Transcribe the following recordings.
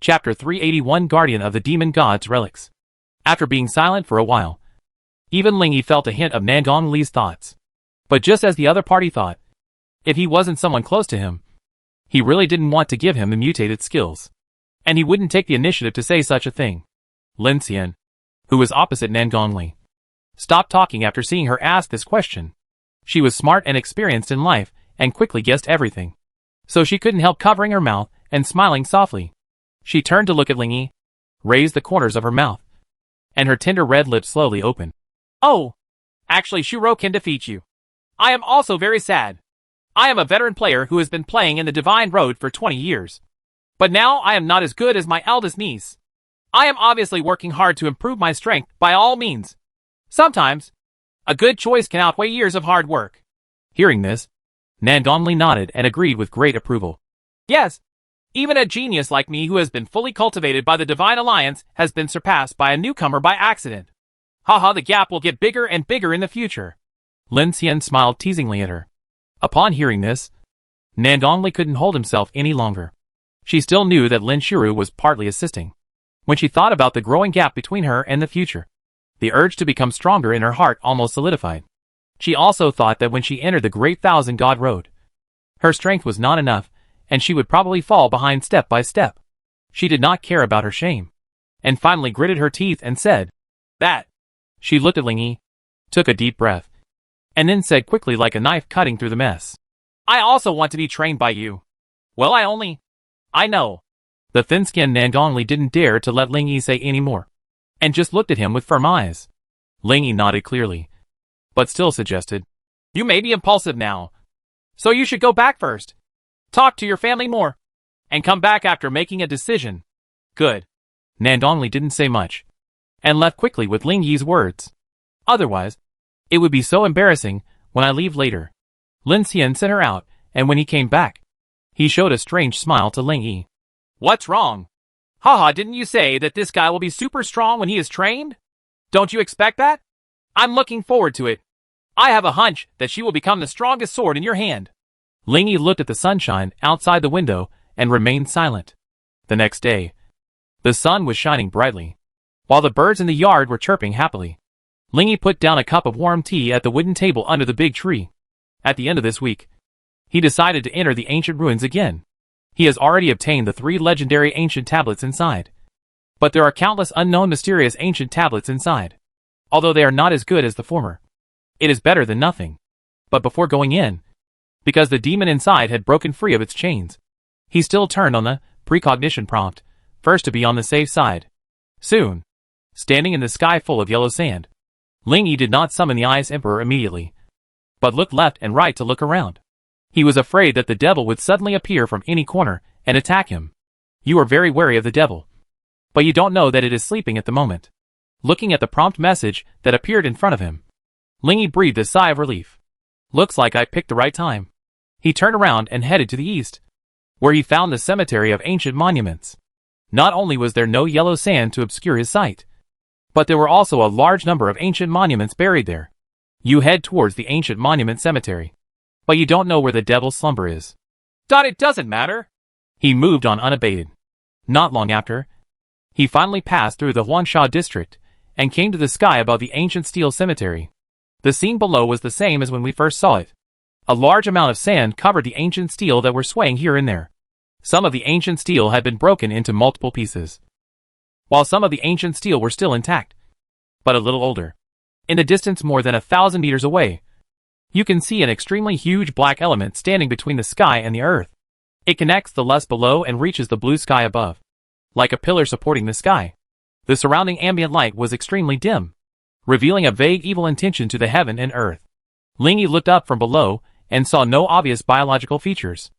Chapter 381 Guardian of the Demon God's Relics. After being silent for a while, even Lingyi felt a hint of Nangong Li's thoughts. But just as the other party thought, if he wasn't someone close to him, he really didn't want to give him the mutated skills. And he wouldn't take the initiative to say such a thing. Lin Xian, who was opposite Nangong Li, stopped talking after seeing her ask this question. She was smart and experienced in life, and quickly guessed everything. So she couldn't help covering her mouth and smiling softly. She turned to look at Lingyi, raised the corners of her mouth, and her tender red lips slowly opened. Oh! Actually, Shuro can defeat you. I am also very sad. I am a veteran player who has been playing in the Divine Road for 20 years. But now I am not as good as my eldest niece. I am obviously working hard to improve my strength by all means. Sometimes, a good choice can outweigh years of hard work. Hearing this, Nangong Li nodded and agreed with great approval. Yes, even a genius like me who has been fully cultivated by the Divine Alliance has been surpassed by a newcomer by accident. Haha, the gap will get bigger and bigger in the future. Lin Xian smiled teasingly at her. Upon hearing this, Nangong Li couldn't hold himself any longer. She still knew that Lin Shiru was partly assisting. When she thought about the growing gap between her and the future, the urge to become stronger in her heart almost solidified. She also thought that when she entered the Great Thousand God Road, her strength was not enough, and she would probably fall behind step by step. She did not care about her shame, and finally gritted her teeth and said, "That." She looked at Lingyi, took a deep breath, and then said quickly like a knife cutting through the mess, "I also want to be trained by you." Well, I know. The thin-skinned Nangong Li didn't dare to let Lingyi say any more, and just looked at him with firm eyes. Lingyi nodded clearly, but still suggested, "You may be impulsive now, so you should go back first. Talk to your family more, and come back after making a decision." Good. Nangong Li didn't say much, and left quickly with Lingyi's words. Otherwise, it would be so embarrassing when I leave later. Lin Xian sent her out, and when he came back, he showed a strange smile to Lingyi. "What's wrong? Haha, didn't you say that this guy will be super strong when he is trained? Don't you expect that? I'm looking forward to it. I have a hunch that she will become the strongest sword in your hand." Lingyi looked at the sunshine outside the window and remained silent. The next day, the sun was shining brightly, while the birds in the yard were chirping happily. Lingyi put down a cup of warm tea at the wooden table under the big tree. At the end of this week, he decided to enter the ancient ruins again. He has already obtained the 3 legendary ancient tablets inside. But there are countless unknown mysterious ancient tablets inside. Although they are not as good as the former, it is better than nothing. But before going in, because the demon inside had broken free of its chains, he still turned on the precognition prompt, first to be on the safe side. Soon, standing in the sky full of yellow sand, Lingyi did not summon the Ice Emperor immediately, but looked left and right to look around. He was afraid that the devil would suddenly appear from any corner and attack him. You are very wary of the devil, but you don't know that it is sleeping at the moment. Looking at the prompt message that appeared in front of him, Lingyi breathed a sigh of relief. Looks like I picked the right time. He turned around and headed to the east, where he found the cemetery of ancient monuments. Not only was there no yellow sand to obscure his sight, but there were also a large number of ancient monuments buried there. You head towards the ancient monument cemetery, but you don't know where the devil's slumber is. It doesn't matter. He moved on unabated. Not long after, he finally passed through the Huangsha district and came to the sky above the ancient steel cemetery. The scene below was the same as when we first saw it. A large amount of sand covered the ancient steel that were swaying here and there. Some of the ancient steel had been broken into multiple pieces, while some of the ancient steel were still intact, but a little older. In the distance more than 1,000 meters away, you can see an extremely huge black element standing between the sky and the earth. It connects the lust below and reaches the blue sky above, like a pillar supporting the sky. The surrounding ambient light was extremely dim, revealing a vague evil intention to the heaven and earth. Lingyi looked up from below and saw no obvious biological features.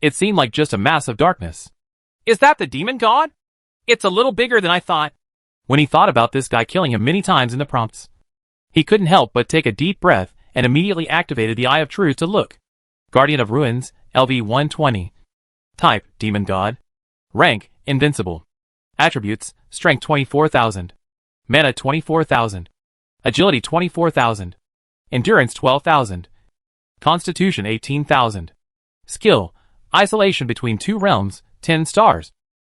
It seemed like just a mass of darkness. Is that the demon god? It's a little bigger than I thought. When he thought about this guy killing him many times in the prompts, he couldn't help but take a deep breath and immediately activated the Eye of Truth to look. Guardian of Ruins, LV-120. Type, Demon God. Rank, Invincible. Attributes, Strength 24,000. Mana 24,000. Agility 24,000. Endurance 12,000. Constitution 18,000. Skill, Isolation between 2 realms, 10 stars.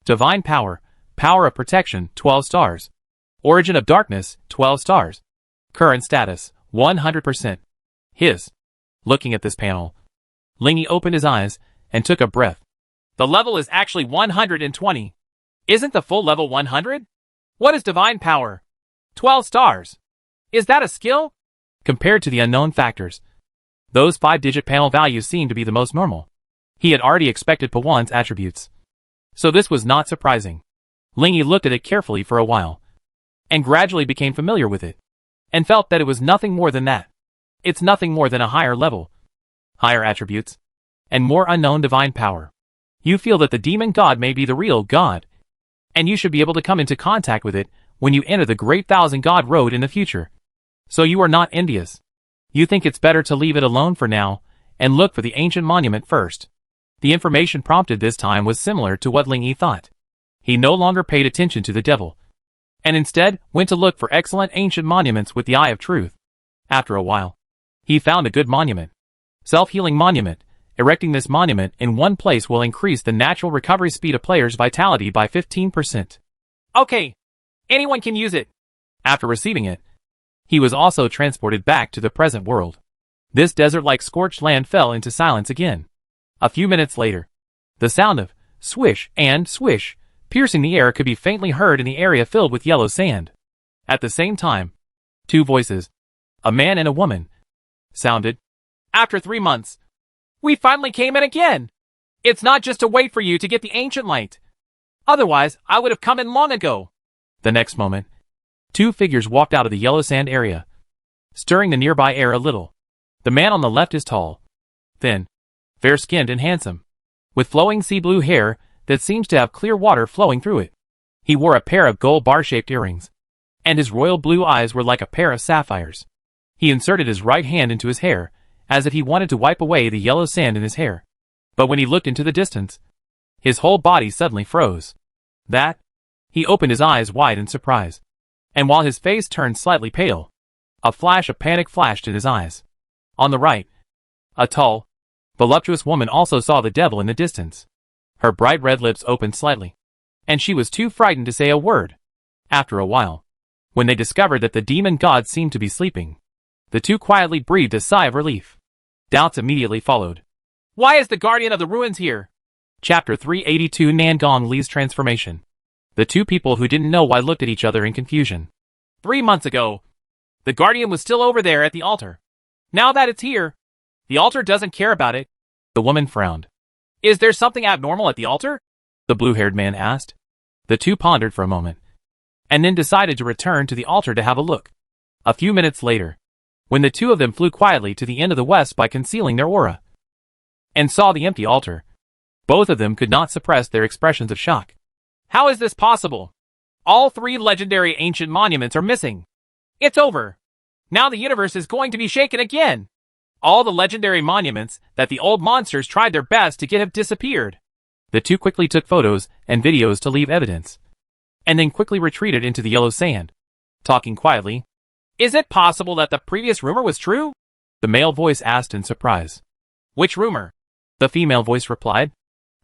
Divine power, power of protection, 12 stars. Origin of darkness, 12 stars. Current status, 100%. His. Looking at this panel, Lingy opened his eyes and took a breath. The level is actually 120. Isn't the full level 100? What is divine power? 12 stars. Is that a skill? Compared to the unknown factors, those 5-digit panel values seemed to be the most normal. He had already expected Pawan's attributes, so this was not surprising. Lingy looked at it carefully for a while, and gradually became familiar with it, and felt that it was nothing more than that. It's nothing more than a higher level, higher attributes, and more unknown divine power. You feel that the demon god may be the real god, and you should be able to come into contact with it when you enter the Great Thousand God Road in the future. So you are not envious. You think it's better to leave it alone for now, and look for the ancient monument first. The information prompted this time was similar to what Lingy thought. He no longer paid attention to the devil, and instead went to look for excellent ancient monuments with the eye of truth. After a while, he found a good monument. Self-healing monument. Erecting this monument in one place will increase the natural recovery speed of players' vitality by 15%. Okay, anyone can use it. After receiving it, he was also transported back to the present world. This desert-like scorched land fell into silence again. A few minutes later, the sound of swish and swish piercing the air could be faintly heard in the area filled with yellow sand. At the same time, two voices, a man and a woman, sounded. After 3 months, we finally came in again. It's not just to wait for you to get the ancient light. Otherwise, I would have come in long ago. The next moment, two figures walked out of the yellow sand area, stirring the nearby air a little. The man on the left is tall, thin, fair-skinned and handsome, with flowing sea blue hair that seems to have clear water flowing through it. He wore a pair of gold bar-shaped earrings, and his royal blue eyes were like a pair of sapphires. He inserted his right hand into his hair, as if he wanted to wipe away the yellow sand in his hair. But when he looked into the distance, his whole body suddenly froze. That? He opened his eyes wide in surprise, and while his face turned slightly pale, a flash of panic flashed in his eyes. On the right, a tall, voluptuous woman also saw the devil in the distance. Her bright red lips opened slightly, and she was too frightened to say a word. After a while, when they discovered that the demon god seemed to be sleeping, the two quietly breathed a sigh of relief. Doubts immediately followed. Why is the guardian of the ruins here? Chapter 382 Nangong Li's transformation. The two people who didn't know why looked at each other in confusion. 3 months ago, the guardian was still over there at the altar. Now that it's here, the altar doesn't care about it. The woman frowned. Is there something abnormal at the altar? The blue-haired man asked. The two pondered for a moment, and then decided to return to the altar to have a look. A few minutes later, when the two of them flew quietly to the end of the west by concealing their aura, and saw the empty altar, both of them could not suppress their expressions of shock. How is this possible? All 3 legendary ancient monuments are missing. It's over. Now the universe is going to be shaken again. All the legendary monuments that the old monsters tried their best to get have disappeared. The two quickly took photos and videos to leave evidence, and then quickly retreated into the yellow sand, talking quietly. Is it possible that the previous rumor was true? The male voice asked in surprise. Which rumor? The female voice replied.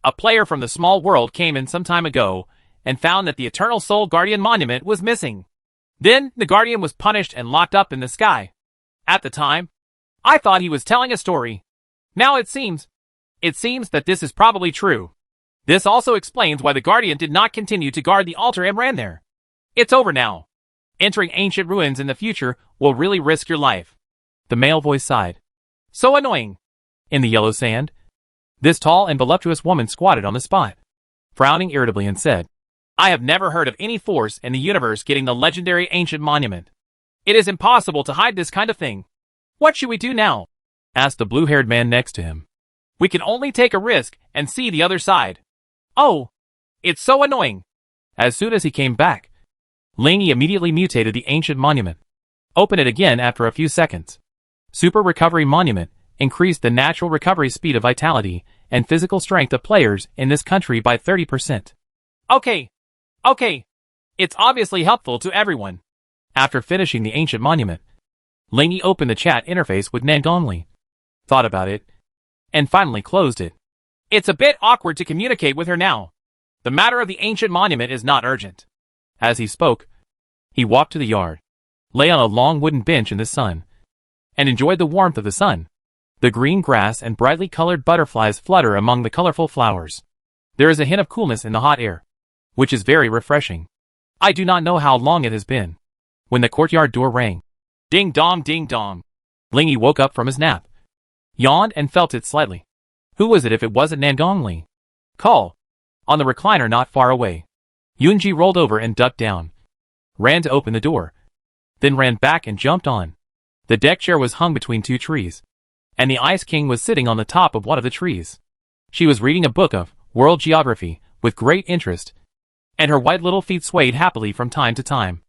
A player from the small world came in some time ago and found that the Eternal Soul Guardian monument was missing. Then the Guardian was punished and locked up in the sky. At the time, I thought he was telling a story. Now it seems that this is probably true. This also explains why the Guardian did not continue to guard the altar and ran there. It's over now. Entering ancient ruins in the future will really risk your life. The male voice sighed. So annoying. In the yellow sand, this tall and voluptuous woman squatted on the spot, frowning irritably and said, I have never heard of any force in the universe getting the legendary ancient monument. It is impossible to hide this kind of thing. What should we do now? Asked the blue-haired man next to him. We can only take a risk and see the other side. Oh, it's so annoying. As soon as he came back, Lingy immediately mutated the ancient monument. Open it again after a few seconds. Super Recovery Monument increased the natural recovery speed of vitality and physical strength of players in this country by 30%. Okay. It's obviously helpful to everyone. After finishing the ancient monument, Lingy opened the chat interface with Nangong Li, thought about it, and finally closed it. It's a bit awkward to communicate with her now. The matter of the ancient monument is not urgent. As he spoke, he walked to the yard, lay on a long wooden bench in the sun, and enjoyed the warmth of the sun. The green grass and brightly colored butterflies flutter among the colorful flowers. There is a hint of coolness in the hot air, which is very refreshing. I do not know how long it has been, when the courtyard door rang. Ding dong, ding dong. Lingy woke up from his nap, yawned and felt it slightly. Who was it if it wasn't Nangongli? Call. On the recliner not far away. Yunji rolled over and ducked down, ran to open the door, then ran back and jumped on. The deck chair was hung between two trees, and the Ice King was sitting on the top of one of the trees. She was reading a book of world geography with great interest, and her white little feet swayed happily from time to time.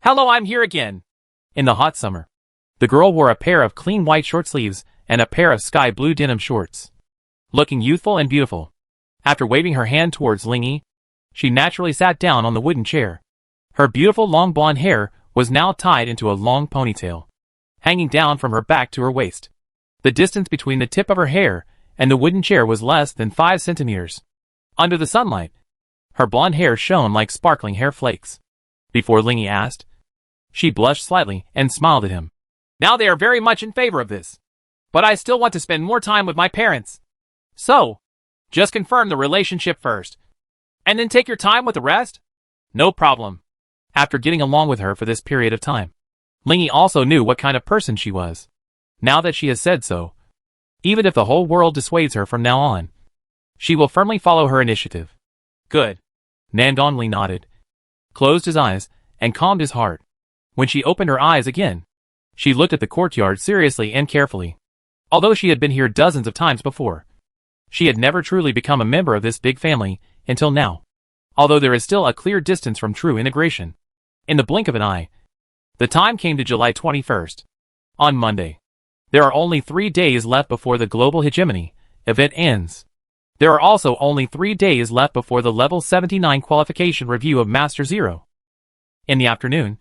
Hello, I'm here again. In the hot summer, the girl wore a pair of clean white short sleeves and a pair of sky blue denim shorts, looking youthful and beautiful. After waving her hand towards Lingy, she naturally sat down on the wooden chair. Her beautiful long blonde hair was now tied into a long ponytail, hanging down from her back to her waist. The distance between the tip of her hair and the wooden chair was less than 5 centimeters. Under the sunlight, her blonde hair shone like sparkling hair flakes. Before Lingy asked, she blushed slightly and smiled at him. Now they are very much in favor of this, but I still want to spend more time with my parents. So, just confirm the relationship first, and then take your time with the rest? No problem. After getting along with her for this period of time, Lingy also knew what kind of person she was. Now that she has said so, even if the whole world dissuades her from now on, she will firmly follow her initiative. Good. Nandongli nodded, closed his eyes, and calmed his heart. When she opened her eyes again, she looked at the courtyard seriously and carefully. Although she had been here dozens of times before, she had never truly become a member of this big family until now. Although there is still a clear distance from true integration. In the blink of an eye, the time came to July 21st. On Monday, there are only 3 days left before the Global Hegemony event ends. There are also only 3 days left before the Level 79 qualification review of Master Zero. In the afternoon,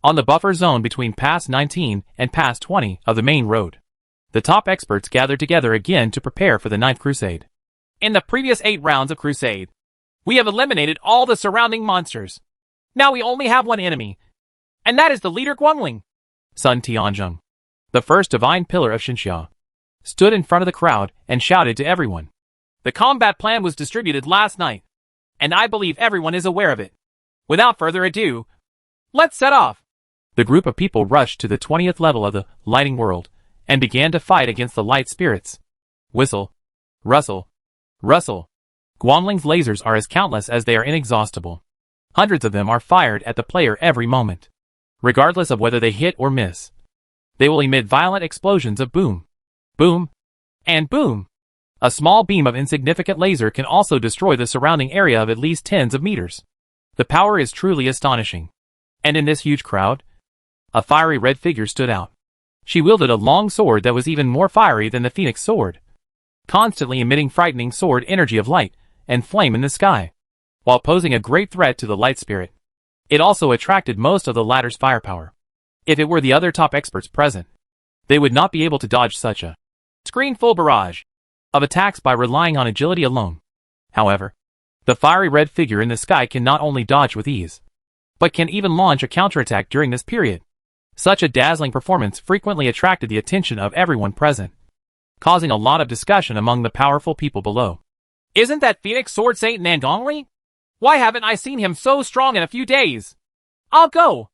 on the buffer zone between Pass 19 and Pass 20 of the main road, the top experts gathered together again to prepare for the 9th Crusade. In the previous 8 rounds of Crusade, we have eliminated all the surrounding monsters. Now we only have one enemy, and that is the leader Guangling. Sun Tianzheng, the first divine pillar of Xinxia, stood in front of the crowd and shouted to everyone. The combat plan was distributed last night, and I believe everyone is aware of it. Without further ado, let's set off. The group of people rushed to the 20th level of the lighting world and began to fight against the light spirits. Whistle, rustle, rustle. Guangling's lasers are as countless as they are inexhaustible. Hundreds of them are fired at the player every moment. Regardless of whether they hit or miss, they will emit violent explosions of boom, boom, and boom. A small beam of insignificant laser can also destroy the surrounding area of at least tens of meters. The power is truly astonishing. And in this huge crowd, a fiery red figure stood out. She wielded a long sword that was even more fiery than the Phoenix sword, constantly emitting frightening sword energy of light and flame in the sky, while posing a great threat to the light spirit. It also attracted most of the latter's firepower. If it were the other top experts present, they would not be able to dodge such a screen-full barrage of attacks by relying on agility alone. However, the fiery red figure in the sky can not only dodge with ease, but can even launch a counterattack during this period. Such a dazzling performance frequently attracted the attention of everyone present, causing a lot of discussion among the powerful people below. Isn't that Phoenix Sword Saint Nandongli? Why haven't I seen him so strong in a few days? I'll go.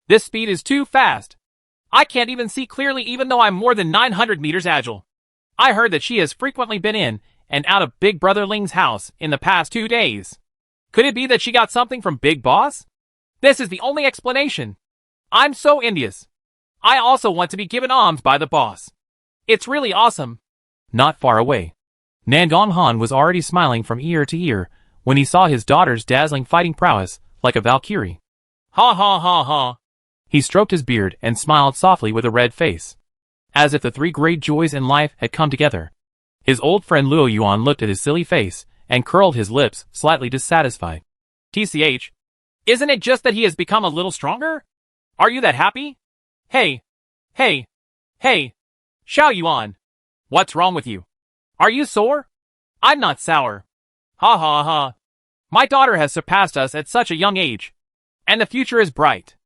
This speed is too fast. I can't even see clearly even though I'm more than 900 meters agile. I heard that she has frequently been in and out of Big Brother Ling's house in the past 2 days. Could it be that she got something from Big Boss? This is the only explanation. I'm so envious. I also want to be given alms by the boss. It's really awesome. Not far away, Nangong Han was already smiling from ear to ear when he saw his daughter's dazzling fighting prowess like a Valkyrie. Ha ha ha ha. He stroked his beard and smiled softly with a red face, as if the 3 great joys in life had come together. His old friend Luo Yuan looked at his silly face and curled his lips, slightly dissatisfied. TCH, isn't it just that he has become a little stronger? Are you that happy? Hey, hey, hey, Xiao Yuan. What's wrong with you? Are you sore? I'm not sour. Ha ha ha. My daughter has surpassed us at such a young age. And the future is bright.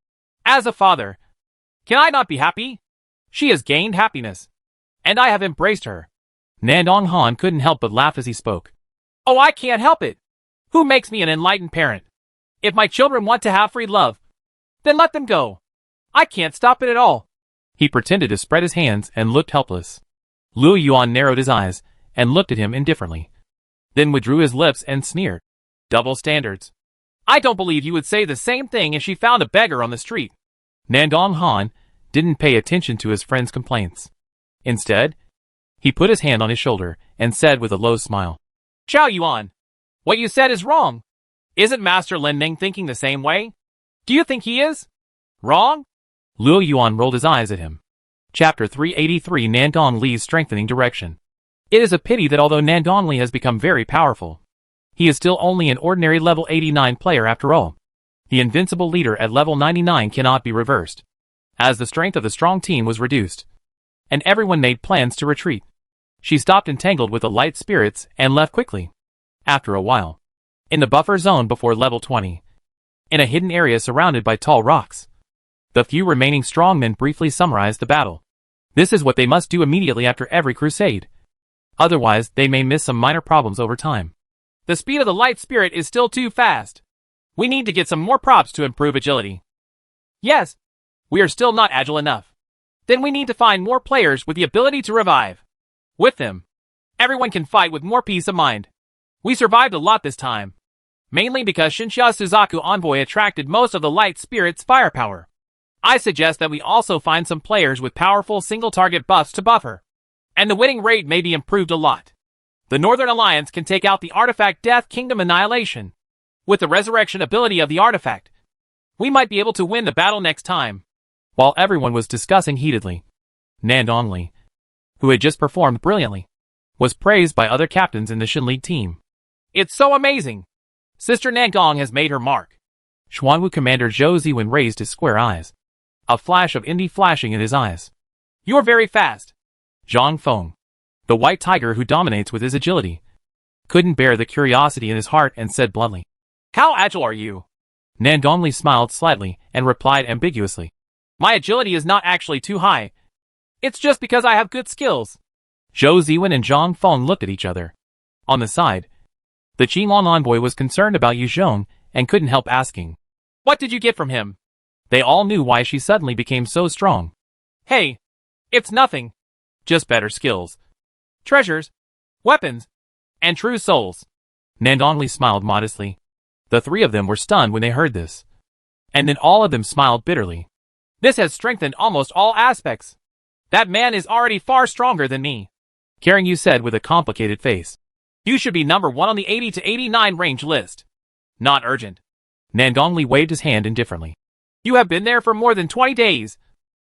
As a father, can I not be happy? She has gained happiness. And I have embraced her. Nandong Han couldn't help but laugh as he spoke. Oh, I can't help it. Who makes me an enlightened parent? If my children want to have free love, then let them go. I can't stop it at all. He pretended to spread his hands and looked helpless. Luo Yuan narrowed his eyes and looked at him indifferently. Then withdrew his lips and sneered. Double standards. I don't believe you would say the same thing if she found a beggar on the street. Nandong Han didn't pay attention to his friend's complaints. Instead, he put his hand on his shoulder and said with a low smile. Xiao Yuan, what you said is wrong. Isn't Master Lin Ning thinking the same way? Do you think he is? Wrong? Luo Yuan rolled his eyes at him. Chapter 383 Nandong Li's Strengthening Direction. It is a pity that although Nandong Li has become very powerful, he is still only an ordinary level 89 player after all. The invincible leader at level 99 cannot be reversed, as the strength of the strong team was reduced, and everyone made plans to retreat. She stopped entangled with the light spirits and left quickly. After a while, in the buffer zone before level 20, in a hidden area surrounded by tall rocks, the few remaining strongmen briefly summarized the battle. This is what they must do immediately after every crusade. Otherwise, they may miss some minor problems over time. The speed of the light spirit is still too fast. We need to get some more props to improve agility. Yes, we are still not agile enough. Then we need to find more players with the ability to revive. With them, everyone can fight with more peace of mind. We survived a lot this time, mainly because Shinxia Suzaku Envoy attracted most of the light spirit's firepower. I suggest that we also find some players with powerful single-target buffs to buffer, and the winning rate may be improved a lot. The Northern Alliance can take out the artifact Death Kingdom Annihilation. With the resurrection ability of the artifact, we might be able to win the battle next time. While everyone was discussing heatedly, Nandong Li, who had just performed brilliantly, was praised by other captains in the Shin League team. It's so amazing! Sister Nandong has made her mark. Xuanwu Commander Zhou Ziwen raised his square eyes, a flash of envy flashing in his eyes. You're very fast. Zhang Feng, the white tiger who dominates with his agility, couldn't bear the curiosity in his heart and said bluntly, How agile are you? Nandong Li smiled slightly and replied ambiguously, My agility is not actually too high. It's just because I have good skills. Zhou Ziwen and Zhang Feng looked at each other. On the side, the Qinglong envoy was concerned about Yu Zhong and couldn't help asking, What did you get from him? They all knew why she suddenly became so strong. Hey, it's nothing. Just better skills. Treasures, weapons, and true souls. Nandong Li smiled modestly. The three of them were stunned when they heard this. And then all of them smiled bitterly. This has strengthened almost all aspects. That man is already far stronger than me. Karen Yu said with a complicated face. You should be number 1 on the 80 to 89 range list. Not urgent. Nandong Li waved his hand indifferently. You have been there for more than 20 days.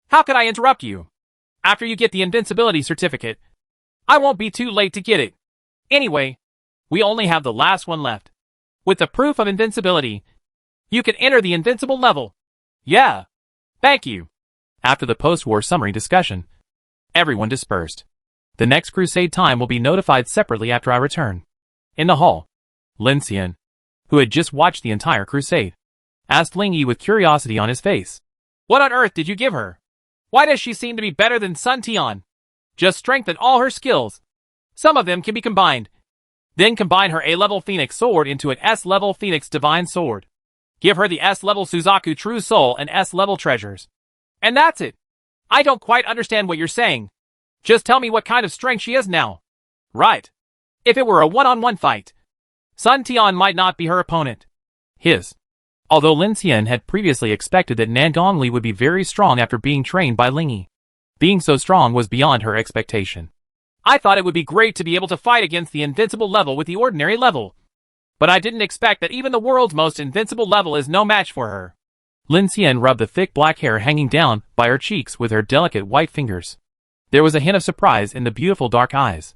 How could I interrupt you? After you get the invincibility certificate, I won't be too late to get it. Anyway, we only have the last one left. With the proof of invincibility, you can enter the invincible level. Yeah. Thank you. After the post-war summary discussion, everyone dispersed. The next crusade time will be notified separately after I return. In the hall, Lin Xian, who had just watched the entire crusade, asked Ling Yi with curiosity on his face. What on earth did you give her? Why does she seem to be better than Sun Tian? Just strengthen all her skills. Some of them can be combined. Then combine her A-level Phoenix Sword into an S-level Phoenix Divine Sword. Give her the S-level Suzaku True Soul and S-level treasures. And that's it. I don't quite understand what you're saying. Just tell me what kind of strength she is now. Right. If it were a one-on-one fight, Sun Tian might not be her opponent. His. Although Lin Xian had previously expected that Nandong Li would be very strong after being trained by Ling Yi, being so strong was beyond her expectation. I thought it would be great to be able to fight against the invincible level with the ordinary level. But I didn't expect that even the world's most invincible level is no match for her. Lin Xian rubbed the thick black hair hanging down by her cheeks with her delicate white fingers. There was a hint of surprise in the beautiful dark eyes.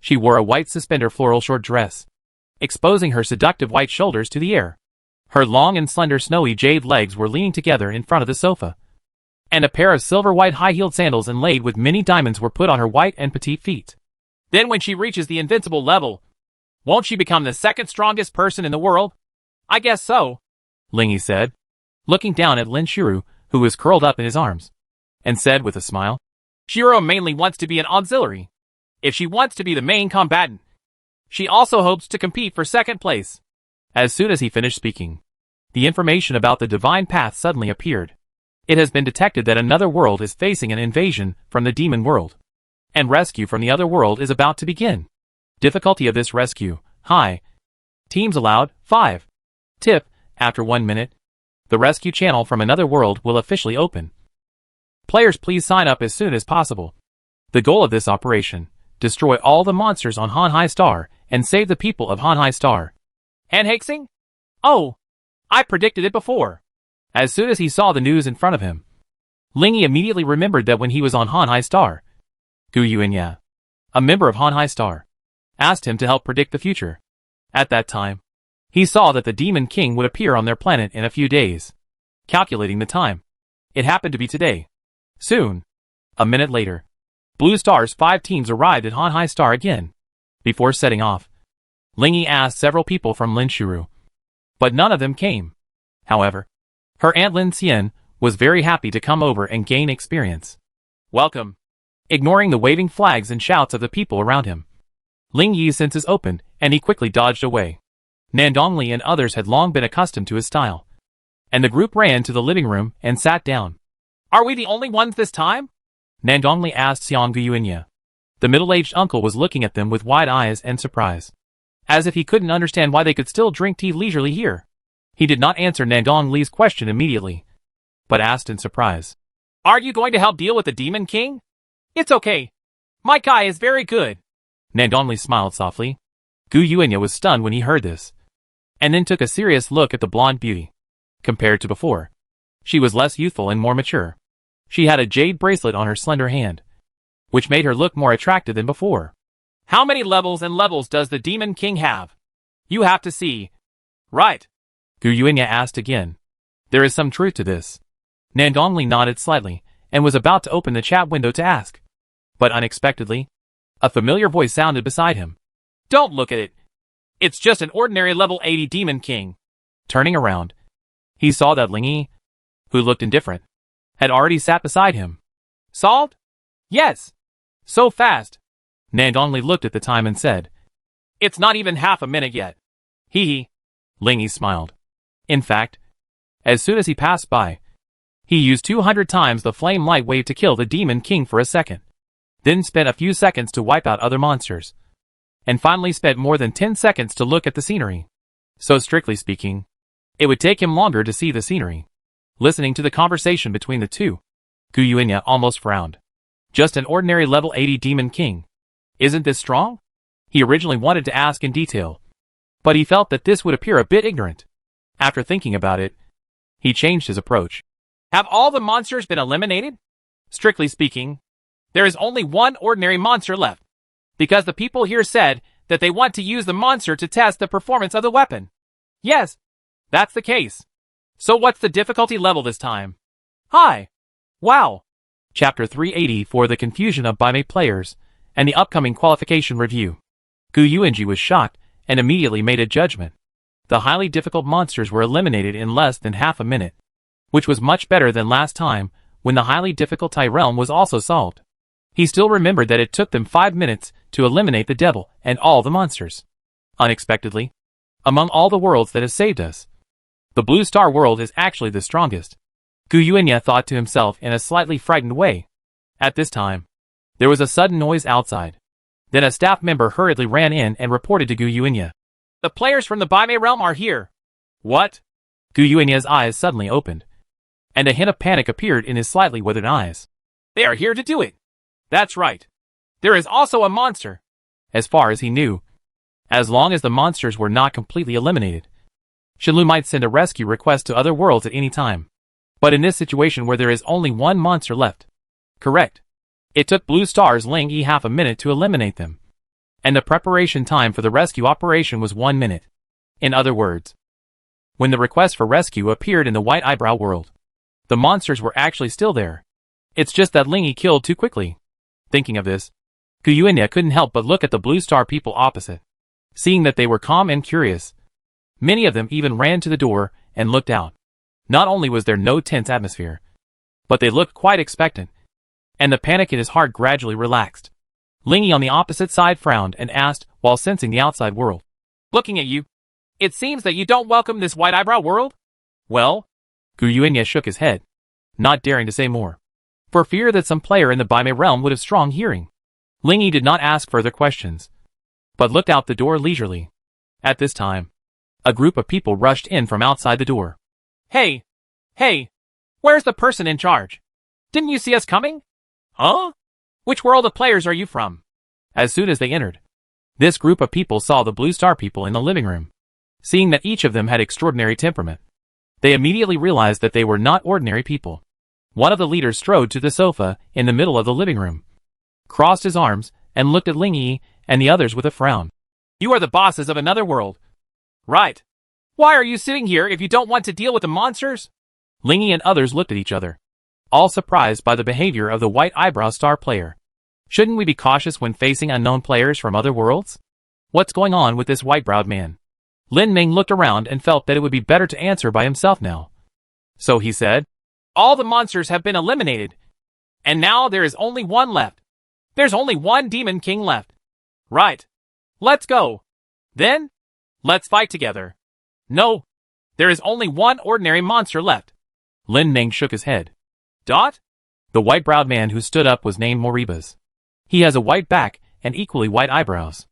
She wore a white suspender floral short dress, exposing her seductive white shoulders to the air. Her long and slender snowy jade legs were leaning together in front of the sofa, and a pair of silver-white high-heeled sandals inlaid with many diamonds were put on her white and petite feet. Then when she reaches the invincible level, Won't she become the second strongest person in the world? I guess so, Lingy said, looking down at Lin Shuru, who was curled up in his arms, and said with a smile, Shiro mainly wants to be an auxiliary. If she wants to be the main combatant, she also hopes to compete for second place. As soon as he finished speaking, the information about the divine path suddenly appeared. It has been detected that another world is facing an invasion from the demon world, and rescue from the other world is about to begin. Difficulty of this rescue, high. Teams allowed, 5. Tip, after 1 minute, the rescue channel from another world will officially open. Players please sign up as soon as possible. The goal of this operation, destroy all the monsters on Han Hai Star and save the people of Han Hai Star. And Haixing? Oh, I predicted it before. As soon as he saw the news in front of him, Lingy immediately remembered that when he was on Han Hai Star, Gu Yuanya, a member of Han Hai Star, asked him to help predict the future. At that time, he saw that the Demon King would appear on their planet in a few days. Calculating the time, it happened to be today. Soon, a minute later, Blue Star's 5 teams arrived at Han Hai Star again. Before setting off, Lingy asked several people from Lin Shuru, but none of them came. However, her aunt Lin Xian was very happy to come over and gain experience. Welcome. Ignoring the waving flags and shouts of the people around him, Ling Yi's senses opened, and he quickly dodged away. Nandongli and others had long been accustomed to his style, and the group ran to the living room and sat down. Are we the only ones this time? Nandongli asked Xiang Guyunya. The middle-aged uncle was looking at them with wide eyes and surprise, as if he couldn't understand why they could still drink tea leisurely here. He did not answer Nandongli's question immediately, but asked in surprise, Are you going to help deal with the Demon King? It's okay. My guy is very good. Nandongli smiled softly. Guyunya was stunned when he heard this, and then took a serious look at the blonde beauty. Compared to before, she was less youthful and more mature. She had a jade bracelet on her slender hand, which made her look more attractive than before. How many levels and levels does the Demon King have? You have to see. Right. Guyunya asked again. There is some truth to this. Nandongli nodded slightly, and was about to open the chat window to ask. But unexpectedly, a familiar voice sounded beside him. Don't look at it. It's just an ordinary level 80 Demon King. Turning around, he saw that Lingy, who looked indifferent, had already sat beside him. Solved? Yes. So fast. Nandongli looked at the time and said, It's not even half a minute yet. Hee hee. Lingy smiled. In fact, as soon as he passed by, he used 200 times the flame light wave to kill the Demon King for a second, then spent a few seconds to wipe out other monsters, and finally spent more than 10 seconds to look at the scenery. So strictly speaking, it would take him longer to see the scenery. Listening to the conversation between the two, Guyunya almost frowned. Just an ordinary level 80 Demon King. Isn't this strong? He originally wanted to ask in detail, but he felt that this would appear a bit ignorant. After thinking about it, he changed his approach. Have all the monsters been eliminated? Strictly speaking, there is only one ordinary monster left, because the people here said that they want to use the monster to test the performance of the weapon. Yes, that's the case. So what's the difficulty level this time? High. Wow. Chapter 380 for the confusion of Baimei players and the upcoming qualification review. Guyunya was shocked and immediately made a judgment. The highly difficult monsters were eliminated in less than half a minute, which was much better than last time when the highly difficult Tai realm was also solved. He still remembered that it took them 5 minutes to eliminate the devil and all the monsters. Unexpectedly, among all the worlds that have saved us, the Blue Star world is actually the strongest. Guyunya thought to himself in a slightly frightened way. At this time, there was a sudden noise outside. Then a staff member hurriedly ran in and reported to Guyunya. The players from the Baimei realm are here. What? Guyunya's eyes suddenly opened, and a hint of panic appeared in his slightly withered eyes. They are here to do it. That's right. There is also a monster. As far as he knew, as long as the monsters were not completely eliminated, Shenlu might send a rescue request to other worlds at any time. But in this situation where there is only one monster left, correct, it took Blue Star's Ling Yi half a minute to eliminate them, and the preparation time for the rescue operation was 1 minute. In other words, when the request for rescue appeared in the White Eyebrow world, the monsters were actually still there. It's just that Ling Yi killed too quickly. Thinking of this, Guyunya couldn't help but look at the Blue Star people opposite. Seeing that they were calm and curious, many of them even ran to the door and looked out. Not only was there no tense atmosphere, but they looked quite expectant, and the panic in his heart gradually relaxed. Lingy on the opposite side frowned and asked, while sensing the outside world. Looking at you, it seems that you don't welcome this white eyebrow world? Well, Gu Yuanya shook his head, not daring to say more, for fear that some player in the Baime realm would have strong hearing. Lingy did not ask further questions, but looked out the door leisurely. At this time, a group of people rushed in from outside the door. Hey! Hey! Where's the person in charge? Didn't you see us coming? Huh? Which world of players are you from? As soon as they entered, this group of people saw the Blue Star people in the living room. Seeing that each of them had extraordinary temperament, they immediately realized that they were not ordinary people. One of the leaders strode to the sofa in the middle of the living room, crossed his arms, and looked at Lingy and the others with a frown. You are the bosses of another world. Right. Why are you sitting here if you don't want to deal with the monsters? Lingy and others looked at each other, all surprised by the behavior of the white eyebrow star player. Shouldn't we be cautious when facing unknown players from other worlds? What's going on with this white-browed man? Lin Ming looked around and felt that it would be better to answer by himself now. So he said, all the monsters have been eliminated, and now there is only one left. There's only one Demon King left. Right. Let's go. Then, let's fight together. No, there is only one ordinary monster left. Lin Ming shook his head. Dot? The white-browed man who stood up was named Moribas. He has a white back and equally white eyebrows.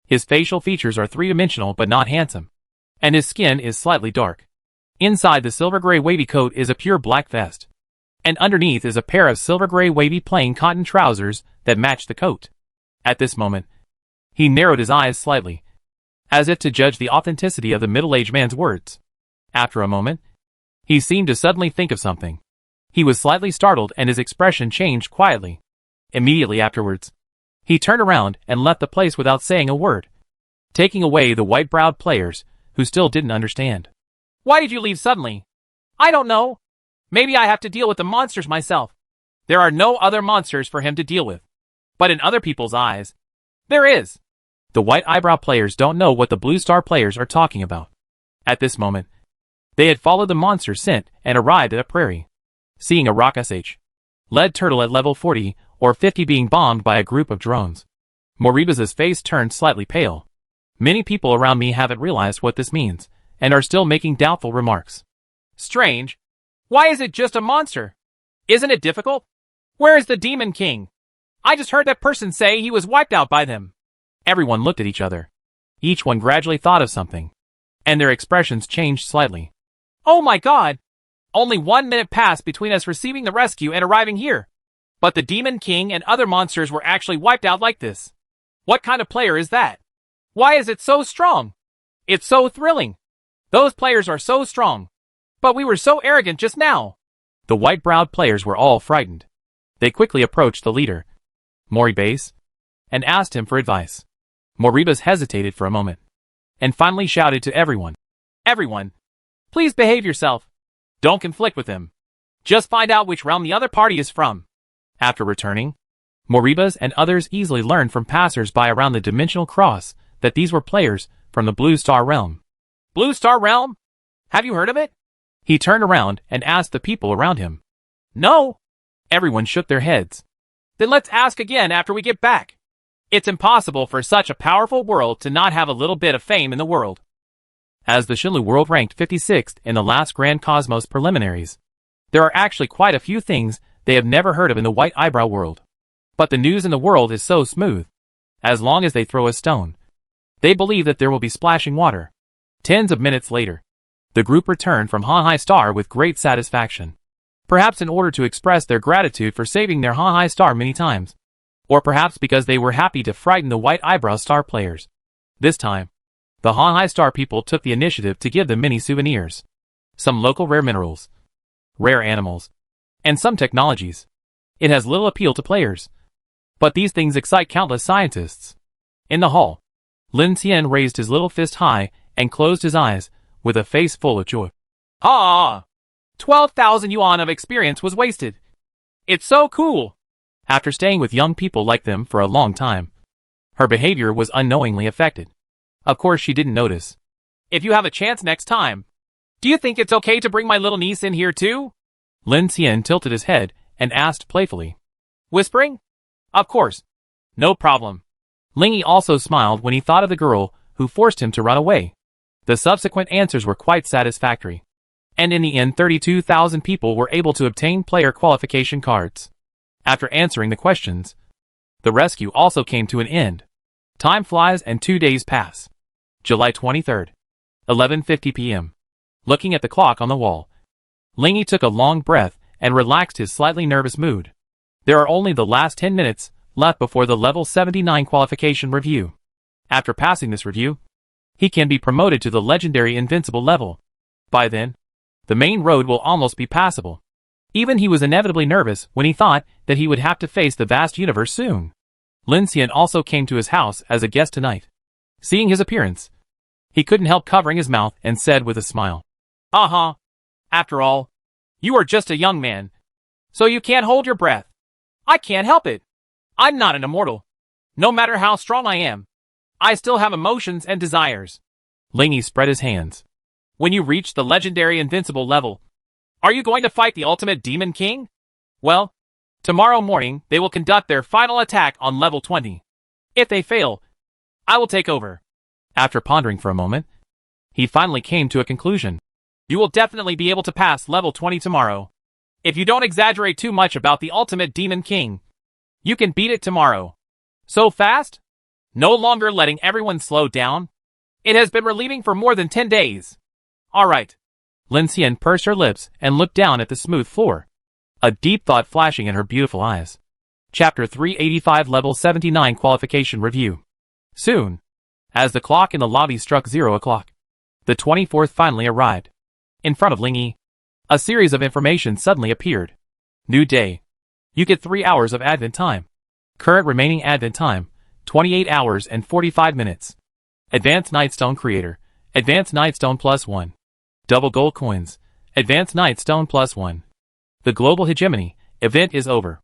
His facial features are three-dimensional but not handsome, and his skin is slightly dark. Inside the silver-gray wavy coat is a pure black vest, and underneath is a pair of silver-gray wavy plain cotton trousers that match the coat. At this moment, he narrowed his eyes slightly, as if to judge the authenticity of the middle-aged man's words. After a moment, he seemed to suddenly think of something. He was slightly startled and his expression changed quietly. Immediately afterwards, he turned around and left the place without saying a word, taking away the white-browed players who still didn't understand. Why did you leave suddenly? I don't know. Maybe I have to deal with the monsters myself. There are no other monsters for him to deal with. But in other people's eyes, there is. The white eyebrow players don't know what the blue star players are talking about. At this moment, they had followed the monster scent and arrived at a prairie. Seeing a rock lead turtle at level 40 or 50 being bombed by a group of drones, Moribas' face turned slightly pale. Many people around me haven't realized what this means, and are still making doubtful remarks. Strange. Why is it just a monster? Isn't it difficult? Where is the Demon King? I just heard that person say he was wiped out by them. Everyone looked at each other. Each one gradually thought of something, and their expressions changed slightly. Oh my god! Only 1 minute passed between us receiving the rescue and arriving here. But the Demon King and other monsters were actually wiped out like this. What kind of player is that? Why is it so strong? It's so thrilling. Those players are so strong. But we were so arrogant just now. The white-browed players were all frightened. They quickly approached the leader, Moribas, and asked him for advice. Moribas hesitated for a moment, and finally shouted to everyone. Everyone, please behave yourself. Don't conflict with them. Just find out which realm the other party is from. After returning, Moribas and others easily learned from passers-by around the dimensional cross that these were players from the Blue Star realm. Blue Star realm? Have you heard of it? He turned around and asked the people around him. No. Everyone shook their heads. Then let's ask again after we get back. It's impossible for such a powerful world to not have a little bit of fame in the world. As the Shinlu world ranked 56th in the last Grand Cosmos preliminaries, there are actually quite a few things they have never heard of in the white eyebrow world. But the news in the world is so smooth. As long as they throw a stone, they believe that there will be splashing water. Tens of minutes later, the group returned from Hanhai Star with great satisfaction. Perhaps in order to express their gratitude for saving their Hanhai Star many times. Or perhaps because they were happy to frighten the white eyebrow star players. This time, the Hanhai Star people took the initiative to give them many souvenirs. Some local rare minerals, rare animals, and some technologies. It has little appeal to players, but these things excite countless scientists. In the hall, Lin Tian raised his little fist high and closed his eyes with a face full of joy. Ah! 12,000 yuan of experience was wasted. It's so cool. After staying with young people like them for a long time, her behavior was unknowingly affected. Of course she didn't notice. If you have a chance next time, do you think it's okay to bring my little niece in here too? Lin Xian tilted his head and asked playfully. Whispering? Of course. No problem. Ling Yi also smiled when he thought of the girl who forced him to run away. The subsequent answers were quite satisfactory. And in the end 32,000 people were able to obtain player qualification cards. After answering the questions, the rescue also came to an end. Time flies and 2 days pass. July 23rd, 11:50 p.m. Looking at the clock on the wall, Ling Yi took a long breath and relaxed his slightly nervous mood. There are only the last 10 minutes left before the level 79 qualification review. After passing this review, he can be promoted to the legendary invincible level. By then, the main road will almost be passable. Even he was inevitably nervous when he thought that he would have to face the vast universe soon. Lin Xian also came to his house as a guest tonight. Seeing his appearance, he couldn't help covering his mouth and said with a smile, After all, you are just a young man, so you can't hold your breath. I can't help it. I'm not an immortal. No matter how strong I am, I still have emotions and desires. Ling Yi spread his hands. When you reach the legendary invincible level, are you going to fight the ultimate demon king? Well, tomorrow morning they will conduct their final attack on level 20. If they fail, I will take over. After pondering for a moment, he finally came to a conclusion. You will definitely be able to pass level 20 tomorrow. If you don't exaggerate too much about the ultimate demon king, you can beat it tomorrow. So fast? No longer letting everyone slow down? It has been relieving for more than 10 days. Alright. Lin Xian pursed her lips and looked down at the smooth floor, a deep thought flashing in her beautiful eyes. Chapter 385 Level 79 Qualification Review. Soon, as the clock in the lobby struck 0 o'clock, the 24th finally arrived. In front of Ling Yi, a series of information suddenly appeared. New day. You get 3 hours of advent time. Current remaining advent time, 28 hours and 45 minutes. Advanced Nightstone Creator. Advanced Nightstone +1. Double gold coins. Advanced Nightstone +1. The Global Hegemony event is over.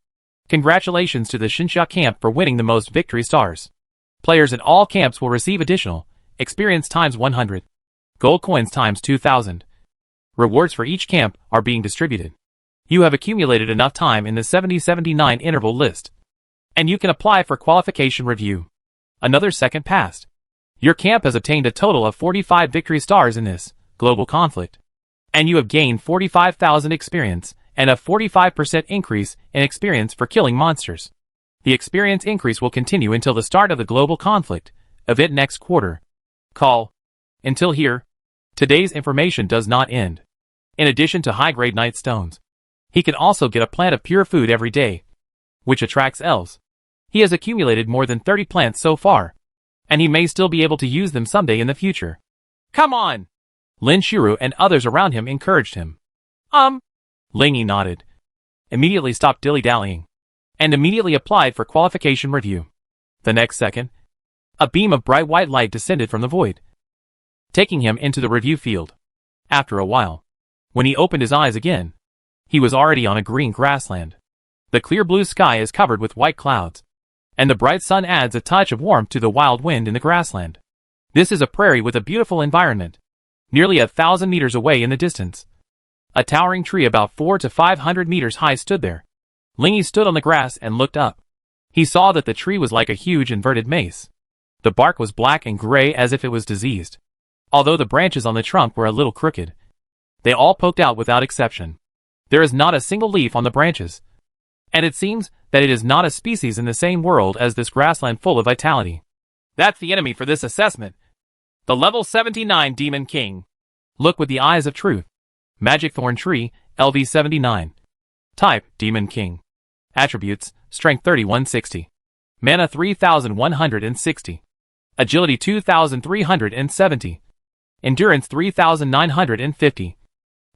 Congratulations to the Shinsha camp for winning the most victory stars. Players in all camps will receive additional experience times 100. Gold coins times 2,000. Rewards for each camp are being distributed. You have accumulated enough time in the 70-79 interval list, and you can apply for qualification review. Another second passed. Your camp has obtained a total of 45 victory stars in this global conflict, and you have gained 45,000 experience and a 45% increase in experience for killing monsters. The experience increase will continue until the start of the global conflict event next quarter. Call. Until here, today's information does not end. In addition to high-grade night stones, he can also get a plant of pure food every day, which attracts elves. He has accumulated more than 30 plants so far, and he may still be able to use them someday in the future. Come on! Lin Shiru and others around him encouraged him. Ling Yi nodded, immediately stopped dilly-dallying, and immediately applied for qualification review. The next second, a beam of bright white light descended from the void, taking him into the review field. After a while, when he opened his eyes again, he was already on a green grassland. The clear blue sky is covered with white clouds, and the bright sun adds a touch of warmth to the wild wind in the grassland. This is a prairie with a beautiful environment. Nearly 1,000 meters away in the distance, a towering tree about 400 to 500 meters high stood there. Ling Yi stood on the grass and looked up. He saw that the tree was like a huge inverted mace. The bark was black and gray as if it was diseased. Although the branches on the trunk were a little crooked, they all poked out without exception. There is not a single leaf on the branches, and it seems that it is not a species in the same world as this grassland full of vitality. That's the enemy for this assessment. The level 79 Demon King. Look with the eyes of truth. Magic Thorn Tree, LV79. Type, Demon King. Attributes, Strength 3160. Mana 3160. Agility 2370. Endurance 3950.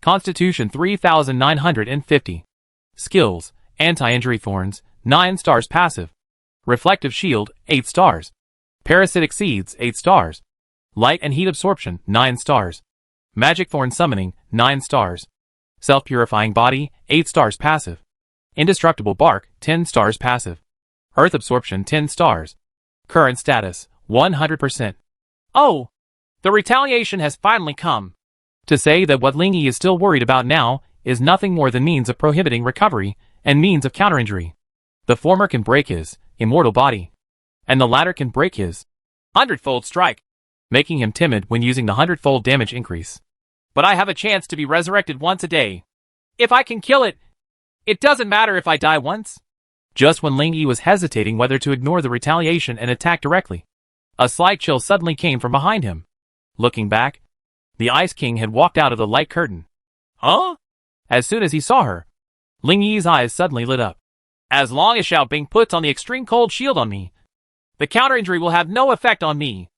Constitution 3950. Skills, Anti-Injury Thorns, 9 stars passive. Reflective Shield, 8 stars. Parasitic Seeds, 8 stars. Light and Heat Absorption, 9 stars. Magic Thorn Summoning, 9 stars. Self-Purifying Body, 8 stars passive. Indestructible Bark, 10 stars passive. Earth Absorption, 10 stars. Current status, 100%. Oh, the retaliation has finally come. To say that what Ling Yi is still worried about now is nothing more than means of prohibiting recovery and means of counterinjury. The former can break his immortal body, and the latter can break his hundredfold strike, making him timid when using the hundredfold damage increase. But I have a chance to be resurrected once a day. If I can kill it, it doesn't matter if I die once. Just when Ling Yi was hesitating whether to ignore the retaliation and attack directly, a slight chill suddenly came from behind him. Looking back, the Ice King had walked out of the light curtain. Huh? As soon as he saw her, Ling Yi's eyes suddenly lit up. As long as Xiao Bing puts on the extreme cold shield on me, the counter-injury will have no effect on me.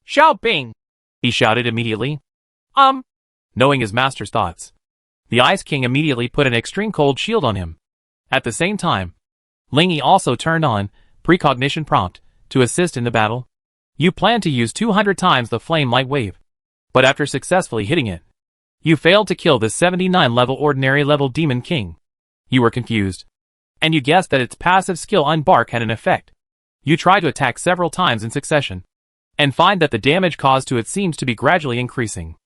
Xiao Bing! He shouted immediately. Knowing his master's thoughts, the Ice King immediately put an extreme cold shield on him. At the same time, Ling Yi also turned on precognition prompt to assist in the battle. You plan to use 200 times the flame light wave, but after successfully hitting it, you failed to kill the 79 level ordinary level Demon King. You were confused, and you guessed that its passive skill Unbark had an effect. You try to attack several times in succession, and find that the damage caused to it seems to be gradually increasing,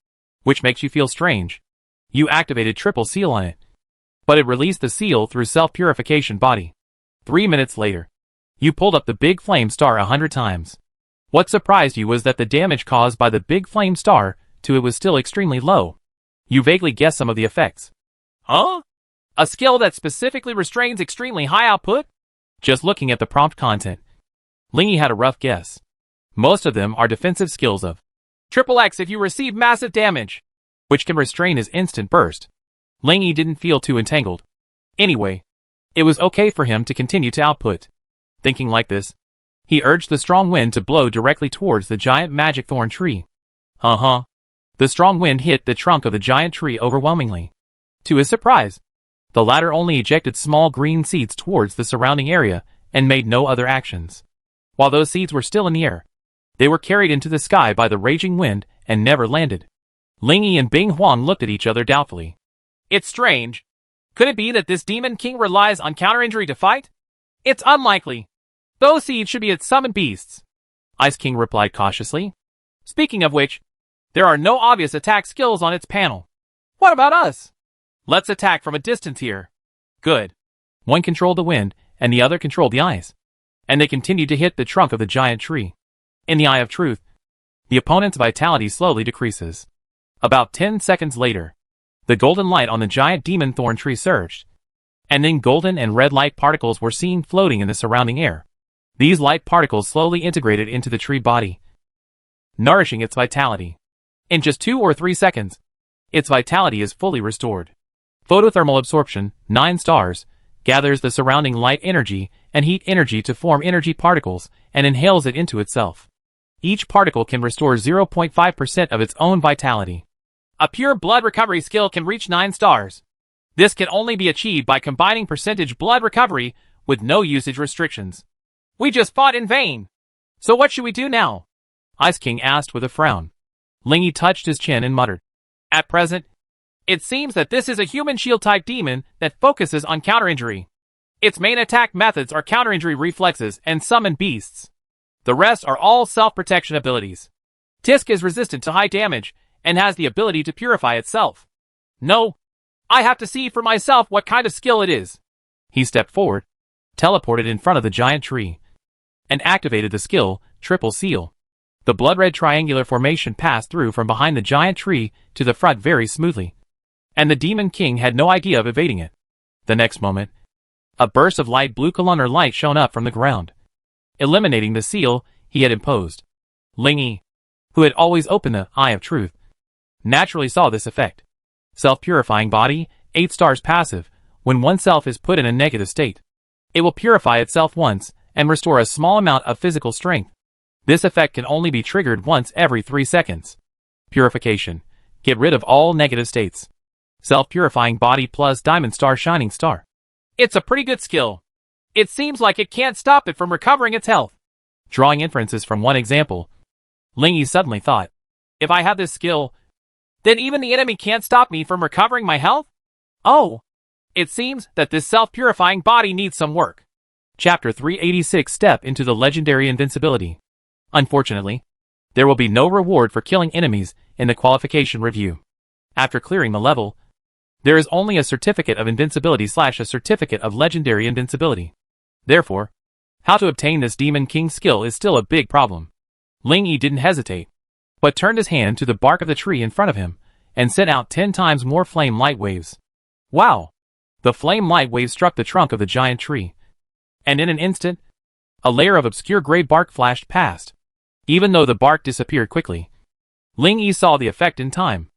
which makes you feel strange. You activated triple seal on it, but it released the seal through self-purification body. 3 minutes later, you pulled up the big flame star 100 times. What surprised you was that the damage caused by the big flame star to it was still extremely low. You vaguely guessed some of the effects. Huh? A skill that specifically restrains extremely high output? Just looking at the prompt content, Ling Yi had a rough guess. Most of them are defensive skills of triple X if you receive massive damage, which can restrain his instant burst. Ling Yi didn't feel too entangled. Anyway, it was okay for him to continue to output. Thinking like this, he urged the strong wind to blow directly towards the giant magic thorn tree. The strong wind hit the trunk of the giant tree overwhelmingly. To his surprise, the latter only ejected small green seeds towards the surrounding area and made no other actions. While those seeds were still in the air, they were carried into the sky by the raging wind and never landed. Ling Yi and Bing Huang looked at each other doubtfully. It's strange. Could it be that this Demon King relies on counter-injury to fight? It's unlikely. Those seeds should be its summoned beasts. Ice King replied cautiously. Speaking of which, there are no obvious attack skills on its panel. What about us? Let's attack from a distance here. Good. One controlled the wind, and the other controlled the ice. And they continued to hit the trunk of the giant tree. In the Eye of Truth, the opponent's vitality slowly decreases. About 10 seconds later, the golden light on the giant demon thorn tree surged, and then golden and red light particles were seen floating in the surrounding air. These light particles slowly integrated into the tree body, nourishing its vitality. In just 2 or 3 seconds, its vitality is fully restored. Photothermal absorption, 9 stars, gathers the surrounding light energy and heat energy to form energy particles and inhales it into itself. Each particle can restore 0.5% of its own vitality. A pure blood recovery skill can reach 9 stars. This can only be achieved by combining percentage blood recovery with no usage restrictions. We just fought in vain. So what should we do now? Ice King asked with a frown. Ling Yi touched his chin and muttered. At present, it seems that this is a human shield-type demon that focuses on counter-injury. Its main attack methods are counter-injury reflexes and summon beasts. The rest are all self-protection abilities. Tisk is resistant to high damage and has the ability to purify itself. No, I have to see for myself what kind of skill it is. He stepped forward, teleported in front of the giant tree, and activated the skill, Triple Seal. The blood-red triangular formation passed through from behind the giant tree to the front very smoothly, and the Demon King had no idea of evading it. The next moment, a burst of light blue columnar light shone up from the ground, eliminating the seal he had imposed. Ling Yi, who had always opened the Eye of Truth, naturally saw this effect. Self-purifying body, 8 stars passive. When oneself is put in a negative state, it will purify itself once and restore a small amount of physical strength. This effect can only be triggered once every 3 seconds. Purification. Get rid of all negative states. Self-purifying body plus Diamond Star Shining Star. It's a pretty good skill. It seems like it can't stop it from recovering its health. Drawing inferences from one example, Ling Yi suddenly thought, if I have this skill, then even the enemy can't stop me from recovering my health? Oh, it seems that this self-purifying body needs some work. Chapter 386 Step into the Legendary Invincibility. Unfortunately, There will be no reward for killing enemies in the qualification review. After clearing the level, there is only a certificate of invincibility / a certificate of legendary invincibility. Therefore, how to obtain this Demon King skill is still a big problem. Ling Yi didn't hesitate, but turned his hand to the bark of the tree in front of him, and sent out 10 times more flame light waves. Wow! The flame light waves struck the trunk of the giant tree, and in an instant, a layer of obscure gray bark flashed past. Even though the bark disappeared quickly, Ling Yi saw the effect in time.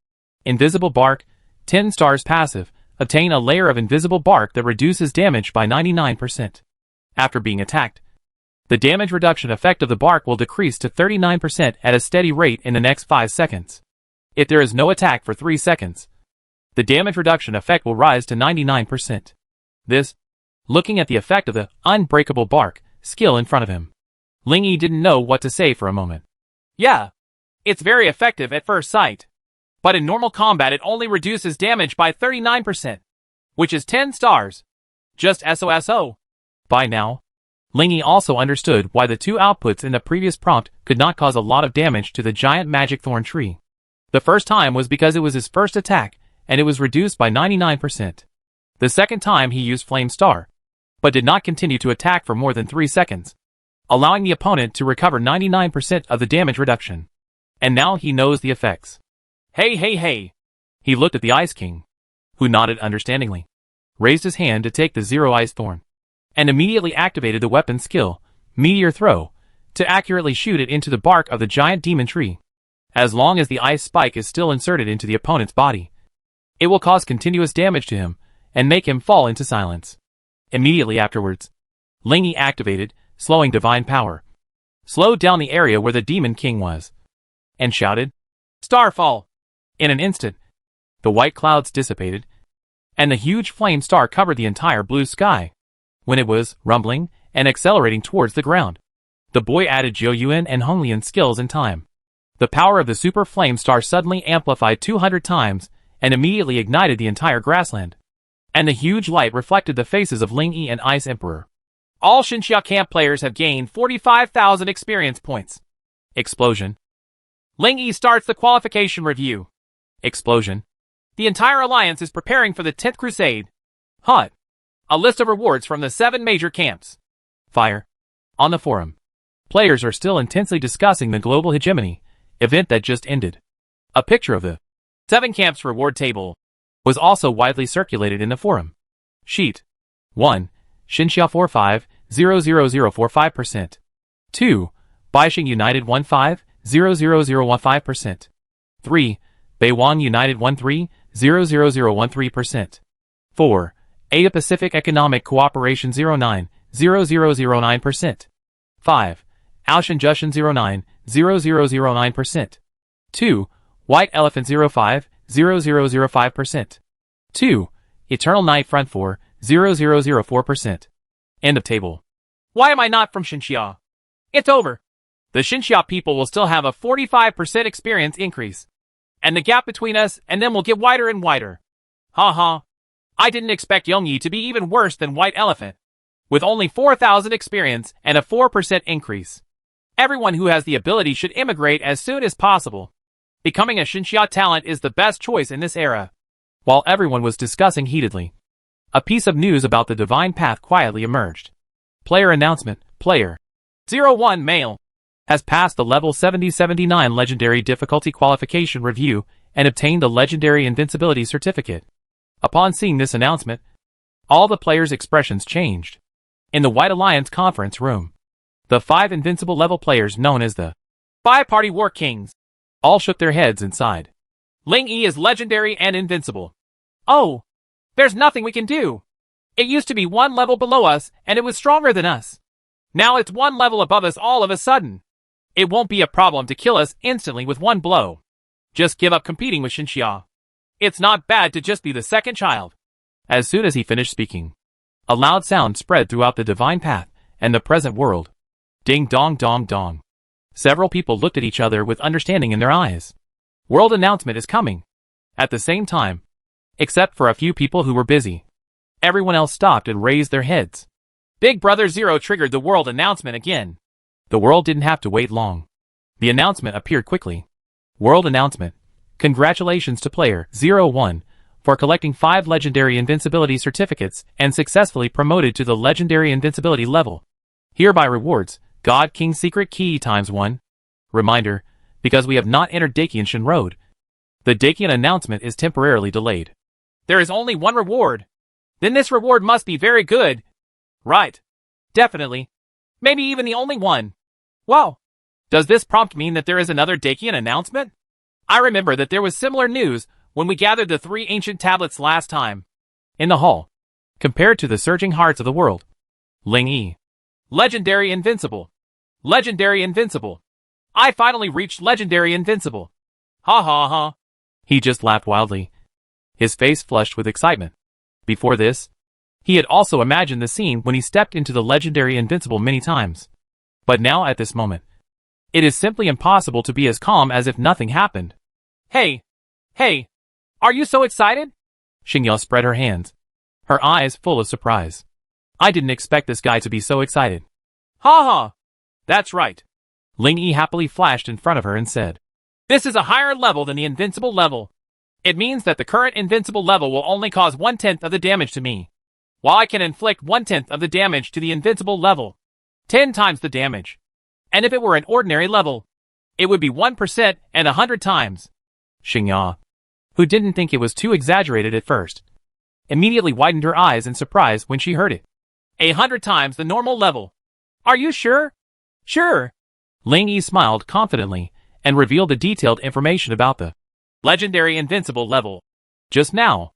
Invisible bark, 10 stars passive, obtain a layer of invisible bark that reduces damage by 99%. After being attacked, the damage reduction effect of the bark will decrease to 39% at a steady rate in the next 5 seconds. If there is no attack for 3 seconds, the damage reduction effect will rise to 99%. This, looking at the effect of the unbreakable bark skill in front of him, Ling Yi didn't know what to say for a moment. Yeah, it's very effective at first sight. But in normal combat it only reduces damage by 39%, which is 10 stars. Just SOSO. By now, Ling Yi also understood why the 2 outputs in the previous prompt could not cause a lot of damage to the giant magic thorn tree. The first time was because it was his first attack, and it was reduced by 99%. The second time he used Flame Star, but did not continue to attack for more than 3 seconds, allowing the opponent to recover 99% of the damage reduction. And now he knows the effects. Hey. He looked at the Ice King, who nodded understandingly, raised his hand to take the Zero Ice Thorn, and immediately activated the weapon skill, Meteor Throw, to accurately shoot it into the bark of the giant demon tree. As long as the ice spike is still inserted into the opponent's body, it will cause continuous damage to him and make him fall into silence. Immediately afterwards, Ling Yi activated Slowing Divine Power, slowed down the area where the Demon King was, and shouted, "Starfall!" In an instant, the white clouds dissipated, and the huge flame star covered the entire blue sky. When it was rumbling and accelerating towards the ground, the boy added Zhou Yuan and Hong Lian's skills in time. The power of the super flame star suddenly amplified 200 times and immediately ignited the entire grassland. And the huge light reflected the faces of Ling Yi and Ice Emperor. All Xinxia camp players have gained 45,000 experience points. Explosion. Ling Yi starts the qualification review. Explosion. The entire alliance is preparing for the 10th crusade. Hot. A list of rewards from the 7 major camps. Fire. On the forum, players are still intensely discussing the global hegemony event that just ended. A picture of the 7 camps reward table was also widely circulated in the forum. Sheet 1. Xinxia 45,00045%. 2. Baixing United 15,00015%. 3. Beiwang United 13,00013%. 4. Asia Pacific Economic Cooperation 09,0009%. 5. Aoshan Jushan 09,0009%. 2. White Elephant 05,0005%. 2. Eternal Night Front 4,0004%. End of table. Why am I not from Xinxia? It's over. The Xinxia people will still have a 45% experience increase. And the gap between us and them will get wider and wider. Ha. I didn't expect Yongyi to be even worse than White Elephant, with only 4,000 experience and a 4% increase. Everyone who has the ability should immigrate as soon as possible. Becoming a Xinxia talent is the best choice in this era. While everyone was discussing heatedly, a piece of news about the Divine Path quietly emerged. Player announcement. Player 01 male has passed the level 70-79 legendary difficulty qualification review and obtained the legendary invincibility certificate. Upon seeing this announcement, all the players' expressions changed. In the White Alliance conference room, the 5 invincible level players known as the 5 Party War Kings all shook their heads and sighed. Ling Yi is legendary and invincible. Oh, there's nothing we can do. It used to be 1 level below us and it was stronger than us. Now it's 1 level above us all of a sudden. It won't be a problem to kill us instantly with 1 blow. Just give up competing with Xinxia. It's not bad to just be the second child. As soon as he finished speaking, a loud sound spread throughout the Divine Path and the present world. Ding dong dong dong. Several people looked at each other with understanding in their eyes. World announcement is coming. At the same time, except for a few people who were busy, everyone else stopped and raised their heads. Big Brother Zero triggered the world announcement again. The world didn't have to wait long. The announcement appeared quickly. World announcement. Congratulations to player 01 for collecting 5 legendary invincibility certificates and successfully promoted to the legendary invincibility level. Hereby rewards, God King Secret Key ×1. Reminder, because we have not entered Dakianshan Road, the Dakian announcement is temporarily delayed. There is only one reward. Then this reward must be very good. Right. Definitely. Maybe even the only one. Wow. Does this prompt mean that there is another Dakian announcement? I remember that there was similar news when we gathered the 3 ancient tablets last time. In the hall. Compared to the surging hearts of the world. Ling Yi. Legendary Invincible. Legendary Invincible. I finally reached Legendary Invincible. Ha ha ha. He just laughed wildly. His face flushed with excitement. Before this, he had also imagined the scene when he stepped into the Legendary Invincible many times. But now at this moment, it is simply impossible to be as calm as if nothing happened. Hey! Hey! Are you so excited? Xingye spread her hands, her eyes full of surprise. I didn't expect this guy to be so excited. Ha ha! That's right. Ling Yi happily flashed in front of her and said, This is a higher level than the invincible level. It means that the current invincible level will only cause 1/10 of the damage to me, while I can inflict 1/10 of the damage to the invincible level. 10 times the damage. And if it were an ordinary level, it would be 1% and 100 times. Xingye, who didn't think it was too exaggerated at first, immediately widened her eyes in surprise when she heard it. 100 times the normal level. Are you sure? Sure. Ling Yi smiled confidently and revealed the detailed information about the Legendary Invincible level. Just now.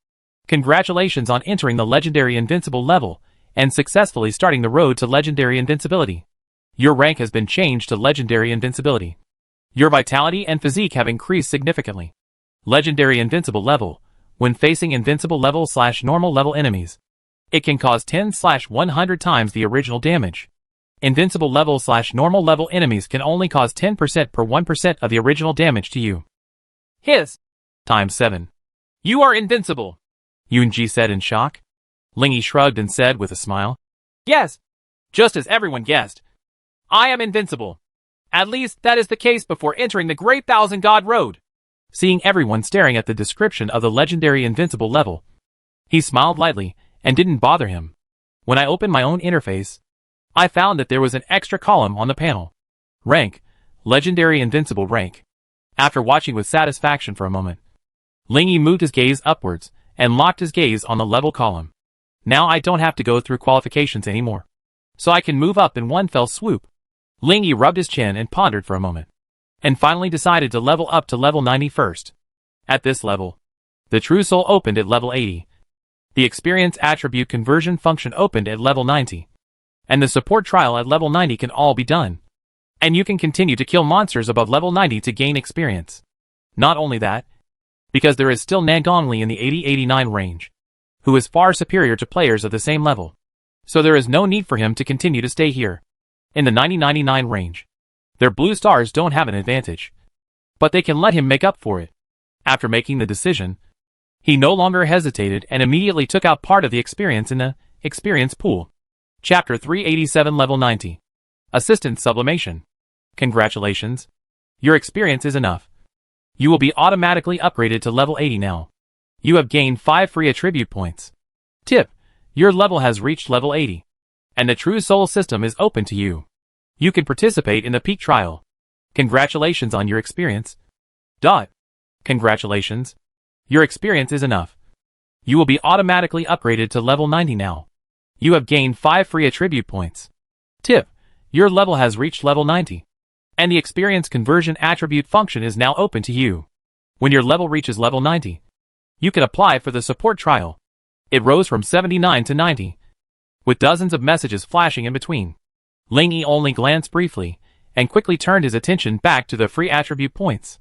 Congratulations on entering the Legendary Invincible level and successfully starting the road to Legendary Invincibility. Your rank has been changed to Legendary Invincibility. Your vitality and physique have increased significantly. Legendary Invincible level. When facing invincible level/normal level enemies, it can cause 10/100 times the original damage. Invincible level/normal level enemies can only cause 10% per 1% of the original damage to you. Hiss! ×7. You are invincible, Yunji said in shock. Ling Yi shrugged and said with a smile, Yes, just as everyone guessed. I am invincible. At least that is the case before entering the Great Thousand God Road. Seeing everyone staring at the description of the Legendary Invincible level, he smiled lightly and didn't bother him. When I opened my own interface, I found that there was an extra column on the panel. Rank, Legendary Invincible rank. After watching with satisfaction for a moment, Ling Yi moved his gaze upwards and locked his gaze on the level column. Now I don't have to go through qualifications anymore, so I can move up in one fell swoop. Ling Yi rubbed his chin and pondered for a moment, and finally decided to level up to level 90 first. At this level, the True Soul opened at level 80. The Experience Attribute Conversion function opened at level 90. And the Support Trial at level 90 can all be done. And you can continue to kill monsters above level 90 to gain experience. Not only that, because there is still Nangongli in the 80-89 range, who is far superior to players of the same level. So there is no need for him to continue to stay here, in the 90-99 range. Their blue stars don't have an advantage, but they can let him make up for it. After making the decision, he no longer hesitated and immediately took out part of the experience in the experience pool. Chapter 387 Level 90. Assistant Sublimation. Congratulations. Your experience is enough. You will be automatically upgraded to level 80 now. You have gained 5 free attribute points. Tip: your level has reached level 80, and the True Soul system is open to you. You can participate in the peak trial. Congratulations on your experience. Congratulations. Your experience is enough. You will be automatically upgraded to level 90 now. You have gained 5 free attribute points. Tip: your level has reached level 90, and the experience conversion attribute function is now open to you. When your level reaches level 90, you can apply for the support trial. It rose from 79 to 90, with dozens of messages flashing in between. Ling Yi only glanced briefly, and quickly turned his attention back to the free attribute points.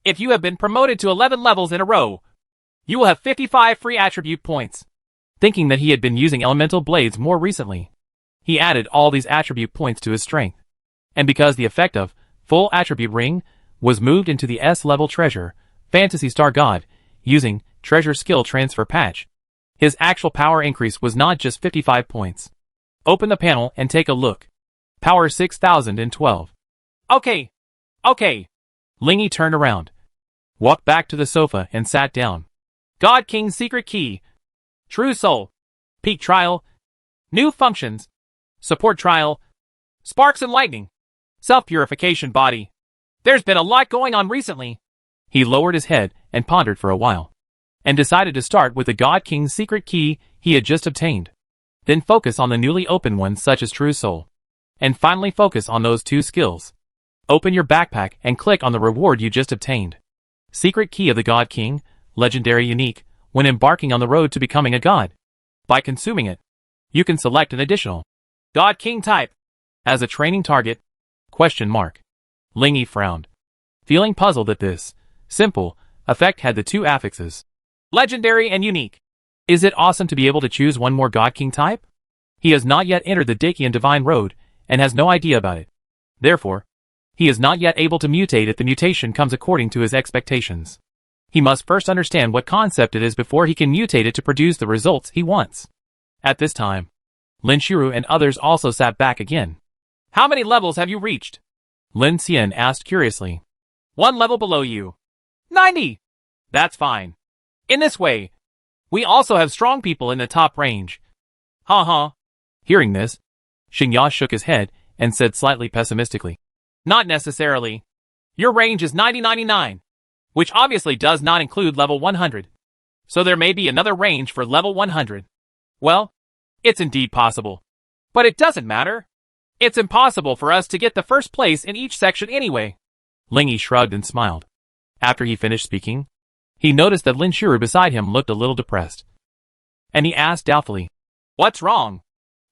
If you have been promoted to 11 levels in a row, you will have 55 free attribute points. Thinking that he had been using elemental blades more recently, he added all these attribute points to his strength. And because the effect of Full Attribute Ring was moved into the S-level treasure, Fantasy Star God, using Treasure Skill Transfer Patch, his actual power increase was not just 55 points. Open the panel and take a look. Power 6012. Okay. Okay. Lingy turned around, walked back to the sofa and sat down. God King's secret key. True Soul. Peak trial. New functions. Support trial. Sparks and lightning. Self-purification body. There's been a lot going on recently. He lowered his head and pondered for a while, and decided to start with the God King's secret key he had just obtained. Then focus on the newly opened ones such as True Soul. And finally focus on those two skills. Open your backpack and click on the reward you just obtained. Secret key of the God King, legendary unique, when embarking on the road to becoming a god. By consuming it, you can select an additional God King type as a training target. ? Lingy frowned, feeling puzzled that this simple effect had the two affixes, legendary and unique. Is it awesome to be able to choose one more God King type? He has not yet entered the Dakian Divine Road and has no idea about it. Therefore, he is not yet able to mutate if the mutation comes according to his expectations. He must first understand what concept it is before he can mutate it to produce the results he wants. At this time, Lin Xiru and others also sat back again. How many levels have you reached? Lin Xian asked curiously. 1 level below you. 90! That's fine. In this way, we also have strong people in the top range. Ha. Hearing this, Xingya shook his head and said slightly pessimistically. Not necessarily. Your range is 90-99, which obviously does not include level 100. So there may be another range for level 100. Well, it's indeed possible. But it doesn't matter. It's impossible for us to get the first place in each section anyway. Lingy shrugged and smiled. After he finished speaking, he noticed that Lin Xiru beside him looked a little depressed. And he asked doubtfully, What's wrong?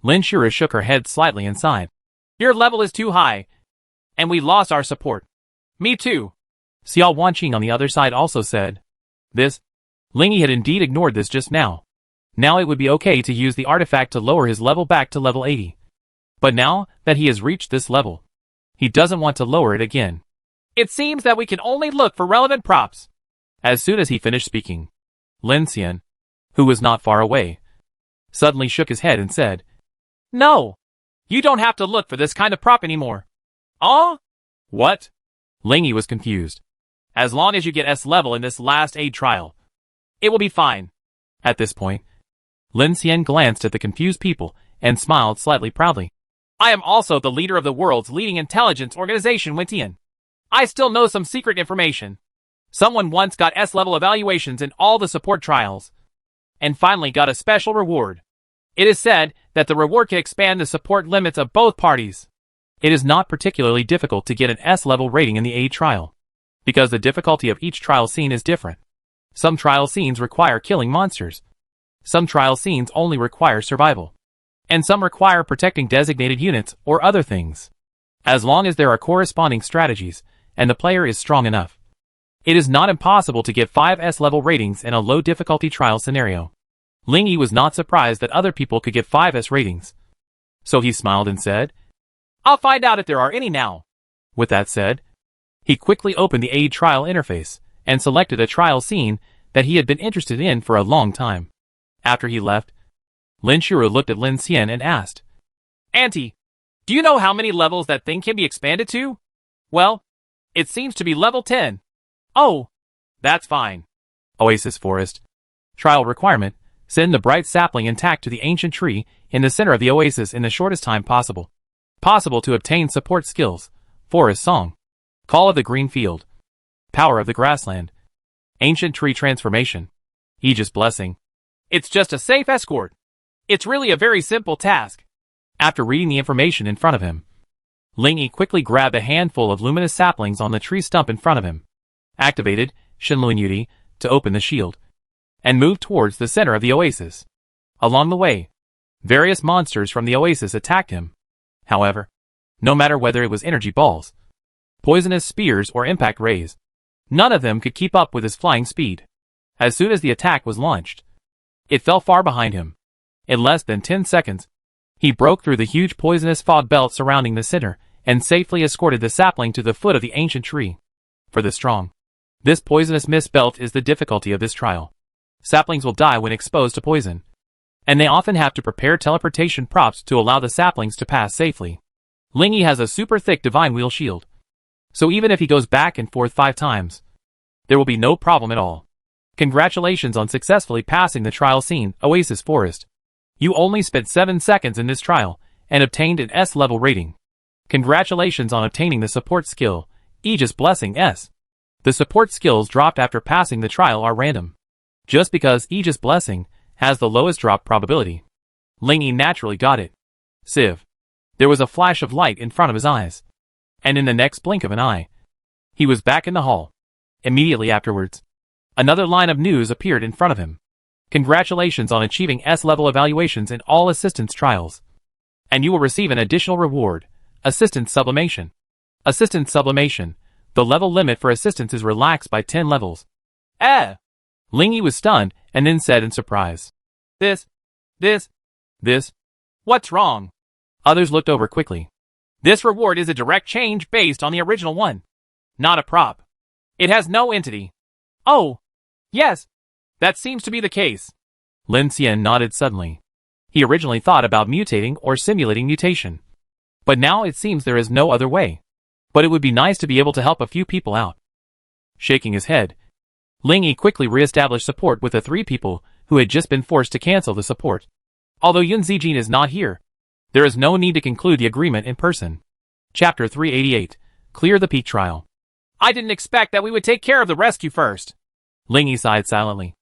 Lin Xiru shook her head slightly and sighed. Your level is too high, and we lost our support. Me too. Xiao Wanqing on the other side also said. This. Lingy had indeed ignored this just now. Now it would be okay to use the artifact to lower his level back to level 80. But now that he has reached this level, he doesn't want to lower it again. It seems that we can only look for relevant props. As soon as he finished speaking, Lin Xian, who was not far away, suddenly shook his head and said, No, you don't have to look for this kind of prop anymore. What? Lingy was confused. As long as you get S level in this last aid trial, it will be fine. At this point, Lin Xian glanced at the confused people and smiled slightly proudly. I am also the leader of the world's leading intelligence organization, Wintian. I still know some secret information. Someone once got S-level evaluations in all the support trials, and finally got a special reward. It is said that the reward can expand the support limits of both parties. It is not particularly difficult to get an S-level rating in the aid trial, because the difficulty of each trial scene is different. Some trial scenes require killing monsters. Some trial scenes only require survival. And some require protecting designated units or other things. As long as there are corresponding strategies, and the player is strong enough, it is not impossible to get 5 S-level ratings in a low-difficulty trial scenario. Lingy was not surprised that other people could get 5 S ratings. So he smiled and said, I'll find out if there are any now. With that said, he quickly opened the aid trial interface, and selected a trial scene that he had been interested in for a long time. After he left, Lin Xiru looked at Lin Xian and asked, Auntie, do you know how many levels that thing can be expanded to? Well, it seems to be level 10. Oh, that's fine. Oasis Forest. Trial requirement, send the bright sapling intact to the ancient tree in the center of the oasis in the shortest time possible. Possible to obtain support skills. Forest Song. Call of the Green Field. Power of the Grassland. Ancient Tree Transformation. Aegis Blessing. It's just a safe escort. It's really a very simple task. After reading the information in front of him, Lingy quickly grabbed a handful of luminous saplings on the tree stump in front of him, activated Shinluan Yuti to open the shield, and moved towards the center of the oasis. Along the way, various monsters from the oasis attacked him. However, no matter whether it was energy balls, poisonous spears or impact rays, none of them could keep up with his flying speed. As soon as the attack was launched, it fell far behind him. In less than 10 seconds, he broke through the huge poisonous fog belt surrounding the center and safely escorted the sapling to the foot of the ancient tree. For the strong, this poisonous mist belt is the difficulty of this trial. Saplings will die when exposed to poison, and they often have to prepare teleportation props to allow the saplings to pass safely. Lingy has a super thick divine wheel shield, So even if he goes back and forth 5 times, there will be no problem at all. Congratulations on successfully passing the trial scene, Oasis Forest. You only spent 7 seconds in this trial and obtained an S-level rating. Congratulations on obtaining the support skill, Aegis Blessing S. The support skills dropped after passing the trial are random. Just because Aegis Blessing has the lowest drop probability. Lingy naturally got it. Civ. There was a flash of light in front of his eyes. And in the next blink of an eye, he was back in the hall. Immediately afterwards, another line of news appeared in front of him. Congratulations on achieving S-level evaluations in all assistance trials. And you will receive an additional reward, Assistance Sublimation. Assistance Sublimation. The level limit for assistance is relaxed by 10 levels. Lingy was stunned and then said in surprise. This. What's wrong? Others looked over quickly. This reward is a direct change based on the original one. Not a prop. It has no entity. Oh. Yes. That seems to be the case. Lin Xian nodded suddenly. He originally thought about mutating or simulating mutation. But now it seems there is no other way. But it would be nice to be able to help a few people out. Shaking his head, Lingy quickly re-established support with the 3 people who had just been forced to cancel the support. Although Yun Zijin is not here, there is no need to conclude the agreement in person. Chapter 388. Clear the Peak Trial. I didn't expect that we would take care of the rescue first. Lingy sighed silently,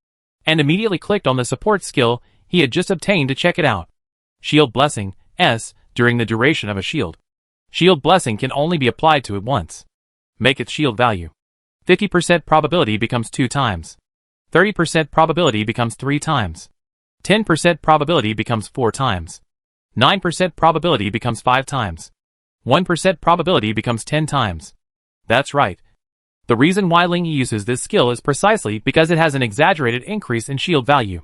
and immediately clicked on the support skill he had just obtained to check it out. Shield Blessing, S, during the duration of a shield. Shield Blessing can only be applied to it once. Make its shield value. 50% probability becomes 2 times. 30% probability becomes 3 times. 10% probability becomes 4 times. 9% probability becomes 5 times. 1% probability becomes 10 times. That's right. The reason why Lingy uses this skill is precisely because it has an exaggerated increase in shield value.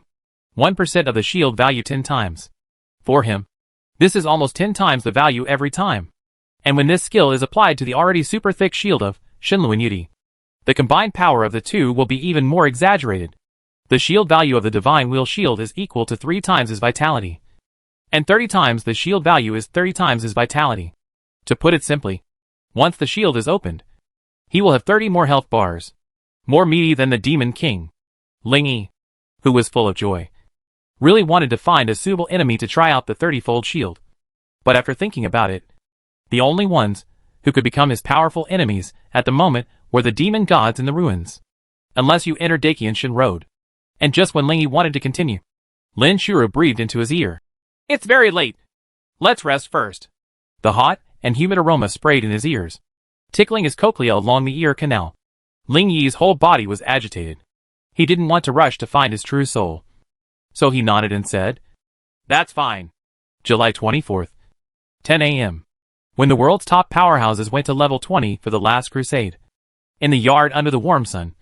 1% of the shield value 10 times. For him, this is almost 10 times the value every time. And when this skill is applied to the already super thick shield of Shinluan Yuti, the combined power of the two will be even more exaggerated. The shield value of the Divine Wheel shield is equal to 3 times his vitality. And 30 times the shield value is 30 times his vitality. To put it simply, once the shield is opened, he will have 30 more health bars. More meaty than the Demon King. Lingy, who was full of joy, really wanted to find a suitable enemy to try out the 30-fold shield. But after thinking about it, the only ones who could become his powerful enemies at the moment were the demon gods in the ruins. Unless you enter Dakianshin Road. And just when Lingy wanted to continue, Lin Shuru breathed into his ear. It's very late. Let's rest first. The hot and humid aroma sprayed in his ears, tickling his cochlea along the ear canal. Ling Yi's whole body was agitated. He didn't want to rush to find his true soul. So he nodded and said, That's fine. July 24th. 10 a.m. When the world's top powerhouses went to level 20 for the last crusade. In the yard under the warm sun,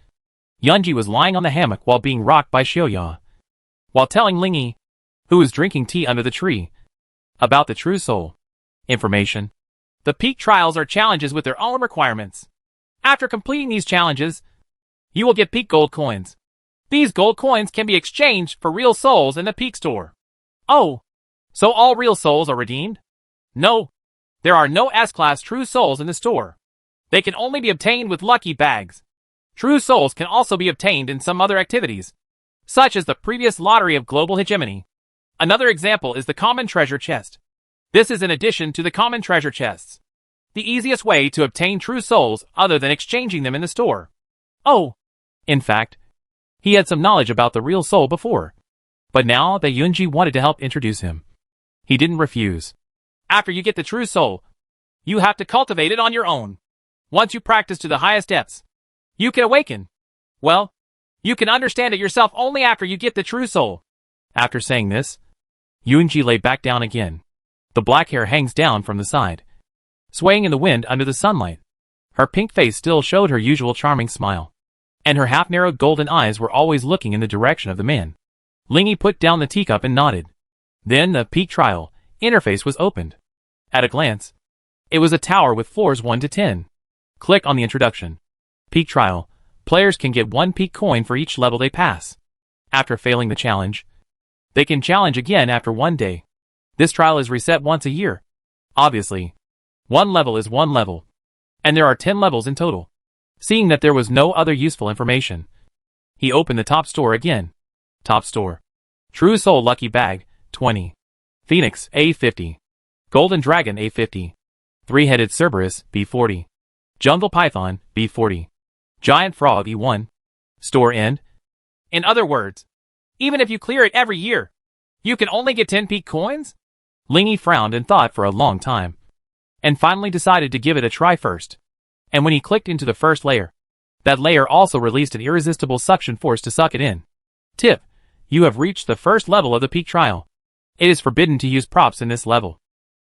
Yunji was lying on the hammock while being rocked by Xiaoya, while telling Lingy, who was drinking tea under the tree, about the true soul information. The peak trials are challenges with their own requirements. After completing these challenges, you will get peak gold coins. These gold coins can be exchanged for real souls in the peak store. Oh, so all real souls are redeemed? No, there are no S-class true souls in the store. They can only be obtained with lucky bags. True souls can also be obtained in some other activities, such as the previous lottery of global hegemony. Another example is the common treasure chest. This is in addition to the common treasure chests. The easiest way to obtain true souls other than exchanging them in the store. Oh, in fact, he had some knowledge about the real soul before. But now that Yunji wanted to help introduce him, he didn't refuse. After you get the true soul, you have to cultivate it on your own. Once you practice to the highest depths, you can awaken. Well, you can understand it yourself only after you get the true soul. After saying this, Yunji lay back down again. The black hair hangs down from the side, swaying in the wind under the sunlight. Her pink face still showed her usual charming smile, and her half-narrowed golden eyes were always looking in the direction of the man. Lingy put down the teacup and nodded. Then the peak trial interface was opened. At a glance, it was a tower with floors 1 to 10. Click on the introduction. Peak trial. Players can get 1 peak coin for each level they pass. After failing the challenge, they can challenge again after 1 day. This trial is reset once a year. Obviously, 1 level is 1 level. and there are 10 levels in total. Seeing that there was no other useful information, he opened the top store again. Top store. True Soul Lucky Bag, 20. Phoenix, A50. Golden Dragon, A50. Three-Headed Cerberus, B40. Jungle Python, B40. Giant Frog, E1. Store end. In other words, even if you clear it every year, you can only get 10 peak coins? Lingy frowned and thought for a long time, and finally decided to give it a try first. And when he clicked into the first layer, that layer also released an irresistible suction force to suck it in. Tip: you have reached the first level of the peak trial. It is forbidden to use props in this level.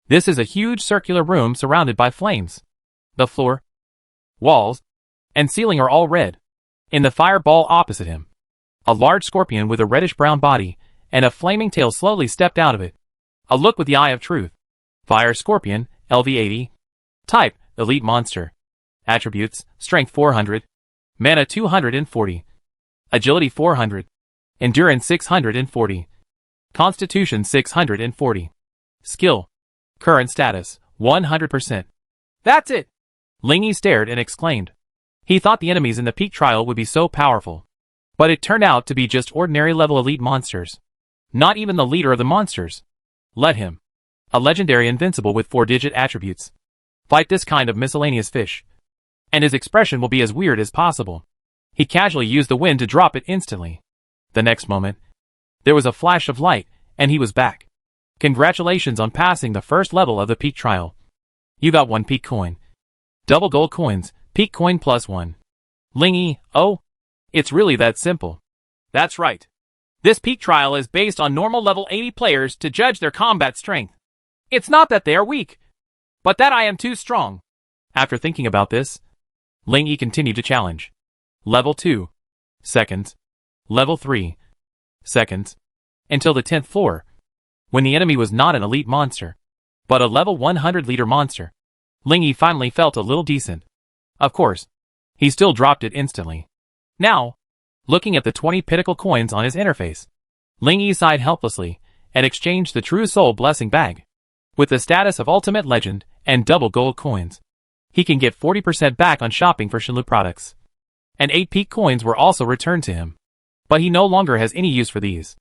This is a huge circular room surrounded by flames. The floor, walls, and ceiling are all red. In the fireball opposite him, a large scorpion with a reddish-brown body and a flaming tail slowly stepped out of it. A look with the eye of truth. Fire Scorpion, LV80. Type, Elite Monster. Attributes, Strength 400. Mana 240. Agility 400. Endurance 640. Constitution 640. Skill. Current status, 100%. That's it! Lingy stared and exclaimed. He thought the enemies in the peak trial would be so powerful. But it turned out to be just ordinary level elite monsters. Not even the leader of the monsters. Let him. A legendary invincible with 4-digit attributes. Fight this kind of miscellaneous fish. And his expression will be as weird as possible. He casually used the wind to drop it instantly. The next moment, there was a flash of light, and he was back. Congratulations on passing the first level of the peak trial. You got 1 peak coin. Double gold coins, peak coin +1. Lingy, oh, it's really that simple. That's right. This peak trial is based on normal level 80 players to judge their combat strength. It's not that they are weak, but that I am too strong. After thinking about this, Lingy continued to challenge. Level 2. Seconds. Level 3. Seconds. Until the 10th floor, when the enemy was not an elite monster, but a level 100 leader monster. Lingy finally felt a little decent. Of course, he still dropped it instantly. Now, looking at the 20 pinnacle coins on his interface, Lingy sighed helplessly and exchanged the True Soul Blessing Bag. With the status of Ultimate Legend and double gold coins, he can get 40% back on shopping for Shenlu products. And 8 peak coins were also returned to him. But he no longer has any use for these.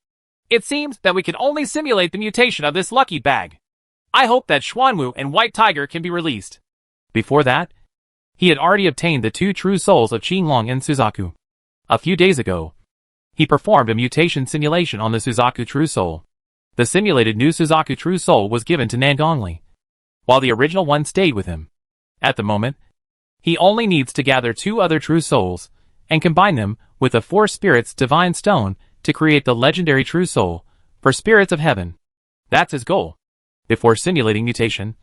It seems that we can only simulate the mutation of this lucky bag. I hope that Xuanwu and White Tiger can be released. Before that, he had already obtained the 2 true souls of Qinglong and Suzaku. A few days ago, he performed a mutation simulation on the Suzaku True Soul. The simulated new Suzaku True Soul was given to Nangongli, while the original one stayed with him. At the moment, he only needs to gather 2 other True Souls, and combine them with the 4 Spirits Divine Stone to create the legendary True Soul for Spirits of Heaven. That's his goal. Before simulating mutation,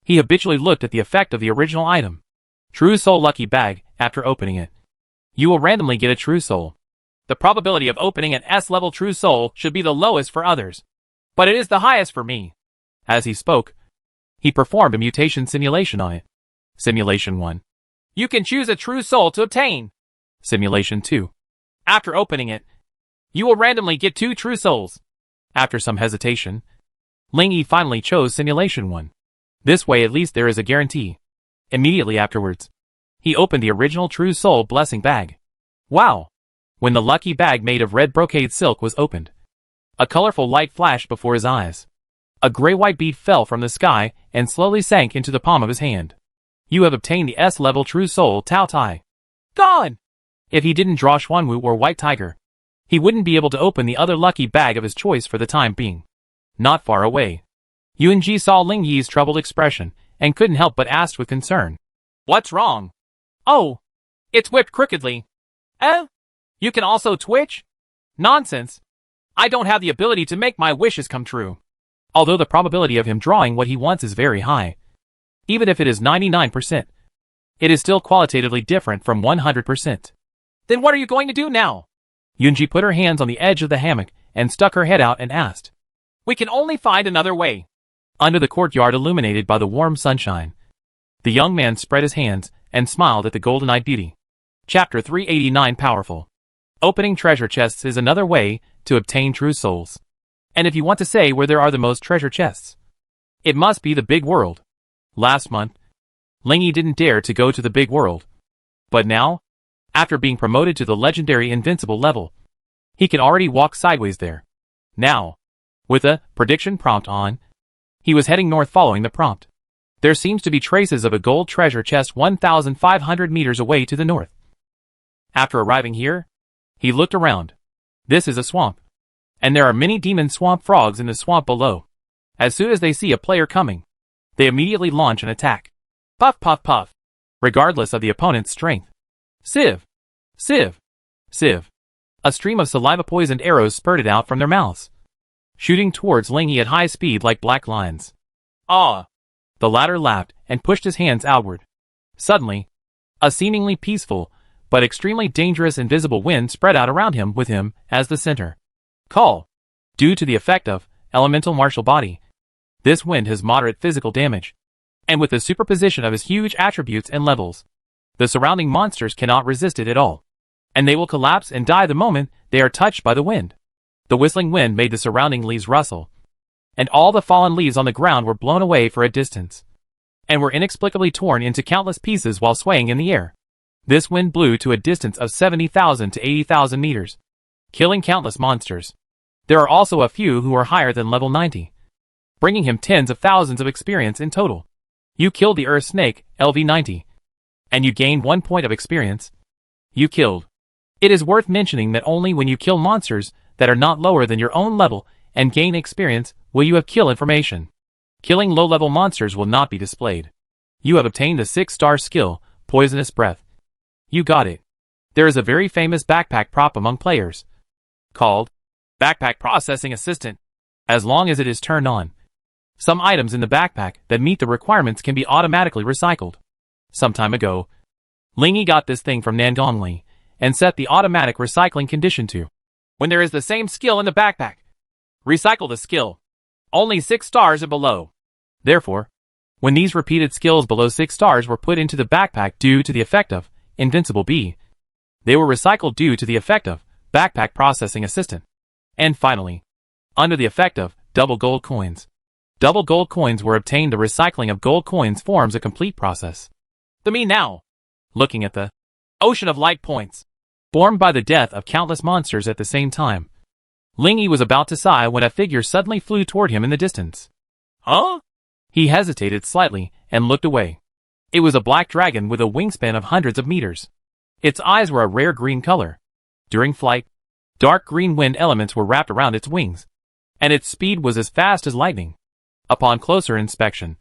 he habitually looked at the effect of the original item. True Soul Lucky Bag. After opening it, you will randomly get a True Soul. The probability of opening an S-level True Soul should be the lowest for others, but it is the highest for me. As he spoke, he performed a mutation simulation on it. Simulation 1. You can choose a True Soul to obtain. Simulation 2. After opening it, you will randomly get 2 True Souls. After some hesitation, Lingy finally chose Simulation 1. This way at least there is a guarantee. Immediately afterwards, he opened the original True Soul Blessing Bag. Wow! When the lucky bag made of red brocade silk was opened, a colorful light flashed before his eyes. A gray-white bead fell from the sky and slowly sank into the palm of his hand. You have obtained the S-level True Soul Tao Tai. Gone! If he didn't draw Xuanwu or White Tiger, he wouldn't be able to open the other lucky bag of his choice for the time being. Not far away, Yunji saw Lingyi's troubled expression and couldn't help but ask with concern. What's wrong? Oh, it's whipped crookedly. You can also twitch? Nonsense. I don't have the ability to make my wishes come true. Although the probability of him drawing what he wants is very high. Even if it is 99%, it is still qualitatively different from 100%. Then what are you going to do now? Yunji put her hands on the edge of the hammock and stuck her head out and asked. We can only find another way. Under the courtyard illuminated by the warm sunshine, the young man spread his hands and smiled at the golden-eyed beauty. Chapter 389 Powerful. Opening treasure chests is another way to obtain true souls. And if you want to say where there are the most treasure chests, it must be the big world. Last month, Ling Yi didn't dare to go to the big world. But now, after being promoted to the legendary invincible level, he could already walk sideways there. Now, with a prediction prompt on, he was heading north following the prompt. There seems to be traces of a gold treasure chest 1,500 meters away to the north. After arriving here, he looked around. This is a swamp, and there are many demon swamp frogs in the swamp below. As soon as they see a player coming, they immediately launch an attack. Puff puff puff, regardless of the opponent's strength. Sieve! Sieve! Sieve! A stream of saliva-poisoned arrows spurted out from their mouths, shooting towards Ling Yi at high speed like black lions. Ah! The latter laughed and pushed his hands outward. Suddenly, a seemingly peaceful, but extremely dangerous invisible wind spread out around him with him as the center. Call. Due to the effect of elemental martial body, this wind has moderate physical damage, and with the superposition of his huge attributes and levels, the surrounding monsters cannot resist it at all, and they will collapse and die the moment they are touched by the wind. The whistling wind made the surrounding leaves rustle, and all the fallen leaves on the ground were blown away for a distance, and were inexplicably torn into countless pieces while swaying in the air. This wind blew to a distance of 70,000 to 80,000 meters, killing countless monsters. There are also a few who are higher than level 90, bringing him tens of thousands of experience in total. You killed the Earth Snake, LV90, and you gained 1 point of experience. You killed. It is worth mentioning that only when you kill monsters that are not lower than your own level and gain experience will you have kill information. Killing low-level monsters will not be displayed. You have obtained the 6-star skill, Poisonous Breath. You got it. There is a very famous backpack prop among players, called Backpack Processing Assistant. As long as it is turned on, some items in the backpack that meet the requirements can be automatically recycled. Some time ago, Ling Yi got this thing from Nangongli and set the automatic recycling condition to when there is the same skill in the backpack. Recycle the skill. Only 6 stars and below. Therefore, when these repeated skills below 6 stars were put into the backpack due to the effect of Invincible B, they were recycled due to the effect of Backpack Processing Assistant. And finally, under the effect of Double Gold Coins. Double gold coins were obtained. The recycling of gold coins forms a complete process. The me now, looking at the ocean of light points, formed by the death of countless monsters at the same time, Ling Yi was about to sigh when a figure suddenly flew toward him in the distance. Huh? He hesitated slightly and looked away. It was a black dragon with a wingspan of hundreds of meters. Its eyes were a rare green color. During flight, dark green wind elements were wrapped around its wings, and its speed was as fast as lightning. Upon closer inspection,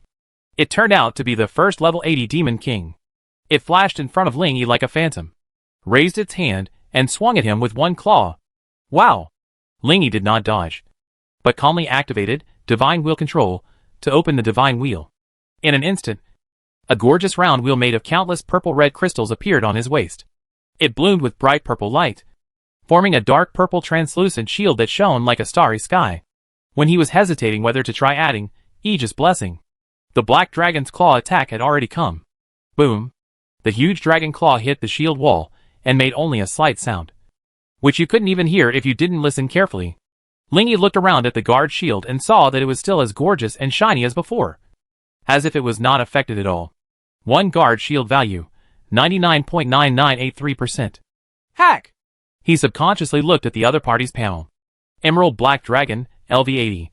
it turned out to be the first level 80 Demon King. It flashed in front of Ling Yi like a phantom, raised its hand, and swung at him with one claw. Wow! Ling Yi did not dodge, but calmly activated Divine Wheel Control to open the Divine Wheel. In an instant, a gorgeous round wheel made of countless purple-red crystals appeared on his waist. It bloomed with bright purple light, forming a dark purple translucent shield that shone like a starry sky. When he was hesitating whether to try adding Aegis Blessing, the black dragon's claw attack had already come. Boom! The huge dragon claw hit the shield wall and made only a slight sound, which you couldn't even hear if you didn't listen carefully. Ling Yi looked around at the guard shield and saw that it was still as gorgeous and shiny as before, as if it was not affected at all. 1 guard shield value, 99.9983%. Hack! He subconsciously looked at the other party's panel. Emerald Black Dragon, LV80.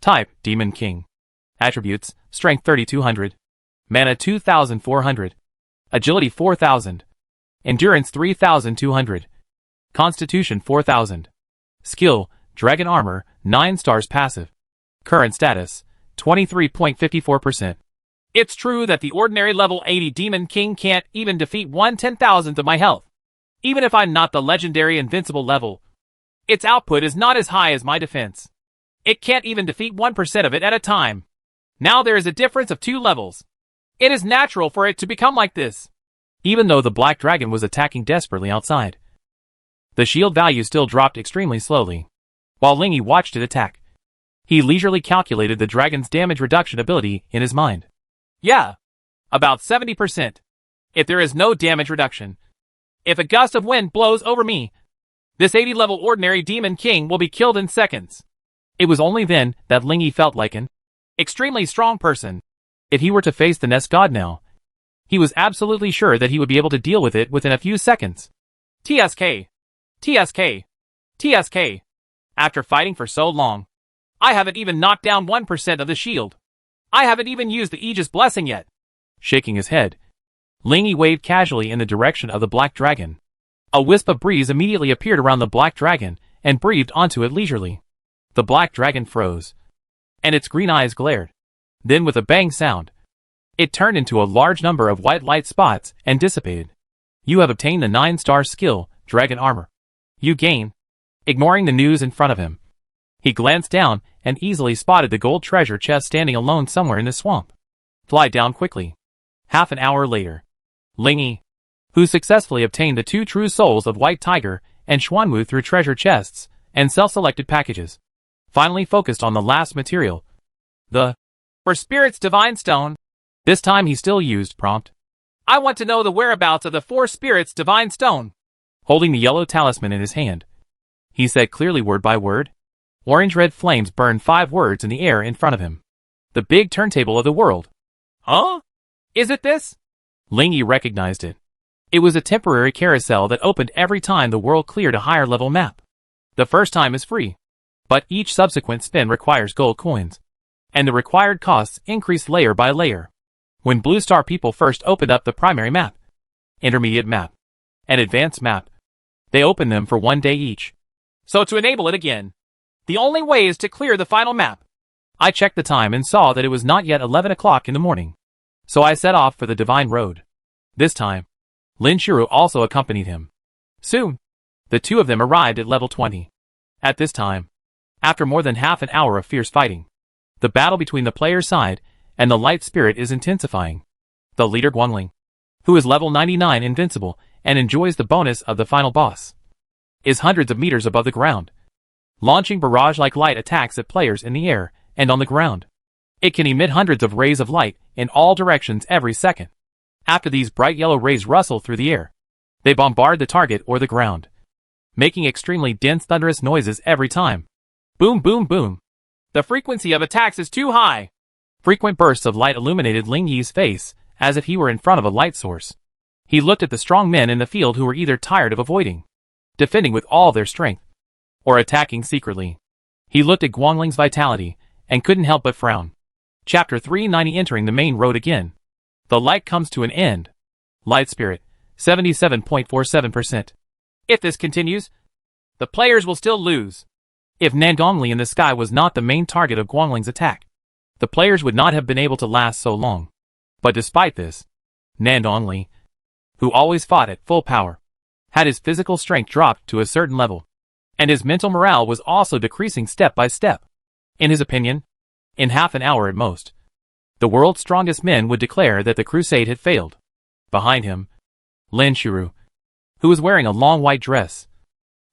Type, Demon King. Attributes, Strength 3200. Mana 2400. Agility 4000. Endurance 3200. Constitution 4000. Skill, Dragon Armor, 9 stars passive. Current status, 23.54%. It's true that the ordinary level 80 Demon King can't even defeat 1/10,000th of my health. Even if I'm not the legendary invincible level, its output is not as high as my defense. It can't even defeat 1% of it at a time. Now there is a difference of 2 levels. It is natural for it to become like this. Even though the black dragon was attacking desperately outside, the shield value still dropped extremely slowly. While Ling Yi watched it attack, he leisurely calculated the dragon's damage reduction ability in his mind. Yeah, about 70%. If there is no damage reduction, if a gust of wind blows over me, this 80-level ordinary Demon King will be killed in seconds. It was only then that Ling Yi felt like an extremely strong person. If he were to face the Nest God now, He was absolutely sure that he would be able to deal with it within a few seconds. TSK. TSK. TSK. After fighting for so long, I haven't even knocked down 1% of the shield. I haven't even used the Aegis blessing yet. Shaking his head, Ling Yi waved casually in the direction of the black dragon. A wisp of breeze immediately appeared around the black dragon and breathed onto it leisurely. The black dragon froze, and its green eyes glared. Then with a bang sound, it turned into a large number of white light spots and dissipated. You have obtained the 9-star skill, Dragon Armor. You gain. Ignoring the news in front of him, he glanced down and easily spotted the gold treasure chest standing alone somewhere in the swamp. Fly down quickly. Half an hour later, Ling Yi, who successfully obtained the 2 true souls of White Tiger and Xuanwu through treasure chests and self-selected packages, finally focused on the last material, the For Spirits Divine Stone. This time he still used prompt. I want to know the whereabouts of the 4 Spirits Divine Stone. Holding the yellow talisman in his hand, he said clearly word by word. Orange-red flames burned 5 words in the air in front of him. The big turntable of the world. Huh? Is it this? Ling Yi recognized it. It was a temporary carousel that opened every time the world cleared a higher level map. The first time is free, but each subsequent spin requires gold coins, and the required costs increase layer by layer. When Blue Star people first opened up the primary map, intermediate map, and advanced map, they opened them for 1 day each. So to enable it again, the only way is to clear the final map. I checked the time and saw that it was not yet 11 o'clock in the morning. So I set off for the Divine Road. This time, Lin Shiru also accompanied him. Soon, the 2 of them arrived at level 20. At this time, after more than half an hour of fierce fighting, the battle between the player's side and the light spirit is intensifying. The leader Guangling, who is level 99 invincible and enjoys the bonus of the final boss, is hundreds of meters above the ground, launching barrage-like light attacks at players in the air and on the ground. It can emit hundreds of rays of light in all directions every second. After these bright yellow rays rustle through the air, they bombard the target or the ground, making extremely dense thunderous noises every time. Boom boom boom. The frequency of attacks is too high. Frequent bursts of light illuminated Ling Yi's face, as if he were in front of a light source. He looked at the strong men in the field who were either tired of avoiding, defending with all their strength, or attacking secretly. He looked at Guangling's vitality, and couldn't help but frown. Chapter 390. Entering the main road again. The light comes to an end. Light Spirit, 77.47%. If this continues, the players will still lose. If Nandongli in the sky was not the main target of Guangling's attack, the players would not have been able to last so long. But despite this, Nandongli, who always fought at full power, had his physical strength dropped to a certain level, and his mental morale was also decreasing step by step. In his opinion, in half an hour at most, the world's strongest men would declare that the crusade had failed. Behind him, Lin Shiru, who was wearing a long white dress,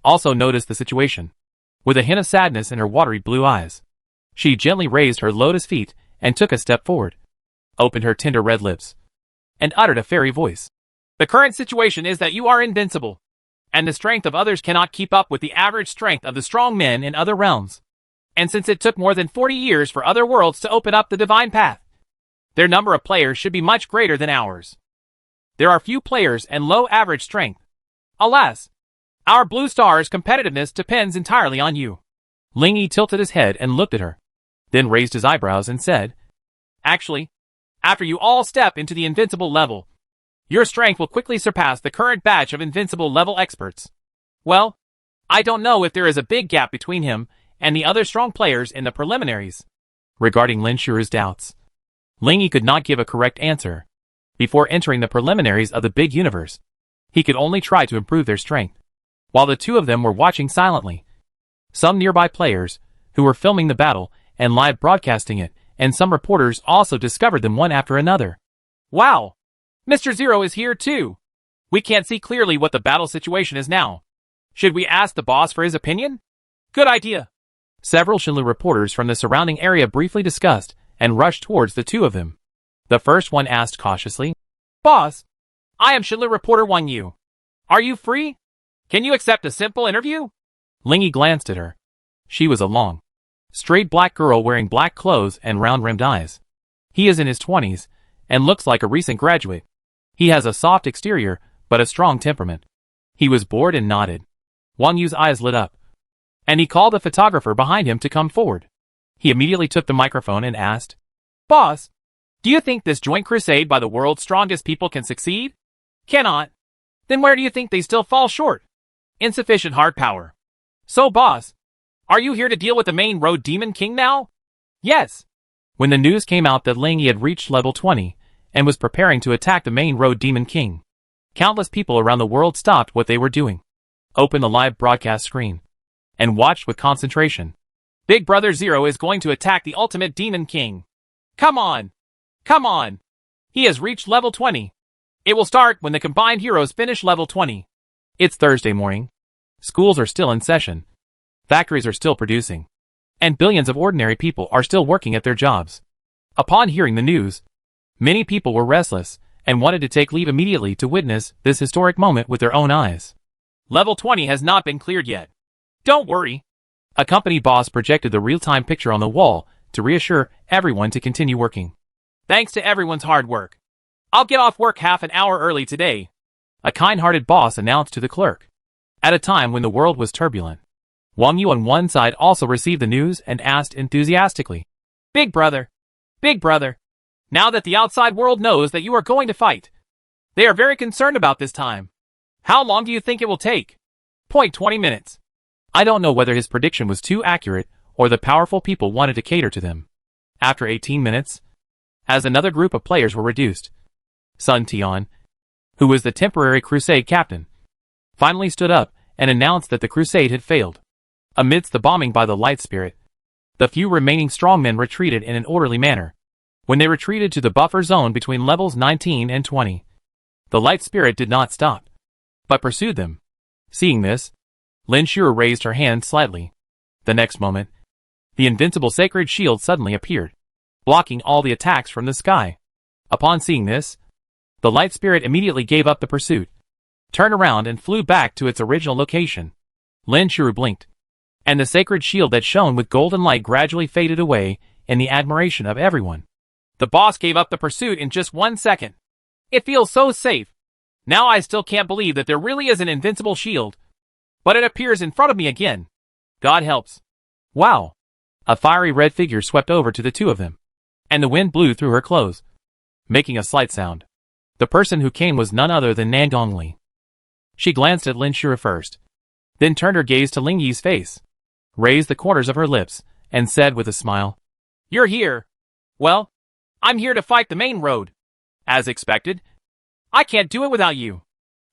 also noticed the situation. With a hint of sadness in her watery blue eyes, she gently raised her lotus feet and took a step forward, opened her tender red lips, and uttered a fairy voice. The current situation is that you are invincible, and the strength of others cannot keep up with the average strength of the strong men in other realms. And since it took more than 40 years for other worlds to open up the divine path, their number of players should be much greater than ours. There are few players and low average strength. Alas, our Blue Star's competitiveness depends entirely on you. Ling Yi tilted his head and looked at her, then raised his eyebrows and said, Actually, after you all step into the invincible level, your strength will quickly surpass the current batch of invincible level experts. Well, I don't know if there is a big gap between him and the other strong players in the preliminaries. Regarding Lin Shiru's doubts, Ling Yi could not give a correct answer. Before entering the preliminaries of the big universe, he could only try to improve their strength. While the 2 of them were watching silently, some nearby players, who were filming the battle and live broadcasting it, and some reporters also discovered them one after another. Wow! Mr. Zero is here too! We can't see clearly what the battle situation is now. Should we ask the boss for his opinion? Good idea! Several Shenlu reporters from the surrounding area briefly discussed and rushed towards the 2 of them. The first one asked cautiously, Boss, I am Shenlu reporter Wang Yu. Are you free? Can you accept a simple interview? Ling Yi glanced at her. She was a long, straight black girl wearing black clothes and round-rimmed eyes. He is in his 20s and looks like a recent graduate. He has a soft exterior, but a strong temperament. He was bored and nodded. Wang Yu's eyes lit up, and he called the photographer behind him to come forward. He immediately took the microphone and asked, "Boss, do you think this joint crusade by the world's strongest people can succeed? Cannot. Then where do you think they still fall short? Insufficient hard power. So boss, are you here to deal with the main road Demon King now?" "Yes." When the news came out that Ling Yi had reached level 20 and was preparing to attack the main road Demon King, countless people around the world stopped what they were doing, opened the live broadcast screen, and watched with concentration. Big Brother Zero is going to attack the ultimate Demon King. Come on! Come on! He has reached level 20. It will start when the combined heroes finish level 20. It's Thursday morning. Schools are still in session. Factories are still producing. And billions of ordinary people are still working at their jobs. Upon hearing the news, many people were restless and wanted to take leave immediately to witness this historic moment with their own eyes. Level 20 has not been cleared yet. Don't worry. A company boss projected the real-time picture on the wall to reassure everyone to continue working. Thanks to everyone's hard work. I'll get off work half an hour early today, a kind-hearted boss announced to the clerk. At a time when the world was turbulent, Wang Yu on one side also received the news and asked enthusiastically, Big brother, now that the outside world knows that you are going to fight, they are very concerned about this time. How long do you think it will take? 20 minutes. I don't know whether his prediction was too accurate or the powerful people wanted to cater to them. After 18 minutes, as another group of players were reduced, Sun Tian, who was the temporary crusade captain, finally stood up and announced that the crusade had failed. Amidst the bombing by the Light Spirit, the few remaining strongmen retreated in an orderly manner. When they retreated to the buffer zone between levels 19 and 20, the Light Spirit did not stop, but pursued them. Seeing this, Lin Shu'er raised her hand slightly. The next moment, the invincible sacred shield suddenly appeared, blocking all the attacks from the sky. Upon seeing this, the Light Spirit immediately gave up the pursuit, turned around and flew back to its original location. Lin Shu'er blinked, and the sacred shield that shone with golden light gradually faded away in the admiration of everyone. The boss gave up the pursuit in just 1 second. It feels so safe. Now I still can't believe that there really is an invincible shield, but it appears in front of me again. God helps. Wow! A fiery red figure swept over to the two of them, and the wind blew through her clothes, making a slight sound. The person who came was none other than Nan Gongli. She glanced at Lin Shu'er first, then turned her gaze to Ling Yi's face, raised the corners of her lips, and said with a smile, "You're here. Well, I'm here to fight the main road. As expected. I can't do it without you."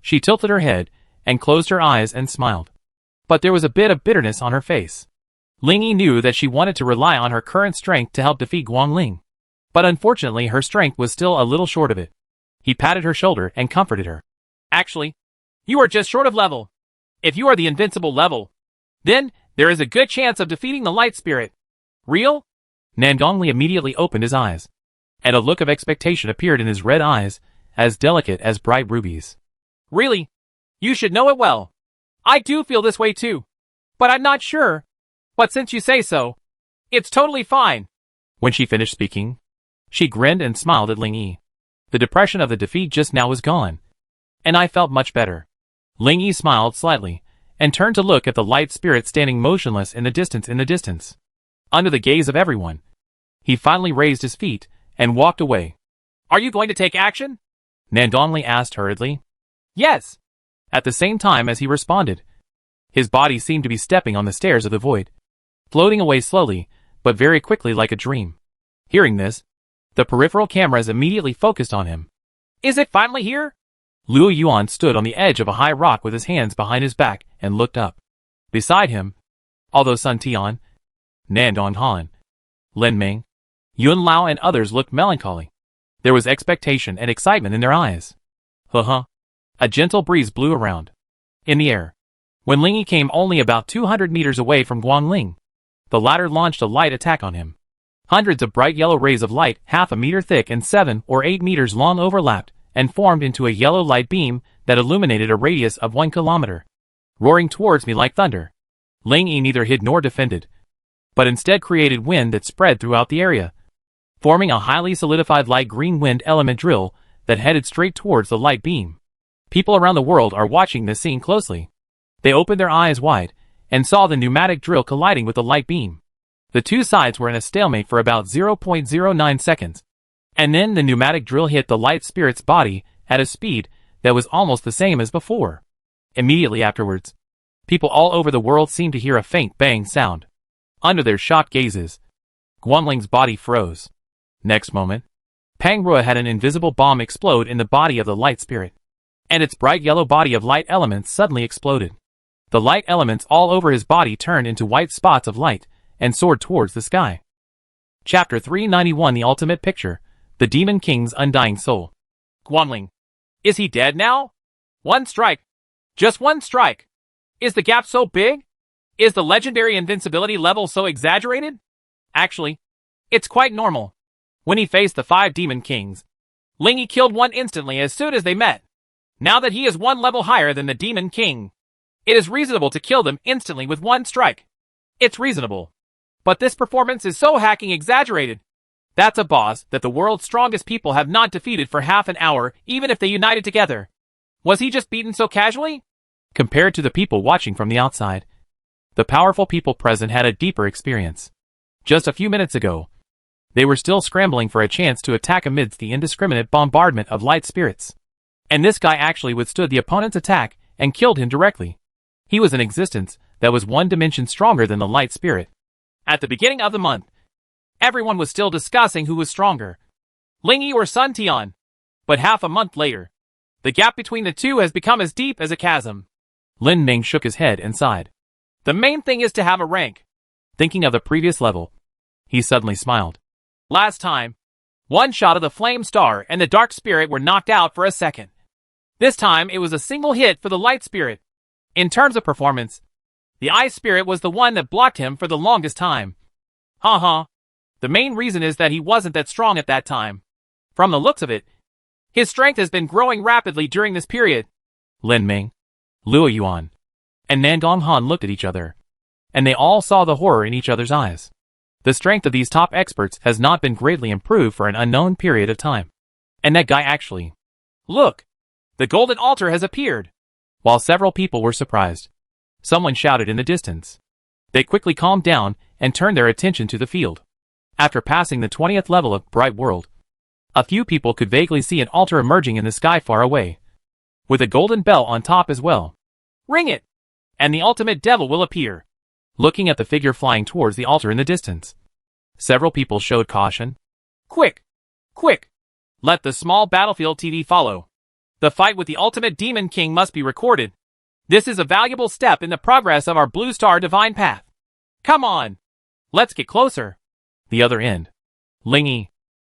She tilted her head and closed her eyes and smiled. But there was a bit of bitterness on her face. Ling Yi knew that she wanted to rely on her current strength to help defeat Guangling, but unfortunately her strength was still a little short of it. He patted her shoulder and comforted her. "Actually, you are just short of level. If you are the invincible level, then there is a good chance of defeating the Light Spirit." "Real?" Nan Gongli immediately opened his eyes, and a look of expectation appeared in his red eyes, as delicate as bright rubies. "Really? You should know it well. I do feel this way too, but I'm not sure. But since you say so, it's totally fine." When she finished speaking, she grinned and smiled at Ling Yi. The depression of the defeat just now was gone, and I felt much better. Ling Yi smiled slightly, and turned to look at the Light Spirit standing motionless in the distance. Under the gaze of everyone, he finally raised his feet and walked away. "Are you going to take action?" Nan Gongli asked hurriedly. "Yes." At the same time as he responded, his body seemed to be stepping on the stairs of the void, floating away slowly, but very quickly like a dream. Hearing this, the peripheral cameras immediately focused on him. "Is it finally here?" Luo Yuan stood on the edge of a high rock with his hands behind his back and looked up. Beside him, although Sun Tian, Nan Donghan, Lin Ming, Yun Lao and others looked melancholy, there was expectation and excitement in their eyes. A gentle breeze blew around in the air. When Ling Yi came only about 200 meters away from Guangling, the latter launched a light attack on him. Hundreds of bright yellow rays of light, half a meter thick and 7 or 8 meters long, overlapped and formed into a yellow light beam that illuminated a radius of 1 kilometer, roaring towards me like thunder. Ling Yi neither hid nor defended, but instead created wind that spread throughout the area, forming a highly solidified light green wind element drill that headed straight towards the light beam. People around the world are watching this scene closely. They opened their eyes wide and saw the pneumatic drill colliding with the light beam. The two sides were in a stalemate for about 0.09 seconds. And then the pneumatic drill hit the light spirit's body at a speed that was almost the same as before. Immediately afterwards, people all over the world seemed to hear a faint bang sound. Under their shocked gazes, Guanling's body froze. Next moment, Pangrua had an invisible bomb explode in the body of the light spirit, and its bright yellow body of light elements suddenly exploded. The light elements all over his body turned into white spots of light and soared towards the sky. Chapter 391 The Ultimate Picture, The Demon King's Undying Soul. Guanling. Is he dead now? One strike. Just one strike. Is the gap so big? Is the legendary invincibility level so exaggerated? Actually, it's quite normal. When he faced the 5 demon kings, Lingy killed one instantly as soon as they met. Now that he is one level higher than the demon king, it is reasonable to kill them instantly with one strike. It's reasonable. But this performance is so hacking exaggerated. That's a boss that the world's strongest people have not defeated for half an hour, even if they united together. Was he just beaten so casually? Compared to the people watching from the outside, the powerful people present had a deeper experience. Just a few minutes ago, they were still scrambling for a chance to attack amidst the indiscriminate bombardment of light spirits. And this guy actually withstood the opponent's attack and killed him directly. He was an existence that was one dimension stronger than the light spirit. At the beginning of the month, everyone was still discussing who was stronger, Lingy or Sun Tian. But half a month later, the gap between the two has become as deep as a chasm. Lin Ming shook his head and sighed. The main thing is to have a rank. Thinking of the previous level, he suddenly smiled. Last time, one shot of the flame star and the dark spirit were knocked out for a second. This time it was a single hit for the light spirit. In terms of performance, the ice spirit was the one that blocked him for the longest time. Haha. The main reason is that he wasn't that strong at that time. From the looks of it, his strength has been growing rapidly during this period. Lin Ming, Luo Yuan, and Nangong Han looked at each other, and they all saw the horror in each other's eyes. The strength of these top experts has not been greatly improved for an unknown period of time. And that guy actually... Look! The golden altar has appeared! While several people were surprised, someone shouted in the distance. They quickly calmed down and turned their attention to the field. After passing the 20th level of Bright World, a few people could vaguely see an altar emerging in the sky far away, with a golden bell on top as well. Ring it! And the ultimate devil will appear. Looking at the figure flying towards the altar in the distance, several people showed caution. Quick! Quick! Let the small battlefield TV follow. The fight with the ultimate demon king must be recorded. This is a valuable step in the progress of our Blue Star Divine Path. Come on! Let's get closer. The other end. Lingy,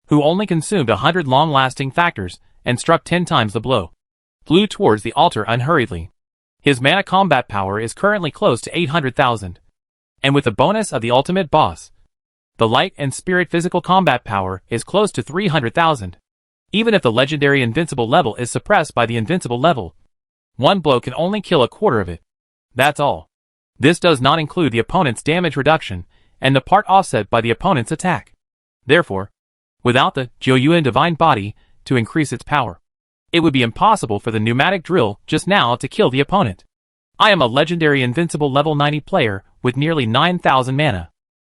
who only consumed 100 long-lasting factors and struck 10 times the blow, flew towards the altar unhurriedly. His mana combat power is currently close to 800,000. And with the bonus of the ultimate boss, the light and spirit physical combat power is close to 300,000. Even if the legendary invincible level is suppressed by the invincible level, one blow can only kill a quarter of it. That's all. This does not include the opponent's damage reduction and the part offset by the opponent's attack. Therefore, without the Jiuyuan Divine Body to increase its power, it would be impossible for the pneumatic drill just now to kill the opponent. I am a legendary invincible level 90 player with nearly 9,000 mana.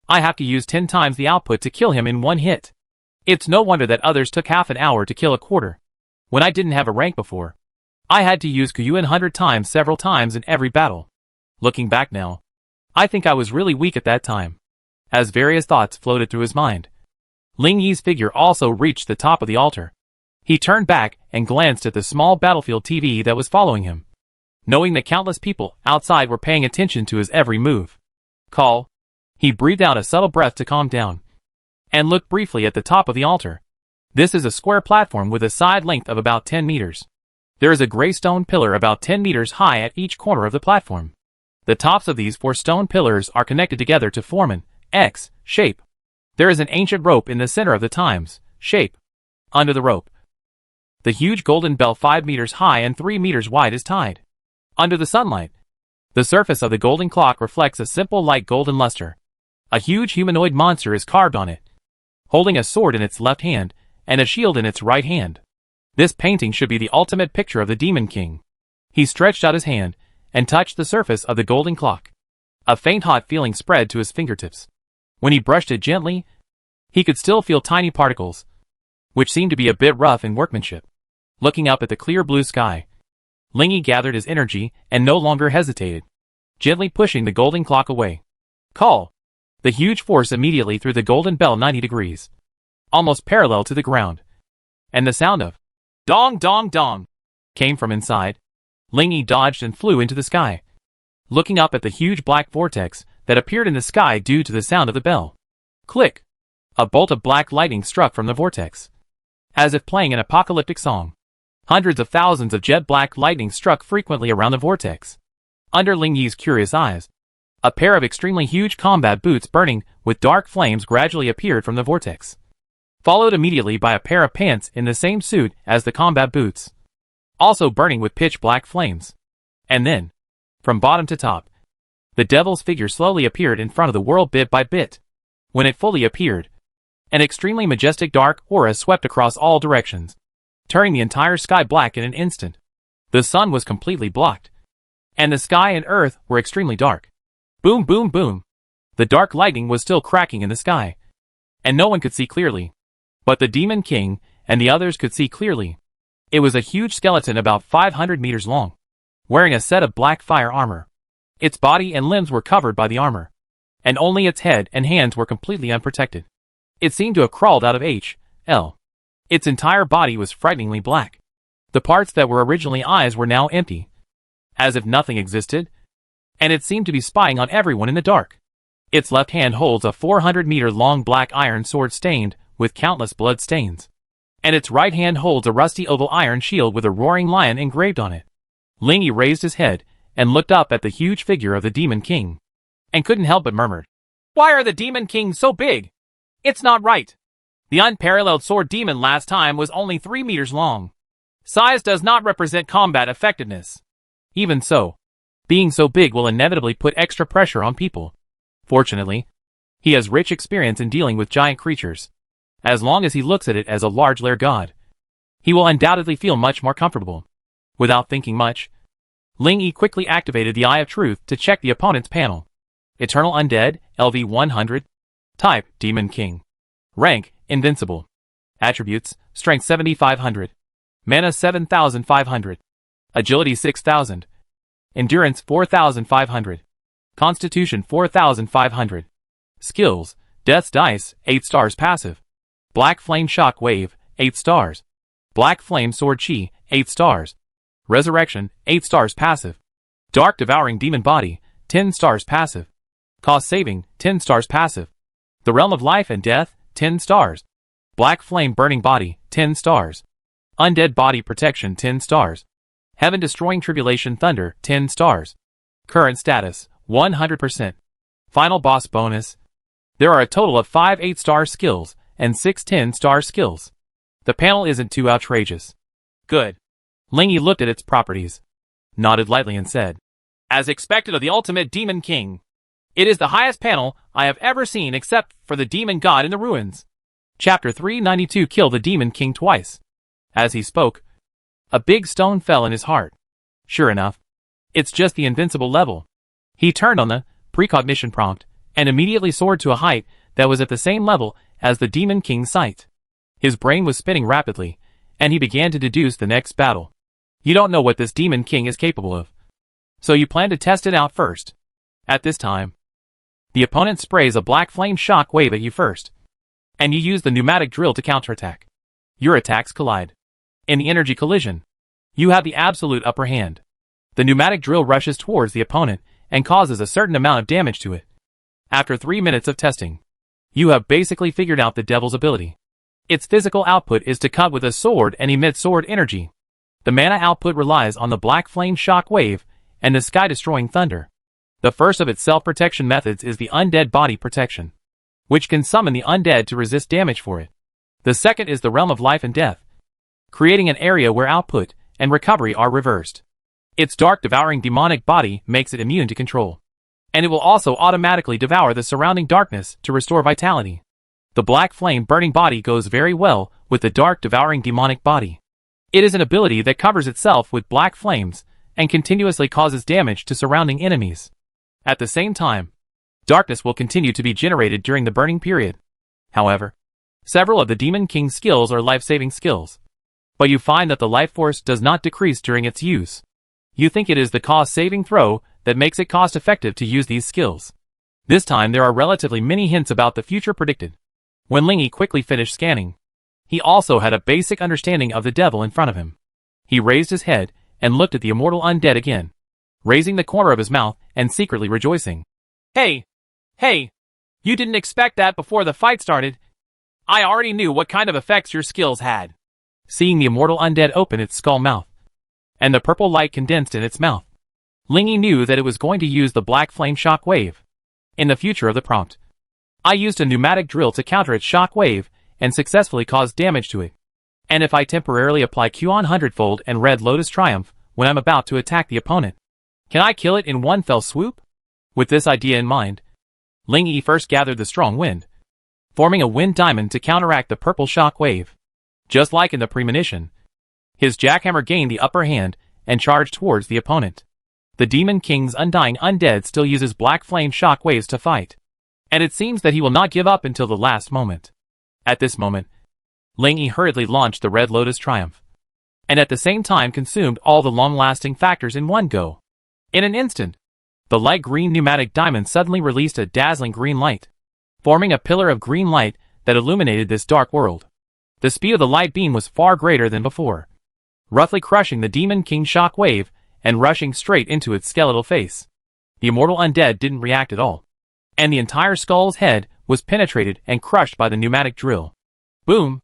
I have to use 10 times the output to kill him in one hit. It's no wonder that others took half an hour to kill a quarter. When I didn't have a rank before, I had to use Kuyuan 100 times several times in every battle. Looking back now, I think I was really weak at that time. As various thoughts floated through his mind, Ling Yi's figure also reached the top of the altar. He turned back and glanced at the small battlefield TV that was following him, knowing that countless people outside were paying attention to his every move. Call. He breathed out a subtle breath to calm down, and looked briefly at the top of the altar. This is a square platform with a side length of about 10 meters. There is a gray stone pillar about 10 meters high at each corner of the platform. The tops of these 4 stone pillars are connected together to form an X shape. There is an ancient rope in the center of the times shape. Under the rope, the huge golden bell 5 meters high and 3 meters wide is tied. Under the sunlight, the surface of the golden clock reflects a simple light golden luster. A huge humanoid monster is carved on it, holding a sword in its left hand and a shield in its right hand. This painting should be the ultimate picture of the Demon King. He stretched out his hand and touched the surface of the golden clock. A faint hot feeling spread to his fingertips. When he brushed it gently, he could still feel tiny particles, which seemed to be a bit rough in workmanship. Looking up at the clear blue sky, Lingy gathered his energy and no longer hesitated, gently pushing the golden clock away. Call! The huge force immediately threw the golden bell 90 degrees, almost parallel to the ground, and the sound of dong dong dong came from inside. Lingy dodged and flew into the sky, looking up at the huge black vortex that appeared in the sky due to the sound of the bell. Click! A bolt of black lightning struck from the vortex, as if playing an apocalyptic song. Hundreds of thousands of jet black lightning struck frequently around the vortex. Under Lingy's curious eyes, a pair of extremely huge combat boots burning with dark flames gradually appeared from the vortex, followed immediately by a pair of pants in the same suit as the combat boots, also burning with pitch black flames. And then, from bottom to top, the devil's figure slowly appeared in front of the world bit by bit. When it fully appeared, an extremely majestic dark aura swept across all directions, turning the entire sky black in an instant. The sun was completely blocked, and the sky and earth were extremely dark. Boom boom boom. The dark lightning was still cracking in the sky, and no one could see clearly. But the Demon King and the others could see clearly. It was a huge skeleton about 500 meters long, wearing a set of black fire armor. Its body and limbs were covered by the armor, and only its head and hands were completely unprotected. It seemed to have crawled out of H.L. Its entire body was frighteningly black. The parts that were originally eyes were now empty, as if nothing existed, and it seemed to be spying on everyone in the dark. Its left hand holds a 400-meter-long black iron sword stained with countless blood stains, and its right hand holds a rusty oval iron shield with a roaring lion engraved on it. Lingy raised his head and looked up at the huge figure of the Demon King, and couldn't help but murmur, "Why are the Demon Kings so big? It's not right. The unparalleled sword demon last time was only 3 meters long. Size does not represent combat effectiveness. Even so, being so big will inevitably put extra pressure on people. Fortunately, he has rich experience in dealing with giant creatures. As long as he looks at it as a large lair god, he will undoubtedly feel much more comfortable." Without thinking much, Lingy quickly activated the Eye of Truth to check the opponent's panel. Eternal Undead, LV 100. Type, Demon King. Rank, Invincible. Attributes, Strength 7500. Mana 7500. Agility 6000. Endurance 4500. Constitution 4500. Skills, Death's Dice, 8 stars passive. Black Flame Shock Wave, 8 stars. Black Flame Sword Chi, 8 stars. Resurrection, 8 stars passive. Dark Devouring Demon Body, 10 stars passive. Cost Saving, 10 stars passive. The Realm of Life and Death, 10 stars. Black Flame Burning Body, 10 stars. Undead Body Protection, 10 stars. Heaven Destroying Tribulation Thunder, 10 stars. Current status, 100%. Final boss bonus. There are a total of 5 8-star skills and 6 10-star skills. The panel isn't too outrageous. Good. Lingy looked at its properties, nodded lightly and said, "As expected of the ultimate Demon King. It is the highest panel I have ever seen except for the Demon God in the Ruins." Chapter 392 Kill the Demon King twice. As he spoke, a big stone fell in his heart. Sure enough, it's just the invincible level. He turned on the precognition prompt and immediately soared to a height that was at the same level as the Demon King's sight. His brain was spinning rapidly, and he began to deduce the next battle. You don't know what this Demon King is capable of, so you plan to test it out first. At this time, the opponent sprays a black flame shock wave at you first, and you use the pneumatic drill to counterattack. Your attacks collide. In the energy collision, you have the absolute upper hand. The pneumatic drill rushes towards the opponent and causes a certain amount of damage to it. After 3 minutes of testing, you have basically figured out the devil's ability. Its physical output is to cut with a sword and emit sword energy. The mana output relies on the black flame shock wave and the sky-destroying thunder. The first of its self-protection methods is the undead body protection, which can summon the undead to resist damage for it. The second is the realm of life and death, creating an area where output and recovery are reversed. Its dark devouring demonic body makes it immune to control, and it will also automatically devour the surrounding darkness to restore vitality. The black flame burning body goes very well with the dark devouring demonic body. It is an ability that covers itself with black flames and continuously causes damage to surrounding enemies. At the same time, darkness will continue to be generated during the burning period. However, several of the Demon King's skills are life-saving skills, but you find that the life force does not decrease during its use. You think it is the cost-saving throw that makes it cost-effective to use these skills. This time there are relatively many hints about the future predicted. When Lingy quickly finished scanning, he also had a basic understanding of the devil in front of him. He raised his head and looked at the immortal undead again, raising the corner of his mouth and secretly rejoicing. Hey! Hey! You didn't expect that before the fight started. I already knew what kind of effects your skills had. Seeing the immortal undead open its skull mouth, and the purple light condensed in its mouth, Lingy knew that it was going to use the black flame shock wave. In the future of the prompt, I used a pneumatic drill to counter its shock wave and successfully caused damage to it. And if I temporarily apply Q on 100-fold and Red Lotus Triumph when I'm about to attack the opponent, can I kill it in one fell swoop? With this idea in mind, Lingy first gathered the strong wind, forming a wind diamond to counteract the purple shock wave. Just like in the premonition, his jackhammer gained the upper hand and charged towards the opponent. The Demon King's undying undead still uses black flame shock waves to fight, and it seems that he will not give up until the last moment. At this moment, Lingy hurriedly launched the Red Lotus Triumph, and at the same time consumed all the long-lasting factors in one go. In an instant, the light green pneumatic diamond suddenly released a dazzling green light, forming a pillar of green light that illuminated this dark world. The speed of the light beam was far greater than before, roughly crushing the Demon King shock wave and rushing straight into its skeletal face. The immortal undead didn't react at all, and the entire skull's head was penetrated and crushed by the pneumatic drill. Boom!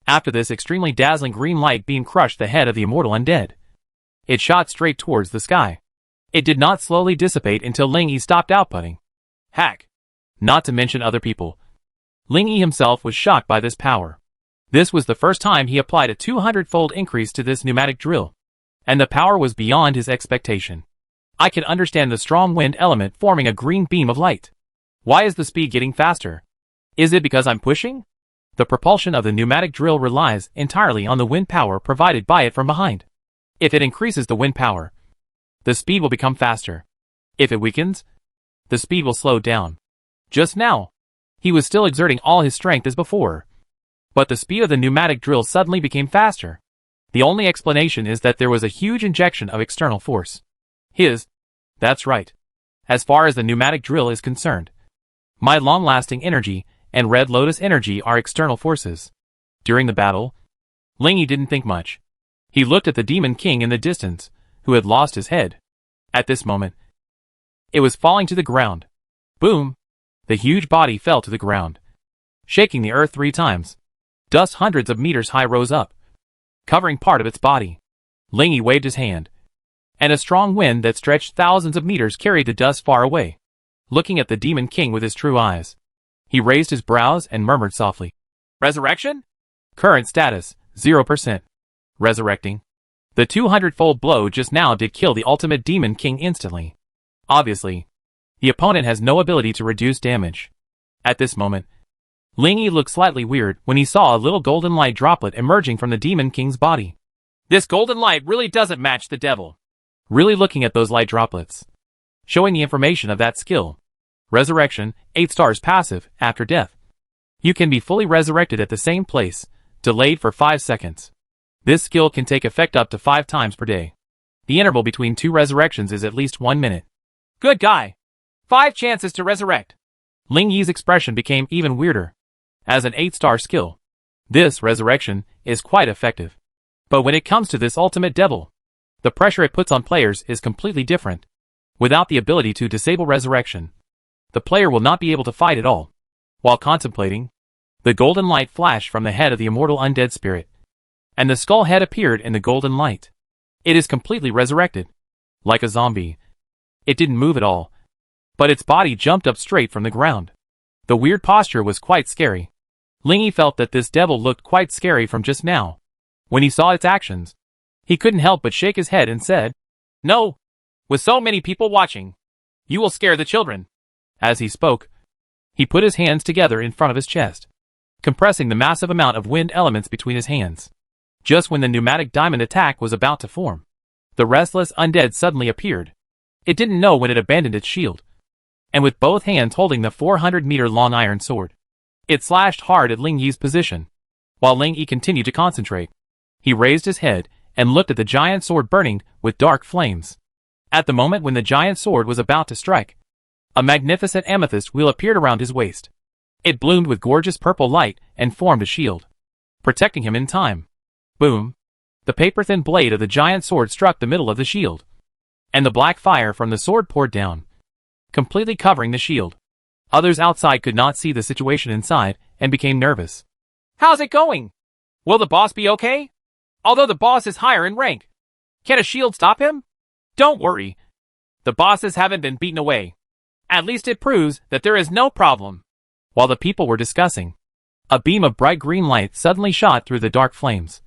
After this extremely dazzling green light beam crushed the head of the immortal undead, it shot straight towards the sky. It did not slowly dissipate until Lingy stopped outputting. Hack! Not to mention other people. Lingy himself was shocked by this power. This was the first time he applied a 200-fold increase to this pneumatic drill, and the power was beyond his expectation. I can understand the strong wind element forming a green beam of light. Why is the speed getting faster? Is it because I'm pushing? The propulsion of the pneumatic drill relies entirely on the wind power provided by it from behind. If it increases the wind power, the speed will become faster. If it weakens, the speed will slow down. Just now, he was still exerting all his strength as before, but the speed of the pneumatic drill suddenly became faster. The only explanation is that there was a huge injection of external force. That's right. As far as the pneumatic drill is concerned, my long-lasting energy and Red Lotus energy are external forces. During the battle, Lingy didn't think much. He looked at the Demon King in the distance, who had lost his head. At this moment, it was falling to the ground. Boom! The huge body fell to the ground, shaking the earth 3 times. Dust hundreds of meters high rose up, covering part of its body. Lingy waved his hand, and a strong wind that stretched thousands of meters carried the dust far away. Looking at the Demon King with his true eyes, he raised his brows and murmured softly. Resurrection? Current status, 0%. Resurrecting. The 200-fold blow just now did kill the ultimate Demon King instantly. Obviously, the opponent has no ability to reduce damage. At this moment, Lingy looked slightly weird when he saw a little golden light droplet emerging from the Demon King's body. This golden light really doesn't match the devil. Really looking at those light droplets, showing the information of that skill. Resurrection, 8 stars passive, after death. You can be fully resurrected at the same place, delayed for 5 seconds. This skill can take effect up to 5 times per day. The interval between 2 resurrections is at least 1 minute. Good guy! 5 chances to resurrect. Lingy's expression became even weirder. As an 8-star skill, this resurrection is quite effective. But when it comes to this ultimate devil, the pressure it puts on players is completely different. Without the ability to disable resurrection, the player will not be able to fight at all. While contemplating, the golden light flashed from the head of the immortal undead spirit, and the skull head appeared in the golden light. It is completely resurrected. Like a zombie. It didn't move at all, but its body jumped up straight from the ground. The weird posture was quite scary. Lingy felt that this devil looked quite scary from just now. When he saw its actions, he couldn't help but shake his head and said, "No! With so many people watching, you will scare the children." As he spoke, he put his hands together in front of his chest, compressing the massive amount of wind elements between his hands. Just when the pneumatic diamond attack was about to form, the restless undead suddenly appeared. It didn't know when it abandoned its shield, and with both hands holding the 400-meter-long iron sword, it slashed hard at Ling Yi's position. While Ling Yi continued to concentrate, he raised his head and looked at the giant sword burning with dark flames. At the moment when the giant sword was about to strike, a magnificent amethyst wheel appeared around his waist. It bloomed with gorgeous purple light and formed a shield, protecting him in time. Boom! The paper-thin blade of the giant sword struck the middle of the shield, and the black fire from the sword poured down, completely covering the shield. Others outside could not see the situation inside and became nervous. How's it going? Will the boss be okay? Although the boss is higher in rank, can a shield stop him? Don't worry. The bosses haven't been beaten away. At least it proves that there is no problem. While the people were discussing, a beam of bright green light suddenly shot through the dark flames,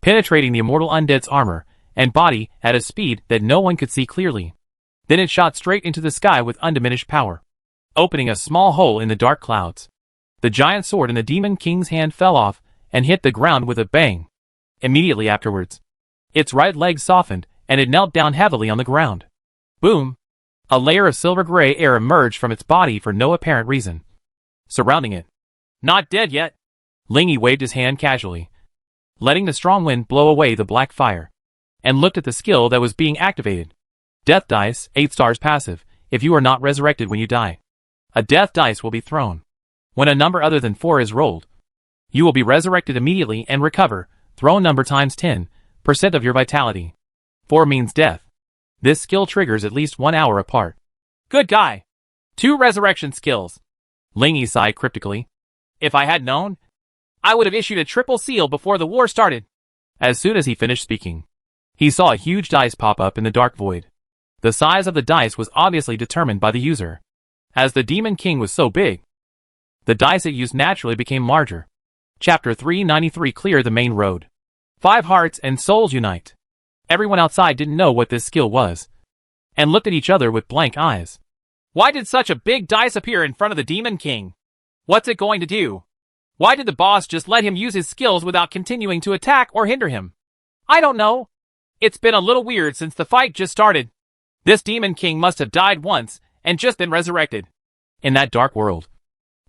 penetrating the immortal undead's armor and body at a speed that no one could see clearly. Then it shot straight into the sky with undiminished power, opening a small hole in the dark clouds. The giant sword in the Demon King's hand fell off and hit the ground with a bang. Immediately afterwards, its right leg softened and it knelt down heavily on the ground. Boom! A layer of silver-gray air emerged from its body for no apparent reason, surrounding it. Not dead yet. Ling Yi waved his hand casually, letting the strong wind blow away the black fire, and looked at the skill that was being activated. Death dice, 8 stars passive. If you are not resurrected when you die, a death dice will be thrown. When a number other than 4 is rolled, you will be resurrected immediately and recover. Throw number times 10% of your vitality. 4 means death. This skill triggers at least 1 hour apart. Good guy. 2 resurrection skills. Ling Yi sighed cryptically. If I had known, I would have issued a triple seal before the war started. As soon as he finished speaking, he saw a huge dice pop up in the dark void. The size of the dice was obviously determined by the user. As the Demon King was so big, the dice it used naturally became larger. Chapter 393. Clear the main road. 5 hearts and souls unite. Everyone outside didn't know what this skill was, and looked at each other with blank eyes. Why did such a big dice appear in front of the Demon King? What's it going to do? Why did the boss just let him use his skills without continuing to attack or hinder him? I don't know. It's been a little weird since the fight just started. This Demon King must have died once and just been resurrected. In that dark world,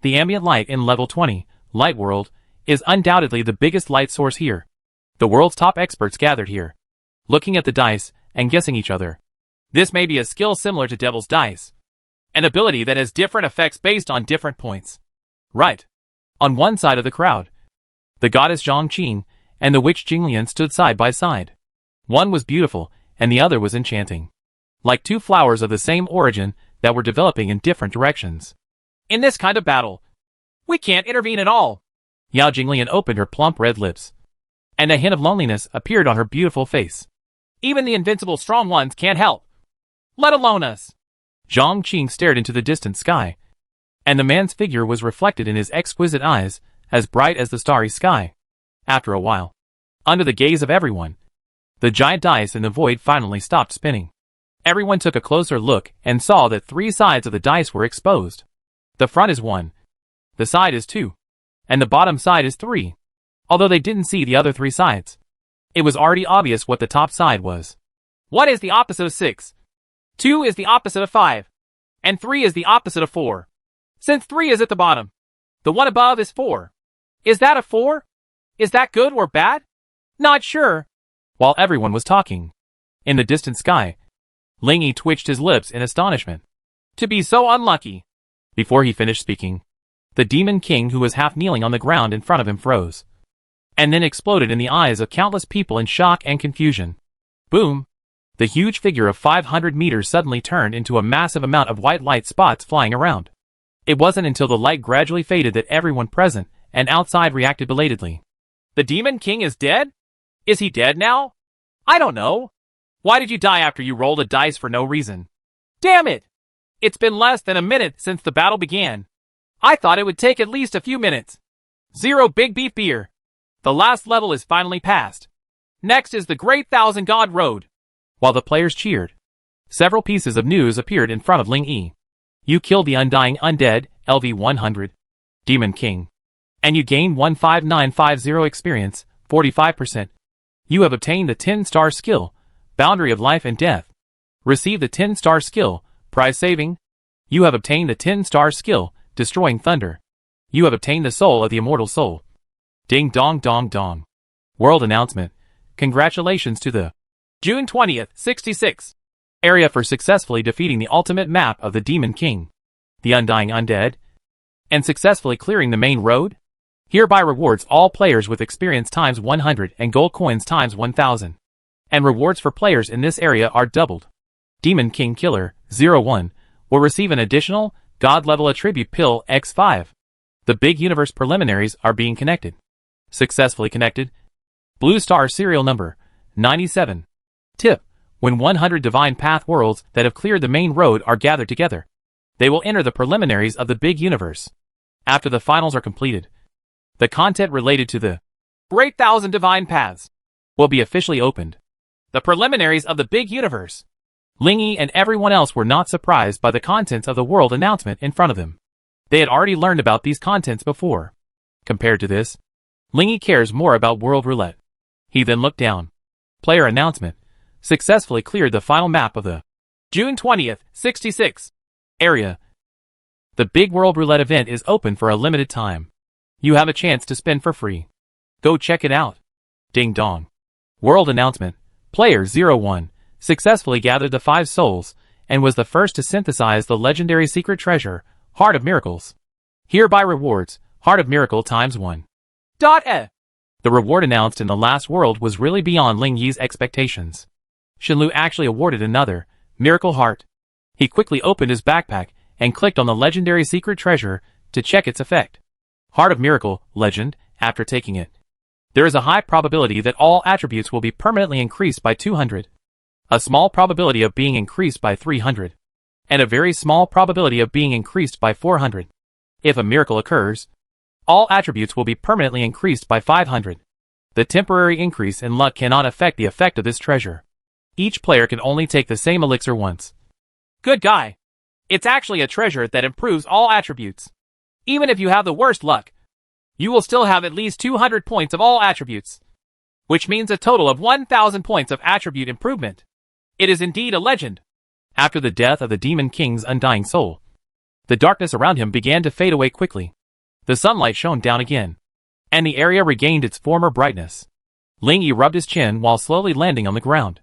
the ambient light in level 20, Light World, is undoubtedly the biggest light source here. The world's top experts gathered here, looking at the dice and guessing each other. This may be a skill similar to Devil's Dice, an ability that has different effects based on different points. Right. On one side of the crowd, the goddess Zhongqing and the witch Jinglian stood side by side. One was beautiful, and the other was enchanting, like 2 flowers of the same origin that were developing in different directions. In this kind of battle, we can't intervene at all. Yao Jinglian opened her plump red lips, and a hint of loneliness appeared on her beautiful face. Even the invincible strong ones can't help, let alone us. Zhongqing stared into the distant sky, and the man's figure was reflected in his exquisite eyes, as bright as the starry sky. After a while, under the gaze of everyone, the giant dice in the void finally stopped spinning. Everyone took a closer look and saw that 3 sides of the dice were exposed. The front is 1, the side is 2, and the bottom side is 3. Although they didn't see the other 3 sides, it was already obvious what the top side was. What is the opposite of 6? 2 is the opposite of 5, and 3 is the opposite of 4. Since 3 is at the bottom, the one above is 4. Is that a 4? Is that good or bad? Not sure. While everyone was talking, in the distant sky, Ling Yi twitched his lips in astonishment. To be so unlucky. Before he finished speaking, the Demon King, who was half kneeling on the ground in front of him, froze, and then exploded in the eyes of countless people in shock and confusion. Boom! The huge figure of 500 meters suddenly turned into a massive amount of white light spots flying around. It wasn't until the light gradually faded that everyone present and outside reacted belatedly. The Demon King is dead? Is he dead now? I don't know. Why did you die after you rolled a dice for no reason? Damn it! It's been less than a minute since the battle began. I thought it would take at least a few minutes. 0 Big Beef Beer. The last level is finally passed. Next is the Great Thousand God Road. While the players cheered, several pieces of news appeared in front of Ling Yi. You killed the Undying Undead, LV 100, Demon King, and you gained 15950 experience, 45%. You have obtained the 10-star skill, Boundary of Life and Death. Receive the 10-star skill, Prize Saving. You have obtained the 10-star skill, Destroying Thunder. You have obtained the Soul of the Immortal Soul. Ding dong dong dong. World announcement. Congratulations to the June 20th, 66 area for successfully defeating the ultimate map of the Demon King, the Undying Undead, and successfully clearing the main road. Hereby rewards all players with experience times 100 and gold coins times 1000. And rewards for players in this area are doubled. Demon King Killer 01 will receive an additional God-level attribute pill X5. The Big Universe preliminaries are being connected. Successfully connected. Blue Star serial number 97. Tip: when 100 Divine Path worlds that have cleared the main road are gathered together, they will enter the preliminaries of the Big Universe. After the finals are completed, the content related to the Great Thousand Divine Paths will be officially opened. The preliminaries of the Big Universe. Lingy and everyone else were not surprised by the contents of the world announcement in front of them. They had already learned about these contents before. Compared to this, Lingy cares more about World Roulette. He then looked down. Player announcement. Successfully cleared the final map of the June 20th, 66 area. The Big World Roulette event is open for a limited time. You have a chance to spin for free. Go check it out. Ding dong. World announcement. Player 01 successfully gathered the 5 souls and was the first to synthesize the legendary secret treasure, Heart of Miracles. Hereby rewards, Heart of Miracle times 1. The reward announced in the last world was really beyond Ling Yi's expectations. Shenlu actually awarded another, Miracle Heart. He quickly opened his backpack and clicked on the legendary secret treasure to check its effect. Heart of Miracle, Legend, after taking it. There is a high probability that all attributes will be permanently increased by 200. A small probability of being increased by 300. And a very small probability of being increased by 400. If a miracle occurs, all attributes will be permanently increased by 500. The temporary increase in luck cannot affect the effect of this treasure. Each player can only take the same elixir once. Good guy. It's actually a treasure that improves all attributes. Even if you have the worst luck, you will still have at least 200 points of all attributes, which means a total of 1000 points of attribute improvement. It is indeed a legend. After the death of the Demon King's undying soul, the darkness around him began to fade away quickly. The sunlight shone down again, and the area regained its former brightness. Ling Yi rubbed his chin while slowly landing on the ground,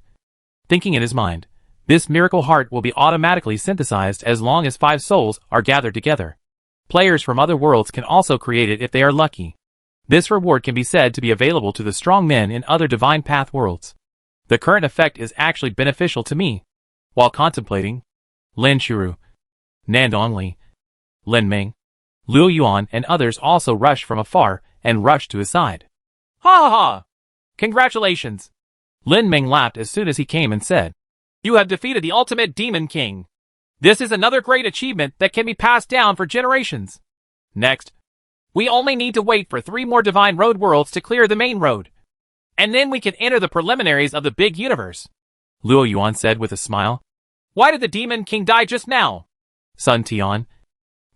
thinking in his mind, this miracle heart will be automatically synthesized as long as 5 souls are gathered together. Players from other worlds can also create it if they are lucky. This reward can be said to be available to the strong men in other Divine Path worlds. The current effect is actually beneficial to me. While contemplating, Lin Shuru, Nandong Li, Lin Ming, Liu Yuan and others also rushed from afar and rushed to his side. Ha ha ha! Congratulations! Lin Ming laughed as soon as he came and said, you have defeated the ultimate Demon King. This is another great achievement that can be passed down for generations. Next, we only need to wait for 3 more Divine Road worlds to clear the main road. And then we can enter the preliminaries of the Big Universe. Liu Yuan said with a smile. Why did the Demon King die just now? Sun Tian,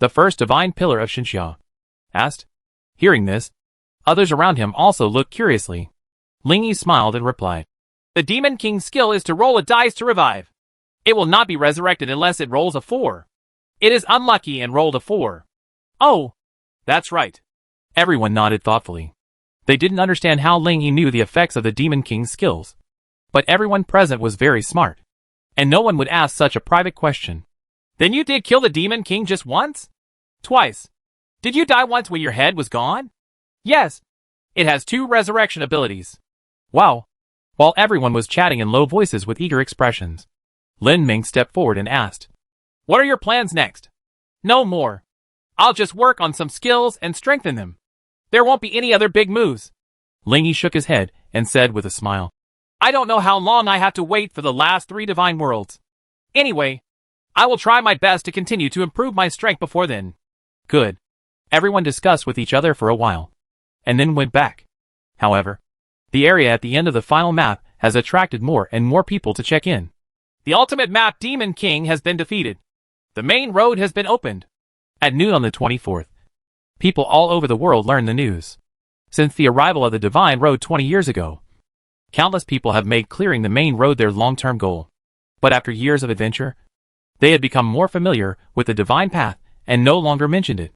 the first divine pillar of Xinxia, asked. Hearing this, others around him also looked curiously. Ling Yi smiled and replied. The Demon King's skill is to roll a dice to revive. It will not be resurrected unless it rolls a 4. It is unlucky and rolled a 4. Oh, that's right. Everyone nodded thoughtfully. They didn't understand how Ling Yi knew the effects of the Demon King's skills. But everyone present was very smart. And no one would ask such a private question. Then you did kill the Demon King just once? Twice. Did you die once when your head was gone? Yes. It has 2 resurrection abilities. Wow. While everyone was chatting in low voices with eager expressions, Lin Ming stepped forward and asked, what are your plans next? No more. I'll just work on some skills and strengthen them. There won't be any other big moves. Ling Yi shook his head and said with a smile, I don't know how long I have to wait for the last 3 divine worlds. Anyway, I will try my best to continue to improve my strength before then. Good. Everyone discussed with each other for a while, and then went back. However, the area at the end of the final map has attracted more and more people to check in. The ultimate map Demon King has been defeated. The main road has been opened. At noon on the 24th, people all over the world learned the news. Since the arrival of the Divine Road 20 years ago, countless people have made clearing the main road their long-term goal. But after years of adventure, they had become more familiar with the Divine Path and no longer mentioned it.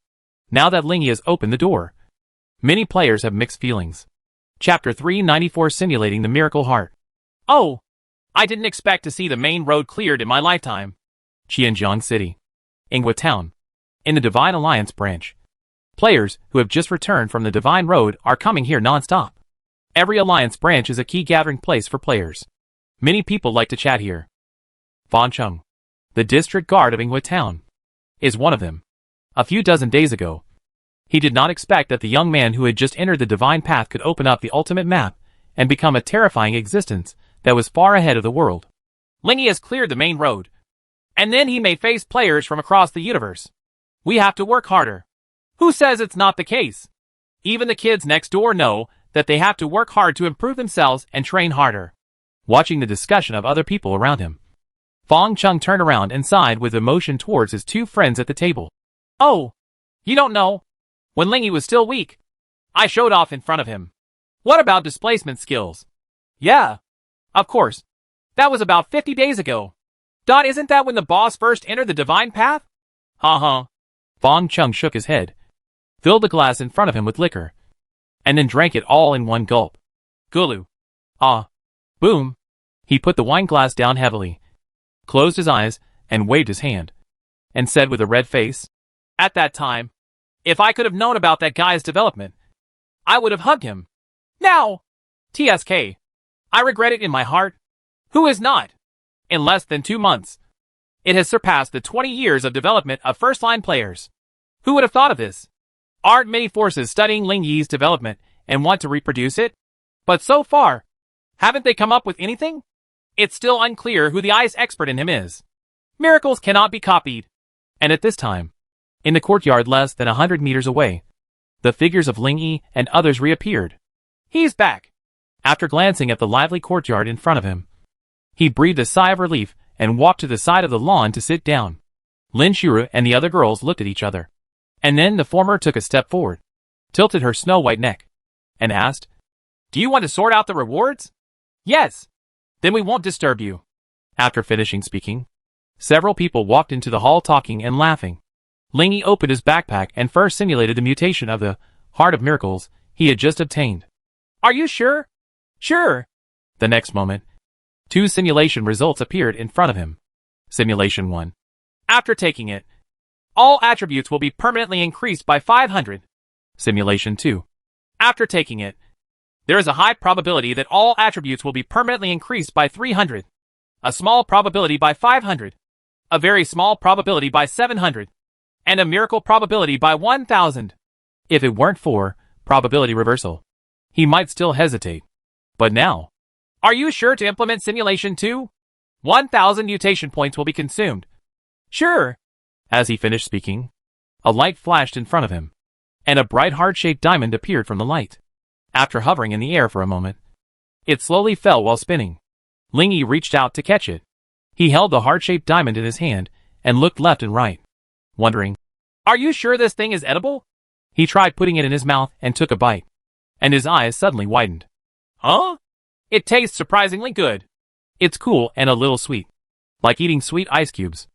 Now that Lingy has opened the door, many players have mixed feelings. Chapter 394, Simulating the Miracle Heart. Oh, I didn't expect to see the main road cleared in my lifetime. Qianjiang City, Ingwa Town. In the Divine Alliance branch, players who have just returned from the Divine Road are coming here non-stop. Every Alliance branch is a key gathering place for players. Many people like to chat here. Fan Chung, the district guard of Ingwa Town, is one of them. A few dozen days ago, he did not expect that the young man who had just entered the Divine Path could open up the ultimate map and become a terrifying existence that was far ahead of the world. Lingy has cleared the main road, and then he may face players from across the universe. We have to work harder. Who says it's not the case? Even the kids next door know that they have to work hard to improve themselves and train harder. Watching the discussion of other people around him, Fang Chung turned around and sighed with emotion towards his two friends at the table. Oh, you don't know. When Lingy was still weak, I showed off in front of him. What about displacement skills? Yeah, of course. That was about 50 days ago. Isn't that when the boss first entered the Divine Path? Fang Chung shook his head, filled the glass in front of him with liquor, and then drank it all in one gulp. Gulu. Boom. He put the wine glass down heavily, closed his eyes, and waved his hand, and said with a red face, at that time, if I could have known about that guy's development, I would have hugged him. Now, TSK, I regret it in my heart. Who is not? In less than 2 months, it has surpassed the 20 years of development of first-line players. Who would have thought of this? Aren't many forces studying Lingyi's development and want to reproduce it? But so far, haven't they come up with anything? It's still unclear who the ice expert in him is. Miracles cannot be copied. And at this time, in the courtyard less than 100 meters away, the figures of Lingyi and others reappeared. He's back. After glancing at the lively courtyard in front of him, he breathed a sigh of relief and walked to the side of the lawn to sit down. Lin Shuru and the other girls looked at each other. And then the former took a step forward, tilted her snow-white neck, and asked, Do you want to sort out the rewards? Yes. Then we won't disturb you. After finishing speaking, several people walked into the hall talking and laughing. Lingyi opened his backpack and first simulated the mutation of the Heart of Miracles he had just obtained. Are you sure? Sure. The next moment, 2 simulation results appeared in front of him. Simulation 1. After taking it, all attributes will be permanently increased by 500. Simulation 2. After taking it, there is a high probability that all attributes will be permanently increased by 300. A small probability by 500. A very small probability by 700. And a miracle probability by 1000. If it weren't for probability reversal, he might still hesitate. But now, are you sure to implement Simulation 2? 1000 mutation points will be consumed. Sure. As he finished speaking, a light flashed in front of him, and a bright heart-shaped diamond appeared from the light. After hovering in the air for a moment, it slowly fell while spinning. Lingyi reached out to catch it. He held the heart-shaped diamond in his hand and looked left and right, wondering, Are you sure this thing is edible? He tried putting it in his mouth and took a bite, and his eyes suddenly widened. Huh? It tastes surprisingly good. It's cool and a little sweet, like eating sweet ice cubes.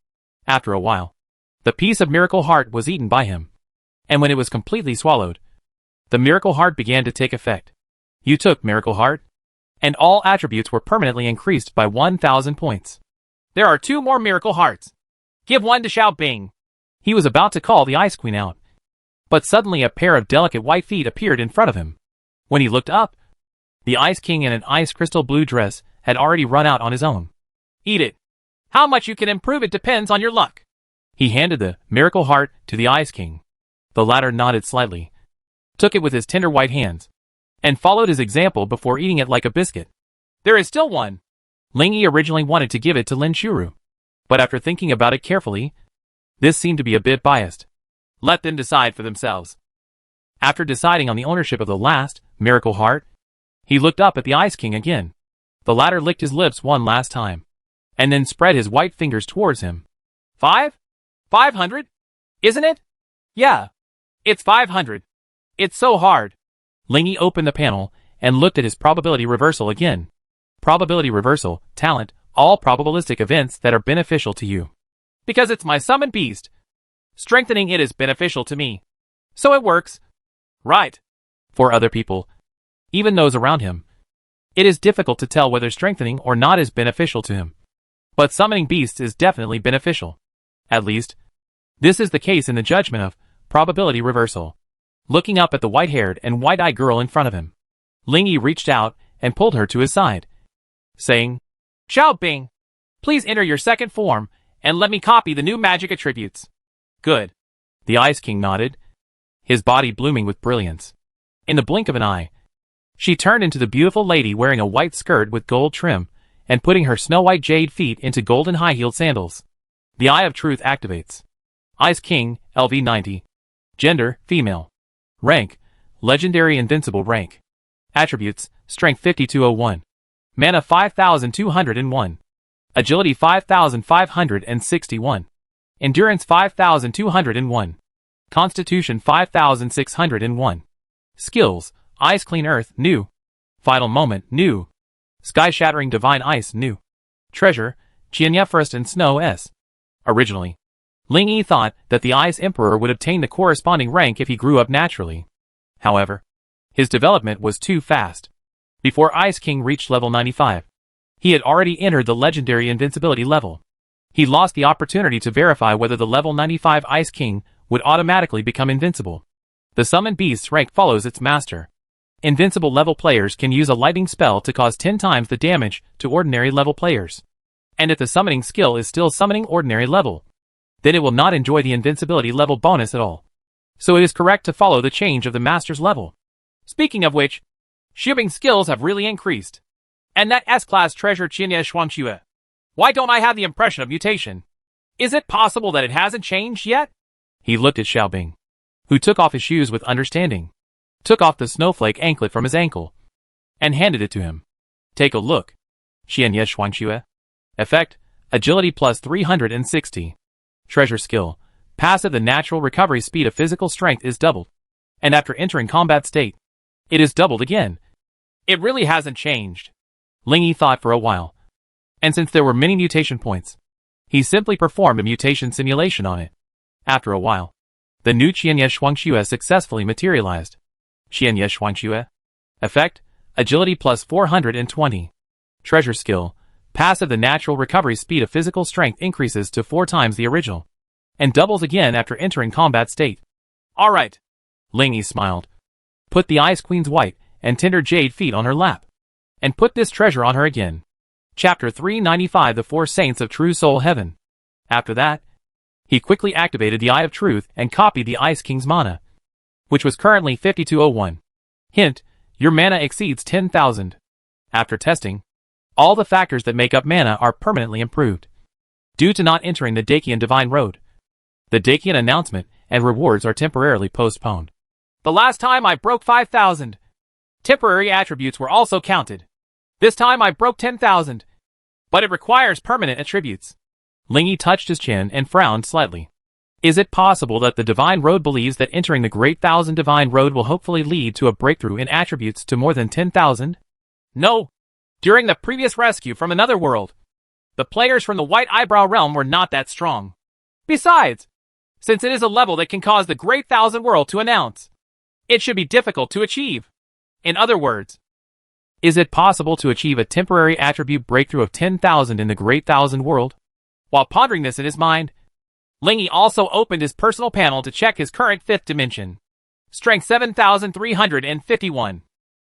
After a while, the piece of Miracle Heart was eaten by him, and when it was completely swallowed, the Miracle Heart began to take effect. You took Miracle Heart, and all attributes were permanently increased by 1000 points. There are 2 more Miracle Hearts. Give one to Xiao Bing. He was about to call the Ice Queen out, but suddenly a pair of delicate white feet appeared in front of him. When he looked up, the Ice King in an ice crystal blue dress had already run out on his own. Eat it. How much you can improve it depends on your luck. He handed the Miracle Heart to the Ice King. The latter nodded slightly, took it with his tender white hands, and followed his example before eating it like a biscuit. There is still one. Lingyi originally wanted to give it to Lin Shuru, but after thinking about it carefully, this seemed to be a bit biased. Let them decide for themselves. After deciding on the ownership of the last Miracle Heart, he looked up at the Ice King again. The latter licked his lips one last time, and then spread his white fingers towards him. 500? Isn't it? Yeah. It's 500. It's so hard. Lingy opened the panel and looked at his probability reversal again. Probability reversal, talent, all probabilistic events that are beneficial to you. Because it's my summoned beast. Strengthening it is beneficial to me. So it works. Right. For other people, even those around him, it is difficult to tell whether strengthening or not is beneficial to him. But summoning beasts is definitely beneficial. At least, this is the case in the judgment of probability reversal. Looking up at the white-haired and white-eyed girl in front of him, Lingy reached out and pulled her to his side, saying, "Xiao Bing, please enter your second form and let me copy the new magic attributes." "Good." The Ice King nodded, his body blooming with brilliance. In the blink of an eye, she turned into the beautiful lady wearing a white skirt with gold trim and putting her snow-white jade feet into golden high-heeled sandals. The Eye of Truth activates. Ice King, LV 90. Gender, female. Rank, legendary invincible rank. Attributes, strength 5201. Mana 5201. Agility 5561. Endurance 5201. Constitution 5601. Skills, Ice Clean Earth, new. Final Moment, new. Sky Shattering Divine Ice, new. Treasure, Chianya Frost and Snow S. Originally, Lingy thought that the Ice Emperor would obtain the corresponding rank if he grew up naturally. However, his development was too fast. Before Ice King reached level 95, he had already entered the legendary invincibility level. He lost the opportunity to verify whether the level 95 Ice King would automatically become invincible. The summoned beast's rank follows its master. Invincible level players can use a lightning spell to cause 10 times the damage to ordinary level players. And if the summoning skill is still summoning ordinary level, then it will not enjoy the invincibility level bonus at all. So it is correct to follow the change of the master's level. Speaking of which, Xubing's skills have really increased. And that S-class treasure Qianye Shuangxue. Why don't I have the impression of mutation? Is it possible that it hasn't changed yet? He looked at Xiaobing, who took off his shoes with understanding, took off the snowflake anklet from his ankle, and handed it to him. Take a look. Qianye Shuangxue. Effect, agility plus 360. Treasure skill, passive the natural recovery speed of physical strength is doubled. And after entering combat state, it is doubled again. It really hasn't changed. Lingy thought for a while. And since there were many mutation points, he simply performed a mutation simulation on it. After a while, the new Qianye Shuangxue successfully materialized. Qianye Shuangxue. Effect, agility plus 420. Treasure skill, passive the natural recovery speed of physical strength increases to 4 times the original, and doubles again after entering combat state. Alright. Lingy smiled. Put the Ice Queen's white and tender jade feet on her lap, and put this treasure on her again. Chapter 395 The 4 Saints of True Soul Heaven. After that, he quickly activated the Eye of Truth and copied the Ice King's mana, which was currently 5201. Hint, your mana exceeds 10,000. After testing, all the factors that make up mana are permanently improved. Due to not entering the Dakian Divine Road, the Dakian announcement and rewards are temporarily postponed. The last time I broke 5,000. Temporary attributes were also counted. This time I broke 10,000. But it requires permanent attributes. Lingy touched his chin and frowned slightly. Is it possible that the Divine Road believes that entering the Great Thousand Divine Road will hopefully lead to a breakthrough in attributes to more than 10,000? No. During the previous rescue from another world, the players from the White Eyebrow Realm were not that strong. Besides, since it is a level that can cause the Great Thousand World to announce, it should be difficult to achieve. In other words, is it possible to achieve a temporary attribute breakthrough of 10,000 in the Great Thousand World? While pondering this in his mind, Lingy also opened his personal panel to check his current 5th dimension. Strength 7,351.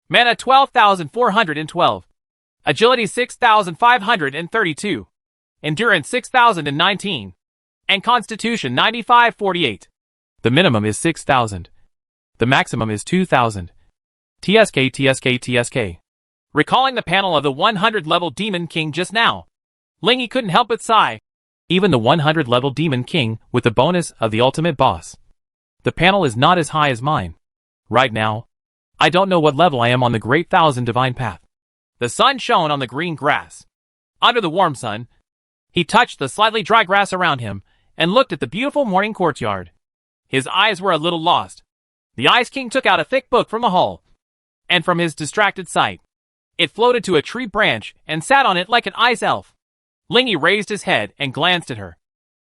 Mana 12,412. Agility 6,532. Endurance 6,019. And Constitution 9548. The minimum is 6,000. The maximum is 2,000. TSK. Recalling the panel of the 100-level Demon King just now, Lingy couldn't help but sigh. Even the 100-level Demon King with the bonus of the ultimate boss. The panel is not as high as mine. Right now, I don't know what level I am on the Great Thousand Divine Path. The sun shone on the green grass. Under the warm sun, he touched the slightly dry grass around him and looked at the beautiful morning courtyard. His eyes were a little lost. The Ice King took out a thick book from the hall and from his distracted sight, it floated to a tree branch and sat on it like an ice elf. Lingy raised his head and glanced at her,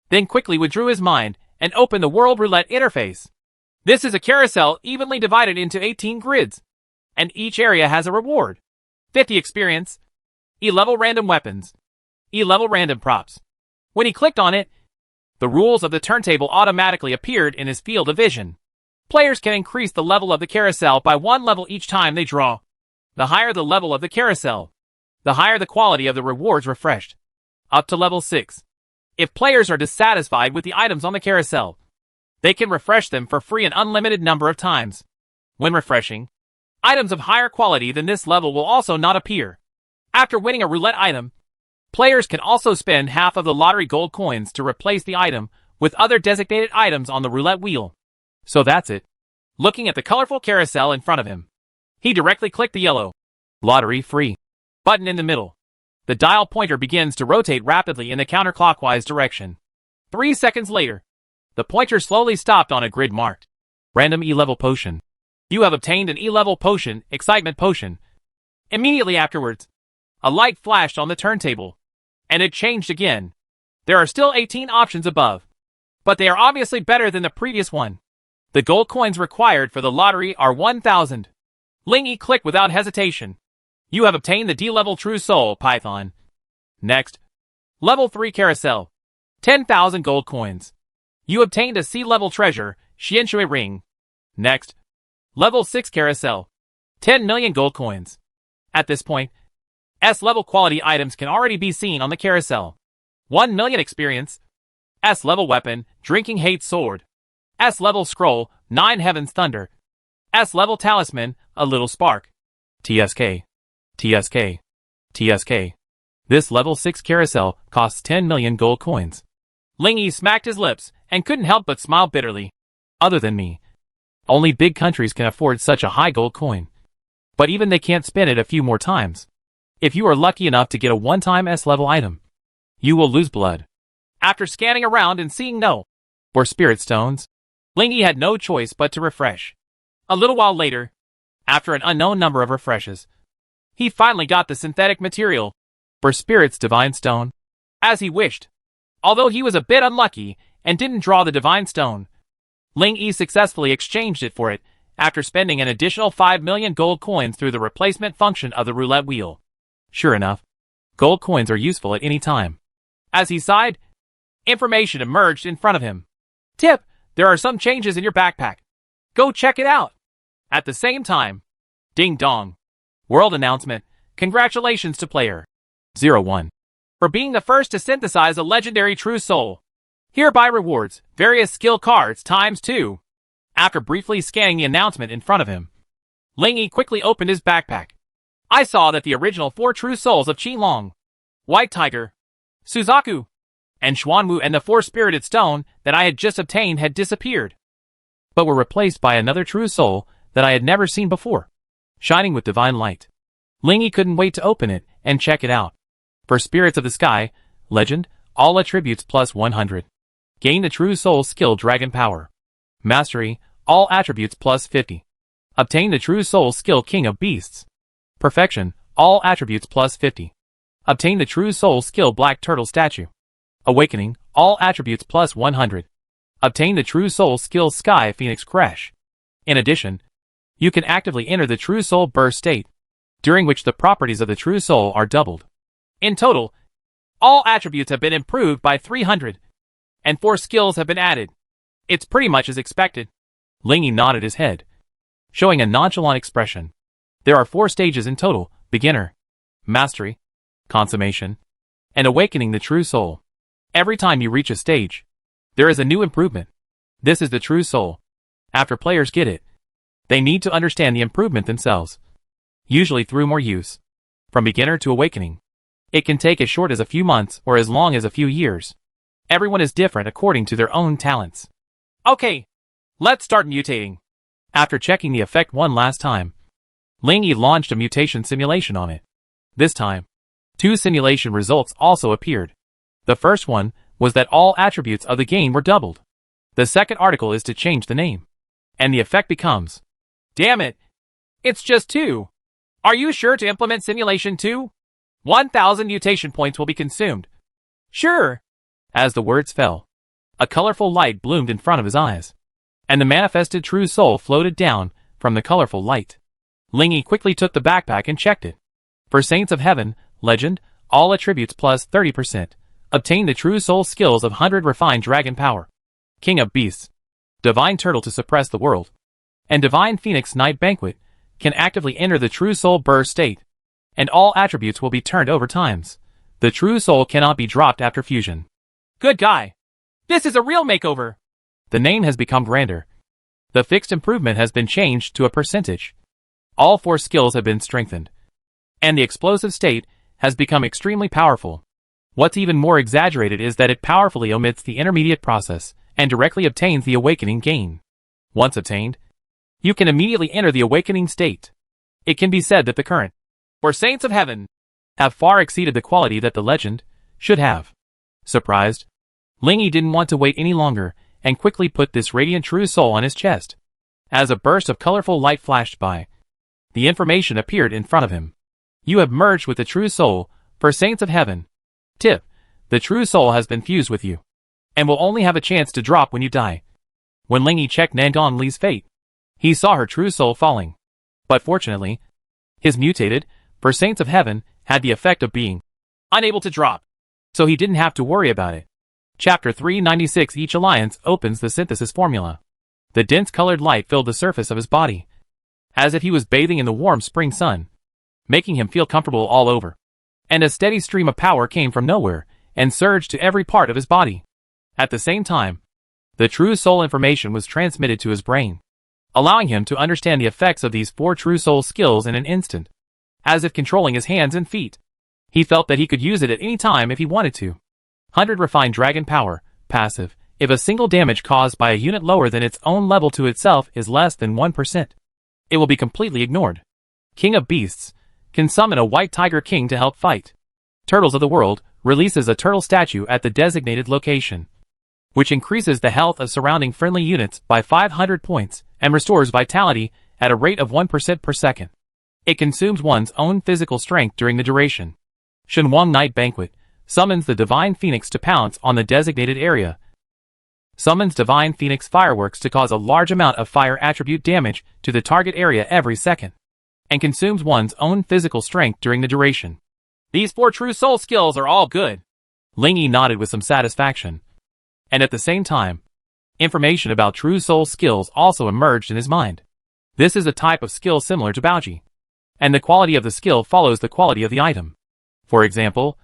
then quickly withdrew his mind and opened the World Roulette interface. This is a carousel evenly divided into 18 grids, and each area has a reward. 50 experience, E-level random weapons, E-level random props. When he clicked on it, the rules of the turntable automatically appeared in his field of vision. Players can increase the level of the carousel by 1 level each time they draw. The higher the level of the carousel, the higher the quality of the rewards refreshed. Up to level 6. If players are dissatisfied with the items on the carousel, they can refresh them for free an unlimited number of times. When refreshing, items of higher quality than this level will also not appear. After winning a roulette item, players can also spend half of the lottery gold coins to replace the item with other designated items on the roulette wheel. So that's it. Looking at the colorful carousel in front of him, he directly clicked the yellow "Lottery Free" button in the middle. The dial pointer begins to rotate rapidly in the counterclockwise direction. 3 seconds later, the pointer slowly stopped on a grid marked Random E-level Potion. You have obtained an E-level potion, Excitement Potion. Immediately afterwards, a light flashed on the turntable, and it changed again. There are still 18 options above, but they are obviously better than the previous one. The gold coins required for the lottery are 1,000. Lingy clicked without hesitation. You have obtained the D-level True Soul Python. Next, level 3 Carousel. 10,000 gold coins. You obtained a C-level treasure, Xianshui Ring. Next, level 6 Carousel. 10 million gold coins. At this point, S-level quality items can already be seen on the carousel. 1 million experience. S-level weapon, Drinking Hate Sword. S-level scroll, 9 Heavens Thunder. S-level talisman, A Little Spark. TSK. TSK. TSK. This level 6 carousel costs 10 million gold coins. Lingy smacked his lips and couldn't help but smile bitterly. Other than me, only big countries can afford such a high gold coin. But even they can't spin it a few more times. If you are lucky enough to get a one-time S-level item, you will lose blood. After scanning around and seeing no or spirit stones, Lingy had no choice but to refresh. A little while later, after an unknown number of refreshes, he finally got the synthetic material for Spirit's Divine Stone, as he wished. Although he was a bit unlucky and didn't draw the Divine Stone, Lingy successfully exchanged it for it after spending an additional 5 million gold coins through the replacement function of the roulette wheel. Sure enough, gold coins are useful at any time. As he sighed, information emerged in front of him. Tip, there are some changes in your backpack. Go check it out. At the same time, ding dong. World announcement. Congratulations to player 01 for being the first to synthesize a legendary True Soul. Hereby rewards various skill cards ×2. After briefly scanning the announcement in front of him, Lingy quickly opened his backpack. I saw that the original 4 True Souls of Qilong, White Tiger, Suzaku, and Xuanwu and the 4 Spirited Stone that I had just obtained had disappeared, but were replaced by another True Soul that I had never seen before, shining with divine light. Lingy couldn't wait to open it and check it out. For Spirits of the Sky, Legend, all attributes plus 100. Gain the True Soul skill Dragon Power. Mastery, all attributes plus 50. Obtain the True Soul skill King of Beasts. Perfection, all attributes plus 50. Obtain the True Soul skill Black Turtle Statue. Awakening, all attributes plus 100. Obtain the True Soul skill Sky Phoenix Crash. In addition, you can actively enter the True Soul Burst state, during which the properties of the True Soul are doubled. In total, all attributes have been improved by 300, and 4 skills have been added. It's pretty much as expected. Lingy nodded his head, showing a nonchalant expression. There are 4 stages in total: Beginner, Mastery, Consummation, and Awakening the True Soul. Every time you reach a stage, there is a new improvement. This is the True Soul. After players get it, they need to understand the improvement themselves, usually through more use. From Beginner to Awakening, it can take as short as a few months or as long as a few years. Everyone is different according to their own talents. Okay, let's start mutating. After checking the effect one last time, Lingy launched a mutation simulation on it. This time, 2 simulation results also appeared. The first one was that all attributes of the game were doubled. The second article is to change the name, and the effect becomes, damn it, It's just 2. Are you sure to implement simulation 2? 1,000 mutation points will be consumed. Sure. As the words fell, a colorful light bloomed in front of his eyes, and the manifested true soul floated down from the colorful light. Lingy quickly took the backpack and checked it. For Saints of Heaven, Legend, all attributes plus 30%. Obtain the true soul skills of 100 refined dragon power. King of Beasts. Divine Turtle to suppress the world. And Divine Phoenix Night Banquet can actively enter the true soul burst state. And all attributes will be turned over times. The true soul cannot be dropped after fusion. Good guy. This is a real makeover. The name has become grander. The fixed improvement has been changed to a percentage. All 4 skills have been strengthened. And the explosive state has become extremely powerful. What's even more exaggerated is that it powerfully omits the intermediate process and directly obtains the awakening gain. Once obtained, you can immediately enter the awakening state. It can be said that the current, or Saints of Heaven, have far exceeded the quality that the legend should have. Surprised, Lingy didn't want to wait any longer and quickly put this radiant true soul on his chest. As a burst of colorful light flashed by, the information appeared in front of him. You have merged with the true soul for Saints of Heaven. Tip: the true soul has been fused with you, and will only have a chance to drop when you die. When Lingy checked Nangon Li's fate, he saw her true soul falling. But fortunately, his mutated, for Saints of Heaven, had the effect of being unable to drop, so he didn't have to worry about it. Chapter 396. Each alliance opens the synthesis formula. The dense colored light filled the surface of his body, as if he was bathing in the warm spring sun, making him feel comfortable all over. And a steady stream of power came from nowhere, and surged to every part of his body. At the same time, the true soul information was transmitted to his brain, allowing him to understand the effects of these 4 true soul skills in an instant. As if controlling his hands and feet, he felt that he could use it at any time if he wanted to. 100 refined dragon power, passive. If a single damage caused by a unit lower than its own level to itself is less than 1%, it will be completely ignored. King of Beasts can summon a white tiger king to help fight. Turtles of the World releases a turtle statue at the designated location, which increases the health of surrounding friendly units by 500 points and restores vitality at a rate of 1% per second. It consumes one's own physical strength during the duration. Shenwang Night Banquet summons the Divine Phoenix to pounce on the designated area. Summons Divine Phoenix fireworks to cause a large amount of fire attribute damage to the target area every second, and consumes one's own physical strength during the duration. These 4 true soul skills are all good. Lingy nodded with some satisfaction. And at the same time, information about true soul skills also emerged in his mind. This is a type of skill similar to Baoji, and the quality of the skill follows the quality of the item. For example,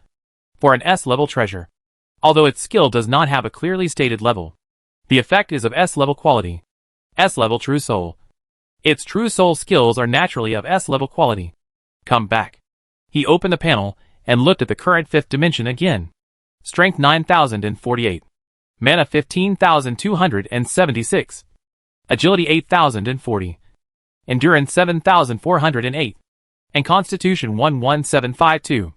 for an S-level treasure, although its skill does not have a clearly stated level, the effect is of S-level quality. S-level true soul. Its true soul skills are naturally of S-level quality. Come back. He opened the panel and looked at the current 5th dimension again. Strength 9048. Mana 15,276. Agility 8,040. Endurance 7,408. And Constitution 11752.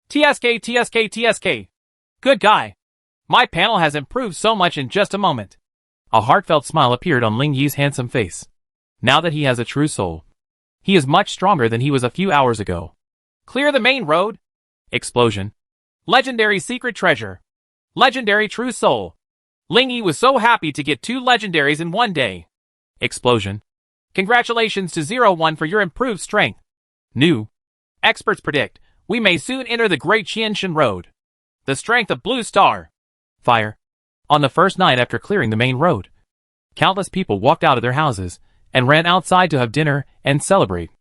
TSK. Good guy. My panel has improved so much in just a moment. A heartfelt smile appeared on Lingyi's handsome face. Now that he has a true soul, he is much stronger than he was a few hours ago. Clear the main road. Explosion. Legendary secret treasure. Legendary true soul. Lingyi was so happy to get 2 legendaries in one day. Explosion. Congratulations to 01 for your improved strength. New. Experts predict we may soon enter the Great Qianshan Road. The strength of Blue Star. Fire. On the first night after clearing the main road, countless people walked out of their houses and ran outside to have dinner and celebrate.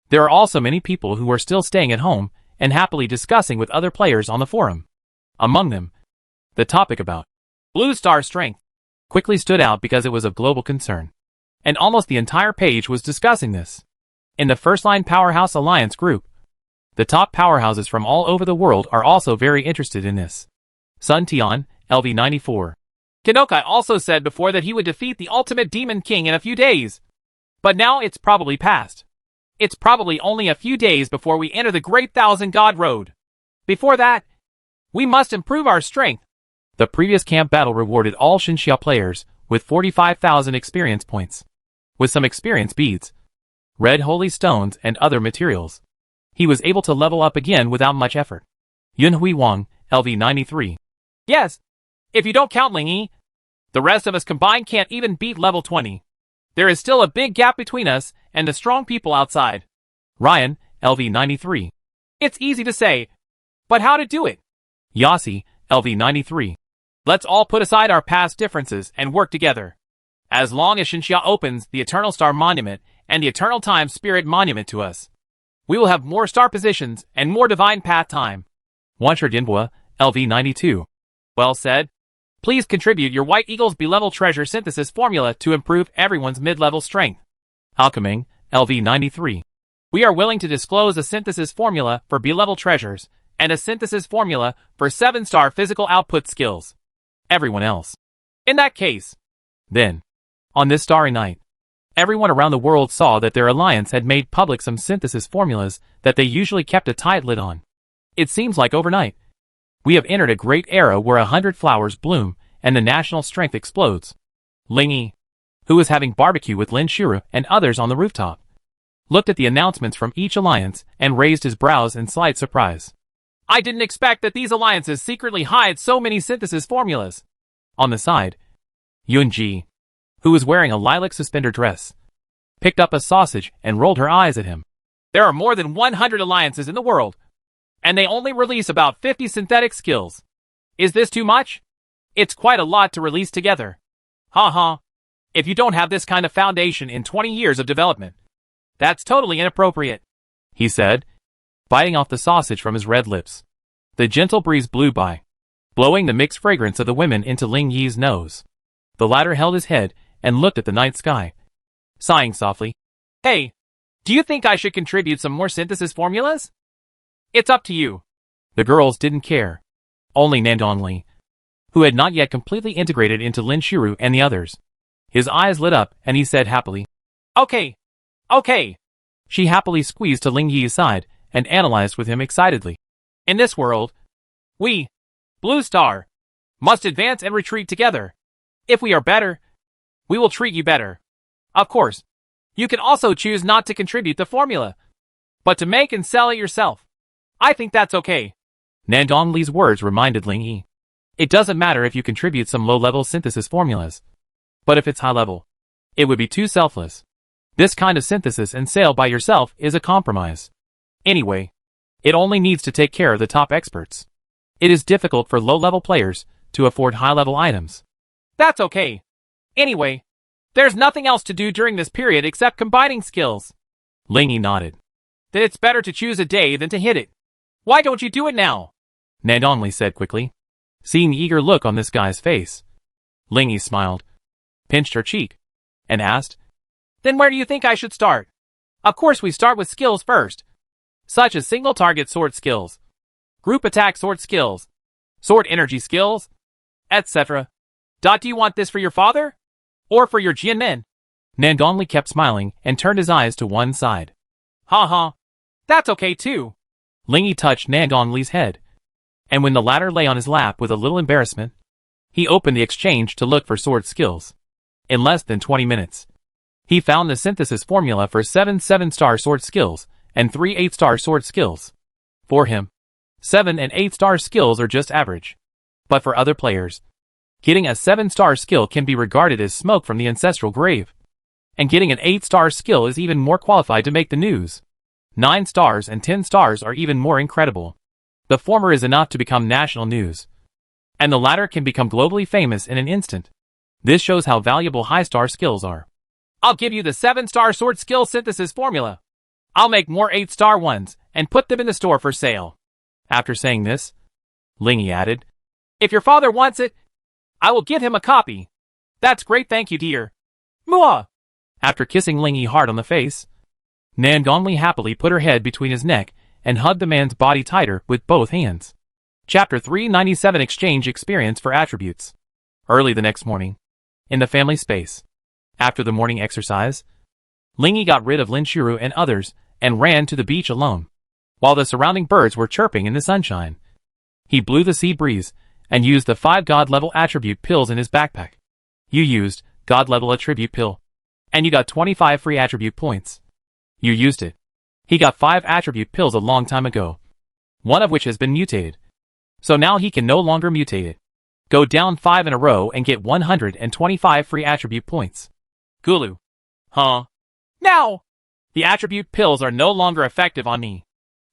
There are also many people who are still staying at home and happily discussing with other players on the forum. Among them, the topic about Blue Star strength quickly stood out because it was of global concern, and almost the entire page was discussing this. In the First Line Powerhouse Alliance group, the top powerhouses from all over the world are also very interested in this. Sun Tian, LV94. Kanokai also said before that he would defeat the Ultimate Demon King in a few days. But now it's probably past. It's probably only a few days before we enter the Great Thousand God Road. Before that, we must improve our strength. The previous camp battle rewarded all Xinxia players with 45,000 experience points, with some experience beads. red holy stones, and other materials. He was able to level up again without much effort. Yunhui Wang, LV93. Yes. If you don't count Ling Yi, the rest of us combined can't even beat level 20. There is still a big gap between us and the strong people outside. Ryan, LV93. It's easy to say, but how to do it? Yossi, LV93. Let's all put aside our past differences and work together. As long as Xinxia opens the Eternal Star Monument and the Eternal Time Spirit Monument to us, we will have more star positions and more divine path time. Wancher Dinbua, LV92. Well said. Please contribute your White Eagle's B-level treasure synthesis formula to improve everyone's mid-level strength. Alcheming, LV93. We are willing to disclose a synthesis formula for B-level treasures and a synthesis formula for 7-star physical output skills. Everyone else. In that case. Then, on this starry night, everyone around the world saw that their alliance had made public some synthesis formulas that they usually kept a tight lid on. It seems like overnight, we have entered a great era where 100 flowers bloom and the national strength explodes. Ling Yi, who was having barbecue with Lin Shuru and others on the rooftop, looked at the announcements from each alliance and raised his brows in slight surprise. I didn't expect that these alliances secretly hide so many synthesis formulas. On the side, Yunji, who was wearing a lilac suspender dress, picked up a sausage and rolled her eyes at him. There are more than 100 alliances in the world, and they only release about 50 synthetic skills. Is this too much? It's quite a lot to release together. Ha. If you don't have this kind of foundation in 20 years of development, that's totally inappropriate, he said, biting off the sausage from his red lips. The gentle breeze blew by, blowing the mixed fragrance of the women into Ling Yi's nose. The latter held his head and looked at the night sky, sighing softly. Hey, do you think I should contribute some more synthesis formulas? It's up to you. The girls didn't care. Only Nandongli, who had not yet completely integrated into Lin Shuru and the others. His eyes lit up and he said happily, Okay. She happily squeezed to Ling Yi's side and analyzed with him excitedly. In this world, we, Blue Star, must advance and retreat together. If we are better, we will treat you better. Of course, you can also choose not to contribute the formula, but to make and sell it yourself. I think that's okay. Nandongli's words reminded Ling Yi. It doesn't matter if you contribute some low-level synthesis formulas, but if it's high-level, it would be too selfless. This kind of synthesis and sale by yourself is a compromise. Anyway, it only needs to take care of the top experts. It is difficult for low-level players to afford high-level items. That's okay. Anyway, there's nothing else to do during this period except combining skills. Ling Yi nodded. Then it's better to choose a day than to hit it. Why don't you do it now? Nandongli said quickly, seeing the eager look on this guy's face. Ling Yi smiled, pinched her cheek, and asked, Then where do you think I should start? Of course we start with skills first, such as single target sword skills, group attack sword skills, sword energy skills, etc. Do you want this for your father? Or for your Jianmen? Nandongli kept smiling and turned his eyes to one side. Ha. That's okay too. Ling Yi touched Nandongli's head, and when the latter lay on his lap with a little embarrassment, he opened the exchange to look for sword skills. In less than 20 minutes, he found the synthesis formula for 7 7-star sword skills and 3 8-star sword skills. For him, 7 and 8-star skills are just average. But for other players, getting a 7-star skill can be regarded as smoke from the ancestral grave. And getting an 8-star skill is even more qualified to make the news. 9 stars and 10 stars are even more incredible. The former is enough to become national news, and the latter can become globally famous in an instant. This shows how valuable high-star skills are. I'll give you the 7-star sword skill synthesis formula. I'll make more 8-star ones and put them in the store for sale. After saying this, Ling Yi added, If your father wants it, I will give him a copy. That's great, thank you, dear. Mua! After kissing Ling Yi hard on the face, Nandongli happily put her head between his neck and hugged the man's body tighter with both hands. Chapter 397 Exchange Experience for Attributes. Early the next morning, in the family space, after the morning exercise, Ling Yi got rid of Lin Shuru and others and ran to the beach alone. While the surrounding birds were chirping in the sunshine, he blew the sea breeze and used the 5 God-level attribute pills in his backpack. You used God-level attribute pill, and you got 25 free attribute points. You used it. He got 5 attribute pills a long time ago, one of which has been mutated. So now he can no longer mutate it. Go down 5 in a row and get 125 free attribute points. Gulu. Huh? Now! The attribute pills are no longer effective on me.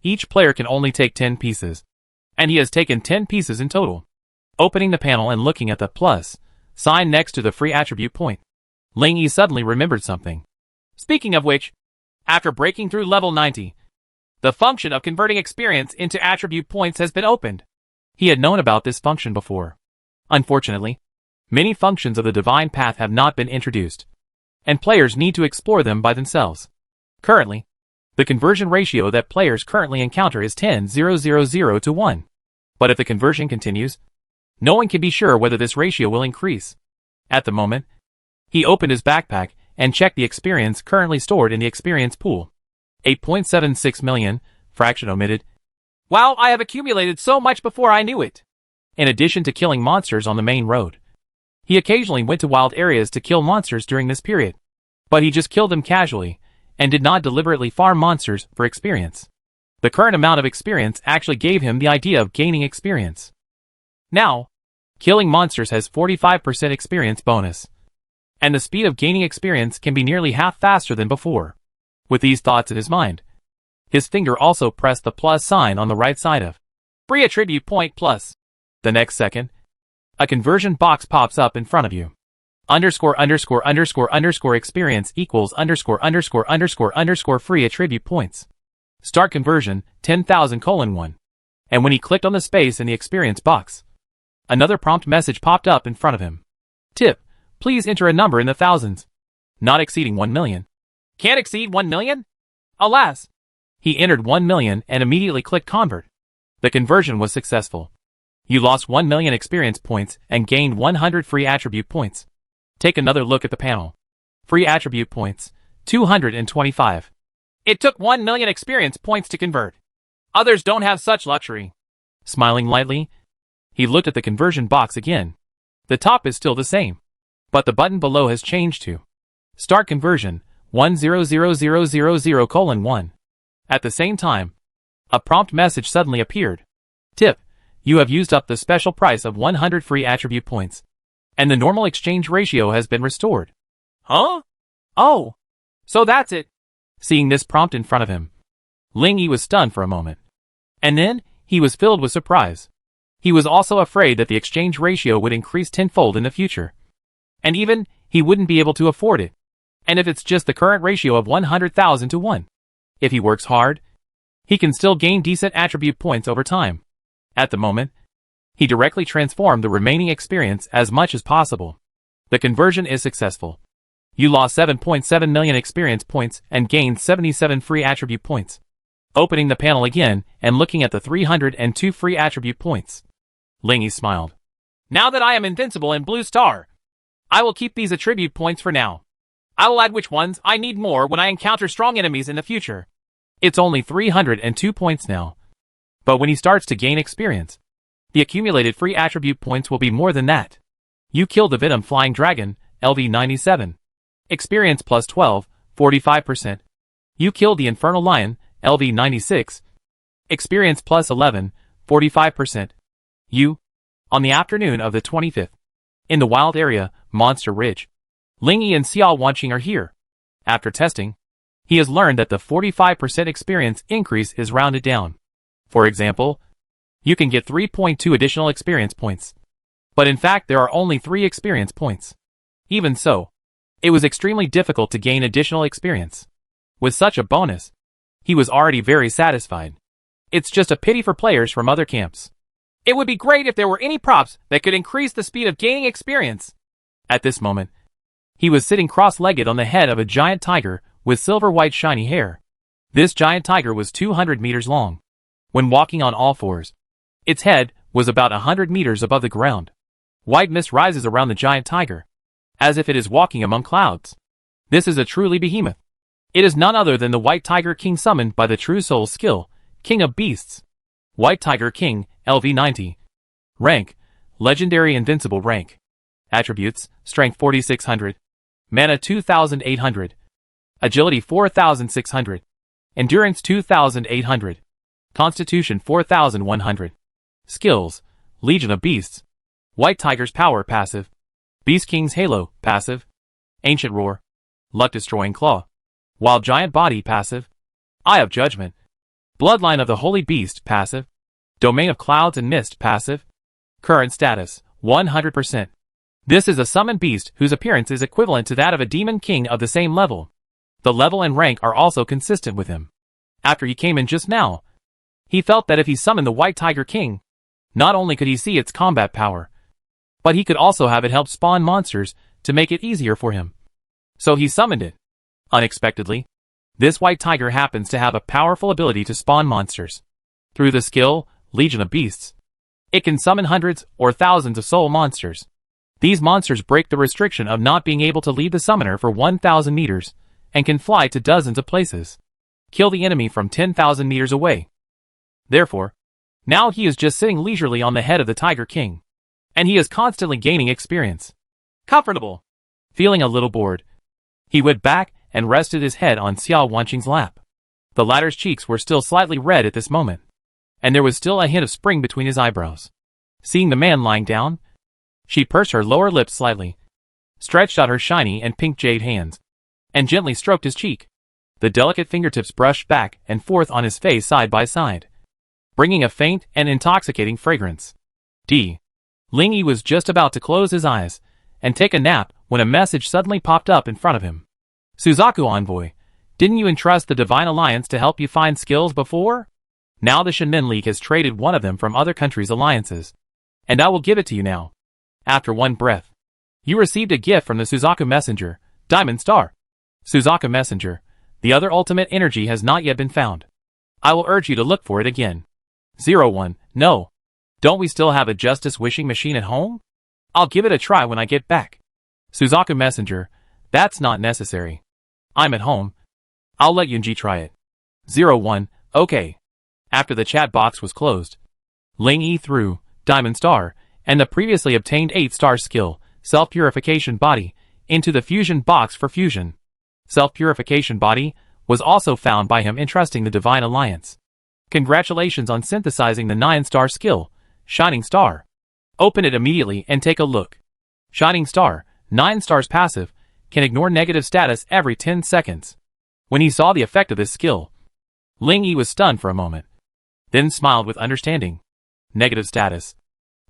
Each player can only take 10 pieces. And he has taken 10 pieces in total. Opening the panel and looking at the plus sign next to the free attribute point, Ling Yi suddenly remembered something. Speaking of which, after breaking through level 90, the function of converting experience into attribute points has been opened. He had known about this function before. Unfortunately, many functions of the divine path have not been introduced, and players need to explore them by themselves. Currently, the conversion ratio that players currently encounter is 10,000 to 1. But if the conversion continues, no one can be sure whether this ratio will increase. At the moment, he opened his backpack and checked the experience currently stored in the experience pool. 8.76 million, fraction omitted. Wow, I have accumulated so much before I knew it. In addition to killing monsters on the main road, he occasionally went to wild areas to kill monsters during this period. But he just killed them casually, and did not deliberately farm monsters for experience. The current amount of experience actually gave him the idea of gaining experience. Now, killing monsters has 45% experience bonus, and the speed of gaining experience can be nearly half faster than before. With these thoughts in his mind, his finger also pressed the plus sign on the right side of free attribute point plus. The next second, a conversion box pops up in front of you. _____ experience equals ____ free attribute points. Start conversion 10,000:1. And when he clicked on the space in the experience box, another prompt message popped up in front of him. Tip, please enter a number in the thousands, not exceeding 1 million. Can't exceed 1 million? Alas! He entered 1 million and immediately clicked convert. The conversion was successful. You lost 1 million experience points and gained 100 free attribute points. Take another look at the panel. Free attribute points, 225. It took 1 million experience points to convert. Others don't have such luxury. Smiling lightly, he looked at the conversion box again. The top is still the same, but the button below has changed to Start Conversion 100,000:1. At the same time, a prompt message suddenly appeared. Tip, you have used up the special price of 100 free attribute points, and the normal exchange ratio has been restored. Huh? Oh, so that's it. Seeing this prompt in front of him, Ling Yi was stunned for a moment. And then, he was filled with surprise. He was also afraid that the exchange ratio would increase tenfold in the future. And even, he wouldn't be able to afford it. And if it's just the current ratio of 100,000 to 1. If he works hard, he can still gain decent attribute points over time. At the moment, he directly transformed the remaining experience as much as possible. The conversion is successful. You lost 7.7 million experience points and gained 77 free attribute points. Opening the panel again and looking at the 302 free attribute points, Ling Yi smiled. Now that I am invincible in Blue Star, I will keep these attribute points for now. I will add which ones I need more when I encounter strong enemies in the future. It's only 302 points now. But when he starts to gain experience, the accumulated free attribute points will be more than that. You killed the Venom Flying Dragon, LV97. Experience plus 12, 45%. You killed the Infernal Lion, LV96. Experience plus 11, 45%. You, on the afternoon of the 25th, in the wild area, Monster Ridge, Ling Yi and Xiao Wanqing are here. After testing, he has learned that the 45% experience increase is rounded down. For example, you can get 3.2 additional experience points. But in fact there are only 3 experience points. Even so, it was extremely difficult to gain additional experience. With such a bonus, he was already very satisfied. It's just a pity for players from other camps. It would be great if there were any props that could increase the speed of gaining experience. At this moment, he was sitting cross-legged on the head of a giant tiger with silver-white shiny hair. This giant tiger was 200 meters long. When walking on all fours, its head was about 100 meters above the ground. White mist rises around the giant tiger, as if it is walking among clouds. This is a truly behemoth. It is none other than the White Tiger King summoned by the True Soul's skill, King of Beasts. White Tiger King, LV90. Rank, Legendary Invincible rank. Attributes, Strength 4600. Mana 2800. Agility 4,600. Endurance 2,800. Constitution 4,100. Skills: Legion of Beasts. White Tiger's Power passive. Beast King's Halo passive. Ancient Roar. Luck Destroying Claw. Wild Giant Body passive. Eye of Judgment. Bloodline of the Holy Beast passive. Domain of Clouds and Mist passive. Current status: 100%. This is a summoned beast whose appearance is equivalent to that of a demon king of the same level. The level and rank are also consistent with him. After he came in just now, he felt that if he summoned the White Tiger King, not only could he see its combat power, but he could also have it help spawn monsters to make it easier for him. So he summoned it. Unexpectedly, this White Tiger happens to have a powerful ability to spawn monsters. Through the skill, Legion of Beasts, it can summon hundreds or thousands of soul monsters. These monsters break the restriction of not being able to lead the summoner for 1,000 meters, and can fly to dozens of places. Kill the enemy from 10,000 meters away. Therefore, now he is just sitting leisurely on the head of the Tiger King, and he is constantly gaining experience. Comfortable. Feeling a little bored, he went back and rested his head on Xiao Wanqing's lap. The latter's cheeks were still slightly red at this moment, and there was still a hint of spring between his eyebrows. Seeing the man lying down, she pursed her lower lips slightly, stretched out her shiny and pink jade hands, and gently stroked his cheek. The delicate fingertips brushed back and forth on his face side by side, bringing a faint and intoxicating fragrance. Ling Yi was just about to close his eyes and take a nap when a message suddenly popped up in front of him. Suzaku Envoy, didn't you entrust the Divine Alliance to help you find skills before? Now the Shinmen League has traded one of them from other countries' alliances, and I will give it to you now. After one breath, you received a gift from the Suzaku Messenger, Diamond Star. Suzaku Messenger, the other ultimate energy has not yet been found. I will urge you to look for it again. 01, no. Don't we still have a Justice Wishing Machine at home? I'll give it a try when I get back. Suzaku Messenger, that's not necessary. I'm at home. I'll let Yunji try it. 01, okay. After the chat box was closed, Ling Yi threw Diamond Star and the previously obtained 8-star skill, Self-Purification Body, into the fusion box for fusion. Self-Purification Body was also found by him entrusting the Divine Alliance. Congratulations on synthesizing the 9-star skill, Shining Star. Open it immediately and take a look. Shining Star, 9 stars passive, can ignore negative status every 10 seconds. When he saw the effect of this skill, Ling Yi was stunned for a moment, then smiled with understanding. Negative status,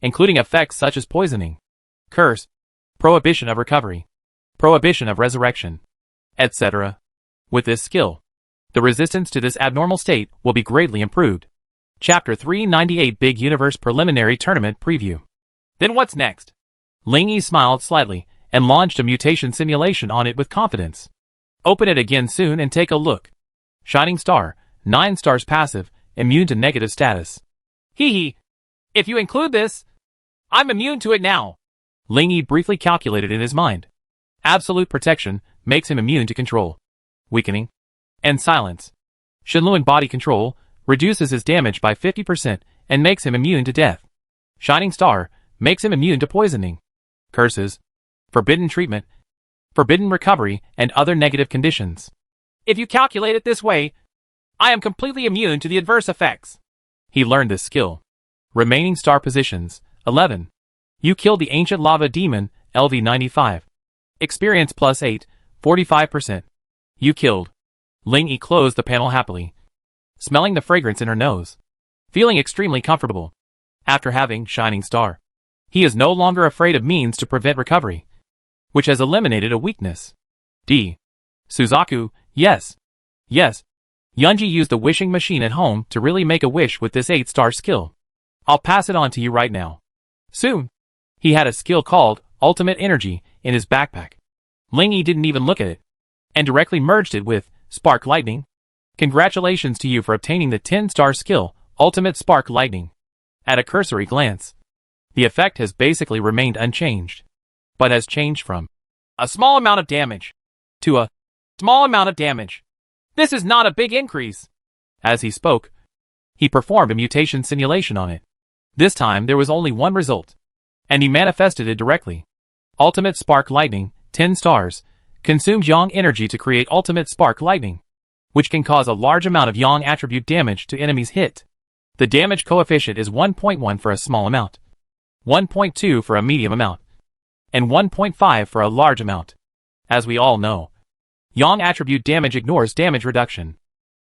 including effects such as poisoning, curse, prohibition of recovery, prohibition of resurrection, etc. With this skill, the resistance to this abnormal state will be greatly improved. Chapter 398 Big Universe Preliminary Tournament Preview. Then what's next? Ling Yi smiled slightly and launched a mutation simulation on it with confidence. Open it again soon and take a look. Shining Star, 9 stars passive, immune to negative status. Hee hee. If you include this, I'm immune to it now. Ling Yi briefly calculated in his mind. Absolute protection makes him immune to control, weakening, and silence. Shenluan body control reduces his damage by 50% and makes him immune to death. Shining Star makes him immune to poisoning, curses, forbidden treatment, forbidden recovery, and other negative conditions. If you calculate it this way, I am completely immune to the adverse effects. He learned this skill. Remaining star positions, 11. You killed the ancient lava demon, LV95. Experience plus 8, 45%. You killed. Ling Yi closed the panel happily, smelling the fragrance in her nose, feeling extremely comfortable. After having Shining Star, he is no longer afraid of means to prevent recovery, which has eliminated a weakness. Suzaku, yes. Yes. Yunji used the wishing machine at home to really make a wish with this 8-star skill. I'll pass it on to you right now. Soon. He had a skill called Ultimate Energy in his backpack. Ling Yi didn't even look at it, and directly merged it with Spark Lightning. Congratulations to you for obtaining the 10-star skill, Ultimate Spark Lightning. At a cursory glance, the effect has basically remained unchanged, but has changed from a small amount of damage to a small amount of damage. This is not a big increase. As he spoke, he performed a mutation simulation on it. This time there was only one result, and he manifested it directly. Ultimate Spark Lightning, 10 stars, consumes Yang energy to create ultimate spark lightning, which can cause a large amount of Yang attribute damage to enemies hit. The damage coefficient is 1.1 for a small amount, 1.2 for a medium amount, and 1.5 for a large amount. As we all know, Yang attribute damage ignores damage reduction.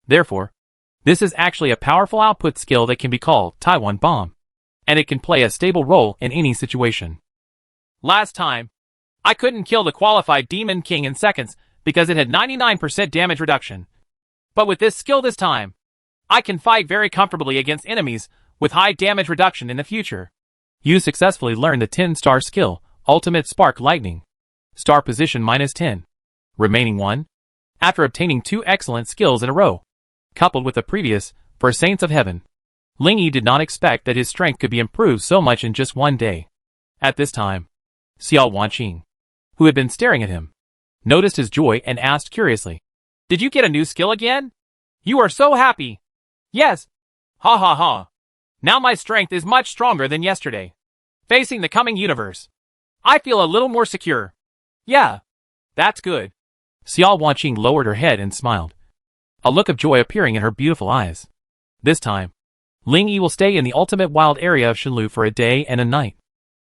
Therefore, this is actually a powerful output skill that can be called Taiwan Bomb, and it can play a stable role in any situation. Last time, I couldn't kill the qualified Demon King in seconds because it had 99% damage reduction. But with this skill this time, I can fight very comfortably against enemies with high damage reduction in the future. You successfully learned the 10-star skill, Ultimate Spark Lightning. Star position -10. Remaining 1. After obtaining 2 excellent skills in a row, coupled with the previous, for Saints of Heaven, Ling Yi did not expect that his strength could be improved so much in just one day. At this time, Xiao Wanqing, who had been staring at him, noticed his joy and asked curiously, "Did you get a new skill again? You are so happy." "Yes. Ha ha ha. Now my strength is much stronger than yesterday. Facing the coming universe, I feel a little more secure." "Yeah. That's good." Xiao Wanqing lowered her head and smiled, a look of joy appearing in her beautiful eyes. This time, Ling Yi will stay in the ultimate wild area of Shenlu for a day and a night,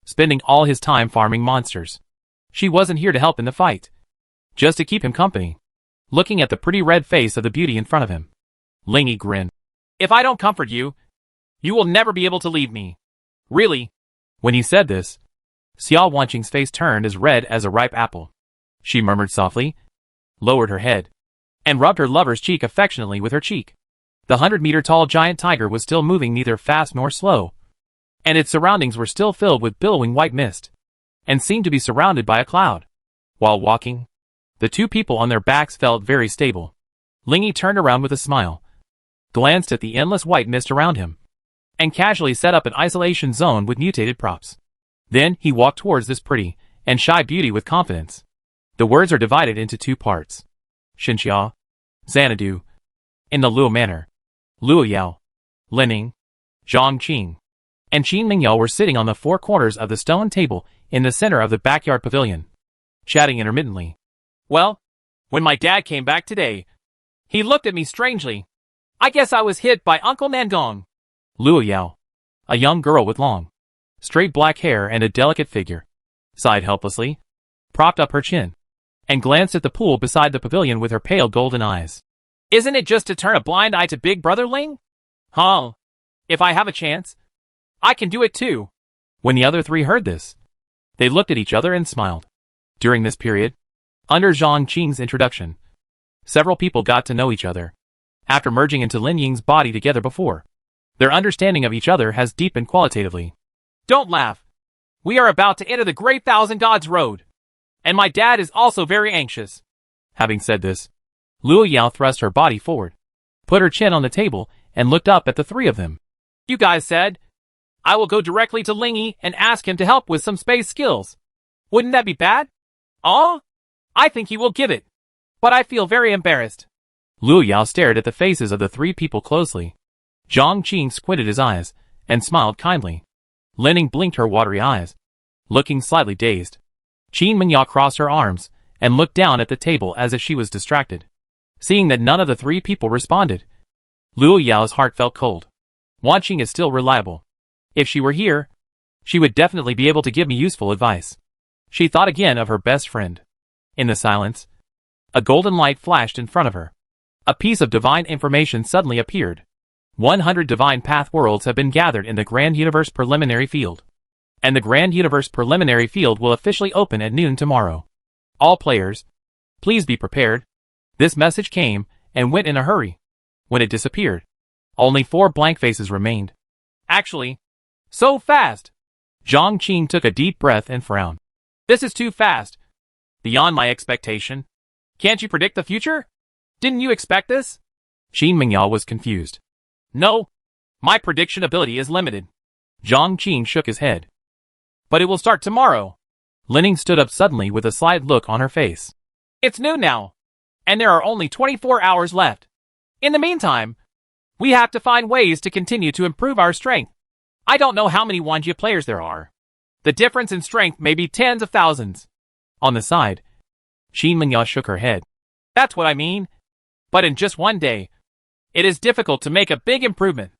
spending all his time farming monsters. She wasn't here to help in the fight, just to keep him company. Looking at the pretty red face of the beauty in front of him, Ling Yi grinned. "If I don't comfort you, you will never be able to leave me." "Really?" When he said this, Xiao Wanqing's face turned as red as a ripe apple. She murmured softly, lowered her head, and rubbed her lover's cheek affectionately with her cheek. The 100-meter-tall giant tiger was still moving neither fast nor slow, and its surroundings were still filled with billowing white mist, and seemed to be surrounded by a cloud. While walking, the two people on their backs felt very stable. Ling Yi turned around with a smile, glanced at the endless white mist around him, and casually set up an isolation zone with mutated props. Then he walked towards this pretty and shy beauty with confidence. The words are divided into 2 parts. Xinxia, Xanadu, in the Luo manner. Luo Yao, Lining, Zhang Qing, and Qin Mingyao were sitting on the 4 corners of the stone table in the center of the backyard pavilion, chatting intermittently. "Well, when my dad came back today, he looked at me strangely. I guess I was hit by Uncle Nangong." Luo Yao, a young girl with long, straight black hair and a delicate figure, sighed helplessly, propped up her chin, and glanced at the pool beside the pavilion with her pale golden eyes. "Isn't it just to turn a blind eye to Big Brother Ling? Huh? If I have a chance, I can do it too." When the other 3 heard this, they looked at each other and smiled. During this period, under Zhang Qing's introduction, several people got to know each other. After merging into Lin Ying's body together before, their understanding of each other has deepened qualitatively. "Don't laugh. We are about to enter the Great Thousand Gods Road, and my dad is also very anxious." Having said this, Luo Yao thrust her body forward, put her chin on the table, and looked up at the 3 of them. "You guys said I will go directly to Ling Yi and ask him to help with some space skills. Wouldn't that be bad?" "Oh, I think he will give it, but I feel very embarrassed." Luo Yao stared at the faces of the 3 people closely. Zhang Qing squinted his eyes and smiled kindly. Lining blinked her watery eyes, looking slightly dazed. Qin Mingyao crossed her arms and looked down at the table as if she was distracted. Seeing that none of the 3 people responded, Luo Yao's heart felt cold. Wanqing is still reliable. If she were here, she would definitely be able to give me useful advice. She thought again of her best friend. In the silence, a golden light flashed in front of her. A piece of divine information suddenly appeared. 100 divine path worlds have been gathered in the Grand Universe Preliminary Field, and the Grand Universe Preliminary Field will officially open at noon tomorrow. All players, please be prepared. This message came and went in a hurry. When it disappeared, only 4 blank faces remained. "Actually, so fast." Zhang Qing took a deep breath and frowned. "This is too fast. Beyond my expectation. Can't you predict the future? Didn't you expect this?" Qin Mingyao was confused. "No, my prediction ability is limited." Zhang Qing shook his head. "But it will start tomorrow." Lining stood up suddenly with a slight look on her face. "It's noon now, and there are only 24 hours left. In the meantime, we have to find ways to continue to improve our strength. I don't know how many Wanjia players there are. The difference in strength may be tens of thousands." On the side, Qin Mengya shook her head. That's what I mean. But in just one day, it is difficult to make a big improvement.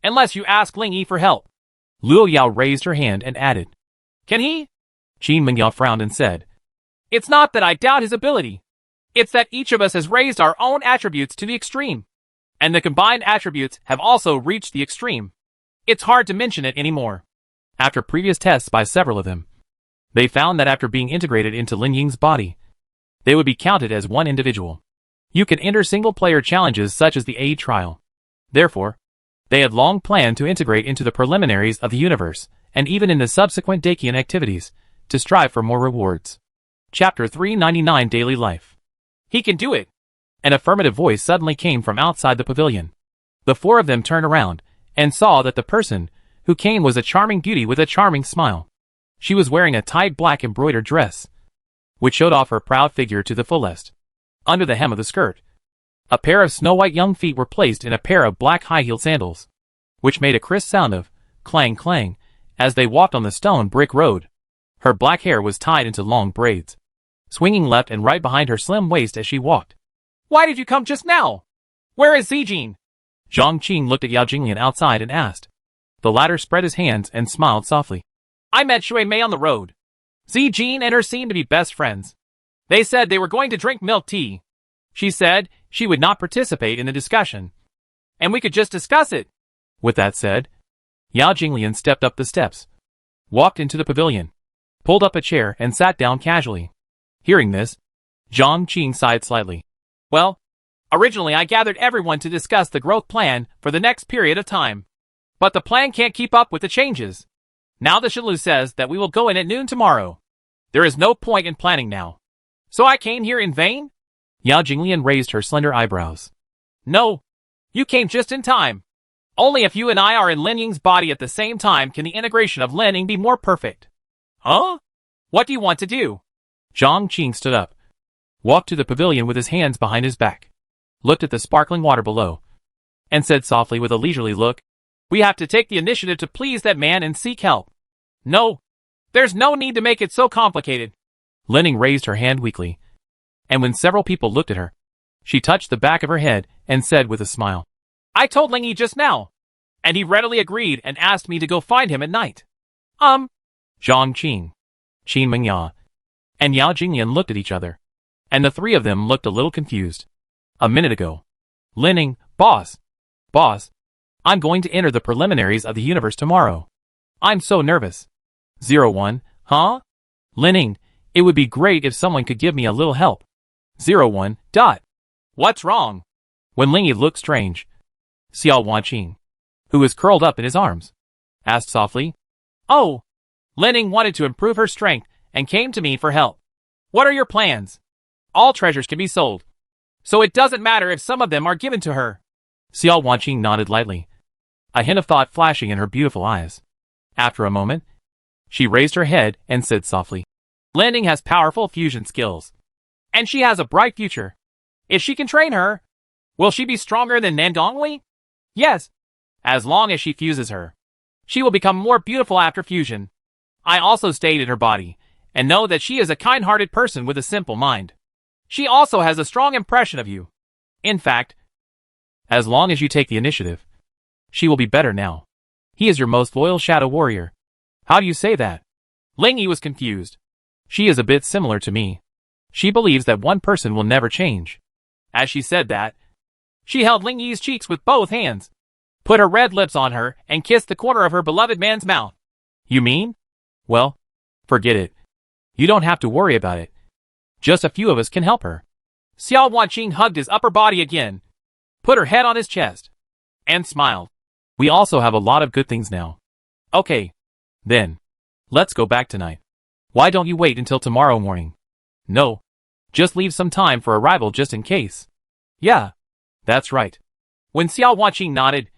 Unless you ask Ling Yi for help. Luo Yao raised her hand and added. Can he? Qin Mengya frowned and said. It's not that I doubt his ability. It's that each of us has raised our own attributes to the extreme. And the combined attributes have also reached the extreme. It's hard to mention it anymore. After previous tests by several of them, they found that after being integrated into Lin Ying's body, they would be counted as one individual. You can enter single-player challenges such as the Aid Trial. Therefore, they had long planned to integrate into the preliminaries of the universe, and even in the subsequent Dakian activities, to strive for more rewards. Chapter 399 Daily Life. He can do it! An affirmative voice suddenly came from outside the pavilion. The four of them turned around, and saw that the person who came was a charming beauty with a charming smile. She was wearing a tight black embroidered dress, which showed off her proud figure to the fullest. Under the hem of the skirt, a pair of snow-white young feet were placed in a pair of black high-heeled sandals, which made a crisp sound of clang clang as they walked on the stone brick road. Her black hair was tied into long braids, swinging left and right behind her slim waist as she walked. Why did you come just now? Where is Zijin? Zhang Qing looked at Yao Jinglian outside and asked. The latter spread his hands and smiled softly. I met Shui Mei on the road. Zijin and her seemed to be best friends. They said they were going to drink milk tea. She said she would not participate in the discussion, and we could just discuss it. With that said, Yao Jinglian stepped up the steps, walked into the pavilion, pulled up a chair and sat down casually. Hearing this, Zhang Qing sighed slightly. Well, originally I gathered everyone to discuss the growth plan for the next period of time. But the plan can't keep up with the changes. Now the Shilu says that we will go in at noon tomorrow. There is no point in planning now. So I came here in vain? Yao Jinglian raised her slender eyebrows. No. You came just in time. Only if you and I are in Lin Ying's body at the same time can the integration of Lin Ying be more perfect. Huh? What do you want to do? Zhang Qing stood up, walked to the pavilion with his hands behind his back, looked at the sparkling water below, and said softly with a leisurely look, We have to take the initiative to please that man and seek help. No. There's no need to make it so complicated. Lin Ying raised her hand weakly, and when several people looked at her, she touched the back of her head and said with a smile, I told Ling Yi just now, and he readily agreed and asked me to go find him at night. Zhang Qing, Qin Mengya, and Yao Jinglian looked at each other, and the three of them looked a little confused. A minute ago, Lin Ying, boss, I'm going to enter the preliminaries of the universe tomorrow. I'm so nervous. 01, huh? Lin Ying, it would be great if someone could give me a little help. 01, dot. What's wrong? When Ling Yi looked strange, Xiao Wanqing, who was curled up in his arms, asked softly, Oh! Lin Ying wanted to improve her strength and came to me for help. What are your plans? All treasures can be sold, so it doesn't matter if some of them are given to her. Xiao Wanqing nodded lightly, a hint of thought flashing in her beautiful eyes. After a moment, she raised her head and said softly, Lin Ying has powerful fusion skills, and she has a bright future. If she can train her, will she be stronger than Nandongli? Yes, as long as she fuses her. She will become more beautiful after fusion. I also stayed in her body, and know that she is a kind-hearted person with a simple mind. She also has a strong impression of you. In fact, as long as you take the initiative, she will be better now. He is your most loyal shadow warrior. How do you say that? Ling Yi was confused. She is a bit similar to me. She believes that one person will never change. As she said that, she held Ling Yi's cheeks with both hands, put her red lips on her, and kissed the corner of her beloved man's mouth. You mean? Well, forget it. You don't have to worry about it. Just a few of us can help her. Xiao Wanqing hugged his upper body again, put her head on his chest, and smiled. We also have a lot of good things now. Okay. Then, let's go back tonight. Why don't you wait until tomorrow morning? No. Just leave some time for arrival just in case. Yeah. That's right. When Xiao Wanqing nodded,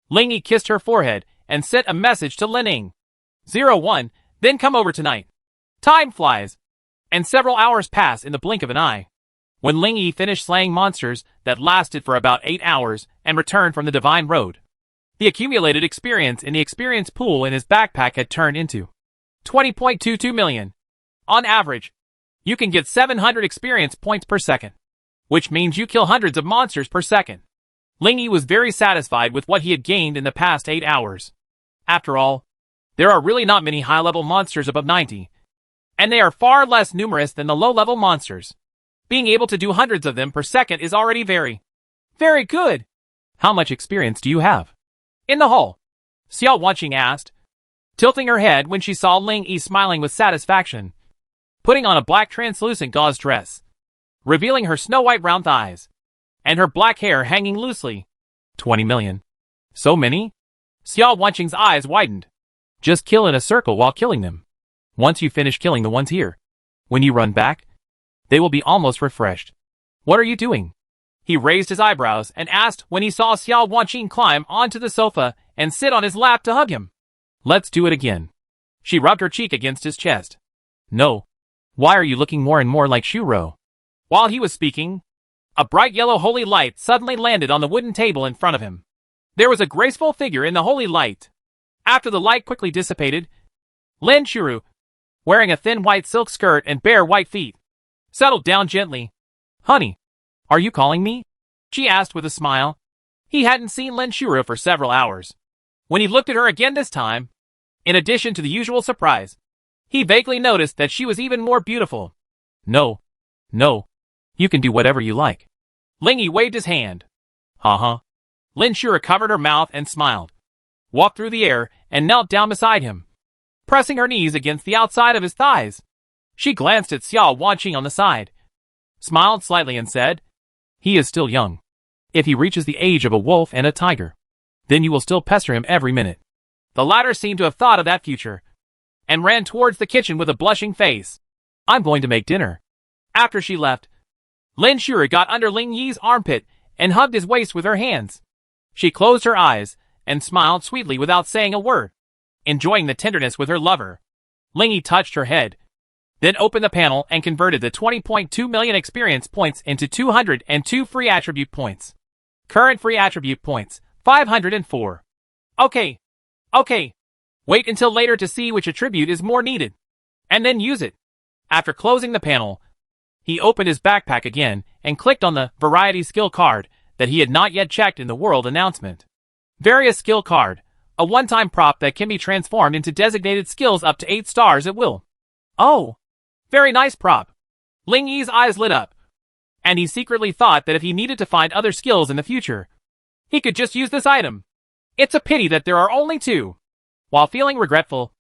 Ling Yi kissed her forehead and sent a message to Lin Ying. 01, then come over tonight. Time flies, and several hours pass in the blink of an eye. When Ling Yi finished slaying monsters that lasted for about 8 hours and returned from the Divine Road, the accumulated experience in the experience pool in his backpack had turned into 20.22 million. On average, you can get 700 experience points per second, which means you kill hundreds of monsters per second. Ling Yi was very satisfied with what he had gained in the past 8 hours. After all, there are really not many high-level monsters above 90, and they are far less numerous than the low-level monsters. Being able to do hundreds of them per second is already very, very good. How much experience do you have? In the hall, Xiao Wanqing asked, tilting her head when she saw Ling Yi smiling with satisfaction, putting on a black translucent gauze dress, revealing her snow-white round thighs, and her black hair hanging loosely. 20 million. So many? Xiao Wanqing's eyes widened. Just kill in a circle while killing them. Once you finish killing the ones here, when you run back, they will be almost refreshed. What are you doing? He raised his eyebrows and asked when he saw Xiao Wanqing climb onto the sofa and sit on his lap to hug him. Let's do it again. She rubbed her cheek against his chest. No. Why are you looking more and more like Shuro? While he was speaking, a bright yellow holy light suddenly landed on the wooden table in front of him. There was a graceful figure in the holy light. After the light quickly dissipated, Lin Shuru, wearing a thin white silk skirt and bare white feet, settled down gently. Honey, are you calling me? She asked with a smile. He hadn't seen Lin Shuru for several hours. When he looked at her again this time, in addition to the usual surprise, he vaguely noticed that she was even more beautiful. No. You can do whatever you like. Ling Yi waved his hand. Lin Shuru covered her mouth and smiled, walked through the air, and knelt down beside him, pressing her knees against the outside of his thighs. She glanced at Xiao Wanqing on the side, smiled slightly and said, he is still young. If he reaches the age of a wolf and a tiger, then you will still pester him every minute. The latter seemed to have thought of that future, and ran towards the kitchen with a blushing face. I'm going to make dinner. After she left, Lin Shuru got under Ling Yi's armpit and hugged his waist with her hands. She closed her eyes and smiled sweetly without saying a word, enjoying the tenderness with her lover. Ling Yi touched her head, then opened the panel and converted the 20.2 million experience points into 202 free attribute points. Current free attribute points, 504. Okay. Wait until later to see which attribute is more needed, and then use it. After closing the panel, he opened his backpack again and clicked on the variety skill card that he had not yet checked in the world announcement. Various skill card, a one-time prop that can be transformed into designated skills up to 8 stars at will. Oh, very nice prop. Ling Yi's eyes lit up, and he secretly thought that if he needed to find other skills in the future, he could just use this item. It's a pity that there are only 2. While feeling regretful,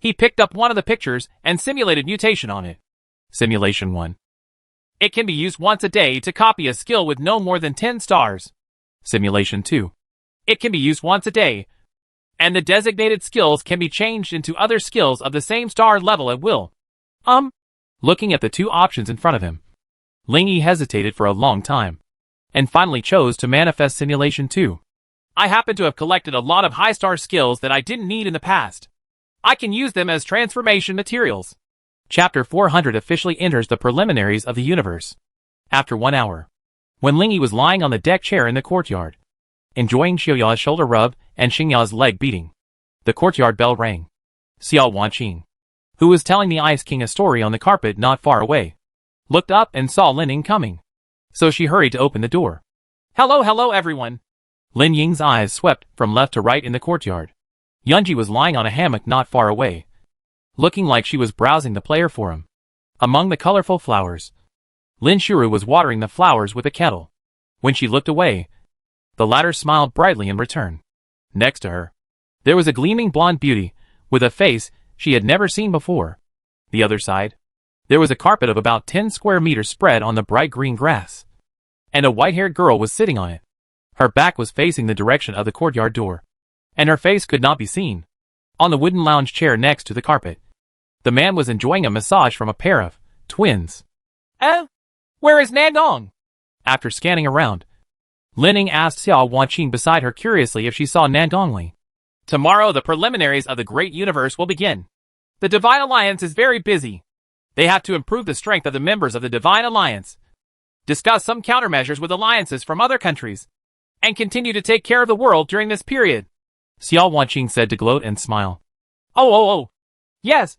he picked up one of the pictures and simulated mutation on it. Simulation 1. It can be used once a day to copy a skill with no more than 10 stars. Simulation 2. It can be used once a day, and the designated skills can be changed into other skills of the same star level at will. Looking at the 2 options in front of him, Ling Yi hesitated for a long time, and finally chose to manifest Simulation 2. I happen to have collected a lot of high-star skills that I didn't need in the past. I can use them as transformation materials. Chapter 400 officially enters the preliminaries of the universe. After 1 hour, when Ling Yi was lying on the deck chair in the courtyard, enjoying Xiaoya's shoulder rub and Xingya's leg beating, the courtyard bell rang. Xiao Wanqing, who was telling the Ice King a story on the carpet not far away, looked up and saw Lin Ying coming, so she hurried to open the door. Hello everyone. Lin Ying's eyes swept from left to right in the courtyard. Yunji was lying on a hammock not far away, looking like she was browsing the player for him. Among the colorful flowers, Lin Shuru was watering the flowers with a kettle. When she looked away, the latter smiled brightly in return. Next to her, there was a gleaming blonde beauty, with a face she had never seen before. The other side, there was a carpet of about 10 square meters spread on the bright green grass, and a white-haired girl was sitting on it. Her back was facing the direction of the courtyard door, and her face could not be seen. On the wooden lounge chair next to the carpet, the man was enjoying a massage from a pair of twins. Where is Nandong? After scanning around, Lin Ying asked Xiao Wanqing beside her curiously if she saw Nandongli. Tomorrow the preliminaries of the Great Universe will begin. The Divine Alliance is very busy. They have to improve the strength of the members of the Divine Alliance, discuss some countermeasures with alliances from other countries, and continue to take care of the world during this period. Xiao Wanqing said to gloat and smile. Oh. Yes.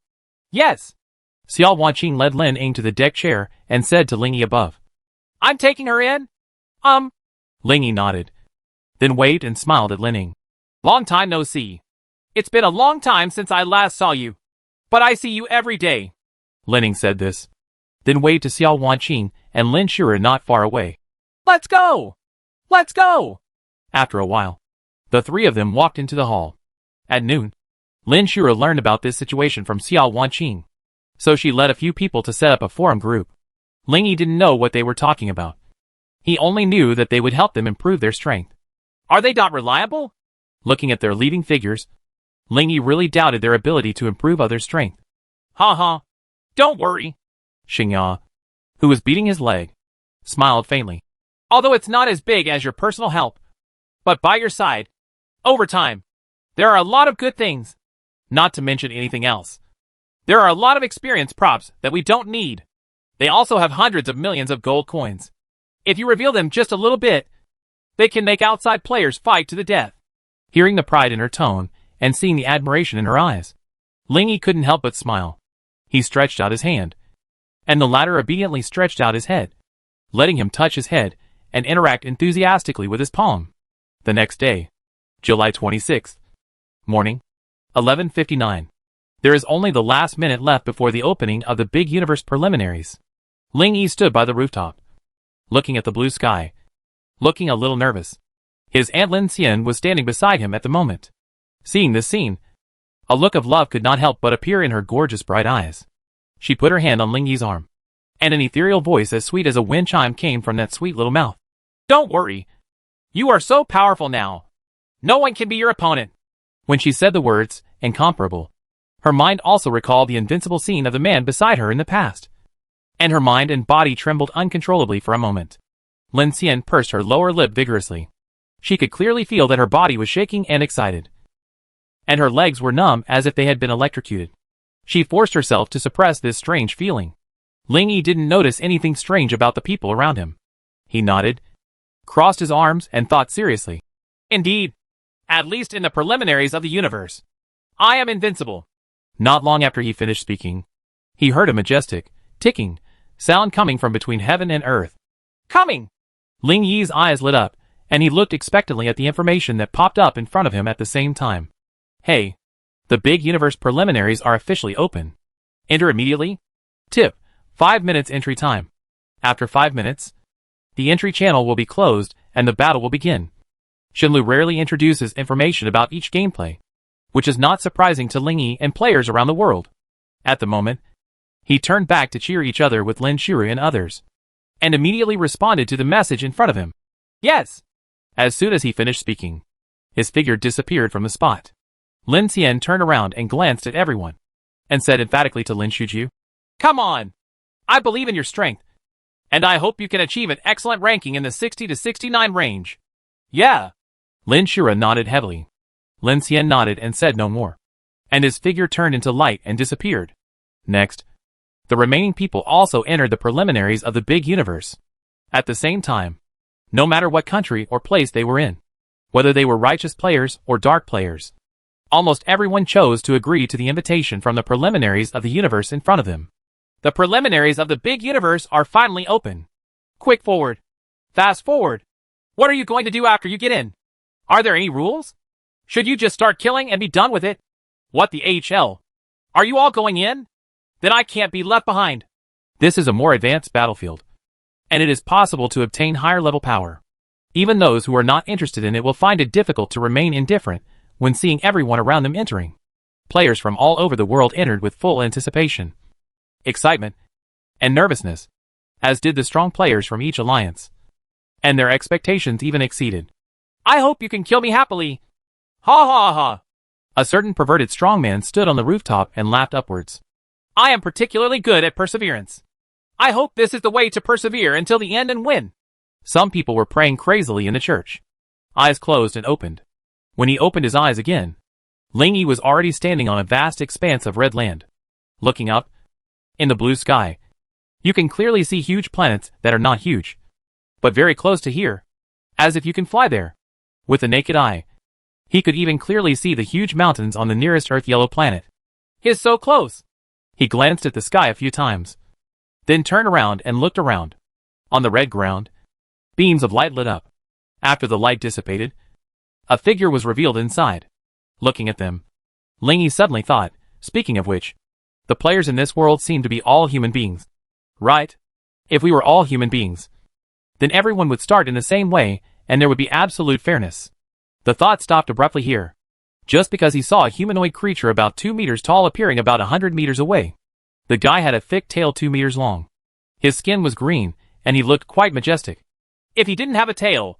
Xiao Wanqing led Lin Ying to the deck chair and said to Ling Yi above, "I'm taking her in?" Ling Yi nodded, then waved and smiled at Lin Ying. "Long time no see. It's been a long time since I last saw you. But I see you every day." Lin Ying said this, then waved to Xiao Wanqing and Lin Shuren not far away. "Let's go! Let's go!" After a while, the three of them walked into the hall. At noon, Lin Shuren learned about this situation from Xiao Wanqing, so she led a few people to set up a forum group. Ling Yi didn't know what they were talking about. He only knew that they would help them improve their strength. Are they not reliable? Looking at their leading figures, Ling Yi really doubted their ability to improve others' strength. Ha. Don't worry. Xingya, who was beating his leg, smiled faintly. Although it's not as big as your personal help, but by your side, over time, there are a lot of good things. Not to mention anything else. There are a lot of experience props that we don't need. They also have hundreds of millions of gold coins. If you reveal them just a little bit, they can make outside players fight to the death. Hearing the pride in her tone and seeing the admiration in her eyes, Ling Yi couldn't help but smile. He stretched out his hand, and the latter obediently stretched out his head, letting him touch his head and interact enthusiastically with his palm. The next day, July 26th, morning, 11:59. There is only the last minute left before the opening of the Big Universe preliminaries. Ling Yi stood by the rooftop, looking at the blue sky, looking a little nervous. His Aunt Lin Xian was standing beside him at the moment. Seeing this scene, a look of love could not help but appear in her gorgeous bright eyes. She put her hand on Ling Yi's arm, and an ethereal voice as sweet as a wind chime came from that sweet little mouth. "Don't worry. You are so powerful now. No one can be your opponent." When she said the words, incomparable, her mind also recalled the invincible scene of the man beside her in the past, and her mind and body trembled uncontrollably for a moment. Lin Xian pursed her lower lip vigorously. She could clearly feel that her body was shaking and excited, and her legs were numb as if they had been electrocuted. She forced herself to suppress this strange feeling. Ling Yi didn't notice anything strange about the people around him. He nodded, crossed his arms, and thought seriously. "Indeed, at least in the preliminaries of the universe, I am invincible." Not long after he finished speaking, he heard a majestic, ticking sound coming from between heaven and earth. "Coming!" Ling Yi's eyes lit up, and he looked expectantly at the information that popped up in front of him at the same time. "Hey, the Big Universe preliminaries are officially open. Enter immediately. Tip, 5 minutes entry time. After 5 minutes, the entry channel will be closed and the battle will begin." Shenlu rarely introduces information about each gameplay, which is not surprising to Ling Yi and players around the world. At the moment, he turned back to cheer each other with Lin Shuri and others, and immediately responded to the message in front of him. "Yes." As soon as he finished speaking, his figure disappeared from the spot. Lin Xian turned around and glanced at everyone, and said emphatically to Lin Shuju, "Come on! I believe in your strength, and I hope you can achieve an excellent ranking in the 60 to 69 range." "Yeah." Lin Shura nodded heavily. Lin Xian nodded and said no more, and his figure turned into light and disappeared. Next, the remaining people also entered the preliminaries of the Big Universe. At the same time, no matter what country or place they were in, whether they were righteous players or dark players, almost everyone chose to agree to the invitation from the preliminaries of the universe in front of them. The preliminaries of the Big Universe are finally open. Quick forward. Fast forward. What are you going to do after you get in? Are there any rules? Should you just start killing and be done with it? What the HL? Are you all going in? Then I can't be left behind. This is a more advanced battlefield, and it is possible to obtain higher level power. Even those who are not interested in it will find it difficult to remain indifferent when seeing everyone around them entering. Players from all over the world entered with full anticipation, excitement, and nervousness, as did the strong players from each alliance. And their expectations even exceeded. "I hope you can kill me happily. Ha ha ha." A certain perverted strongman stood on the rooftop and laughed upwards. "I am particularly good at perseverance. I hope this is the way to persevere until the end and win." Some people were praying crazily in the church, eyes closed and opened. When he opened his eyes again, Ling Yi was already standing on a vast expanse of red land. Looking up, in the blue sky, you can clearly see huge planets that are not huge, but very close to here, as if you can fly there. With the naked eye, he could even clearly see the huge mountains on the nearest Earth yellow planet. "Is so close. He glanced at the sky a few times, then turned around and looked around. On the red ground, beams of light lit up. After the light dissipated, a figure was revealed inside. Looking at them, Lingy suddenly thought, speaking of which, the players in this world seem to be all human beings. Right? If we were all human beings, then everyone would start in the same way, and there would be absolute fairness. The thought stopped abruptly here, just because he saw a humanoid creature about 2 meters tall appearing about 100 meters away. The guy had a thick tail 2 meters long. His skin was green, and he looked quite majestic. If he didn't have a tail,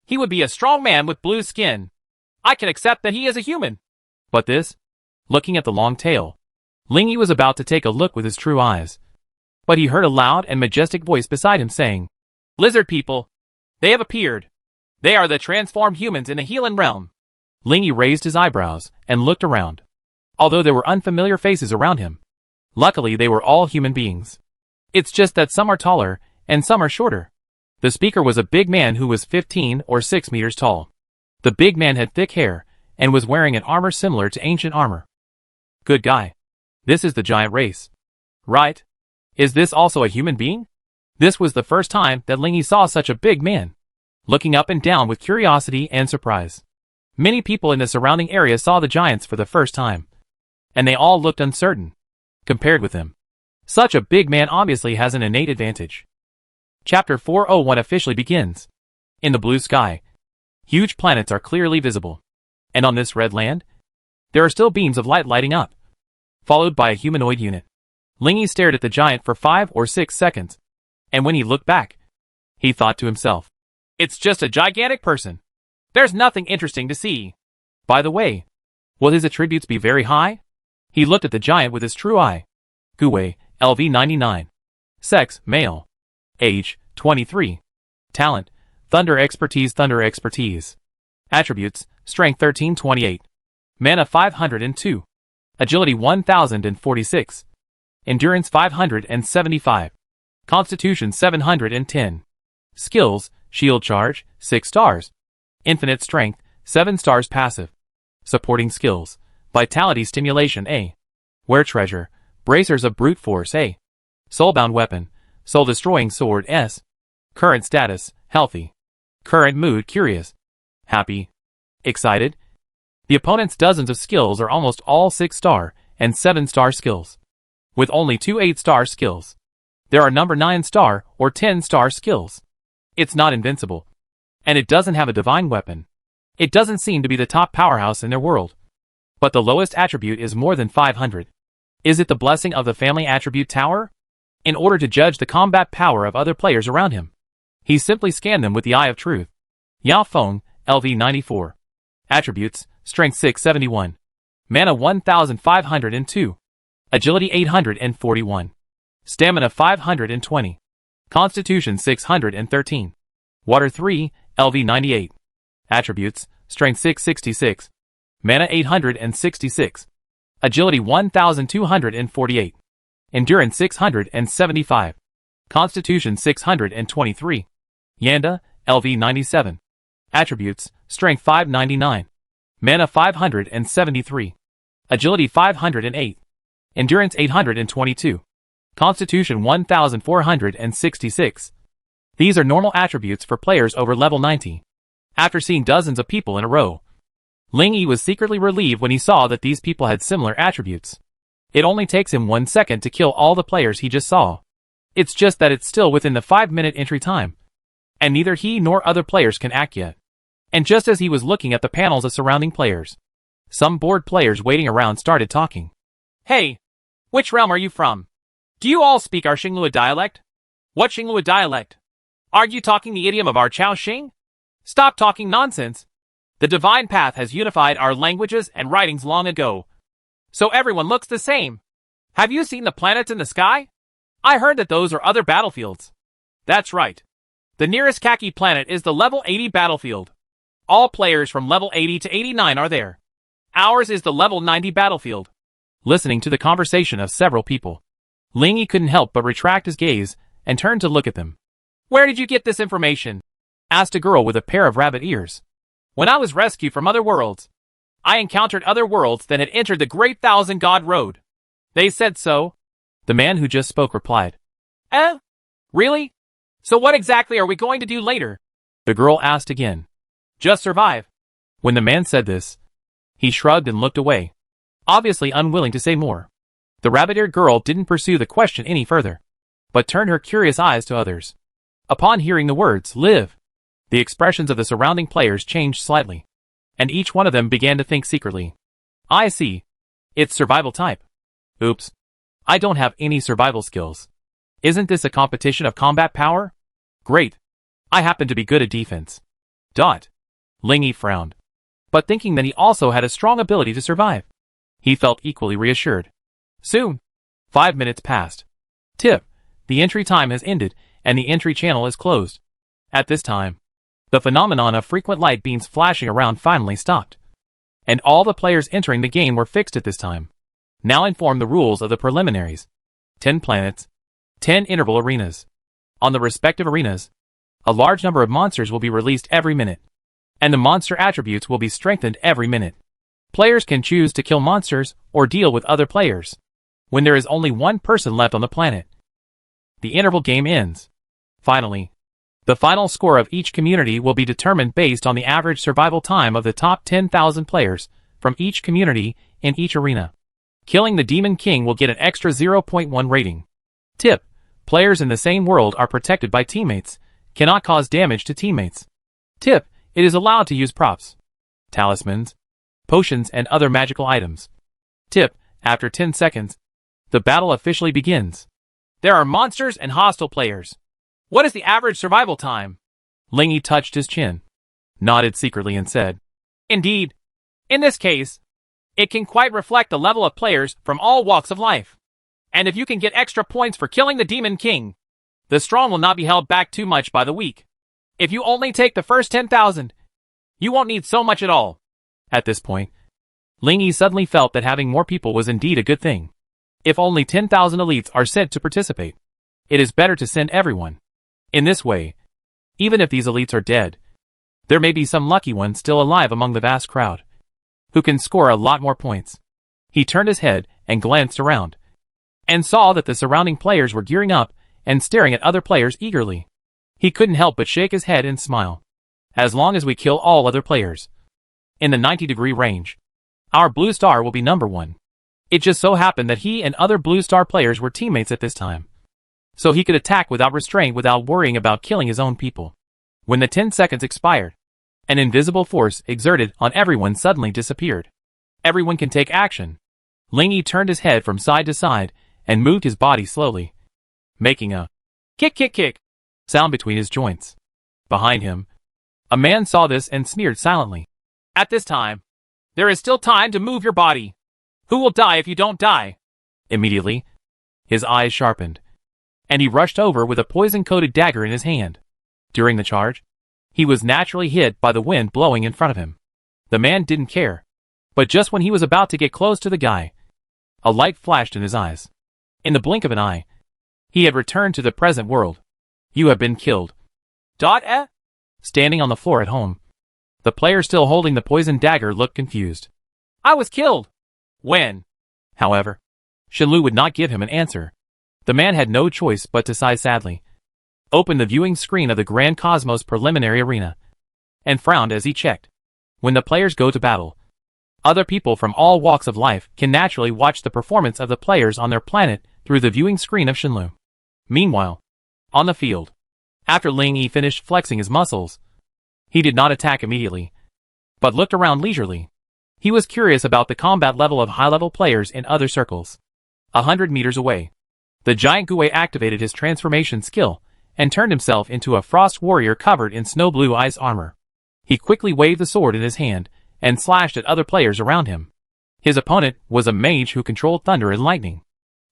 he would be a strong man with blue skin. I can accept that he is a human. But this? Looking at the long tail, Lingy was about to take a look with his true eyes. But he heard a loud and majestic voice beside him saying, "Lizard people, they have appeared. They are the transformed humans in the Healan realm." Lingy raised his eyebrows and looked around. Although there were unfamiliar faces around him, luckily they were all human beings. It's just that some are taller and some are shorter. The speaker was a big man who was 15 or 6 meters tall. The big man had thick hair and was wearing an armor similar to ancient armor. Good guy. This is the giant race. Right? Is this also a human being? This was the first time that Lingy saw such a big man. Looking up and down with curiosity and surprise. Many people in the surrounding area saw the giants for the first time, and they all looked uncertain compared with him. Such a big man obviously has an innate advantage. Chapter 401 officially begins. In the blue sky, huge planets are clearly visible, and on this red land, there are still beams of light lighting up, followed by a humanoid unit. Lingy stared at the giant for 5 or 6 seconds, and when he looked back, he thought to himself, "It's just a gigantic person. There's nothing interesting to see." By the way, will his attributes be very high? He looked at the giant with his true eye. Guwei, LV 99. Sex, male. Age, 23. Talent, Thunder Expertise. Attributes, Strength 1328. Mana 502. Agility 1046. Endurance 575. Constitution 710. Skills, Shield Charge, 6 stars. Infinite Strength, 7 stars passive. Supporting skills, Vitality Stimulation A. Wear Treasure, Bracers of Brute Force A. Soulbound Weapon, Soul Destroying Sword S. Current status, healthy. Current mood, curious. Happy. Excited. The opponent's dozens of skills are almost all 6-star and 7-star skills, with only 2 8-star skills. There are number 9-star or 10-star skills. It's not invincible. And it doesn't have a divine weapon. It doesn't seem to be the top powerhouse in their world. But the lowest attribute is more than 500. Is it the blessing of the family attribute tower? In order to judge the combat power of other players around him, he simply scanned them with the eye of truth. Yao Feng, LV 94. Attributes, Strength 671. Mana 1502. Agility 841. Stamina 520. Constitution 613. Water 3, LV 98. Attributes, Strength 666. Mana 866. Agility 1248. Endurance 675. Constitution 623. Yanda, LV 97. Attributes, Strength 599. Mana 573. Agility 508. Endurance 822. Constitution 1466. These are normal attributes for players over level 90. After seeing dozens of people in a row, Lingy was secretly relieved when he saw that these people had similar attributes. It only takes him 1 second to kill all the players he just saw. It's just that it's still within the 5-minute entry time, and neither he nor other players can act yet. And just as he was looking at the panels of surrounding players, some bored players waiting around started talking. "Hey, which realm are you from? Do you all speak our Xinglua dialect? What Xinglua dialect? Are you talking the idiom of our Chao Xing? Stop talking nonsense. The divine path has unified our languages and writings long ago, so everyone looks the same. Have you seen the planets in the sky? I heard that those are other battlefields." "That's right. The nearest khaki planet is the level 80 battlefield. All players from level 80 to 89 are there. Ours is the level 90 battlefield." Listening to the conversation of several people, Lingy couldn't help but retract his gaze and turn to look at them. "Where did you get this information?" asked a girl with a pair of rabbit ears. "When I was rescued from other worlds, I encountered other worlds that had entered the Great Thousand God Road. They said so. The man who just spoke replied. Eh? Really? So what exactly are we going to do later? The girl asked again. Just survive. When the man said this, he shrugged and looked away, obviously unwilling to say more. The rabbit-eared girl didn't pursue the question any further, but turned her curious eyes to others. Upon hearing the words, live, the expressions of the surrounding players changed slightly, and each one of them began to think secretly. I see. It's survival type. Oops. I don't have any survival skills. Isn't this a competition of combat power? Great. I happen to be good at defense. Lingy frowned, but thinking that he also had a strong ability to survive, he felt equally reassured. Soon, 5 minutes passed. Tip, the entry time has ended and the entry channel is closed. At this time, the phenomenon of frequent light beams flashing around finally stopped, and all the players entering the game were fixed at this time. Now inform the rules of the preliminaries. 10 planets, 10 interval arenas. On the respective arenas, a large number of monsters will be released every minute, and the monster attributes will be strengthened every minute. Players can choose to kill monsters or deal with other players when there is only one person left on the planet. The interval game ends. Finally, the final score of each community will be determined based on the average survival time of the top 10,000 players from each community in each arena. Killing the Demon King will get an extra 0.1 rating. Tip, players in the same world are protected by teammates, cannot cause damage to teammates. Tip, it is allowed to use props, talismans, potions and other magical items. Tip, after 10 seconds, the battle officially begins. There are monsters and hostile players. What is the average survival time? Lingy touched his chin, nodded secretly and said, Indeed. In this case, it can quite reflect the level of players from all walks of life. And if you can get extra points for killing the Demon King, the strong will not be held back too much by the weak. If you only take the first 10,000, you won't need so much at all. At this point, Lingy suddenly felt that having more people was indeed a good thing. If only 10,000 elites are sent to participate, it is better to send everyone. In this way, even if these elites are dead, there may be some lucky ones still alive among the vast crowd, who can score a lot more points. He turned his head and glanced around, and saw that the surrounding players were gearing up and staring at other players eagerly. He couldn't help but shake his head and smile. As long as we kill all other players in the 90-degree range, our blue star will be number 1. It just so happened that he and other blue star players were teammates at this time, so he could attack without restraint without worrying about killing his own people. When the 10 seconds expired, an invisible force exerted on everyone suddenly disappeared. Everyone can take action. Lingy turned his head from side to side and moved his body slowly, making a kick sound between his joints. Behind him, a man saw this and sneered silently. At this time, there is still time to move your body. Who will die if you don't die? Immediately, his eyes sharpened, and he rushed over with a poison-coated dagger in his hand. During the charge, he was naturally hit by the wind blowing in front of him. The man didn't care, but just when he was about to get close to the guy, a light flashed in his eyes. In the blink of an eye, he had returned to the present world. You have been killed. Standing on the floor at home, the player still holding the poisoned dagger looked confused. I was killed. When? However, Shenlu would not give him an answer. The man had no choice but to sigh sadly, opened the viewing screen of the Grand Cosmos preliminary arena, and frowned as he checked. When the players go to battle, other people from all walks of life can naturally watch the performance of the players on their planet through the viewing screen of Shenlu. Meanwhile, on the field, after Lingy finished flexing his muscles, he did not attack immediately, but looked around leisurely. He was curious about the combat level of high-level players in other circles. 100 meters away, the giant Gui activated his transformation skill and turned himself into a frost warrior covered in snow-blue ice armor. He quickly waved the sword in his hand and slashed at other players around him. His opponent was a mage who controlled thunder and lightning,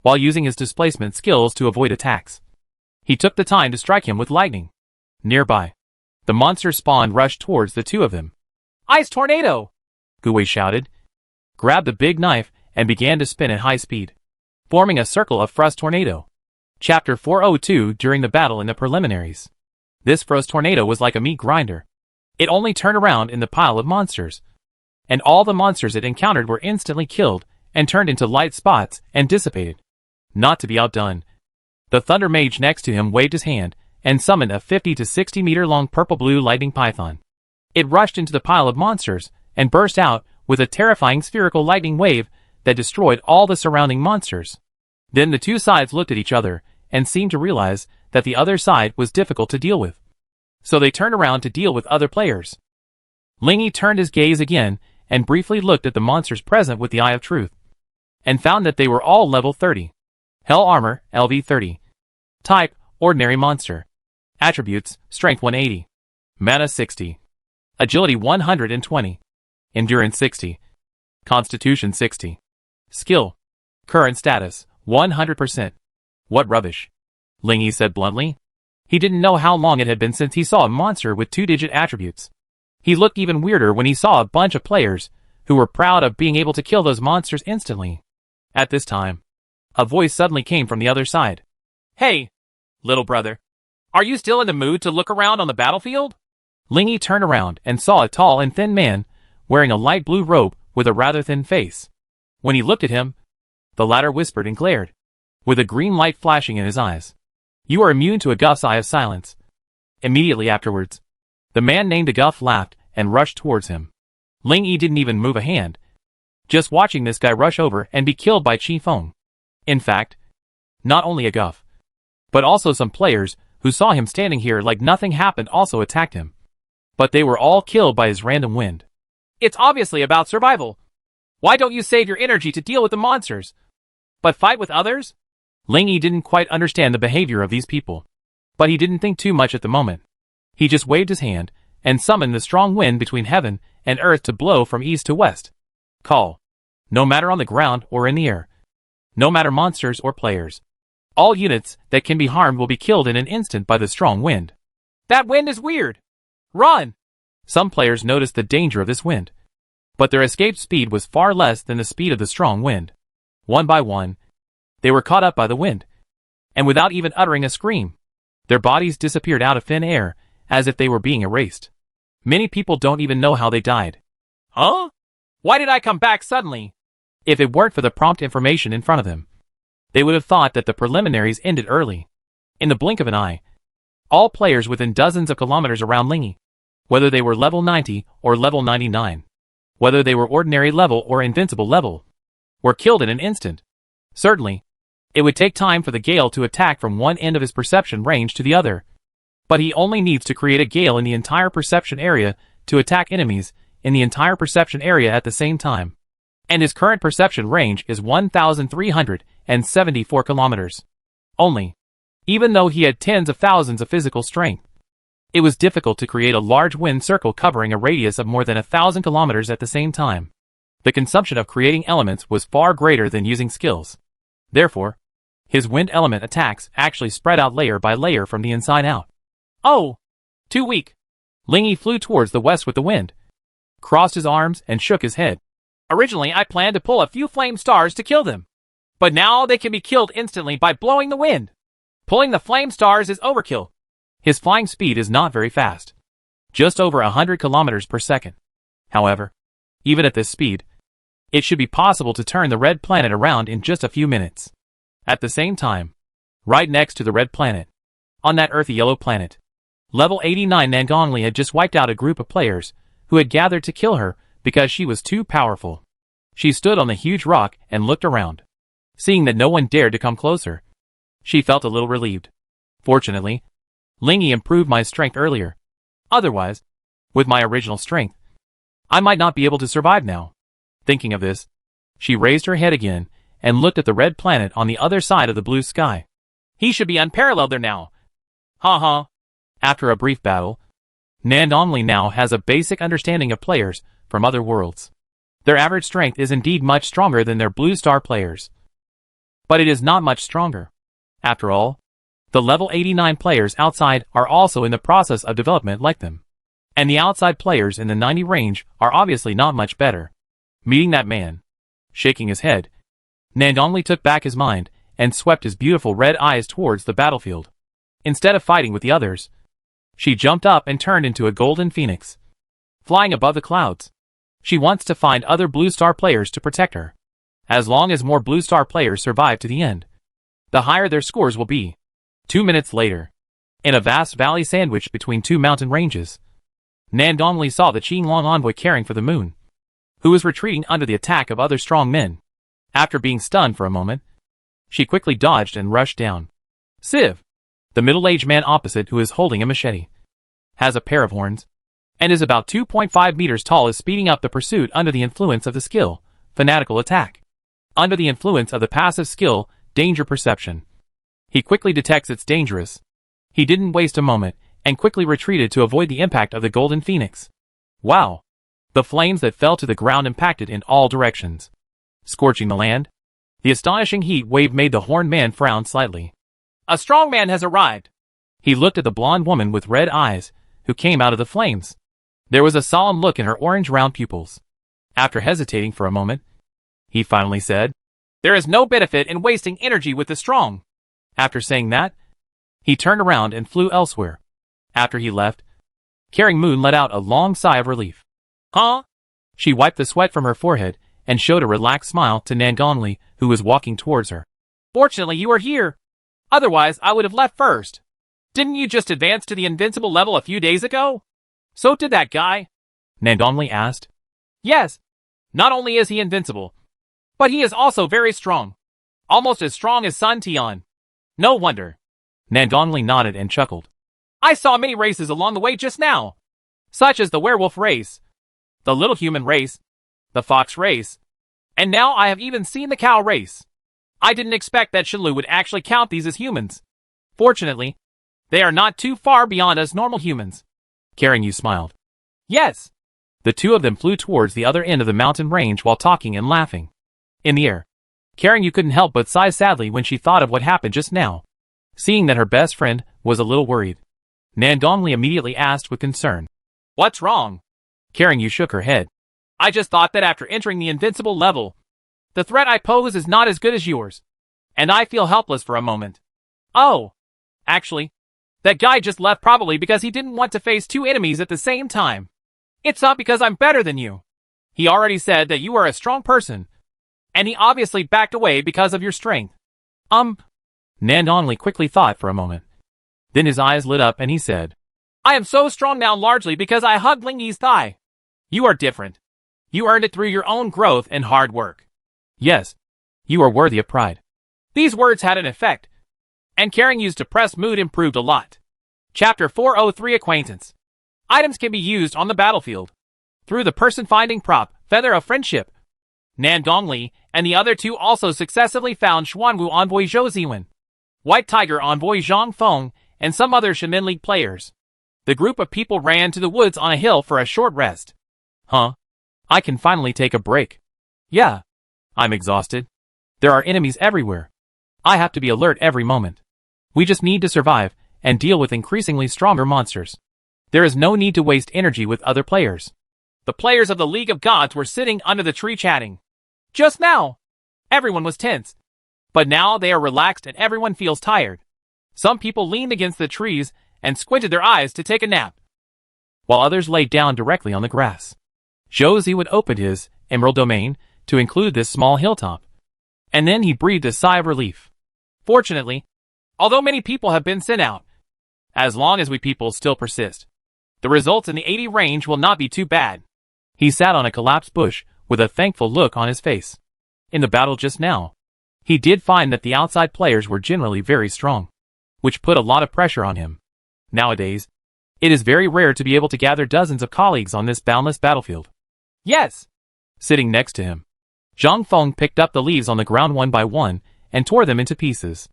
while using his displacement skills to avoid attacks. He took the time to strike him with lightning. Nearby, the monster spawn rushed towards the two of them. Ice tornado! Gui shouted, grabbed the big knife, and began to spin at high speed, forming a circle of Frost Tornado. Chapter 402 During the battle in the preliminaries. This Frost Tornado was like a meat grinder. It only turned around in the pile of monsters, and all the monsters it encountered were instantly killed and turned into light spots and dissipated. Not to be outdone, the Thunder Mage next to him waved his hand and summoned a 50 to 60 meter long purple-blue lightning python. It rushed into the pile of monsters and burst out with a terrifying spherical lightning wave that destroyed all the surrounding monsters. Then the two sides looked at each other and seemed to realize that the other side was difficult to deal with. So they turned around to deal with other players. Lingy turned his gaze again and briefly looked at the monsters present with the Eye of Truth, and found that they were all level 30. Hell Armor, LV 30. Type, Ordinary Monster. Attributes, Strength 180. Mana 60. Agility 120. Endurance 60. Constitution 60. Skill. Current status, 100%. What rubbish. Lingy said bluntly. He didn't know how long it had been since he saw a monster with two-digit attributes. He looked even weirder when he saw a bunch of players who were proud of being able to kill those monsters instantly. At this time, a voice suddenly came from the other side. Hey, little brother. Are you still in the mood to look around on the battlefield? Lingy turned around and saw a tall and thin man wearing a light blue robe with a rather thin face. When he looked at him, the latter whispered and glared, with a green light flashing in his eyes. You are immune to a Guff's Eye of Silence. Immediately afterwards, the man named Aguff laughed and rushed towards him. Lingy didn't even move a hand, just watching this guy rush over and be killed by Chi Feng. In fact, not only Aguff, but also some players who saw him standing here like nothing happened also attacked him. But they were all killed by his random wind. It's obviously about survival. Why don't you save your energy to deal with the monsters, but fight with others? Lingy didn't quite understand the behavior of these people, but he didn't think too much at the moment. He just waved his hand and summoned the strong wind between heaven and earth to blow from east to west. Call. No matter on the ground or in the air. No matter monsters or players. All units that can be harmed will be killed in an instant by the strong wind. That wind is weird. Run! Some players noticed the danger of this wind, but their escape speed was far less than the speed of the strong wind. One by one, they were caught up by the wind, and without even uttering a scream, their bodies disappeared out of thin air as if they were being erased. Many people don't even know how they died. Huh? Why did I come back suddenly? If it weren't for the prompt information in front of them, they would have thought that the preliminaries ended early. In the blink of an eye, all players within dozens of kilometers around Lingy, whether they were level 90 or level 99, whether they were ordinary level or invincible level, were killed in an instant. Certainly, it would take time for the Gale to attack from one end of his perception range to the other, but he only needs to create a Gale in the entire perception area to attack enemies in the entire perception area at the same time. And his current perception range is 1,374 kilometers. Only, even though he had tens of thousands of physical strength, it was difficult to create a large wind circle covering a radius of more than 1,000 kilometers at the same time. The consumption of creating elements was far greater than using skills. Therefore, his wind element attacks actually spread out layer by layer from the inside out. Oh! Too weak. Lingy flew towards the west with the wind, crossed his arms and shook his head. Originally I planned to pull a few flame stars to kill them, but now they can be killed instantly by blowing the wind. Pulling the flame stars is overkill. His flying speed is not very fast, just over 100 kilometers per second. However, even at this speed, it should be possible to turn the red planet around in just a few minutes. At the same time, right next to the red planet, on that earthy yellow planet, level 89 Nangongli had just wiped out a group of players who had gathered to kill her because she was too powerful. She stood on the huge rock and looked around. Seeing that no one dared to come closer, she felt a little relieved. Fortunately, Lingy improved my strength earlier. Otherwise, with my original strength, I might not be able to survive now. Thinking of this, she raised her head again and looked at the red planet on the other side of the blue sky. He should be unparalleled there now. Ha. After a brief battle, Nandongli now has a basic understanding of players from other worlds. Their average strength is indeed much stronger than their blue star players. But it is not much stronger. After all, the level 89 players outside are also in the process of development like them. And the outside players in the 90 range are obviously not much better. Meeting that man, shaking his head, Nandongli took back his mind and swept his beautiful red eyes towards the battlefield. Instead of fighting with the others, she jumped up and turned into a golden phoenix, flying above the clouds. She wants to find other blue star players to protect her. As long as more Blue Star players survive to the end, the higher their scores will be. 2 minutes later, in a vast valley sandwiched between two mountain ranges, Nandongli saw the Qinglong envoy caring for the moon, who was retreating under the attack of other strong men. After being stunned for a moment, she quickly dodged and rushed down. Civ, the middle-aged man opposite who is holding a machete, has a pair of horns, and is about 2.5 meters tall, is speeding up the pursuit under the influence of the skill, fanatical attack. Under the influence of the passive skill, danger perception, he quickly detects it's dangerous. He didn't waste a moment, and quickly retreated to avoid the impact of the golden phoenix. Wow! The flames that fell to the ground impacted in all directions, scorching the land. The astonishing heat wave made the horned man frown slightly. A strong man has arrived. He looked at the blonde woman with red eyes, who came out of the flames. There was a solemn look in her orange round pupils. After hesitating for a moment, he finally said, "There is no benefit in wasting energy with the strong." After saying that, he turned around and flew elsewhere. After he left, Caring Moon let out a long sigh of relief. Huh? She wiped the sweat from her forehead and showed a relaxed smile to Nandongli, who was walking towards her. Fortunately, you are here. Otherwise, I would have left first. Didn't you just advance to the invincible level a few days ago? So did that guy? Nandongli asked. Yes. Not only is he invincible, but he is also very strong. Almost as strong as Sun Tian. No wonder. Nandongli nodded and chuckled. I saw many races along the way just now, such as the werewolf race, the little human race, the fox race, and now I have even seen the cow race. I didn't expect that Shenlu would actually count these as humans. Fortunately, they are not too far beyond us normal humans. Caring You smiled. Yes. The two of them flew towards the other end of the mountain range while talking and laughing. In the air, Caring You couldn't help but sigh sadly when she thought of what happened just now. Seeing that her best friend was a little worried, Nandongli immediately asked with concern. What's wrong? Caring You shook her head. I just thought that after entering the invincible level, the threat I pose is not as good as yours, and I feel helpless for a moment. Oh, actually, that guy just left probably because he didn't want to face two enemies at the same time. It's not because I'm better than you. He already said that you are a strong person, and he obviously backed away because of your strength. Nandongli quickly thought for a moment. Then his eyes lit up and he said, I am so strong now largely because I hugged Lingyi's thigh. You are different. You earned it through your own growth and hard work. Yes, you are worthy of pride. These words had an effect, and Caring You's depressed mood improved a lot. Chapter 403 Acquaintance. Items can be used on the battlefield. Through the person-finding prop, Feather of Friendship, Nandongli and the other two also successively found Xuanwu envoy Zhou Ziwen, White Tiger envoy Zhang Feng, and some other Shaman League players. The group of people ran to the woods on a hill for a short rest. Huh? I can finally take a break. Yeah. I'm exhausted. There are enemies everywhere. I have to be alert every moment. We just need to survive and deal with increasingly stronger monsters. There is no need to waste energy with other players. The players of the League of Gods were sitting under the tree chatting. Just now, everyone was tense. But now they are relaxed and everyone feels tired. Some people leaned against the trees and squinted their eyes to take a nap, while others lay down directly on the grass. Zhou Ziwen opened his emerald domain to include this small hilltop, and then he breathed a sigh of relief. Fortunately, although many people have been sent out, as long as we people still persist, the results in the 80 range will not be too bad. He sat on a collapsed bush with a thankful look on his face. In the battle just now, he did find that the outside players were generally very strong, which put a lot of pressure on him. Nowadays, it is very rare to be able to gather dozens of colleagues on this boundless battlefield. Yes! Sitting next to him, Zhang Feng picked up the leaves on the ground one by one and tore them into pieces.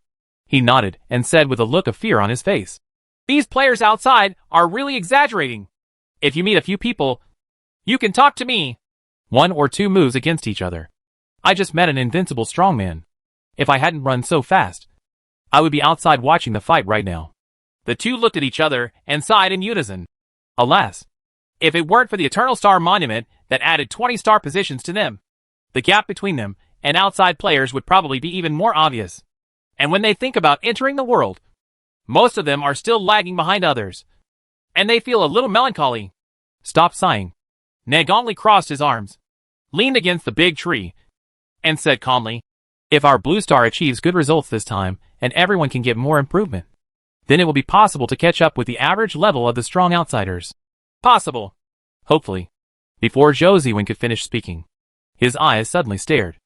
He nodded and said with a look of fear on his face, These players outside are really exaggerating. If you meet a few people, you can talk to me. 1 or 2 moves against each other. I just met an invincible strongman. If I hadn't run so fast, I would be outside watching the fight right now. The two looked at each other and sighed in unison. Alas, if it weren't for the Eternal Star Monument that added 20 star positions to them, the gap between them and outside players would probably be even more obvious. And when they think about entering the world, most of them are still lagging behind others, and they feel a little melancholy. Stop sighing. Nandongli crossed his arms, leaned against the big tree, and said calmly, "If our Blue Star achieves good results this time, and everyone can get more improvement, then it will be possible to catch up with the average level of the strong outsiders." Possible. Hopefully. Before Zhou Ziwen could finish speaking, his eyes suddenly stared.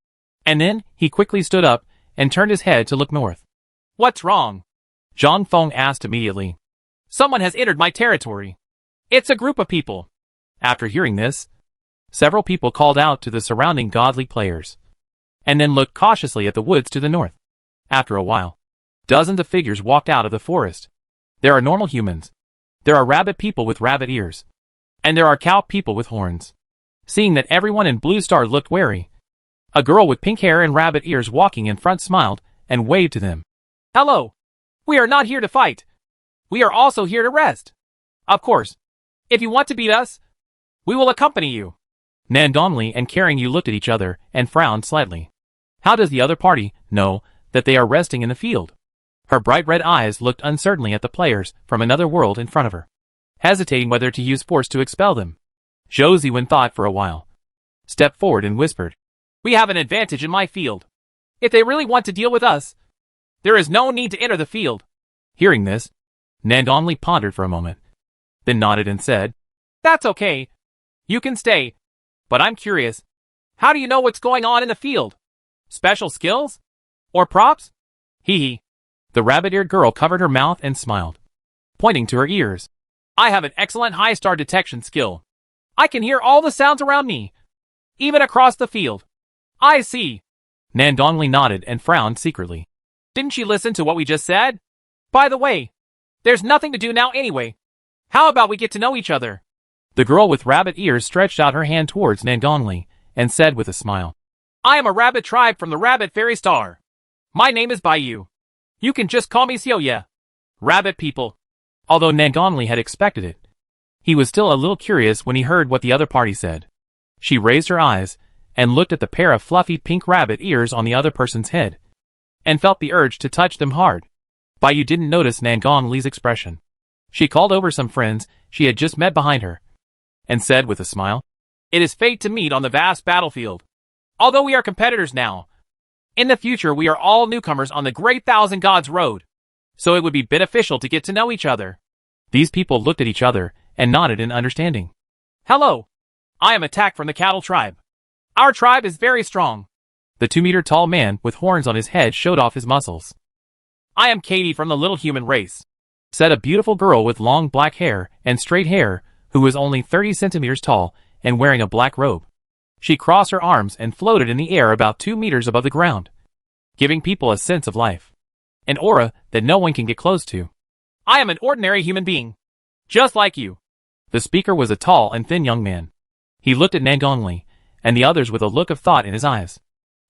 And then, he quickly stood up, and turned his head to look north. "What's wrong?" Zhang Feng asked immediately. "Someone has entered my territory. It's a group of people." After hearing this, several people called out to the surrounding godly players, and then looked cautiously at the woods to the north. After a while, dozens of figures walked out of the forest. There are normal humans. There are rabbit people with rabbit ears. And there are cow people with horns. Seeing that everyone in Blue Star looked wary, a girl with pink hair and rabbit ears walking in front smiled and waved to them. "Hello! We are not here to fight. We are also here to rest. Of course, if you want to beat us, we will accompany you." Nan Dongli and Caring Yu looked at each other and frowned slightly. How does the other party know that they are resting in the field? Her bright red eyes looked uncertainly at the players from another world in front of her, hesitating whether to use force to expel them. Zhou Ziwen thought for a while, stepped forward and whispered, "We have an advantage in my field. If they really want to deal with us, there is no need to enter the field." Hearing this, Nan Dongli pondered for a moment, then nodded and said, "That's okay. You can stay. But I'm curious. How do you know what's going on in the field? Special skills? Or props?" Hee hee. The rabbit-eared girl covered her mouth and smiled, pointing to her ears. "I have an excellent high-star detection skill. I can hear all the sounds around me, even across the field." "I see." Nan Dongli nodded and frowned secretly. "Didn't she listen to what we just said? By the way, there's nothing to do now anyway. How about we get to know each other?" The girl with rabbit ears stretched out her hand towards Nan Dongli and said with a smile, "I am a rabbit tribe from the Rabbit Fairy Star. My name is Baiyu. You can just call me Xiaoye." Rabbit people. Although Nan Dongli had expected it, he was still a little curious when he heard what the other party said. She raised her eyes and looked at the pair of fluffy pink rabbit ears on the other person's head, and felt the urge to touch them hard. Baiyu didn't notice Nan Dongli's expression. She called over some friends she had just met behind her, and said with a smile, "It is fate to meet on the vast battlefield. Although we are competitors now, in the future we are all newcomers on the Great Thousand Gods Road, so it would be beneficial to get to know each other." These people looked at each other and nodded in understanding. "Hello. I am Attack from the Cattle Tribe. Our tribe is very strong." The 2-meter-tall man with horns on his head showed off his muscles. "I am Katie from the Little Human race," said a beautiful girl with long black hair and straight hair who was only 30 centimeters tall and wearing a black robe. She crossed her arms and floated in the air about 2 meters above the ground, giving people a sense of life, an aura that no one can get close to. "I am an ordinary human being, just like you." The speaker was a tall and thin young man. He looked at Nan Dongli and the others with a look of thought in his eyes.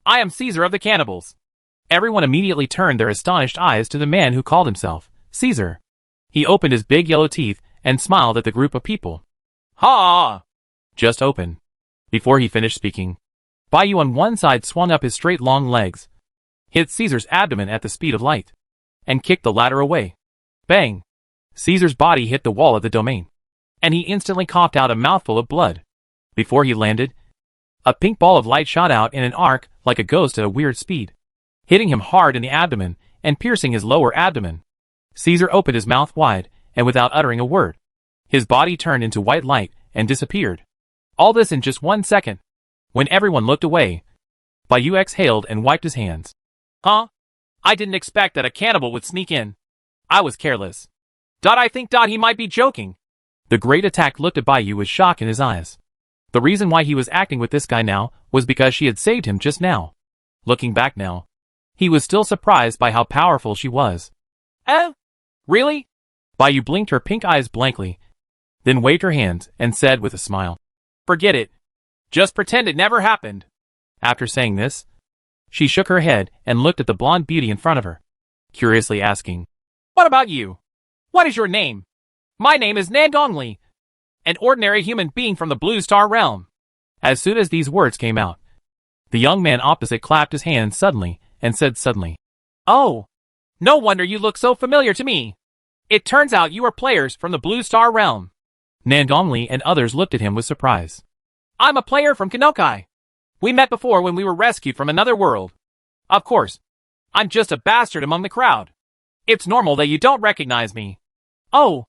"I am Caesar of the Cannibals." Everyone immediately turned their astonished eyes to the man who called himself Caesar. He opened his big yellow teeth and smiled at the group of people. "Ha! Just open." Before he finished speaking, Baiyu on one side swung up his straight long legs, hit Caesar's abdomen at the speed of light, and kicked the latter away. Bang! Caesar's body hit the wall of the domain, and he instantly coughed out a mouthful of blood. Before he landed, a pink ball of light shot out in an arc like a ghost at a weird speed, hitting him hard in the abdomen and piercing his lower abdomen. Caesar opened his mouth wide, and without uttering a word, his body turned into white light and disappeared. All this in just 1 second. When everyone looked away, Baiyu exhaled and wiped his hands. "Huh? I didn't expect that a cannibal would sneak in. I was careless. I think he might be joking." The great Attack looked at Baiyu with shock in his eyes. The reason why he was acting with this guy now was because she had saved him just now. Looking back now, he was still surprised by how powerful she was. Really?" Baiyu blinked her pink eyes blankly, then waved her hands and said with a smile, "Forget it. Just pretend it never happened." After saying this, she shook her head and looked at the blonde beauty in front of her, curiously asking, "What about you? What is your name?" "My name is Nan Dongli, an ordinary human being from the Blue Star realm." As soon as these words came out, the young man opposite clapped his hands suddenly and said suddenly, "Oh, no wonder you look so familiar to me. It turns out you are players from the Blue Star realm." Nan Dongli and others looked at him with surprise. "I'm a player from Kanokai. We met before when we were rescued from another world. Of course. I'm just a bastard among the crowd. It's normal that you don't recognize me. Oh,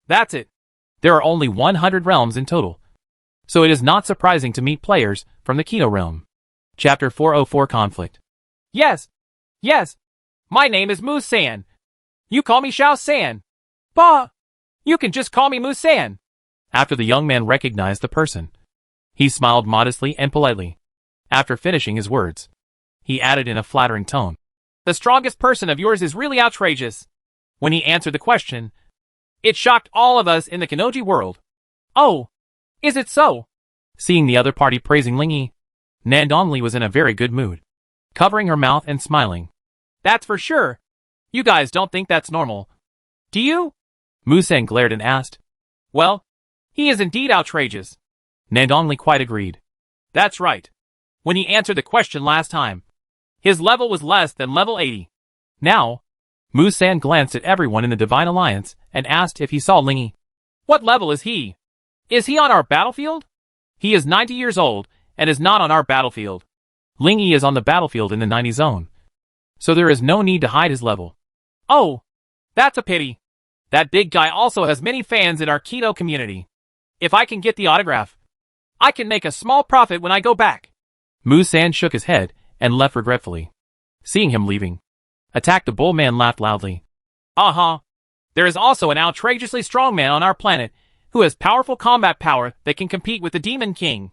that's it. There are only 100 realms in total, so it is not surprising to meet players from the Kino realm. Chapter 404 Conflict. Yes. My name is Musan. You call me Xiao San. Bah! You can just call me Musan. After the young man recognized the person, he smiled modestly and politely. After finishing his words, he added in a flattering tone, "The strongest person of yours is really outrageous." When he answered the question, it shocked all of us in the Kanoji world. Oh, is it so? Seeing the other party praising Lingyi, Nandongli was in a very good mood, covering her mouth and smiling. That's for sure. You guys don't think that's normal, do you? Musan glared and asked. Well, he is indeed outrageous. Nandongli quite agreed. That's right. When he answered the question last time, his level was less than level 80. Now, Musan glanced at everyone in the Divine Alliance and asked if he saw Lingyi. What level is he? Is he on our battlefield? He is 90 years old and is not on our battlefield. Lingyi is on the battlefield in the 90 zone, so there is no need to hide his level. Oh, that's a pity. That big guy also has many fans in our Kino community. If I can get the autograph, I can make a small profit when I go back. Musan shook his head and left regretfully. Seeing him leaving, Attack the Bull Man laughed loudly. Uh-huh. There is also an outrageously strong man on our planet who has powerful combat power that can compete with the Demon King.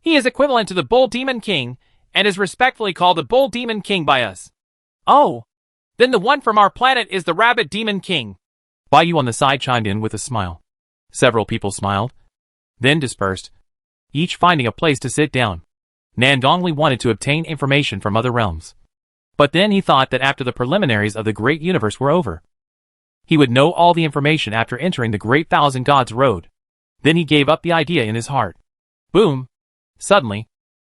He is equivalent to the Bull Demon King and is respectfully called the Bull Demon King by us. Oh, then the one from our planet is the Rabbit Demon King. Baiyu on the side chimed in with a smile. Several people smiled, then dispersed, each finding a place to sit down. Nandongli wanted to obtain information from other realms, but then he thought that after the preliminaries of the Great Universe were over, he would know all the information after entering the Great Thousand Gods Road. Then he gave up the idea in his heart. Boom! Suddenly,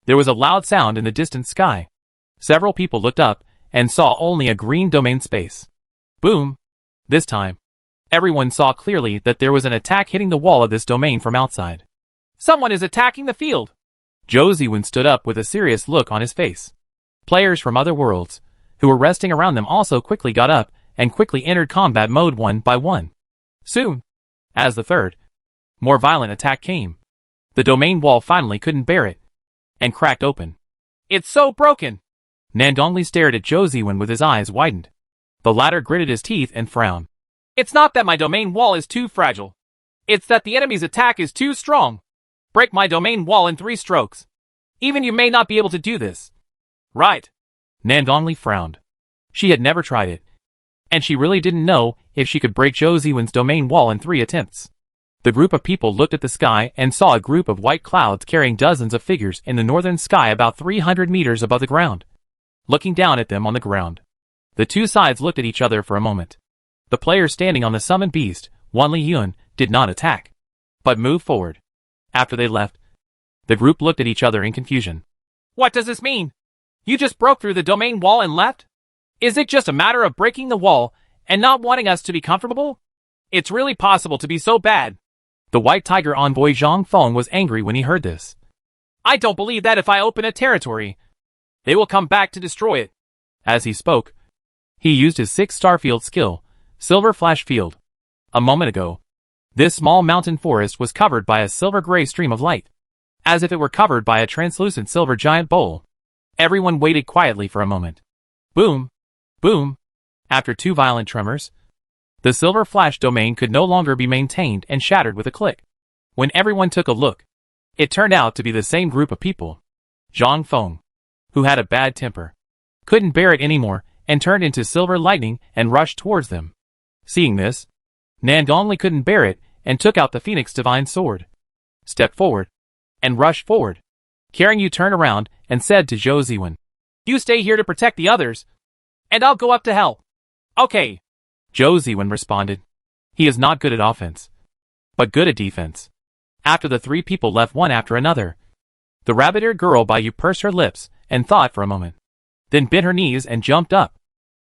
there was a loud sound in the distant sky. Several people looked up and saw only a green domain space. Boom! This time, everyone saw clearly that there was an attack hitting the wall of this domain from outside. Someone is attacking the field! Zhou Ziwen stood up with a serious look on his face. Players from other worlds, who were resting around them, also quickly got up and quickly entered combat mode one by one. Soon, as the third, more violent attack came, the domain wall finally couldn't bear it, and cracked open. It's so broken! Nandongli stared at Zhou Ziwen with his eyes widened. The latter gritted his teeth and frowned. It's not that my domain wall is too fragile. It's that the enemy's attack is too strong. Break my domain wall in 3 strokes. Even you may not be able to do this. Right. Nandongli frowned. She had never tried it, and she really didn't know if she could break Zhou Ziwen's domain wall in 3 attempts. The group of people looked at the sky and saw a group of white clouds carrying dozens of figures in the northern sky about 300 meters above the ground. Looking down at them on the ground, the two sides looked at each other for a moment. The player standing on the summoned beast, Wanli Yun, did not attack, but moved forward. After they left, the group looked at each other in confusion. What does this mean? You just broke through the domain wall and left? Is it just a matter of breaking the wall and not wanting us to be comfortable? It's really possible to be so bad. The White Tiger envoy Zhang Feng was angry when he heard this. I don't believe that if I open a territory, they will come back to destroy it. As he spoke, he used his 6-star field skill, Silver Flash Field. A moment ago, this small mountain forest was covered by a silver-gray stream of light, as if it were covered by a translucent silver giant bowl. Everyone waited quietly for a moment. Boom! Boom! After 2 violent tremors, the Silver Flash domain could no longer be maintained and shattered with a click. When everyone took a look, it turned out to be the same group of people. Zhang Feng, who had a bad temper, couldn't bear it anymore and turned into silver lightning and rushed towards them. Seeing this, Nandongli couldn't bear it and took out the Phoenix Divine Sword, stepped forward, and rushed forward. Carrying you turned around and said to Zhou Ziwen, You stay here to protect the others, and I'll go up to hell. Okay. Zhou Ziwen responded. He is not good at offense, but good at defense. After the 3 people left one after another, the rabbit-eared girl Baiyu pursed her lips and thought for a moment, then bent her knees and jumped up.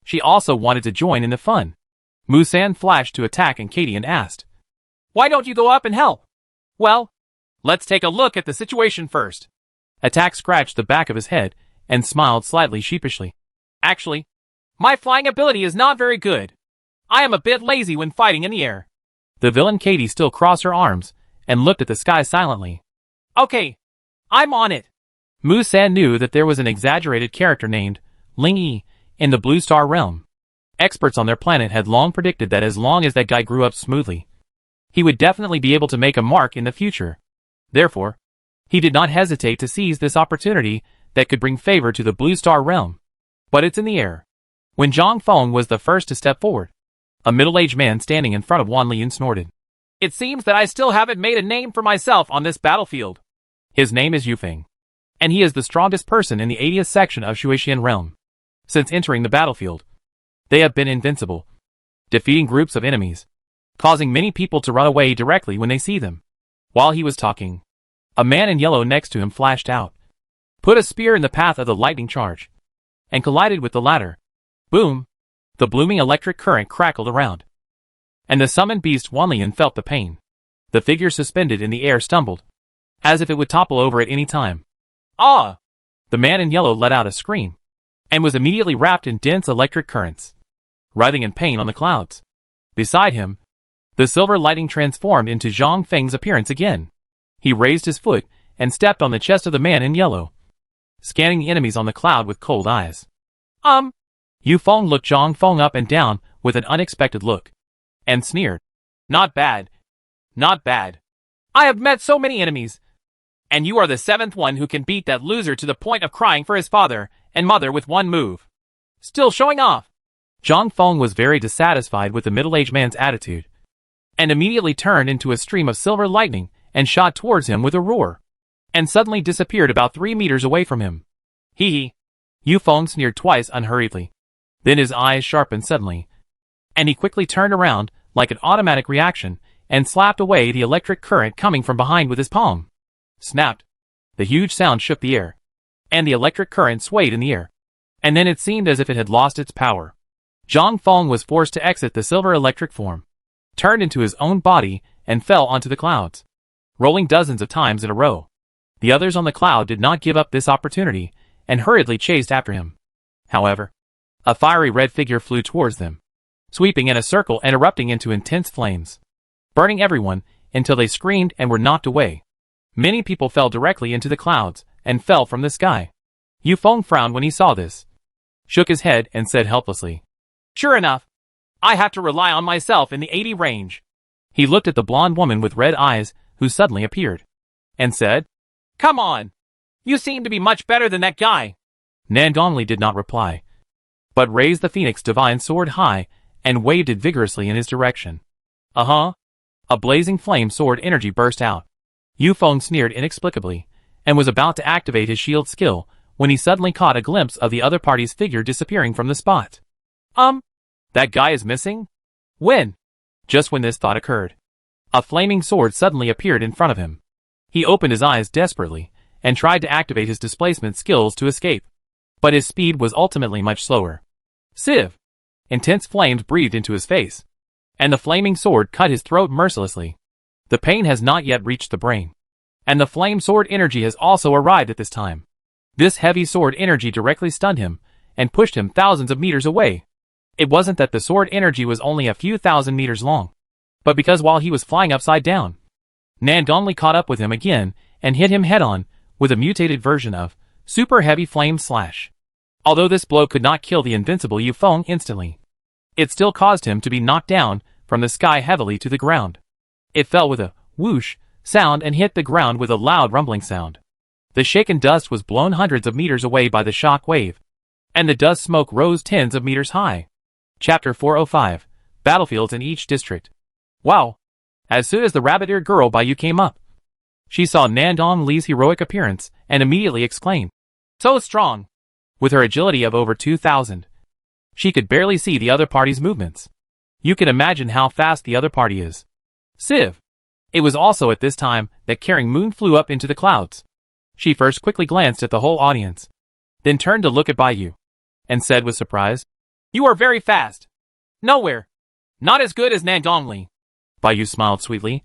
She also wanted to join in the fun. Musan flashed to attack and Katie and asked, Why don't you go up and help? Well, let's take a look at the situation first. Attack scratched the back of his head and smiled slightly sheepishly. Actually, my flying ability is not very good. I am a bit lazy when fighting in the air. The villain Katie still crossed her arms and looked at the sky silently. Okay, I'm on it. Mu-san knew that there was an exaggerated character named Ling Yi in the Blue Star realm. Experts on their planet had long predicted that as long as that guy grew up smoothly, he would definitely be able to make a mark in the future. Therefore, he did not hesitate to seize this opportunity that could bring favor to the Blue Star realm. But it's in the air. When Zhang Feng was the first to step forward, a middle-aged man standing in front of Wan Lian snorted. It seems that I still haven't made a name for myself on this battlefield. His name is Yufeng, and he is the strongest person in the 80th section of Shueishan realm. Since entering the battlefield, they have been invincible, defeating groups of enemies, causing many people to run away directly when they see them. While he was talking, a man in yellow next to him flashed out, put a spear in the path of the lightning charge, and collided with the latter. Boom! The blooming electric current crackled around, and the summoned beast Wan Lian felt the pain. The figure suspended in the air stumbled, as if it would topple over at any time. Ah! The man in yellow let out a scream, and was immediately wrapped in dense electric currents, writhing in pain on the clouds. Beside him, the silver lightning transformed into Zhang Feng's appearance again. He raised his foot and stepped on the chest of the man in yellow, scanning the enemies on the cloud with cold eyes. Yufeng looked Zhang Feng up and down with an unexpected look, and sneered. Not bad. Not bad. I have met so many enemies, and you are the 7th one who can beat that loser to the point of crying for his father and mother with one move. Still showing off. Zhang Feng was very dissatisfied with the middle-aged man's attitude, and immediately turned into a stream of silver lightning and shot towards him with a roar, and suddenly disappeared about 3 meters away from him. Hee hee. Yufeng sneered twice unhurriedly. Then his eyes sharpened suddenly, and he quickly turned around like an automatic reaction and slapped away the electric current coming from behind with his palm. Snapped. The huge sound shook the air, and the electric current swayed in the air, and then it seemed as if it had lost its power. Zhang Feng was forced to exit the silver electric form, turned into his own body, and fell onto the clouds, rolling dozens of times in a row. The others on the cloud did not give up this opportunity and hurriedly chased after him. However, a fiery red figure flew towards them, sweeping in a circle and erupting into intense flames, burning everyone until they screamed and were knocked away. Many people fell directly into the clouds and fell from the sky. Yufeng frowned when he saw this, shook his head and said helplessly, Sure enough, I have to rely on myself in the 80 range. He looked at the blonde woman with red eyes who suddenly appeared, and said, Come on! You seem to be much better than that guy. Nandongli did not reply, but raised the Phoenix Divine Sword high and waved it vigorously in his direction. A blazing flame sword energy burst out. Yufeng sneered inexplicably, and was about to activate his shield skill when he suddenly caught a glimpse of the other party's figure disappearing from the spot. That guy is missing? When? Just when this thought occurred, a flaming sword suddenly appeared in front of him. He opened his eyes desperately and tried to activate his displacement skills to escape, but his speed was ultimately much slower. Siv! Intense flames breathed into his face, and the flaming sword cut his throat mercilessly. The pain has not yet reached the brain, and the flame sword energy has also arrived at this time. This heavy sword energy directly stunned him and pushed him thousands of meters away. It wasn't that the sword energy was only a few thousand meters long, but because while he was flying upside down, Nandongli caught up with him again and hit him head-on with a mutated version of Super Heavy Flame Slash. Although this blow could not kill the invincible Yufeng instantly, it still caused him to be knocked down from the sky heavily to the ground. It fell with a whoosh sound and hit the ground with a loud rumbling sound. The shaken dust was blown hundreds of meters away by the shock wave, and the dust smoke rose tens of meters high. Chapter 405, Battlefields in each district. Wow! As soon as the rabbit-eared girl Baiyu came up, she saw Nandong Li's heroic appearance and immediately exclaimed, So strong! With her agility of over 2,000, she could barely see the other party's movements. You can imagine how fast the other party is. Siv! It was also at this time that Caring Moon flew up into the clouds. She first quickly glanced at the whole audience, then turned to look at Baiyu, and said with surprise, You are very fast. Nowhere. Not as good as Nandongli. Baiyu smiled sweetly,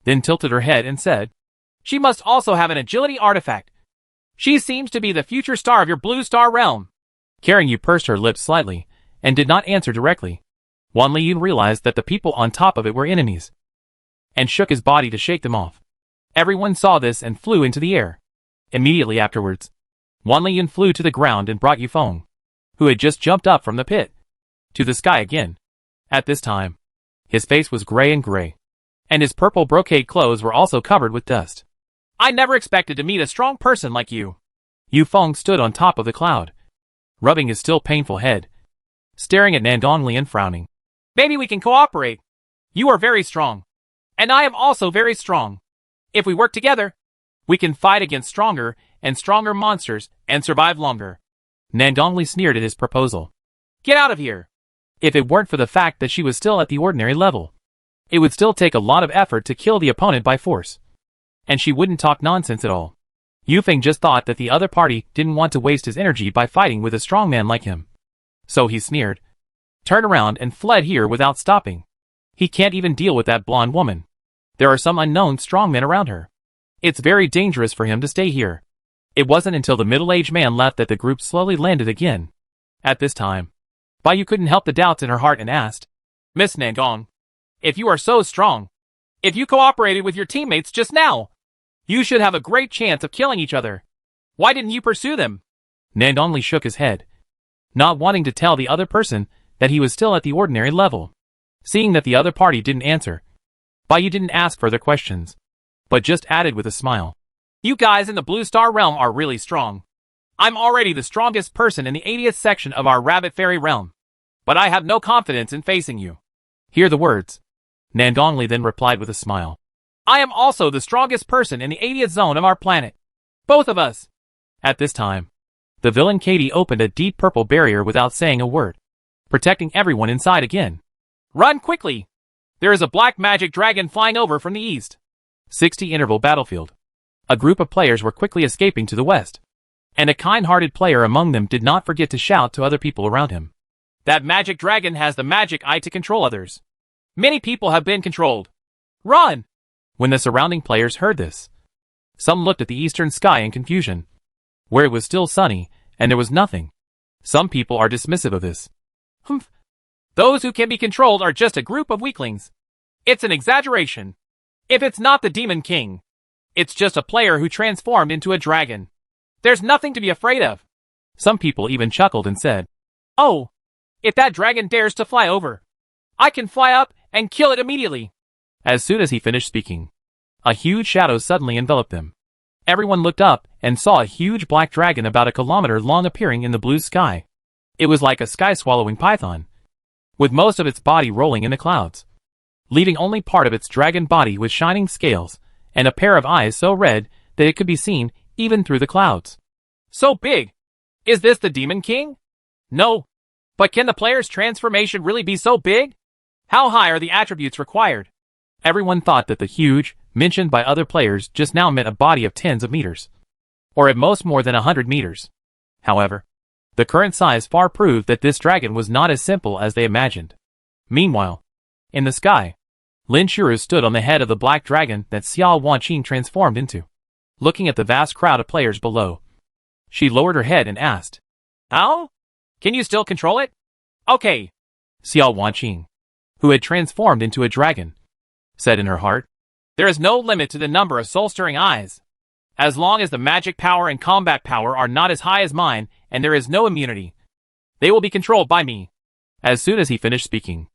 then tilted her head and said, She must also have an agility artifact. She seems to be the future star of your Blue Star realm. Karen Yu pursed her lips slightly, and did not answer directly. Wan Liyun realized that the people on top of it were enemies, and shook his body to shake them off. Everyone saw this and flew into the air. Immediately afterwards, Wan Liyun flew to the ground and brought Yufeng, who had just jumped up from the pit, to the sky again. At this time, his face was gray, and his purple brocade clothes were also covered with dust. I never expected to meet a strong person like you. Yufeng stood on top of the cloud, rubbing his still painful head, staring at Nandongli and frowning. Maybe we can cooperate. You are very strong, and I am also very strong. If we work together, we can fight against stronger and stronger monsters and survive longer. Nandongli sneered at his proposal. Get out of here. If it weren't for the fact that she was still at the ordinary level, it would still take a lot of effort to kill the opponent by force. And she wouldn't talk nonsense at all. Yufeng just thought that the other party didn't want to waste his energy by fighting with a strong man like him. So he sneered, turned around and fled here without stopping. He can't even deal with that blonde woman. There are some unknown strong men around her. It's very dangerous for him to stay here. It wasn't until the middle-aged man left that the group slowly landed again. At this time, Bai Yu couldn't help the doubts in her heart and asked, Miss Nangong, if you are so strong, if you cooperated with your teammates just now, you should have a great chance of killing each other. Why didn't you pursue them? Nandongli shook his head, not wanting to tell the other person that he was still at the ordinary level. Seeing that the other party didn't answer, Bai Yu didn't ask further questions, but just added with a smile. You guys in the Blue Star realm are really strong. I'm already the strongest person in the 80th section of our Rabbit Fairy realm, but I have no confidence in facing you. Hear the words. Nandongli then replied with a smile. I am also the strongest person in the 80th zone of our planet. Both of us. At this time, the villain Katie opened a deep purple barrier without saying a word, protecting everyone inside again. Run quickly! There is a black magic dragon flying over from the east. 60 interval battlefield. A group of players were quickly escaping to the west, and a kind-hearted player among them did not forget to shout to other people around him. That magic dragon has the magic eye to control others. Many people have been controlled. Run! When the surrounding players heard this, some looked at the eastern sky in confusion, where it was still sunny, and there was nothing. Some people are dismissive of this. Humph. Those who can be controlled are just a group of weaklings. It's an exaggeration. If it's not the Demon King, it's just a player who transformed into a dragon. There's nothing to be afraid of. Some people even chuckled and said, Oh, if that dragon dares to fly over, I can fly up and kill it immediately. As soon as he finished speaking, a huge shadow suddenly enveloped them. Everyone looked up and saw a huge black dragon about a kilometer long appearing in the blue sky. It was like a sky-swallowing python, with most of its body rolling in the clouds, leaving only part of its dragon body with shining scales and a pair of eyes so red that it could be seen even through the clouds. So big! Is this the Demon King? No. But can the player's transformation really be so big? How high are the attributes required? Everyone thought that the huge, mentioned by other players just now meant a body of tens of meters, or at most more than 100 meters. However, the current size far proved that this dragon was not as simple as they imagined. Meanwhile, in the sky, Lin Shuru stood on the head of the black dragon that Xiao Wanqing transformed into. Looking at the vast crowd of players below, she lowered her head and asked, How? Can you still control it? Okay. Xiao Wanqing, who had transformed into a dragon, said in her heart, There is no limit to the number of soul-stirring eyes. As long as the magic power and combat power are not as high as mine and there is no immunity, they will be controlled by me. As soon as he finished speaking,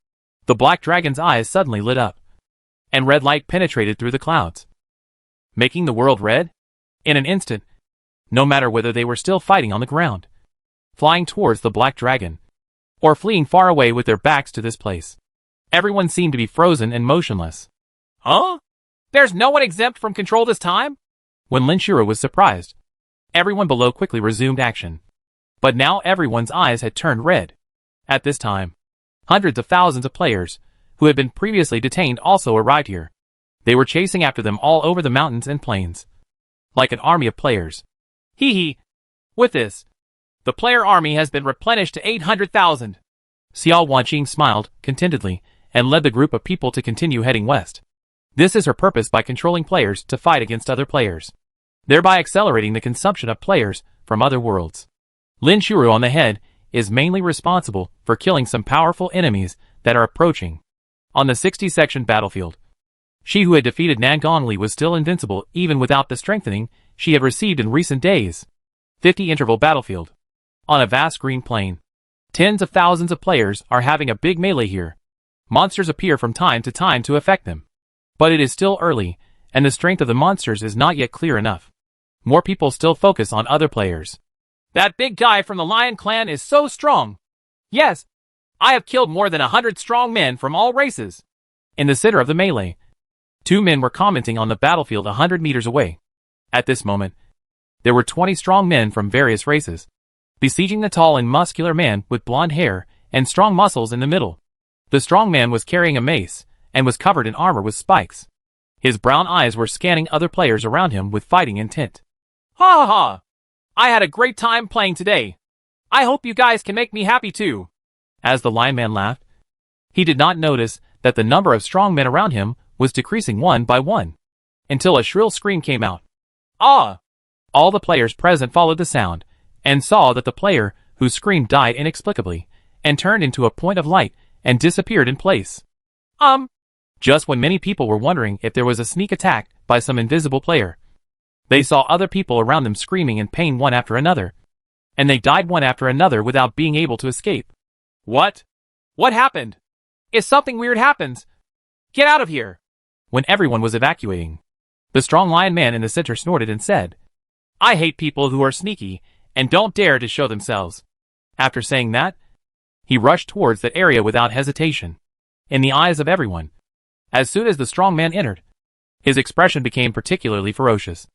the black dragon's eyes suddenly lit up, and red light penetrated through the clouds, making the world red. In an instant, no matter whether they were still fighting on the ground, flying towards the black dragon, or fleeing far away with their backs to this place, everyone seemed to be frozen and motionless. Huh? There's no one exempt from control this time? When Lin Shuru was surprised, everyone below quickly resumed action. But now everyone's eyes had turned red. At this time, hundreds of thousands of players, who had been previously detained, also arrived here. They were chasing after them all over the mountains and plains, like an army of players. Hee hee. With this, the player army has been replenished to 800,000. Xiao Wanqing smiled contentedly and led the group of people to continue heading west. This is her purpose by controlling players to fight against other players. thereby accelerating the consumption of players from other worlds. Lin Shuru on the head is mainly responsible for killing some powerful enemies that are approaching. On the 60-section battlefield, she who had defeated Nan Gongli was still invincible even without the strengthening she had received in recent days. 50-interval battlefield. On a vast green plain, tens of thousands of players are having a big melee here. Monsters appear from time to time to affect them. But it is still early, and the strength of the monsters is not yet clear enough. More people still focus on other players. That big guy from the Lion Clan is so strong. Yes, I have killed more than 100 strong men from all races. In the center of the melee, two men were commenting on the battlefield 100 meters away. At this moment, there were 20 strong men from various races, besieging the tall and muscular man with blonde hair and strong muscles in the middle. The strong man was carrying a mace and was covered in armor with spikes. His brown eyes were scanning other players around him with fighting intent. Ha ha ha! I had a great time playing today. I hope you guys can make me happy too. As the lion man laughed, he did not notice that the number of strong men around him was decreasing one by one, until a shrill scream came out. Ah! All the players present followed the sound, and saw that the player who screamed died inexplicably, and turned into a point of light, and disappeared in place. Just when many people were wondering if there was a sneak attack by some invisible player, they saw other people around them screaming in pain one after another, and they died one after another without being able to escape. What? What happened? If something weird happens, get out of here! When everyone was evacuating, the strong lion man in the center snorted and said, I hate people who are sneaky and don't dare to show themselves. After saying that, he rushed towards that area without hesitation. In the eyes of everyone, as soon as the strong man entered, his expression became particularly ferocious,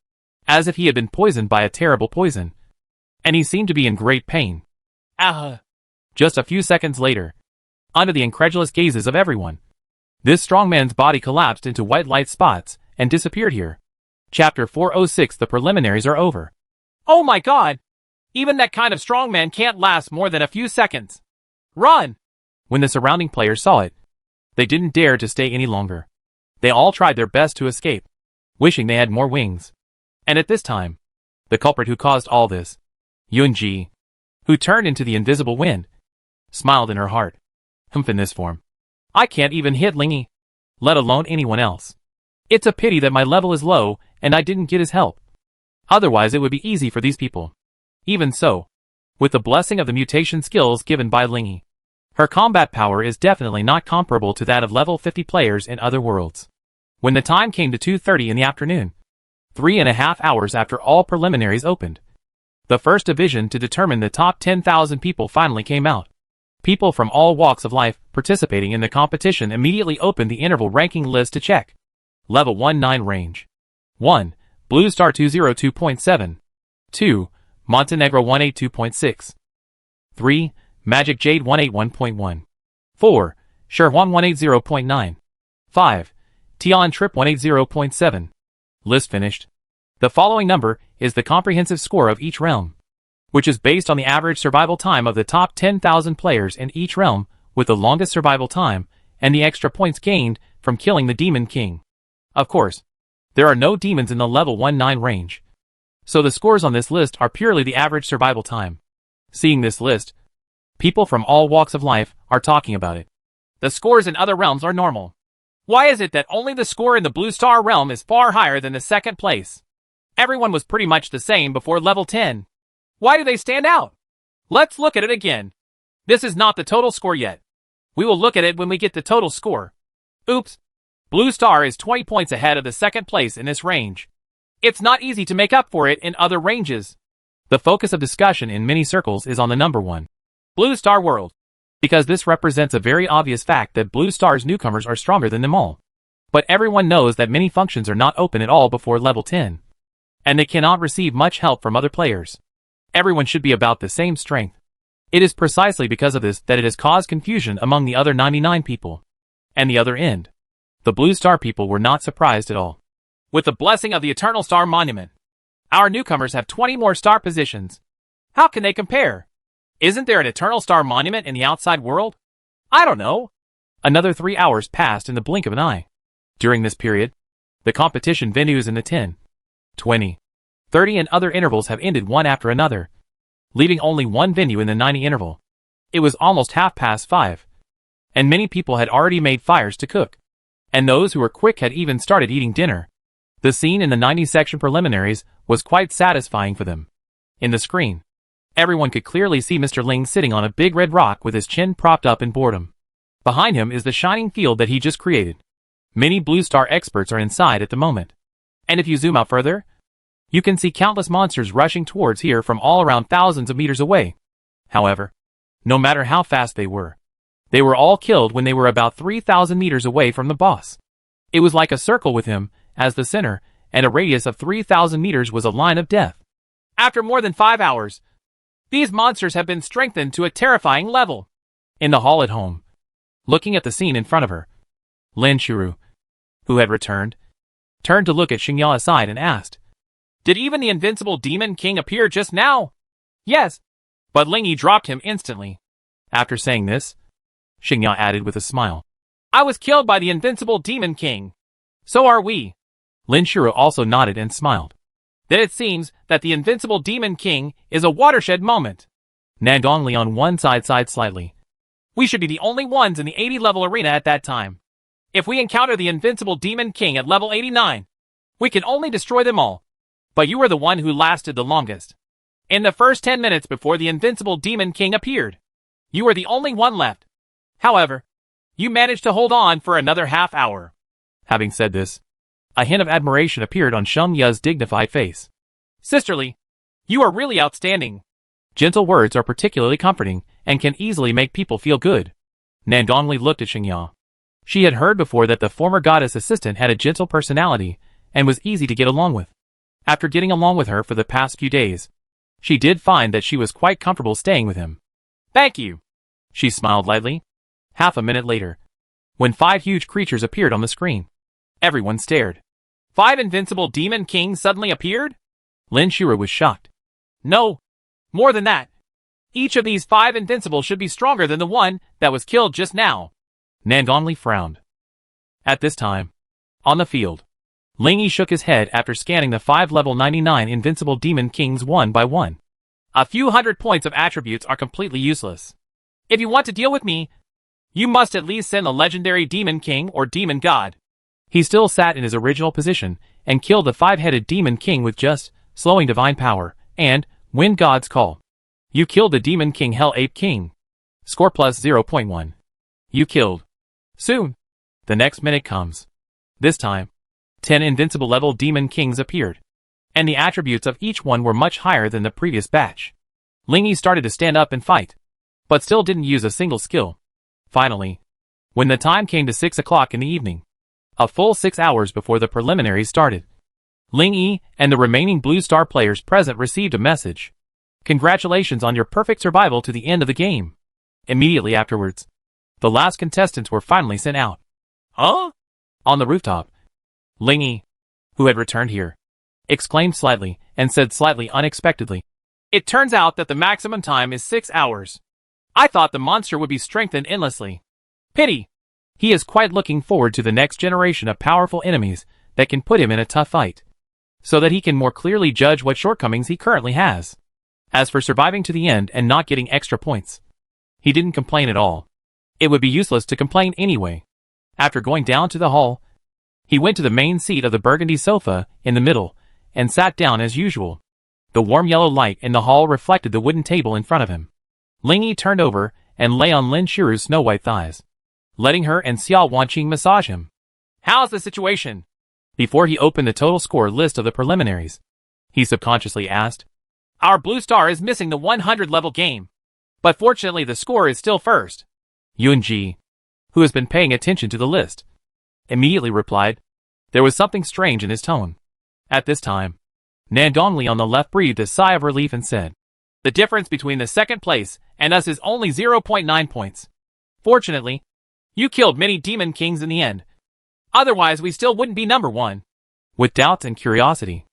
as if he had been poisoned by a terrible poison, and he seemed to be in great pain. Ah! Just a few seconds later, under the incredulous gazes of everyone, this strong man's body collapsed into white light spots and disappeared here. Chapter 406. The preliminaries are over. Oh my god! Even that kind of strong man can't last more than a few seconds. Run! When the surrounding players saw it, they didn't dare to stay any longer. They all tried their best to escape, wishing they had more wings. And at this time, the culprit who caused all this, Yunji, who turned into the invisible wind, smiled in her heart. In this form, I can't even hit Lingy, let alone anyone else. It's a pity that my level is low and I didn't get his help. Otherwise it would be easy for these people. Even so, with the blessing of the mutation skills given by Lingy, her combat power is definitely not comparable to that of level 50 players in other worlds. When the time came to 2:30 in the afternoon, 3.5 hours after all preliminaries opened, the first division to determine the top 10,000 people finally came out. People from all walks of life participating in the competition immediately opened the interval ranking list to check. Level 19 range. 1. Blue Star 202.7. 2. Montenegro 182.6. 3. Magic Jade 181.1. 4. Sherwan 180.9. 5. Tian Trip 180.7. List finished. The following number is the comprehensive score of each realm, which is based on the average survival time of the top 10,000 players in each realm, with the longest survival time, and the extra points gained from killing the Demon King. Of course, there are no demons in the level 19 range, so the scores on this list are purely the average survival time. Seeing this list, people from all walks of life are talking about it. The scores in other realms are normal. Why is it that only the score in the Blue Star realm is far higher than the second place? Everyone was pretty much the same before level 10. Why do they stand out? Let's look at it again. This is not the total score yet. We will look at it when we get the total score. Oops. Blue Star is 20 points ahead of the second place in this range. It's not easy to make up for it in other ranges. The focus of discussion in many circles is on the number 1, Blue Star World, because this represents a very obvious fact that Blue Star's newcomers are stronger than them all. But everyone knows that many functions are not open at all before level 10, and they cannot receive much help from other players. Everyone should be about the same strength. It is precisely because of this that it has caused confusion among the other 99 people. And the other end, the Blue Star people were not surprised at all. With the blessing of the Eternal Star Monument, our newcomers have 20 more star positions. How can they compare? Isn't there an Eternal Star Monument in the outside world? I don't know. Another 3 hours passed in the blink of an eye. During this period, the competition venues in the 10, 20, 30 and other intervals have ended one after another, leaving only one venue in the 90 interval. It was almost 5:30, and many people had already made fires to cook. And those who were quick had even started eating dinner. The scene in the 90 section preliminaries was quite satisfying for them. In the screen, everyone could clearly see Mr. Ling sitting on a big red rock with his chin propped up in boredom. Behind him is the shining field that he just created. Many Blue Star experts are inside at the moment. And if you zoom out further, you can see countless monsters rushing towards here from all around thousands of meters away. However, no matter how fast they were all killed when they were about 3,000 meters away from the boss. It was like a circle with him as the center, and a radius of 3,000 meters was a line of death. After more than 5 hours, these monsters have been strengthened to a terrifying level. In the hall at home, looking at the scene in front of her, Lin Xiru, who had returned, turned to look at Xingya aside and asked, "Did even the invincible Demon King appear just now?" "Yes." But Ling Yi dropped him instantly. After saying this, Xingya added with a smile, "I was killed by the invincible Demon King. So are we." Lin Xiru also nodded and smiled. "Then it seems that the invincible Demon King is a watershed moment." Nandong on one side sighed slightly. "We should be the only ones in the 80 level arena at that time. If we encounter the invincible Demon King at level 89, we can only destroy them all. But you were the one who lasted the longest. In the first 10 minutes before the invincible Demon King appeared, you were the only one left. However, you managed to hold on for another half hour." Having said this, a hint of admiration appeared on Xingya's dignified face. "Sisterly, you are really outstanding." Gentle words are particularly comforting and can easily make people feel good. Nandong looked at Xingya. She had heard before that the former goddess assistant had a gentle personality and was easy to get along with. After getting along with her for the past few days, she did find that she was quite comfortable staying with him. "Thank you." She smiled lightly. Half a minute later, when 5 huge creatures appeared on the screen, everyone stared. 5 invincible Demon Kings suddenly appeared? Lin Xiru was shocked. "No, more than that. Each of these 5 invincible should be stronger than the one that was killed just now." Nandong frowned. At this time, on the field, Ling Yi shook his head after scanning the 5 level 99 invincible Demon Kings one by one. "A few hundred points of attributes are completely useless. If you want to deal with me, you must at least send a legendary Demon King or Demon God." He still sat in his original position and killed the 5-headed Demon King with just slowing divine power and when God's call. You killed the Demon King Hell Ape King. Score plus 0.1. You killed. Soon. The next minute comes. This time, 10 invincible level Demon Kings appeared, and the attributes of each one were much higher than the previous batch. Ling Yi started to stand up and fight, but still didn't use a single skill. Finally, when the time came to 6 o'clock in the evening, a full 6 hours before the preliminaries started, Ling Yi and the remaining Blue Star players present received a message. "Congratulations on your perfect survival to the end of the game." Immediately afterwards, the last contestants were finally sent out. "Huh?" On the rooftop, Ling Yi, who had returned here, exclaimed slightly and said slightly unexpectedly, "It turns out that the maximum time is 6 hours. I thought the monster would be strengthened endlessly. Pity. He is quite looking forward to the next generation of powerful enemies that can put him in a tough fight, so that he can more clearly judge what shortcomings he currently has." As for surviving to the end and not getting extra points, he didn't complain at all. It would be useless to complain anyway. After going down to the hall, he went to the main seat of the burgundy sofa in the middle and sat down as usual. The warm yellow light in the hall reflected the wooden table in front of him. Ling Yi turned over and lay on Lin Xiru's snow-white thighs, letting her and Xiao Wanqing massage him. "How's the situation?" Before he opened the total score list of the preliminaries, he subconsciously asked. "Our Blue Star is missing the 100 level game, but fortunately the score is still first." Yunji, who has been paying attention to the list, immediately replied. There was something strange in his tone. At this time, Nandong on the left breathed a sigh of relief and said, "The difference between the second place and us is only 0.9 points. Fortunately, you killed many Demon Kings in the end. Otherwise we still wouldn't be number 1. With doubts and curiosity,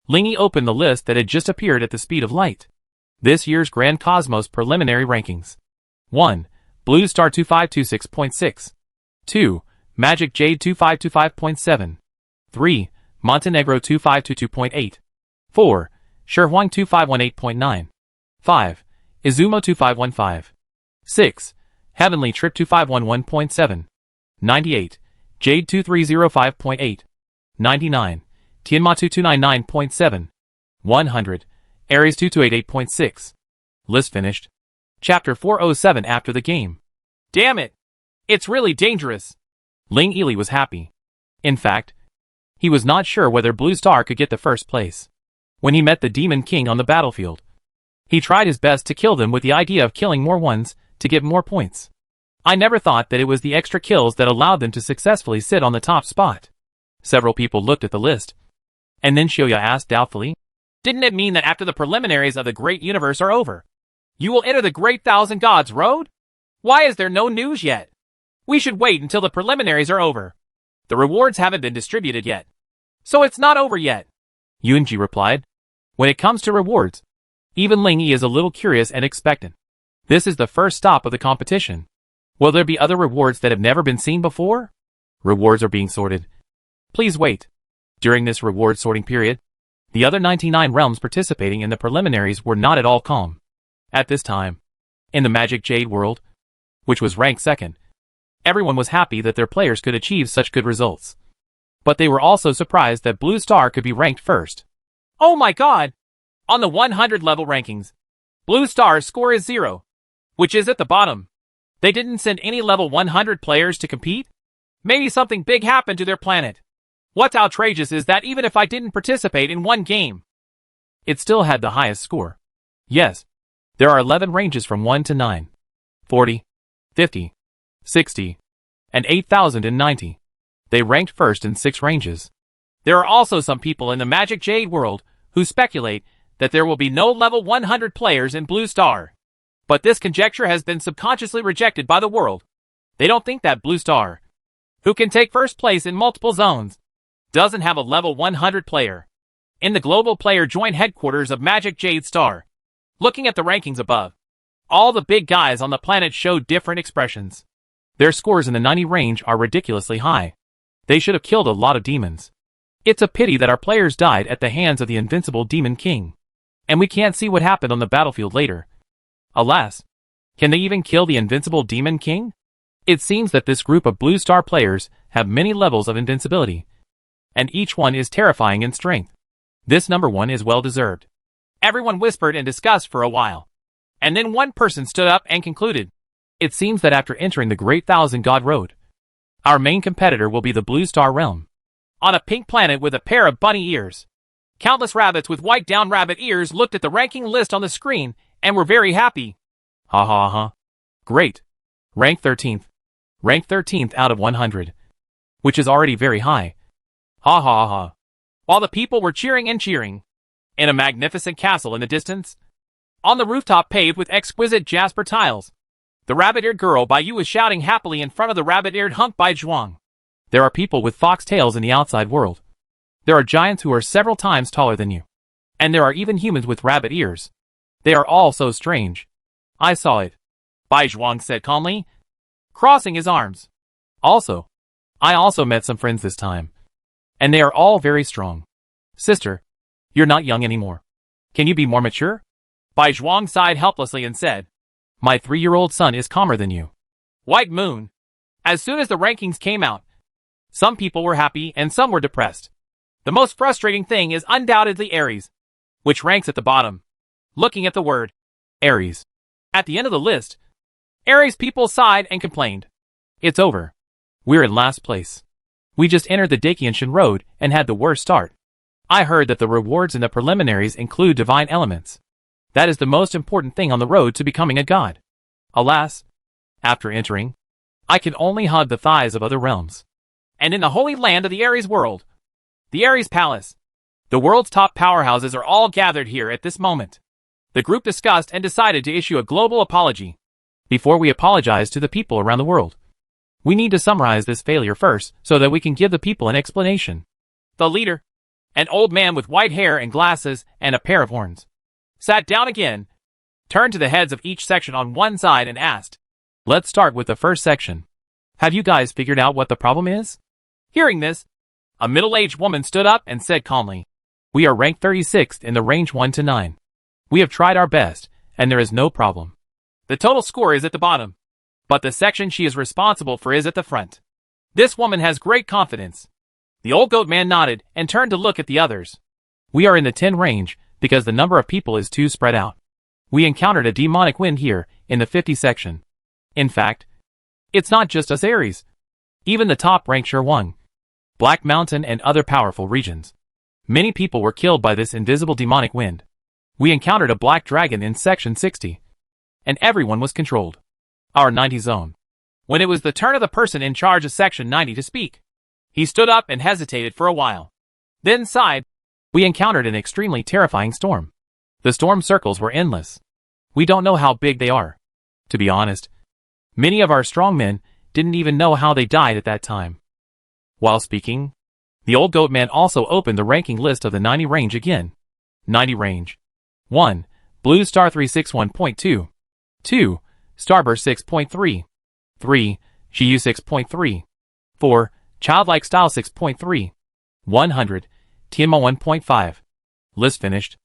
Ling Yi opened the list that had just appeared at the speed of light. This year's Grand Cosmos preliminary rankings. 1. Blue Star 2526.6. 2. Magic Jade 2525.7. 3. Montenegro 2522.8. 4. Sherhuang 2518.9. 5. Izumo 2515. 6. Heavenly Trip 2511.7. 98. Jade 2305.8. 99. Tianma 2299.7. 100. Aries 2288.6. List finished. Chapter 407 after the game. Damn it! It's really dangerous. Ling Yili was happy. In fact, he was not sure whether Blue Star could get the first place. When he met the Demon King on the battlefield, he tried his best to kill them with the idea of killing more ones to get more points. I never thought that it was the extra kills that allowed them to successfully sit on the top spot. Several people looked at the list. And then Shioya asked doubtfully, "Didn't it mean that after the preliminaries of the Great Universe are over, you will enter the Great Thousand Gods Road? Why is there no news yet? We should wait until the preliminaries are over. The rewards haven't been distributed yet. So it's not over yet." Yunji replied, "When it comes to rewards, even Ling Yi is a little curious and expectant. This is the first stop of the competition. Will there be other rewards that have never been seen before? Rewards are being sorted. Please wait." During this reward sorting period, the other 99 realms participating in the preliminaries were not at all calm. At this time, in the Magic Jade world, which was ranked second, everyone was happy that their players could achieve such good results. But they were also surprised that Blue Star could be ranked first. Oh my god! On the 100 level rankings, Blue Star's score is 0, which is at the bottom. They didn't send any level 100 players to compete? Maybe something big happened to their planet. What's outrageous is that even if I didn't participate in one game, it still had the highest score. Yes, there are 11 ranges from 1 to 9, 40, 50, 60, and 8090. They ranked first in 6 ranges. There are also some people in the Magic Jade world who speculate that there will be no level 100 players in Blue Star. But this conjecture has been subconsciously rejected by the world. They don't think that Blue Star, who can take first place in multiple zones, doesn't have a level 100 player. In the global player joint headquarters of Magic Jade Star, looking at the rankings above, all the big guys on the planet showed different expressions. Their scores in the 90 range are ridiculously high. They should have killed a lot of demons. It's a pity that our players died at the hands of the invincible Demon King. And we can't see what happened on the battlefield later. Alas, can they even kill the invincible Demon King? It seems that this group of Blue Star players have many levels of invincibility, and each one is terrifying in strength. This number 1 is well deserved. Everyone whispered and discussed for a while. And then one person stood up and concluded, "It seems that after entering the Great Thousand God Road, our main competitor will be the Blue Star realm. On a pink planet with a pair of bunny ears. Countless rabbits with white down rabbit ears looked at the ranking list on the screen and were very happy. Ha ha ha. Great. Rank 13th. Rank 13th out of 100. Which is already very high. Ha ha ha. While the people were cheering and cheering, in a magnificent castle in the distance, on the rooftop paved with exquisite jasper tiles, the rabbit-eared girl by you was shouting happily in front of the rabbit-eared hunk by Zhuang. There are people with fox tails in the outside world. There are giants who are several times taller than you. And there are even humans with rabbit ears. They are all so strange. I saw it. Bai Zhuang said calmly, crossing his arms. I also met some friends this time. And they are all very strong. Sister, you're not young anymore. Can you be more mature? Bai Zhuang sighed helplessly and said, my 3-year-old son is calmer than you. White Moon. As soon as the rankings came out, some people were happy and some were depressed. The most frustrating thing is undoubtedly Aries, which ranks at the bottom. Looking at the word Aries at the end of the list, Aries people sighed and complained. It's over. We're in last place. We just entered the Dakianshan Road and had the worst start. I heard that the rewards in the preliminaries include divine elements. That is the most important thing on the road to becoming a god. Alas, after entering, I can only hug the thighs of other realms. And in the holy land of the Aries world, the Aries Palace, the world's top powerhouses are all gathered here at this moment. The group discussed and decided to issue a global apology. Before we apologize to the people around the world, we need to summarize this failure first so that we can give the people an explanation. The leader, an old man with white hair and glasses and a pair of horns, sat down again, turned to the heads of each section on one side and asked, let's start with the first section. Have you guys figured out what the problem is? Hearing this, a middle-aged woman stood up and said calmly, We are ranked 36th in the range 1 to 9. We have tried our best, and there is no problem. The total score is at the bottom, but the section she is responsible for is at the front. This woman has great confidence. The old goat man nodded and turned to look at the others. We are in the 10 range because the number of people is too spread out. We encountered a demonic wind here in the 50 section. In fact, it's not just us Aries. Even the top rank Sherwang, Black Mountain and other powerful regions. Many people were killed by this invisible demonic wind. We encountered a black dragon in section 60. And everyone was controlled. Our 90 zone. When it was the turn of the person in charge of section 90 to speak, he stood up and hesitated for a while. Then sighed. We encountered an extremely terrifying storm. The storm circles were endless. We don't know how big they are. To be honest, many of our strong men didn't even know how they died at that time. While speaking, the old goat man also opened the ranking list of the 90 range again. 90 range. 1. Blue Star 361.2. 2. Starburst 6.3. 3. Shiyu 6.3. 4. Childlike Style 6.3. 100. Tianma 1.5. List finished.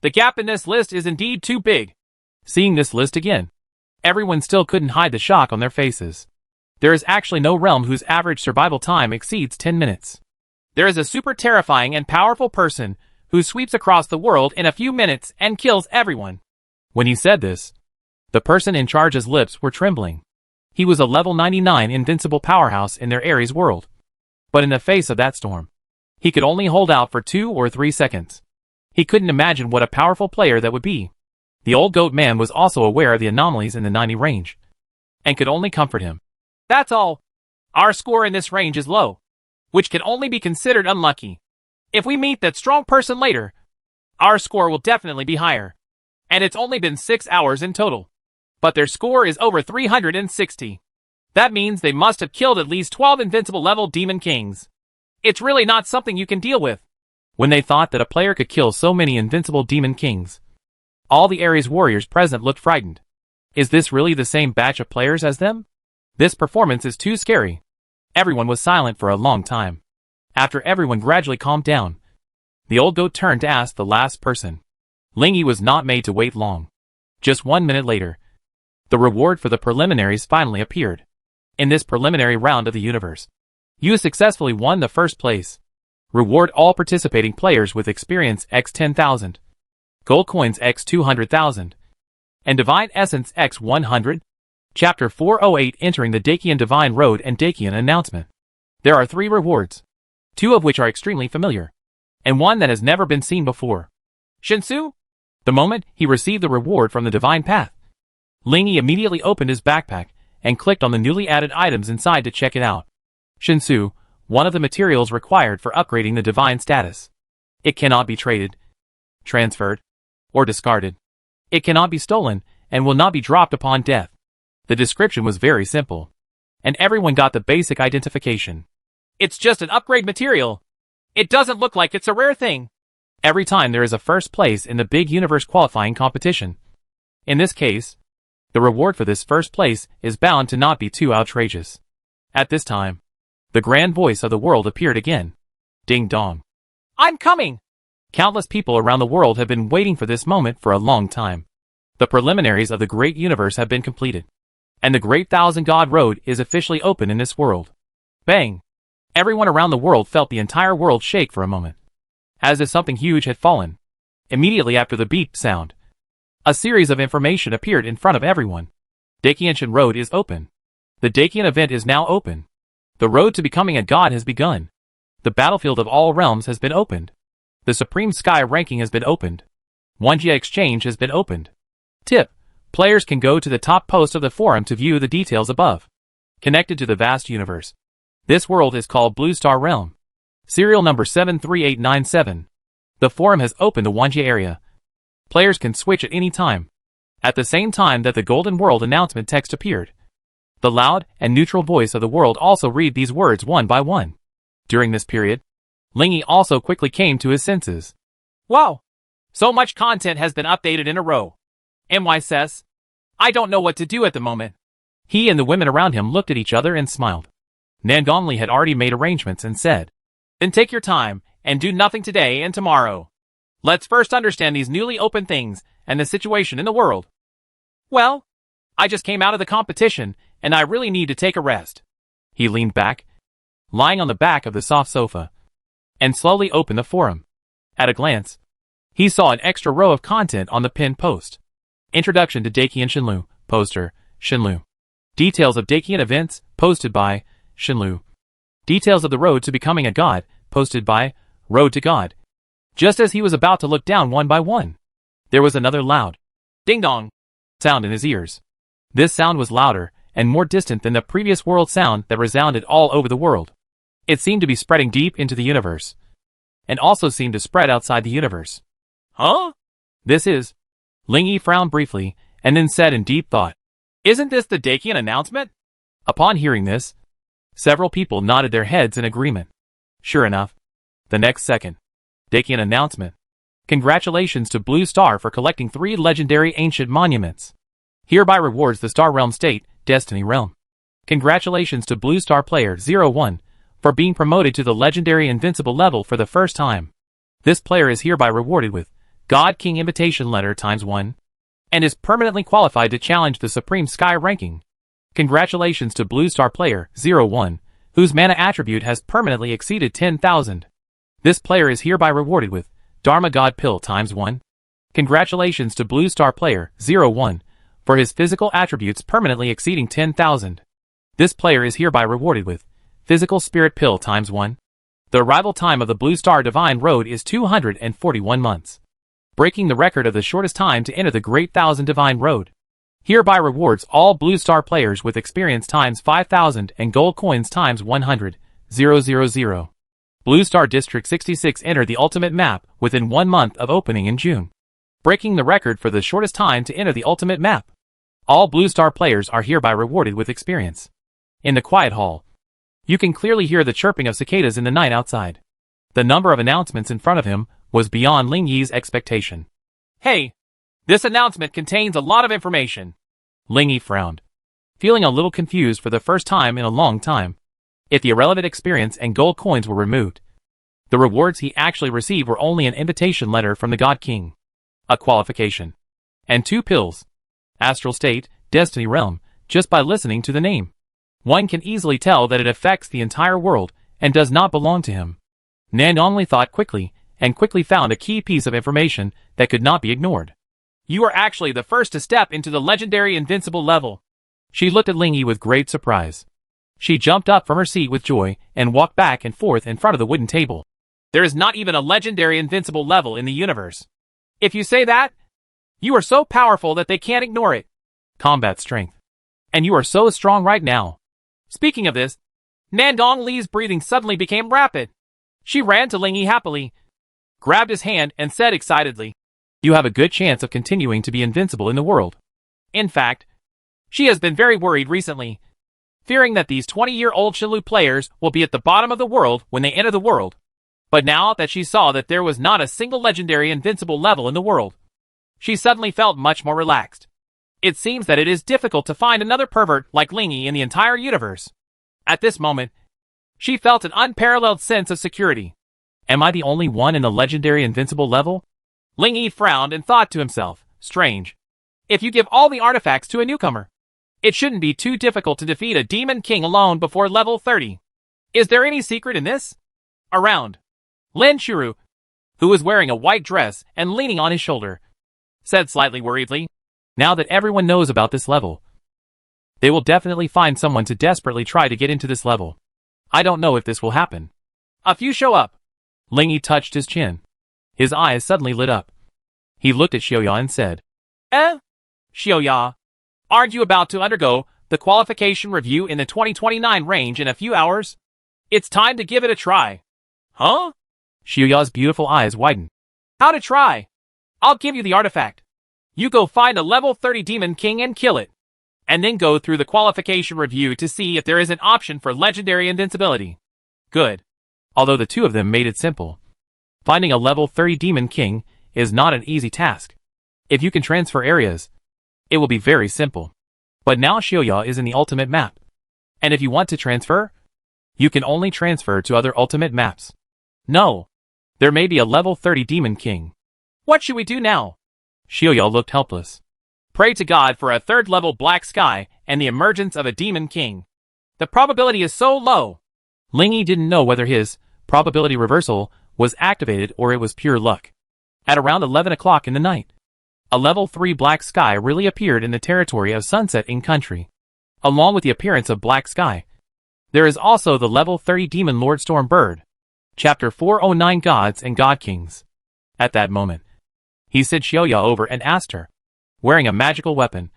The gap in this list is indeed too big. Seeing this list again, everyone still couldn't hide the shock on their faces. There is actually no realm whose average survival time exceeds 10 minutes. There is a super terrifying and powerful person who sweeps across the world in a few minutes and kills everyone. When he said this, the person in charge's lips were trembling. He was a level 99 invincible powerhouse in their Ares world. But in the face of that storm, he could only hold out for 2 or 3 seconds. He couldn't imagine what a powerful player that would be. The old goat man was also aware of the anomalies in the 90 range, and could only comfort him. That's all. Our score in this range is low, which can only be considered unlucky. If we meet that strong person later, our score will definitely be higher. And it's only been 6 hours in total. But their score is over 360. That means they must have killed at least 12 invincible level demon kings. It's really not something you can deal with. When they thought that a player could kill so many invincible demon kings, all the Ares warriors present looked frightened. Is this really the same batch of players as them? This performance is too scary. Everyone was silent for a long time. After everyone gradually calmed down, the old goat turned to ask the last person. Lingy was not made to wait long. Just 1 minute later, the reward for the preliminaries finally appeared. In this preliminary round of the universe, you successfully won the first place. Reward all participating players with experience x 10,000, gold coins x 200,000, and divine essence x 100. Chapter 408 Entering the Dakian Divine Road and Dakian Announcement. There are 3 rewards, 2 of which are extremely familiar, and 1 that has never been seen before. Shinsu? The moment he received the reward from the Divine Path, Lingy immediately opened his backpack and clicked on the newly added items inside to check it out. Shinsu, one of the materials required for upgrading the divine status. It cannot be traded, transferred, or discarded. It cannot be stolen and will not be dropped upon death. The description was very simple, and everyone got the basic identification. It's just an upgrade material. It doesn't look like it's a rare thing. Every time there is a first place in the big universe qualifying competition. In this case, the reward for this first place is bound to not be too outrageous. At this time, the grand voice of the world appeared again. Ding dong. I'm coming! Countless people around the world have been waiting for this moment for a long time. The preliminaries of the great universe have been completed, and the great Thousand God Road is officially open in this world. Bang! Everyone around the world felt the entire world shake for a moment, as if something huge had fallen. Immediately after the beep sound, a series of information appeared in front of everyone. Dakian Road is open. The Dakian event is now open. The road to becoming a god has begun. The battlefield of all realms has been opened. The Supreme Sky ranking has been opened. 1G exchange has been opened. Tip: players can go to the top post of the forum to view the details above. Connected to the vast universe. This world is called Blue Star Realm. Serial number 73897. The forum has opened the 1G area. Players can switch at any time. At the same time that the Golden World announcement text appeared, the loud and neutral voice of the world also read these words one by one. During this period, Lingy also quickly came to his senses. Wow! So much content has been updated in a row. MY says, I don't know what to do at the moment. He and the women around him looked at each other and smiled. Nangongli had already made arrangements and said, Then take your time, and do nothing today and tomorrow. Let's first understand these newly opened things and the situation in the world. Well, I just came out of the competition, and I really need to take a rest. He leaned back, lying on the back of the soft sofa, and slowly opened the forum. At a glance, he saw an extra row of content on the pinned post. Introduction to Dakian Shenlu, poster, Shenlu. Details of Dakian events, posted by Shenlu. Details of the road to becoming a god, posted by Road to God. Just as he was about to look down one by one, there was another loud ding-dong sound in his ears. This sound was louder and more distant than the previous world sound that resounded all over the world. It seemed to be spreading deep into the universe, and also seemed to spread outside the universe. Huh? This is... Ling Yi frowned briefly, and then said in deep thought, "Isn't this the Dakian announcement?" Upon hearing this, several people nodded their heads in agreement. Sure enough, the next second, Dakian announcement. Congratulations to Blue Star for collecting 3 legendary ancient monuments. Hereby rewards the Star Realm State, Destiny Realm. Congratulations to Blue Star Player 01 for being promoted to the legendary invincible level for the first time. This player is hereby rewarded with God King Invitation Letter ×1 and is permanently qualified to challenge the Supreme Sky ranking. Congratulations to Blue Star Player 01, whose mana attribute has permanently exceeded 10,000. This player is hereby rewarded with Dharma God Pill ×1. Congratulations to Blue Star Player 01 for his physical attributes permanently exceeding 10,000. This player is hereby rewarded with Physical Spirit Pill ×1. The arrival time of the Blue Star Divine Road is 241 months, breaking the record of the shortest time to enter the Great Thousand Divine Road. Hereby rewards all Blue Star players with experience ×5,000 and gold coins ×100,000. Blue Star District 66 entered the ultimate map within 1 month of opening in June, breaking the record for the shortest time to enter the ultimate map. All Blue Star players are hereby rewarded with experience. In the quiet hall, you can clearly hear the chirping of cicadas in the night outside. The number of announcements in front of him was beyond Ling Yi's expectation. Hey, this announcement contains a lot of information. Ling Yi frowned, feeling a little confused for the first time in a long time. If the irrelevant experience and gold coins were removed, the rewards he actually received were only an invitation letter from the God King, a qualification, and 2 pills. Astral State, Destiny Realm, just by listening to the name. One can easily tell that it affects the entire world and does not belong to him. Nan only thought quickly, and quickly found a key piece of information that could not be ignored. You are actually the first to step into the legendary invincible level. She looked at Ling Yi with great surprise. She jumped up from her seat with joy and walked back and forth in front of the wooden table. There is not even a legendary invincible level in the universe. If you say that, you are so powerful that they can't ignore it. Combat strength. And you are so strong right now. Speaking of this, Nandong Li's breathing suddenly became rapid. She ran to Ling Yi happily, grabbed his hand and said excitedly, "You have a good chance of continuing to be invincible in the world." In fact, she has been very worried recently, fearing that these 20-year-old Shenlu players will be at the bottom of the world when they enter the world. But now that she saw that there was not a single legendary invincible level in the world, she suddenly felt much more relaxed. It seems that it is difficult to find another pervert like Ling Yi in the entire universe. At this moment, she felt an unparalleled sense of security. Am I the only one in the legendary invincible level? Ling Yi frowned and thought to himself, strange. If you give all the artifacts to a newcomer, it shouldn't be too difficult to defeat a demon king alone before level 30. Is there any secret in this? Around. Lin Shuru, who was wearing a white dress and leaning on his shoulder, said slightly worriedly, "Now that everyone knows about this level, they will definitely find someone to desperately try to get into this level. I don't know if this will happen." A few show up. Ling Yi touched his chin. His eyes suddenly lit up. He looked at Xiaoya and said, Xiaoya, aren't you about to undergo the qualification review in the 2029 range in a few hours? It's time to give it a try." Huh? Xiaoya's beautiful eyes widened. How to try? I'll give you the artifact. You go find a level 30 demon king and kill it. And then go through the qualification review to see if there is an option for legendary invincibility. Good. Although the two of them made it simple. Finding a level 30 demon king is not an easy task. If you can transfer areas, it will be very simple. But now Xiaoya is in the ultimate map. And if you want to transfer, you can only transfer to other ultimate maps. No. There may be a level 30 demon king, What should we do now? Xiaoya looked helpless. Pray to God for a third-level black sky and the emergence of a demon king. The probability is so low. Lingyi didn't know whether his probability reversal was activated or it was pure luck. At around 11 o'clock in the night, a level 3 black sky really appeared in the territory of Sunset in Country. Along with the appearance of black sky, there is also the level 30 demon Lord Storm Bird. Chapter 409 Gods and God Kings. At that moment, he sent Xiaoya over and asked her, wearing a magical weapon,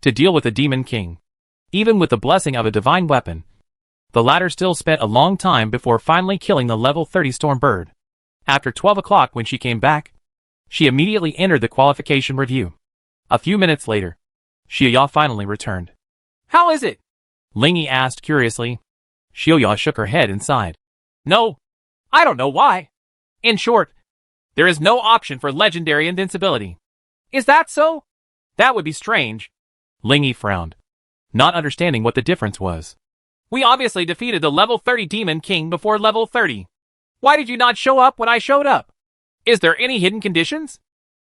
to deal with the demon king. Even with the blessing of a divine weapon, the latter still spent a long time before finally killing the level 30 Storm Bird. After 12 o'clock when she came back, she immediately entered the qualification review. A few minutes later, Xiaoya finally returned. How is it? Lingyi asked curiously. Xiaoya shook her head and sighed. No, I don't know why. In short, there is no option for legendary invincibility. Is that so? That would be strange. Lingyi frowned, not understanding what the difference was. We obviously defeated the level 30 demon king before level 30. Why did you not show up when I showed up? Is there any hidden conditions?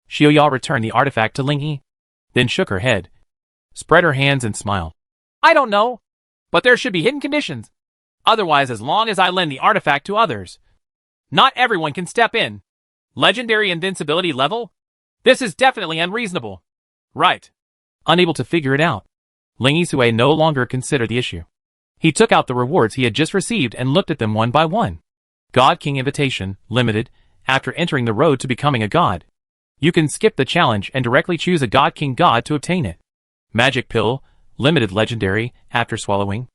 Xiaoya returned the artifact to Lingyi, then shook her head, spread her hands and smiled. I don't know, but there should be hidden conditions. Otherwise, as long as I lend the artifact to others, not everyone can step in. Legendary invincibility level? This is definitely unreasonable. Right. Unable to figure it out, Lingyi Sui no longer considered the issue. He took out the rewards he had just received and looked at them one by one. God King Invitation, Limited. After entering the road to becoming a god, you can skip the challenge and directly choose a God King god to obtain it. Magic Pill, Limited Legendary. After swallowing,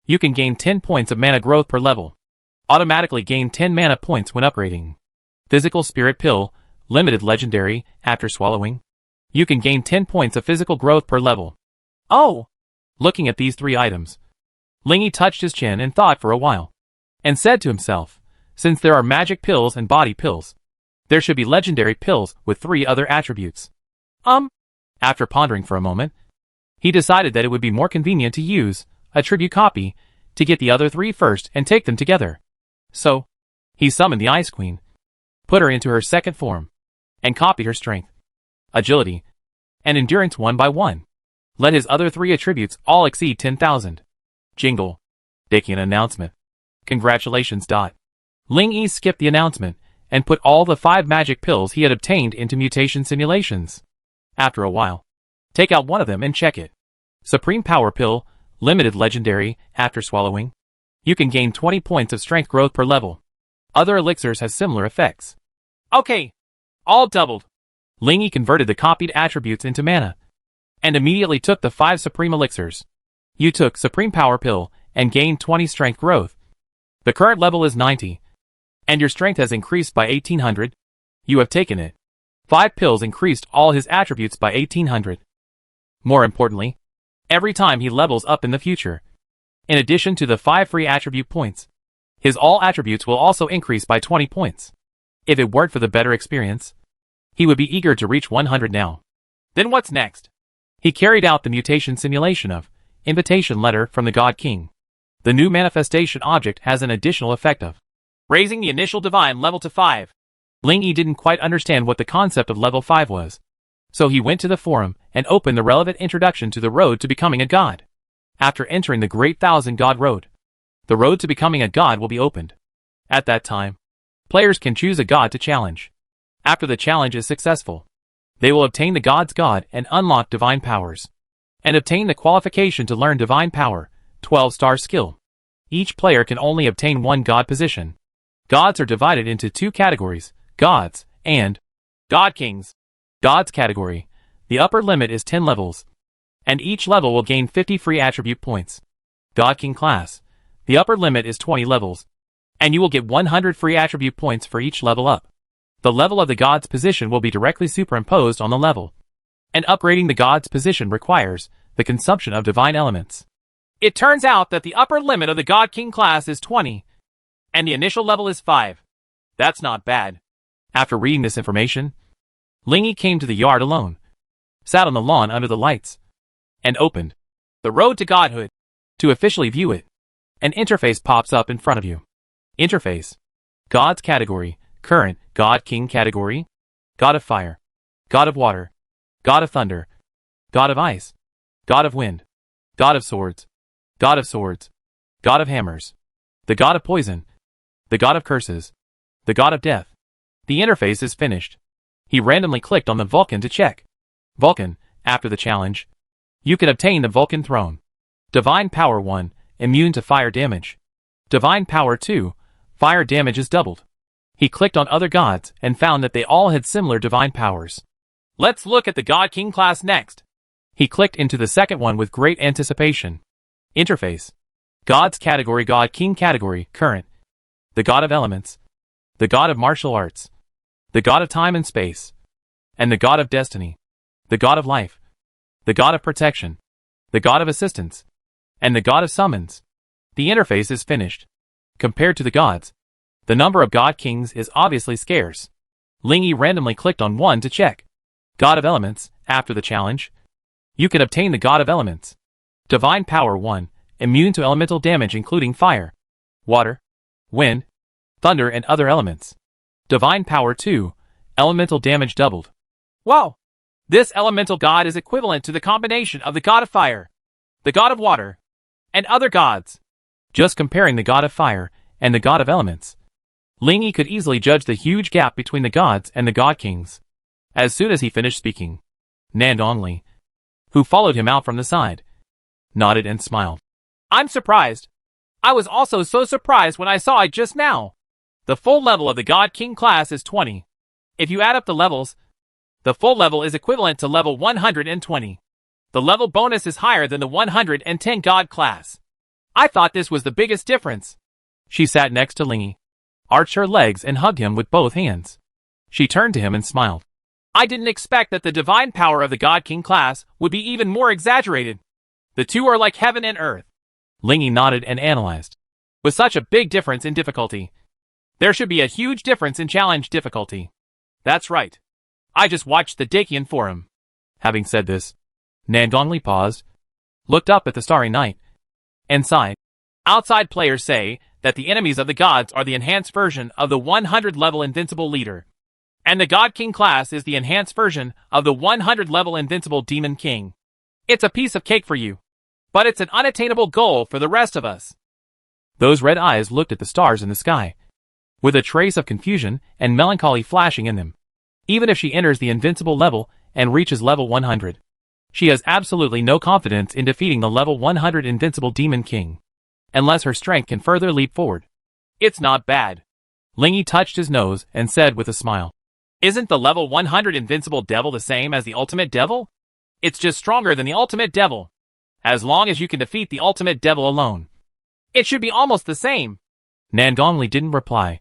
you can gain 10 points of mana growth per level. Automatically gain 10 mana points when upgrading. Physical Spirit Pill, Limited Legendary. After swallowing, you can gain 10 points of physical growth per level. Oh! Looking at these 3 items, Lingyi touched his chin and thought for a while, and said to himself, since there are magic pills and body pills, there should be legendary pills with 3 other attributes. After pondering for a moment, he decided that it would be more convenient to use a tribute copy to get the other 3 first and take them together. So, he summoned the Ice Queen, put her into her second form, and copied her strength, agility, and endurance one by one. Let his other 3 attributes all exceed 10,000. Jingle. Making an announcement. Congratulations. Lingyi skipped the announcement and put all the 5 magic pills he had obtained into mutation simulations. After a while, take out one of them and check it. Supreme Power Pill, Limited Legendary. After swallowing, you can gain 20 points of strength growth per level. Other elixirs have similar effects. Okay, all doubled. Lingyi converted the copied attributes into mana, and immediately took the 5 Supreme Elixirs. You took Supreme Power Pill and gained 20 strength growth. The current level is 90. And your strength has increased by 1800. You have taken it. 5 pills increased all his attributes by 1800. More importantly, every time he levels up in the future, in addition to the 5 free attribute points, his all attributes will also increase by 20 points. If it weren't for the better experience, he would be eager to reach 100 now. Then what's next? He carried out the mutation simulation of Invitation Letter from the God King. The new manifestation object has an additional effect of raising the initial divine level to 5. Lingyi didn't quite understand what the concept of level 5 was, so he went to the forum and opened the relevant introduction to the road to becoming a god. After entering the Great Thousand God Road, the road to becoming a god will be opened. At that time, players can choose a god to challenge. After the challenge is successful, they will obtain the god's god and unlock divine powers, and obtain the qualification to learn divine power, 12-star skill. Each player can only obtain 1 god position. Gods are divided into 2 categories, gods and god kings. Gods category, the upper limit is 10 levels, and each level will gain 50 free attribute points. God King class, the upper limit is 20 levels, and you will get 100 free attribute points for each level up. The level of the god's position will be directly superimposed on the level, and upgrading the god's position requires the consumption of divine elements. It turns out that the upper limit of the God King class is 20, and the initial level is 5. That's not bad. After reading this information, Lingyi came to the yard alone, sat on the lawn under the lights, and opened the road to godhood. To officially view it, an interface pops up in front of you. Interface. Gods category, current, God King category. God of fire, God of water, God of thunder, God of ice, God of wind, God of swords, God of swords, God of hammers, the God of poison, the God of curses, the God of death. The interface is finished. He randomly clicked on the Vulcan to check. Vulcan, after the challenge. You can obtain the Vulcan throne. Divine Power 1, immune to fire damage. Divine Power 2, fire damage is doubled. He clicked on other gods and found that they all had similar divine powers. Let's look at the God King class next. He clicked into the second one with great anticipation. Interface. Gods category, God King category, current. The God of elements. The God of martial arts. The God of time and space. And the God of destiny. The God of life. The God of protection. The God of assistance. And the God of summons. The interface is finished. Compared to the gods, the number of God Kings is obviously scarce. Lingy randomly clicked on one to check. God of elements, after the challenge. You can obtain the God of elements. Divine Power 1, immune to elemental damage including fire, water, wind, thunder and other elements. Divine Power 2, elemental damage doubled. Wow! This elemental god is equivalent to the combination of the God of fire, the God of water, and other gods. Just comparing the God of fire and the God of elements, Lingy could easily judge the huge gap between the gods and the God Kings. As soon as he finished speaking, Nandongli, who followed him out from the side, nodded and smiled. I'm surprised. I was also so surprised when I saw it just now. The full level of the God King class is 20. If you add up the levels, the full level is equivalent to level 120. The level bonus is higher than the 110 God class. I thought this was the biggest difference. She sat next to Lingy, arched her legs and hugged him with both hands. She turned to him and smiled. I didn't expect that the divine power of the God King class would be even more exaggerated. The two are like heaven and earth. Lingy nodded and analyzed. With such a big difference in difficulty, there should be a huge difference in challenge difficulty. That's right. I just watched the Dakian forum. Having said this, Nandongli paused, looked up at the starry night, and sighed. Outside players say that the enemies of the gods are the enhanced version of the 100 level invincible leader, and the God King class is the enhanced version of the 100 level invincible Demon King. It's a piece of cake for you, but it's an unattainable goal for the rest of us. Those red eyes looked at the stars in the sky, with a trace of confusion and melancholy flashing in them. Even if she enters the invincible level and reaches level 100, she has absolutely no confidence in defeating the level 100 invincible Demon King, unless her strength can further leap forward. It's not bad. Lingy touched his nose and said with a smile. Isn't the level 100 invincible devil the same as the ultimate devil? It's just stronger than the ultimate devil. As long as you can defeat the ultimate devil alone, it should be almost the same. Nandongli didn't reply,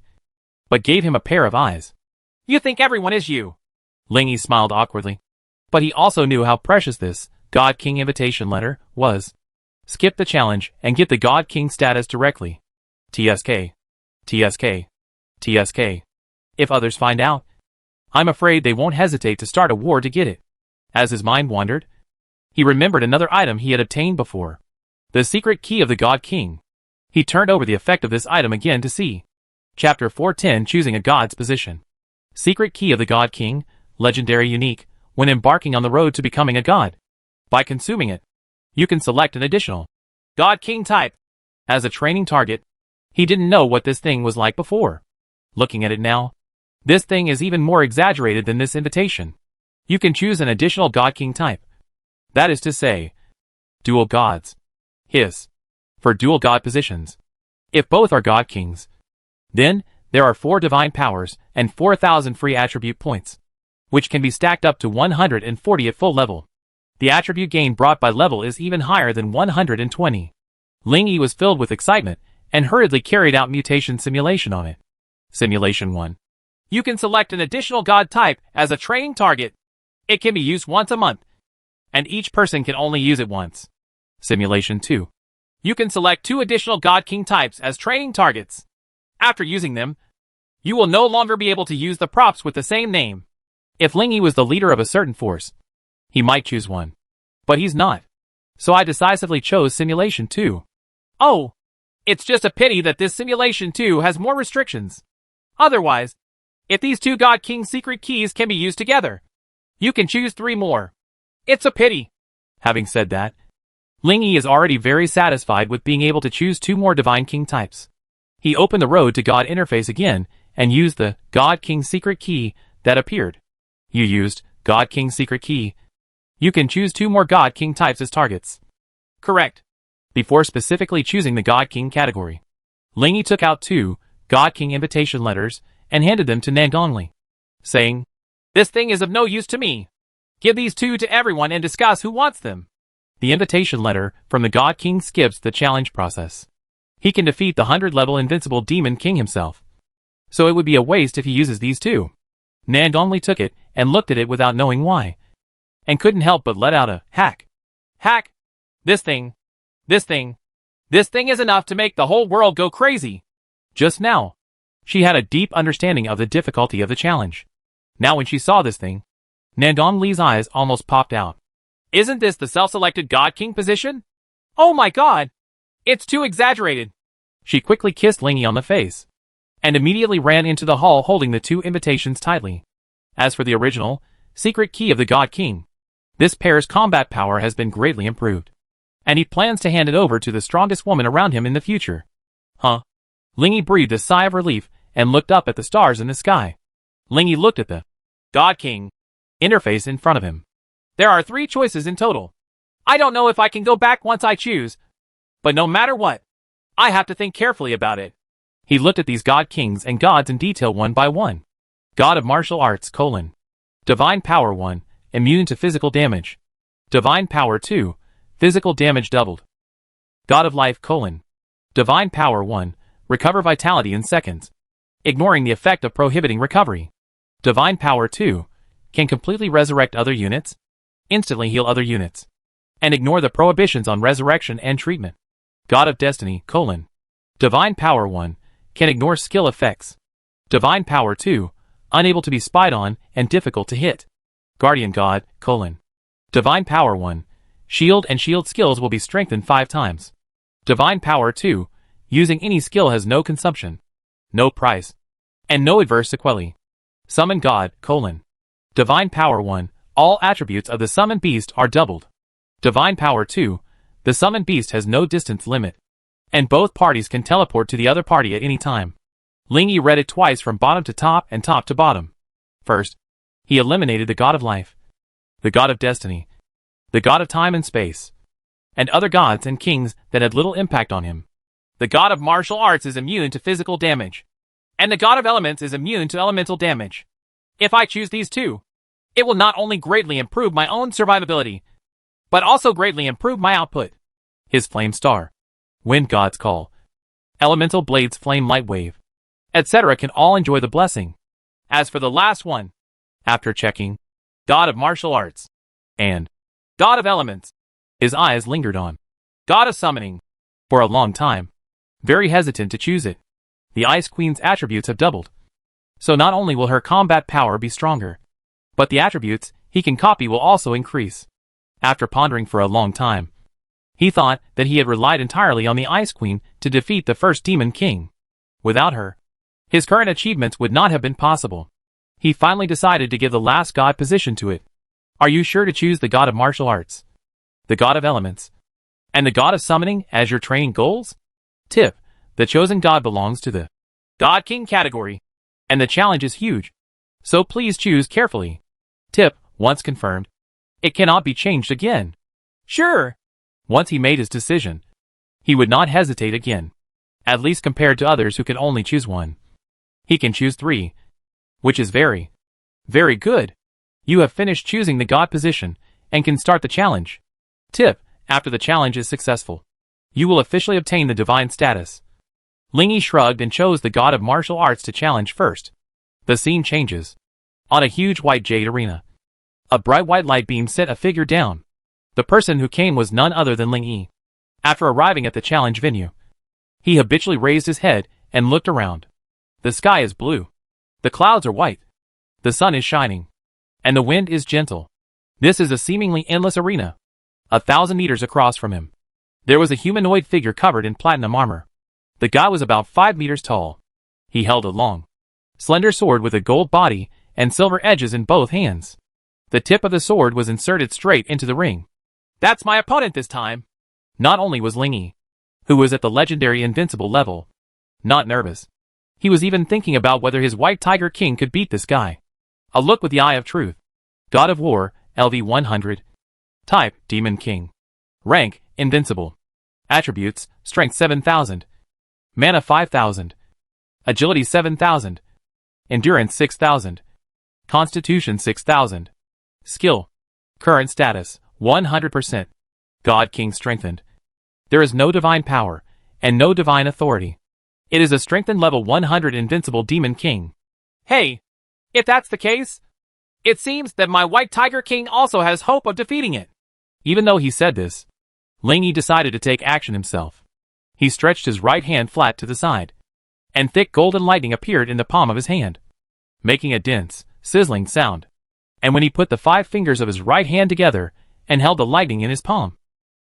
but gave him a pair of eyes. You think everyone is you? Lingy smiled awkwardly. But he also knew how precious this God King invitation letter was. Skip the challenge and get the God King status directly. TSK. TSK. TSK. If others find out, I'm afraid they won't hesitate to start a war to get it. As his mind wandered, he remembered another item he had obtained before. The secret key of the God King. He turned over the effect of this item again to see. Chapter 410, Choosing a God's Position. Secret key of the God King, legendary unique, when embarking on the road to becoming a god. By consuming it, you can select an additional God King type. As a training target, he didn't know what this thing was like before. Looking at it now, this thing is even more exaggerated than this invitation. You can choose an additional God King type. That is to say, dual gods. His. For dual god positions. If both are God Kings, then there are 4 divine powers and 4,000 free attribute points, which can be stacked up to 140 at full level. The attribute gain brought by level is even higher than 120. Lingy was filled with excitement and hurriedly carried out mutation simulation on it. Simulation 1. You can select an additional god type as a training target. It can be used once a month, and each person can only use it once. Simulation 2. You can select 2 additional God King types as training targets. After using them, you will no longer be able to use the props with the same name. If Lingy was the leader of a certain force, he might choose one. But he's not. So I decisively chose Simulation 2. Oh, it's just a pity that this Simulation 2 has more restrictions. Otherwise, If these two God King secret keys can be used together, you can choose 3 more. It's a pity. Having said that, Ling Yi is already very satisfied with being able to choose 2 more Divine King types. He opened the Road to God interface again and used the God King secret key that appeared. You used God King secret key. You can choose 2 more God King types as targets. Correct. Before specifically choosing the God King category, Ling Yi took out 2 God King invitation letters and handed them to Nangongli, saying, "This thing is of no use to me. Give these 2 to everyone and discuss who wants them." The invitation letter from the God King skips the challenge process. He can defeat the 100-level invincible Demon King himself, so it would be a waste if he uses these 2. Nangongli took it and looked at it without knowing why, and couldn't help but let out a hack. Hack! This thing is enough to make the whole world go crazy. Just now, she had a deep understanding of the difficulty of the challenge. Now when she saw this thing, Nangongli's eyes almost popped out. Isn't this the self-selected God King position? Oh my god! It's too exaggerated. She quickly kissed Ling Yi on the face, and immediately ran into the hall holding the 2 invitations tightly. As for the original, secret key of the God King, this pair's combat power has been greatly improved, and he plans to hand it over to the strongest woman around him in the future. Huh? Ling Yi breathed a sigh of relief and looked up at the stars in the sky. Ling Yi looked at the God King interface in front of him. There are 3 choices in total. I don't know if I can go back once I choose, but no matter what, I have to think carefully about it. He looked at these God Kings and gods in detail one by one. God of Martial Arts, Divine Power 1, immune to physical damage. Divine Power 2, physical damage doubled. God of Life, Divine Power 1, recover vitality in seconds, ignoring the effect of prohibiting recovery. Divine Power 2, can completely resurrect other units, instantly heal other units, and ignore the prohibitions on resurrection and treatment. God of Destiny, Divine Power 1, can ignore skill effects. Divine Power 2, unable to be spied on and difficult to hit. Guardian God, Divine Power 1, shield and shield skills will be strengthened 5 times. Divine Power 2, using any skill has no consumption, no price, and no adverse sequelae. Summon God, Divine Power 1, all attributes of the summoned beast are doubled. Divine Power 2, the summoned beast has no distance limit, and both parties can teleport to the other party at any time. Ling Yi read it twice from bottom to top and top to bottom. First, he eliminated the God of Life, the God of Destiny, the God of Time and Space, and other gods and kings that had little impact on him. The God of Martial Arts is immune to physical damage, and the God of Elements is immune to elemental damage. If I choose these 2, it will not only greatly improve my own survivability, but also greatly improve my output. His Flame Star, Wind God's Call, Elemental Blades Flame Light Wave, etc. can all enjoy the blessing. As for the last one, after checking God of Martial Arts and God of Elements, his eyes lingered on God of Summoning for a long time, very hesitant to choose it. The Ice Queen's attributes have doubled, so not only will her combat power be stronger, but the attributes he can copy will also increase. After pondering for a long time, he thought that he had relied entirely on the Ice Queen to defeat the first Demon King. Without her, his current achievements would not have been possible. He finally decided to give the last god position to it. Are you sure to choose the God of Martial Arts, the God of Elements, and the God of Summoning as your training goals? Tip: the chosen god belongs to the God King category, and the challenge is huge, so please choose carefully. Tip: once confirmed, it cannot be changed again. Sure. Once he made his decision, he would not hesitate again, at least compared to others who can only choose 1. He can choose 3, which is very, very good. You have finished choosing the god position and can start the challenge. Tip: after the challenge is successful, you will officially obtain the divine status. Ling Yi shrugged and chose the God of Martial Arts to challenge first. The scene changes. On a huge white jade arena, a bright white light beam set a figure down. The person who came was none other than Ling Yi. After arriving at the challenge venue, he habitually raised his head and looked around. The sky is blue. The clouds are white. The sun is shining, and the wind is gentle. This is a seemingly endless arena. 1,000 meters across from him, there was a humanoid figure covered in platinum armor. The guy was about 5 meters tall. He held a long, slender sword with a gold body and silver edges in both hands. The tip of the sword was inserted straight into the ring. That's my opponent this time. Not only was Lingy, who was at the legendary invincible level, not nervous, he was even thinking about whether his White Tiger King could beat this guy. A look with the eye of truth. God of War, LV 100. Type, Demon King. Rank, Invincible. Attributes, Strength 7000. Mana 5000. Agility 7000. Endurance 6000. Constitution 6000. Skill. Current status, 100%. God King strengthened. There is no divine power, and no divine authority. It is a strengthened level 100 invincible Demon King. Hey, if that's the case, it seems that my White Tiger King also has hope of defeating it. Even though he said this, Lingy decided to take action himself. He stretched his right hand flat to the side, and thick golden lightning appeared in the palm of his hand, making a dense, sizzling sound. And when he put the 5 fingers of his right hand together and held the lightning in his palm,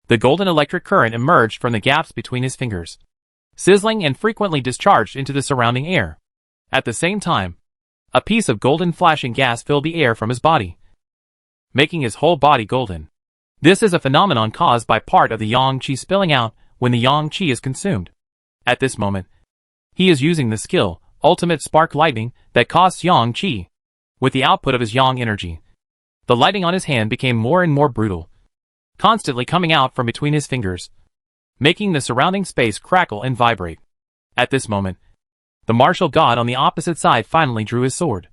the golden electric current emerged from the gaps between his fingers, sizzling and frequently discharged into the surrounding air. At the same time, a piece of golden flashing gas filled the air from his body, making his whole body golden. This is a phenomenon caused by part of the yang qi spilling out when the yang qi is consumed. At this moment, he is using the skill, Ultimate Spark Lightning, that costs yang qi. With the output of his yang energy, the lightning on his hand became more and more brutal, constantly coming out from between his fingers, making the surrounding space crackle and vibrate. At this moment, the martial god on the opposite side finally drew his sword,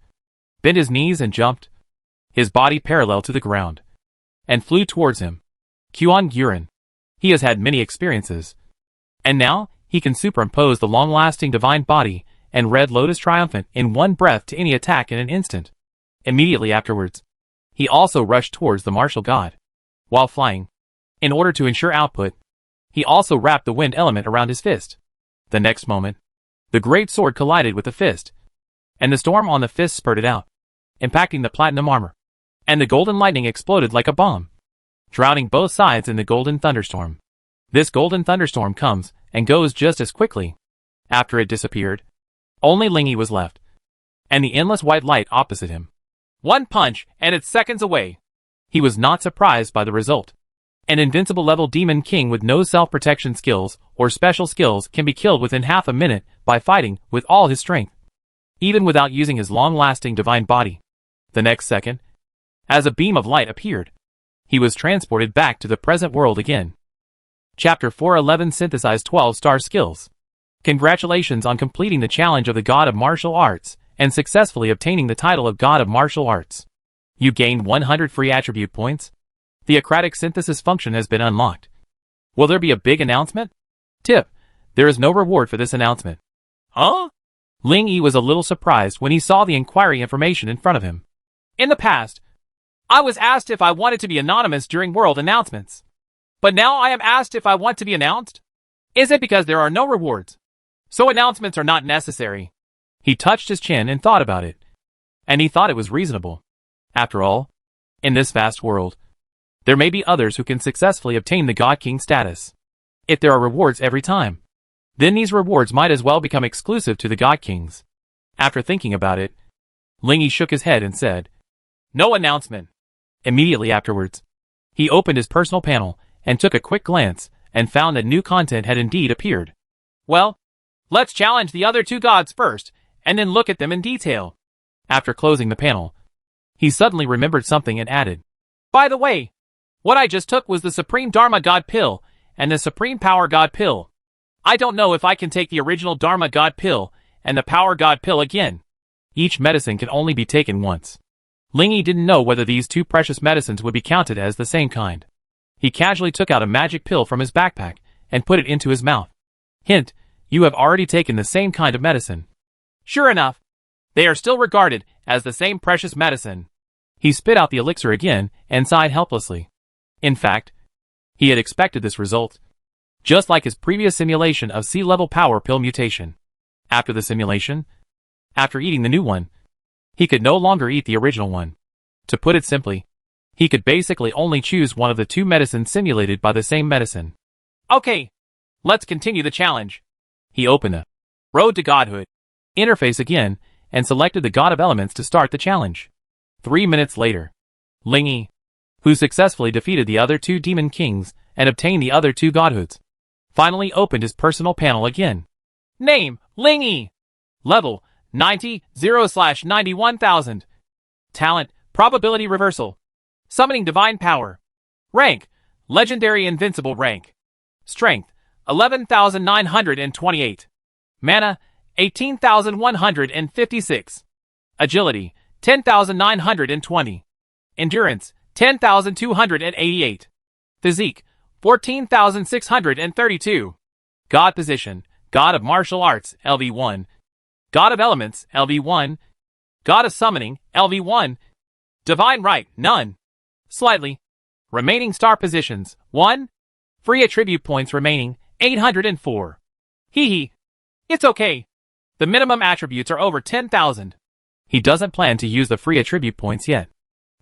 bent his knees and jumped, his body parallel to the ground, and flew towards him. Kuan Guren. He has had many experiences, and now he can superimpose the long-lasting divine body and Red Lotus Triumphant in one breath to any attack in an instant. Immediately afterwards, he also rushed towards the martial god. While flying, in order to ensure output, he also wrapped the wind element around his fist. The next moment, the great sword collided with the fist, and the storm on the fist spurted out, impacting the platinum armor, and the golden lightning exploded like a bomb, drowning both sides in the golden thunderstorm. This golden thunderstorm comes and goes just as quickly. After it disappeared, only Lingy was left, and the endless white light opposite him. One punch, and it's seconds away. He was not surprised by the result. An invincible level Demon King with no self-protection skills or special skills can be killed within half a minute by fighting with all his strength, even without using his long-lasting divine body. The next second, as a beam of light appeared, he was transported back to the present world again. Chapter 411 Synthesize 12-star skills. Congratulations on completing the challenge of the God of Martial Arts and successfully obtaining the title of God of Martial Arts. You gained 100 free attribute points. The Acratic Synthesis function has been unlocked. Will there be a big announcement? Tip: there is no reward for this announcement. Huh? Lingy was a little surprised when he saw the inquiry information in front of him. In the past, I was asked if I wanted to be anonymous during world announcements. But now I am asked if I want to be announced? Is it because there are no rewards, so announcements are not necessary? He touched his chin and thought about it, and he thought it was reasonable. After all, in this vast world, there may be others who can successfully obtain the God King status. If there are rewards every time, then these rewards might as well become exclusive to the God Kings. After thinking about it, Lingy shook his head and said, "No announcement." Immediately afterwards, he opened his personal panel and took a quick glance and found that new content had indeed appeared. Well, let's challenge the other two gods first, and then look at them in detail. After closing the panel, he suddenly remembered something and added, "By the way, what I just took was the Supreme Dharma God Pill and the Supreme Power God Pill. I don't know if I can take the original Dharma God Pill and the Power God Pill again. Each medicine can only be taken once." Lingy didn't know whether these two precious medicines would be counted as the same kind. He casually took out a magic pill from his backpack and put it into his mouth. Hint: you have already taken the same kind of medicine. Sure enough, they are still regarded as the same precious medicine. He spit out the elixir again and sighed helplessly. In fact, he had expected this result, just like his previous simulation of sea-level power pill mutation. After the simulation, after eating the new one, he could no longer eat the original one. To put it simply, he could basically only choose one of the two medicines simulated by the same medicine. Okay, let's continue the challenge. He opened the Road to Godhood interface again and selected the God of Elements to start the challenge. 3 minutes later, Lingy, who successfully defeated the other 2 demon kings and obtained the other 2 godhoods, finally opened his personal panel again. Name, Lingy. Level, 90, 0/91,000. Talent, Probability Reversal. Summoning Divine Power. Rank, Legendary Invincible Rank. Strength, 11,928. Mana, 18,156. Agility, 10,920. Endurance, 10,288. Physique, 14,632. God Position, God of Martial Arts, LV1. God of Elements, LV1. God of Summoning, LV1. Divine Right, none. Slightly. Remaining star positions, 1. Free attribute points remaining, 804. Hee. It's okay. The minimum attributes are over 10,000. He doesn't plan to use the free attribute points yet.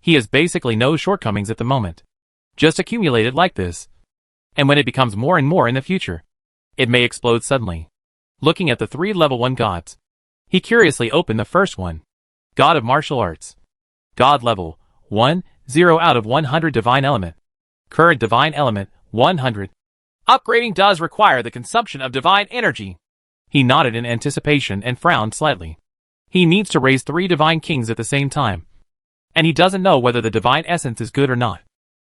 He has basically no shortcomings at the moment. Just accumulated like this. And when it becomes more and more in the future, it may explode suddenly. Looking at the 3 level 1 gods, he curiously opened the first one. God of Martial Arts. God level, 1, 0 out of 100 Divine Element. Current Divine Element, 100. Upgrading does require the consumption of divine energy. He nodded in anticipation and frowned slightly. He needs to raise 3 divine kings at the same time. And he doesn't know whether the divine essence is good or not.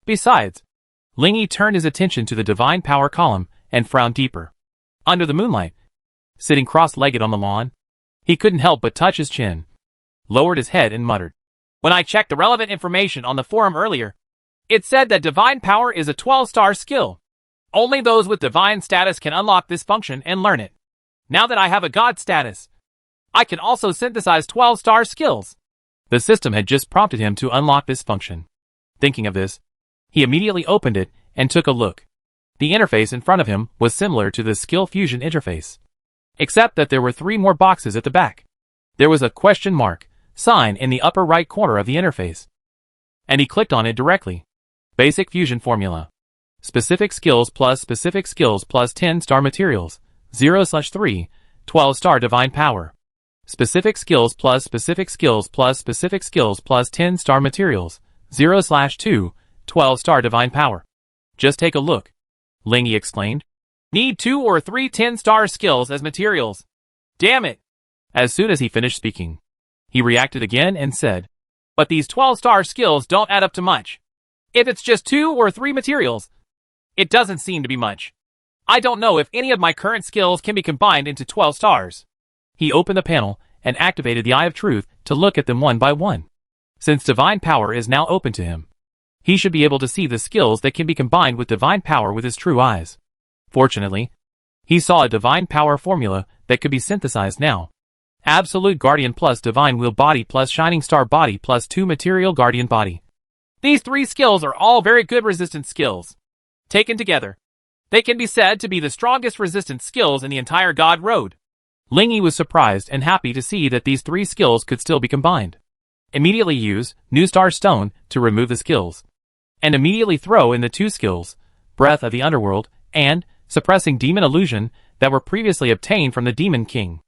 Besides, Lingy turned his attention to the divine power column and frowned deeper. Under the moonlight, sitting cross-legged on the lawn, he couldn't help but touch his chin, lowered his head and muttered. When I checked the relevant information on the forum earlier, it said that divine power is a 12-star skill. Only those with divine status can unlock this function and learn it. Now that I have a god status, I can also synthesize 12-star skills. The system had just prompted him to unlock this function. Thinking of this, he immediately opened it and took a look. The interface in front of him was similar to the Skill Fusion interface, except that there were 3 more boxes at the back. There was a question mark sign in the upper right corner of the interface, and he clicked on it directly. Basic Fusion Formula. Specific skills plus 10-star materials, 0/3, 12-star divine power. Specific skills plus 10-star materials, 0/2, 12-star divine power. Just take a look, Lingy exclaimed. Need 2 or 3 10-star skills as materials. Damn it! As soon as he finished speaking, he reacted again and said, but these 12-star skills don't add up to much. If it's just 2 or 3 materials, it doesn't seem to be much. I don't know if any of my current skills can be combined into 12 stars. He opened the panel and activated the Eye of Truth to look at them one by one. Since divine power is now open to him, he should be able to see the skills that can be combined with divine power with his true eyes. Fortunately, he saw a divine power formula that could be synthesized now. Absolute Guardian plus Divine Will Body plus Shining Star Body plus 2 Material Guardian Body. These 3 skills are all very good resistance skills. Taken together, they can be said to be the strongest resistance skills in the entire God Road. Lingy was surprised and happy to see that these 3 skills could still be combined. Immediately use New Star Stone to remove the skills, and immediately throw in the 2 skills, Breath of the Underworld and Suppressing Demon Illusion, that were previously obtained from the Demon King.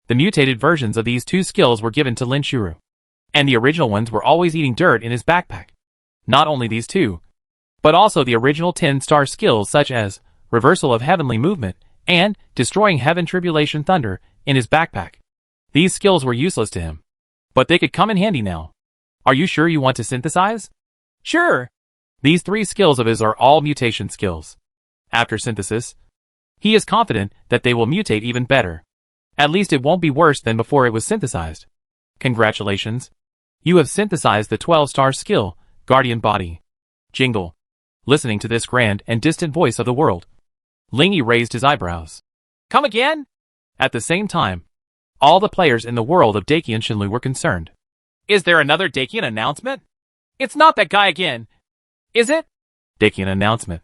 The mutated versions of these 2 skills were given to Lin Shuru, and the original ones were always eating dirt in his backpack. Not only these 2, but also the original 10-star skills such as Reversal of Heavenly Movement and Destroying Heaven Tribulation Thunder in his backpack. These skills were useless to him, but they could come in handy now. Are you sure you want to synthesize? Sure. These 3 skills of his are all mutation skills. After synthesis, he is confident that they will mutate even better. At least it won't be worse than before it was synthesized. Congratulations. You have synthesized the 12-star skill, Guardian Body. Jingle. Listening to this grand and distant voice of the world, Lingy raised his eyebrows. Come again? At the same time, all the players in the world of Dakian Shinlu were concerned. Is there another Dakian announcement? It's not that guy again, is it? Dakian announcement.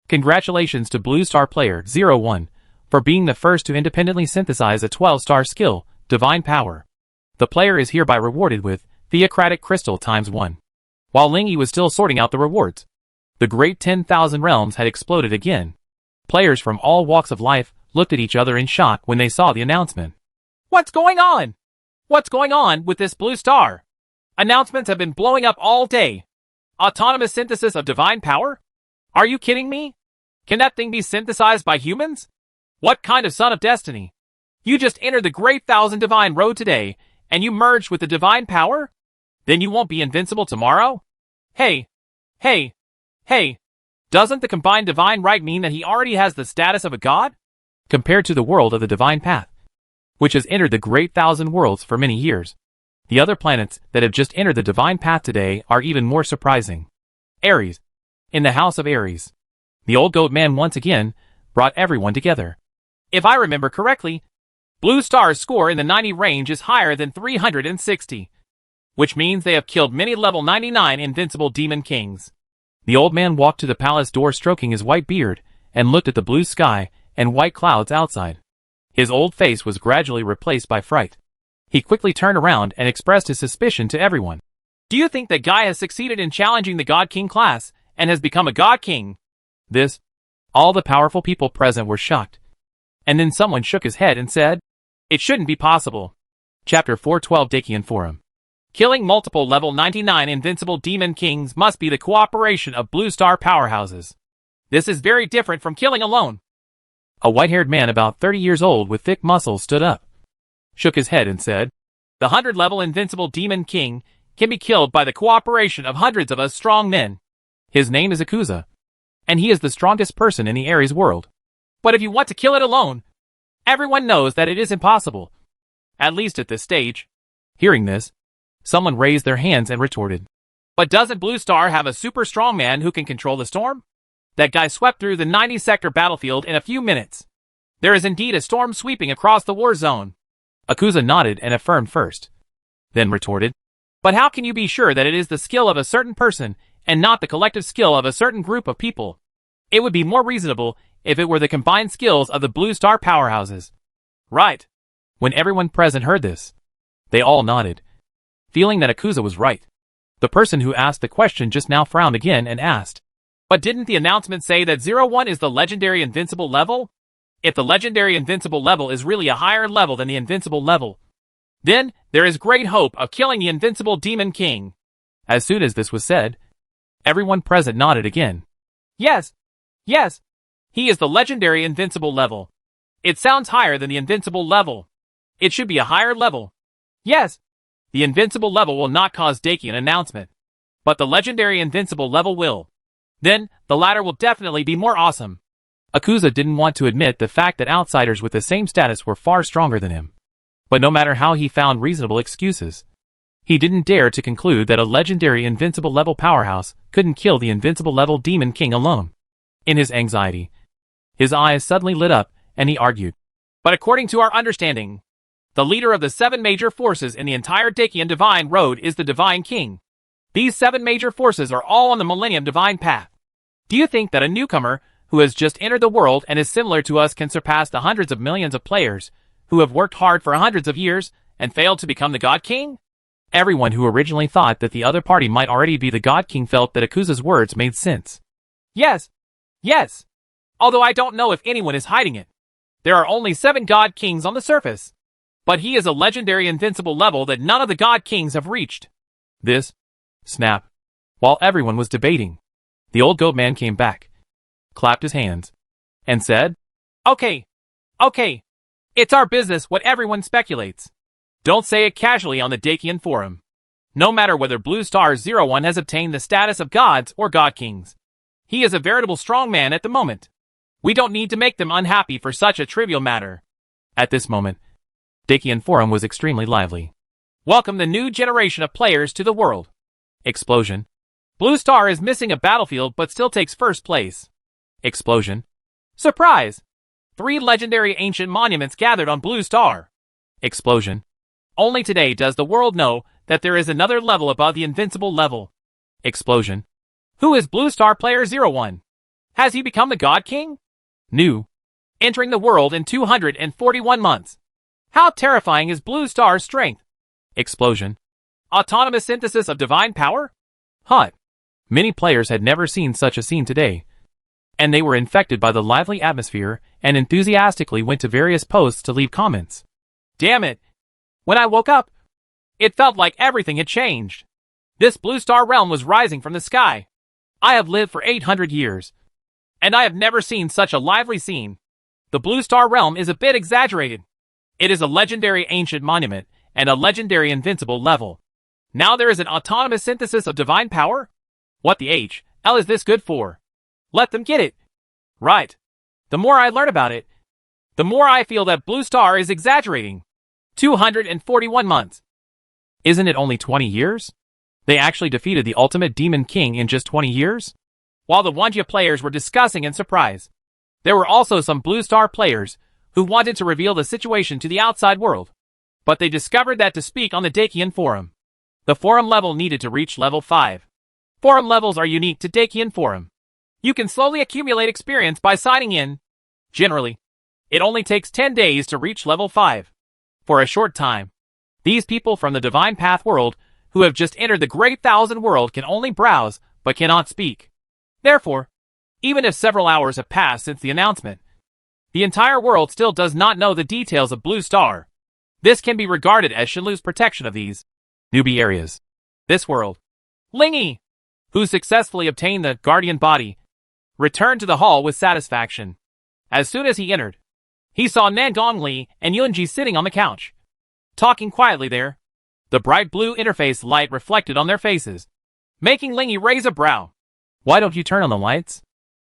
Congratulations to Blue Star Player 01 for being the first to independently synthesize a 12-star skill, Divine Power. The player is hereby rewarded with Theocratic Crystal ×1. While Lingy was still sorting out the rewards, the great 10,000 realms had exploded again. Players from all walks of life looked at each other in shock when they saw the announcement. What's going on? What's going on with this blue star? Announcements have been blowing up all day. Autonomous synthesis of divine power? Are you kidding me? Can that thing be synthesized by humans? What kind of son of destiny? You just entered the great thousand divine road today, and you merged with the divine power? Then you won't be invincible tomorrow? Hey. Doesn't the combined divine right mean that he already has the status of a god? Compared to the world of the divine path, which has entered the great thousand worlds for many years, the other planets that have just entered the divine path today are even more surprising. Aries. In the house of Aries, the old goat man once again brought everyone together. If I remember correctly, Blue Star's score in the 90 range is higher than 360, which means they have killed many level 99 invincible demon kings. The old man walked to the palace door stroking his white beard and looked at the blue sky and white clouds outside. His old face was gradually replaced by fright. He quickly turned around and expressed his suspicion to everyone. Do you think that guy has succeeded in challenging the God King class and has become a God King? All the powerful people present were shocked. And then someone shook his head and said, "It shouldn't be possible." Chapter 412 Dacian Forum. Killing multiple level 99 invincible demon kings must be the cooperation of Blue Star powerhouses. This is very different from killing alone. A white-haired man about 30 years old with thick muscles stood up, shook his head and said, "The 100-level invincible demon king can be killed by the cooperation of hundreds of us strong men. His name is Akuza, and he is the strongest person in the Aries world. But if you want to kill it alone, everyone knows that it is impossible, at least at this stage." Hearing this, someone raised their hands and retorted, "But doesn't Blue Star have a super strong man who can control the storm? That guy swept through the 90-sector battlefield in a few minutes. There is indeed a storm sweeping across the war zone." Akuza nodded and affirmed first, then retorted, "But how can you be sure that it is the skill of a certain person and not the collective skill of a certain group of people? It would be more reasonable if it were the combined skills of the Blue Star powerhouses." Right. When everyone present heard this, they all nodded, feeling that Akuza was right. The person who asked the question just now frowned again and asked, "But didn't the announcement say that 01 is the legendary invincible level? If the legendary invincible level is really a higher level than the invincible level, then there is great hope of killing the invincible demon king." As soon as this was said, everyone present nodded again. Yes. He is the legendary invincible level. It sounds higher than the invincible level. It should be a higher level. Yes. The invincible level will not cause Dacian announcement, but the legendary invincible level will. Then, the latter will definitely be more awesome. Akuza didn't want to admit the fact that outsiders with the same status were far stronger than him. But no matter how he found reasonable excuses, he didn't dare to conclude that a legendary invincible level powerhouse couldn't kill the invincible level demon king alone. In his anxiety, his eyes suddenly lit up, and he argued, "But according to our understanding, the leader of the 7 major forces in the entire Dacian Divine Road is the Divine King. These 7 major forces are all on the Millennium Divine Path. Do you think that a newcomer who has just entered the world and is similar to us can surpass the hundreds of millions of players who have worked hard for hundreds of years and failed to become the God King?" Everyone who originally thought that the other party might already be the God King felt that Akuza's words made sense. Yes. Although I don't know if anyone is hiding it. There are only 7 God Kings on the surface. But he is a legendary invincible level that none of the God Kings have reached. Snap. While everyone was debating, the old goat man came back, clapped his hands, and said, Okay. It's our business what everyone speculates. Don't say it casually on the Dacian Forum. No matter whether Blue Star 01 has obtained the status of gods or God Kings, he is a veritable strong man at the moment. We don't need to make them unhappy for such a trivial matter. At this moment, Dacian Forum was extremely lively. Welcome the new generation of players to the world. Explosion. Blue Star is missing a battlefield but still takes first place. Explosion. Surprise! 3 legendary ancient monuments gathered on Blue Star. Explosion. Only today does the world know that there is another level above the invincible level. Explosion. Who is Blue Star player 01? Has he become the God King? New. Entering the world in 241 months. How terrifying is Blue Star's strength? Explosion. Autonomous synthesis of divine power? Hot. Many players had never seen such a scene today, and they were infected by the lively atmosphere and enthusiastically went to various posts to leave comments. Damn it! When I woke up, It felt like everything had changed. This blue star realm was rising from the sky. I have lived for 800 years, and I have never seen such a lively scene. The blue star realm is a bit exaggerated. It is a legendary ancient monument and a legendary invincible level. Now there is an autonomous synthesis of divine power? What the hell is this good for? Let them get it. Right. The more I learn about it, the more I feel that Blue Star is exaggerating. 241 months. Isn't it only 20 years? They actually defeated the ultimate demon king in just 20 years? While the Wanja players were discussing in surprise, there were also some Blue Star players who wanted to reveal the situation to the outside world. But they discovered that to speak on the Dakian forum, the forum level needed to reach level 5. Forum levels are unique to Dakian forum. You can slowly accumulate experience by signing in. Generally, it only takes 10 days to reach level 5. For a short time, these people from the Divine Path world who have just entered the Great Thousand world can only browse but cannot speak. Therefore, even if several hours have passed since the announcement, the entire world still does not know the details of Blue Star. This can be regarded as Shenlu's protection of these newbie areas. This world. Lingy, who successfully obtained the Guardian body, returned to the hall with satisfaction. As soon as he entered, he saw Nangongli and Yunji sitting on the couch, talking quietly there. The bright blue interface light reflected on their faces, making Lingy raise a brow. Why don't you turn on the lights?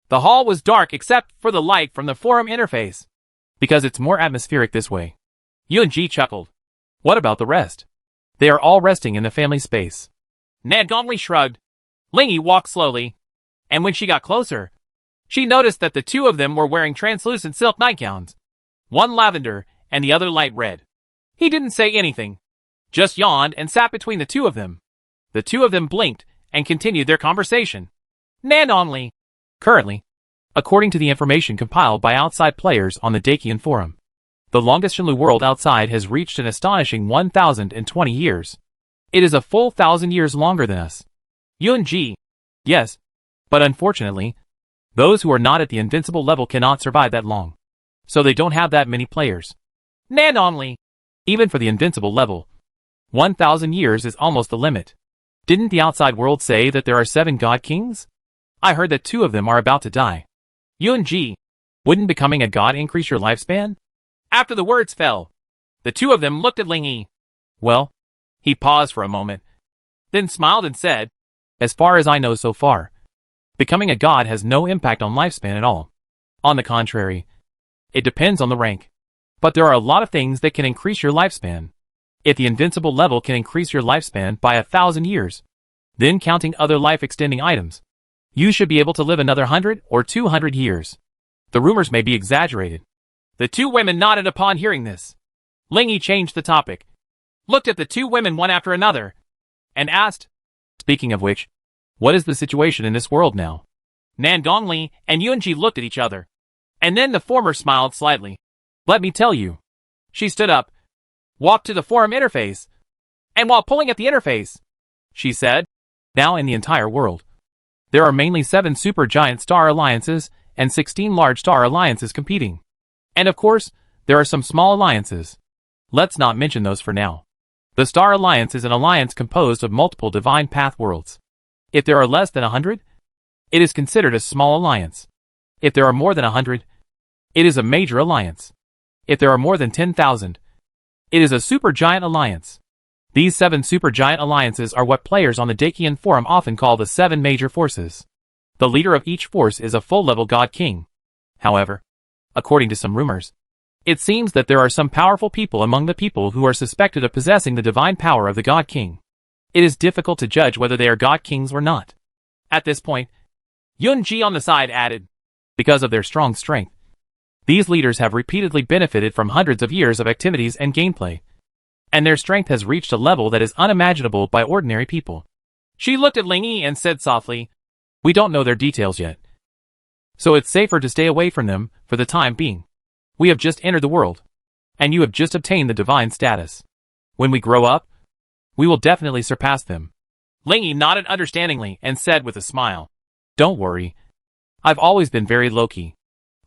The hall was dark except for the light from the forum interface. Because it's more atmospheric this way. Yunji chuckled. What about the rest? They are all resting in the family space. Nangongli shrugged. Lingy walked slowly, and when she got closer, she noticed that the two of them were wearing translucent silk nightgowns, one lavender and the other light red. He didn't say anything, just yawned and sat between the two of them. The two of them blinked and continued their conversation. Nangongli. Currently, according to the information compiled by outside players on the Dakian forum, the longest Shenlu world outside has reached an astonishing 1,020 years. It is a full 1,000 years longer than us. Yunji. Yes, but unfortunately, those who are not at the invincible level cannot survive that long. So they don't have that many players. Nangongli. Even for the invincible level, 1,000 years is almost the limit. Didn't the outside world say that there are 7 god kings? I heard that 2 of them are about to die. Yunji. Wouldn't becoming a god increase your lifespan? After the words fell, the two of them looked at Lingy. Well, he paused for a moment, then smiled and said, as far as I know so far, becoming a god has no impact on lifespan at all. On the contrary, it depends on the rank. But there are a lot of things that can increase your lifespan. If the invincible level can increase your lifespan by 1,000 years, then counting other life-extending items, you should be able to live another 100 or 200 years. The rumors may be exaggerated. The two women nodded upon hearing this. Lingy changed the topic, looked at the two women one after another, and asked, speaking of which, what is the situation in this world now? Nangongli and Yunji looked at each other, and then the former smiled slightly. Let me tell you. She stood up, walked to the forum interface, and while pulling at the interface, she said, now in the entire world, there are mainly 7 supergiant star alliances and 16 large star alliances competing. And of course, there are some small alliances. Let's not mention those for now. The Star Alliance is an alliance composed of multiple Divine Path worlds. If there are less than 100, it is considered a small alliance. If there are more than 100, it is a major alliance. If there are more than 10,000, it is a supergiant alliance. These 7 supergiant alliances are what players on the Dakian forum often call the 7 major forces. The leader of each force is a full-level god king. However, according to some rumors, it seems that there are some powerful people among the people who are suspected of possessing the divine power of the god king. It is difficult to judge whether they are god kings or not. At this point, Yunji on the side added, because of their strong strength, these leaders have repeatedly benefited from hundreds of years of activities and gameplay, and their strength has reached a level that is unimaginable by ordinary people. She looked at Lingy and said softly, we don't know their details yet, so it's safer to stay away from them for the time being. We have just entered the world, and you have just obtained the divine status. When we grow up, we will definitely surpass them. Lingy nodded understandingly and said with a smile, don't worry. I've always been very low-key.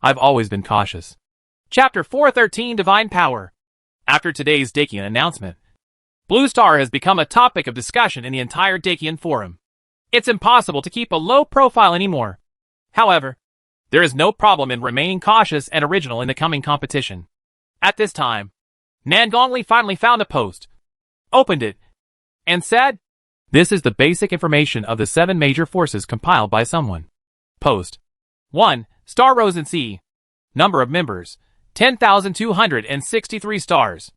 I've always been cautious. Chapter 413 Divine Power. After today's Dakian announcement, Blue Star has become a topic of discussion in the entire Dacian forum. It's impossible to keep a low profile anymore. However, there is no problem in remaining cautious and original in the coming competition. At this time, Nangongli finally found a post, opened it, and said, "This is the basic information of the 7 major forces compiled by someone." Post 1. Star Rosen C. Number of members, 10,263 stars.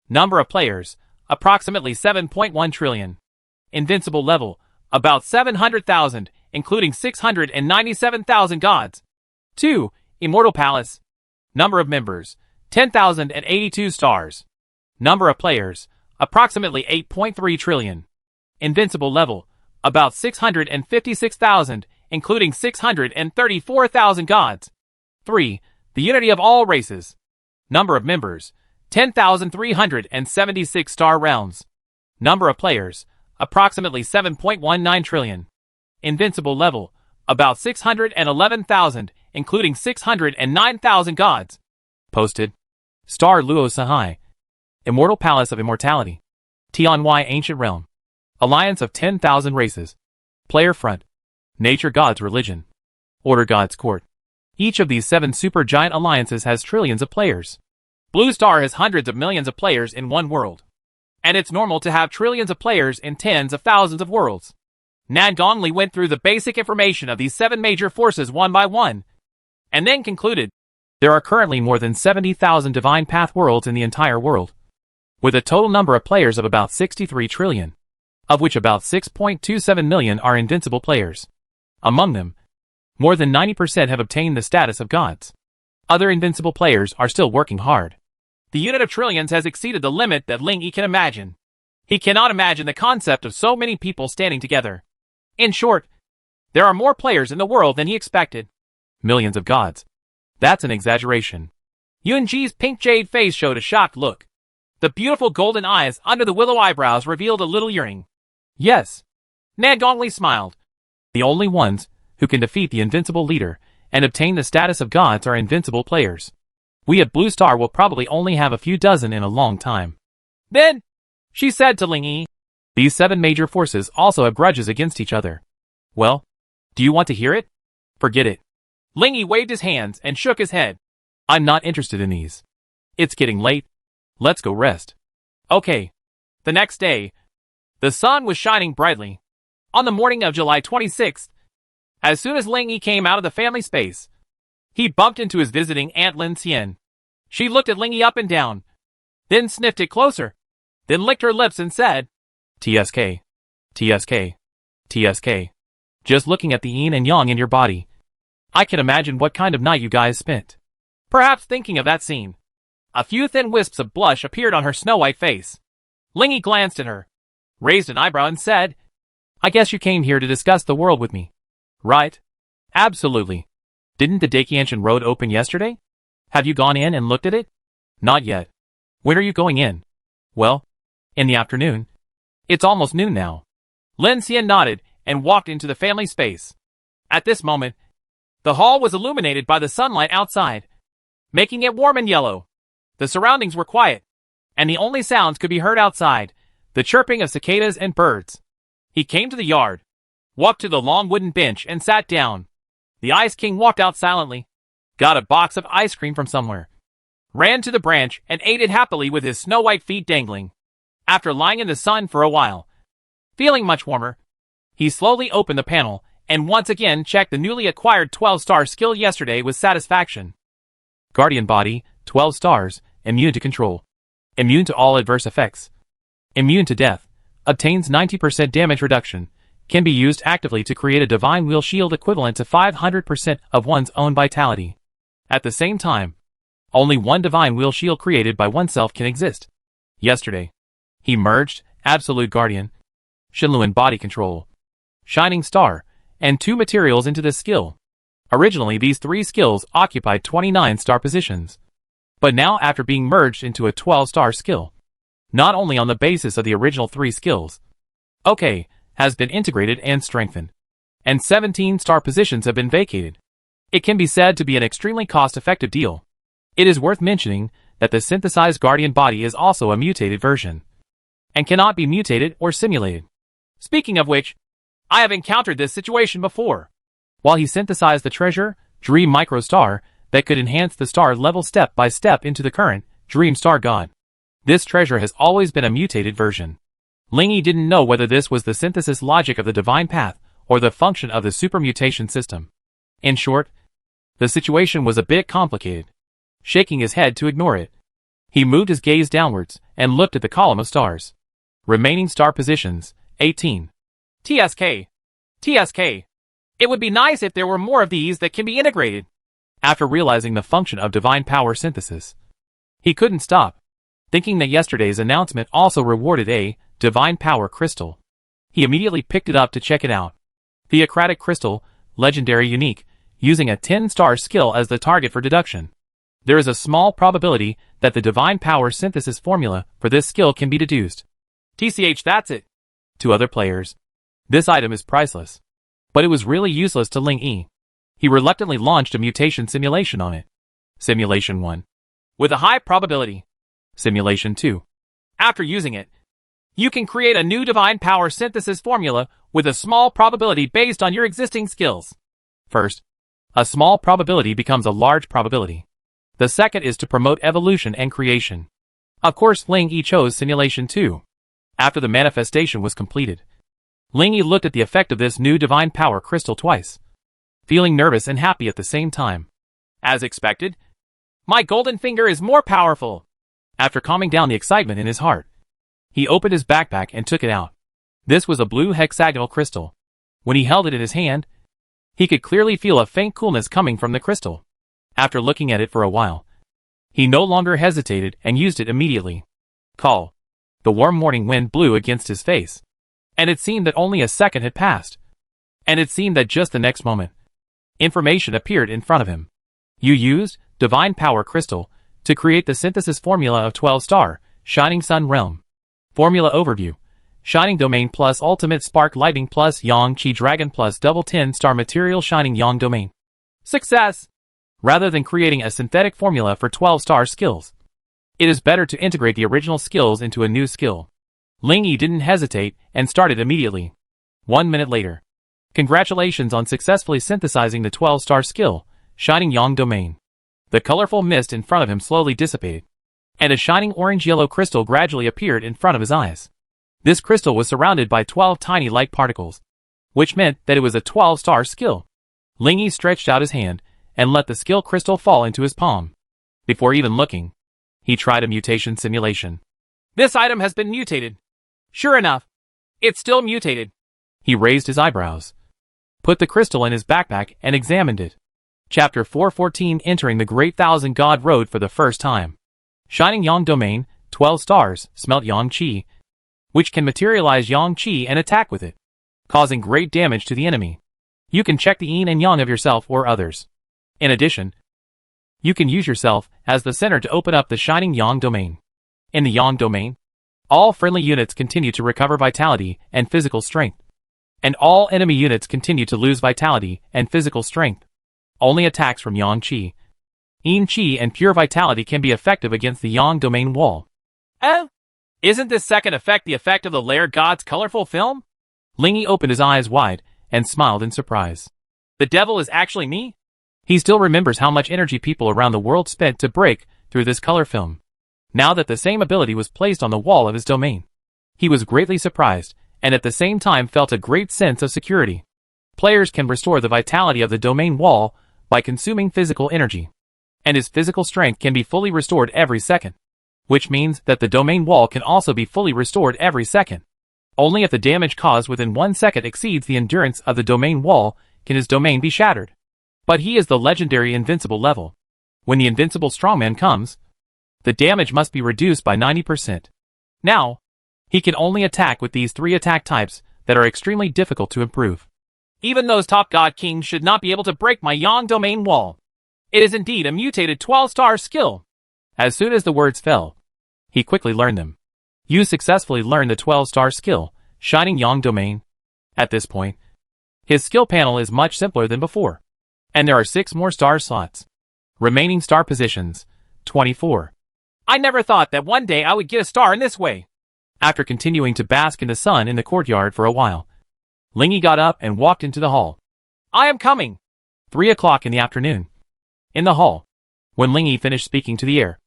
Number of players, approximately 7.1 trillion. Invincible level, about 700,000, including 697,000 gods. 2. Immortal Palace. Number of members, 10,082 stars. Number of players, approximately 8.3 trillion. Invincible level, about 656,000, including 634,000 gods. 3. The unity of all races. Number of members, 10,376 star realms. Number of players, approximately 7.19 trillion. Invincible level, about 611,000, including 609,000 gods. Posted. Star Luo Sahai. Immortal Palace of Immortality. Tianwai Ancient Realm. Alliance of 10,000 races. Player front. Nature God's Religion. Order God's Court. Each of these 7 supergiant alliances has trillions of players. Blue Star has hundreds of millions of players in one world. And it's normal to have trillions of players in tens of thousands of worlds. Nangongli went through the basic information of these 7 major forces one by one, and then concluded, there are currently more than 70,000 divine path worlds in the entire world, with a total number of players of about 63 trillion, of which about 6.27 million are invincible players. Among them, more than 90% have obtained the status of gods. Other invincible players are still working hard. The unit of trillions has exceeded the limit that Ling Yi can imagine. He cannot imagine the concept of so many people standing together. In short, there are more players in the world than he expected. Millions of gods. That's an exaggeration. Yunji's pink jade face showed a shocked look. The beautiful golden eyes under the willow eyebrows revealed a little yearning. Yes. Nangongli smiled. The only ones who can defeat the invincible leader and obtain the status of gods are invincible players. We at Blue Star will probably only have a few dozen in a long time. Then, she said to Ling Yi, these 7 major forces also have grudges against each other. Well, do you want to hear it? Forget it. Ling Yi waved his hands and shook his head. I'm not interested in these. It's getting late. Let's go rest. Okay. The next day, the sun was shining brightly. On the morning of July 26th, as soon as Ling Yi came out of the family space, he bumped into his visiting Aunt Lin Xian. She looked at Ling Yi up and down, then sniffed it closer, then licked her lips and said, TSK, TSK, TSK. Just looking at the yin and yang in your body, I can imagine what kind of night you guys spent. Perhaps thinking of that scene, a few thin wisps of blush appeared on her snow-white face. Ling Yi glanced at her, raised an eyebrow and said, I guess you came here to discuss the world with me. Right? Absolutely. Didn't the Dacian road open yesterday? Have you gone in and looked at it? Not yet. When are you going in? Well, in the afternoon. It's almost noon now. Lin Xian nodded and walked into the family space. At this moment, the hall was illuminated by the sunlight outside, making it warm and yellow. The surroundings were quiet, and the only sounds could be heard outside, the chirping of cicadas and birds. He came to the yard, walked to the long wooden bench and sat down. The Ice King walked out silently, got a box of ice cream from somewhere, ran to the branch and ate it happily with his snow-white feet dangling. After lying in the sun for a while, feeling much warmer, he slowly opened the panel and once again checked the newly acquired 12-star skill yesterday with satisfaction. Guardian Body, 12 stars, immune to control. Immune to all adverse effects. Immune to death. Obtains 90% damage reduction. Can be used actively to create a Divine Wheel shield equivalent to 500% of one's own vitality. At the same time, only one Divine Wheel shield created by oneself can exist. Yesterday, he merged Absolute Guardian, Shinluan Body Control, Shining Star, and 2 materials into this skill. Originally, these 3 skills occupied 29 star positions, but now after being merged into a 12-star skill, not only on the basis of the original 3 skills, has been integrated and strengthened, and 17 star positions have been vacated. It can be said to be an extremely cost-effective deal. It is worth mentioning that the synthesized Guardian Body is also a mutated version. and cannot be mutated or simulated. Speaking of which, I have encountered this situation before. While he synthesized the treasure, Dream Microstar, that could enhance the star level step by step into the current Dream Star God. This treasure has always been a mutated version. Lingy didn't know whether this was the synthesis logic of the divine path or the function of the supermutation system. In short, the situation was a bit complicated. Shaking his head to ignore it, he moved his gaze downwards and looked at the column of stars. Remaining star positions, 18. TSK. TSK. It would be nice if there were more of these that can be integrated. After realizing the function of divine power synthesis, he couldn't stop, thinking that yesterday's announcement also rewarded a divine power crystal. He immediately picked it up to check it out. Theocratic crystal, legendary unique, using a 10-star skill as the target for deduction. There is a small probability that the divine power synthesis formula for this skill can be deduced. TCH, that's it. To other players, this item is priceless. But it was really useless to Lingy. He reluctantly launched a mutation simulation on it. Simulation 1. With a high probability. Simulation 2. After using it, you can create a new divine power synthesis formula with a small probability based on your existing skills. First, a small probability becomes a large probability. The second is to promote evolution and creation. Of course, Lingy chose Simulation 2. After the manifestation was completed, Lingy looked at the effect of this new divine power crystal twice, feeling nervous and happy at the same time. As expected, my golden finger is more powerful. After calming down the excitement in his heart, he opened his backpack and took it out. This was a blue hexagonal crystal. When he held it in his hand, he could clearly feel a faint coolness coming from the crystal. After looking at it for a while, he no longer hesitated and used it immediately. Call. The warm morning wind blew against his face, and it seemed that only a second had passed. And it seemed that just the next moment, information appeared in front of him. You used Divine Power Crystal to create the synthesis formula of 12-star, Shining Sun Realm. Formula Overview. Shining Domain plus Ultimate Spark Lightning plus Yang Qi Dragon plus double 10-star Material Shining Yang Domain. Success! Rather than creating a synthetic formula for 12-star skills, it is better to integrate the original skills into a new skill. Lingy didn't hesitate and started immediately. 1 minute later. Congratulations on successfully synthesizing the 12-star skill, Shining Yang Domain. The colorful mist in front of him slowly dissipated, and a shining orange-yellow crystal gradually appeared in front of his eyes. This crystal was surrounded by 12 tiny light particles, which meant that it was a 12-star skill. Lingy stretched out his hand and let the skill crystal fall into his palm. Before even looking, he tried a mutation simulation. This item has been mutated. Sure enough, it's still mutated. He raised his eyebrows, put the crystal in his backpack and examined it. Chapter 414, Entering the Great Thousand God Road for the first time. Shining Yang Domain, 12 stars, smelt Yang Qi, which can materialize Yang Qi and attack with it, causing great damage to the enemy. You can check the yin and yang of yourself or others. In addition, you can use yourself as the center to open up the Shining Yang Domain. In the Yang Domain, all friendly units continue to recover vitality and physical strength, and all enemy units continue to lose vitality and physical strength. Only attacks from Yang Qi, Yin Qi and pure vitality can be effective against the Yang Domain wall. Oh? Isn't this second effect the effect of the Lair God's colorful film? Lingy opened his eyes wide and smiled in surprise. The devil is actually me? He still remembers how much energy people around the world spent to break through this color film. Now that the same ability was placed on the wall of his domain, he was greatly surprised and at the same time felt a great sense of security. Players can restore the vitality of the domain wall by consuming physical energy, and his physical strength can be fully restored every second, which means that the domain wall can also be fully restored every second. Only if the damage caused within 1 second exceeds the endurance of the domain wall can his domain be shattered. But he is the legendary invincible level. When the invincible strongman comes, the damage must be reduced by 90%. Now, he can only attack with these 3 attack types that are extremely difficult to improve. Even those top god kings should not be able to break my Yang Domain wall. It is indeed a mutated 12-star skill. As soon as the words fell, he quickly learned them. You successfully learned the 12-star skill, Shining Yang Domain. At this point, his skill panel is much simpler than before, and there are 6 more star slots. Remaining star positions, 24. I never thought that one day I would get a star in this way. After continuing to bask in the sun in the courtyard for a while, Lingy got up and walked into the hall. I am coming! 3 o'clock in the afternoon. In the hall, when Lingy finished speaking to the air,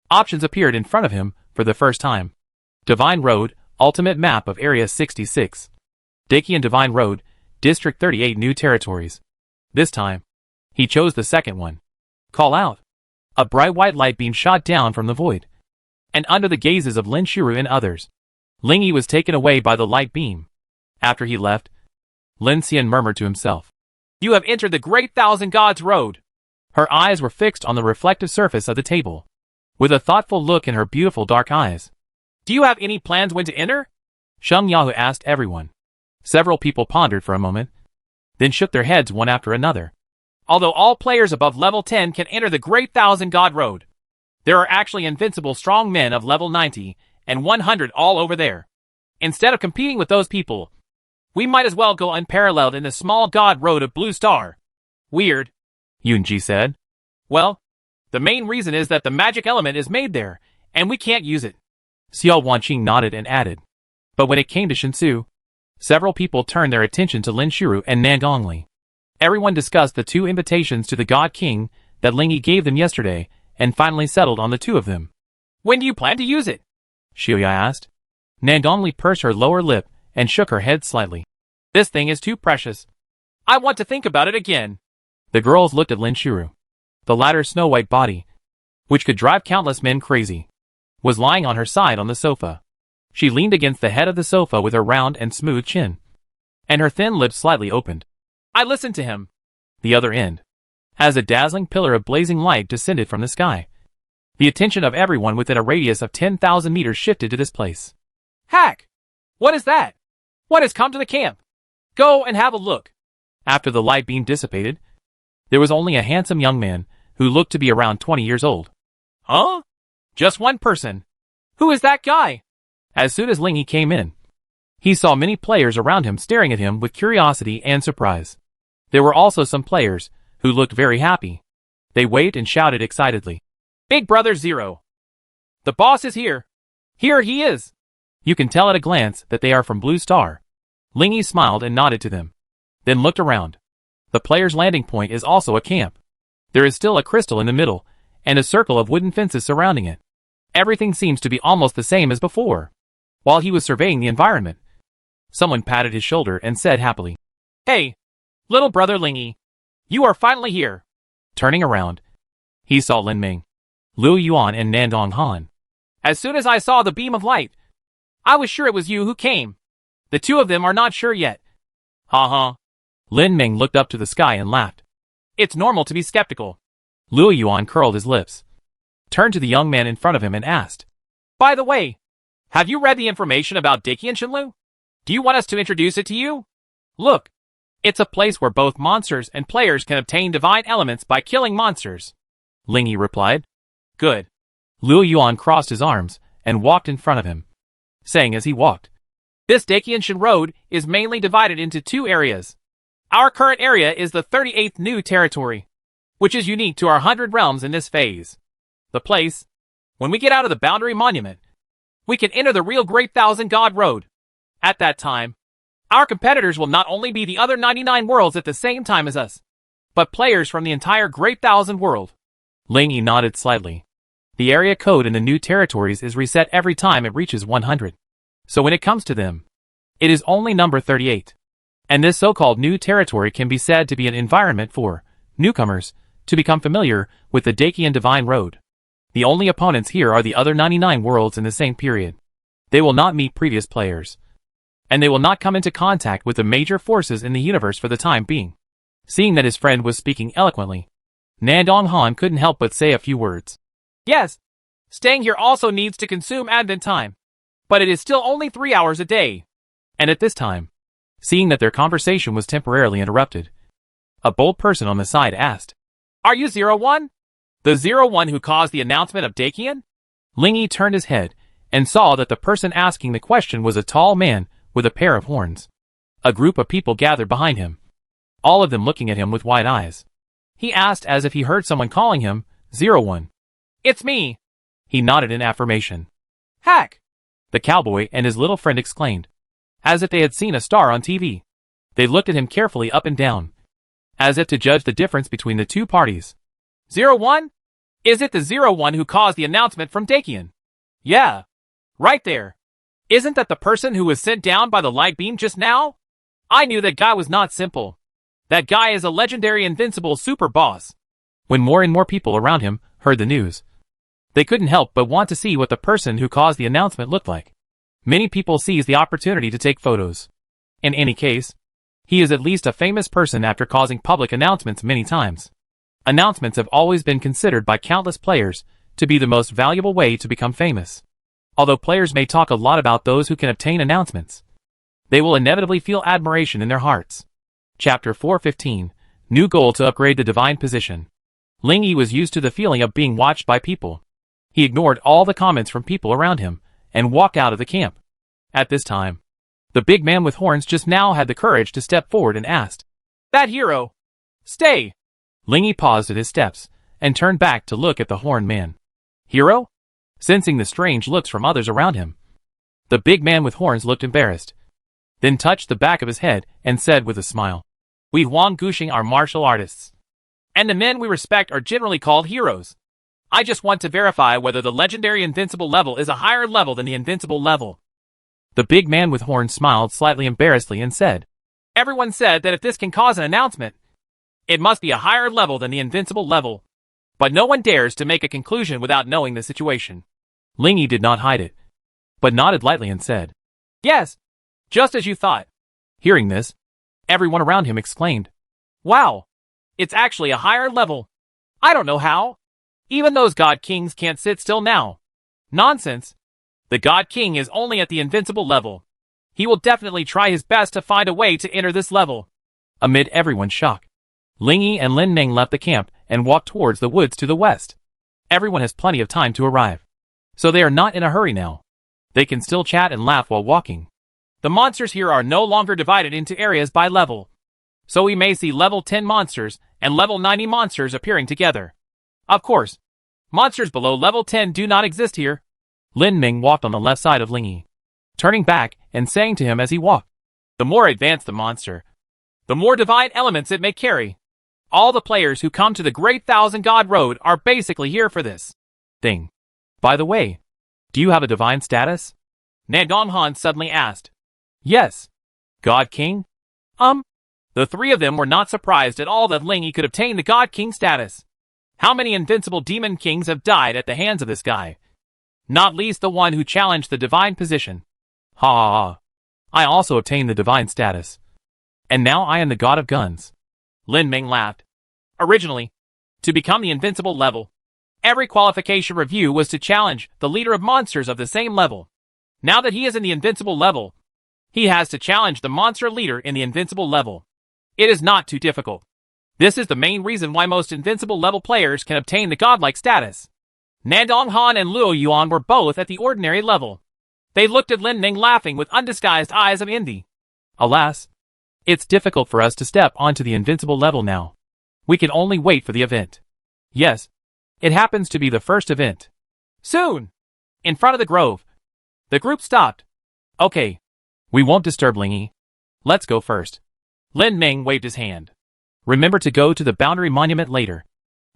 options appeared in front of him for the first time. Divine Road, Ultimate Map of Area 66. Dacian Divine Road, District 38 New Territories. This time, he chose the second one. Call out. A bright white light beam shot down from the void. And under the gazes of Lin Shuru and others, Lingy was taken away by the light beam. After he left, Lin Xian murmured to himself. You have entered the Great Thousand Gods Road. Her eyes were fixed on the reflective surface of the table, with a thoughtful look in her beautiful dark eyes. Do you have any plans when to enter? Sheng Yahu asked everyone. Several people pondered for a moment, then shook their heads one after another. Although all players above level 10 can enter the Great Thousand God Road, there are actually invincible strong men of level 90 and 100 all over there. Instead of competing with those people, we might as well go unparalleled in the small God Road of Blue Star. Weird, Yunji said. Well, the main reason is that the magic element is made there, and we can't use it. Xiao Wanqing nodded and added. But when it came to Shinsu, several people turned their attention to Lin Shuru and Nan Gongli. Everyone discussed the 2 invitations to the God King that Lingy gave them yesterday, and finally settled on the 2 of them. When do you plan to use it? Xiuya asked. Nan Gongli pursed her lower lip and shook her head slightly. This thing is too precious. I want to think about it again. The girls looked at Lin Shuru. The latter's snow-white body, which could drive countless men crazy, was lying on her side on the sofa. She leaned against the head of the sofa with her round and smooth chin, and her thin lips slightly opened. I listened to him. The other end, as a dazzling pillar of blazing light descended from the sky. The attention of everyone within a radius of 10,000 meters shifted to this place. Hack! What is that? What has come to the camp? Go and have a look. After the light beam dissipated, there was only a handsome young man who looked to be around 20 years old. Huh? Just one person. Who is that guy? As soon as Lingy came in, he saw many players around him staring at him with curiosity and surprise. There were also some players who looked very happy. They waved and shouted excitedly. Big Brother Zero! The boss is here! Here he is! You can tell at a glance that they are from Blue Star. Lingy smiled and nodded to them, then looked around. The players' landing point is also a camp. There is still a crystal in the middle, and a circle of wooden fences surrounding it. Everything seems to be almost the same as before. While he was surveying the environment, someone patted his shoulder and said happily, Hey, little brother Lingy, you are finally here. Turning around, he saw Lin Ming, Liu Yuan and Nandong Han. As soon as I saw the beam of light, I was sure it was you who came. The 2 of them are not sure yet. Ha ha. Lin Ming looked up to the sky and laughed. It's normal to be skeptical. Liu Yuan curled his lips, turned to the young man in front of him and asked, By the way, have you read the information about Dacian Shenlu? Do you want us to introduce it to you? Look, it's a place where both monsters and players can obtain divine elements by killing monsters. Lingy replied. Good. Liu Yuan crossed his arms and walked in front of him, saying as he walked, This Dacian Shen Road is mainly divided into 2 areas. Our current area is the 38th New Territory, which is unique to our 100 realms in this phase. The place, when we get out of the Boundary Monument, we can enter the real Great Thousand God Road. At that time, our competitors will not only be the other 99 worlds at the same time as us, but players from the entire Great Thousand World. Lingy nodded slightly. The area code in the new territories is reset every time it reaches 100. So when it comes to them, it is only number 38. And this so-called new territory can be said to be an environment for newcomers to become familiar with the Dacian Divine Road. The only opponents here are the other 99 worlds in the same period. They will not meet previous players, and they will not come into contact with the major forces in the universe for the time being. Seeing that his friend was speaking eloquently, Nandong Han couldn't help but say a few words. Yes, staying here also needs to consume advent time, but it is still only 3 hours a day. And at this time, seeing that their conversation was temporarily interrupted, a bold person on the side asked, Are you 01? The 01 who caused the announcement of Dacian? Lingy turned his head and saw that the person asking the question was a tall man with a pair of horns. A group of people gathered behind him, all of them looking at him with wide eyes. He asked as if he heard someone calling him 01. It's me. He nodded in affirmation. Hack! the cowboy and his little friend exclaimed, as if they had seen a star on TV. They looked at him carefully up and down, as if to judge the difference between the two parties. 01? Is it the 01 who caused the announcement from Dakian? Yeah. Right there. Isn't that the person who was sent down by the light beam just now? I knew that guy was not simple. That guy is a legendary invincible super boss. When more and more people around him heard the news, they couldn't help but want to see what the person who caused the announcement looked like. Many people seized the opportunity to take photos. In any case, he is at least a famous person after causing public announcements many times. Announcements have always been considered by countless players to be the most valuable way to become famous. Although players may talk a lot about those who can obtain announcements, they will inevitably feel admiration in their hearts. Chapter 4:15, New Goal to Upgrade the Divine Position. Ling Yi was used to the feeling of being watched by people. He ignored all the comments from people around him and walked out of the camp. At this time, the big man with horns just now had the courage to step forward and asked, "That hero, stay!" Ling Yi paused at his steps and turned back to look at the horned man. Hero? Sensing the strange looks from others around him, the big man with horns looked embarrassed, then touched the back of his head and said with a smile, "We Huang Guxing are martial artists, and the men we respect are generally called heroes. I just want to verify whether the legendary invincible level is a higher level than the invincible level." The big man with horns smiled slightly embarrassedly and said, "Everyone said that if this can cause an announcement, it must be a higher level than the invincible level. But no one dares to make a conclusion without knowing the situation." Ling Yi did not hide it, but nodded lightly and said, "Yes, just as you thought." Hearing this, everyone around him exclaimed, "Wow, it's actually a higher level. I don't know how. Even those God Kings can't sit still now." "Nonsense. The God King is only at the invincible level. He will definitely try his best to find a way to enter this level." Amid everyone's shock, Ling Yi and Lin Ning left the camp and walked towards the woods to the west. Everyone has plenty of time to arrive, so they are not in a hurry now. They can still chat and laugh while walking. The monsters here are no longer divided into areas by level, so we may see level 10 monsters and level 90 monsters appearing together. Of course, monsters below level 10 do not exist here. Lin Ning walked on the left side of Ling Yi, turning back and saying to him as he walked, "The more advanced the monster, the more divine elements it may carry. All the players who come to the Great Thousand God Road are basically here for this thing. By the way, do you have a divine status?" Nandong Han suddenly asked. "Yes. God King?" The three of them were not surprised at all that Ling Yi could obtain the God King status. How many invincible demon kings have died at the hands of this guy? Not least the one who challenged the divine position. Ha ha ha. I also obtained the divine status. And now I am the god of guns. Lin Ming laughed. Originally, to become the invincible level, every qualification review was to challenge the leader of monsters of the same level. Now that he is in the invincible level, he has to challenge the monster leader in the invincible level. It is not too difficult. This is the main reason why most invincible level players can obtain the godlike status. Nandong Han and Luo Yuan were both at the ordinary level. They looked at Lin Ning laughing with undisguised eyes of envy. Alas, it's difficult for us to step onto the invincible level now. We can only wait for the event. Yes, it happens to be the first event. Soon! In front of the grove. The group stopped. Okay. We won't disturb Ling Yi. Let's go first. Lin Ning waved his hand. Remember to go to the boundary monument later.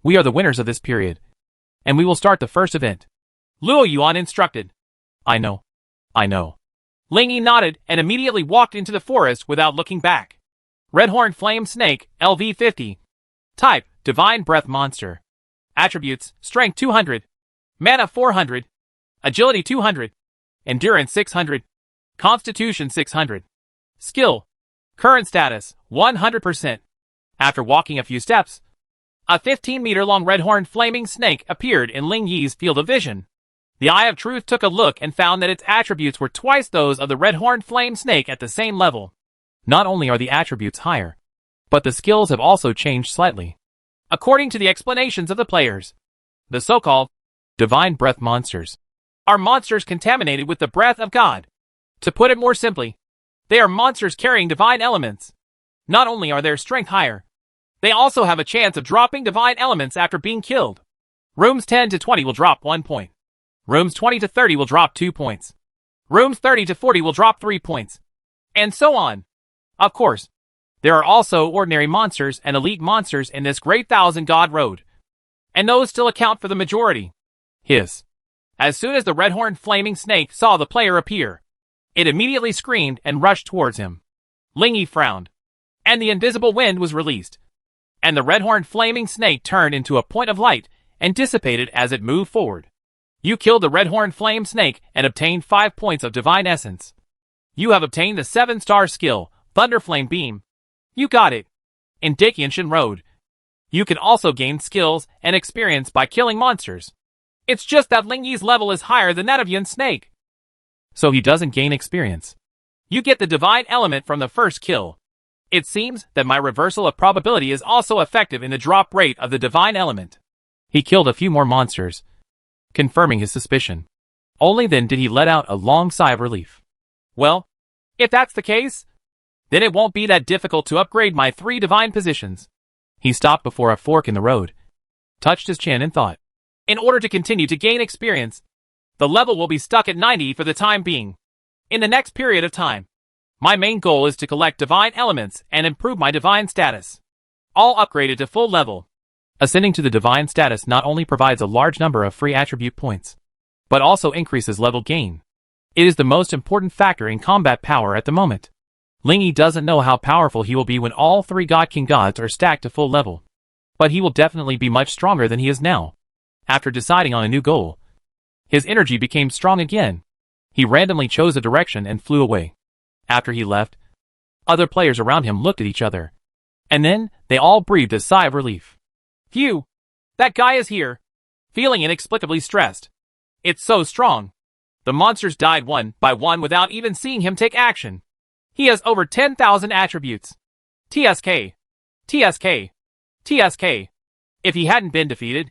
We are the winners of this period, and we will start the first event. Luo Yuan instructed. I know. Ling Yi nodded and immediately walked into the forest without looking back. Red-horned flame snake, LV50. Type, Divine Breath Monster. Attributes, Strength 200. Mana 400. Agility 200. Endurance 600. Constitution 600. Skill. Current status, 100%. After walking a few steps, a 15-meter-long red-horned flaming snake appeared in Ling Yi's field of vision. The Eye of Truth took a look and found that its attributes were twice those of the red-horned flame snake at the same level. Not only are the attributes higher, but the skills have also changed slightly. According to the explanations of the players, the so-called Divine Breath monsters are monsters contaminated with the breath of God. To put it more simply, they are monsters carrying divine elements. Not only are their strength higher, they also have a chance of dropping divine elements after being killed. Rooms 10 to 20 will drop 1 point. Rooms 20 to 30 will drop 2 points. Rooms 30 to 40 will drop 3 points. And so on. Of course, there are also ordinary monsters and elite monsters in this great Thousand God Road. And those still account for the majority. Hiss. As soon as the red-horned flaming snake saw the player appear, it immediately screamed and rushed towards him. Ling Yi frowned. And the invisible wind was released. And the red-horned flaming snake turned into a point of light and dissipated as it moved forward. You killed the red-horned flame snake and obtained 5 points of divine essence. You have obtained the 7-star skill, Thunderflame Beam. You got it. In Dakianshin Road. You can also gain skills and experience by killing monsters. It's just that Ling Yi's level is higher than that of Yun's snake. So he doesn't gain experience. You get the divine element from the first kill. It seems that my reversal of probability is also effective in the drop rate of the divine element. He killed a few more monsters, confirming his suspicion. Only then did he let out a long sigh of relief. Well, if that's the case, then it won't be that difficult to upgrade my 3 divine positions. He stopped before a fork in the road, touched his chin and thought. In order to continue to gain experience, the level will be stuck at 90 for the time being. In the next period of time, my main goal is to collect divine elements and improve my divine status. All upgraded to full level. Ascending to the divine status not only provides a large number of free attribute points, but also increases level gain. It is the most important factor in combat power at the moment. Ling Yi doesn't know how powerful he will be when all 3 God King gods are stacked to full level. But he will definitely be much stronger than he is now. After deciding on a new goal, his energy became strong again. He randomly chose a direction and flew away. After he left, other players around him looked at each other. And then, they all breathed a sigh of relief. Phew! That guy is here! Feeling inexplicably stressed. It's so strong. The monsters died one by one without even seeing him take action. He has over 10,000 attributes. TSK. TSK. TSK. If he hadn't been defeated,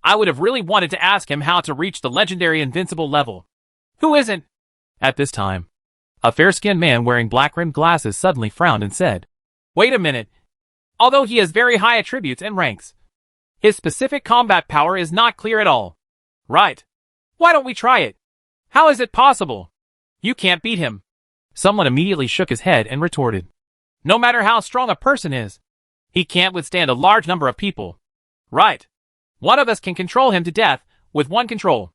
I would have really wanted to ask him how to reach the legendary invincible level. Who isn't? At this time, a fair-skinned man wearing black-rimmed glasses suddenly frowned and said, Wait a minute. Although he has very high attributes and ranks, his specific combat power is not clear at all. Right. Why don't we try it? How is it possible? You can't beat him. Someone immediately shook his head and retorted. No matter how strong a person is, he can't withstand a large number of people. Right. One of us can control him to death with one control.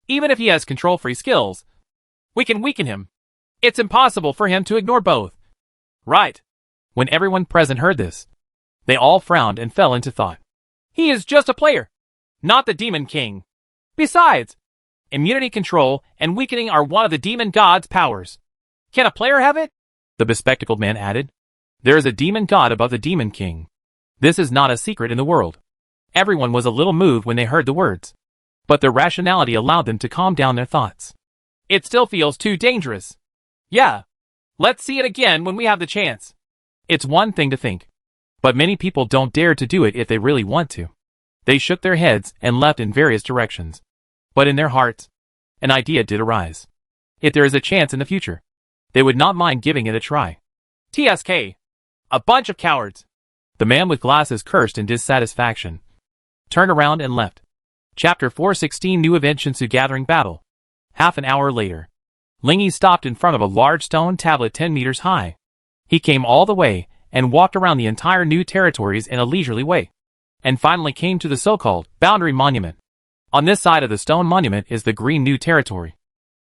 Even if he has control-free skills, we can weaken him. It's impossible for him to ignore both. Right. When everyone present heard this, they all frowned and fell into thought. He is just a player, not the Demon King. Besides, immunity control and weakening are one of the demon god's powers. Can a player have it? The bespectacled man added. There is a demon god above the Demon King. This is not a secret in the world. Everyone was a little moved when they heard the words, but their rationality allowed them to calm down their thoughts. It still feels too dangerous. Yeah. Let's see it again when we have the chance. It's one thing to think, but many people don't dare to do it if they really want to. They shook their heads and left in various directions. But in their hearts, an idea did arise. If there is a chance in the future, they would not mind giving it a try. TSK. A bunch of cowards. The man with glasses cursed in dissatisfaction, turned around and left. Chapter 416 New Event Shinsu Gathering Battle. Half an hour later, Ling Yi stopped in front of a large stone tablet 10 meters high. He came all the way and walked around the entire new territories in a leisurely way, and finally came to the so-called Boundary Monument. On this side of the stone monument is the green new territory,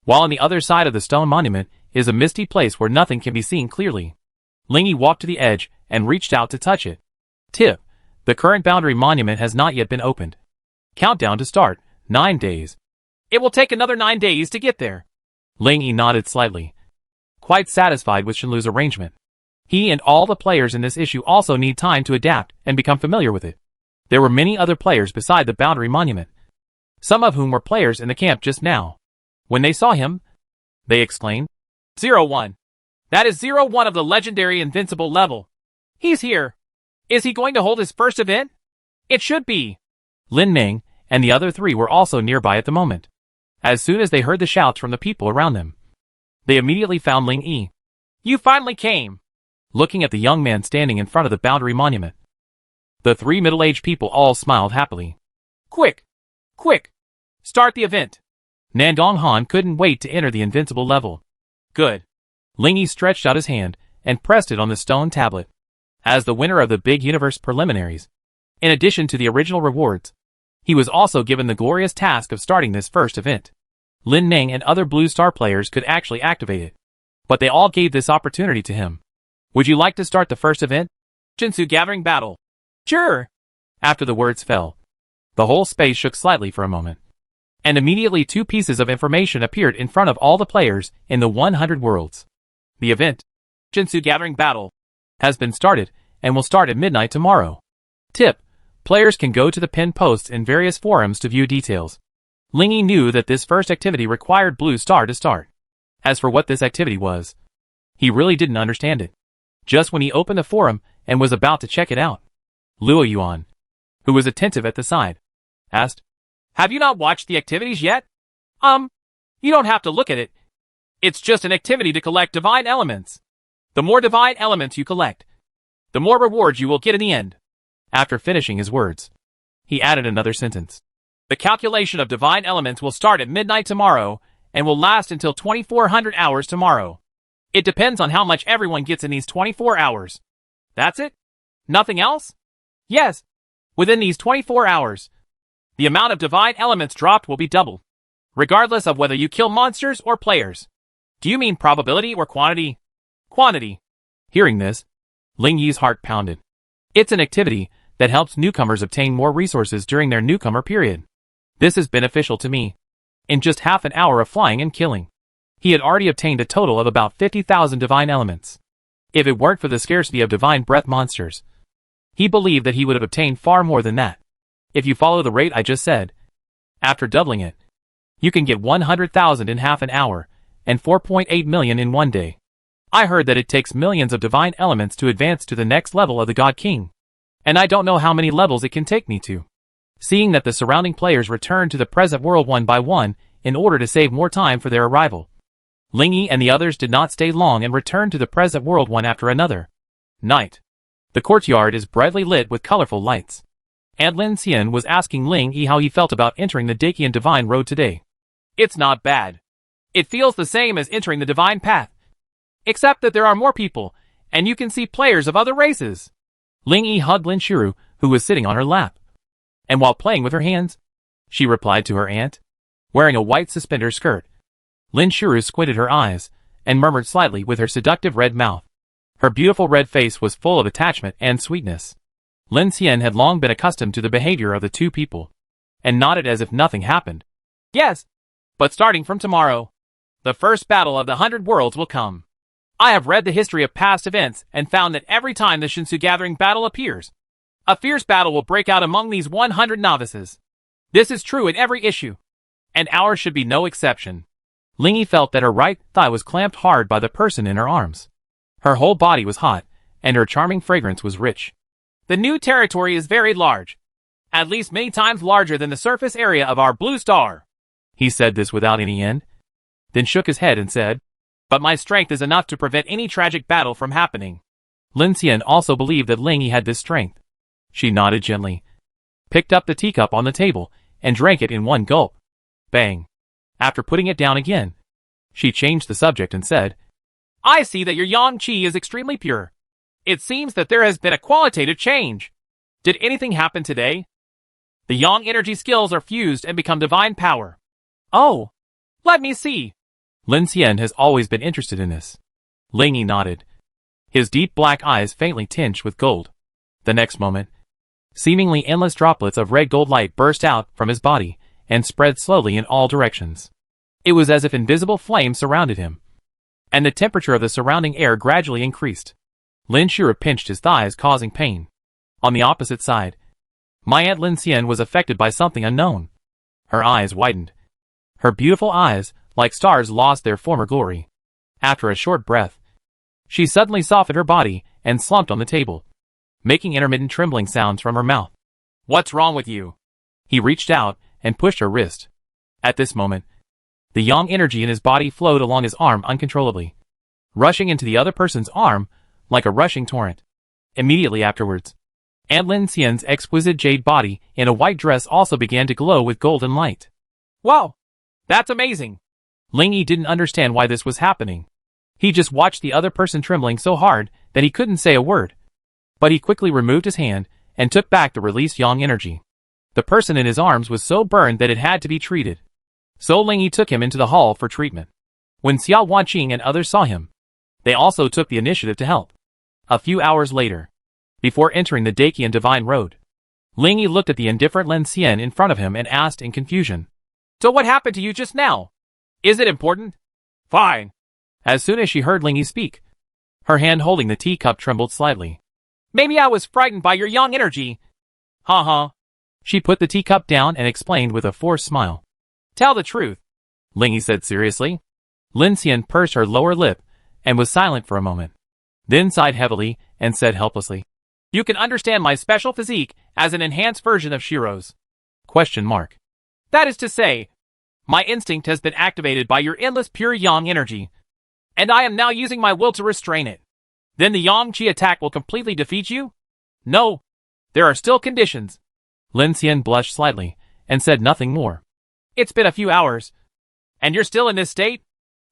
while on the other side of the stone monument is a misty place where nothing can be seen clearly. Ling Yi walked to the edge and reached out to touch it. Tip: the current boundary monument has not yet been opened. Countdown to start, 9 days. It will take another 9 days to get there. Ling Yi nodded slightly, quite satisfied with Shenlu's arrangement. He and all the players in this issue also need time to adapt and become familiar with it. There were many other players beside the boundary monument, some of whom were players in the camp just now. When they saw him, they exclaimed, 01. That is 01 of the legendary invincible level. He's here. Is he going to hold his first event? It should be. Lin Ming and the other 3 were also nearby at the moment. As soon as they heard the shouts from the people around them, they immediately found Ling Yi. You finally came. Looking at the young man standing in front of the boundary monument, the 3 middle-aged people all smiled happily. Quick! Quick! Start the event. Nandong Han couldn't wait to enter the invincible level. Good. Ling Yi stretched out his hand and pressed it on the stone tablet. As the winner of the Big Universe preliminaries, in addition to the original rewards, he was also given the glorious task of starting this first event. Lin Ning and other Blue Star players could actually activate it, but they all gave this opportunity to him. Would you like to start the first event? Jinsu Gathering Battle. Sure. After the words fell, the whole space shook slightly for a moment, and immediately two pieces of information appeared in front of all the players in the 100 worlds. The event, Jinsu Gathering Battle, has been started and will start at midnight tomorrow. Tip: players can go to the pinned posts in various forums to view details. Ling Yi knew that this first activity required Blue Star to start. As for what this activity was, he really didn't understand it. Just when he opened the forum and was about to check it out, Luo Yuan, who was attentive at the side, asked, "Have you not watched the activities yet?" You don't have to look at it. It's just an activity to collect divine elements. The more divine elements you collect, the more rewards you will get in the end." After finishing his words, he added another sentence. "The calculation of divine elements will start at midnight tomorrow and will last until 2400 hours tomorrow. It depends on how much everyone gets in these 24 hours. That's it? Nothing else?" "Yes. Within these 24 hours, the amount of divine elements dropped will be doubled, regardless of whether you kill monsters or players." "Do you mean probability or quantity?" "Quantity." Hearing this, Ling Yi's heart pounded. It's an activity that helps newcomers obtain more resources during their newcomer period. This is beneficial to me. In just half an hour of flying and killing, he had already obtained a total of about 50,000 divine elements. If it weren't for the scarcity of divine breath monsters, he believed that he would have obtained far more than that. If you follow the rate I just said, after doubling it, you can get 100,000 in half an hour and 4.8 million in one day. I heard that it takes millions of divine elements to advance to the next level of the God King, and I don't know how many levels it can take me to. Seeing that the surrounding players returned to the present world one by one in order to save more time for their arrival, Ling Yi and the others did not stay long and returned to the present world one after another. Night. The courtyard is brightly lit with colorful lights, and Lin Xian was asking Ling Yi how he felt about entering the Dakian Divine Road today. "It's not bad. It feels the same as entering the Divine Path, except that there are more people, and you can see players of other races." Ling Yi hugged Lin Shiru, who was sitting on her lap, and while playing with her hands, she replied to her aunt, wearing a white suspender skirt. Lin Shiru squinted her eyes and murmured slightly with her seductive red mouth. Her beautiful red face was full of attachment and sweetness. Lin Xian had long been accustomed to the behavior of the two people, and nodded as if nothing happened. "Yes, but starting from tomorrow, the first battle of the 100 Worlds will come. I have read the history of past events and found that every time the Shinsu Gathering battle appears, a fierce battle will break out among these 100 novices. This is true in every issue, and ours should be no exception." Ling Yi felt that her right thigh was clamped hard by the person in her arms. Her whole body was hot, and her charming fragrance was rich. "The new territory is very large, at least many times larger than the surface area of our Blue Star." He said this without any end, then shook his head and said, "But my strength is enough to prevent any tragic battle from happening." Lin Xian also believed that Ling Yi had this strength. She nodded gently, picked up the teacup on the table, and drank it in one gulp. Bang! After putting it down again, she changed the subject and said, "I see that your yang qi is extremely pure. It seems that there has been a qualitative change. Did anything happen today? The yang energy skills are fused and become divine power." "Oh, let me see." Lin Xian has always been interested in this. Ling Yi nodded, his deep black eyes faintly tinged with gold. The next moment, seemingly endless droplets of red gold light burst out from his body and spread slowly in all directions. It was as if invisible flames surrounded him, and the temperature of the surrounding air gradually increased. Lin Shiru pinched his thighs, causing pain. On the opposite side, my aunt Lin Xian was affected by something unknown. Her eyes widened. Her beautiful eyes, like stars, lost their former glory. After a short breath, she suddenly softened her body and slumped on the table, making intermittent trembling sounds from her mouth. "What's wrong with you?" He reached out and pushed her wrist. At this moment, the yang energy in his body flowed along his arm uncontrollably, rushing into the other person's arm like a rushing torrent. Immediately afterwards, Aunt Lin Xian's exquisite jade body in a white dress also began to glow with golden light. "Wow! That's amazing. Ling Yi didn't understand why this was happening. He just watched the other person trembling so hard that he couldn't say a word. But he quickly removed his hand and took back the released yang energy. The person in his arms was so burned that it had to be treated. So Ling Yi took him into the hall for treatment. When Xiao Wanqing and others saw him, they also took the initiative to help. A few hours later, before entering the Dakian Divine Road, Ling Yi looked at the indifferent Lin Xian in front of him and asked in confusion, "So what happened to you just now? Is it important?" "Fine." As soon as she heard Ling Yi speak, her hand holding the teacup trembled slightly. "Maybe I was frightened by your yang energy." "Ha." She put the teacup down and explained with a forced smile. "Tell the truth," Ling Yi said seriously. Lin Xian pursed her lower lip and was silent for a moment. Then sighed heavily and said helplessly, "You can understand my special physique as an enhanced version of Shiro's?" That is to say, my instinct has been activated by your endless pure yang energy, and I am now using my will to restrain it. Then the yang qi attack will completely defeat you? No, there are still conditions. Lin Xian blushed slightly and said nothing more. It's been a few hours, and you're still in this state?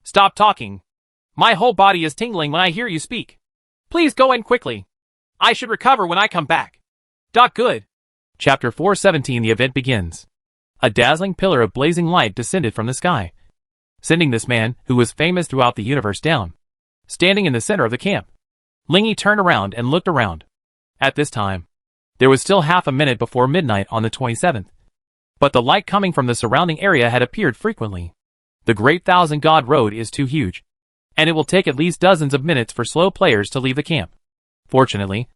Stop talking. My whole body is tingling when I hear you speak. Please go in quickly. I should recover when I come back. Good. Chapter 417. The event begins. A dazzling pillar of blazing light descended from the sky, sending this man, who was famous throughout the universe, down. Standing in the center of the camp, Ling Yi turned around and looked around. At this time, there was still half a minute before midnight on the 27th. But the light coming from the surrounding area had appeared frequently. The Great Thousand God Road is too huge, and it will take at least dozens of minutes for slow players to leave the camp. Fortunately,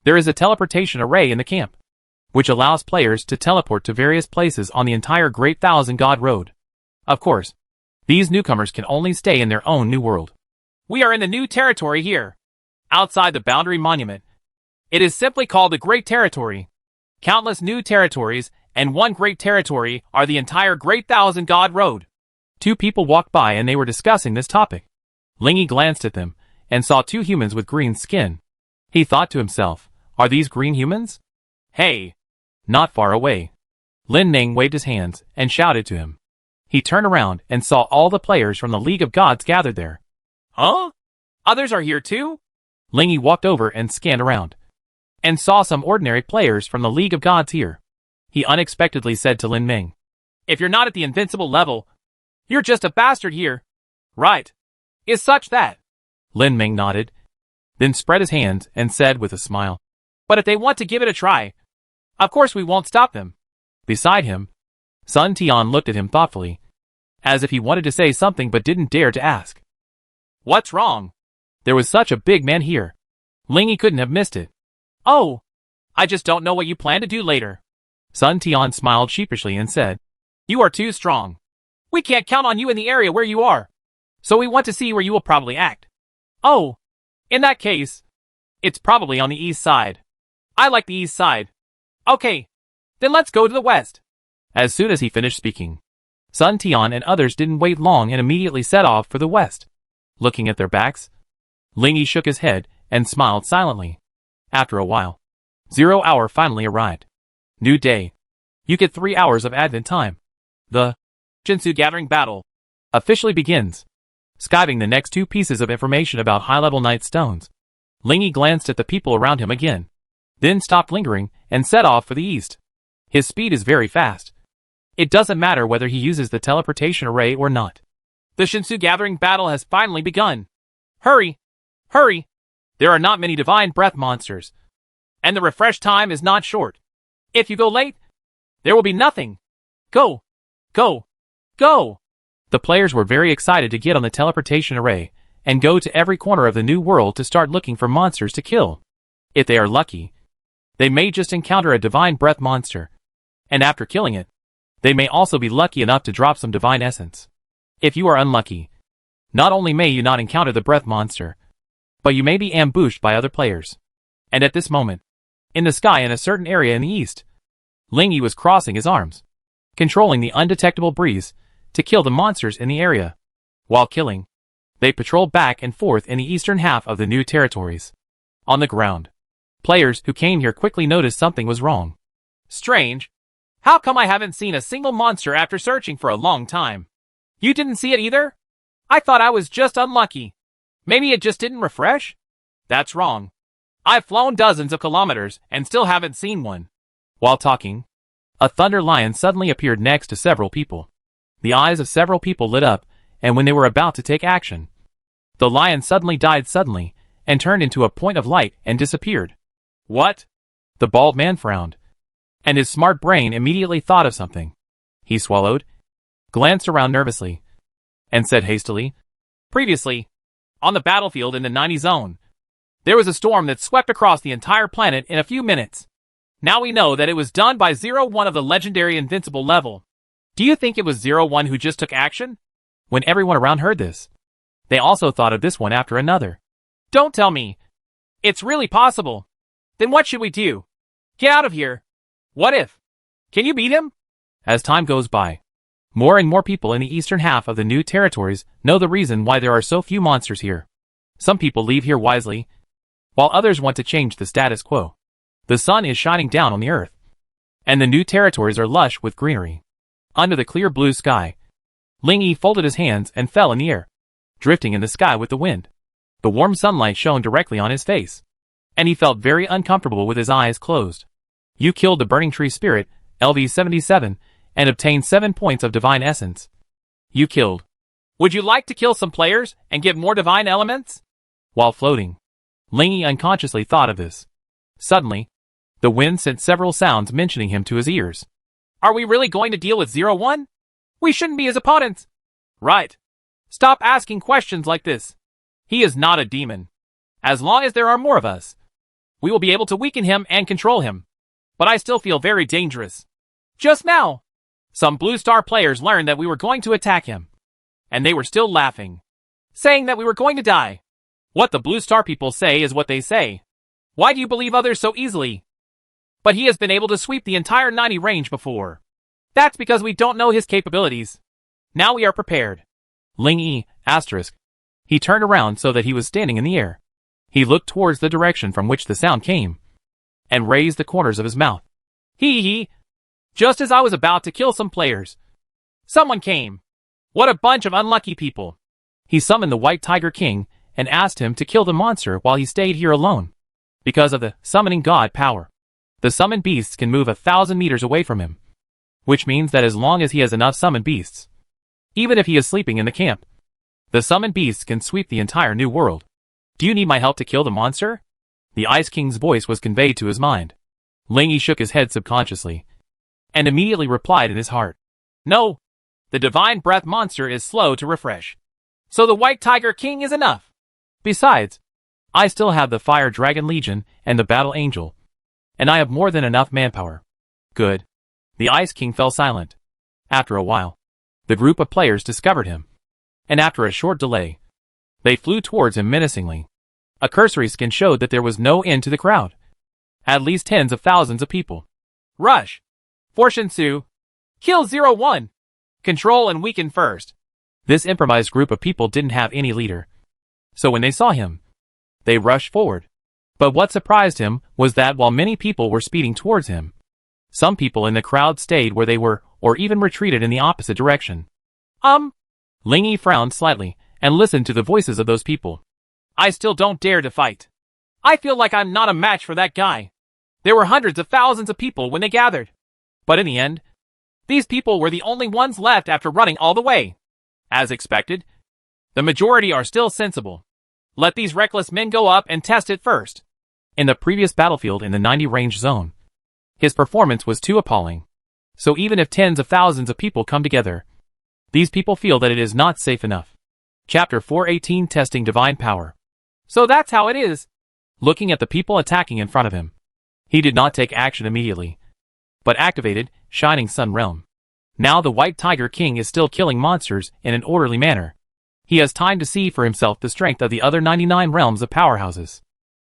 there is a teleportation array in the camp, which allows players to teleport to various places on the entire Great Thousand God Road. Of course, these newcomers can only stay in their own new world. We are in the new territory here, outside the boundary monument. It is simply called the Great Territory. Countless new territories and one great territory are the entire Great Thousand God Road. Two people walked by and they were discussing this topic. Ling Yi glanced at them and saw two humans with green skin. He thought to himself, are these green humans? Hey! Not far away, Lin Ning waved his hands and shouted to him. He turned around and saw all the players from the League of Gods gathered there. Huh? Others are here too? Ling Yi walked over and scanned around, and saw some ordinary players from the League of Gods here. He unexpectedly said to Lin Ming, if you're not at the invincible level, you're just a bastard here. Right. Is such that? Lin Ming nodded, then spread his hands and said with a smile, but if they want to give it a try, of course we won't stop them. Beside him, Sun Tian looked at him thoughtfully, as if he wanted to say something but didn't dare to ask. What's wrong? There was such a big man here. Ling Yi couldn't have missed it. Oh, I just don't know what you plan to do later. Sun Tian smiled sheepishly and said, you are too strong. We can't count on you in the area where you are, so we want to see where you will probably act. Oh, in that case, it's probably on the east side. I like the east side. Okay, then let's go to the west. As soon as he finished speaking, Sun Tian and others didn't wait long and immediately set off for the west. Looking at their backs, Ling Yi shook his head and smiled silently. After a while, 0 hour finally arrived. New day. You get 3 hours of advent time. The Jinsu Gathering Battle officially begins. Skiving the next two pieces of information about high-level night stones, Ling Yi glanced at the people around him again, then stopped lingering and set off for the east. His speed is very fast. It doesn't matter whether he uses the teleportation array or not. The Shinsu Gathering Battle has finally begun. Hurry! Hurry! There are not many divine breath monsters, and the refresh time is not short. If you go late, there will be nothing. Go! Go! Go! The players were very excited to get on the teleportation array and go to every corner of the new world to start looking for monsters to kill. If they are lucky, they may just encounter a divine breath monster, and after killing it, they may also be lucky enough to drop some divine essence. If you are unlucky, not only may you not encounter the breath monster, but you may be ambushed by other players. And at this moment, in the sky in a certain area in the east, Ling Yi was crossing his arms, controlling the undetectable breeze to kill the monsters in the area. While killing, they patrolled back and forth in the eastern half of the new territories. On the ground, players who came here quickly noticed something was wrong. Strange. How come I haven't seen a single monster after searching for a long time? You didn't see it either? I thought I was just unlucky. Maybe it just didn't refresh? That's wrong. I've flown dozens of kilometers and still haven't seen one. While talking, a thunder lion suddenly appeared next to several people. The eyes of several people lit up, and when they were about to take action, the lion suddenly died and turned into a point of light and disappeared. What? The bald man frowned, and his smart brain immediately thought of something. He swallowed, glanced around nervously, and said hastily, Previously, on the battlefield in the 90 zone, there was a storm that swept across the entire planet in a few minutes. Now we know that it was done by 01 of the legendary invincible level. Do you think it was 01 who just took action? When everyone around heard this, they also thought of this one after another. Don't tell me. It's really possible. Then what should we do? Get out of here. What if? Can you beat him? As time goes by, more and more people in the eastern half of the new territories know the reason why there are so few monsters here. Some people leave here wisely, while others want to change the status quo. The sun is shining down on the earth, and the new territories are lush with greenery. Under the clear blue sky, Ling Yi folded his hands and fell in the air, drifting in the sky with the wind. The warm sunlight shone directly on his face, and he felt very uncomfortable with his eyes closed. You killed the burning tree spirit, LV-77, and obtained 7 points of divine essence. You killed. Would you like to kill some players and get more divine elements? While floating, Ling Yi unconsciously thought of this. Suddenly, the wind sent several sounds mentioning him to his ears. Are we really going to deal with 01? We shouldn't be his opponents. Right. Stop asking questions like this. He is not a demon. As long as there are more of us, we will be able to weaken him and control him. But I still feel very dangerous. Just now, some Blue Star players learned that we were going to attack him, and they were still laughing, saying that we were going to die. What the Blue Star people say is what they say. Why do you believe others so easily? But he has been able to sweep the entire 90 range before. That's because we don't know his capabilities. Now we are prepared. Ling Yi, asterisk. He turned around so that he was standing in the air. He looked towards the direction from which the sound came, and raised the corners of his mouth. Hee. Just as I was about to kill some players, someone came. What a bunch of unlucky people. He summoned the White Tiger King and asked him to kill the monster while he stayed here alone. Because of the summoning god power, the summoned beasts can move 1,000 meters away from him, which means that as long as he has enough summoned beasts, even if he is sleeping in the camp, the summoned beasts can sweep the entire new world. Do you need my help to kill the monster? The Ice King's voice was conveyed to his mind. Ling Yi shook his head subconsciously, and immediately replied in his heart. No, the divine breath monster is slow to refresh. So the White Tiger King is enough. Besides, I still have the Fire Dragon Legion and the Battle Angel, and I have more than enough manpower. Good. The Ice King fell silent. After a while, the group of players discovered him, and after a short delay, they flew towards him menacingly. A cursory scan showed that there was no end to the crowd. At least tens of thousands of people. Rush! Fortune Su! Kill 01! Control and weaken first. This improvised group of people didn't have any leader, so when they saw him, they rushed forward. But what surprised him was that while many people were speeding towards him, some people in the crowd stayed where they were or even retreated in the opposite direction. Ling Yi frowned slightly and listened to the voices of those people. I still don't dare to fight. I feel like I'm not a match for that guy. There were hundreds of thousands of people when they gathered. But in the end, these people were the only ones left after running all the way. As expected, the majority are still sensible. Let these reckless men go up and test it first. In the previous battlefield in the 90 range zone, his performance was too appalling. So even if tens of thousands of people come together, these people feel that it is not safe enough. Chapter 418 Testing Divine Power. So that's how it is. Looking at the people attacking in front of him, he did not take action immediately, but activated Shining Sun Realm. Now the White Tiger King is still killing monsters in an orderly manner. He has time to see for himself the strength of the other 99 realms of powerhouses.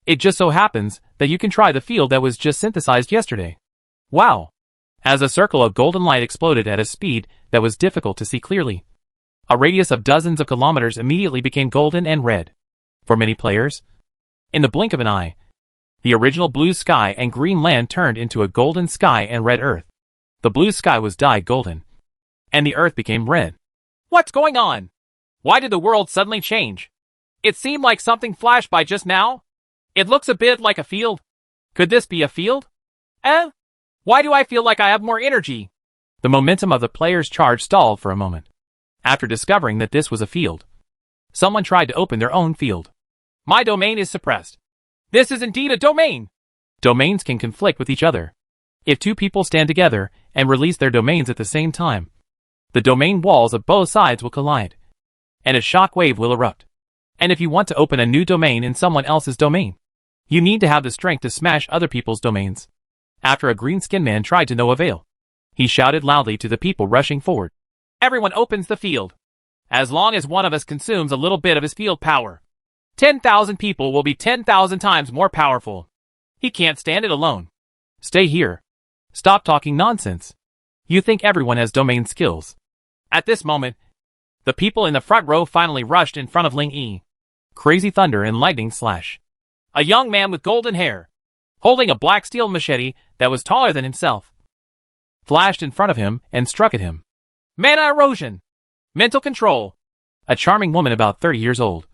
It just so happens that you can try the field that was just synthesized yesterday. Wow! As a circle of golden light exploded at a speed that was difficult to see clearly, a radius of dozens of kilometers immediately became golden and red. For many players, in the blink of an eye, the original blue sky and green land turned into a golden sky and red earth. The blue sky was dyed golden, and the earth became red. What's going on? Why did the world suddenly change? It seemed like something flashed by just now. It looks a bit like a field. Could this be a field? Why do I feel like I have more energy? The momentum of the player's charge stalled for a moment. After discovering that this was a field, someone tried to open their own field. My domain is suppressed. This is indeed a domain. Domains can conflict with each other. If two people stand together and release their domains at the same time, the domain walls of both sides will collide, and a shock wave will erupt. And if you want to open a new domain in someone else's domain, you need to have the strength to smash other people's domains. After a green-skinned man tried to no avail, he shouted loudly to the people rushing forward. Everyone opens the field. As long as one of us consumes a little bit of his field power, 10,000 people will be 10,000 times more powerful. He can't stand it alone. Stay here. Stop talking nonsense. You think everyone has domain skills. At this moment, the people in the front row finally rushed in front of Ling Yi. Crazy thunder and lightning slash. A young man with golden hair, holding a black steel machete that was taller than himself, flashed in front of him and struck at him. Mana erosion. Mental control. A charming woman about 30 years old,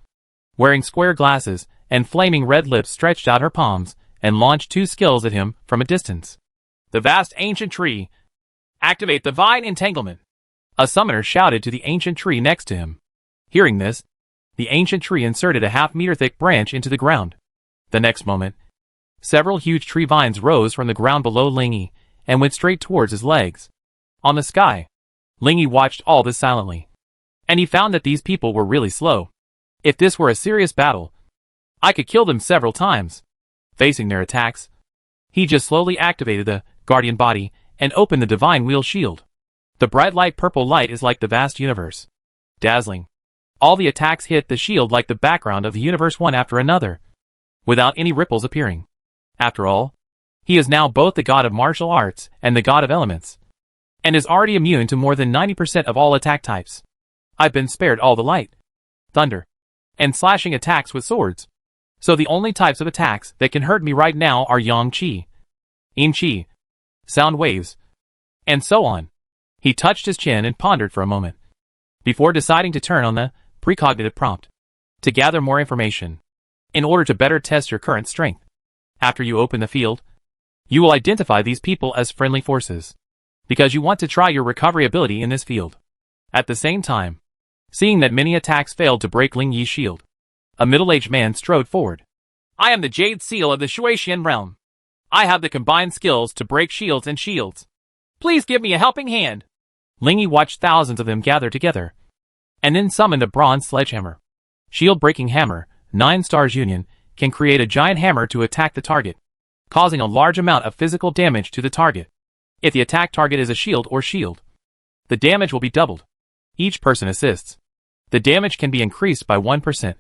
wearing square glasses and flaming red lips, stretched out her palms and launched two skills at him from a distance. The vast ancient tree. Activate divine entanglement. A summoner shouted to the ancient tree next to him. Hearing this, the ancient tree inserted a half-meter thick branch into the ground. The next moment, several huge tree vines rose from the ground below Ling Yi and went straight towards his legs. On the sky, Ling Yi watched all this silently, and he found that these people were really slow. If this were a serious battle, I could kill them several times. Facing their attacks, he just slowly activated the guardian body and opened the divine wheel shield. The bright light purple light is like the vast universe. Dazzling. All the attacks hit the shield like the background of the universe one after another, without any ripples appearing. After all, he is now both the god of martial arts and the god of elements, and is already immune to more than 90% of all attack types. I've been spared all the light, thunder, and slashing attacks with swords. So the only types of attacks that can hurt me right now are Yang Qi, Yin Qi, sound waves, and so on. He touched his chin and pondered for a moment, before deciding to turn on the precognitive prompt to gather more information, in order to better test your current strength. After you open the field, you will identify these people as friendly forces, because you want to try your recovery ability in this field. At the same time, seeing that many attacks failed to break Ling Yi's shield, a middle-aged man strode forward. I am the Jade Seal of the Shueishan realm. I have the combined skills to break shields and shields. Please give me a helping hand. Ling Yi watched thousands of them gather together, and then summoned a bronze sledgehammer. Shield-breaking hammer, 9 stars union, can create a giant hammer to attack the target, causing a large amount of physical damage to the target. If the attack target is a shield or shield, the damage will be doubled. Each person assists. The damage can be increased by 1%,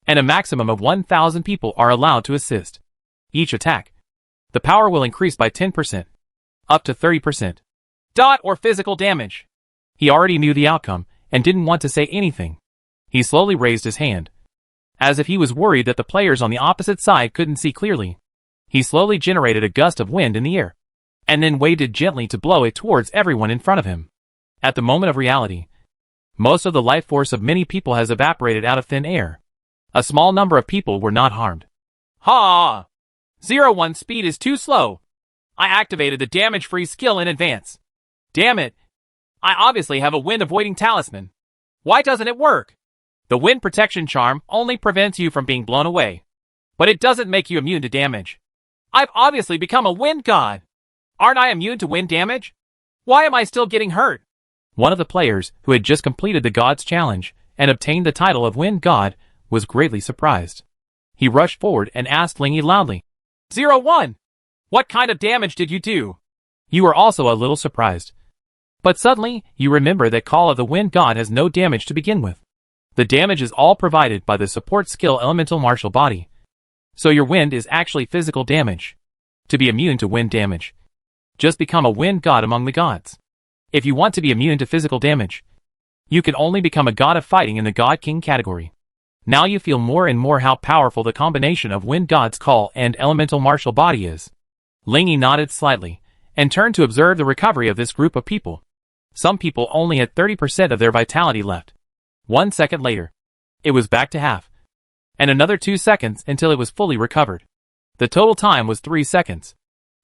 and a maximum of 1,000 people are allowed to assist. Each attack, the power will increase by 10%, up to 30%. Or physical damage. He already knew the outcome, and didn't want to say anything. He slowly raised his hand, as if he was worried that the players on the opposite side couldn't see clearly. He slowly generated a gust of wind in the air, and then waved it gently to blow it towards everyone in front of him. At the moment of reality, most of the life force of many people has evaporated out of thin air. A small number of people were not harmed. Ha! 01 speed is too slow. I activated the damage-free skill in advance. Damn it. I obviously have a wind avoiding talisman. Why doesn't it work? The wind protection charm only prevents you from being blown away, but it doesn't make you immune to damage. I've obviously become a wind god. Aren't I immune to wind damage? Why am I still getting hurt? One of the players, who had just completed the God's Challenge and obtained the title of Wind God, was greatly surprised. He rushed forward and asked Ling Yi loudly, 01! What kind of damage did you do? You were also a little surprised. But suddenly, you remember that Call of the Wind God has no damage to begin with. The damage is all provided by the support skill Elemental Martial Body. So your wind is actually physical damage. To be immune to wind damage, just become a wind god among the gods. If you want to be immune to physical damage, you can only become a god of fighting in the God King category. Now you feel more and more how powerful the combination of Wind God's Call and Elemental Martial Body is. Ling Yi nodded slightly, and turned to observe the recovery of this group of people. Some people only had 30% of their vitality left. 1 second later, it was back to half. And another 2 seconds until it was fully recovered. The total time was 3 seconds.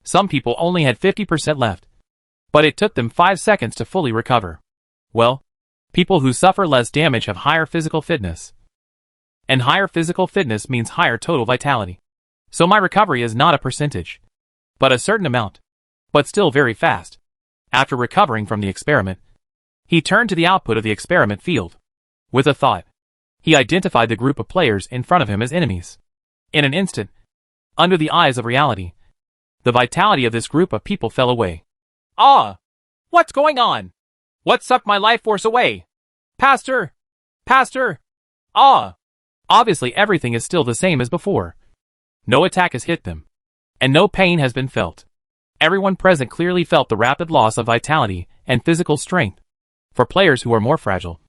Some people only had 50% left. But it took them 5 seconds to fully recover. Well, people who suffer less damage have higher physical fitness. And higher physical fitness means higher total vitality. So my recovery is not a percentage, but a certain amount. But still very fast. After recovering from the experiment, he turned to the output of the experiment field. With a thought, he identified the group of players in front of him as enemies. In an instant, under the eyes of reality, the vitality of this group of people fell away. Ah! What's going on? What sucked my life force away? Pastor! Pastor! Ah! Obviously everything is still the same as before. No attack has hit them. And no pain has been felt. Everyone present clearly felt the rapid loss of vitality and physical strength. For players who are more fragile,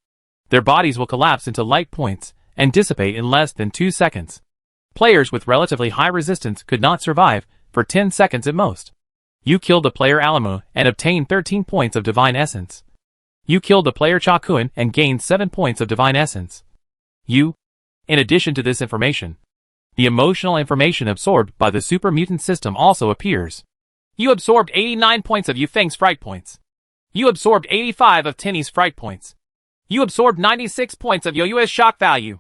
their bodies will collapse into light points and dissipate in less than 2 seconds. Players with relatively high resistance could not survive for 10 seconds at most. You killed the player Alamo and obtained 13 points of Divine Essence. You killed the player Chakuan and gained 7 points of Divine Essence. In addition to this information, the emotional information absorbed by the super mutant system also appears. You absorbed 89 points of Yufeng's fright points. You absorbed 85 of Tenny's fright points. You absorbed 96 points of Yoyua's shock value.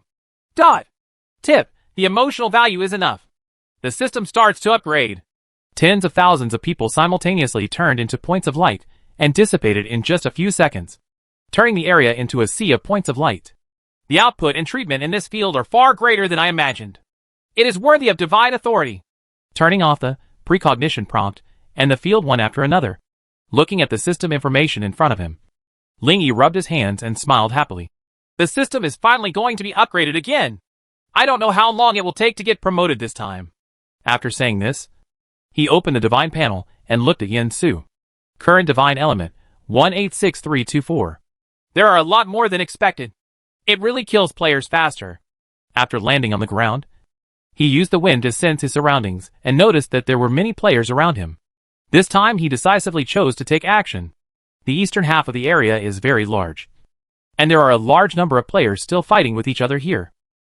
Tip, the emotional value is enough. The system starts to upgrade. Tens of thousands of people simultaneously turned into points of light and dissipated in just a few seconds, turning the area into a sea of points of light. The output and treatment in this field are far greater than I imagined. It is worthy of divine authority. Turning off the precognition prompt and the field one after another, looking at the system information in front of him, Lingyi rubbed his hands and smiled happily. The system is finally going to be upgraded again. I don't know how long it will take to get promoted this time. After saying this, he opened the divine panel and looked at Yin Su. Current divine element, 186324. There are a lot more than expected. It really kills players faster. After landing on the ground, he used the wind to sense his surroundings and noticed that there were many players around him. This time he decisively chose to take action. The eastern half of the area is very large, and there are a large number of players still fighting with each other here.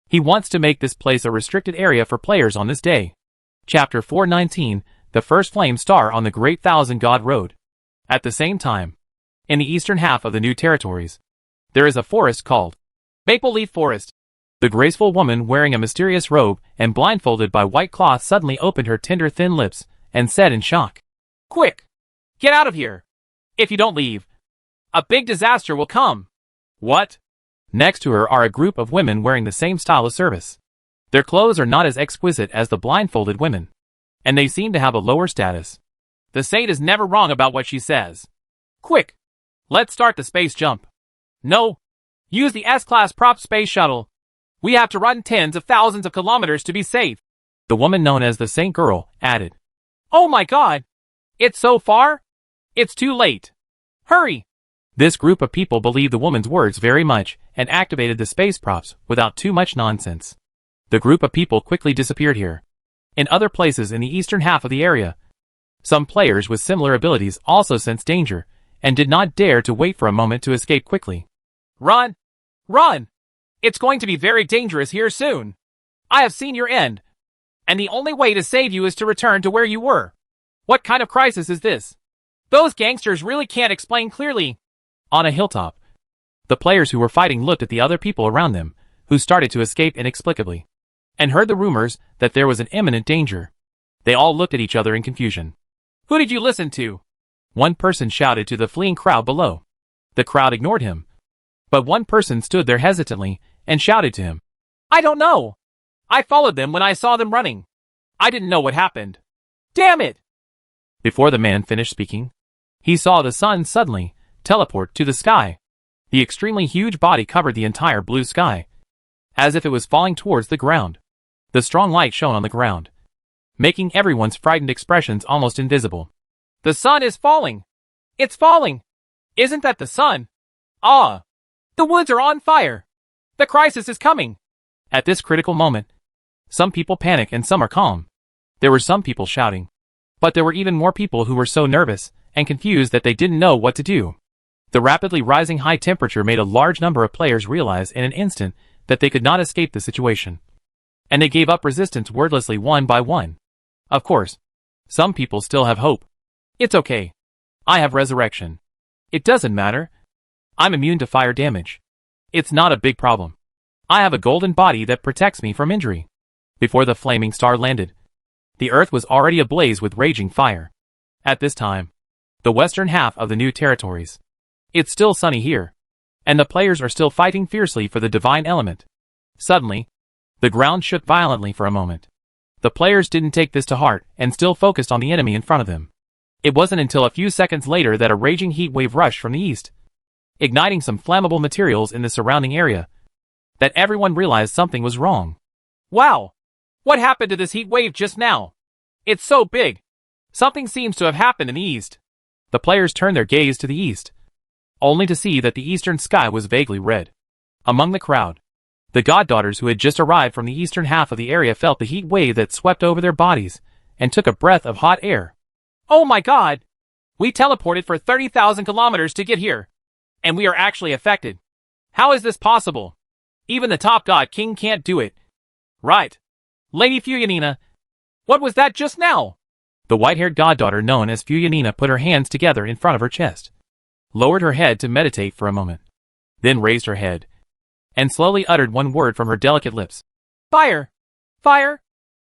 He wants to make this place a restricted area for players on this day. Chapter 419, The First Flame Star on the Great Thousand God Road. At the same time, in the eastern half of the new territories, there is a forest called Maple Leaf Forest. The graceful woman wearing a mysterious robe and blindfolded by white cloth suddenly opened her tender thin lips and said in shock, "Quick! Get out of here! If you don't leave, a big disaster will come." What? Next to her are a group of women wearing the same style of service. Their clothes are not as exquisite as the blindfolded women, and they seem to have a lower status. The saint is never wrong about what she says. Quick! Let's start the space jump. No! Use the S-Class prop space shuttle. We have to run tens of thousands of kilometers to be safe. The woman known as the Saint Girl added, "Oh my god! It's so far? It's too late. Hurry!" This group of people believed the woman's words very much and activated the space props without too much nonsense. The group of people quickly disappeared here. In other places in the eastern half of the area, some players with similar abilities also sensed danger and did not dare to wait for a moment to escape quickly. Run! Run! It's going to be very dangerous here soon. I have seen your end, and the only way to save you is to return to where you were. What kind of crisis is this? Those gangsters really can't explain clearly. On a hilltop, the players who were fighting looked at the other people around them, who started to escape inexplicably, and heard the rumors that there was an imminent danger. They all looked at each other in confusion. Who did you listen to? One person shouted to the fleeing crowd below. The crowd ignored him, but one person stood there hesitantly and shouted to him. I don't know. I followed them when I saw them running. I didn't know what happened. Damn it! Before the man finished speaking, he saw the sun suddenly teleport to the sky. The extremely huge body covered the entire blue sky, as if it was falling towards the ground. The strong light shone on the ground, making everyone's frightened expressions almost invisible. The sun is falling! It's falling! Isn't that the sun? Ah! The woods are on fire! The crisis is coming! At this critical moment, some people panic and some are calm. There were some people shouting, but there were even more people who were so nervous and confused that they didn't know what to do. The rapidly rising high temperature made a large number of players realize in an instant that they could not escape the situation. And they gave up resistance wordlessly one by one. Of course, some people still have hope. It's okay. I have resurrection. It doesn't matter. I'm immune to fire damage. It's not a big problem. I have a golden body that protects me from injury. Before the flaming star landed, the earth was already ablaze with raging fire. At this time, the western half of the new territories. It's still sunny here, and the players are still fighting fiercely for the divine element. Suddenly, the ground shook violently for a moment. The players didn't take this to heart and still focused on the enemy in front of them. It wasn't until a few seconds later that a raging heat wave rushed from the east, igniting some flammable materials in the surrounding area, that everyone realized something was wrong. Wow! What happened to this heat wave just now? It's so big! Something seems to have happened in the east. The players turned their gaze to the east, only to see that the eastern sky was vaguely red. Among the crowd, the goddaughters who had just arrived from the eastern half of the area felt the heat wave that swept over their bodies and took a breath of hot air. Oh my god! We teleported for 30,000 kilometers to get here, and we are actually affected. How is this possible? Even the top god king can't do it. Right. Lady Fuyanina, what was that just now? The white-haired goddaughter known as Fuyanina put her hands together in front of her chest, lowered her head to meditate for a moment, then raised her head, and slowly uttered one word from her delicate lips. Fire! Fire!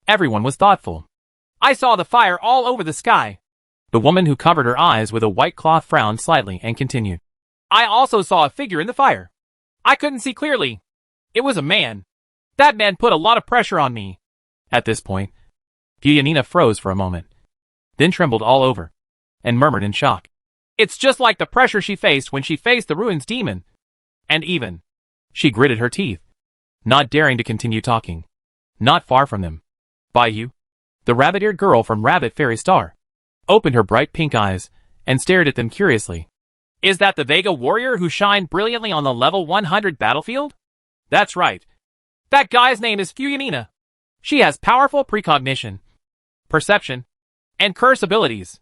Everyone was thoughtful. I saw the fire all over the sky. The woman who covered her eyes with a white cloth frowned slightly and continued. I also saw a figure in the fire. I couldn't see clearly. It was a man. That man put a lot of pressure on me. At this point, Fuyanina froze for a moment, then trembled all over, and murmured in shock. It's just like the pressure she faced when she faced the ruins demon. And even, she gritted her teeth, not daring to continue talking. Not far from them, Bayou, the rabbit-eared girl from Rabbit Fairy Star, opened her bright pink eyes and stared at them curiously. Is that the Vega warrior who shined brilliantly on the level 100 battlefield? That's right. That guy's name is Fuyanina. She has powerful precognition, perception, and curse abilities.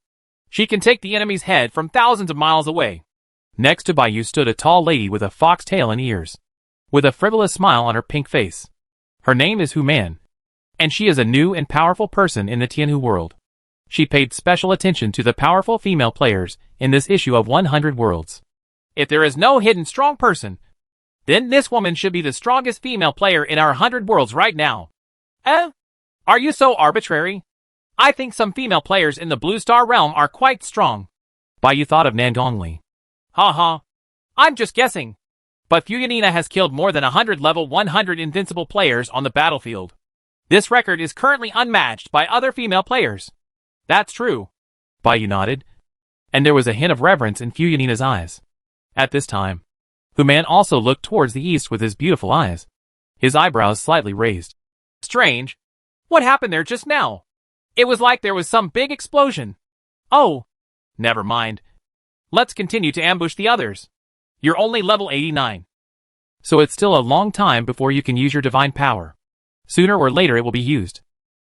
She can take the enemy's head from thousands of miles away. Next to Bayou stood a tall lady with a fox tail and ears, with a frivolous smile on her pink face. Her name is Human, and she is a new and powerful person in the Tianhu world. She paid special attention to the powerful female players in this issue of 100 Worlds. If there is no hidden strong person, then this woman should be the strongest female player in our 100 Worlds right now. Are you so arbitrary? I think some female players in the Blue Star realm are quite strong. Bayou thought of Nangongli. Ha. I'm just guessing. But Fuyanina has killed more than 100 level 100 invincible players on the battlefield. This record is currently unmatched by other female players. That's true. Bayou nodded, and there was a hint of reverence in Fuyanina's eyes. At this time, Human also looked towards the east with his beautiful eyes, his eyebrows slightly raised. Strange. What happened there just now? It was like there was some big explosion. Oh, never mind. Let's continue to ambush the others. You're only level 89. So it's still a long time before you can use your divine power. Sooner or later it will be used.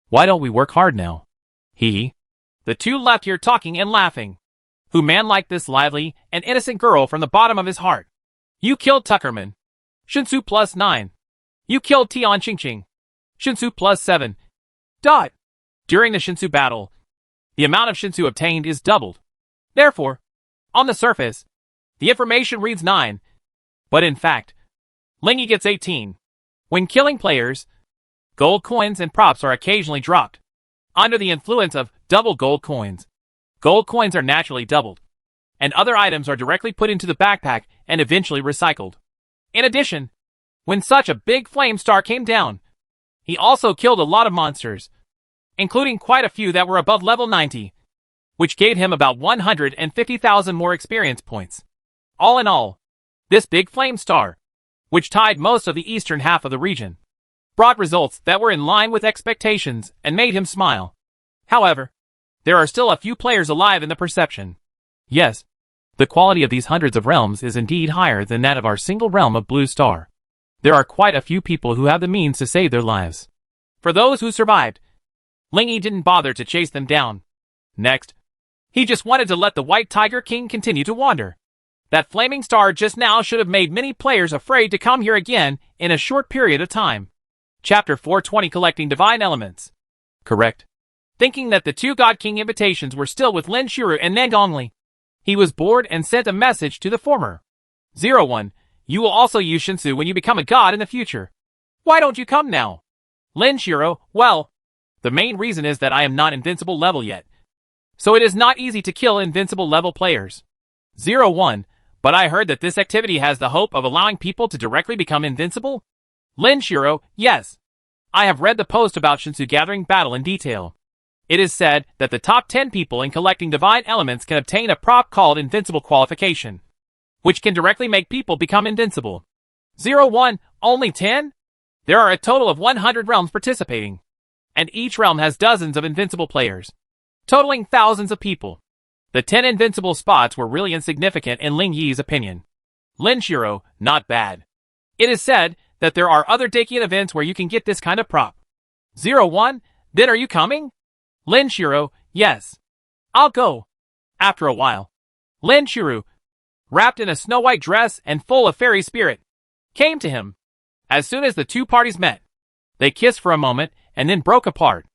Why don't we work hard now? The two left here talking and laughing. Human liked this lively and innocent girl from the bottom of his heart. You killed Tuckerman. Shinsu plus 9. You killed Tian Qingqing. Shinsu plus 7. During the Shinsu battle, the amount of Shinsu obtained is doubled. Therefore, on the surface, the information reads 9. But in fact, Lingy gets 18. When killing players, gold coins and props are occasionally dropped. Under the influence of double gold coins are naturally doubled, and other items are directly put into the backpack and eventually recycled. In addition, when such a big flame star came down, he also killed a lot of monsters, including quite a few that were above level 90, which gave him about 150,000 more experience points. All in all, this big flame star, which tied most of the eastern half of the region, brought results that were in line with expectations and made him smile. However, there are still a few players alive in the perception. Yes, the quality of these hundreds of realms is indeed higher than that of our single realm of Blue Star. There are quite a few people who have the means to save their lives. For those who survived, Lingy didn't bother to chase them down. Next, he just wanted to let the White Tiger King continue to wander. That flaming star just now should have made many players afraid to come here again in a short period of time. Chapter 420 Collecting Divine Elements. Correct. Thinking that the two God King invitations were still with Lin Shuru and Nangongli, he was bored and sent a message to the former. 01. You will also use Shinsu when you become a god in the future. Why don't you come now? Lin Shuru, well, the main reason is that I am not invincible level yet. So it is not easy to kill invincible level players. 01. But I heard that this activity has the hope of allowing people to directly become invincible? Lin Shuru, yes. I have read the post about Shinsu gathering battle in detail. It is said that the top 10 people in collecting divine elements can obtain a prop called Invincible Qualification, which can directly make people become invincible. 01. Only 10? There are a total of 100 realms participating, and each realm has dozens of invincible players, totaling thousands of people. The 10 invincible spots were really insignificant in Ling Yi's opinion. Lin Shuru, not bad. It is said that there are other Dakian events where you can get this kind of prop. 01. Then are you coming? Lin Shuru, yes. I'll go. After a while, Lin Shuru, wrapped in a snow-white dress and full of fairy spirit, came to him. As soon as the two parties met, they kissed for a moment and then broke apart.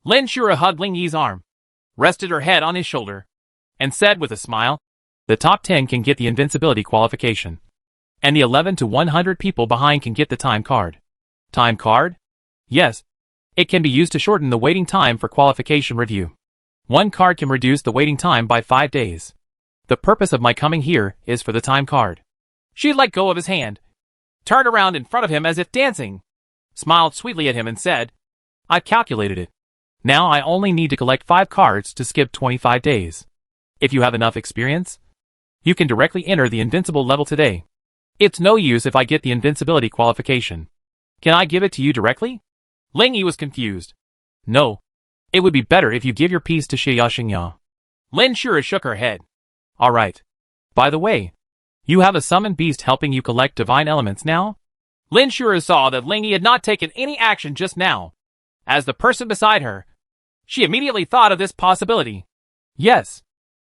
Lin Shuru hugged Ling Yi's arm, rested her head on his shoulder, and said with a smile, the top 10 can get the invincibility qualification, and the 11 to 100 people behind can get the time card. Time card? Yes. It can be used to shorten the waiting time for qualification review. One card can reduce the waiting time by 5 days. The purpose of my coming here is for the time card. She let go of his hand, turned around in front of him as if dancing, smiled sweetly at him and said, I've calculated it. Now I only need to collect 5 cards to skip 25 days. If you have enough experience, you can directly enter the invincible level today. It's no use if I get the invincibility qualification. Can I give it to you directly? Ling Yi was confused. No. It would be better if you give your piece to Xia Xingya. Lin Shuru shook her head. Alright. By the way, you have a summoned beast helping you collect divine elements now? Lin Shuru saw that Ling Yi had not taken any action just now. As the person beside her, she immediately thought of this possibility. Yes.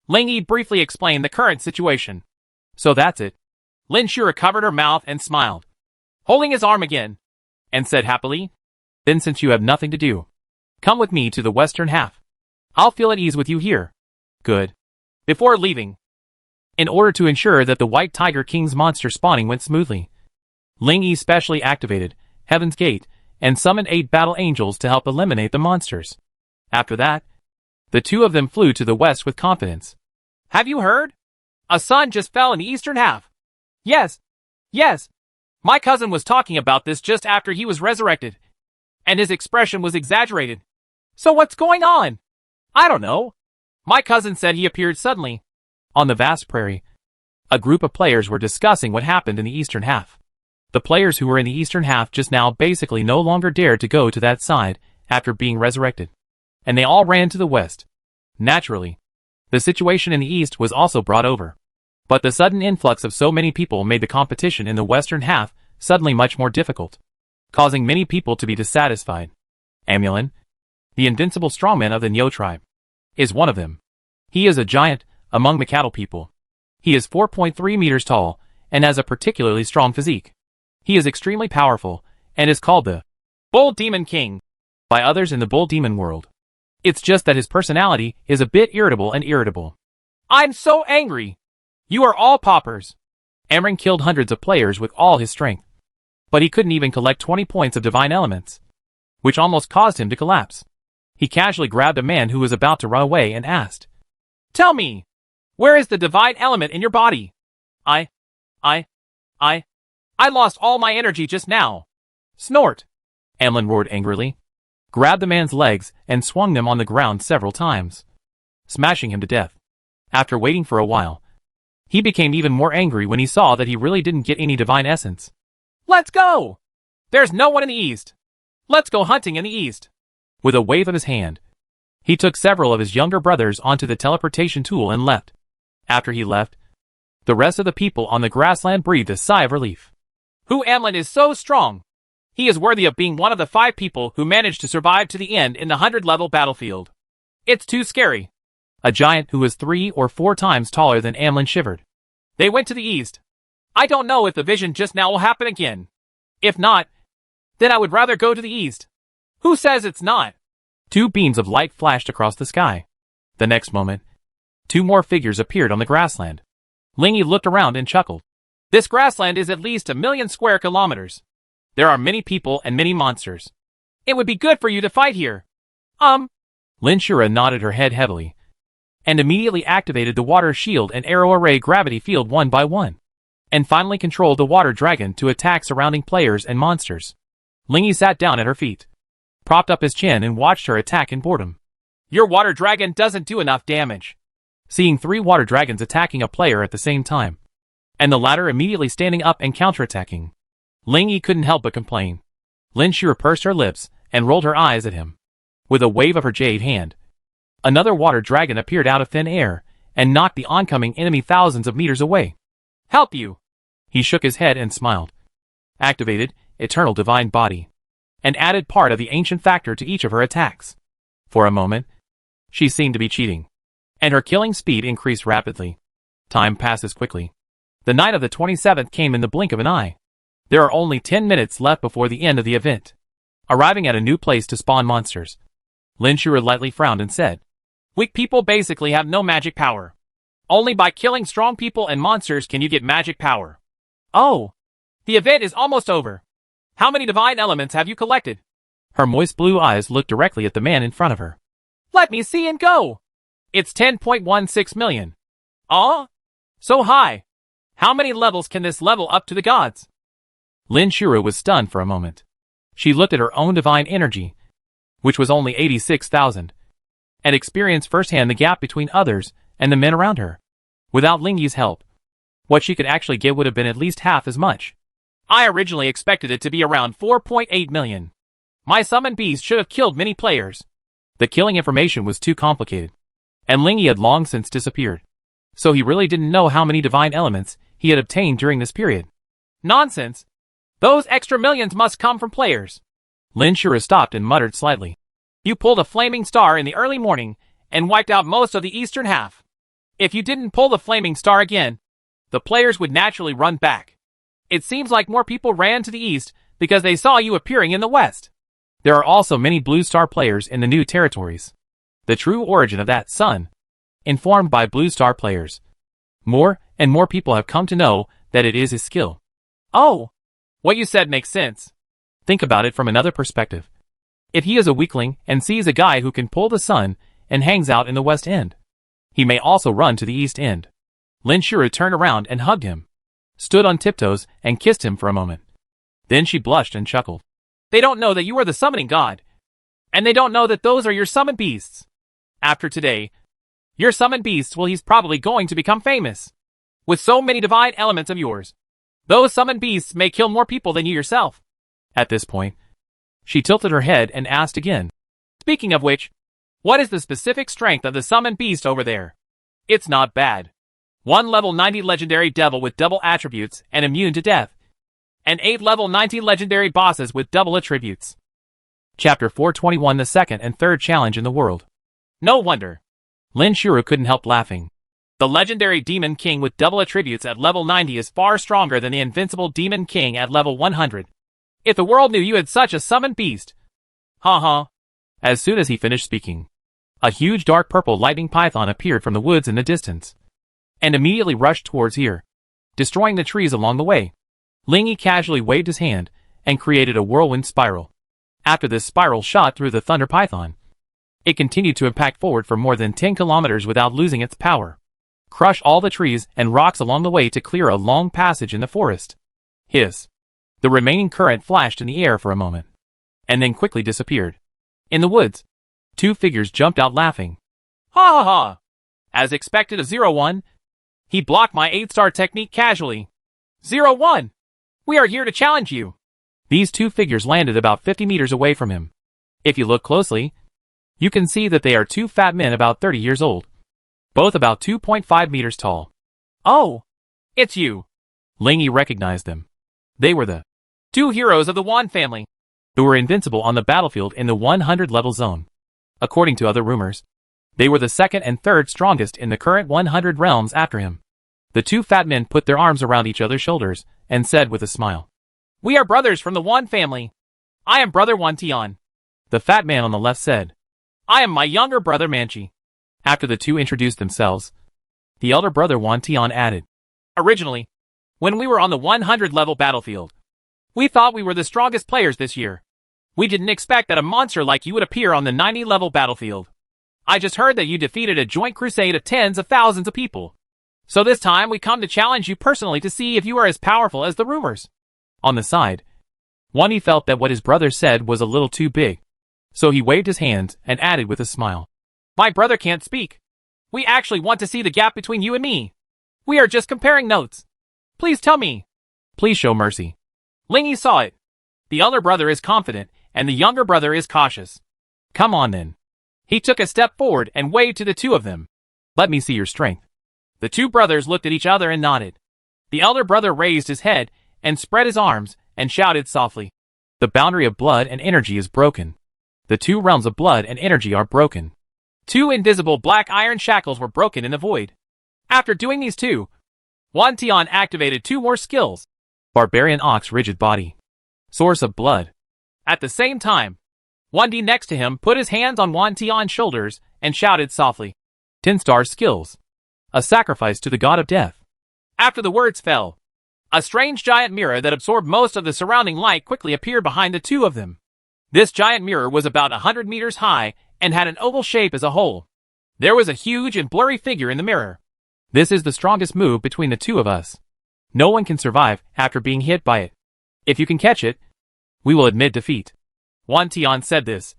Ling Yi briefly explained the current situation. So that's it. Lin Shuru covered her mouth and smiled, holding his arm again, and said happily, Then since you have nothing to do, come with me to the western half. I'll feel at ease with you here. Good. Before leaving, in order to ensure that the White Tiger King's monster spawning went smoothly, Ling Yi specially activated Heaven's Gate and summoned 8 battle angels to help eliminate the monsters. After that, the two of them flew to the west with confidence. Have you heard? A sun just fell in the eastern half. Yes. Yes. My cousin was talking about this just after he was resurrected, and his expression was exaggerated. So what's going on? I don't know. My cousin said he appeared suddenly. On the vast prairie, a group of players were discussing what happened in the eastern half. The players who were in the eastern half just now basically no longer dared to go to that side after being resurrected, and they all ran to the west. Naturally, the situation in the east was also brought over, but the sudden influx of so many people made the competition in the western half suddenly much more difficult, causing many people to be dissatisfied. Amulin, the invincible strongman of the Nyo tribe, is one of them. He is a giant among the cattle people. He is 4.3 meters tall and has a particularly strong physique. He is extremely powerful and is called the Bull Demon King by others in the Bull Demon world. It's just that his personality is a bit irritable. I'm so angry! You are all paupers! Amrin killed hundreds of players with all his strength, but he couldn't even collect 20 points of divine elements, which almost caused him to collapse. He casually grabbed a man who was about to run away and asked, Tell me, where is the divine element in your body? I lost all my energy just now. Snort! Amlin roared angrily, grabbed the man's legs and swung them on the ground several times, smashing him to death. After waiting for a while, he became even more angry when he saw that he really didn't get any divine essence. Let's go! There's no one in the east. Let's go hunting in the east. With a wave of his hand, he took several of his younger brothers onto the teleportation tool and left. After he left, the rest of the people on the grassland breathed a sigh of relief. Hu Amlin is so strong. He is worthy of being one of the 5 people who managed to survive to the end in the 100-level battlefield. It's too scary. A giant who was 3 or 4 times taller than Amlin shivered. They went to the east. I don't know if the vision just now will happen again. If not, then I would rather go to the east. Who says it's not? Two beams of light flashed across the sky. The next moment, two more figures appeared on the grassland. Lingy looked around and chuckled. This grassland is at least 1,000,000 square kilometers. There are many people and many monsters. It would be good for you to fight here. Lin Shura nodded her head heavily, and immediately activated the water shield and arrow array gravity field one by one, and finally controlled the water dragon to attack surrounding players and monsters. Lingy sat down at her feet, propped up his chin and watched her attack in boredom. Your water dragon doesn't do enough damage. Seeing three water dragons attacking a player at the same time, and the latter immediately standing up and counterattacking, Lingy couldn't help but complain. Lin Shura pursed her lips and rolled her eyes at him. With a wave of her jade hand, another water dragon appeared out of thin air and knocked the oncoming enemy thousands of meters away. Help you! He shook his head and smiled. Activated Eternal Divine Body, and added part of the ancient factor to each of her attacks. For a moment, she seemed to be cheating, and her killing speed increased rapidly. Time passes quickly. The night of the 27th came in the blink of an eye. There are only 10 minutes left before the end of the event. Arriving at a new place to spawn monsters, Lin Shura lightly frowned and said, Weak people basically have no magic power. Only by killing strong people and monsters can you get magic power. Oh, the event is almost over. How many divine elements have you collected? Her moist blue eyes looked directly at the man in front of her. Let me see and go. It's 10.16 million. Aw, so high. How many levels can this level up to the gods? Lin Shura was stunned for a moment. She looked at her own divine energy, which was only 86,000, and experienced firsthand the gap between others and the men around her. Without Lingy's help, what she could actually get would have been at least half as much. I originally expected it to be around 4.8 million. My summon beast should have killed many players. The killing information was too complicated, and Lingy had long since disappeared, so he really didn't know how many divine elements he had obtained during this period. Nonsense! Those extra millions must come from players. Lin Shura stopped and muttered slightly. You pulled a flaming star in the early morning and wiped out most of the eastern half. If you didn't pull the flaming star again, the players would naturally run back. It seems like more people ran to the east because they saw you appearing in the west. There are also many blue star players in the new territories. The true origin of that sun, informed by blue star players. More and more people have come to know that it is his skill. Oh, what you said makes sense. Think about it from another perspective. If he is a weakling and sees a guy who can pull the sun and hangs out in the west end, he may also run to the east end. Lin Shura turned around and hugged him, stood on tiptoes and kissed him for a moment. Then she blushed and chuckled. They don't know that you are the summoning god, and they don't know that those are your summoned beasts. After today, your summoned beasts he's probably going to become famous. With so many divine elements of yours, those summoned beasts may kill more people than you yourself. At this point, she tilted her head and asked again. Speaking of which, what is the specific strength of the summoned beast over there? It's not bad. 1 level 90 legendary devil with double attributes and immune to death, and 8 level 90 legendary bosses with double attributes. Chapter 421, the second and third challenge in the world. No wonder. Lin Shura couldn't help laughing. The legendary Demon King with double attributes at level 90 is far stronger than the invincible Demon King at level 100. If the world knew you had such a summoned beast. Ha. As soon as he finished speaking, a huge dark purple lightning python appeared from the woods in the distance, and immediately rushed towards here, destroying the trees along the way. Lingy casually waved his hand and created a whirlwind spiral. After this spiral shot through the thunder python, it continued to impact forward for more than 10 kilometers without losing its power. Crush all the trees and rocks along the way to clear a long passage in the forest. Hiss. The remaining current flashed in the air for a moment, and then quickly disappeared. In the woods, two figures jumped out laughing. Ha! As expected of 01, he blocked my 8-star technique casually. 01, we are here to challenge you. These two figures landed about 50 meters away from him. If you look closely, you can see that they are two fat men about 30 years old, both about 2.5 meters tall. Oh, it's you. Lingy recognized them. They were the two heroes of the Wan family, who were invincible on the battlefield in the 100 level zone. According to other rumors, they were the second and third strongest in the current 100 realms after him. The two fat men put their arms around each other's shoulders and said with a smile, "We are brothers from the Wan family. I am brother Wan Tian." The fat man on the left said, "I am my younger brother Manchi." After the two introduced themselves, the elder brother Wan Tian added, "Originally, when we were on the 100 level battlefield, we thought we were the strongest players this year. We didn't expect that a monster like you would appear on the 90 level battlefield. I just heard that you defeated a joint crusade of tens of thousands of people. So this time we come to challenge you personally to see if you are as powerful as the rumors." On the side, Wani felt that what his brother said was a little too big, so he waved his hands and added with a smile, "My brother can't speak. We actually want to see the gap between you and me. We are just comparing notes. Please tell me. Please show mercy." Lingy saw it. The elder brother is confident, and the younger brother is cautious. "Come on then." He took a step forward and waved to the two of them. "Let me see your strength." The two brothers looked at each other and nodded. The elder brother raised his head and spread his arms and shouted softly, "The boundary of blood and energy is broken. The two realms of blood and energy are broken." Two invisible black iron shackles were broken in the void. After doing these two, Wan Tian activated two more skills. Barbarian Ox Rigid Body. Source of Blood. At the same time, Wandi next to him put his hands on Wan Tian's shoulders and shouted softly, 10-star skills. A sacrifice to the god of death. After the words fell, a strange giant mirror that absorbed most of the surrounding light quickly appeared behind the two of them. This giant mirror was about 100 meters high and had an oval shape as a whole. There was a huge and blurry figure in the mirror. "This is the strongest move between the two of us. No one can survive after being hit by it. If you can catch it, we will admit defeat." Wan Tian said this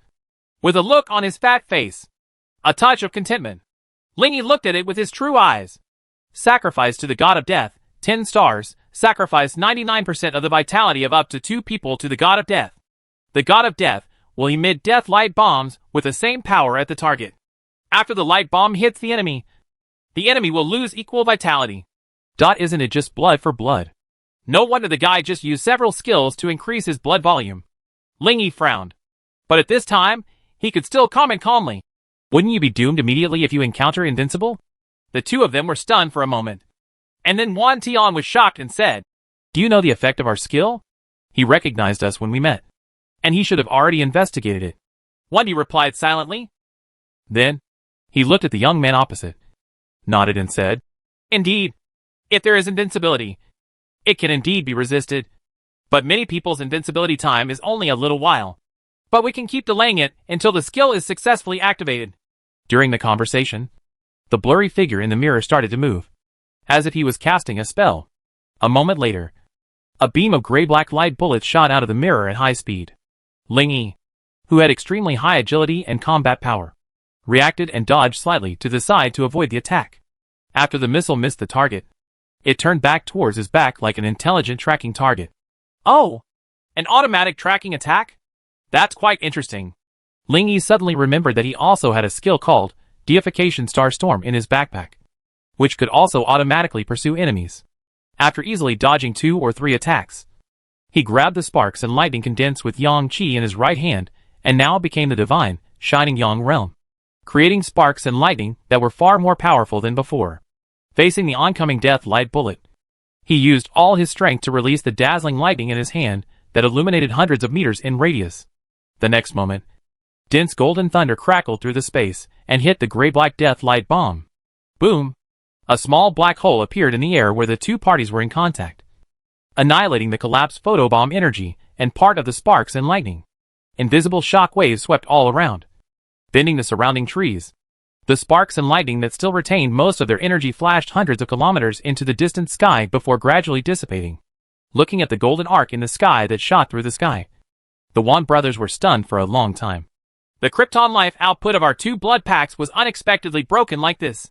with a look on his fat face, a touch of contentment. Lingy looked at it with his true eyes. Sacrifice to the god of death, 10 stars, sacrifice 99% of the vitality of up to 2 people to the god of death. The god of death will emit death light bombs with the same power at the target. After the light bomb hits the enemy will lose equal vitality. Isn't it just blood for blood? No wonder the guy just used several skills to increase his blood volume. Lingy frowned. But at this time, he could still comment calmly. "Wouldn't you be doomed immediately if you encounter Invincible?" The two of them were stunned for a moment. And then Wan Tian was shocked and said, "Do you know the effect of our skill? He recognized us when we met. And he should have already investigated it." Wandi replied silently. Then, he looked at the young man opposite, nodded and said, "Indeed, if there is invincibility, it can indeed be resisted. But many people's invincibility time is only a little while. But we can keep delaying it until the skill is successfully activated." During the conversation, the blurry figure in the mirror started to move, as if he was casting a spell. A moment later, a beam of gray-black light bullets shot out of the mirror at high speed. Lingy, who had extremely high agility and combat power, reacted and dodged slightly to the side to avoid the attack. After the missile missed the target, it turned back towards his back like an intelligent tracking target. "Oh, an automatic tracking attack? That's quite interesting." Lingy suddenly remembered that he also had a skill called Deification Starstorm in his backpack, which could also automatically pursue enemies. After easily dodging 2 or 3 attacks, he grabbed the sparks and lightning condensed with Yang Qi in his right hand and now became the divine, shining Yang realm, creating sparks and lightning that were far more powerful than before. Facing the oncoming death light bullet, he used all his strength to release the dazzling lightning in his hand that illuminated hundreds of meters in radius. The next moment, dense golden thunder crackled through the space and hit the gray-black death light bomb. Boom! A small black hole appeared in the air where the two parties were in contact, annihilating the collapsed photobomb energy and part of the sparks and lightning. Invisible shock waves swept all around, bending the surrounding trees. The sparks and lightning that still retained most of their energy flashed hundreds of kilometers into the distant sky before gradually dissipating. Looking at the golden arc in the sky that shot through the sky, the Wan brothers were stunned for a long time. The Krypton life output of our 2 blood packs was unexpectedly broken like this.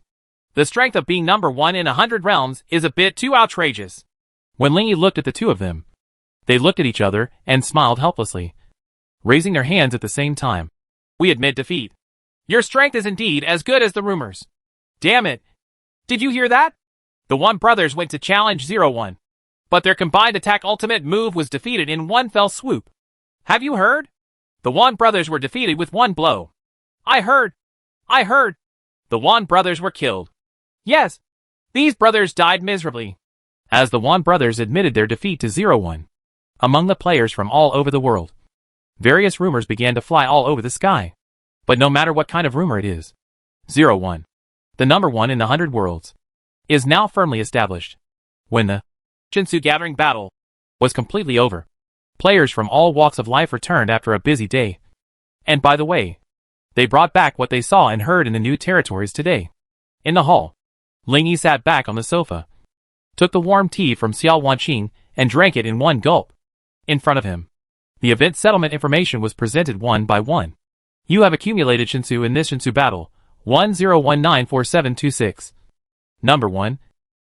The strength of being number 1 in 100 realms is a bit too outrageous. When Lingy looked at the two of them, they looked at each other and smiled helplessly, raising their hands at the same time. "We admit defeat. Your strength is indeed as good as the rumors." "Damn it. Did you hear that?" The Wan brothers went to challenge 01. But their combined attack ultimate move was defeated in one fell swoop. "Have you heard? The Wan brothers were defeated with one blow." I heard. The Wan brothers were killed." "Yes. These brothers died miserably, as the Wan brothers admitted their defeat to 0-1. Among the players from all over the world, various rumors began to fly all over the sky. But no matter what kind of rumor it is, 0-1, the number 1 in the 100 worlds, is now firmly established. When the Shinsu Gathering battle was completely over, players from all walks of life returned after a busy day. And by the way, they brought back what they saw and heard in the new territories today. In the hall, Ling Yi sat back on the sofa, took the warm tea from Xiao Wanqing and drank it in one gulp. In front of him, the event settlement information was presented one by one. You have accumulated Shinsu in this Shinsu battle, 10194726. Number 1.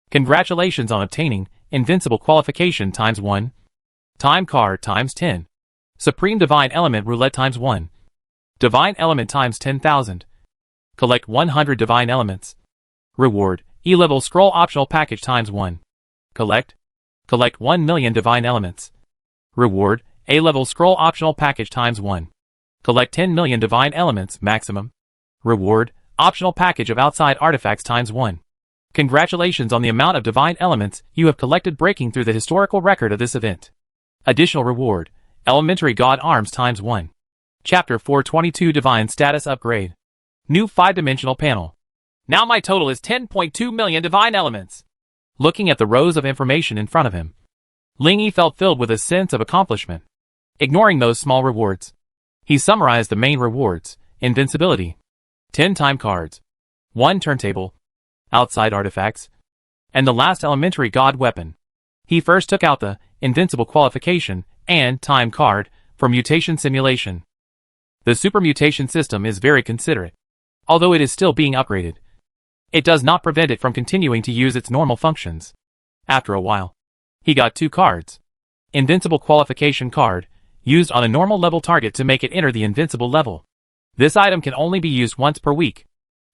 Congratulations on obtaining Invincible Qualification ×1. Time Card ×10. Supreme Divine Element Roulette ×1. Divine Element times 10,000. Collect 100 Divine Elements. Reward, E-Level Scroll Optional Package ×1. Collect 1 million Divine Elements. Reward, A-Level Scroll Optional Package ×1. Collect 10 million Divine Elements maximum. Reward, Optional Package of Outside Artifacts ×1. Congratulations on the amount of Divine Elements you have collected, breaking through the historical record of this event. Additional reward, Elementary God Arms ×1. Chapter 422 Divine Status Upgrade. New 5-dimensional panel. Now my total is 10.2 million Divine Elements. Looking at the rows of information in front of him, Ling Yi felt filled with a sense of accomplishment. Ignoring those small rewards, he summarized the main rewards: invincibility, 10 time cards, 1 turntable, outside artifacts, and the last elementary god weapon. He first took out the invincible qualification and time card for mutation simulation. The super mutation system is very considerate. Although it is still being upgraded, it does not prevent it from continuing to use its normal functions. After a while, he got 2 cards. Invincible qualification card, used on a normal level target to make it enter the invincible level. This item can only be used once per week.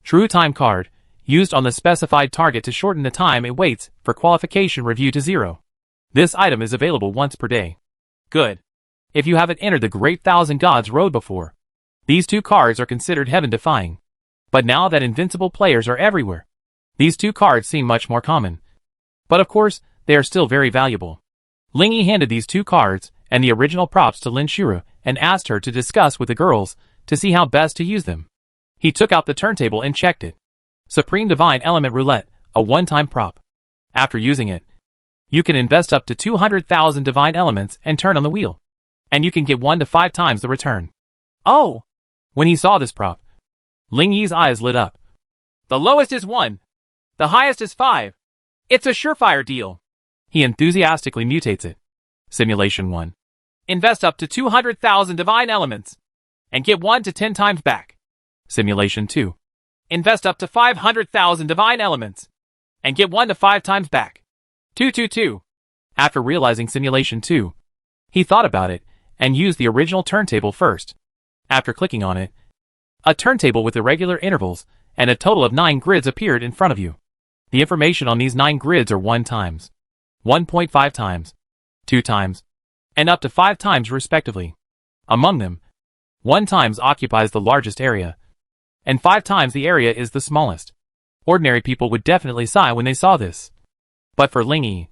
True time card, used on the specified target to shorten the time it waits for qualification review to 0. This item is available once per day. Good. If you haven't entered the Great Thousand Gods Road before, these 2 cards are considered heaven-defying. But now that invincible players are everywhere, these 2 cards seem much more common. But of course, they are still very valuable. Ling Yi handed these 2 cards and the original props to Lin Shuru and asked her to discuss with the girls to see how best to use them. He took out the turntable and checked it. Supreme Divine Element Roulette, a one-time prop. After using it, you can invest up to 200,000 divine elements and turn on the wheel. And you can get 1 to 5 times the return. Oh! When he saw this prop, Ling Yi's eyes lit up. The lowest is 1. The highest is 5. It's a surefire deal. He enthusiastically mutates it. Simulation 1. Invest up to 200,000 divine elements and get 1 to 10 times back. Simulation 2. Invest up to 500,000 divine elements and get 1 to 5 times back. 222. After realizing Simulation 2, he thought about it and used the original turntable first. After clicking on it, a turntable with irregular intervals and a total of 9 grids appeared in front of you. The information on these 9 grids are 1 times, 1.5 times, 2 times, and up to 5 times respectively. Among them, 1 times occupies the largest area, and 5 times the area is the smallest. Ordinary people would definitely sigh when they saw this. But for Ling Yi,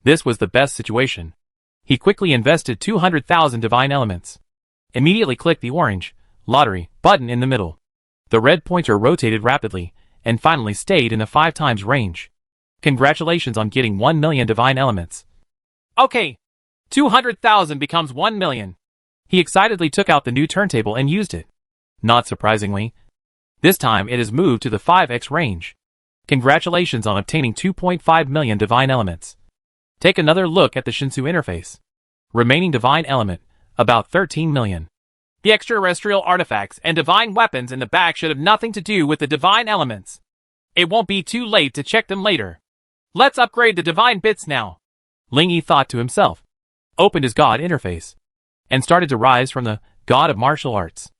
this was the best situation. He quickly invested 200,000 divine elements. Immediately clicked the orange lottery button in the middle. The red pointer rotated rapidly and finally stayed in the 5 times range. Congratulations on getting 1 million divine elements. Okay, 200,000 becomes 1 million. He excitedly took out the new turntable and used it. Not surprisingly, this time it is moved to the 5x range. Congratulations on obtaining 2.5 million divine elements. Take another look at the Shinsu interface. Remaining divine element, about 13 million. The extraterrestrial artifacts and divine weapons in the back should have nothing to do with the divine elements. It won't be too late to check them later. Let's upgrade the divine bits now. Ling Yi thought to himself, opened his god interface, and started to rise from the god of martial arts.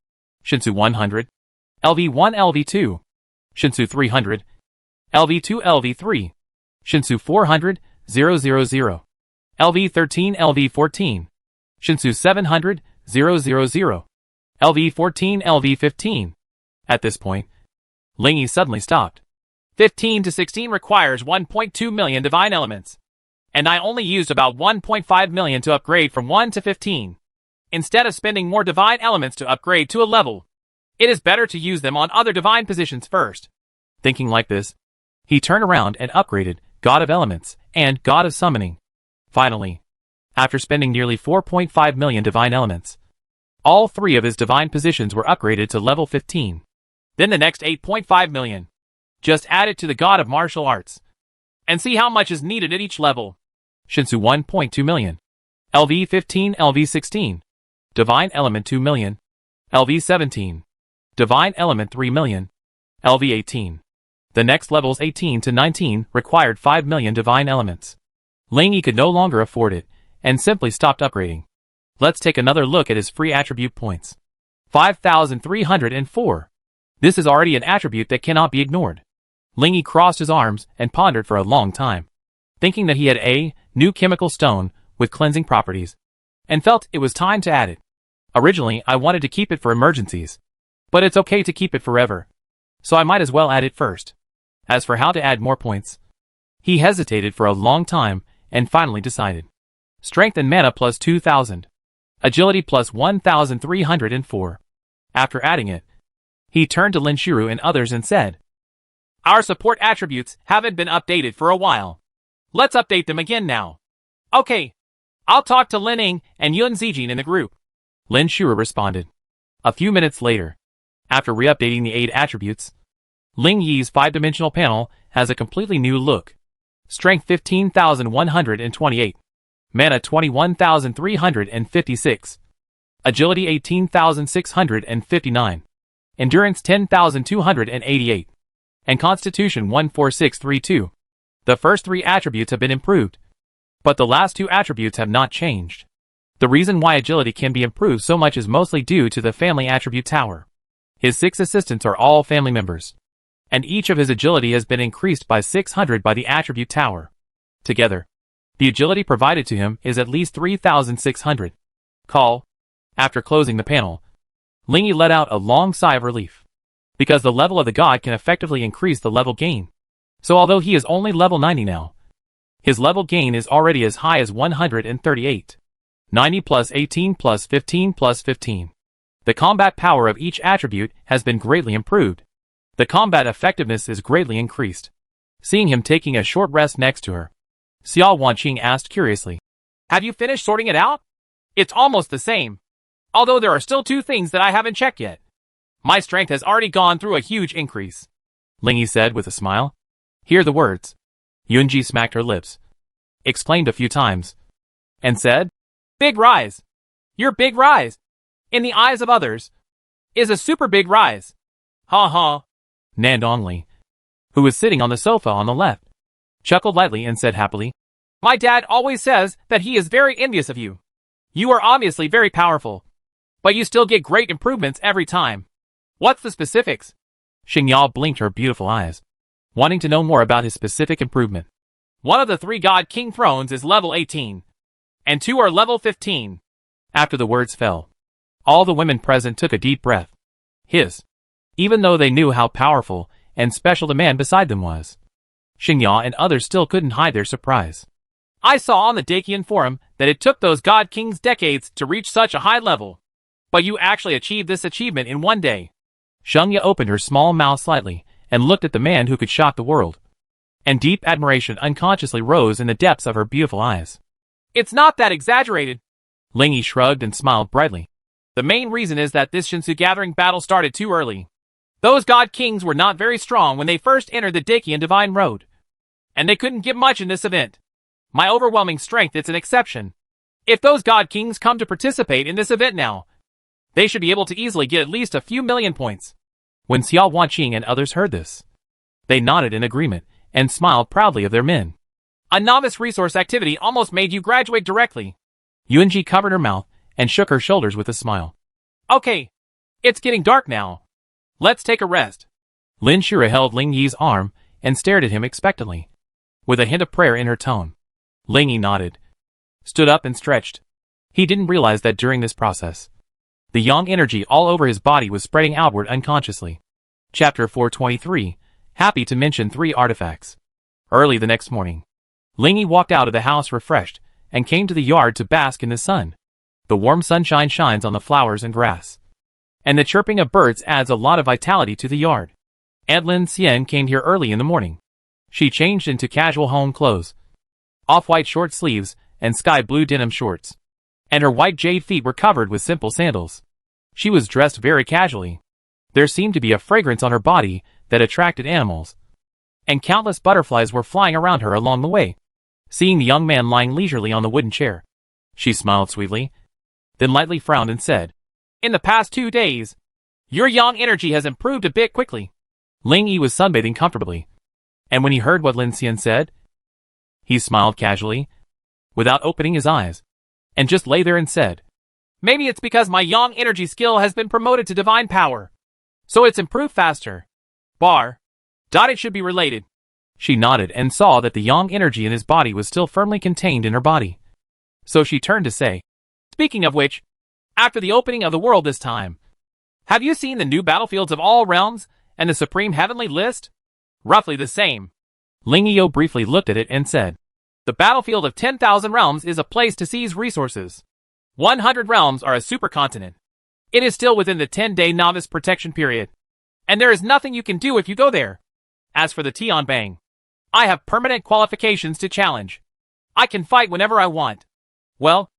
Shinsu 100, LV1 LV2, Shinsu 300, LV2 LV3, Shinsu 400, 000, LV13 LV14, Shinsu 700, 000, LV14 LV15. At this point, Ling Yi suddenly stopped. 15 to 16 requires 1.2 million divine elements. And I only used about 1.5 million to upgrade from 1 to 15. Instead of spending more divine elements to upgrade to a level, it is better to use them on other divine positions first. Thinking like this, he turned around and upgraded God of Elements and God of Summoning. Finally, after spending nearly 4.5 million divine elements, all three of his divine positions were upgraded to level 15. Then the next 8.5 million. Just add it to the God of Martial Arts. And see how much is needed at each level. Shinsu 1.2 million. LV 15, LV 16. Divine Element 2 million. LV 17. Divine Element 3 million. LV 18. The next levels 18 to 19 required 5 million divine elements. Ling Yi could no longer afford it, and simply stopped upgrading. Let's take another look at his free attribute points. 5,304. This is already an attribute that cannot be ignored. Ling Yi crossed his arms and pondered for a long time, thinking that he had a new chemical stone with cleansing properties, and felt it was time to add it. Originally, I wanted to keep it for emergencies, but it's okay to keep it forever, so I might as well add it first. As for how to add more points, he hesitated for a long time and finally decided. Strength and mana plus 2,000. Agility plus 1,304. After adding it, he turned to Lin Shiru and others and said, "Our support attributes haven't been updated for a while. Let's update them again now." "Okay. I'll talk to Lin Ying and Yun Zijin in the group," Lin Shiru responded. A few minutes later, after re-updating the 8 attributes, Ling Yi's 5-dimensional panel has a completely new look. Strength 15,128. Mana 21,356. Agility 18,659. Endurance 10,288. And Constitution 14632. The first 3 attributes have been improved, but the last 2 attributes have not changed. The reason why agility can be improved so much is mostly due to the family attribute tower. His 6 assistants are all family members, and each of his agility has been increased by 600 by the attribute tower. Together, the agility provided to him is at least 3,600. After closing the panel, Ling Yi let out a long sigh of relief, because the level of the god can effectively increase the level gain. So although he is only level 90 now, his level gain is already as high as 138. 90 plus 18 plus 15 plus 15. The combat power of each attribute has been greatly improved. The combat effectiveness is greatly increased. Seeing him taking a short rest next to her, Xiao Wanqing asked curiously, "Have you finished sorting it out?" "It's almost the same. Although there are still 2 things that I haven't checked yet. My strength has already gone through a huge increase," Ling Yi said with a smile. Hear the words. Yunji smacked her lips, exclaimed a few times, and said, "Big rise! Your big rise, in the eyes of others, is a super big rise." "Ha ha." Nandong, who was sitting on the sofa on the left, chuckled lightly and said happily, "My dad always says that he is very envious of you. You are obviously very powerful, but you still get great improvements every time." "What's the specifics?" Xingyao blinked her beautiful eyes, wanting to know more about his specific improvement. "One of the 3 God King thrones is level 18, and 2 are level 15. After the words fell, all the women present took a deep breath. Even though they knew how powerful and special the man beside them was. Xingyao and others still couldn't hide their surprise. "I saw on the Dakian forum that it took those God Kings decades to reach such a high level. But you actually achieved this achievement in 1 day." Shengya opened her small mouth slightly and looked at the man who could shock the world. And deep admiration unconsciously rose in the depths of her beautiful eyes. "It's not that exaggerated." Ling Yi shrugged and smiled brightly. "The main reason is that this Shinsu gathering battle started too early. Those God Kings were not very strong when they first entered the Dakian Divine Road, and they couldn't give much in this event. My overwhelming strength is an exception. If those God Kings come to participate in this event now, they should be able to easily get at least a few million points." When Xiao Wanqing and others heard this, they nodded in agreement and smiled proudly of their men. "A novice resource activity almost made you graduate directly." Yunji covered her mouth and shook her shoulders with a smile. "Okay, it's getting dark now. Let's take a rest." Lin Shiru held Ling Yi's arm and stared at him expectantly, with a hint of prayer in her tone. Ling Yi nodded, stood up and stretched. He didn't realize that during this process, the yang energy all over his body was spreading outward unconsciously. Chapter 423, happy to mention 3 artifacts. Early the next morning, Lingy walked out of the house refreshed and came to the yard to bask in the sun. The warm sunshine shines on the flowers and grass, and the chirping of birds adds a lot of vitality to the yard. Aunt Lin Xian came here early in the morning. She changed into casual home clothes, off-white short sleeves and sky blue denim shorts, and her white jade feet were covered with simple sandals. She was dressed very casually. There seemed to be a fragrance on her body that attracted animals, and countless butterflies were flying around her along the way. Seeing the young man lying leisurely on the wooden chair, she smiled sweetly, then lightly frowned and said, "In the past 2 days, your yang energy has improved a bit quickly." Ling Yi was sunbathing comfortably, and when he heard what Lin Xian said, he smiled casually, without opening his eyes, and just lay there and said, "Maybe it's because my yang energy skill has been promoted to divine power, so it's improved faster. It should be related." She nodded and saw that the yang energy in his body was still firmly contained in her body. So she turned to say, "Speaking of which, after the opening of the world this time, have you seen the new battlefields of all realms and the supreme heavenly list?" "Roughly the same." Ling Yi briefly looked at it and said, "The battlefield of 10,000 realms is a place to seize resources. 100 realms are a supercontinent. It is still within the 10-day novice protection period, and there is nothing you can do if you go there. As for the Tianbang, I have permanent qualifications to challenge. I can fight whenever I want. Well,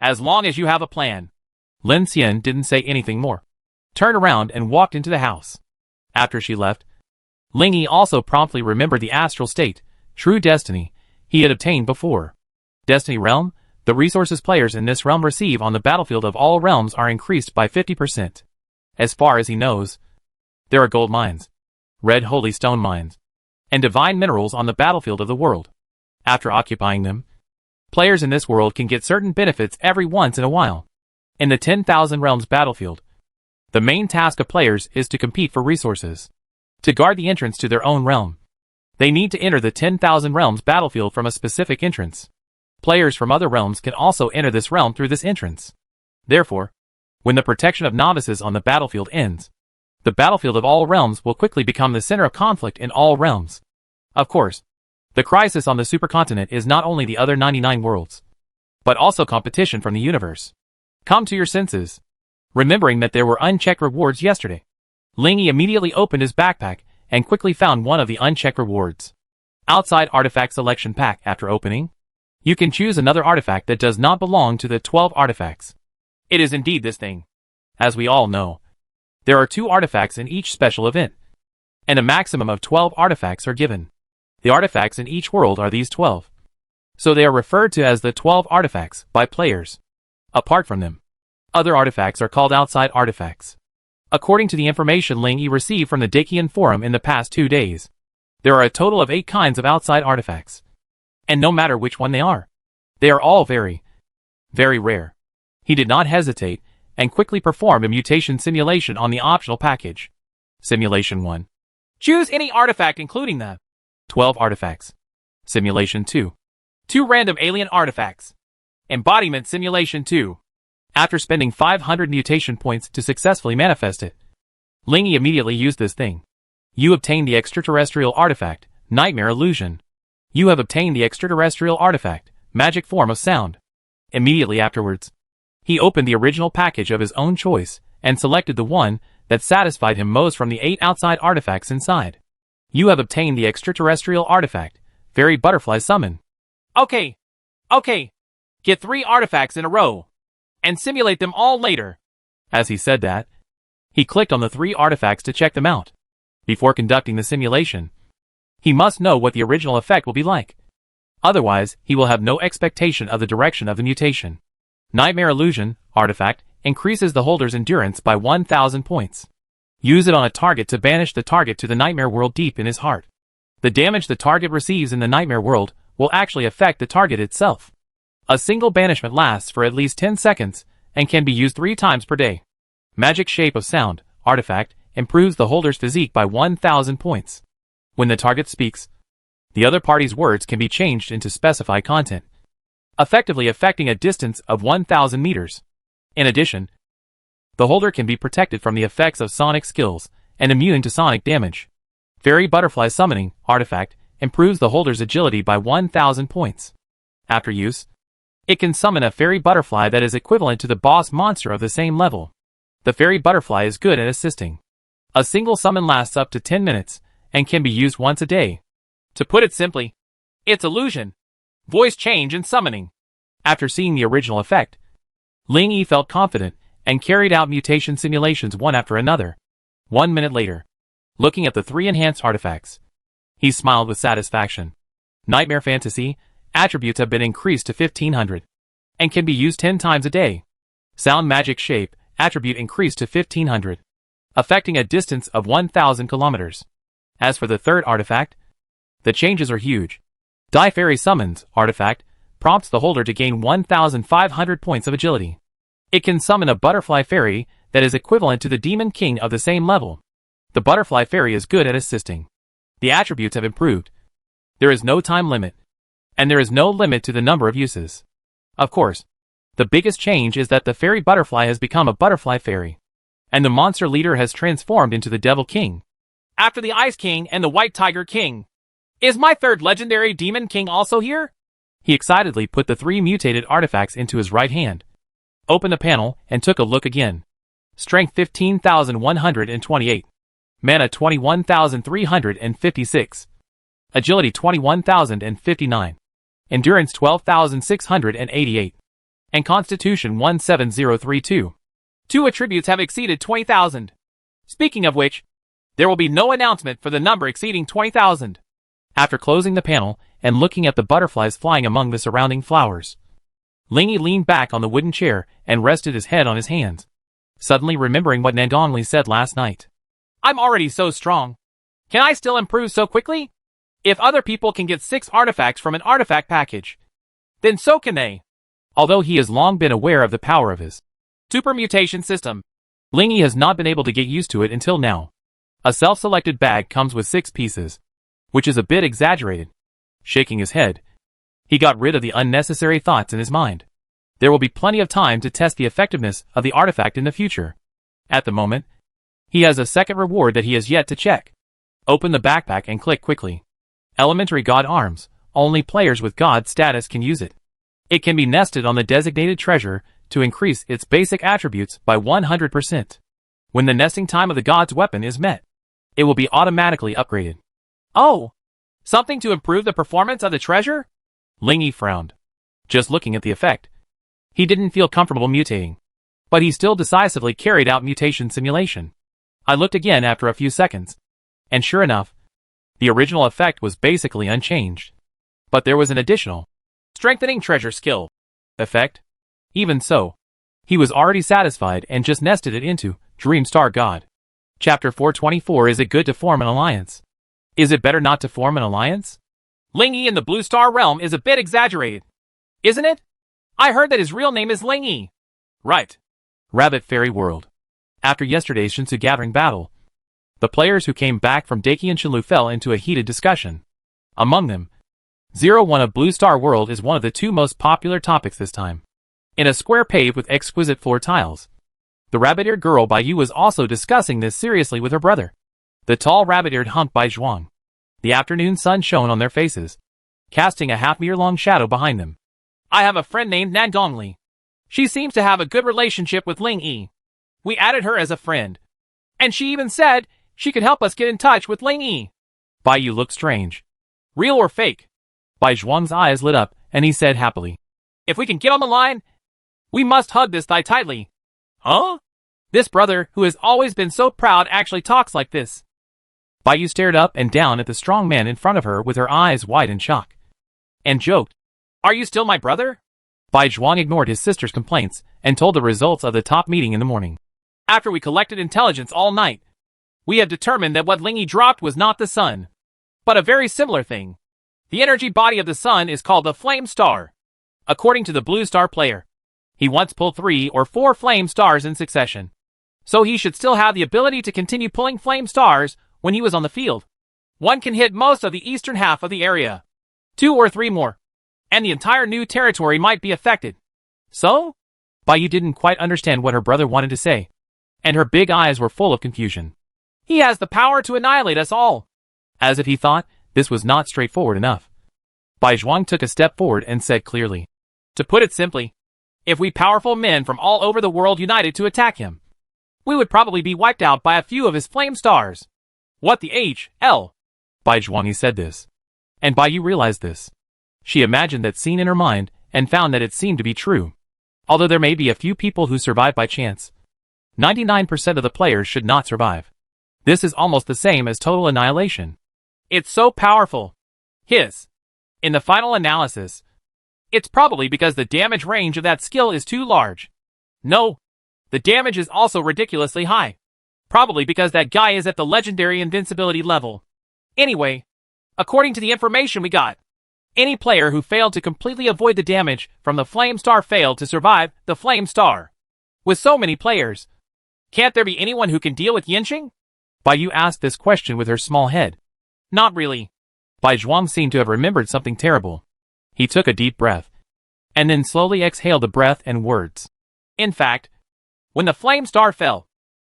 as long as you have a plan." Lin Xian didn't say anything more, turned around and walked into the house. After she left, Ling Yi also promptly remembered the astral state, true destiny, he had obtained before. Destiny realm, the resources players in this realm receive on the battlefield of all realms are increased by 50%. As far as he knows, there are gold mines, red holy stone mines, and divine minerals on the battlefield of the world. After occupying them, players in this world can get certain benefits every once in a while. In the 10,000 realms battlefield, the main task of players is to compete for resources, to guard the entrance to their own realm. They need to enter the 10,000 realms battlefield from a specific entrance. Players from other realms can also enter this realm through this entrance. Therefore, when the protection of novices on the battlefield ends, the battlefield of all realms will quickly become the center of conflict in all realms. Of course, the crisis on the supercontinent is not only the other 99 worlds, but also competition from the universe. Come to your senses. Remembering that there were unchecked rewards yesterday, Ling Yi immediately opened his backpack and quickly found one of the unchecked rewards. Outside artifact selection pack. After opening, you can choose another artifact that does not belong to the 12 artifacts. It is indeed this thing. As we all know, there are 2 artifacts in each special event, and a maximum of 12 artifacts are given. The artifacts in each world are these 12, so they are referred to as the 12 artifacts by players. Apart from them, other artifacts are called outside artifacts. According to the information Ling Yi received from the Dakian forum in the past 2 days, there are a total of 8 kinds of outside artifacts. And no matter which one they are all very, very rare. He did not hesitate and quickly performed a mutation simulation on the optional package. Simulation 1. Choose any artifact including the 12 artifacts. Simulation 2. 2 random alien artifacts. Embodiment Simulation 2. After spending 500 mutation points to successfully manifest it, Ling Yi immediately used this thing. You obtained the extraterrestrial artifact, Nightmare Illusion. You have obtained the extraterrestrial artifact, Magic Form of Sound. Immediately afterwards, he opened the original package of his own choice and selected the one that satisfied him most from the 8 outside artifacts inside. You have obtained the extraterrestrial artifact, Fairy Butterfly Summon. Okay. Get 3 artifacts in a row, and simulate them all later. As he said that, he clicked on the 3 artifacts to check them out. Before conducting the simulation, he must know what the original effect will be like. Otherwise, he will have no expectation of the direction of the mutation. Nightmare Illusion artifact increases the holder's endurance by 1,000 points. Use it on a target to banish the target to the nightmare world deep in his heart. The damage the target receives in the nightmare world will actually affect the target itself. A single banishment lasts for at least 10 seconds and can be used 3 times per day. Magic Shape of Sound artifact improves the holder's physique by 1,000 points. When the target speaks, the other party's words can be changed into specified content, effectively affecting a distance of 1,000 meters. In addition, the holder can be protected from the effects of sonic skills and immune to sonic damage. Fairy Butterfly Summoning artifact improves the holder's agility by 1,000 points. After use, it can summon a fairy butterfly that is equivalent to the boss monster of the same level. The fairy butterfly is good at assisting. A single summon lasts up to 10 minutes and can be used once a day. To put it simply, it's illusion, voice change, and summoning. After seeing the original effect, Ling Yi felt confident and carried out mutation simulations one after another. 1 minute later, looking at the 3 enhanced artifacts, he smiled with satisfaction. Nightmare Fantasy attributes have been increased to 1500 and can be used 10 times a day. Sound Magic Shape attribute increased to 1500, affecting a distance of 1000 kilometers. As for the third artifact, the changes are huge. Die Fairy Summons artifact prompts the holder to gain 1500 points of agility. It can summon a butterfly fairy that is equivalent to the demon king of the same level. The butterfly fairy is good at assisting. The attributes have improved. There is no time limit, and there is no limit to the number of uses. Of course, the biggest change is that the fairy butterfly has become a butterfly fairy, and the monster leader has transformed into the Devil King. After the Ice King and the White Tiger King, is my third legendary demon king also here? He excitedly put the 3 mutated artifacts into his right hand, opened the panel, and took a look again. Strength 15,128. Mana 21,356. Agility 21,059. Endurance 12,688. And Constitution 17032. 2 attributes have exceeded 20,000. Speaking of which, there will be no announcement for the number exceeding 20,000. After closing the panel and looking at the butterflies flying among the surrounding flowers, Ling Yi leaned back on the wooden chair and rested his head on his hands, suddenly remembering what Nandongli said last night. I'm already so strong. Can I still improve so quickly? If other people can get 6 artifacts from an artifact package, then so can they. Although he has long been aware of the power of his super mutation system, Ling Yi has not been able to get used to it until now. A self-selected bag comes with 6 pieces, which is a bit exaggerated. Shaking his head, he got rid of the unnecessary thoughts in his mind. There will be plenty of time to test the effectiveness of the artifact in the future. At the moment, he has a second reward that he has yet to check. Open the backpack and click quickly. Elementary God Arms. Only players with God status can use it. It can be nested on the designated treasure to increase its basic attributes by 100%. When the nesting time of the God's weapon is met, it will be automatically upgraded. Oh! Something to improve the performance of the treasure? Ling Yi frowned. Just looking at the effect, he didn't feel comfortable mutating, but he still decisively carried out mutation simulation. I looked again after a few seconds, and sure enough, the original effect was basically unchanged. But there was an additional strengthening treasure skill effect. Even so, he was already satisfied and just nested it into Dream Star God. Chapter 424. Is it good to form an alliance? Is it better not to form an alliance? Ling Yi in the Blue Star Realm is a bit exaggerated, isn't it? I heard that his real name is Ling Yi. Right. Rabbit Fairy World. After yesterday's Shinsu Gathering battle, the players who came back from Daki and Shinlu fell into a heated discussion. Among them, 01 of Blue Star World is one of the 2 most popular topics this time. In a square paved with exquisite floor tiles, the rabbit-eared girl Bai Yu was also discussing this seriously with her brother, the tall rabbit-eared hunk Bai Zhuang. The afternoon sun shone on their faces, casting a half-meter-long shadow behind them. I have a friend named Nandongli. She seems to have a good relationship with Ling Yi. We added her as a friend, and she even said she could help us get in touch with Ling Yi. Bai Yu looked strange. Real or fake? Bai Zhuang's eyes lit up, and he said happily, if we can get on the line, we must hug this thigh tightly. Huh? This brother, who has always been so proud, actually talks like this. Bai Yu stared up and down at the strong man in front of her with her eyes wide in shock, and joked, are you still my brother? Bai Zhuang ignored his sister's complaints and told the results of the top meeting in the morning. After we collected intelligence all night, we have determined that what Ling Yi dropped was not the sun, but a very similar thing. The energy body of the sun is called the flame star. According to the Blue Star player, he once pulled 3 or 4 flame stars in succession, so he should still have the ability to continue pulling flame stars when he was on the field. One can hit most of the eastern half of the area. 2 or 3 more, and the entire new territory might be affected. So? Bai Yu didn't quite understand what her brother wanted to say, and her big eyes were full of confusion. He has the power to annihilate us all. As if he thought this was not straightforward enough. Bai Zhuang took a step forward and said clearly. To put it simply, if we powerful men from all over the world united to attack him, we would probably be wiped out by a few of his flame stars. What the hell? Bai Zhuang said this. And Bai Yu realized this. She imagined that scene in her mind and found that it seemed to be true. Although there may be a few people who survive by chance, 99% of the players should not survive. This is almost the same as total annihilation. It's so powerful. Hiss. In the final analysis, it's probably because the damage range of that skill is too large. No, the damage is also ridiculously high. Probably because that guy is at the legendary invincibility level. Anyway, according to the information we got, any player who failed to completely avoid the damage from the Flame Star failed to survive the Flame Star. With so many players, can't there be anyone who can deal with Yinqing? Bai Yu asked this question with her small head. Not really. Bai Zhuang seemed to have remembered something terrible. He took a deep breath, and then slowly exhaled the breath and words. In fact, when the Flame Star fell,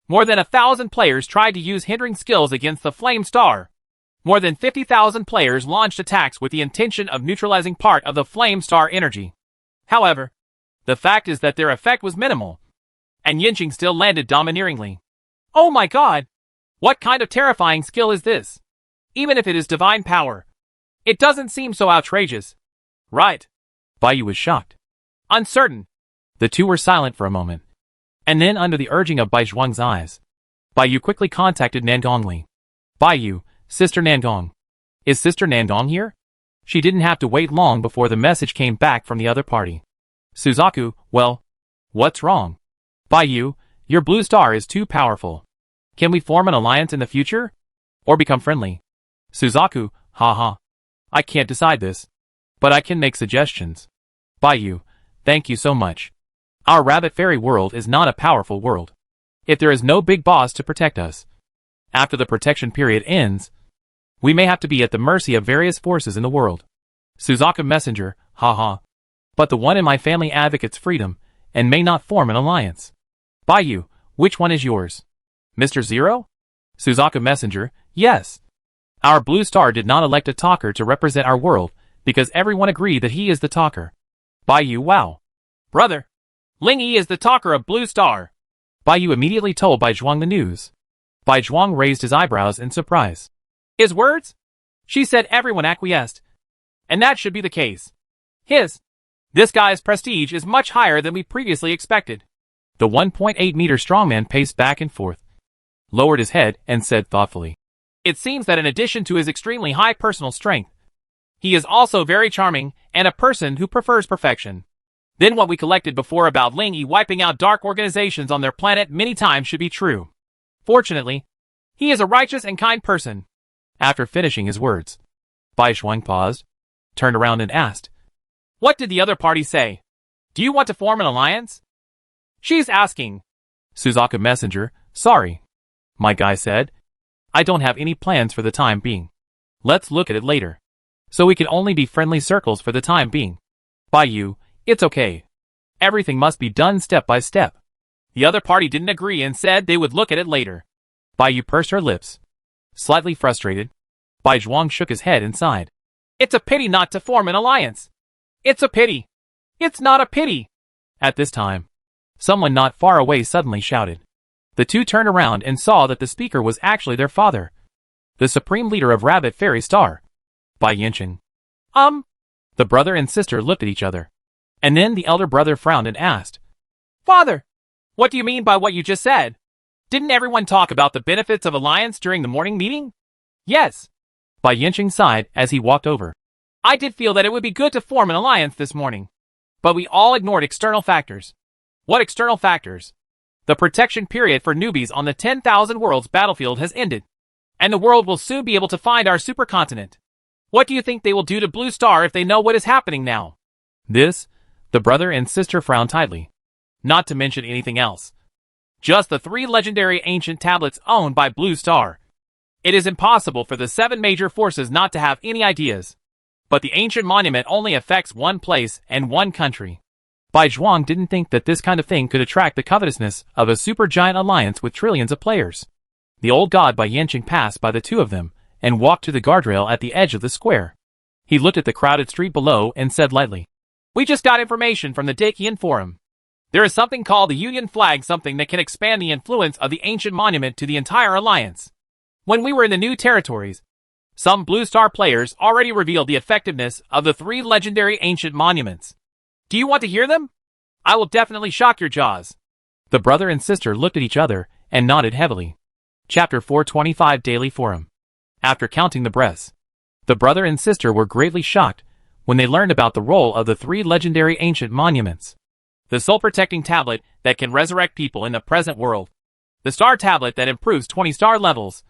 more than 1,000 players tried to use hindering skills against the Flame Star. More than 50,000 players launched attacks with the intention of neutralizing part of the Flame Star energy. However, the fact is that their effect was minimal, and Yinqing still landed domineeringly. Oh my god! What kind of terrifying skill is this? Even if it is divine power, it doesn't seem so outrageous. Right. Bai Yu was shocked. Uncertain. The two were silent for a moment. And then under the urging of Bai Zhuang's eyes, Bai Yu quickly contacted Nangong Li. Bai Yu, Sister Nangong. Is Sister Nangong here? She didn't have to wait long before the message came back from the other party. Suzaku, well, what's wrong? Bai Yu, your blue star is too powerful. Can we form an alliance in the future? Or become friendly? Suzaku, haha. I can't decide this, but I can make suggestions. Bai Yu, thank you so much. Our rabbit fairy world is not a powerful world. If there is no big boss to protect us, after the protection period ends, we may have to be at the mercy of various forces in the world. Suzaku Messenger, haha. But the one in my family advocates freedom, and may not form an alliance. Bai Yu, which one is yours? Mr. Zero? Suzaku Messenger, yes. Our blue star did not elect a talker to represent our world, because everyone agreed that he is the talker. Bai Yu, wow. Brother, Ling Yi is the talker of Blue Star. Bai Yu immediately told Bai Zhuang the news. Bai Zhuang raised his eyebrows in surprise. His words? She said everyone acquiesced. And that should be the case. This guy's prestige is much higher than we previously expected. The 1.8-meter strongman paced back and forth, lowered his head, and said thoughtfully. It seems that in addition to his extremely high personal strength, he is also very charming and a person who prefers perfection. Then what we collected before about Ling Yi wiping out dark organizations on their planet many times should be true. Fortunately, he is a righteous and kind person. After finishing his words, Bai Zhuang paused, turned around and asked, what did the other party say? Do you want to form an alliance? She's asking. Suzaku Messenger, sorry. My guy said, I don't have any plans for the time being. Let's look at it later. So we can only be friendly circles for the time being. Bai Yu, it's okay. Everything must be done step by step. The other party didn't agree and said they would look at it later. Bai Yu pursed her lips. Slightly frustrated, Bai Zhuang shook his head and sighed. It's a pity not to form an alliance. It's a pity. It's not a pity. At this time, someone not far away suddenly shouted. The two turned around and saw that the speaker was actually their father, the supreme leader of Rabbit Fairy Star, Bai Yinqing. The brother and sister looked at each other. And then the elder brother frowned and asked, Father, what do you mean by what you just said? Didn't everyone talk about the benefits of alliance during the morning meeting? Yes. Bai Yinqing sighed as he walked over. I did feel that it would be good to form an alliance this morning. But we all ignored external factors. What external factors? The protection period for newbies on the 10,000 Worlds battlefield has ended. And the world will soon be able to find our supercontinent. What do you think they will do to Blue Star if they know what is happening now? The brother and sister frowned tightly. Not to mention anything else. Just the 3 legendary ancient tablets owned by Blue Star. It is impossible for the 7 major forces not to have any ideas. But the ancient monument only affects one place and one country. Bai Zhuang didn't think that this kind of thing could attract the covetousness of a supergiant alliance with trillions of players. The old god Bai Yinqing passed by the two of them, and walked to the guardrail at the edge of the square. He looked at the crowded street below and said lightly, "We just got information from the Dacian Forum. There is something called the Union Flag, something that can expand the influence of the ancient monument to the entire alliance. When we were in the new territories, some Blue Star players already revealed the effectiveness of the 3 legendary ancient monuments. Do you want to hear them? I will definitely shock your jaws." The brother and sister looked at each other and nodded heavily. Chapter 425 Daily Forum. After counting the breaths, the brother and sister were greatly shocked when they learned about the role of the 3 legendary ancient monuments. The soul-protecting tablet that can resurrect people in the present world, the star tablet that improves 20 star levels,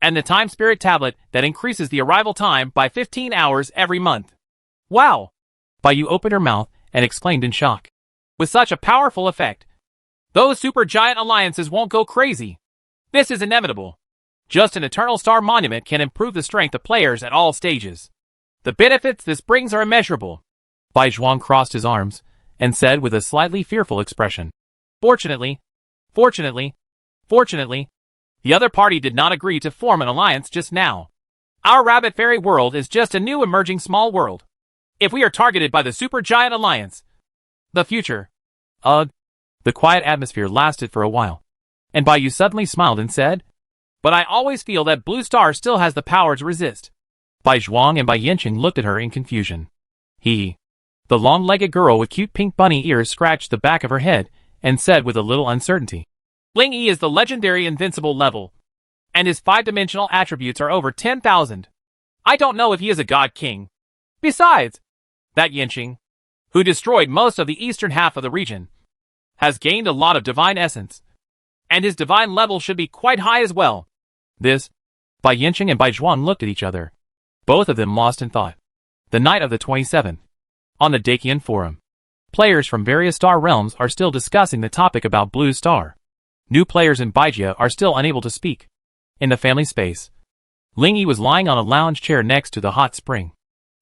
and the time spirit tablet that increases the arrival time by 15 hours every month. Wow! Baiyu opened her mouth and exclaimed in shock. With such a powerful effect, those supergiant alliances won't go crazy. This is inevitable. Just an eternal star monument can improve the strength of players at all stages. The benefits this brings are immeasurable. Bai Zhuang crossed his arms and said with a slightly fearful expression, Fortunately, the other party did not agree to form an alliance just now. Our rabbit fairy world is just a new emerging small world. If we are targeted by the supergiant alliance, the future. The quiet atmosphere lasted for a while, and Baiyu suddenly smiled and said, "But I always feel that Blue Star still has the power to resist." Bai Zhuang and Bai Yanqing looked at her in confusion. The long-legged girl with cute pink bunny ears scratched the back of her head and said with a little uncertainty, "Ling Yi is the legendary invincible level, and his 5-dimensional attributes are over 10,000. I don't know if he is a god king. Besides, that Yanqing, who destroyed most of the eastern half of the region, has gained a lot of divine essence, and his divine level should be quite high as well." Bai Yanqing and Bai Zhuang looked at each other, both of them lost in thought. The night of the 27th. On the Dacian Forum, players from various star realms are still discussing the topic about Blue Star. New players in Baijia are still unable to speak. In the family space, Ling Yi was lying on a lounge chair next to the hot spring,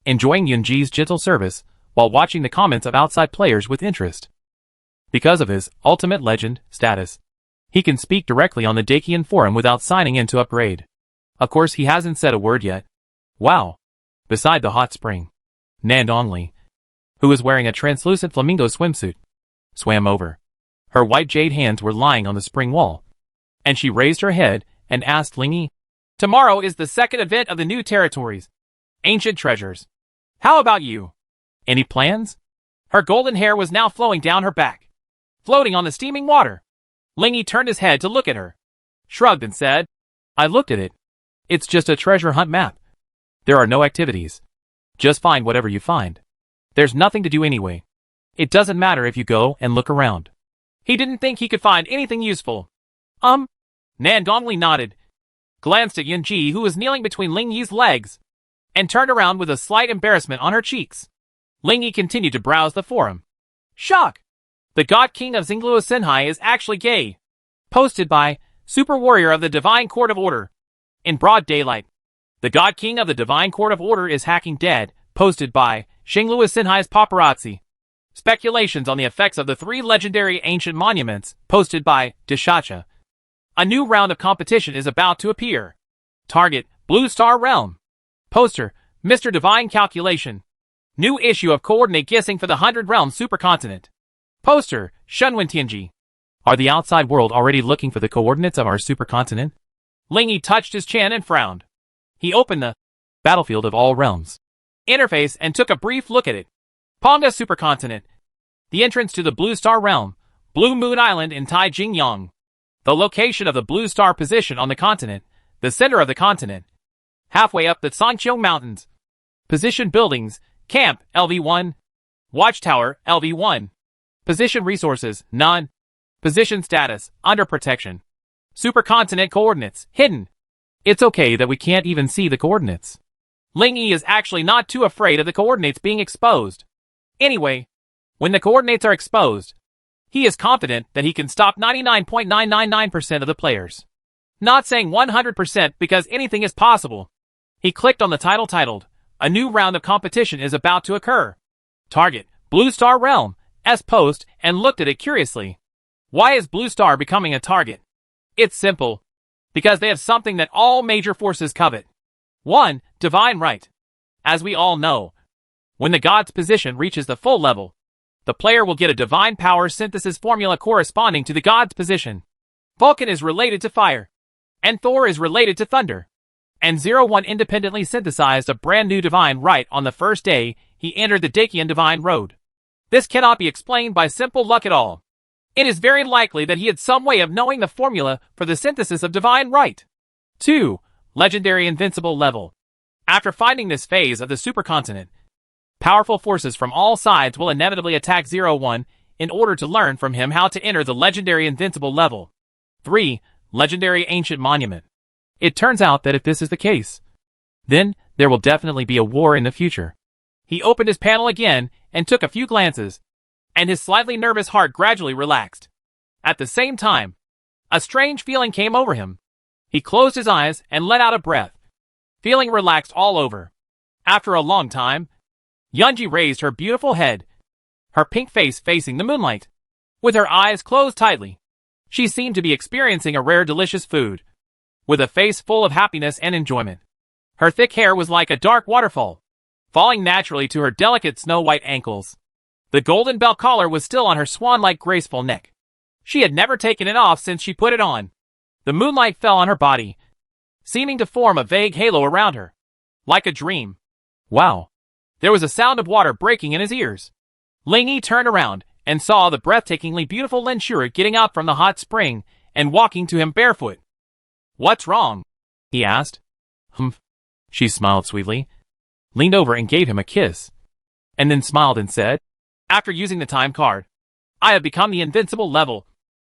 enjoying Yunji's gentle service while watching the comments of outside players with interest. Because of his ultimate legend status, he can speak directly on the Dacian Forum without signing in to upgrade. Of course, he hasn't said a word yet. Wow! Beside the hot spring, Nan Dongli, who was wearing a translucent flamingo swimsuit, swam over. Her white jade hands were lying on the spring wall, and she raised her head and asked Ling Yi, "Tomorrow is the second event of the new territories, Ancient Treasures. How about you? Any plans?" Her golden hair was now flowing down her back, floating on the steaming water. Ling Yi turned his head to look at her, shrugged and said, "I looked at it. It's just a treasure hunt map. There are no activities. Just find whatever you find. There's nothing to do anyway. It doesn't matter if you go and look around." He didn't think he could find anything useful. Nan Dongli nodded, glanced at Yunji, who was kneeling between Ling Yi's legs, and turned around with a slight embarrassment on her cheeks. Ling Yi continued to browse the forum. Shock! The God King of Xingluo Senhai is actually gay. Posted by Super Warrior of the Divine Court of Order. In broad daylight. The God King of the Divine Court of Order is hacking dead. Posted by Xingluo Senhai's Paparazzi. Speculations on the effects of the 3 legendary ancient monuments. Posted by Deshacha. A new round of competition is about to appear. Target, Blue Star Realm. Poster, Mr. Divine Calculation. New issue of coordinate guessing for the 100 Realm Supercontinent. Poster, Shunwen Tianji. Are the outside world already looking for the coordinates of our supercontinent? Ling Yi touched his chin and frowned. He opened the Battlefield of All Realms interface and took a brief look at it. Ponga Supercontinent. The entrance to the Blue Star Realm, Blue Moon Island in Taijingyang. The location of the Blue Star position on the continent, the center of the continent. Halfway up the Sangqiong Mountains. Position buildings, Camp, LV1. Watchtower, LV1. Position resources, none. Position status, under protection. Supercontinent coordinates, hidden. It's okay that we can't even see the coordinates. Ling Yi is actually not too afraid of the coordinates being exposed. Anyway, when the coordinates are exposed, he is confident that he can stop 99.999% of the players. Not saying 100% because anything is possible. He clicked on the title titled, "A new round of competition is about to occur." Target, Blue Star Realm, S-Post, and looked at it curiously. Why is Blue Star becoming a target? It's simple. Because they have something that all major forces covet. 1. Divine Right. As we all know, when the god's position reaches the full level, the player will get a divine power synthesis formula corresponding to the god's position. Vulcan is related to fire, and Thor is related to thunder. And 01 independently synthesized a brand new divine right on the first day he entered the Dacian divine road. This cannot be explained by simple luck at all. It is very likely that he had some way of knowing the formula for the synthesis of divine right. 2. Legendary Invincible Level. After finding this phase of the supercontinent, powerful forces from all sides will inevitably attack 01 in order to learn from him how to enter the legendary invincible level. 3. Legendary Ancient Monument. It turns out that if this is the case, then there will definitely be a war in the future. He opened his panel again and took a few glances, and his slightly nervous heart gradually relaxed. At the same time, a strange feeling came over him. He closed his eyes and let out a breath, feeling relaxed all over. After a long time, Yunji raised her beautiful head, her pink face facing the moonlight. With her eyes closed tightly, she seemed to be experiencing a rare delicious food, with a face full of happiness and enjoyment. Her thick hair was like a dark waterfall, falling naturally to her delicate snow-white ankles. The golden bell collar was still on her swan-like graceful neck. She had never taken it off since she put it on. The moonlight fell on her body, seeming to form a vague halo around her, like a dream. Wow! There was a sound of water breaking in his ears. Ling Yi turned around and saw the breathtakingly beautiful Lin Shura getting up from the hot spring and walking to him barefoot. "What's wrong?" he asked. "Humph." She smiled sweetly, leaned over and gave him a kiss, and then smiled and said, "After using the time card, I have become the invincible level,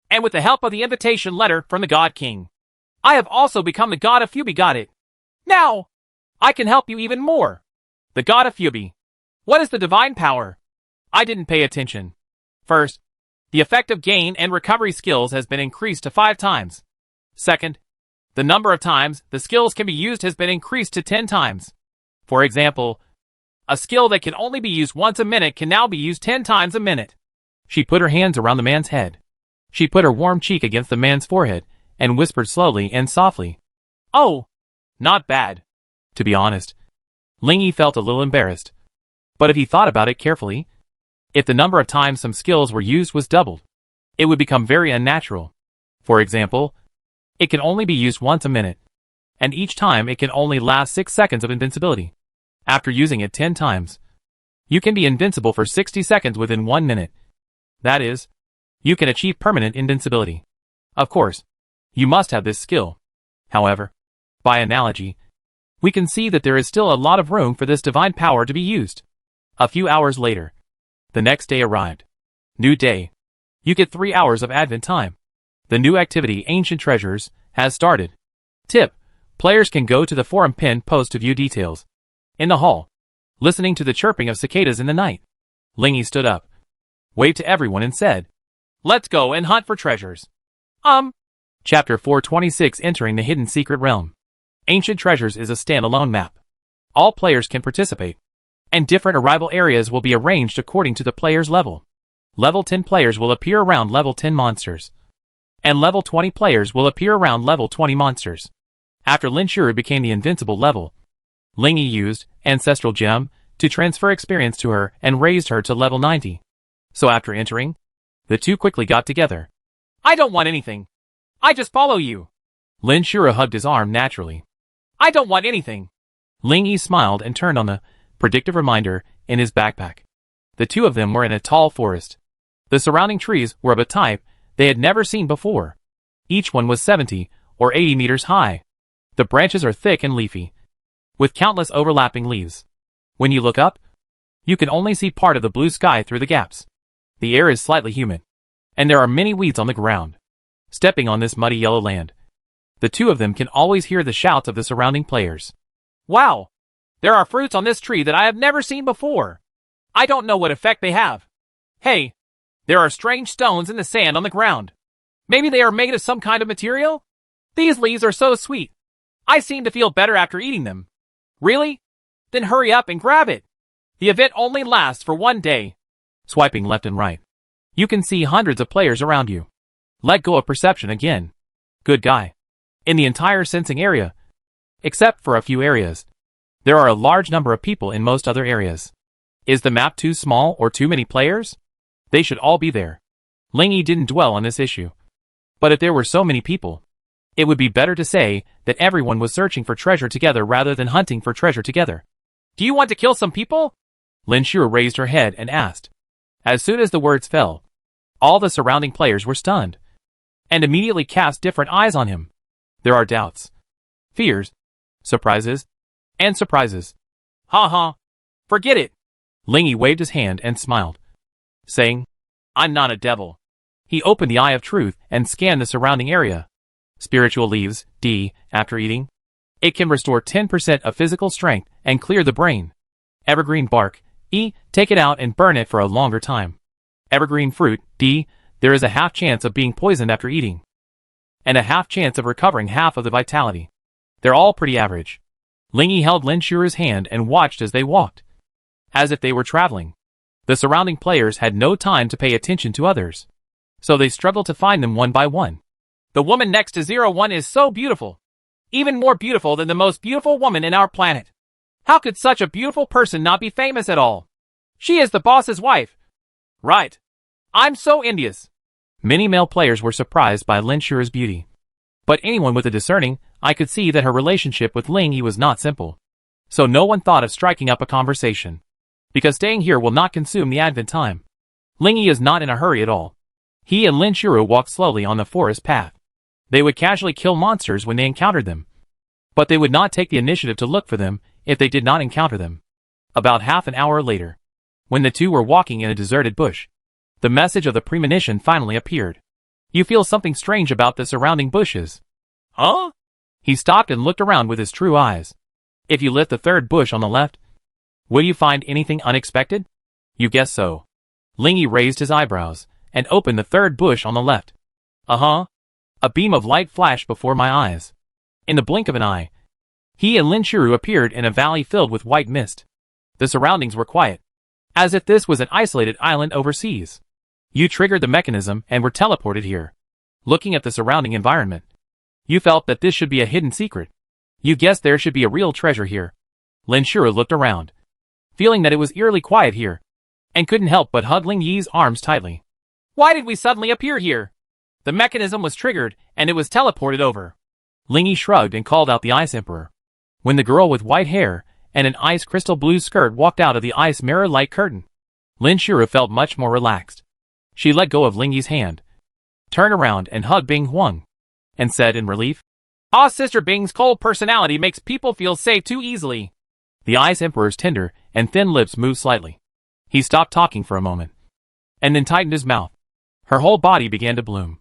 and with the help of the invitation letter from the God King, I have also become the God of Fubi. Got it? Now, I can help you even more." The God of Fubi. What is the divine power? I didn't pay attention. First, the effective gain and recovery skills has been increased to 5 times. Second, the number of times the skills can be used has been increased to 10 times. For example, a skill that can only be used once a minute can now be used 10 times a minute. She put her hands around the man's head. She put her warm cheek against the man's forehead and whispered slowly and softly, "Oh, not bad." To be honest, Ling Yi felt a little embarrassed. But if he thought about it carefully, if the number of times some skills were used was doubled, it would become very unnatural. For example, it can only be used once a minute, and each time it can only last 6 seconds of invincibility. After using it 10 times, you can be invincible for 60 seconds within 1 minute. That is, you can achieve permanent invincibility. Of course, you must have this skill. However, by analogy, we can see that there is still a lot of room for this divine power to be used. A few hours later, the next day arrived. New day. You get 3 hours of advent time. The new activity, Ancient Treasures, has started. Tip: players can go to the forum pin post to view details. In the hall, listening to the chirping of cicadas in the night, Ling Yi stood up, waved to everyone and said, "Let's go and hunt for treasures." Chapter 426, Entering the Hidden Secret Realm. Ancient Treasures is a standalone map. All players can participate, and different arrival areas will be arranged according to the player's level. Level 10 players will appear around level 10 monsters, and level 20 players will appear around level 20 monsters. After Lin Shura became the invincible level, Ling Yi used Ancestral Gem to transfer experience to her and raised her to level 90. So after entering, the two quickly got together. "I don't want anything. I just follow you." Lin Shura hugged his arm naturally. "I don't want anything." Ling Yi smiled and turned on the predictive reminder in his backpack. The two of them were in a tall forest. The surrounding trees were of a type they had never seen before. Each one was 70 or 80 meters high. The branches are thick and leafy, with countless overlapping leaves. When you look up, you can only see part of the blue sky through the gaps. The air is slightly humid, and there are many weeds on the ground. Stepping on this muddy yellow land, the two of them can always hear the shouts of the surrounding players. "Wow! There are fruits on this tree that I have never seen before. I don't know what effect they have. Hey, there are strange stones in the sand on the ground. Maybe they are made of some kind of material? These leaves are so sweet. I seem to feel better after eating them." "Really? Then hurry up and grab it. The event only lasts for 1 day. Swiping left and right, you can see hundreds of players around you. Let go of perception again. Good guy. In the entire sensing area, except for a few areas. There are a large number of people in most other areas. Is the map too small or too many players? They should all be there. Ling Yi didn't dwell on this issue. But if there were so many people, it would be better to say that everyone was searching for treasure together rather than hunting for treasure together. Do you want to kill some people? Lin Shu raised her head and asked. As soon as the words fell, all the surrounding players were stunned and immediately cast different eyes on him. There are doubts, fears, surprises, and surprises. Ha ha. Forget it. Ling Yi waved his hand and smiled, saying, I'm not a devil. He opened the Eye of Truth and scanned the surrounding area. Spiritual leaves, D, after eating. It can restore 10% of physical strength and clear the brain. Evergreen bark, E, take it out and burn it for a longer time. Evergreen fruit, D, there is a half chance of being poisoned after eating. And a half chance of recovering half of the vitality. They're all pretty average. Ling Yi held Lin Shu's hand and watched as they walked, as if they were traveling. The surrounding players had no time to pay attention to others, so they struggled to find them one by one. The woman next to 01 is so beautiful. Even more beautiful than the most beautiful woman in our planet. How could such a beautiful person not be famous at all? She is the boss's wife. Right. I'm so envious. Many male players were surprised by Lin Shu's beauty. But anyone with a discerning eye could see that her relationship with Ling Yi was not simple. So no one thought of striking up a conversation, because staying here will not consume the advent time. Ling Yi is not in a hurry at all. He and Lin Shu walked slowly on the forest path. They would casually kill monsters when they encountered them, but they would not take the initiative to look for them if they did not encounter them. About half an hour later, when the two were walking in a deserted bush, the message of the premonition finally appeared. You feel something strange about the surrounding bushes. Huh? He stopped and looked around with his true eyes. If you lift the third bush on the left, will you find anything unexpected? You guess so. Ling Yi raised his eyebrows and opened the third bush on the left. Uh-huh. A beam of light flashed before my eyes. In the blink of an eye, he and Lin Shu appeared in a valley filled with white mist. The surroundings were quiet, as if this was an isolated island overseas. You triggered the mechanism and were teleported here. Looking at the surrounding environment, you felt that this should be a hidden secret. You guessed there should be a real treasure here. Lin Shu looked around, feeling that it was eerily quiet here, and couldn't help but hug Ling Yi's arms tightly. Why did we suddenly appear here? The mechanism was triggered, and it was teleported over. Ling Yi shrugged and called out the Ice Emperor. When the girl with white hair and an ice crystal blue skirt walked out of the ice mirror-like curtain, Lin Shu felt much more relaxed. She let go of Ling Yi's hand, turned around and hugged Bing Huang, and said in relief, Ah, Sister Bing's cold personality makes people feel safe too easily. The Ice Emperor's tender and thin lips moved slightly. He stopped talking for a moment, and then tightened his mouth. Her whole body began to bloom,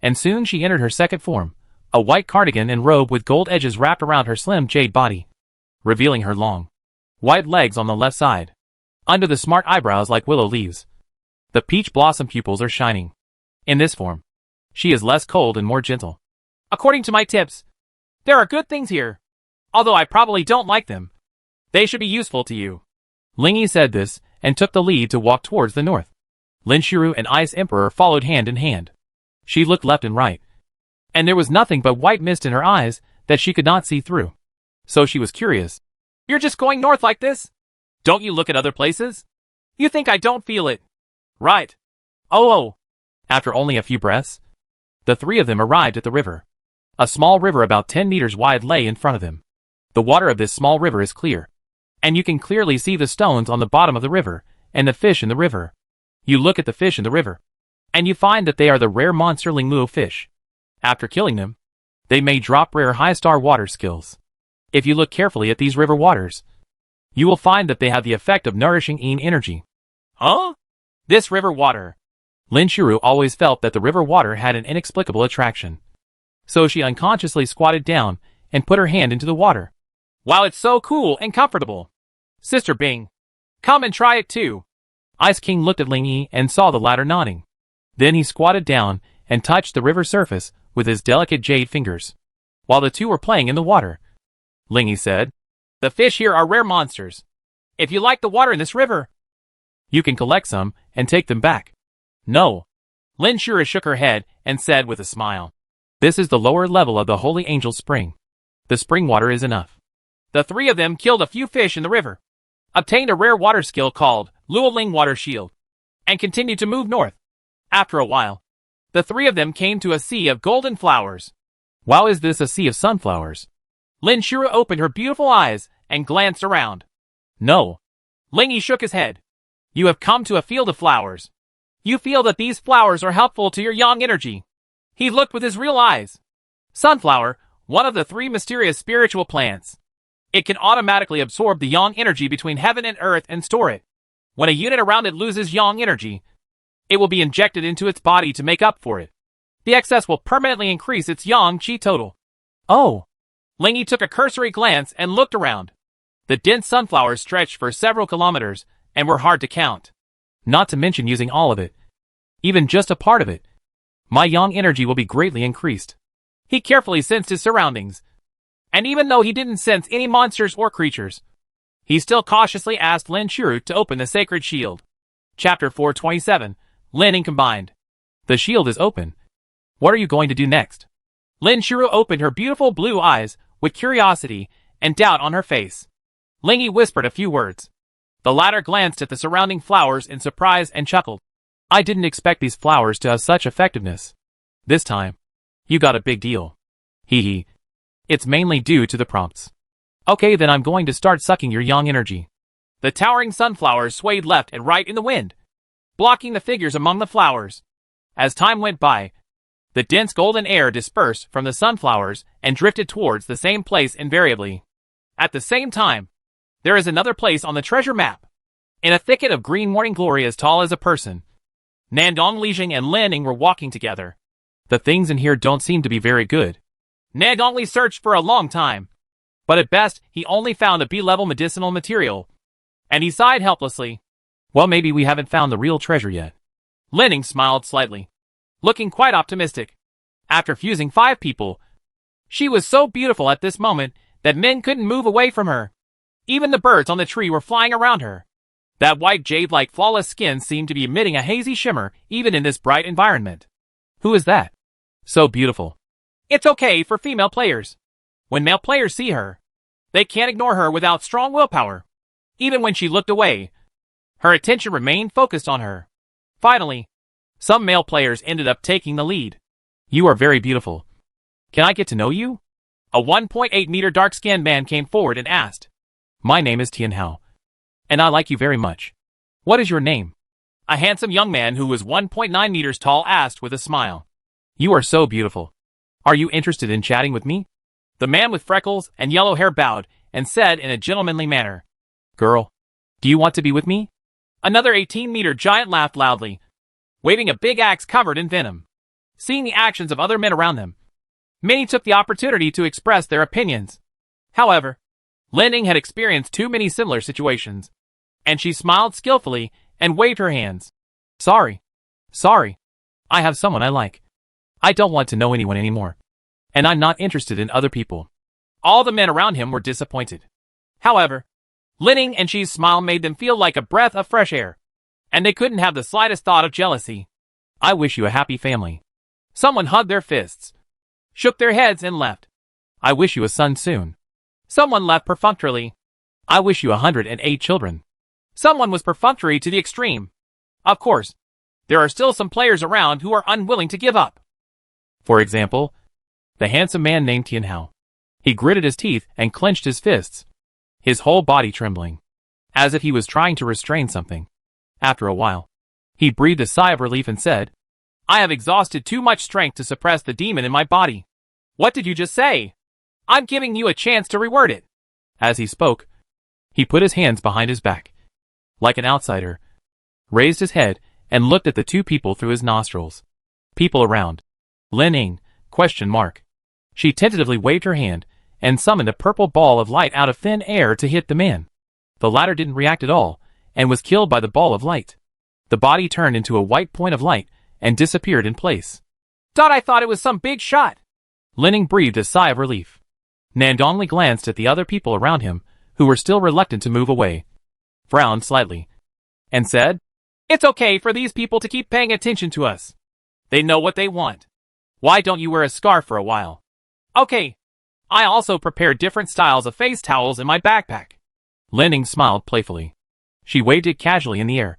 and soon she entered her second form, a white cardigan and robe with gold edges wrapped around her slim jade body, revealing her long, white legs on the left side. Under the smart eyebrows like willow leaves, the peach blossom pupils are shining. In this form, she is less cold and more gentle. According to my tips, there are good things here, although I probably don't like them. They should be useful to you. Ling Yi said this and took the lead to walk towards the north. Lin Shu and Ice Emperor followed hand in hand. She looked left and right, and there was nothing but white mist in her eyes that she could not see through. So she was curious. You're just going north like this? Don't you look at other places? You think I don't feel it? Right. Oh. After only a few breaths, the three of them arrived at the river. A small river about 10 meters wide lay in front of them. The water of this small river is clear, and you can clearly see the stones on the bottom of the river and the fish in the river. You look at the fish in the river, and you find that they are the rare monster Lingmuo fish. After killing them, they may drop rare high-star water skills. If you look carefully at these river waters, you will find that they have the effect of nourishing Yin energy. Huh? This river water. Lin Shu always felt that the river water had an inexplicable attraction. So she unconsciously squatted down and put her hand into the water. Wow, it's so cool and comfortable. Sister Bing, come and try it too. Ice King looked at Ling Yi and saw the latter nodding. Then he squatted down and touched the river surface with his delicate jade fingers. While the two were playing in the water, Ling Yi said, The fish here are rare monsters. If you like the water in this river, you can collect some and take them back. No. Lin Shu shook her head and said with a smile, This is the lower level of the Holy Angel Spring. The spring water is enough. The three of them killed a few fish in the river, obtained a rare water skill called Luoling Water Shield, and continued to move north. After a while, the three of them came to a sea of golden flowers. Wow, is this a sea of sunflowers? Lin Shuru opened her beautiful eyes and glanced around. No. Lingy shook his head. You have come to a field of flowers. You feel that these flowers are helpful to your yang energy. He looked with his real eyes. Sunflower, one of the three mysterious spiritual plants. It can automatically absorb the yang energy between heaven and earth and store it. When a unit around it loses yang energy, it will be injected into its body to make up for it. The excess will permanently increase its yang qi total. Oh. Lingy took a cursory glance and looked around. The dense sunflowers stretched for several kilometers and were hard to count. Not to mention using all of it. Even just a part of it. My yang energy will be greatly increased. He carefully sensed his surroundings. And even though he didn't sense any monsters or creatures, he still cautiously asked Lin Shuru to open the sacred shield. Chapter 427, Lin combined. The shield is open. What are you going to do next? Lin Shuru opened her beautiful blue eyes with curiosity and doubt on her face. Lingy whispered a few words. The latter glanced at the surrounding flowers in surprise and chuckled. I didn't expect these flowers to have such effectiveness. This time, you got a big deal. Hee hee. It's mainly due to the prompts. Okay, then I'm going to start sucking your yang energy. The towering sunflowers swayed left and right in the wind, blocking the figures among the flowers. As time went by, the dense golden air dispersed from the sunflowers and drifted towards the same place invariably. At the same time, there is another place on the treasure map. In a thicket of green morning glory as tall as a person, Nandong Lijing and Lining were walking together. The things in here don't seem to be very good. Nandong Li searched for a long time, but at best he only found a B-level medicinal material, and he sighed helplessly. Well, maybe we haven't found the real treasure yet. Lining smiled slightly, looking quite optimistic. After fusing 5 people, she was so beautiful at this moment that men couldn't move away from her. Even the birds on the tree were flying around her. That white jade-like flawless skin seemed to be emitting a hazy shimmer even in this bright environment. Who is that? So beautiful. It's okay for female players. When male players see her, they can't ignore her without strong willpower. Even when she looked away, her attention remained focused on her. Finally, some male players ended up taking the lead. You are very beautiful. Can I get to know you? A 1.8-meter dark-skinned man came forward and asked. My name is Tian Hao, and I like you very much. What is your name? A handsome young man who was 1.9 meters tall asked with a smile. You are so beautiful. Are you interested in chatting with me? The man with freckles and yellow hair bowed and said in a gentlemanly manner. Girl, do you want to be with me? Another 18-meter giant laughed loudly, waving a big axe covered in venom. Seeing the actions of other men around them, many took the opportunity to express their opinions. However, Lining had experienced too many similar situations, and she smiled skillfully and waved her hands. Sorry. I have someone I like. I don't want to know anyone anymore. And I'm not interested in other people. All the men around him were disappointed. However, Lining and Chi's smile made them feel like a breath of fresh air, and they couldn't have the slightest thought of jealousy. I wish you a happy family. Someone hugged their fists, shook their heads and left. I wish you a son soon. Someone left perfunctorily. I wish you 108 children. Someone was perfunctory to the extreme. Of course, there are still some players around who are unwilling to give up. For example, the handsome man named Tian Hao. He gritted his teeth and clenched his fists, his whole body trembling, as if he was trying to restrain something. After a while, he breathed a sigh of relief and said, I have exhausted too much strength to suppress the demon in my body. What did you just say? I'm giving you a chance to reword it. As he spoke, he put his hands behind his back, like an outsider, raised his head and looked at the 2 people through his nostrils. People around. Lining, ? She tentatively waved her hand and summoned a purple ball of light out of thin air to hit the man. The latter didn't react at all and was killed by the ball of light. The body turned into a white point of light and disappeared in place. I thought it was some big shot. Lining breathed a sigh of relief. Nandongli glanced at the other people around him, who were still reluctant to move away, frowned slightly, and said, It's okay for these people to keep paying attention to us. They know what they want. Why don't you wear a scarf for a while? Okay, I also prepared different styles of face towels in my backpack. Lin Ying smiled playfully. She waved it casually in the air,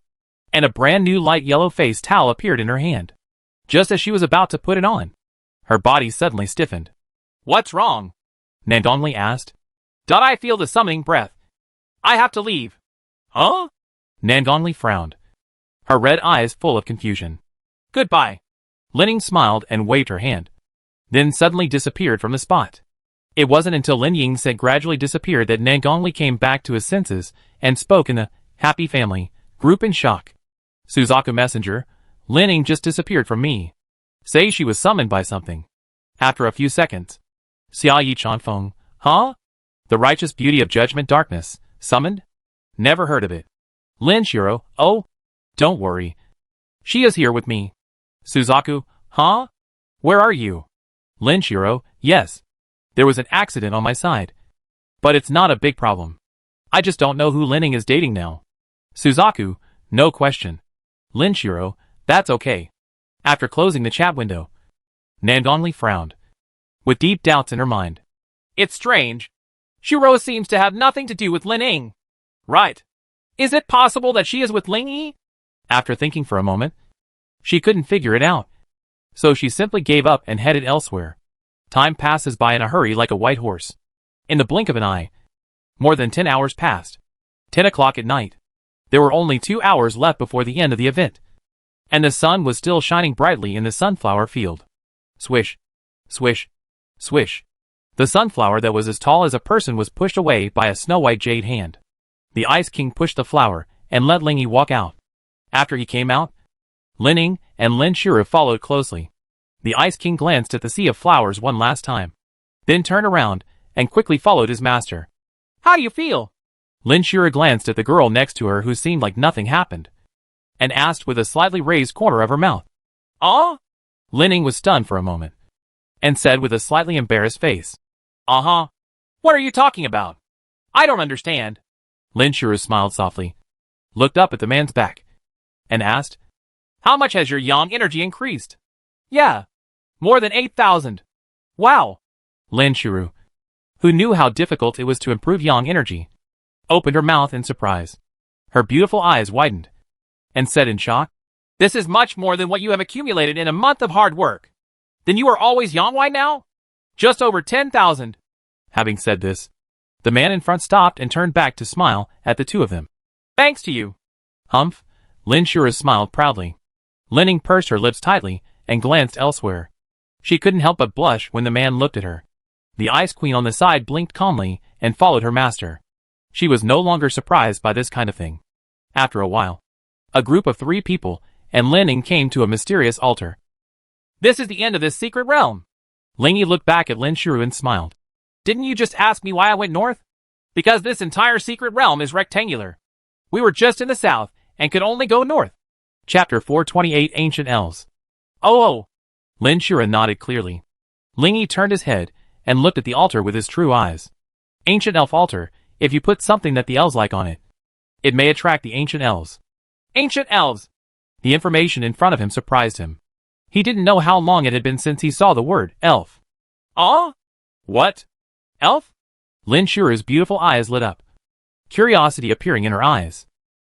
and a brand new light yellow face towel appeared in her hand. Just as she was about to put it on, her body suddenly stiffened. What's wrong? Nan Dongli asked. Did I feel the summoning breath? I have to leave. Huh? Nan Dongli frowned, her red eyes full of confusion. Goodbye. Lin Ying smiled and waved her hand, then suddenly disappeared from the spot. It wasn't until Lin Ying's head gradually disappeared that Nan Dongli came back to his senses and spoke in the happy family group in shock. Suzaku messenger, Lin Ying just disappeared from me. Say she was summoned by something. After a few seconds, Xia Yi Chanfeng, huh? The righteous beauty of judgment darkness, summoned? Never heard of it. Lin Shiro, oh, don't worry. She is here with me. Suzaku, huh? Where are you? Lin Shiro, yes. There was an accident on my side. But it's not a big problem. I just don't know who Lin Ying is dating now. Suzaku, no question. Lin Shiro, that's okay. After closing the chat window, Nan Dongli frowned, with deep doubts in her mind. It's strange. Shiro seems to have nothing to do with Lin Ying. Right. Is it possible that she is with Lin Yi? After thinking for a moment, she couldn't figure it out. So she simply gave up and headed elsewhere. Time passes by in a hurry like a white horse. In the blink of an eye, more than 10 hours passed. 10 o'clock at night. There were only 2 hours left before the end of the event, and the sun was still shining brightly in the sunflower field. Swish, swish, swish. The sunflower that was as tall as a person was pushed away by a snow-white jade hand. The Ice King pushed the flower and let Ling Yi walk out. After he came out, Lin Ying and Lin Shiro followed closely. The Ice King glanced at the sea of flowers one last time, then turned around and quickly followed his master. How do you feel? Lin Shiro glanced at the girl next to her who seemed like nothing happened, and asked with a slightly raised corner of her mouth. Oh? Lin Ying was stunned for a moment, and said with a slightly embarrassed face. Uh-huh. What are you talking about? I don't understand. Lin Shiro smiled softly, looked up at the man's back, and asked, How much has your yang energy increased? Yeah. More than 8,000. Wow. Lin Shiro, who knew how difficult it was to improve yang energy, opened her mouth in surprise. Her beautiful eyes widened, and said in shock, This is much more than what you have accumulated in a month of hard work. Then you are always yang-wide now? Just over 10,000. Having said this, the man in front stopped and turned back to smile at the two of them. Thanks to you. Humph, Lin Shiro smiled proudly. Lin Ying pursed her lips tightly and glanced elsewhere. She couldn't help but blush when the man looked at her. The Ice Queen on the side blinked calmly and followed her master. She was no longer surprised by this kind of thing. After a while, a group of 3 people and Lin Ying came to a mysterious altar. This is the end of this secret realm. Ling Yi looked back at Lin Shiro and smiled. Didn't you just ask me why I went north? Because this entire secret realm is rectangular. We were just in the south and could only go north. Chapter 428 Ancient Elves. Oh. Lin Shiro nodded clearly. Ling Yi turned his head and looked at the altar with his true eyes. Ancient elf altar, if you put something that the elves like on it, it may attract the ancient elves. Ancient elves! The information in front of him surprised him. He didn't know how long it had been since he saw the word elf. What? Elf? Lin Shiro's beautiful eyes lit up, curiosity appearing in her eyes.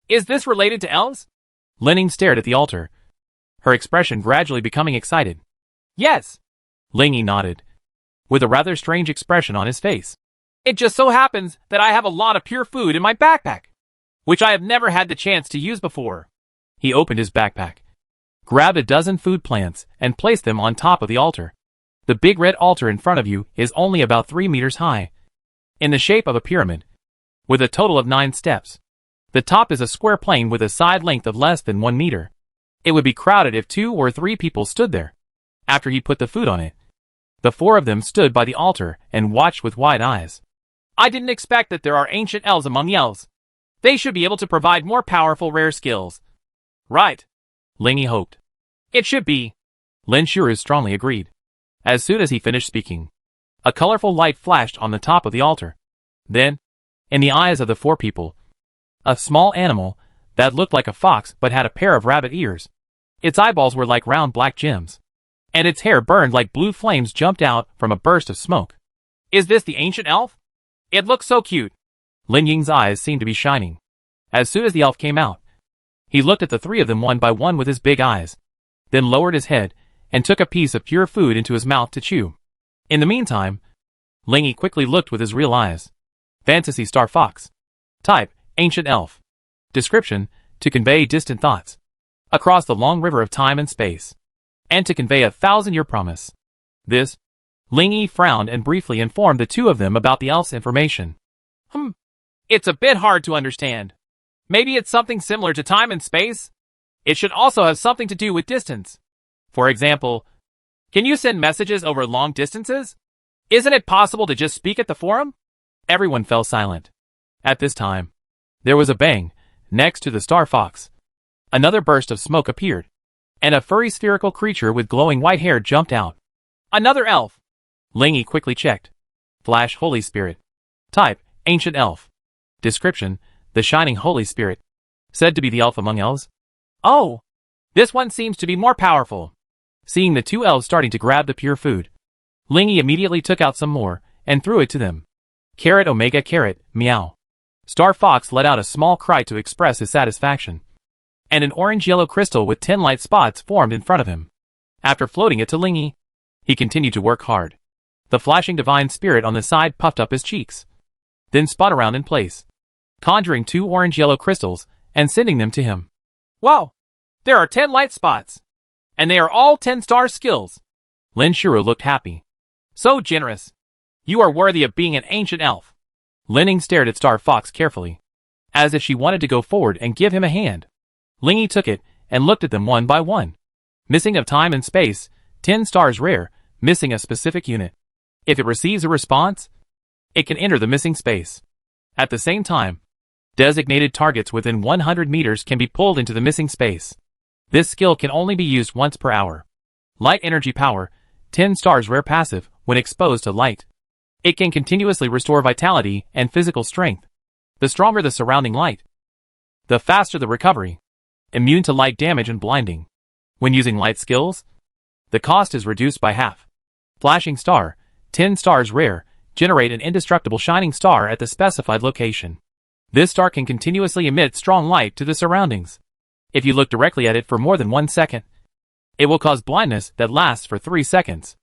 Is this related to elves? Lin Ying stared at the altar, her expression gradually becoming excited. Yes. Ling Yi nodded, with a rather strange expression on his face. It just so happens that I have a lot of pure food in my backpack, which I have never had the chance to use before. He opened his backpack, grabbed a dozen food plants, and placed them on top of the altar. The big red altar in front of you is only about 3 meters high, in the shape of a pyramid, with a total of 9 steps. The top is a square plane with a side length of less than 1 meter. It would be crowded if 2 or 3 people stood there. After he put the food on it, the 4 of them stood by the altar and watched with wide eyes. I didn't expect that there are ancient elves among the elves. They should be able to provide more powerful rare skills. Right. Ling Yi hoped. It should be. Lin Shiro strongly agreed. As soon as he finished speaking, a colorful light flashed on the top of the altar. Then, in the eyes of the 4 people, a small animal that looked like a fox but had a pair of rabbit ears. Its eyeballs were like round black gems, and its hair burned like blue flames jumped out from a burst of smoke. Is this the ancient elf? It looks so cute. Lin Ying's eyes seemed to be shining. As soon as the elf came out, he looked at the three of them one by one with his big eyes, then lowered his head and took a piece of pure food into his mouth to chew. In the meantime, Ling Yi quickly looked with his real eyes. Fantasy Star Fox. Type, Ancient Elf. Description, to convey distant thoughts. Across the long river of time and space. And to convey a 1,000-year promise. This, Ling Yi frowned and briefly informed the two of them about the elf's information. It's a bit hard to understand. Maybe it's something similar to time and space? It should also have something to do with distance. For example, can you send messages over long distances? Isn't it possible to just speak at the forum? Everyone fell silent. At this time, there was a bang next to the Star Fox. Another burst of smoke appeared, and a furry spherical creature with glowing white hair jumped out. Another elf! Ling Yi quickly checked. Flash Holy Spirit. Type, Ancient Elf. Description, the Shining Holy Spirit. Said to be the elf among elves. Oh! This one seems to be more powerful. Seeing the two elves starting to grab the pure food, Ling Yi immediately took out some more and threw it to them. Carrot Omega Carrot, meow. Star Fox let out a small cry to express his satisfaction. And an orange-yellow crystal with 10 light spots formed in front of him. After floating it to Ling Yi, he continued to work hard. The flashing divine spirit on the side puffed up his cheeks, then spun around in place, conjuring 2 orange-yellow crystals and sending them to him. Wow! There are 10 light spots! And they are all 10-star skills! Lin Shiro looked happy. So generous! You are worthy of being an ancient elf! Lin Ying stared at Star Fox carefully, as if she wanted to go forward and give him a hand. Ling Yi took it and looked at them one by one. Missing of time and space, 10 stars rare, missing a specific unit. If it receives a response, it can enter the missing space. At the same time, designated targets within 100 meters can be pulled into the missing space. This skill can only be used once per hour. Light energy power, 10 stars rare passive, when exposed to light. It can continuously restore vitality and physical strength. The stronger the surrounding light, the faster the recovery. Immune to light damage and blinding. When using light skills, the cost is reduced by half. Flashing Star, 10 stars rare, generate an indestructible shining star at the specified location. This star can continuously emit strong light to the surroundings. If you look directly at it for more than 1 second, it will cause blindness that lasts for 3 seconds.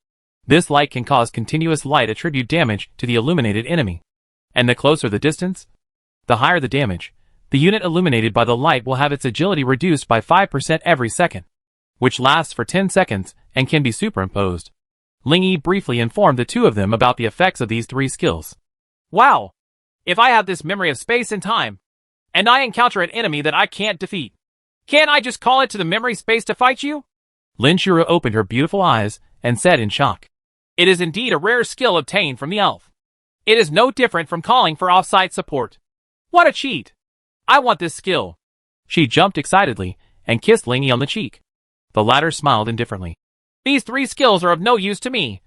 This light can cause continuous light attribute damage to the illuminated enemy. And the closer the distance, the higher the damage. The unit illuminated by the light will have its agility reduced by 5% every second, which lasts for 10 seconds and can be superimposed. Ling Yi briefly informed the two of them about the effects of these 3 skills. Wow! If I have this memory of space and time, and I encounter an enemy that I can't defeat, can't I just call it to the memory space to fight you? Lin Shiro opened her beautiful eyes and said in shock. It is indeed a rare skill obtained from the elf. It is no different from calling for off-site support. What a cheat! I want this skill. She jumped excitedly and kissed Ling Yi on the cheek. The latter smiled indifferently. These 3 skills are of no use to me,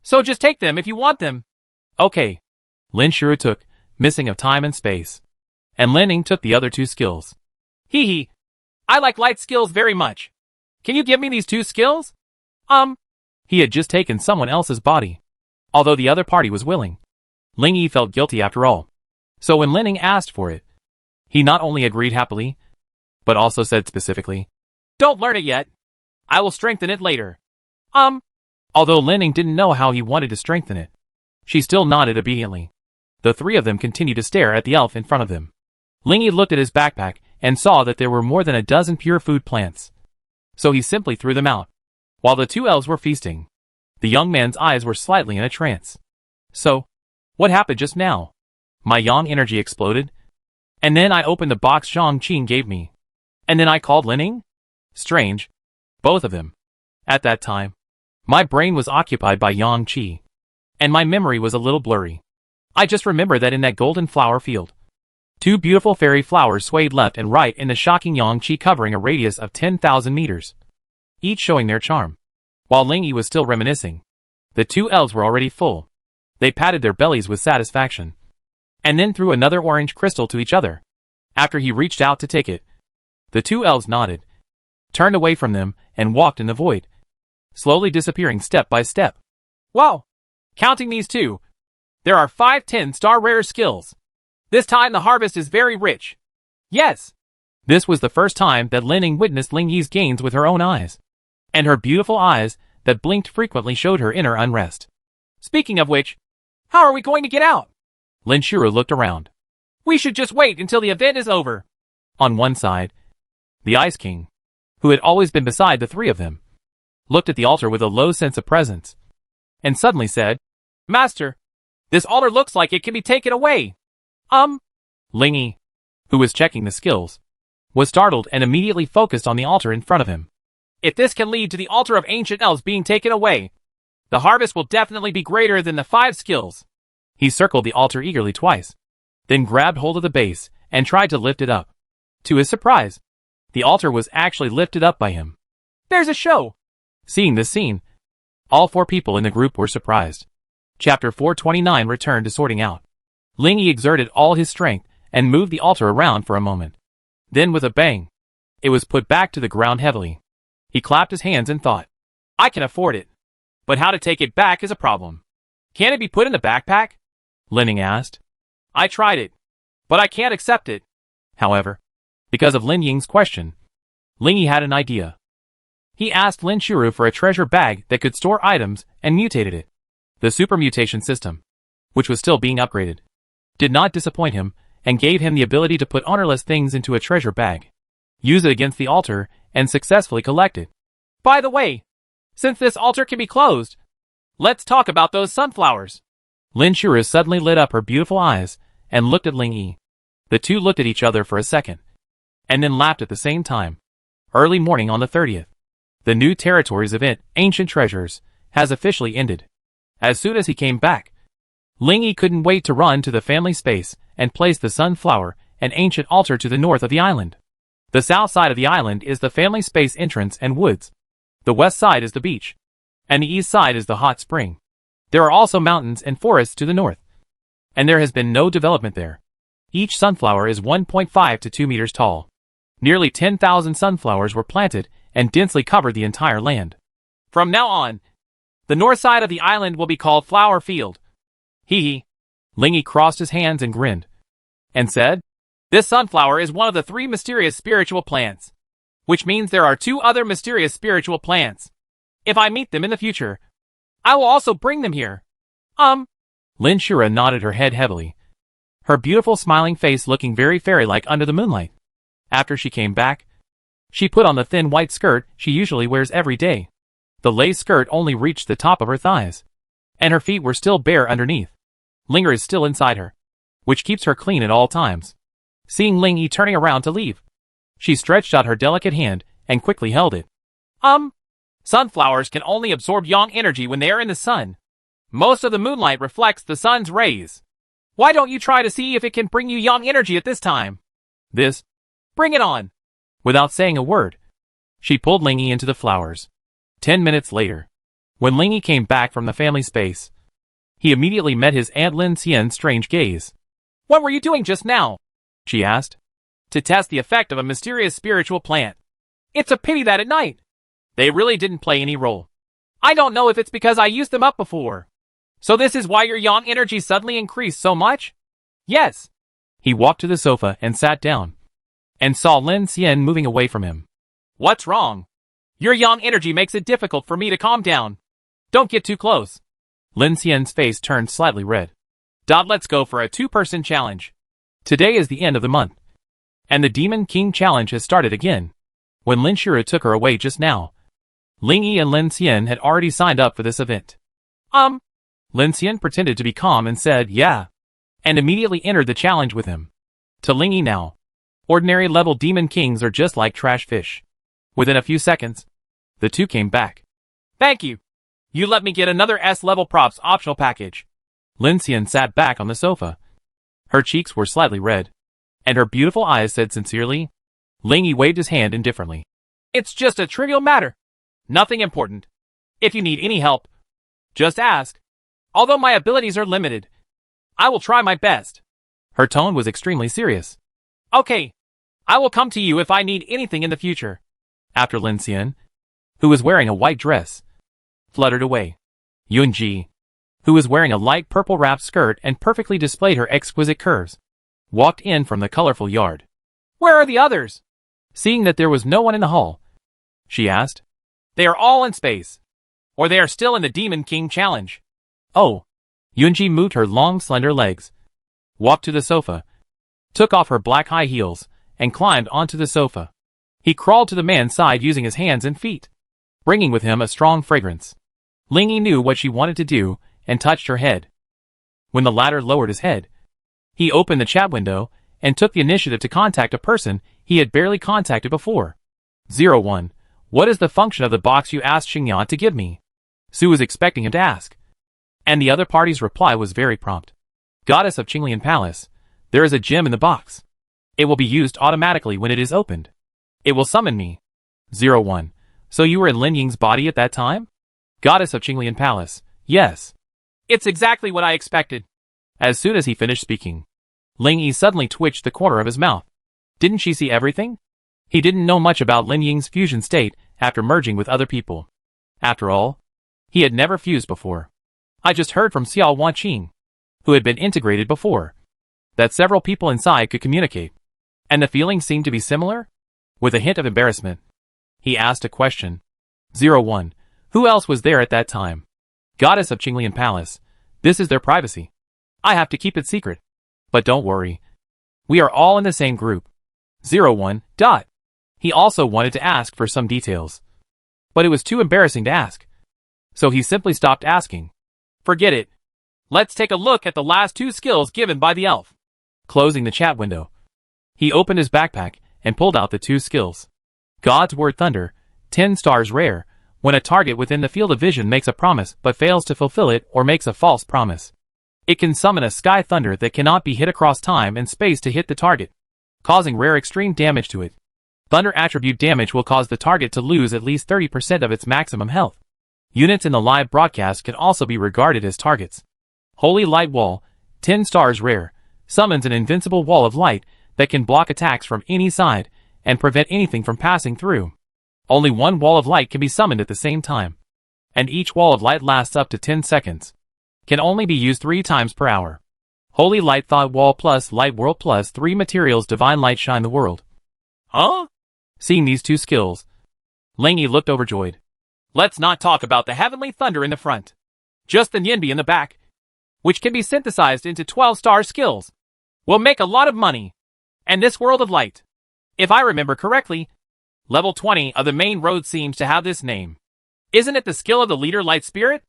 so just take them if you want them. Okay. Lin Shiro took Missing of Time and Space, and Lin Ying took the other 2 skills. Hee hee. I like light skills very much. Can you give me these 2 skills? He had just taken someone else's body. Although the other party was willing, Ling Yi felt guilty after all. So when Lin Ying asked for it, he not only agreed happily, but also said specifically, Don't learn it yet. I will strengthen it later. Although Lin Ying didn't know how he wanted to strengthen it, she still nodded obediently. The 3 of them continued to stare at the elf in front of them. Ling Yi looked at his backpack and saw that there were more than a dozen pure food plants. So he simply threw them out. While the 2 elves were feasting, the young man's eyes were slightly in a trance. So, what happened just now? My yang energy exploded, and then I opened the box Zhang Qing gave me. And then I called Lin Ying? Strange. Both of them. At that time, my brain was occupied by Yang Qi, and my memory was a little blurry. I just remember that in that golden flower field, 2 beautiful fairy flowers swayed left and right in the shocking Yang Qi covering a radius of 10,000 meters, each showing their charm. While Ling Yi was still reminiscing, the 2 elves were already full. They patted their bellies with satisfaction, and then threw another orange crystal to each other. After he reached out to take it, the 2 elves nodded, turned away from them, and walked in the void, slowly disappearing step by step. Wow! Counting these 2, There are 5 10-star rare skills. This time the harvest is very rich. Yes. This was the first time that Lin Ying witnessed Ling Yi's gains with her own eyes. And her beautiful eyes that blinked frequently showed her inner unrest. Speaking of which, how are we going to get out? Lin Shiru looked around. We should just wait until the event is over. On one side, the Ice King, who had always been beside the three of them, looked at the altar with a low sense of presence, and suddenly said, Master, this altar looks like it can be taken away. Ling Yi, who was checking the skills, was startled and immediately focused on the altar in front of him. If this can lead to the altar of ancient elves being taken away, the harvest will definitely be greater than the 5 skills. He circled the altar eagerly twice, then grabbed hold of the base and tried to lift it up. To his surprise, the altar was actually lifted up by him. There's a show! Seeing this scene, all 4 people in the group were surprised. Chapter 429 returned to sorting out. Ling Yi exerted all his strength and moved the altar around for a moment. Then with a bang, it was put back to the ground heavily. He clapped his hands and thought, I can afford it. But how to take it back is a problem. Can it be put in the backpack? Lin Ying asked. I tried it, but I can't accept it. However, because of Lin Ying's question, Ling Yi had an idea. He asked Lin Shiru for a treasure bag that could store items and mutated it. The super mutation system, which was still being upgraded, did not disappoint him and gave him the ability to put honorless things into a treasure bag, use it against the altar, and successfully collect it. By the way, since this altar can be closed, let's talk about those sunflowers. Lin Shiru suddenly lit up her beautiful eyes and looked at Ling Yi. The two looked at each other for a second, and then laughed at the same time. Early morning on the 30th. The new territories event, Ancient Treasures, has officially ended. As soon as he came back, Ling Yi couldn't wait to run to the family space and place the sunflower and ancient altar to the north of the island. The south side of the island is the family space entrance and woods. The west side is the beach, and the east side is the hot spring. There are also mountains and forests to the north, and there has been no development there. Each sunflower is 1.5 to 2 meters tall. Nearly 10,000 sunflowers were planted and densely covered the entire land. From now on, the north side of the island will be called Flower Field. Hee hee. Ling Yi crossed his hands and grinned, and said, This sunflower is one of the 3 mysterious spiritual plants, which means there are 2 other mysterious spiritual plants. If I meet them in the future, I will also bring them here. Lin Shiru nodded her head heavily, her beautiful smiling face looking very fairy-like under the moonlight. After she came back, she put on the thin white skirt she usually wears every day. The lace skirt only reached the top of her thighs, and her feet were still bare underneath. Linger is still inside her, which keeps her clean at all times. Seeing Ling Yi turning around to leave, she stretched out her delicate hand and quickly held it. Sunflowers can only absorb yang energy when they are in the sun. Most of the moonlight reflects the sun's rays. Why don't you try to see if it can bring you yang energy at this time? Bring it on. Without saying a word, she pulled Ling Yi into the flowers. 10 minutes later, when Ling Yi came back from the family space, he immediately met his Aunt Lin Xian's strange gaze. What were you doing just now? She asked. To test the effect of a mysterious spiritual plant. It's a pity that at night, they really didn't play any role. I don't know if it's because I used them up before. So this is why your yang energy suddenly increased so much? Yes. He walked to the sofa and sat down, and saw Lin Xian moving away from him. What's wrong? Your yang energy makes it difficult for me to calm down. Don't get too close. Lin Xian's face turned slightly red. Let's go for a 2-person challenge. Today is the end of the month, and the Demon King challenge has started again. When Lin Shiru took her away just now, Ling Yi and Lin Xian had already signed up for this event. Lin Xian pretended to be calm and said, yeah, and immediately entered the challenge with him. To Ling Yi now, ordinary level Demon Kings are just like trash fish. Within a few seconds, the two came back. Thank you. You let me get another S-level props optional package. Lin Xian sat back on the sofa. Her cheeks were slightly red, and her beautiful eyes said sincerely. Ling Yi waved his hand indifferently. It's just a trivial matter. Nothing important. If you need any help, just ask. Although my abilities are limited, I will try my best. Her tone was extremely serious. Okay. I will come to you if I need anything in the future. After Lin Xian, who was wearing a white dress, fluttered away. Yunji, who was wearing a light purple wrapped skirt and perfectly displayed her exquisite curves, walked in from the colorful yard. "Where are the others?" Seeing that there was no one in the hall, she asked. "They are all in space. Or they are still in the Demon King challenge." "Oh." Yunji moved her long slender legs, walked to the sofa, took off her black high heels, and climbed onto the sofa. He crawled to the man's side using his hands and feet, bringing with him a strong fragrance. Lingyi knew what she wanted to do and touched her head. When the latter lowered his head, he opened the chat window and took the initiative to contact a person he had barely contacted before. 01. What is the function of the box you asked Xingyan to give me? Su was expecting him to ask. And the other party's reply was very prompt. Goddess of Qinglian Palace, there is a gem in the box. It will be used automatically when it is opened. It will summon me. 01. So you were in Lin Ying's body at that time? Goddess of Qinglian Palace, yes. It's exactly what I expected. As soon as he finished speaking, Ling Yi suddenly twitched the corner of his mouth. Didn't she see everything? He didn't know much about Lin Ying's fusion state after merging with other people. After all, he had never fused before. I just heard from Xiao Wanqing, who had been integrated before, that several people inside could communicate. And the feelings seemed to be similar? With a hint of embarrassment, he asked a question. 01. Who else was there at that time? Goddess of Qinglian Palace, this is their privacy. I have to keep it secret. But don't worry. We are all in the same group. 01. He also wanted to ask for some details. But it was too embarrassing to ask. So he simply stopped asking. Forget it. Let's take a look at the last 2 skills given by the elf. Closing the chat window, he opened his backpack and pulled out the 2 skills. God's Word Thunder, 10 stars rare, when a target within the field of vision makes a promise but fails to fulfill it or makes a false promise. It can summon a sky thunder that cannot be hit across time and space to hit the target, causing rare extreme damage to it. Thunder attribute damage will cause the target to lose at least 30% of its maximum health. Units in the live broadcast can also be regarded as targets. Holy Light Wall, 10 stars rare, summons an invincible wall of light that can block attacks from any side and prevent anything from passing through. Only one wall of light can be summoned at the same time, and each wall of light lasts up to 10 seconds. Can only be used 3 times per hour. Holy Light Thought Wall plus Light World plus 3 materials Divine Light Shine the World. Huh? Seeing these 2 skills, Lingyi looked overjoyed. Let's not talk about the heavenly thunder in the front. Just the Yinbi in the back, which can be synthesized into 12-star skills. We'll make a lot of money. And this world of light. If I remember correctly, level 20 of the main road seems to have this name. Isn't it the skill of the leader Light Spirit?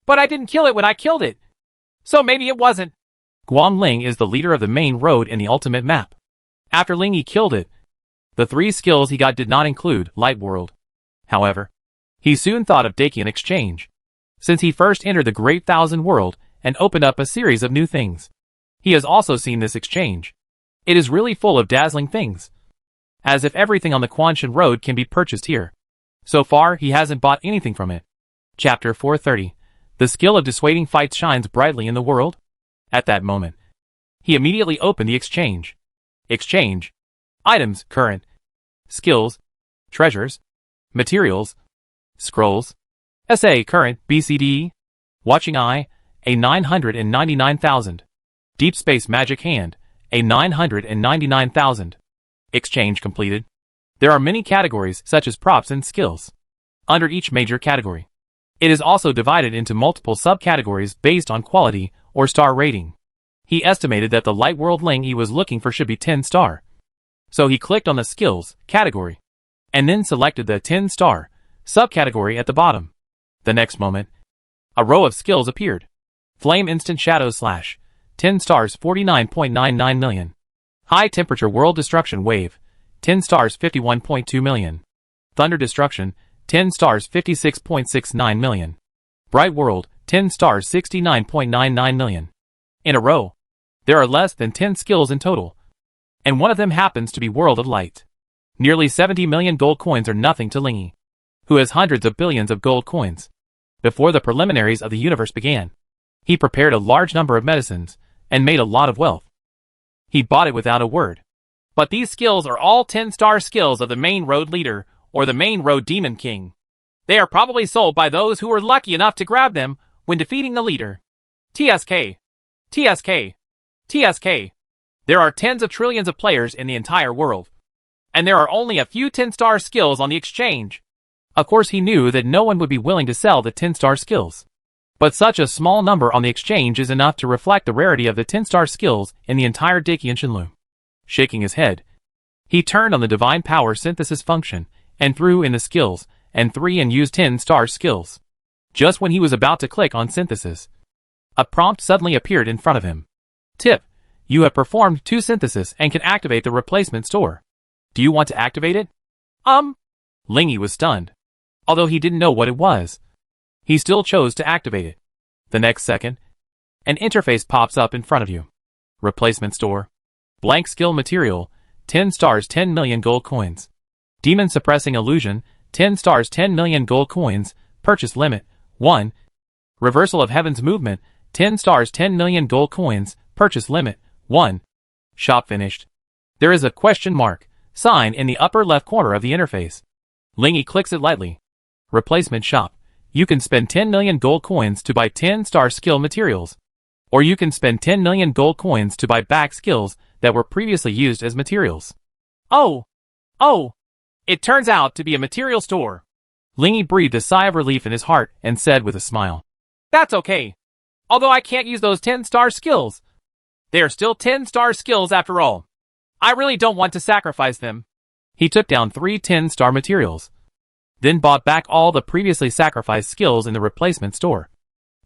But I didn't kill it when I killed it. So maybe it wasn't. Guanling is the leader of the main road in the ultimate map. After Lingyi killed it, the 3 skills he got did not include Light World. However, he soon thought of Dakian Exchange, since he first entered the Great Thousand World and opened up a series of new things. He has also seen this exchange. It is really full of dazzling things. As if everything on the Quanshan Road can be purchased here. So far, he hasn't bought anything from it. Chapter 430. The skill of dissuading fights shines brightly in the world. At that moment, he immediately opened the exchange. Exchange. Items, current. Skills. Treasures. Materials. Scrolls. SA, current, BCDE. Watching Eye, a 999,000. Deep Space Magic Hand, a 999,000. Exchange completed. There are many categories such as props and skills under each major category. It is also divided into multiple subcategories based on quality or star rating. He estimated that the Light World Ling he was looking for should be 10 star. So he clicked on the skills category and then selected the 10 star subcategory at the bottom. The next moment, a row of skills appeared. Flame Instant Shadow Slash, 10 stars 49.99 million. High Temperature World Destruction Wave, 10 stars 51.2 million. Thunder Destruction, 10 stars 56.69 million. Bright World, 10 stars 69.99 million. In a row, there are less than 10 skills in total, and one of them happens to be World of Light. Nearly 70 million gold coins are nothing to Lingyi, who has hundreds of billions of gold coins. Before the preliminaries of the universe began, he prepared a large number of medicines and made a lot of wealth. He bought it without a word. But these skills are all 10-star skills of the main road leader or the main road demon king. They are probably sold by those who were lucky enough to grab them when defeating the leader. TSK. TSK. TSK. There are tens of trillions of players in the entire world. And there are only a few 10-star skills on the exchange. Of course he knew that no one would be willing to sell the 10-star skills. But such a small number on the exchange is enough to reflect the rarity of the 10-star skills in the entire Dakian Shenlong. Shaking his head, he turned on the divine power synthesis function, and threw in the skills, and 3 and used 10-star skills. Just when he was about to click on synthesis, a prompt suddenly appeared in front of him. Tip: you have performed 2 synthesis and can activate the replacement store. Do you want to activate it? Lingy was stunned. Although he didn't know what it was, he still chose to activate it. The next second, an interface pops up in front of you. Replacement store. Blank skill material, 10 stars 10 million gold coins. Demon suppressing illusion, 10 stars 10 million gold coins, purchase limit, 1. Reversal of heaven's movement, 10 stars 10 million gold coins, purchase limit, 1. Shop finished. There is a question mark sign in the upper left corner of the interface. Lingy clicks it lightly. Replacement shop. You can spend 10 million gold coins to buy 10-star skill materials. Or you can spend 10 million gold coins to buy back skills that were previously used as materials. Oh! It turns out to be a material store. Lingy breathed a sigh of relief in his heart and said with a smile, "That's okay. Although I can't use those 10-star skills, they are still 10-star skills after all. I really don't want to sacrifice them." He took down 3 10-star materials, then bought back all the previously sacrificed skills in the replacement store,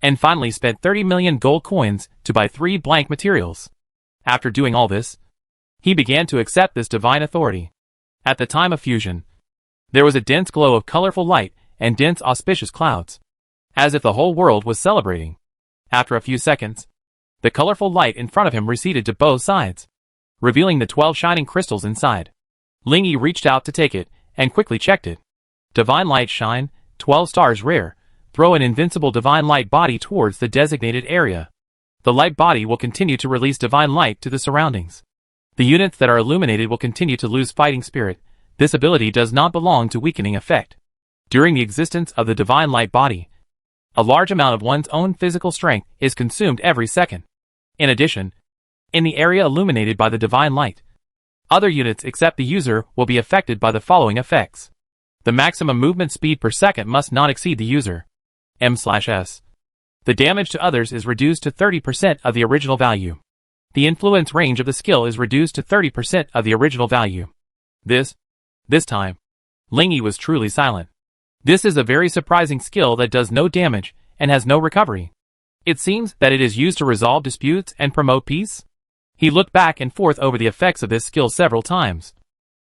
and finally spent 30 million gold coins to buy 3 blank materials. After doing all this, he began to accept this divine authority. At the time of fusion, there was a dense glow of colorful light and dense auspicious clouds, as if the whole world was celebrating. After a few seconds, the colorful light in front of him receded to both sides, revealing the 12 shining crystals inside. Lingy reached out to take it, and quickly checked it. Divine light shine, 12 stars rare. Throw an invincible divine light body towards the designated area. The light body will continue to release divine light to the surroundings. The units that are illuminated will continue to lose fighting spirit. This ability does not belong to weakening effect. During the existence of the divine light body, a large amount of one's own physical strength is consumed every second. In addition, in the area illuminated by the divine light, other units except the user will be affected by the following effects. The maximum movement speed per second must not exceed the user. M/S. The damage to others is reduced to 30% of the original value. The influence range of the skill is reduced to 30% of the original value. This time, Lingy was truly silent. This is a very surprising skill that does no damage and has no recovery. It seems that it is used to resolve disputes and promote peace. He looked back and forth over the effects of this skill several times,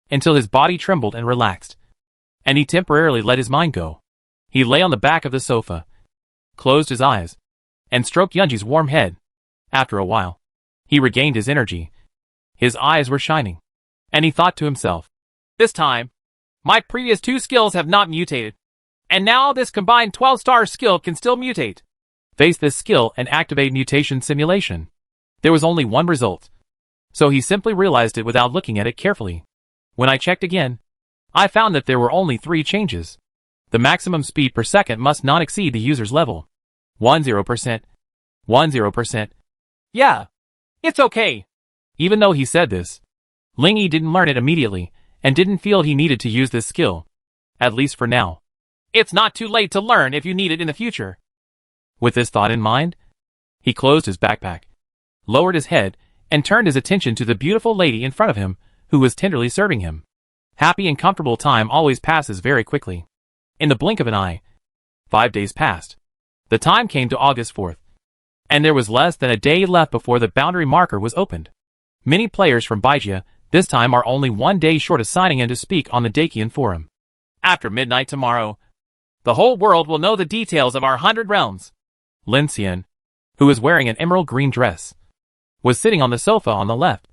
until his body trembled and relaxed, and he temporarily let his mind go. He lay on the back of the sofa, closed his eyes, and stroked Yunji's warm head. After a while, he regained his energy. His eyes were shining, and he thought to himself, "This time, my previous 2 skills have not mutated, and now this combined 12-star skill can still mutate." Face this skill and activate mutation simulation. There was only one result, so he simply realized it without looking at it carefully. When I checked again, I found that there were only 3 changes. The maximum speed per second must not exceed the user's level. 10%. 10%. Yeah, it's okay. Even though he said this, Lingy didn't learn it immediately, and didn't feel he needed to use this skill. At least for now. It's not too late to learn if you need it in the future. With this thought in mind, he closed his backpack, lowered his head, and turned his attention to the beautiful lady in front of him, who was tenderly serving him. Happy and comfortable time always passes very quickly. In the blink of an eye, 5 days passed. The time came to August 4th, and there was less than a day left before the boundary marker was opened. Many players from Baijia this time are only 1 day short of signing in to speak on the Dakian forum. After midnight tomorrow, the whole world will know the details of our 100 realms. Lin Xian, who was wearing an emerald green dress, was sitting on the sofa on the left,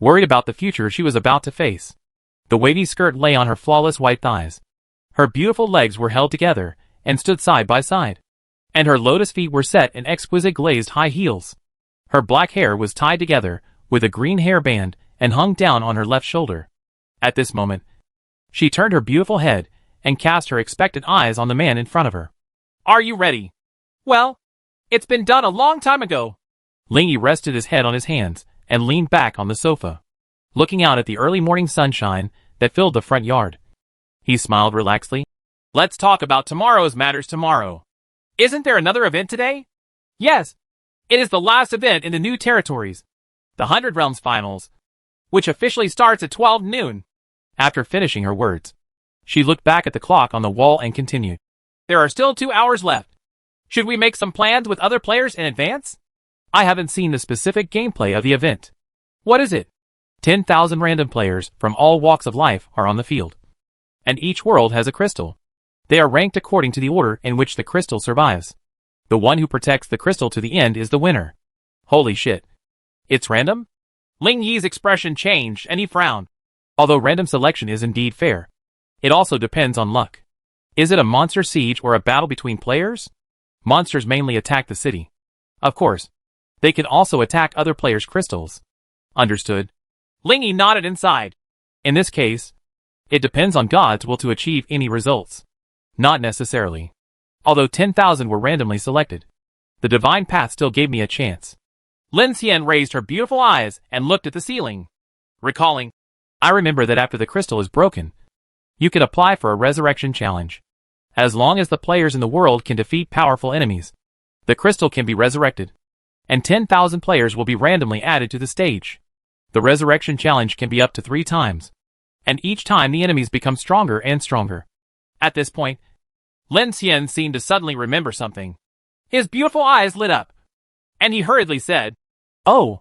worried about the future she was about to face. The wavy skirt lay on her flawless white thighs. Her beautiful legs were held together and stood side by side, and her lotus feet were set in exquisite glazed high heels. Her black hair was tied together with a green hairband and hung down on her left shoulder. At this moment, she turned her beautiful head and cast her expectant eyes on the man in front of her. "Are you ready?" "Well, It's been done a long time ago. Lingy rested his head on his hands and leaned back on the sofa, looking out at the early morning sunshine that filled the front yard. He smiled relaxedly. Let's talk about tomorrow's matters tomorrow. Isn't there another event today? Yes. It is the last event in the new territories, the 100 Realms Finals, which officially starts at 12 noon. After finishing her words, she looked back at the clock on the wall and continued. There are still 2 hours left. Should we make some plans with other players in advance? I haven't seen the specific gameplay of the event. What is it? 10,000 random players from all walks of life are on the field, and each world has a crystal. They are ranked according to the order in which the crystal survives. The one who protects the crystal to the end is the winner. Holy shit. It's random? Ling Yi's expression changed and he frowned. Although random selection is indeed fair, it also depends on luck. Is it a monster siege or a battle between players? Monsters mainly attack the city. Of course, they can also attack other players' crystals. Understood. Ling Yi nodded inside. In this case, it depends on God's will to achieve any results. Not necessarily. Although 10,000 were randomly selected, the divine path still gave me a chance. Lin Xian raised her beautiful eyes and looked at the ceiling, recalling, I remember that after the crystal is broken, you can apply for a resurrection challenge. As long as the players in the world can defeat powerful enemies, the crystal can be resurrected, and 10,000 players will be randomly added to the stage. The resurrection challenge can be up to 3 times, and each time the enemies become stronger and stronger. At this point, Lin Xian seemed to suddenly remember something. His beautiful eyes lit up, and he hurriedly said, Oh,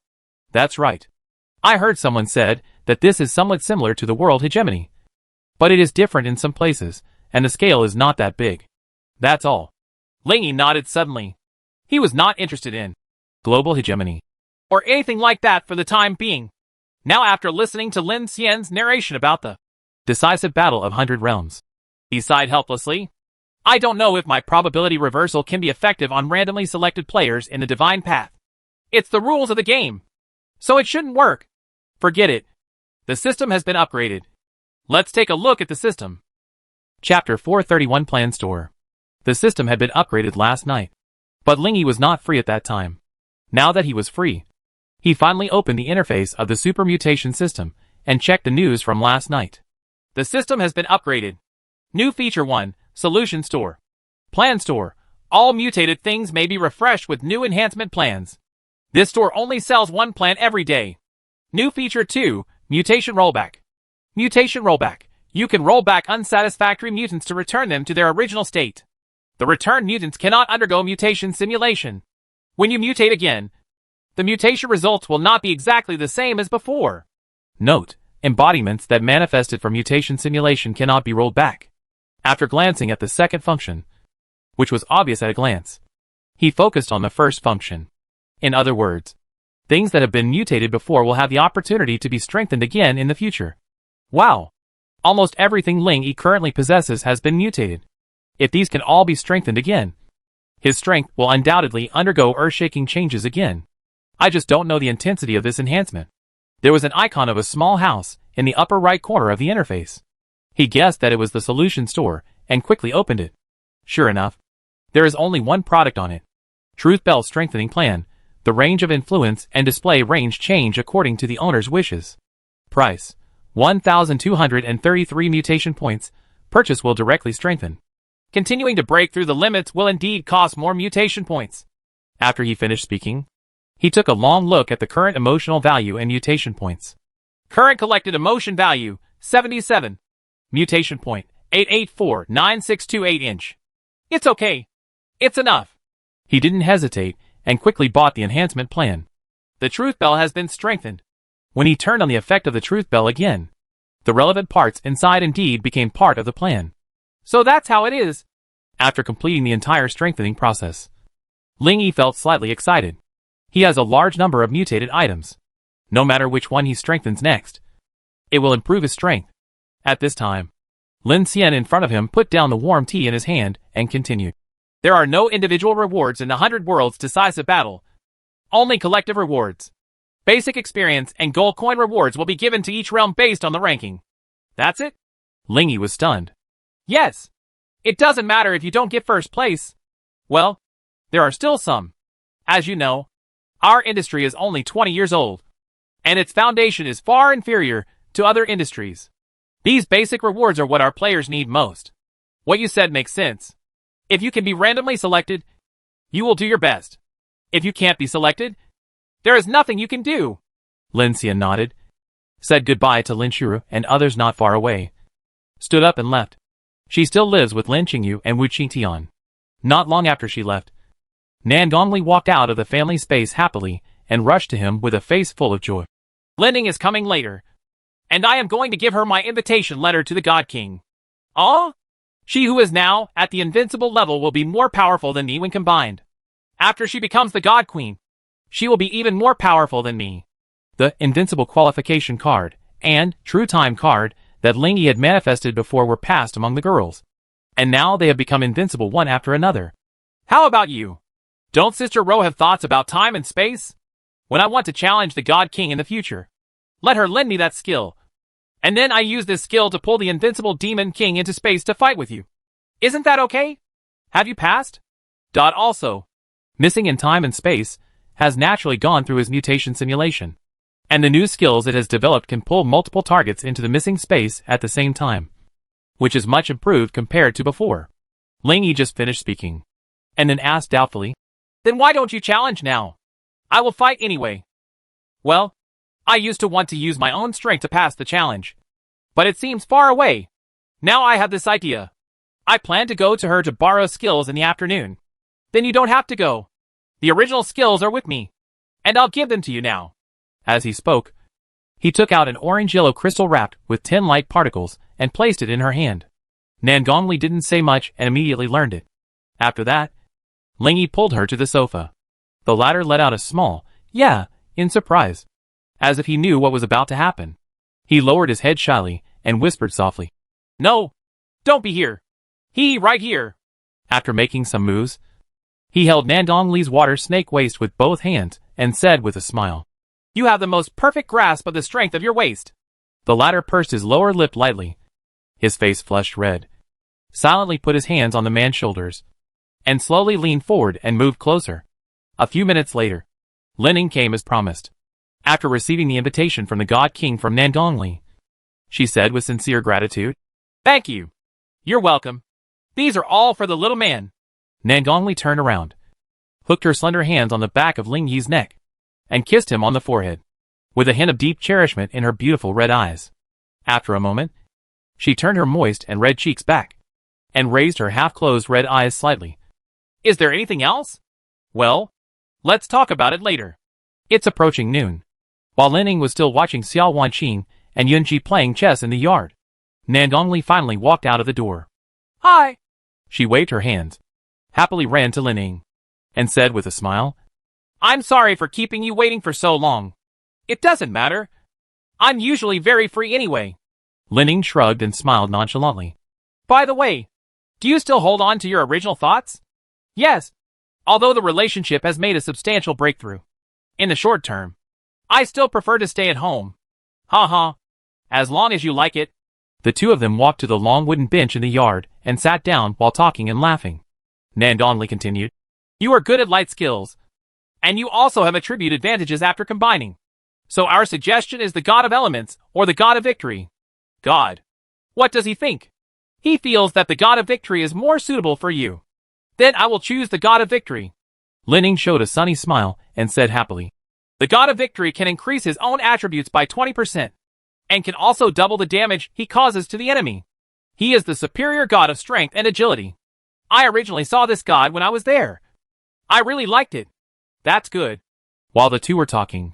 that's right. I heard someone said that this is somewhat similar to the world hegemony, but it is different in some places, and the scale is not that big. That's all. Ling Yi nodded suddenly. He was not interested in global hegemony or anything like that for the time being. Now after listening to Lin Xian's narration about the decisive battle of 100 realms, he sighed helplessly. I don't know if my probability reversal can be effective on randomly selected players in the divine path. It's the rules of the game, so it shouldn't work. Forget it. The system has been upgraded. Let's take a look at the system. Chapter 431 Plan Store. The system had been upgraded last night, but Ling Yi was not free at that time. Now that he was free, he finally opened the interface of the super mutation system and checked the news from last night. The system has been upgraded. New feature 1, Solution Store. Plan Store. All mutated things may be refreshed with new enhancement plans. This store only sells 1 plan every day. New feature 2, Mutation Rollback. Mutation Rollback. You can roll back unsatisfactory mutants to return them to their original state. The returned mutants cannot undergo mutation simulation. When you mutate again, the mutation results will not be exactly the same as before. Note, embodiments that manifested from mutation simulation cannot be rolled back. After glancing at the second function, which was obvious at a glance, he focused on the first function. In other words, things that have been mutated before will have the opportunity to be strengthened again in the future. Wow! Almost everything Ling Yi currently possesses has been mutated. If these can all be strengthened again, his strength will undoubtedly undergo earth-shaking changes again. I just don't know the intensity of this enhancement. There was an icon of a small house in the upper right corner of the interface. He guessed that it was the solution store and quickly opened it. Sure enough, there is only one product on it. Truth Bell Strengthening Plan. The range of influence and display range change according to the owner's wishes. Price: 1,233 mutation points. Purchase will directly strengthen. Continuing to break through the limits will indeed cost more mutation points. After he finished speaking, he took a long look at the current emotional value and mutation points. Current collected emotion value, 77. Mutation point, 8849628 inch. It's okay. It's enough. He didn't hesitate and quickly bought the enhancement plan. The Truth Bell has been strengthened. When he turned on the effect of the Truth Bell again, the relevant parts inside indeed became part of the plan. So that's how it is. After completing the entire strengthening process, Ling Yi felt slightly excited. He has a large number of mutated items. No matter which one he strengthens next, it will improve his strength. At this time, Lin Xian in front of him put down the warm tea in his hand and continued. There are no individual rewards in the 100 Worlds Decisive Battle. Only collective rewards. Basic experience and gold coin rewards will be given to each realm based on the ranking. That's it? Ling Yi was stunned. Yes. It doesn't matter if you don't get first place. Well, there are still some As you know, our industry is only 20 years old, and its foundation is far inferior to other industries. These basic rewards are what our players need most. What you said makes sense. If you can be randomly selected, you will do your best. If you can't be selected, there is nothing you can do. Lin Xian nodded, said goodbye to Lin Shuru and others not far away, stood up and left. She still lives with Lin Qingyu and Wu Qingtian. Not long after she left, Nan Gongli walked out of the family space happily and rushed to him with a face full of joy. Lining is coming later, and I am going to give her my invitation letter to the God King. Ah? She who is now at the invincible level will be more powerful than me when combined. After she becomes the God Queen, she will be even more powerful than me. The invincible qualification card and true time card that Ling Yi had manifested before were passed among the girls, and now they have become invincible one after another. How about you? Don't Sister Ro have thoughts about time and space? When I want to challenge the God King in the future, let her lend me that skill, and then I use this skill to pull the invincible Demon King into space to fight with you. Isn't that okay? Have you passed? Also, missing in time and space has naturally gone through his mutation simulation, and the new skills it has developed can pull multiple targets into the missing space at the same time, which is much improved compared to before. Ling Yi just finished speaking, and then asked doubtfully, Then why don't you challenge now? I will fight anyway. Well, I used to want to use my own strength to pass the challenge, but it seems far away. Now I have this idea. I plan to go to her to borrow skills in the afternoon. Then you don't have to go. The original skills are with me, and I'll give them to you now. As he spoke, he took out an orange-yellow crystal wrapped with 10 light particles and placed it in her hand. Nan Gongli didn't say much and immediately learned it. After that, Ling Yi pulled her to the sofa. The latter let out a small, yeah, in surprise, as if he knew what was about to happen. He lowered his head shyly and whispered softly, No, don't be here. Right here. After making some moves, he held Nan Gongli's water snake waist with both hands and said with a smile, You have the most perfect grasp of the strength of your waist. The latter pursed his lower lip lightly. His face flushed red, silently put his hands on the man's shoulders, and slowly leaned forward and moved closer. A few minutes later, Lining came as promised. After receiving the invitation from the God King from Nan Gongli, she said with sincere gratitude, Thank you. You're welcome. These are all for the little man. Nan Gongli turned around, hooked her slender hands on the back of Ling Yi's neck, and kissed him on the forehead, with a hint of deep cherishment in her beautiful red eyes. After a moment, she turned her moist and red cheeks back, and raised her half-closed red eyes slightly. Is there anything else? Well, let's talk about it later. It's approaching noon. While Lining was still watching Xiao Wanqing and Yunji playing chess in the yard, Nan Gongli finally walked out of the door. Hi! She waved her hands, happily ran to Lining, and said with a smile, I'm sorry for keeping you waiting for so long. It doesn't matter. I'm usually very free anyway. Lining shrugged and smiled nonchalantly. By the way, do you still hold on to your original thoughts? Yes, although the relationship has made a substantial breakthrough. In the short term, I still prefer to stay at home. Ha. As long as you like it. The two of them walked to the long wooden bench in the yard and sat down while talking and laughing. Nan Gongli continued, You are good at light skills, and you also have attribute advantages after combining. So our suggestion is the God of Elements or the God of Victory. God. What does he think? He feels that the God of Victory is more suitable for you. Then I will choose the God of Victory. Lining showed a sunny smile and said happily, The God of Victory can increase his own attributes by 20%, and can also double the damage he causes to the enemy. He is the superior God of strength and agility. I originally saw this God when I was there. I really liked it. That's good. While the two were talking,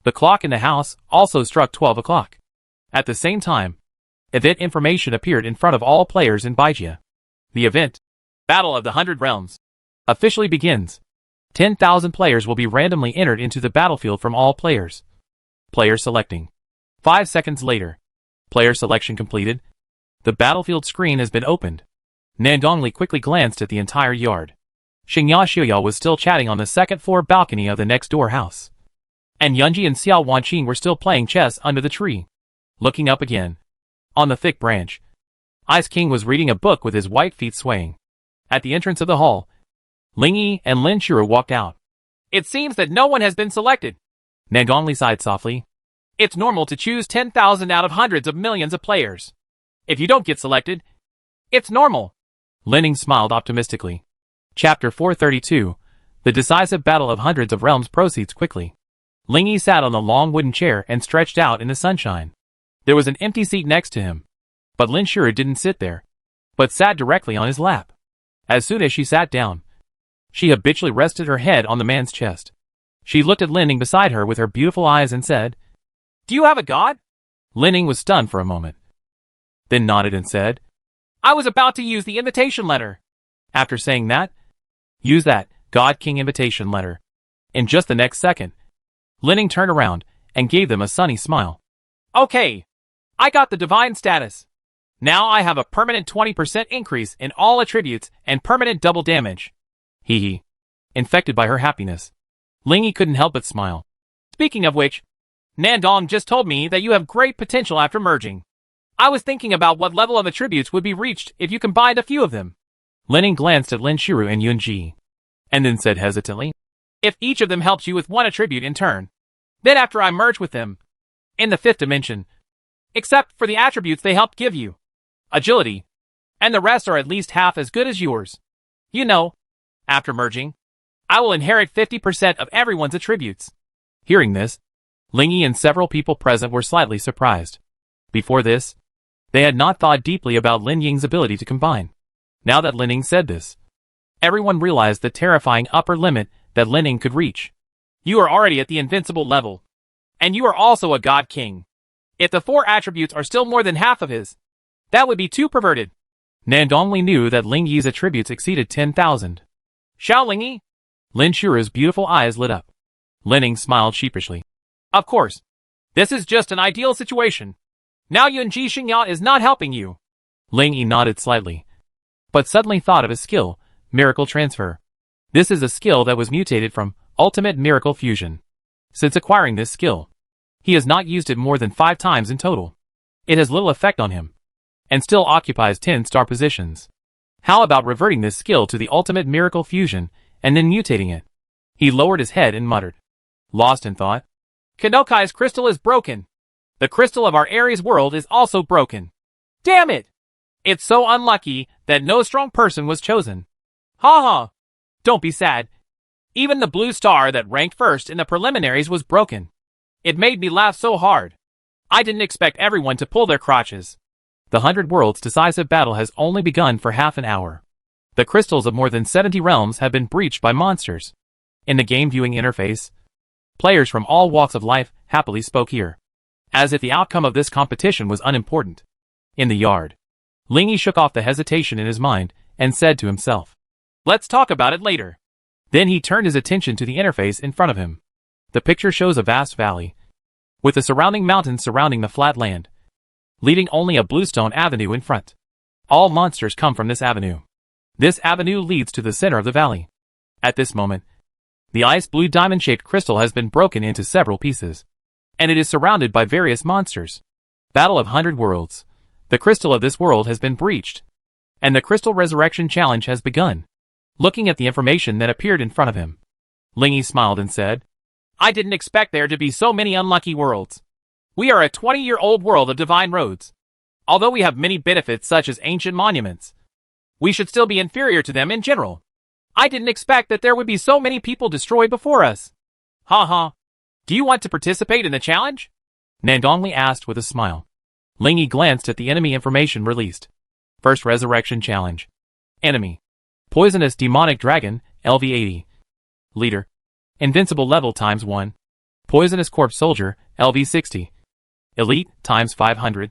the clock in the house also struck 12 o'clock. At the same time, event information appeared in front of all players in Baijia. The event, Battle of the 100 Realms, officially begins. 10,000 players will be randomly entered into the battlefield from all players. Player selecting. 5 seconds later. Player selection completed. The battlefield screen has been opened. Nan Gongli quickly glanced at the entire yard. Xingya Xiuyao was still chatting on the second-floor balcony of the next-door house, and Yunji and Xiao Wanqing were still playing chess under the tree. Looking up again, on the thick branch, Ice King was reading a book with his white feet swaying. At the entrance of the hall, Ling Yi and Lin Shuru walked out. It seems that no one has been selected. Nandongli sighed softly. It's normal to choose 10,000 out of hundreds of millions of players. If you don't get selected, it's normal. Linning smiled optimistically. Chapter 432. The decisive battle of hundreds of realms proceeds quickly. Lingy sat on the long wooden chair and stretched out in the sunshine. There was an empty seat next to him. But Lin Shuru didn't sit there, but sat directly on his lap. As soon as she sat down, she habitually rested her head on the man's chest. She looked at Linning beside her with her beautiful eyes and said, "Do you have a god?" Linning was stunned for a moment, then nodded and said, "I was about to use the invitation letter." After saying that, use that God King invitation letter. In just the next second, Linning turned around and gave them a sunny smile. "Okay, I got the divine status. Now I have a permanent 20% increase in all attributes and permanent double damage." Hee hee. Infected by her happiness, Lingy couldn't help but smile. "Speaking of which, Nandong just told me that you have great potential after merging. I was thinking about what level of attributes would be reached if you combined a few of them." Linning glanced at Lin Shuru and Yunji, and then said hesitantly, "If each of them helps you with one attribute in turn, then after I merge with them, in the fifth dimension, except for the attributes they helped give you, agility, and the rest are at least half as good as yours. You know, after merging, I will inherit 50% of everyone's attributes." Hearing this, Lingy and several people present were slightly surprised. Before this, they had not thought deeply about Lin Ying's ability to combine. Now that Lin Ying said this, everyone realized the terrifying upper limit that Lin Ying could reach. "You are already at the invincible level, and you are also a god king. If the 4 attributes are still more than half of his, that would be too perverted." Nandongli knew that Ling Yi's attributes exceeded 10,000. "Xiao Lingyi?" Lin Shuru's beautiful eyes lit up. Lin Ying smiled sheepishly. "Of course. This is just an ideal situation. Now Yunji Xingya is not helping you." Ling Yi nodded slightly, but suddenly thought of his skill, Miracle Transfer. This is a skill that was mutated from Ultimate Miracle Fusion. Since acquiring this skill, he has not used it more than 5 times in total. It has little effect on him, and still occupies 10-star positions. How about reverting this skill to the Ultimate Miracle Fusion, and then mutating it? He lowered his head and muttered, lost in thought. "Kanokai's crystal is broken. The crystal of our Ares world is also broken. Damn it! It's so unlucky that no strong person was chosen. Ha ha! Don't be sad. Even the blue star that ranked first in the preliminaries was broken. It made me laugh so hard. I didn't expect everyone to pull their crotches." The 100 Worlds decisive battle has only begun for half an hour. The crystals of more than 70 realms have been breached by monsters. In the game viewing interface, players from all walks of life happily spoke here, as if the outcome of this competition was unimportant. In the yard, Lingy shook off the hesitation in his mind and said to himself, "Let's talk about it later." Then he turned his attention to the interface in front of him. The picture shows a vast valley, with the surrounding mountains surrounding the flat land, leaving only a bluestone avenue in front. All monsters come from this avenue. This avenue leads to the center of the valley. At this moment, the ice blue diamond-shaped crystal has been broken into several pieces, and it is surrounded by various monsters. Battle of 100 Worlds. The crystal of this world has been breached, and the Crystal Resurrection Challenge has begun. Looking at the information that appeared in front of him, Lingy smiled and said, "I didn't expect there to be so many unlucky worlds. We are a 20-year-old world of divine roads. Although we have many benefits such as ancient monuments, we should still be inferior to them in general. I didn't expect that there would be so many people destroyed before us. Ha ha. Do you want to participate in the challenge?" Nandongli asked with a smile. Lingy glanced at the enemy information released. First Resurrection Challenge. Enemy: Poisonous Demonic Dragon, LV80. Leader: Invincible Level ×1. Poisonous Corpse Soldier, LV60. Elite ×500.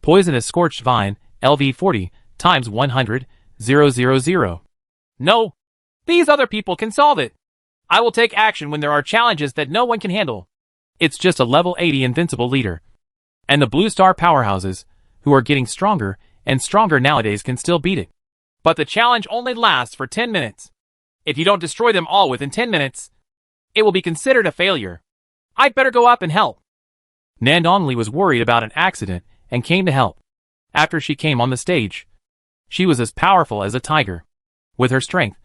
Poisonous Scorched Vine, LV40, ×100, 000. No! These other people can solve it! I will take action when there are challenges that no one can handle. It's just a level 80 invincible leader. And the Blue Star powerhouses, who are getting stronger and stronger nowadays, can still beat it. But the challenge only lasts for 10 minutes. If you don't destroy them all within 10 minutes, it will be considered a failure. I'd better go up and help." Nandongli was worried about an accident and came to help. After she came on the stage, she was as powerful as a tiger. With her strength,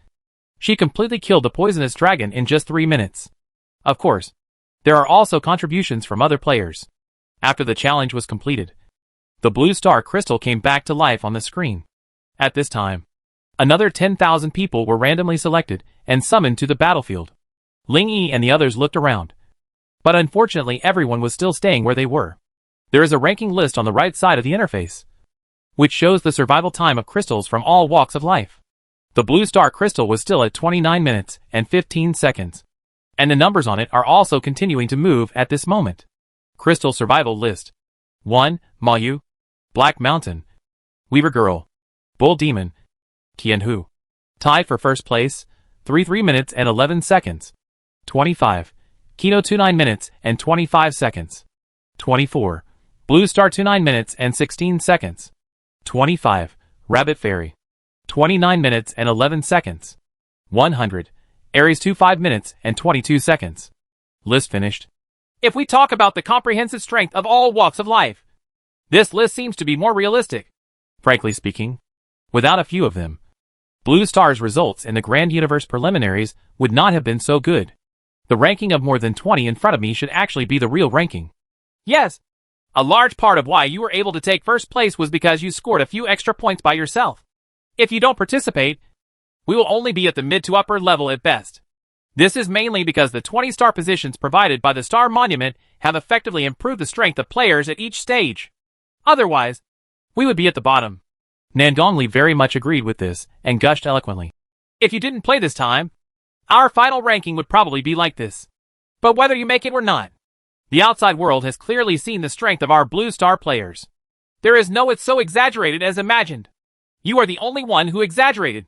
She completely killed the poisonous dragon in just 3 minutes. Of course, there are also contributions from other players. After the challenge was completed, the blue star crystal came back to life on the screen. At this time, another 10,000 people were randomly selected and summoned to the battlefield. Ling Yi and the others looked around. But unfortunately everyone was still staying where they were. There is a ranking list on the right side of the interface, which shows the survival time of crystals from all walks of life. The blue star crystal was still at 29 minutes and 15 seconds. And the numbers on it are also continuing to move at this moment. Crystal survival list. 1. Mayu, Black Mountain, Weaver Girl, Bull Demon, Tianhu. Tied for first place, 3 minutes and 11 seconds. 25. Kino 29 minutes and 25 seconds. 24. Blue Star 29 minutes and 16 seconds. 25. Rabbit Fairy, 29 minutes and 11 seconds. 100. Aries 5 minutes and 22 seconds. List finished. If we talk about the comprehensive strength of all walks of life, this list seems to be more realistic. Frankly speaking, without a few of them, Blue Star's results in the Grand Universe preliminaries would not have been so good. The ranking of more than 20 in front of me should actually be the real ranking. Yes, a large part of why you were able to take first place was because you scored a few extra points by yourself. If you don't participate, we will only be at the mid to upper level at best. This is mainly because the 20-star positions provided by the Star Monument have effectively improved the strength of players at each stage. Otherwise, we would be at the bottom. Nandongli very much agreed with this and gushed eloquently. If you didn't play this time, our final ranking would probably be like this. But whether you make it or not, the outside world has clearly seen the strength of our Blue Star players. There is no it's so exaggerated as imagined. You are the only one who exaggerated.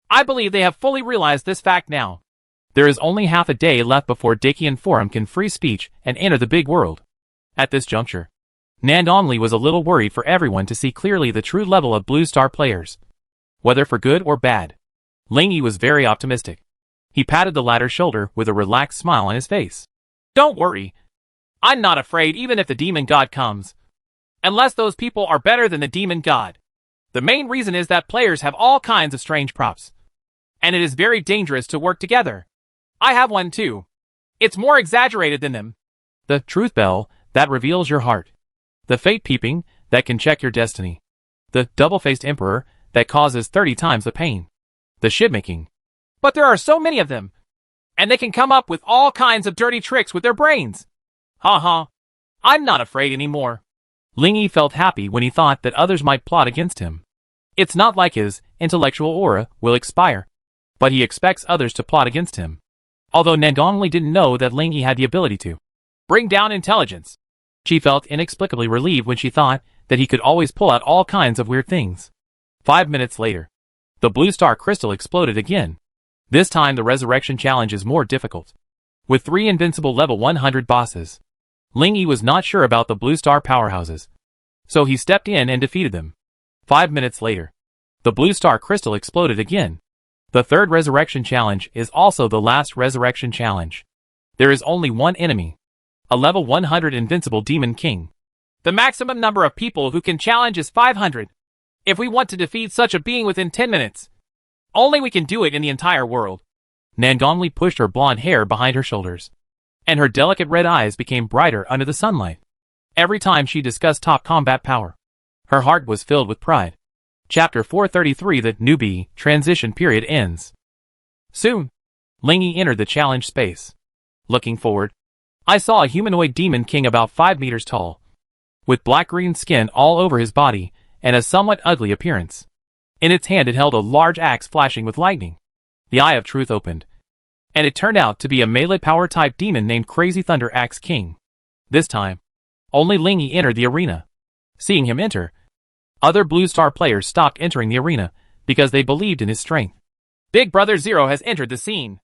I believe they have fully realized this fact now. There is only half a day left before Dakian Forum can free speech and enter the big world. At this juncture, Nandongli was a little worried for everyone to see clearly the true level of Blue Star players, whether for good or bad. Ling Yi was very optimistic. He patted the latter's shoulder with a relaxed smile on his face. Don't worry. I'm not afraid even if the demon god comes. Unless those people are better than the demon god. The main reason is that players have all kinds of strange props. And it is very dangerous to work together. I have one too. It's more exaggerated than them. The truth bell that reveals your heart. The fate peeping that can check your destiny. The double-faced emperor that causes 30 times the pain. The ship-making. But there are so many of them. And they can come up with all kinds of dirty tricks with their brains. Ha. I'm not afraid anymore. Ling Yi felt happy when he thought that others might plot against him. It's not like his intellectual aura will expire, but he expects others to plot against him. Although Nandongli didn't know that Ling Yi had the ability to bring down intelligence. She felt inexplicably relieved when she thought that he could always pull out all kinds of weird things. 5 minutes later, the blue star crystal exploded again. This time the resurrection challenge is more difficult. With 3 invincible level 100 bosses, Ling Yi was not sure about the blue star powerhouses, so he stepped in and defeated them. 5 minutes later, the blue star crystal exploded again. The third resurrection challenge is also the last resurrection challenge. There is only one enemy, a level 100 invincible demon king. The maximum number of people who can challenge is 500. If we want to defeat such a being within 10 minutes, only we can do it in the entire world. Nandongli pushed her blonde hair behind her shoulders, and her delicate red eyes became brighter under the sunlight. Every time she discussed top combat power, her heart was filled with pride. Chapter 433. The newbie transition period ends. Soon, Ling Yi entered the challenge space. Looking forward, I saw a humanoid demon king about 5 meters tall, with black-green skin all over his body and a somewhat ugly appearance. In its hand it held a large axe flashing with lightning. The Eye of Truth opened, and it turned out to be a melee power type demon named Crazy Thunder Axe King. This time, only Ling Yi entered the arena. Seeing him enter, other Blue Star players stopped entering the arena because they believed in his strength. Big Brother Zero has entered the scene.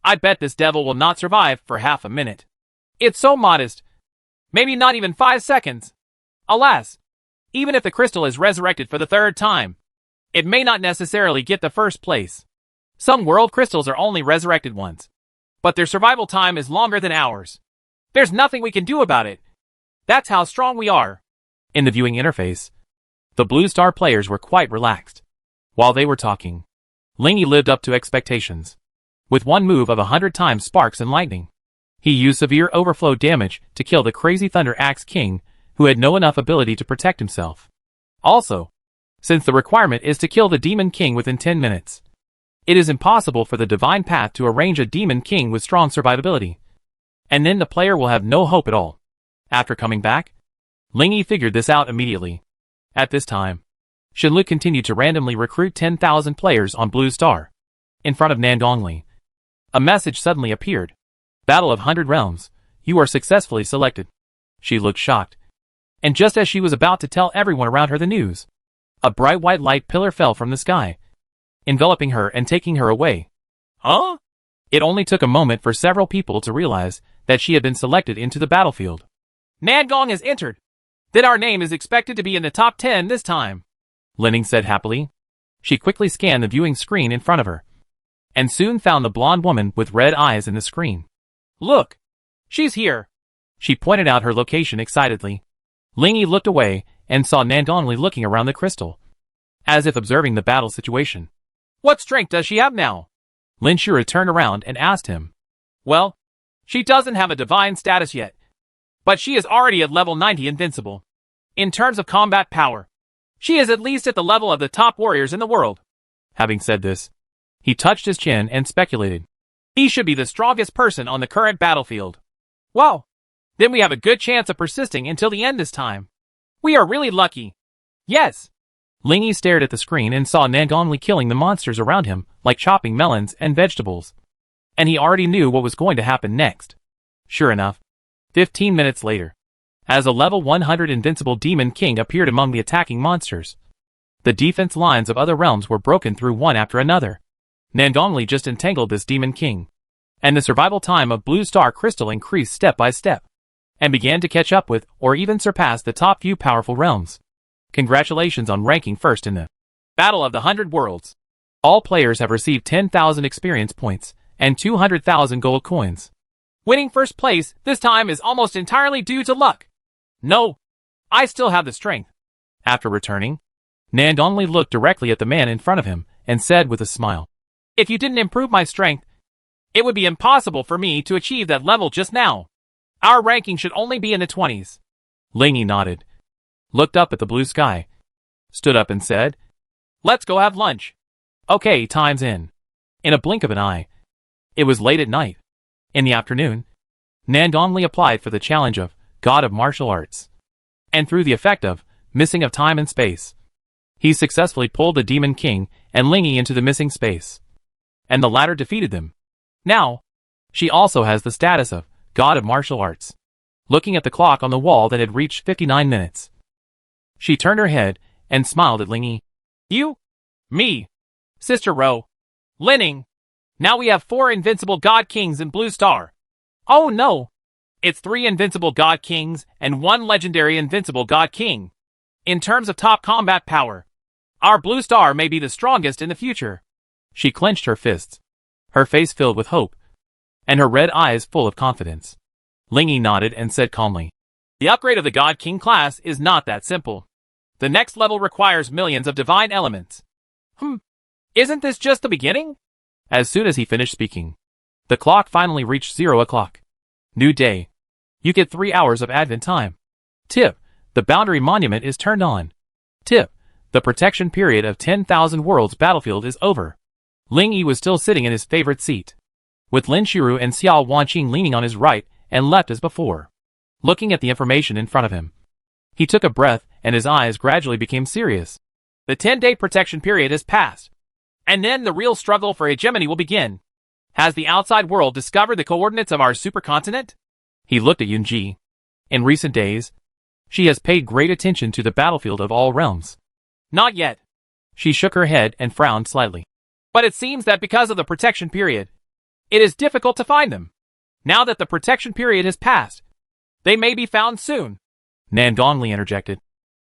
I bet this devil will not survive for half a minute. It's so modest. Maybe not even 5 seconds. Alas, even if the crystal is resurrected for the 3rd time, it may not necessarily get the first place. Some world crystals are only resurrected once, but their survival time is longer than ours. There's nothing we can do about it. That's how strong we are. In the viewing interface, the Blue Star players were quite relaxed. While they were talking, Ling Yi lived up to expectations. with one move of 100 times sparks and lightning. He used severe overflow damage to kill the crazy Thunder Axe King, who had no enough ability to protect himself. Also, since the requirement is to kill the Demon King within 10 minutes, it is impossible for the Divine Path to arrange a Demon King with strong survivability, and then the player will have no hope at all. After coming back, Ling figured this out immediately. At this time, Shenlu continued to randomly recruit 10,000 players on Blue Star. In front of Nandongli, a message suddenly appeared. Battle of 100 Realms, you are successfully selected. She looked shocked. And just as she was about to tell everyone around her the news, a bright white light pillar fell from the sky, enveloping her and taking her away. Huh? It only took a moment for several people to realize that she had been selected into the battlefield. Nangong has entered. Then our name is expected to be in the top 10 this time, Linning said happily. She quickly scanned the viewing screen in front of her, and soon found the blonde woman with red eyes in the screen. Look! She's here! She pointed out her location excitedly. Lingy looked away and saw Nandongli looking around the crystal, as if observing the battle situation. What strength does she have now? Lin Shura turned around and asked him. Well, she doesn't have a divine status yet, but she is already at level 90 invincible. In terms of combat power, she is at least at the level of the top warriors in the world. Having said this, he touched his chin and speculated. He should be the strongest person on the current battlefield. Wow! Then we have a good chance of persisting until the end this time. We are really lucky. Yes! Lingy stared at the screen and saw Nangongli killing the monsters around him like chopping melons and vegetables. And he already knew what was going to happen next. Sure enough, 15 minutes later, as a level 100 invincible Demon King appeared among the attacking monsters, the defense lines of other realms were broken through one after another. Nandongli just entangled this Demon King, and the survival time of Blue Star Crystal increased step by step, and began to catch up with or even surpass the top few powerful realms. Congratulations on ranking first in the Battle of the 100 Worlds. All players have received 10,000 experience points and 200,000 gold coins. Winning first place this time is almost entirely due to luck. No, I still have the strength. After returning, Nandongli looked directly at the man in front of him and said with a smile, If you didn't improve my strength, it would be impossible for me to achieve that level just now. Our ranking should only be in the 20s. Lingy nodded, looked up at the blue sky, stood up and said, Let's go have lunch. Okay, time's in. In a blink of an eye, it was late at night. In the afternoon, Nandongli applied for the challenge of God of Martial Arts, and through the effect of missing of time and space, he successfully pulled the Demon King and Lingy into the missing space, and the latter defeated them. Now, she also has the status of God of Martial Arts. Looking at the clock on the wall that had reached 59 minutes, she turned her head and smiled at Lingy. You? Me? Sister Ro? Linning? Now we have 4 invincible God Kings in Blue Star. Oh no! It's 3 invincible God Kings and 1 legendary invincible God King. In terms of top combat power, our Blue Star may be the strongest in the future. She clenched her fists, her face filled with hope, and her red eyes full of confidence. Lingy nodded and said calmly, The upgrade of the God King class is not that simple. The next level requires millions of divine elements. Isn't this just the beginning? As soon as he finished speaking, the clock finally reached 0 o'clock. New day. You get 3 hours of Advent time. Tip. The boundary monument is turned on. Tip. The protection period of 10,000 worlds battlefield is over. Ling Yi was still sitting in his favorite seat, with Lin Shiru and Xiao Wanqing leaning on his right and left as before, looking at the information in front of him. He took a breath and his eyes gradually became serious. The 10-day protection period has passed, and then the real struggle for hegemony will begin. Has the outside world discovered the coordinates of our supercontinent? He looked at Yunji. In recent days, she has paid great attention to the battlefield of all realms. Not yet. She shook her head and frowned slightly. But it seems that because of the protection period, it is difficult to find them. Now that the protection period has passed, they may be found soon. Nandongli interjected.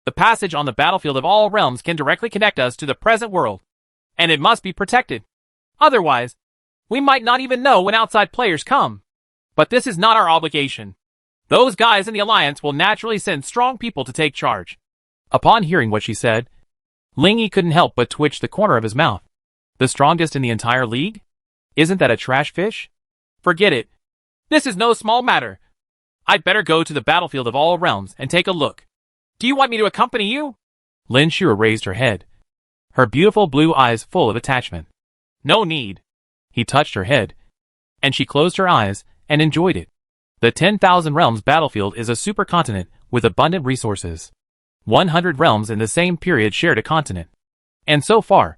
The passage on the battlefield of all realms can directly connect us to the present world, and it must be protected. Otherwise, we might not even know when outside players come. But this is not our obligation. Those guys in the Alliance will naturally send strong people to take charge. Upon hearing what she said, Ling Yi couldn't help but twitch the corner of his mouth. The strongest in the entire league? Isn't that a trash fish? Forget it. This is no small matter. I'd better go to the battlefield of all realms and take a look. Do you want me to accompany you? Lin Shura raised her head, her beautiful blue eyes full of attachment. No need. He touched her head, and she closed her eyes and enjoyed it. The 10,000 Realms battlefield is a supercontinent with abundant resources. 100 realms in the same period shared a continent. And so far,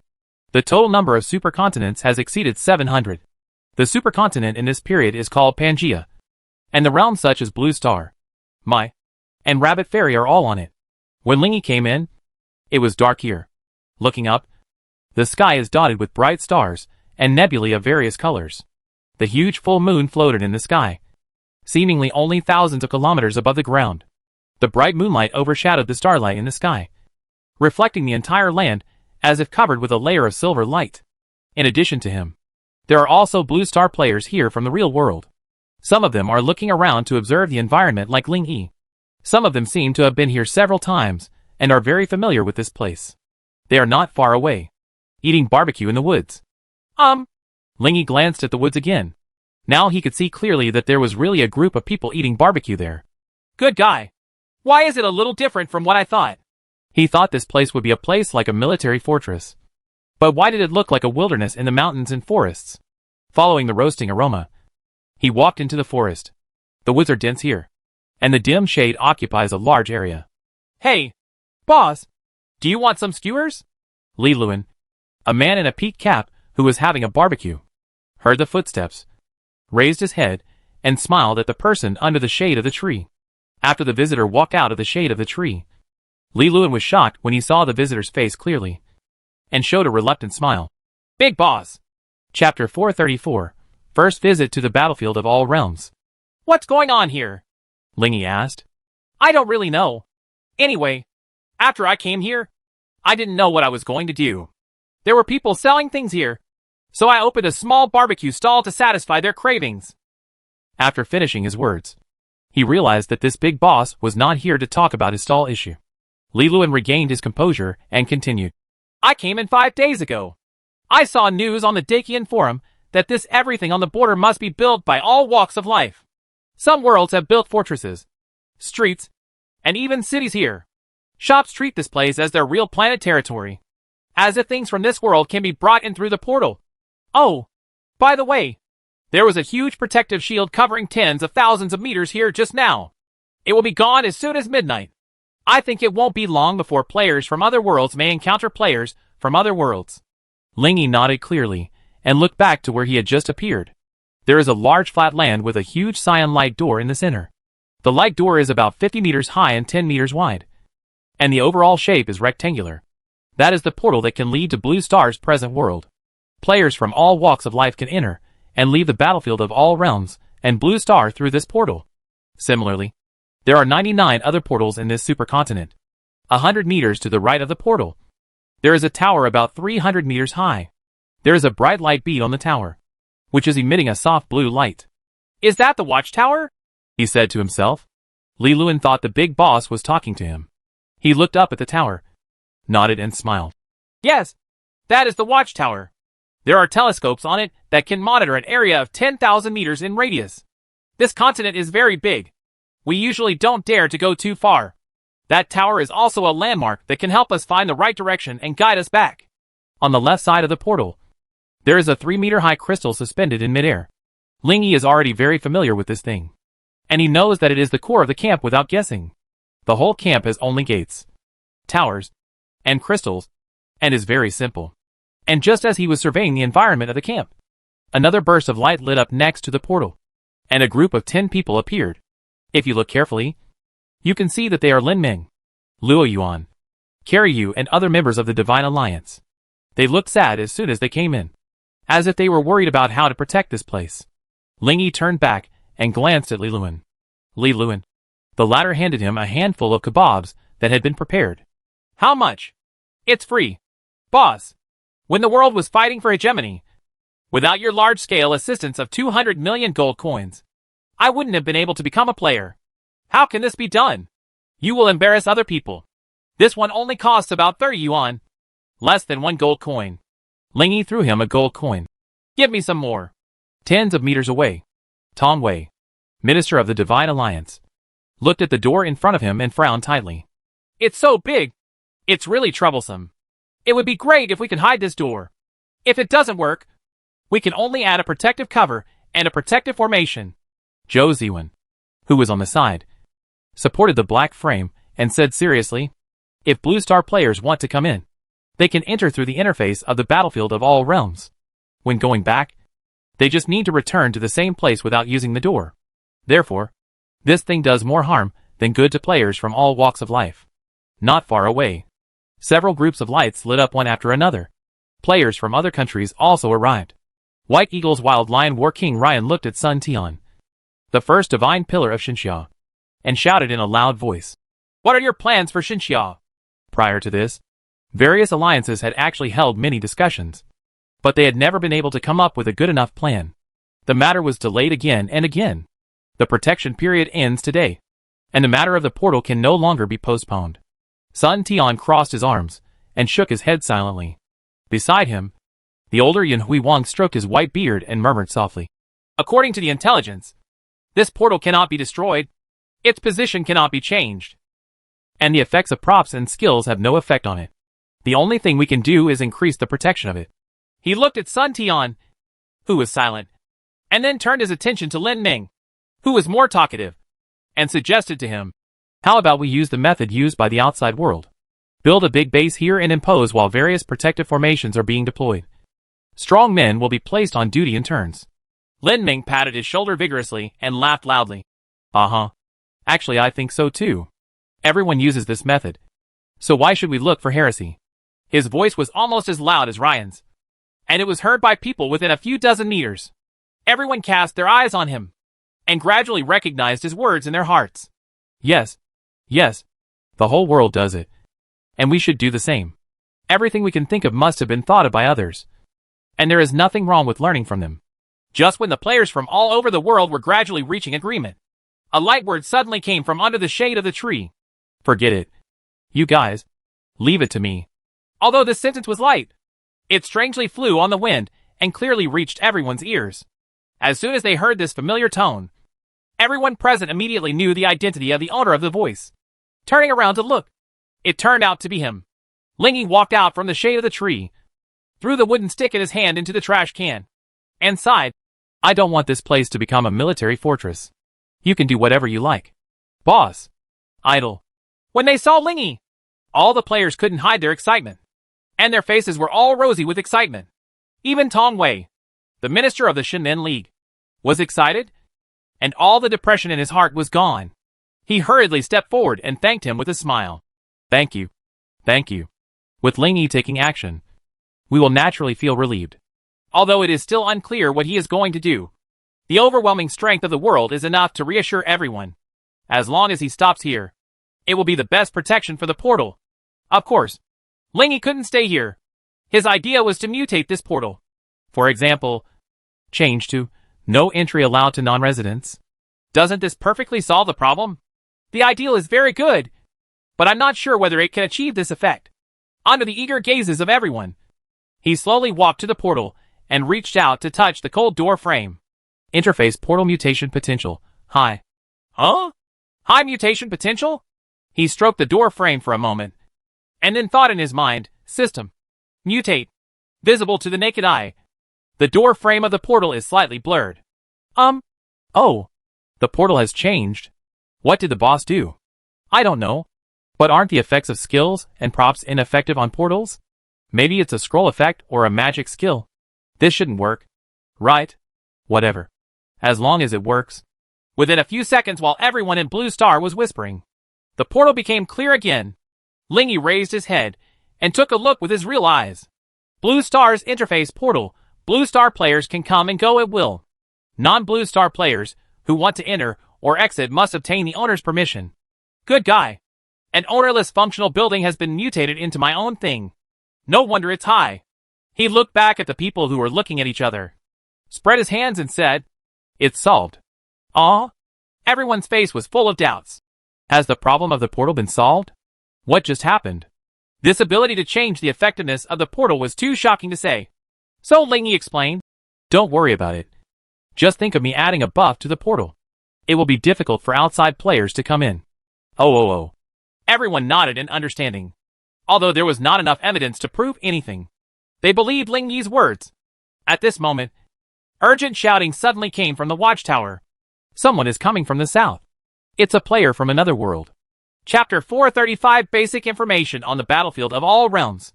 the total number of supercontinents has exceeded 700. The supercontinent in this period is called Pangea, and the realms such as Blue Star, Mai, and Rabbit Fairy are all on it. When Lingy came in, it was dark here. Looking up, the sky is dotted with bright stars and nebulae of various colors. The huge full moon floated in the sky, seemingly only thousands of kilometers above the ground. The bright moonlight overshadowed the starlight in the sky, reflecting the entire land as if covered with a layer of silver light. In addition to him, there are also Blue Star players here from the real world. Some of them are looking around to observe the environment like Ling Yi. Some of them seem to have been here several times and are very familiar with this place. They are not far away, eating barbecue in the woods. Ling Yi glanced at the woods again. Now he could see clearly that there was really a group of people eating barbecue there. Good guy. Why is it a little different from what I thought? He thought this place would be a place like a military fortress. But why did it look like a wilderness in the mountains and forests? Following the roasting aroma, he walked into the forest. The woods are dense here, and the dim shade occupies a large area. Hey, boss, do you want some skewers? Li Luan, a man in a peaked cap who was having a barbecue, heard the footsteps, raised his head, and smiled at the person under the shade of the tree. After the visitor walked out of the shade of the tree, Li Luan was shocked when he saw the visitor's face clearly, and showed a reluctant smile. Big boss! Chapter 434, First Visit to the Battlefield of All Realms. What's going on here? Lingy asked. I don't really know. Anyway, after I came here, I didn't know what I was going to do. There were people selling things here, so I opened a small barbecue stall to satisfy their cravings. After finishing his words, he realized that this big boss was not here to talk about his stall issue. Li Luan regained his composure and continued. I came in 5 days ago. I saw news on the Dakian forum that this everything on the border must be built by all walks of life. Some worlds have built fortresses, streets, and even cities here. Shops treat this place as their real planet territory, as if things from this world can be brought in through the portal. Oh, by the way, there was a huge protective shield covering tens of thousands of meters here just now. It will be gone as soon as midnight. I think it won't be long before players from other worlds may encounter players from other worlds. Lingy nodded clearly and looked back to where he had just appeared. There is a large flat land with a huge cyan light door in the center. The light door is about 50 meters high and 10 meters wide, and the overall shape is rectangular. That is the portal that can lead to Blue Star's present world. Players from all walks of life can enter and leave the battlefield of all realms and Blue Star through this portal. Similarly, there are 99 other portals in this supercontinent. 100 meters to the right of the portal, there is a tower about 300 meters high. There is a bright light bead on the tower, which is emitting a soft blue light. Is that the watchtower? He said to himself. Li Luan thought the big boss was talking to him. He looked up at the tower, nodded and smiled. Yes, that is the watchtower. There are telescopes on it that can monitor an area of 10,000 meters in radius. This continent is very big. We usually don't dare to go too far. That tower is also a landmark that can help us find the right direction and guide us back. On the left side of the portal, there is a 3-meter-high crystal suspended in midair. Lingy is already very familiar with this thing, and he knows that it is the core of the camp without guessing. The whole camp has only gates, towers, and crystals, and is very simple. And just as he was surveying the environment of the camp, another burst of light lit up next to the portal, and a group of 10 people appeared. If you look carefully, you can see that they are Lin Ming, Luo Yuan, Carry Yu, and other members of the Divine Alliance. They looked sad as soon as they came in, as if they were worried about how to protect this place. Lingy turned back and glanced at Li Luan. Li Luan. The latter handed him a handful of kebabs that had been prepared. How much? It's free. Boss. When the world was fighting for hegemony, without your large-scale assistance of 200 million gold coins, I wouldn't have been able to become a player. How can this be done? You will embarrass other people. This one only costs about 30 yuan. Less than 1 gold coin. Lingy threw him a gold coin. Give me some more. Tens of meters away, Tong Wei, Minister of the Divine Alliance, looked at the door in front of him and frowned tightly. It's so big. It's really troublesome. It would be great if we could hide this door. If it doesn't work, we can only add a protective cover and a protective formation. Zhou Ziwen, who was on the side, supported the black frame and said seriously, if Blue Star players want to come in, they can enter through the interface of the battlefield of all realms. When going back, they just need to return to the same place without using the door. Therefore, this thing does more harm than good to players from all walks of life. Not far away, several groups of lights lit up one after another. Players from other countries also arrived. White Eagle's Wild Lion War King Ryan looked at Sun Tian, the first divine pillar of Xinxia, and shouted in a loud voice, "What are your plans for Xinxia?" Prior to this, various alliances had actually held many discussions, but they had never been able to come up with a good enough plan. The matter was delayed again and again. The protection period ends today, and the matter of the portal can no longer be postponed. Sun Tian crossed his arms and shook his head silently. Beside him, the older Yan Hui Wang stroked his white beard and murmured softly, "According to the intelligence, this portal cannot be destroyed. Its position cannot be changed. And the effects of props and skills have no effect on it. The only thing we can do is increase the protection of it." He looked at Sun Tian, who was silent, and then turned his attention to Lin Ming, who was more talkative, and suggested to him, "How about we use the method used by the outside world? Build a big base here and impose while various protective formations are being deployed. Strong men will be placed on duty in turns." Lin Ming patted his shoulder vigorously and laughed loudly. "Uh-huh. Actually, I think so too. Everyone uses this method. So why should we look for heresy?" His voice was almost as loud as Ryan's, and it was heard by people within a few dozen meters. Everyone cast their eyes on him, and gradually recognized his words in their hearts. Yes. The whole world does it. And we should do the same. Everything we can think of must have been thought of by others. And there is nothing wrong with learning from them. Just when the players from all over the world were gradually reaching agreement, a light word suddenly came from under the shade of the tree. "Forget it. You guys, leave it to me." Although this sentence was light, it strangely flew on the wind and clearly reached everyone's ears. As soon as they heard this familiar tone, everyone present immediately knew the identity of the owner of the voice. Turning around to look, it turned out to be him. Lingy walked out from the shade of the tree, threw the wooden stick in his hand into the trash can, and sighed, "I don't want this place to become a military fortress. You can do whatever you like, boss." Idle. When they saw Lingy, all the players couldn't hide their excitement, and their faces were all rosy with excitement. Even Tong Wei, the minister of the Shinmen League, was excited, and all the depression in his heart was gone. He hurriedly stepped forward and thanked him with a smile. Thank you. With Lingy taking action, we will naturally feel relieved. Although it is still unclear what he is going to do, the overwhelming strength of the world is enough to reassure everyone. As long as he stops here, it will be the best protection for the portal. Of course, Lingy couldn't stay here. His idea was to mutate this portal. For example, change to no entry allowed to non-residents. Doesn't this perfectly solve the problem? The ideal is very good, but I'm not sure whether it can achieve this effect. Under the eager gazes of everyone, he slowly walked to the portal and reached out to touch the cold door frame. Interface portal mutation potential, high. Huh? High mutation potential? He stroked the door frame for a moment, and then thought in his mind, system. Mutate. Visible to the naked eye. The door frame of the portal is slightly blurred. Oh. The portal has changed. What did the boss do? I don't know. But aren't the effects of skills and props ineffective on portals? Maybe it's a scroll effect or a magic skill. This shouldn't work. Right? Whatever. As long as it works. Within a few seconds while everyone in Blue Star was whispering, the portal became clear again. Lingy raised his head and took a look with his real eyes. Blue Star's interface portal. Blue Star players can come and go at will. Non-Blue Star players who want to enter or exit must obtain the owner's permission. Good guy. An ownerless functional building has been mutated into my own thing. No wonder it's high. He looked back at the people who were looking at each other, spread his hands and said, "It's solved." Aw? Everyone's face was full of doubts. Has the problem of the portal been solved? What just happened? This ability to change the effectiveness of the portal was too shocking to say. So Lingy explained, Don't worry about it. Just think of me adding a buff to the portal. It will be difficult for outside players to come in. Oh. Everyone nodded in understanding. Although there was not enough evidence to prove anything. They believed Ling Yi's words. At this moment, urgent shouting suddenly came from the watchtower. Someone is coming from the south. It's a player from another world. Chapter 435 Basic Information on the Battlefield of All Realms.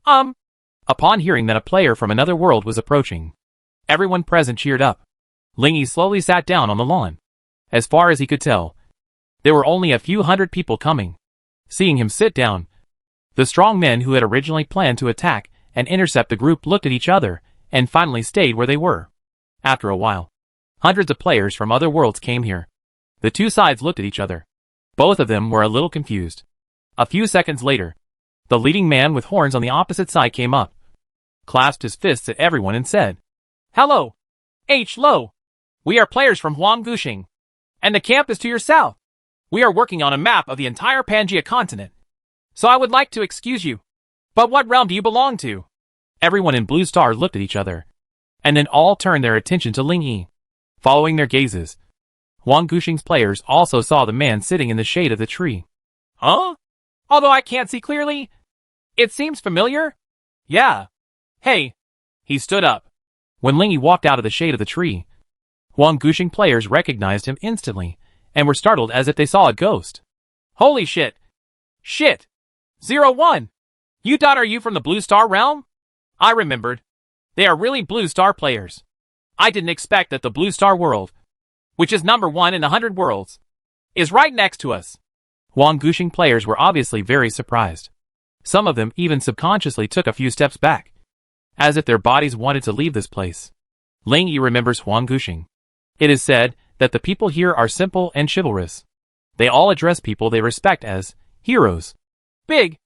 Upon hearing that a player from another world was approaching, everyone present cheered up. Ling Yi slowly sat down on the lawn. As far as he could tell, there were only a few hundred people coming. Seeing him sit down, the strong men who had originally planned to attack and intercept the group looked at each other and finally stayed where they were. After a while, hundreds of players from other worlds came here. The two sides looked at each other. Both of them were a little confused. A few seconds later, the leading man with horns on the opposite side came up, clasped his fists at everyone and said, "Hello! Lo! We are players from Gushing, and the camp is to your south. We are working on a map of the entire Pangea continent. So I would like to excuse you. But what realm do you belong to?" Everyone in Blue Star looked at each other, and then all turned their attention to Ling Yi. Following their gazes, Gushing's players also saw the man sitting in the shade of the tree. Huh? Although I can't see clearly, it seems familiar. Yeah. Hey. He stood up. When Ling Yi walked out of the shade of the tree, Gushing players recognized him instantly, and were startled as if they saw a ghost. Holy shit. Shit. 01. Are you from the Blue Star realm? I remembered. They are really Blue Star players. I didn't expect that the Blue Star world, which is number 1 in 100 worlds, is right next to us. Gushing players were obviously very surprised. Some of them even subconsciously took a few steps back, as if their bodies wanted to leave this place. Ling Yi remembers Gushing. It is said that the people here are simple and chivalrous. They all address people they respect as heroes. Big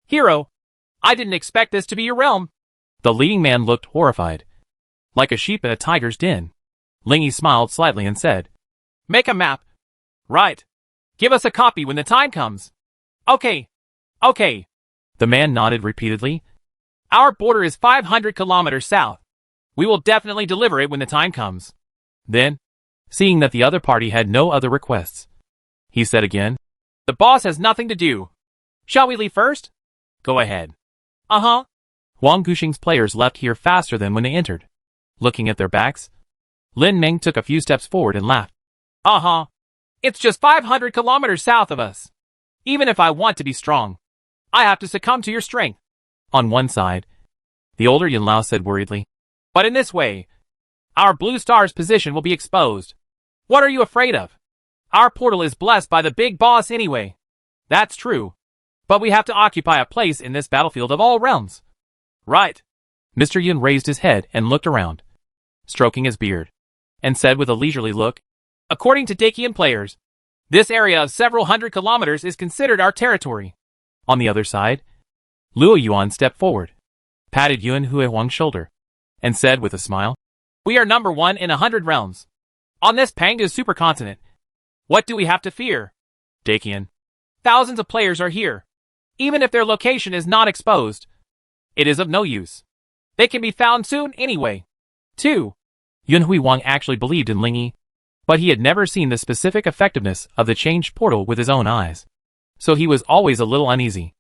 hero. I didn't expect this to be your realm. The leading man looked horrified, like a sheep in a tiger's den. Ling Yi smiled slightly and said, "Make a map." "Right. Give us a copy when the time comes." Okay. The man nodded repeatedly. "Our border is 500 kilometers south. We will definitely deliver it when the time comes." Then, seeing that the other party had no other requests, he said again, "The boss has nothing to do. Shall we leave first?" "Go ahead." Gushing's players left here faster than when they entered. Looking at their backs, Lin Meng took a few steps forward and laughed. It's just 500 kilometers south of us. Even if I want to be strong, I have to succumb to your strength." On one side, the older Yin Lao said worriedly, "But in this way, our Blue Star's position will be exposed. What are you afraid of? Our portal is blessed by the big boss anyway." "That's true. But we have to occupy a place in this battlefield of all realms." "Right." Mr. Yun raised his head and looked around, stroking his beard, and said with a leisurely look, "According to Dakian players, this area of several hundred kilometers is considered our territory." On the other side, Luo Yuan stepped forward, patted Yun Huihuang's shoulder, and said with a smile, "We are number 1 in 100 realms. On this Pangea supercontinent, what do we have to fear?" Dakian, "Thousands of players are here. Even if their location is not exposed, it is of no use. They can be found soon anyway." 2. Yun Huihuang actually believed in Ling Yi, but he had never seen the specific effectiveness of the changed portal with his own eyes, so he was always a little uneasy.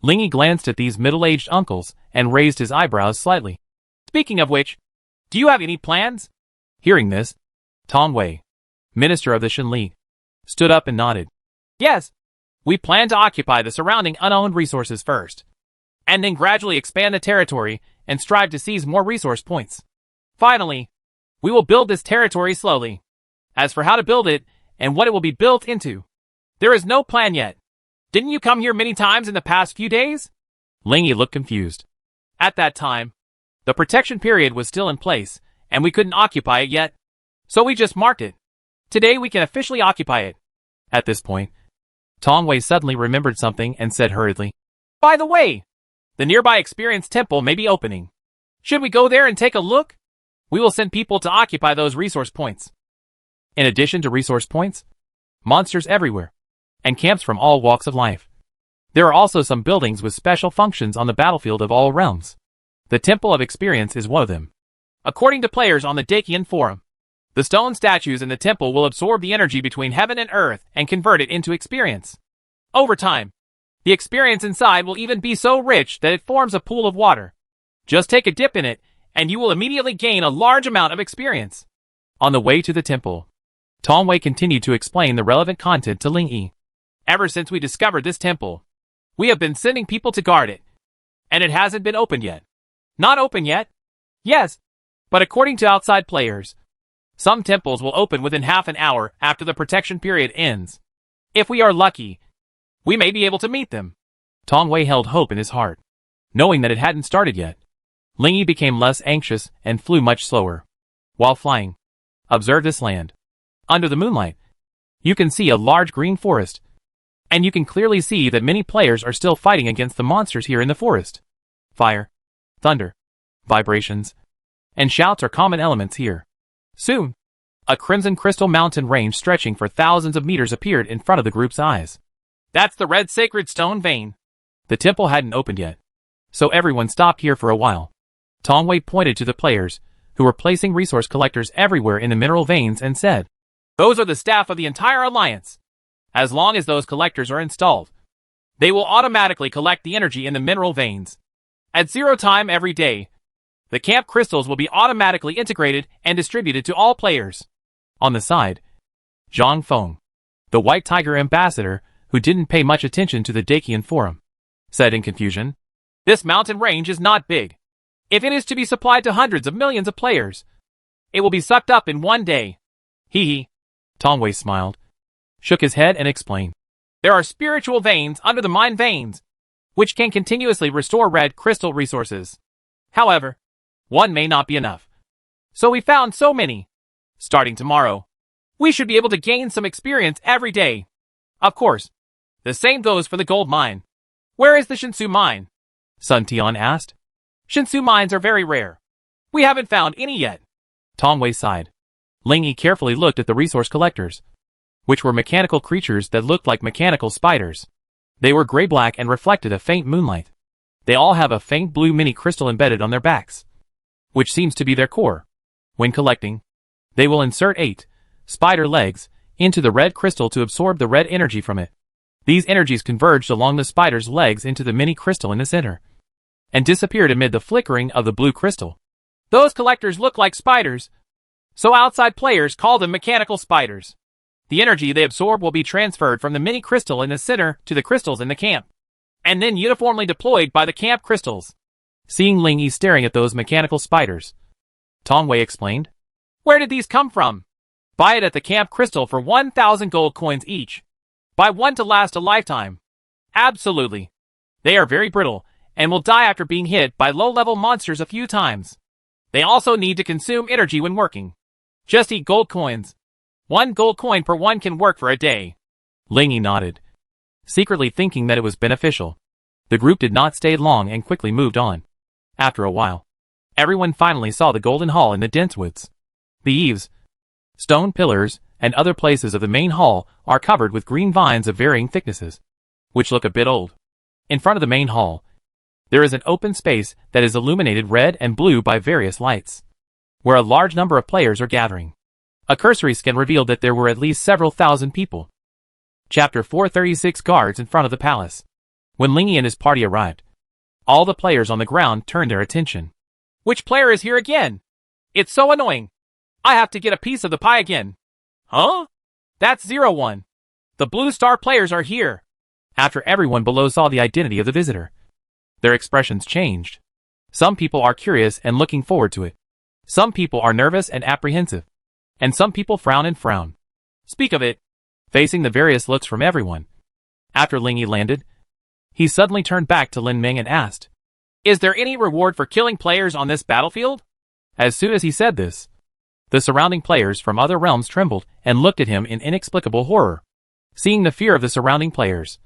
Ling Yi glanced at these middle-aged uncles and raised his eyebrows slightly. "Speaking of which, do you have any plans?" Hearing this, Tong Wei, minister of the Shen League, stood up and nodded. "Yes, we plan to occupy the surrounding unowned resources first, and then gradually expand the territory and strive to seize more resource points. Finally, we will build this territory slowly. As for how to build it and what it will be built into, there is no plan yet. Didn't you come here many times in the past few days?" Ling Yi looked confused. "At that time, the protection period was still in place, and we couldn't occupy it yet, so we just marked it. Today we can officially occupy it." At this point, Tong Wei suddenly remembered something and said hurriedly, "By the way, the nearby Experience Temple may be opening. Should we go there and take a look? We will send people to occupy those resource points." In addition to resource points, monsters everywhere, and camps from all walks of life. There are also some buildings with special functions on the battlefield of all realms. The Temple of Experience is one of them. According to players on the Dakian forum, the stone statues in the temple will absorb the energy between heaven and earth and convert it into experience. Over time, the experience inside will even be so rich that it forms a pool of water. Just take a dip in it, and you will immediately gain a large amount of experience. On the way to the temple, Tongwei continued to explain the relevant content to Ling Yi. Ever since we discovered this temple, we have been sending people to guard it, and it hasn't been opened yet. Not open yet? Yes, but according to outside players, some temples will open within half an hour after the protection period ends. If we are lucky, we may be able to meet them. Tongwei held hope in his heart. Knowing that it hadn't started yet, Ling Yi became less anxious and flew much slower. While flying, observe this land. Under the moonlight, you can see a large green forest, and you can clearly see that many players are still fighting against the monsters here in the forest. Fire, thunder, vibrations, and shouts are common elements here. Soon, a crimson crystal mountain range stretching for thousands of meters appeared in front of the group's eyes. That's the red sacred stone vein. The temple hadn't opened yet, so everyone stopped here for a while. Tongwei pointed to the players, who were placing resource collectors everywhere in the mineral veins, and said, "Those are the staff of the entire alliance. As long as those collectors are installed, they will automatically collect the energy in the mineral veins. At 0 time every day, the camp crystals will be automatically integrated and distributed to all players." On the side, Zhang Feng, the White Tiger ambassador, who didn't pay much attention to the Dakian forum, said in confusion, "This mountain range is not big. If it is to be supplied to hundreds of millions of players, it will be sucked up in one day." Hee hee. Tongwei smiled, shook his head and explained, "There are spiritual veins under the mind veins, which can continuously restore red crystal resources. However, one may not be enough. So we found so many. Starting tomorrow, we should be able to gain some experience every day. Of course, the same goes for the gold mine." "Where is the Shinsu mine?" Sun Tian asked. "Shinsu mines are very rare. We haven't found any yet." Tongwei sighed. Ling Yi carefully looked at the resource collectors, which were mechanical creatures that looked like mechanical spiders. They were gray-black and reflected a faint moonlight. They all have a faint blue mini crystal embedded on their backs, which seems to be their core. When collecting, they will insert 8 spider legs into the red crystal to absorb the red energy from it. These energies converged along the spider's legs into the mini crystal in the center, and disappeared amid the flickering of the blue crystal. Those collectors look like spiders, so outside players call them mechanical spiders. The energy they absorb will be transferred from the mini crystal in the center to the crystals in the camp, and then uniformly deployed by the camp crystals. Seeing Ling Yi staring at those mechanical spiders, Tongwei explained, "Where did these come from?" "Buy it at the camp crystal for 1,000 gold coins each. Buy one to last a lifetime." "Absolutely. They are very brittle, and will die after being hit by low-level monsters a few times. They also need to consume energy when working. Just eat gold coins. 1 gold coin per one can work for a day." Ling Yi nodded, secretly thinking that it was beneficial. The group did not stay long and quickly moved on. After a while, everyone finally saw the golden hall in the dense woods. The eaves, stone pillars, and other places of the main hall are covered with green vines of varying thicknesses, which look a bit old. In front of the main hall, there is an open space that is illuminated red and blue by various lights, where a large number of players are gathering. A cursory scan revealed that there were at least several thousand people. Chapter 436 Guards in front of the palace. When Ling Yi and his party arrived, all the players on the ground turned their attention. "Which player is here again? It's so annoying. I have to get a piece of the pie again." "Huh? That's 01. The Blue Star players are here." After everyone below saw the identity of the visitor, their expressions changed. Some people are curious and looking forward to it. Some people are nervous and apprehensive. And some people frown and frown. Speak of it. Facing the various looks from everyone, after Ling Yi landed, he suddenly turned back to Lin Ming and asked, "Is there any reward for killing players on this battlefield?" As soon as he said this, the surrounding players from other realms trembled and looked at him in inexplicable horror. Seeing the fear of the surrounding players,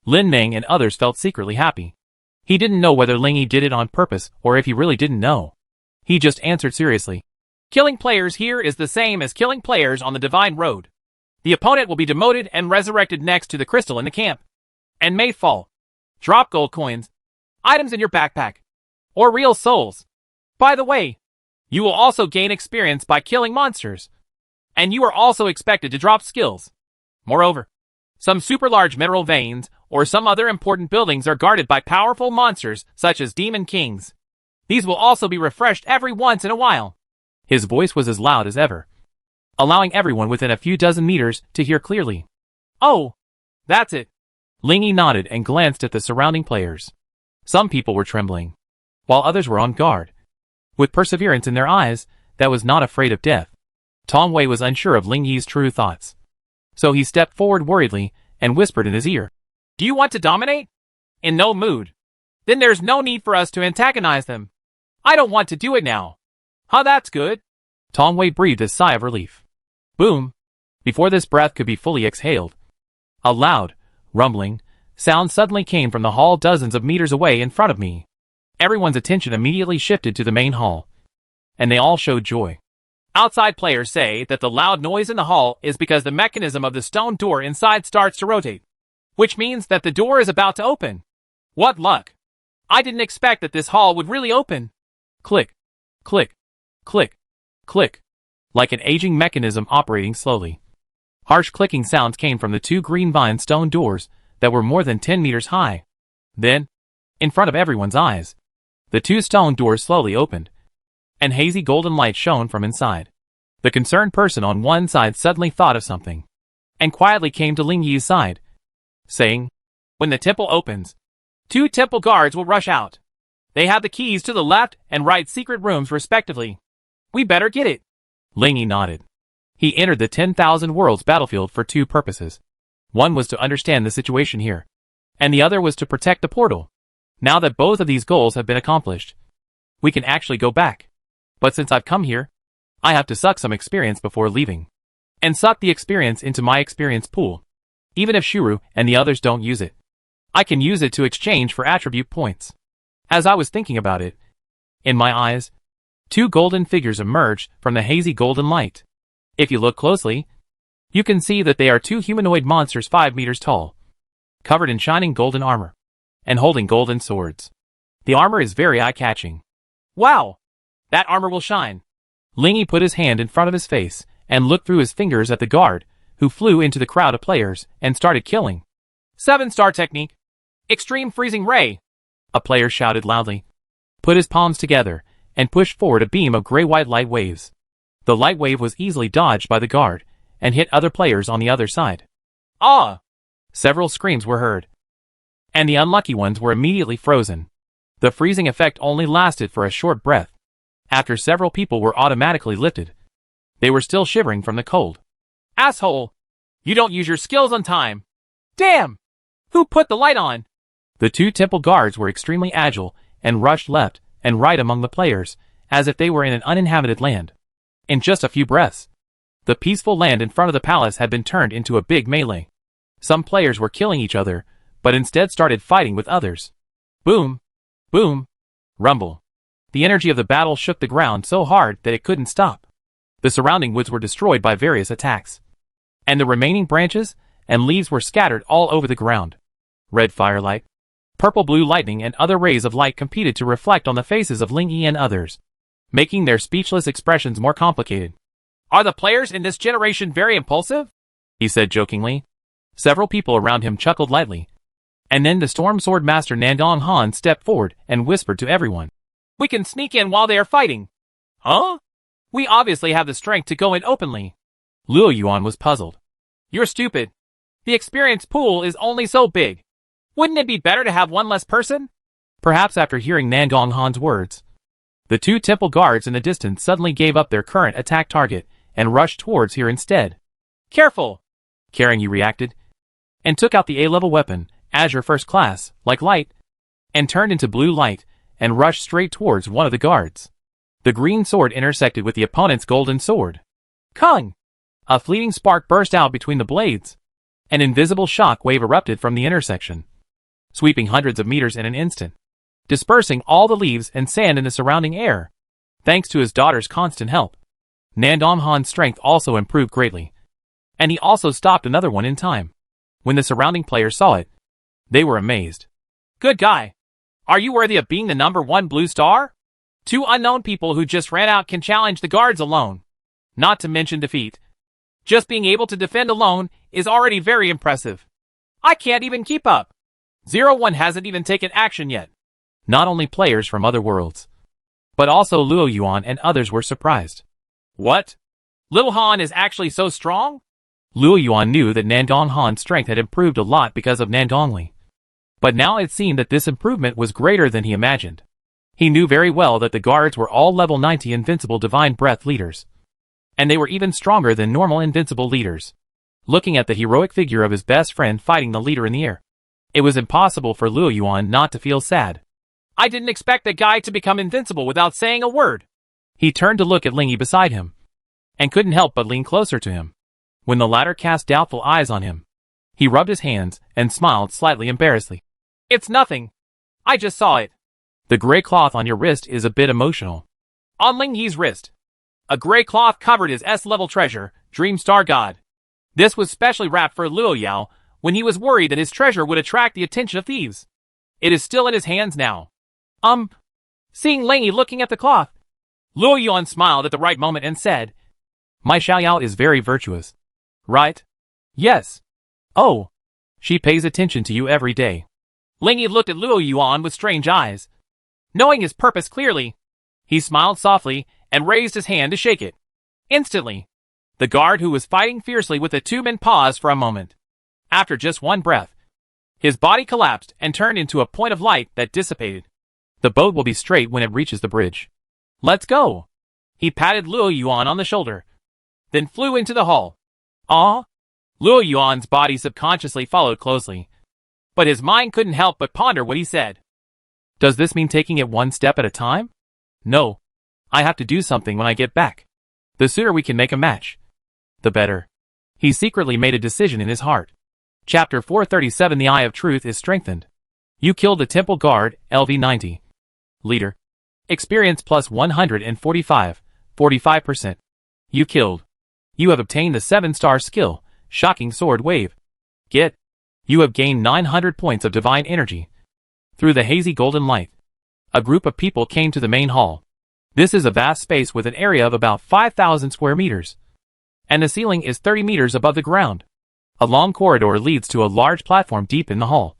Lin Ming and others felt secretly happy. He didn't know whether Ling Yi did it on purpose or if he really didn't know. He just answered seriously, "Killing players here is the same as killing players on the Divine Road. The opponent will be demoted and resurrected next to the crystal in the camp, and may fall. Drop gold coins, items in your backpack, or real souls. By the way, You will also gain experience by killing monsters. And you are also expected to drop skills. Moreover, some super large mineral veins or some other important buildings are guarded by powerful monsters such as demon kings. These will also be refreshed every once in a while. His voice was as loud as ever, allowing everyone within a few dozen meters to hear clearly. Oh, that's it. Lingy nodded and glanced at the surrounding players. Some people were trembling, while others were on guard, with perseverance in their eyes that was not afraid of death. Tong Wei was unsure of Ling Yi's true thoughts, so he stepped forward worriedly and whispered in his ear. Do you want to dominate? In no mood. Then there's no need for us to antagonize them. I don't want to do it now. Huh, that's good. Tong Wei breathed a sigh of relief. Boom. Before this breath could be fully exhaled, a loud, rumbling sound suddenly came from the hall dozens of meters away in front of me. Everyone's attention immediately shifted to the main hall, and they all showed joy. Outside players say that the loud noise in the hall is because the mechanism of the stone door inside starts to rotate, which means that the door is about to open. What luck! I didn't expect that this hall would really open. Click, click, click, click, like an aging mechanism operating slowly. Harsh clicking sounds came from the two green vine stone doors that were more than 10 meters high. Then, in front of everyone's eyes, the two stone doors slowly opened, and hazy golden light shone from inside. The concerned person on one side suddenly thought of something, and quietly came to Ling Yi's side, saying, when the temple opens, 2 temple guards will rush out. They have the keys to the left and right secret rooms respectively. We better get it. Ling Yi nodded. He entered the 10,000 Worlds battlefield for 2 purposes. One was to understand the situation here, and the other was to protect the portal. Now that both of these goals have been accomplished, we can actually go back. But since I've come here, I have to suck some experience before leaving, and suck the experience into my experience pool. Even if Shuru and the others don't use it, I can use it to exchange for attribute points. As I was thinking about it, in my eyes, 2 golden figures emerged from the hazy golden light. If you look closely, you can see that they are 2 humanoid monsters 5 meters tall, covered in shining golden armor, and holding golden swords. The armor is very eye-catching. Wow! That armor will shine. Ling Yi put his hand in front of his face and looked through his fingers at the guard, who flew into the crowd of players and started killing. 7-star technique. Extreme freezing ray. A player shouted loudly, put his palms together, and pushed forward a beam of gray-white light waves. The light wave was easily dodged by the guard, and hit other players on the other side. Ah! Several screams were heard, and the unlucky ones were immediately frozen. The freezing effect only lasted for a short breath. After several people were automatically lifted, they were still shivering from the cold. Asshole! You don't use your skills on time! Damn! Who put the light on? The 2 temple guards were extremely agile and rushed left and right among the players, as if they were in an uninhabited land. In just a few breaths, the peaceful land in front of the palace had been turned into a big melee. Some players were killing each other, but instead started fighting with others. Boom! Boom! Rumble. The energy of the battle shook the ground so hard that it couldn't stop. The surrounding woods were destroyed by various attacks, and the remaining branches and leaves were scattered all over the ground. Red firelight, purple-blue lightning and other rays of light competed to reflect on the faces of Ling Yi and others, making their speechless expressions more complicated. Are the players in this generation very impulsive? He said jokingly. Several people around him chuckled lightly, and then the Storm Sword Master Nandong Han stepped forward and whispered to everyone. We can sneak in while they are fighting. Huh? We obviously have the strength to go in openly. Luo Yuan was puzzled. You're stupid. The experience pool is only so big. Wouldn't it be better to have one less person? Perhaps after hearing Nandong Han's words, the 2 temple guards in the distance suddenly gave up their current attack target and rushed towards here instead. Careful! Karangyi reacted, and took out the A-level weapon, Azure First Class, like light, and turned into blue light, and rushed straight towards one of the guards. The green sword intersected with the opponent's golden sword. Kung! A fleeting spark burst out between the blades. An invisible shock wave erupted from the intersection, sweeping hundreds of meters in an instant, dispersing all the leaves and sand in the surrounding air. Thanks to his daughter's constant help, Nandong Han's strength also improved greatly, and he also stopped another one in time. When the surrounding players saw it, they were amazed. Good guy! Are you worthy of being the #1 blue star? 2 unknown people who just ran out can challenge the guards alone. Not to mention defeat. Just being able to defend alone is already very impressive. I can't even keep up. 01 hasn't even taken action yet. Not only players from other worlds, but also Luo Yuan and others were surprised. What? Little Han is actually so strong? Luo Yuan knew that Nangong Han's strength had improved a lot because of Nangongli. But now it seemed that this improvement was greater than he imagined. He knew very well that the guards were all level 90 invincible divine breath leaders. And they were even stronger than normal invincible leaders. Looking at the heroic figure of his best friend fighting the leader in the air, it was impossible for Luo Yuan not to feel sad. I didn't expect that guy to become invincible without saying a word. He turned to look at Lingyi beside him, and couldn't help but lean closer to him. When the latter cast doubtful eyes on him, he rubbed his hands and smiled slightly embarrassedly. It's nothing. I just saw it. The gray cloth on your wrist is a bit emotional. On Lingyi's wrist, a gray cloth covered his S-level treasure, Dream Star God. This was specially wrapped for Luo Yao when he was worried that his treasure would attract the attention of thieves. It is still in his hands now. Seeing Lingyi looking at the cloth, Luo Yuan smiled at the right moment and said, My Xiaoyao is very virtuous. Right? Yes. Oh. She pays attention to you every day. Lingyi looked at Luo Yuan with strange eyes. Knowing his purpose clearly, he smiled softly and raised his hand to shake it. Instantly, the guard who was fighting fiercely with the 2 men paused for a moment. After just one breath, his body collapsed and turned into a point of light that dissipated. The boat will be straight when it reaches the bridge. Let's go. He patted Luo Yuan on the shoulder, then flew into the hull. Ah? Luo Yuan's body subconsciously followed closely, but his mind couldn't help but ponder what he said. Does this mean taking it one step at a time? No. I have to do something when I get back. The sooner we can make a match, the better. He secretly made a decision in his heart. Chapter 437 The Eye of Truth is strengthened. You killed the temple guard, LV90. Leader. Experience plus 145, 45%. You killed. You have obtained the 7-star skill, Shocking Sword Wave. Get. You have gained 900 points of divine energy. Through the hazy golden light, a group of people came to the main hall. This is a vast space with an area of about 5,000 square meters. And the ceiling is 30 meters above the ground. A long corridor leads to a large platform deep in the hall,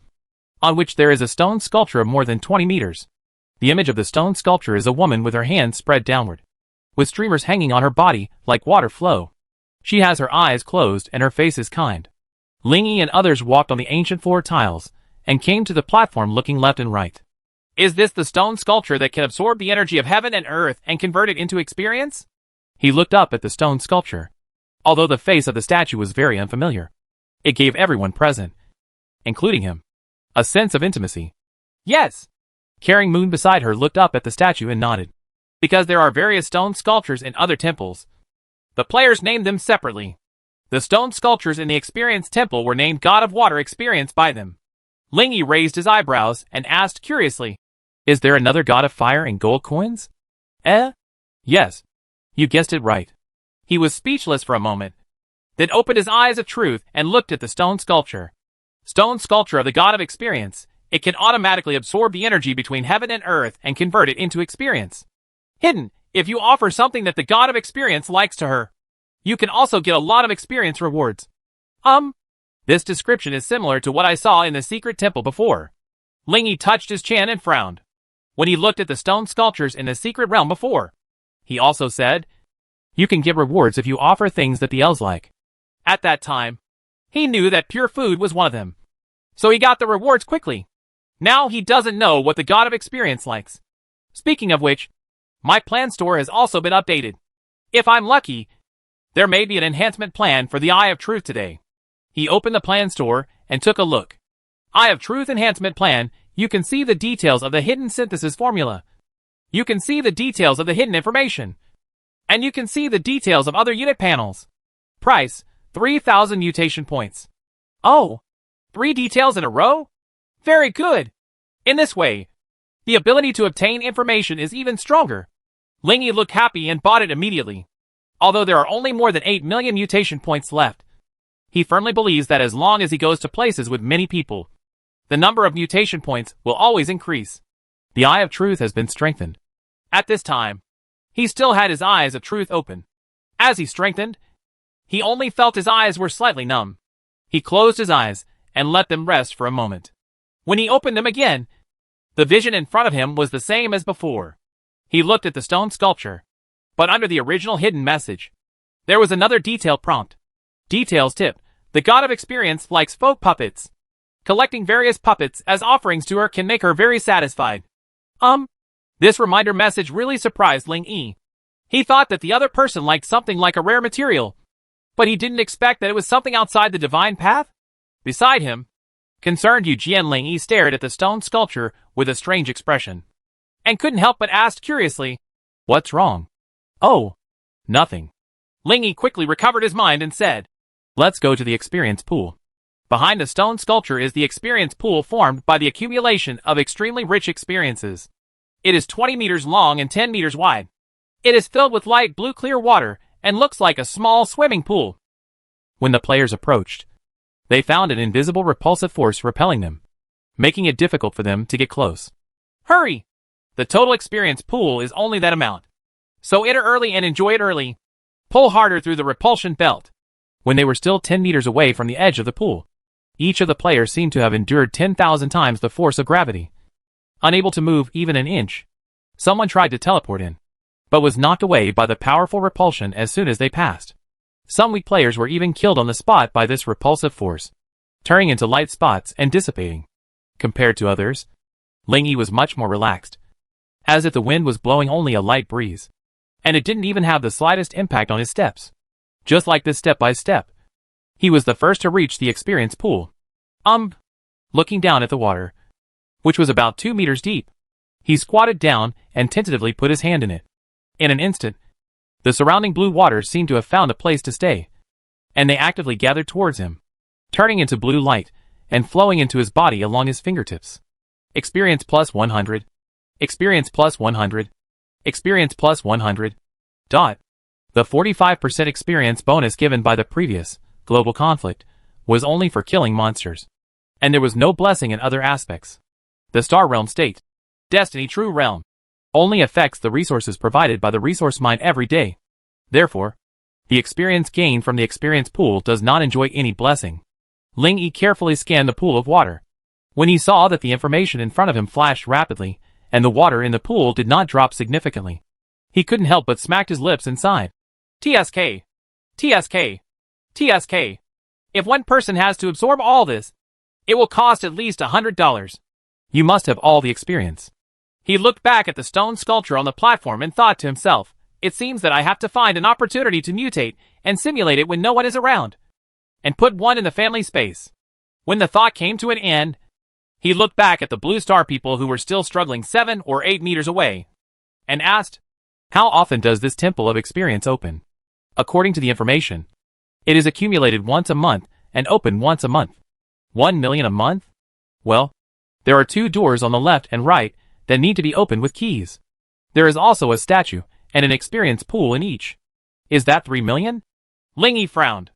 on which there is a stone sculpture of more than 20 meters. The image of the stone sculpture is a woman with her hands spread downward, with streamers hanging on her body like water flow. She has her eyes closed and her face is kind. Lingyi and others walked on the ancient floor tiles and came to the platform looking left and right. Is this the stone sculpture that can absorb the energy of heaven and earth and convert it into experience? He looked up at the stone sculpture. Although the face of the statue was very unfamiliar, it gave everyone present, including him, a sense of intimacy. Yes. Carrying Moon beside her looked up at the statue and nodded. Because there are various stone sculptures in other temples, the players named them separately. The stone sculptures in the Experience Temple were named God of Water Experience by them. Lingyi raised his eyebrows and asked curiously, Is there another God of Fire and gold coins? Yes. You guessed it right. He was speechless for a moment, then opened his eyes of truth and looked at the stone sculpture. Stone sculpture of the God of Experience. It can automatically absorb the energy between heaven and earth and convert it into experience. Hidden, if you offer something that the God of Experience likes to her, you can also get a lot of experience rewards. This description is similar to what I saw in the secret temple before. Lingyi touched his chin and frowned when he looked at the stone sculptures in the secret realm before. He also said, You can get rewards if you offer things that the elves like. At that time, he knew that pure food was one of them, so he got the rewards quickly. Now he doesn't know what the God of Experience likes. Speaking of which, my plan store has also been updated. If I'm lucky, there may be an enhancement plan for the Eye of Truth today. He opened the plan store and took a look. Eye of Truth enhancement plan. You can see the details of the hidden synthesis formula. You can see the details of the hidden information. And you can see the details of other unit panels. Price, 3,000 mutation points. Oh, 3 details in a row? Very good. In this way, the ability to obtain information is even stronger. Lingyi looked happy and bought it immediately. Although there are only more than 8 million mutation points left, he firmly believes that as long as he goes to places with many people, the number of mutation points will always increase. The Eye of Truth has been strengthened. At this time, he still had his eyes of truth open. As he strengthened, he only felt his eyes were slightly numb. He closed his eyes and let them rest for a moment. When he opened them again, the vision in front of him was the same as before. He looked at the stone sculpture, but under the original hidden message, there was another detailed prompt. Details tip: the god of experience likes folk puppets. Collecting various puppets as offerings to her can make her very satisfied. This reminder message really surprised Ling Yi. He thought that the other person liked something like a rare material, but he didn't expect that it was something outside the divine path. Beside him, concerned Yu Jian Ling Yi stared at the stone sculpture with a strange expression, and couldn't help but ask curiously, "What's wrong?" "Oh, nothing." Ling Yi quickly recovered his mind and said, "Let's go to the experience pool." Behind the stone sculpture is the experience pool formed by the accumulation of extremely rich experiences. It is 20 meters long and 10 meters wide. It is filled with light blue clear water and looks like a small swimming pool. When the players approached, they found an invisible repulsive force repelling them, making it difficult for them to get close. Hurry! The total experience pool is only that amount. So enter early and enjoy it early. Pull harder through the repulsion belt. When they were still 10 meters away from the edge of the pool, each of the players seemed to have endured 10,000 times the force of gravity. Unable to move even an inch, someone tried to teleport in, but was knocked away by the powerful repulsion as soon as they passed. Some weak players were even killed on the spot by this repulsive force, turning into light spots and dissipating. Compared to others, Ling Yi was much more relaxed, as if the wind was blowing only a light breeze, and it didn't even have the slightest impact on his steps. Just like this step by step, he was the first to reach the experience pool. Looking down at the water, which was about 2 meters deep, he squatted down and tentatively put his hand in it. In an instant, the surrounding blue water seemed to have found a place to stay, and they actively gathered towards him, turning into blue light and flowing into his body along his fingertips. Experience plus 100. Experience plus 100. Experience plus 100. The 45% experience bonus given by the previous global conflict was only for killing monsters, and there was no blessing in other aspects. The Star Realm state, Destiny True Realm, only affects the resources provided by the resource mine every day. Therefore, the experience gained from the experience pool does not enjoy any blessing. Ling Yi carefully scanned the pool of water. When he saw that the information in front of him flashed rapidly, and the water in the pool did not drop significantly, he couldn't help but smacked his lips and sighed. TSK. TSK. TSK. If one person has to absorb all this, it will cost at least $100. You must have all the experience. He looked back at the stone sculpture on the platform and thought to himself, it seems that I have to find an opportunity to mutate and simulate it when no one is around, and put one in the family space. When the thought came to an end, he looked back at the blue star people who were still struggling 7 or 8 meters away, and asked, how often does this temple of experience open? According to the information, it is accumulated once a month and open once a month. 1 million a month? Well, there are 2 doors on the left and right that need to be opened with keys. There is also a statue and an experience pool in each. Is that 3 million? Ling Yi frowned.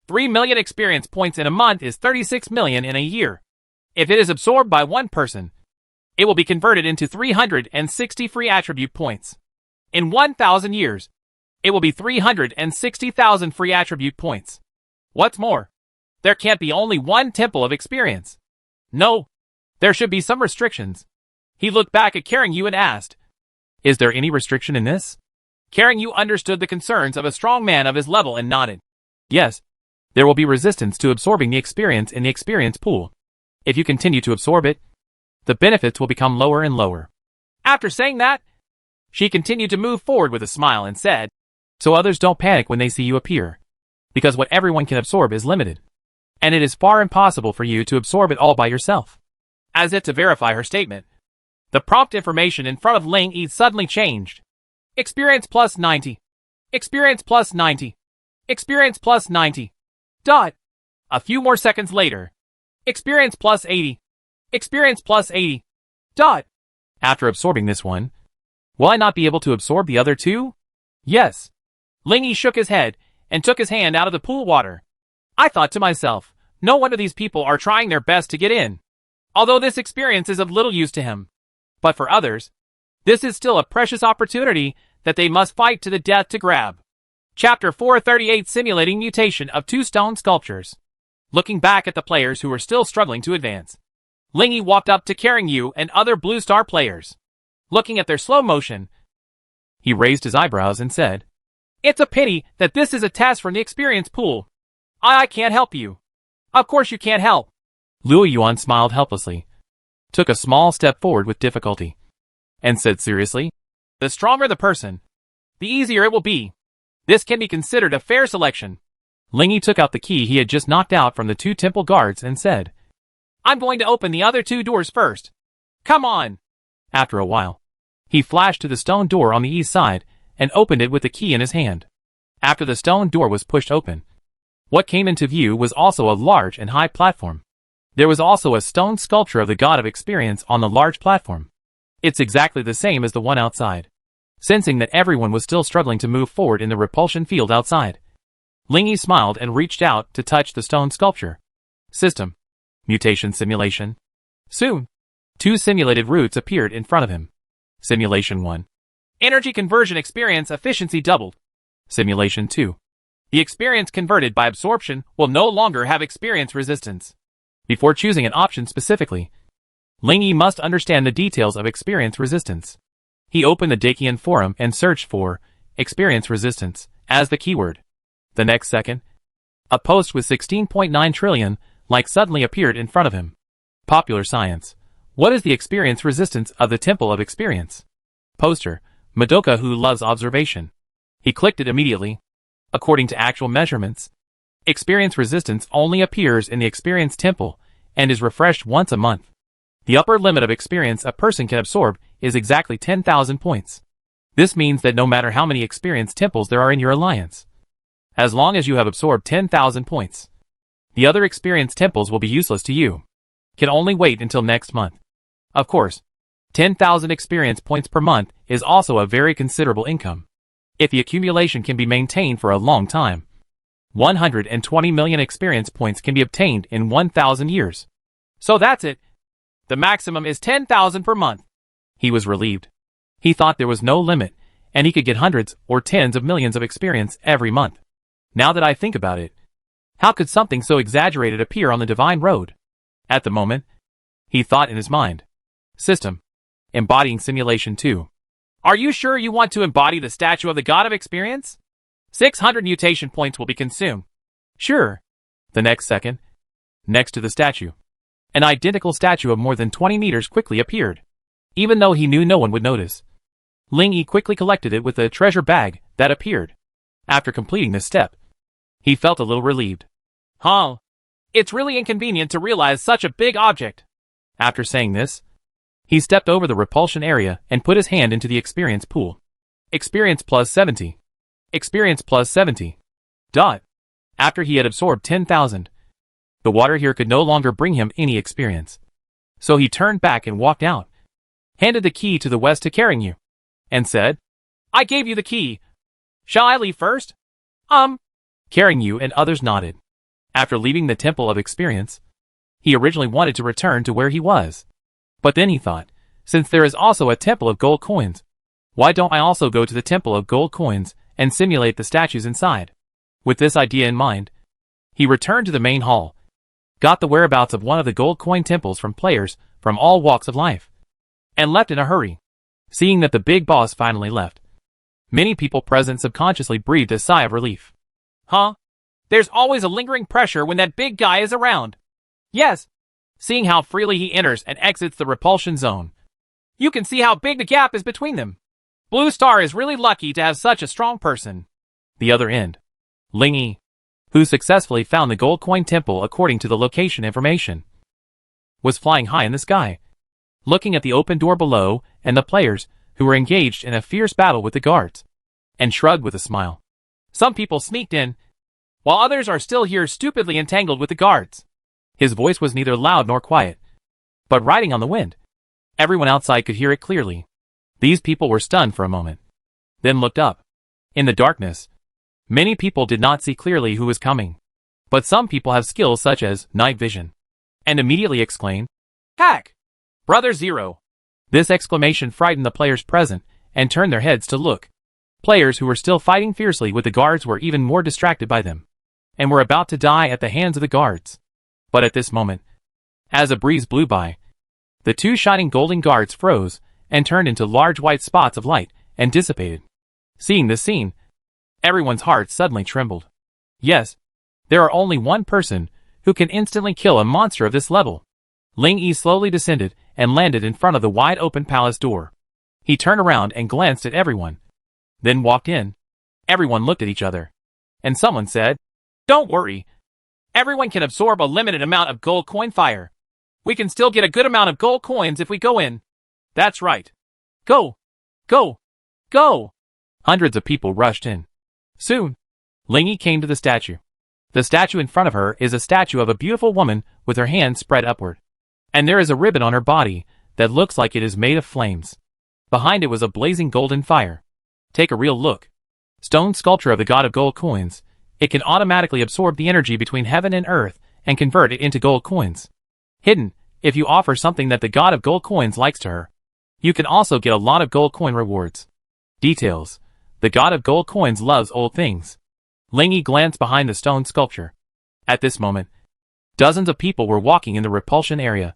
3 million experience points in a month is 36 million in a year. If it is absorbed by one person, it will be converted into 360 free attribute points. In 1,000 years, it will be 360,000 free attribute points. What's more, there can't be only one temple of experience. No, there should be some restrictions. He looked back at Karen Yu and asked, is there any restriction in this? Karen Yu understood the concerns of a strong man of his level and nodded. Yes, there will be resistance to absorbing the experience in the experience pool. If you continue to absorb it, the benefits will become lower and lower. After saying that, she continued to move forward with a smile and said, so others don't panic when they see you appear, because what everyone can absorb is limited, and it is far impossible for you to absorb it all by yourself. As if to verify her statement, the prompt information in front of Ling Yi suddenly changed. Experience plus 90. Experience plus 90. Experience plus 90. A few more seconds later. Experience plus 80. Experience plus 80. After absorbing this one, will I not be able to absorb the other 2? Yes. Ling Yi shook his head and took his hand out of the pool water. I thought to myself, no wonder these people are trying their best to get in. Although this experience is of little use to him. But for others, This is still a precious opportunity that they must fight to the death to grab. Chapter 438 Simulating Mutation of Two Stone Sculptures. Looking back at the players who were still struggling to advance, Lingy walked up to Carrying You and other Blue Star players. Looking at their slow motion, he raised his eyebrows and said, "It's a pity that this is a test from the experience pool. I can't help you." "Of course you can't help." Luo Yuan smiled helplessly, took a small step forward with difficulty, and said seriously, "The stronger the person, the easier it will be. This can be considered a fair selection." Lingy took out the key he had just knocked out from the two temple guards and said, "I'm going to open the other two doors first. Come on." After a while, he flashed to the stone door on the east side and opened it with the key in his hand. After the stone door was pushed open, what came into view was also a large and high platform. There was also a stone sculpture of the god of experience on the large platform. It's exactly the same as the one outside. Sensing that everyone was still struggling to move forward in the repulsion field outside, Lingy smiled and reached out to touch the stone sculpture. System. Mutation simulation. Soon, two simulated routes appeared in front of him. Simulation 1. Energy conversion experience efficiency doubled. Simulation 2. The experience converted by absorption will no longer have experience resistance. Before choosing an option specifically, Lingy must understand the details of experience resistance. He opened the Dakian forum and searched for experience resistance as the keyword. The next second, a post with 16.9 trillion likes suddenly appeared in front of him. Popular Science. What is the experience resistance of the Temple of Experience? Poster. Madoka who loves observation. He clicked it immediately. According to actual measurements, experience resistance only appears in the Experience Temple and is refreshed once a month. The upper limit of experience a person can absorb is exactly 10,000 points. This means that no matter how many experience temples there are in your alliance, as long as you have absorbed 10,000 points, the other experience temples will be useless to you. Can only wait until next month. Of course, 10,000 experience points per month is also a very considerable income. If the accumulation can be maintained for a long time, 120 million experience points can be obtained in 1,000 years. So that's it. The maximum is 10,000 per month. He was relieved. He thought there was no limit, and he could get hundreds or tens of millions of experience every month. Now that I think about it, how could something so exaggerated appear on the divine road? At the moment, he thought in his mind. System. Embodying Simulation 2. Are you sure you want to embody the statue of the god of experience? 600 mutation points will be consumed. Sure. The next second, next to the statue, an identical statue of more than 20 meters quickly appeared. Even though he knew no one would notice, Lingy quickly collected it with a treasure bag that appeared. After completing this step, he felt a little relieved. Huh. It's really inconvenient to realize such a big object. After saying this, he stepped over the repulsion area and put his hand into the experience pool. Experience plus 70. Experience plus 70. After he had absorbed 10,000, the water here could no longer bring him any experience. So he turned back and walked out, handed the key to the west to Carrying You, and said, "I gave you the key. Shall I leave first?" Carrying You and others nodded. After leaving the Temple of Experience, he originally wanted to return to where he was. But then he thought, since there is also a Temple of Gold Coins, why don't I also go to the Temple of Gold Coins and simulate the statues inside? With this idea in mind, he returned to the main hall, got the whereabouts of one of the gold coin temples from players from all walks of life, and left in a hurry. Seeing that the big boss finally left, many people present subconsciously breathed a sigh of relief. There's always a lingering pressure when that big guy is around. Yes. Seeing how freely he enters and exits the repulsion zone, you can see how big the gap is between them. Blue Star is really lucky to have such a strong person. The other end, Lingy, who successfully found the gold coin temple according to the location information, was flying high in the sky, looking at the open door below and the players who were engaged in a fierce battle with the guards, and shrugged with a smile. Some people sneaked in, while others are still here stupidly entangled with the guards. His voice was neither loud nor quiet, but riding on the wind. Everyone outside could hear it clearly. These people were stunned for a moment, then looked up. In the darkness, many people did not see clearly who was coming, but some people have skills such as night vision, and immediately exclaimed, "Hack! Brother Zero! This exclamation frightened the players present and turned their heads to look. Players who were still fighting fiercely with the guards were even more distracted by them, and were about to die at the hands of the guards. But at this moment, as a breeze blew by, the two shining golden guards froze and turned into large white spots of light and dissipated. Seeing this scene, everyone's heart suddenly trembled. Yes, there are only one person who can instantly kill a monster of this level. Ling Yi slowly descended and landed in front of the wide-open palace door. He turned around and glanced at everyone, then walked in. Everyone looked at each other, and someone said, "Don't worry. Everyone can absorb a limited amount of gold coin fire. We can still get a good amount of gold coins if we go in." "That's right. Go! Go! Go!" Hundreds of people rushed in. Soon, Ling Yi came to the statue. The statue in front of her is a statue of a beautiful woman with her hands spread upward. And there is a ribbon on her body that looks like it is made of flames. Behind it was a blazing golden fire. Take a real look. Stone sculpture of the god of gold coins. It can automatically absorb the energy between heaven and earth and convert it into gold coins. Hidden, if you offer something that the god of gold coins likes to her, you can also get a lot of gold coin rewards. Details. The god of gold coins loves old things. Ling Yi glanced behind the stone sculpture. At this moment, dozens of people were walking in the repulsion area,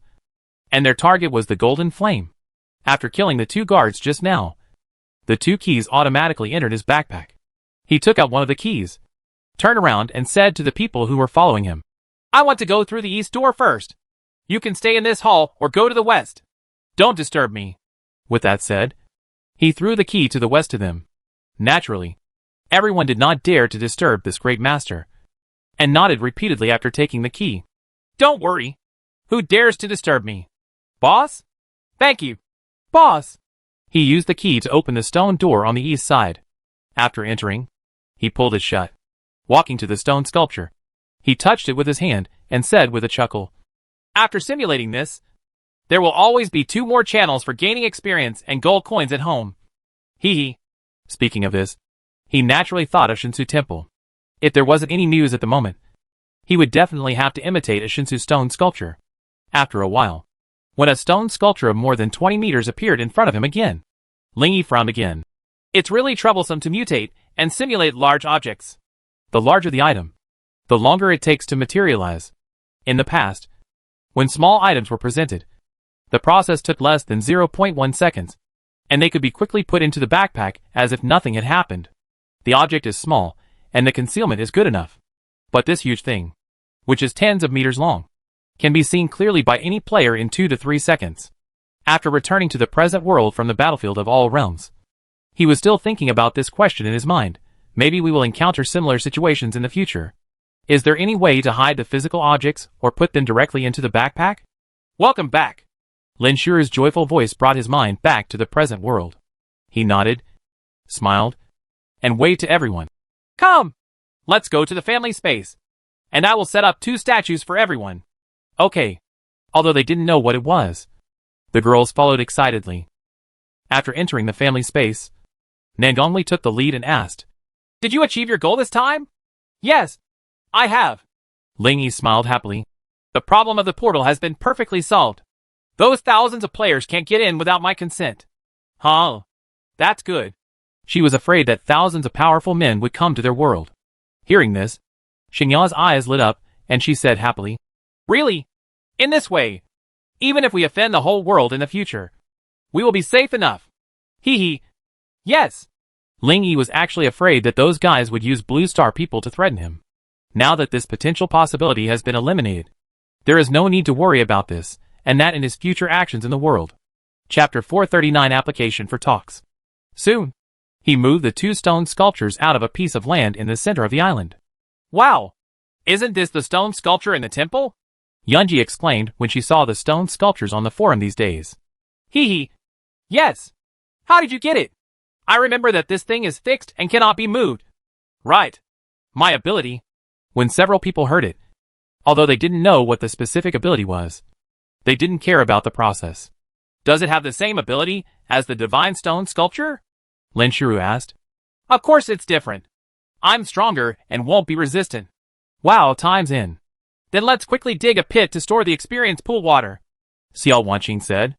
and their target was the golden flame. After killing the two guards just now, the two keys automatically entered his backpack. He took out one of the keys, turned around and said to the people who were following him, "I want to go through the east door first. You can stay in this hall or go to the west. Don't disturb me." With that said, he threw the key to the west to them. Naturally, everyone did not dare to disturb this great master, and nodded repeatedly after taking the key. "Don't worry. Who dares to disturb me? Boss? Thank you, boss." He used the key to open the stone door on the east side. After entering, he pulled it shut. Walking to the stone sculpture, he touched it with his hand and said with a chuckle, "After simulating this, there will always be 2 more channels for gaining experience and gold coins at home. Hee hee." Speaking of this, he naturally thought of Shinsu Temple. If there wasn't any news at the moment, he would definitely have to imitate a Shinsu stone sculpture. After a while, when a stone sculpture of more than 20 meters appeared in front of him again, Ling Yi frowned again. It's really troublesome to mutate and simulate large objects. The larger the item, the longer it takes to materialize. In the past, when small items were presented, the process took less than 0.1 seconds, and they could be quickly put into the backpack as if nothing had happened. The object is small, and the concealment is good enough. But this huge thing, which is tens of meters long, can be seen clearly by any player in 2 to 3 seconds. After returning to the present world from the battlefield of all realms, he was still thinking about this question in his mind. Maybe we will encounter similar situations in the future. Is there any way to hide the physical objects or put them directly into the backpack? Welcome back. Lin Shu's joyful voice brought his mind back to the present world. He nodded, smiled, and waved to everyone. Come! Let's go to the family space, and I will set up 2 statues for everyone. Okay. Although they didn't know what it was, the girls followed excitedly. After entering the family space, Nangongli took the lead and asked, "Did you achieve your goal this time?" "Yes, I have." Ling Yi smiled happily. "The problem of the portal has been perfectly solved. Those thousands of players can't get in without my consent." "Huh. That's good." She was afraid that thousands of powerful men would come to their world. Hearing this, Xingya's eyes lit up, and she said happily, "Really? In this way, even if we offend the whole world in the future, we will be safe enough." Hee hee. Yes. Ling Yi was actually afraid that those guys would use Blue Star people to threaten him. Now that this potential possibility has been eliminated, there is no need to worry about this, and that in his future actions in the world. Chapter 439 Application for Talks. Soon, he moved the 2 stone sculptures out of a piece of land in the center of the island. "Wow! Isn't this the stone sculpture in the temple?" Yunji exclaimed when she saw the stone sculptures on the forum these days. Hee hee. Yes. How did you get it? I remember that this thing is fixed and cannot be moved. Right. My ability. When several people heard it, although they didn't know what the specific ability was, they didn't care about the process. Does it have the same ability as the divine stone sculpture? Lin Shu asked. Of course it's different. I'm stronger and won't be resistant. Wow, time's in. Then let's quickly dig a pit to store the experience pool water, Xiao Wanqing said.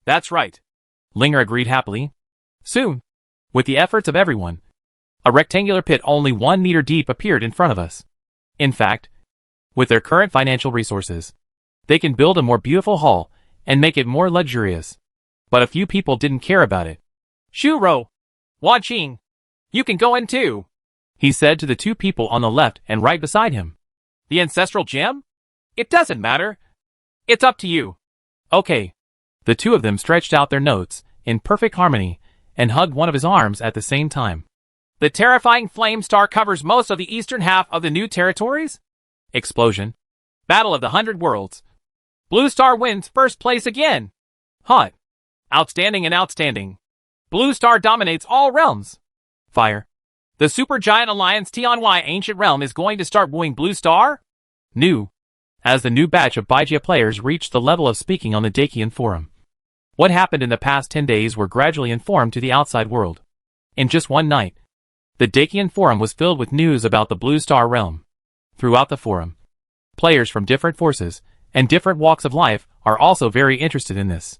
That's right. Linger agreed happily. Soon, with the efforts of everyone, a rectangular pit only 1 meter deep appeared in front of us. In fact, with their current financial resources, they can build a more beautiful hall and make it more luxurious. But a few people didn't care about it. Shuro, Wanqing, you can go in too, he said to the 2 people on the left and right beside him. The ancestral gem? It doesn't matter. It's up to you. Okay. The 2 of them stretched out their notes in perfect harmony and hugged one of his arms at the same time. The terrifying flame star covers most of the eastern half of the new territories? Explosion. Battle of the 100 Worlds. Blue Star wins first place again. Hot. Outstanding and outstanding. Blue Star dominates all realms. Fire. The Supergiant Alliance Tianwai Ancient Realm is going to start wooing Blue Star? New. As the new batch of Baijia players reached the level of speaking on the Dakian forum. What happened in the past 10 days were gradually informed to the outside world. In just one night, the Dakian forum was filled with news about the Blue Star realm. Throughout the forum, players from different forces and different walks of life are also very interested in this.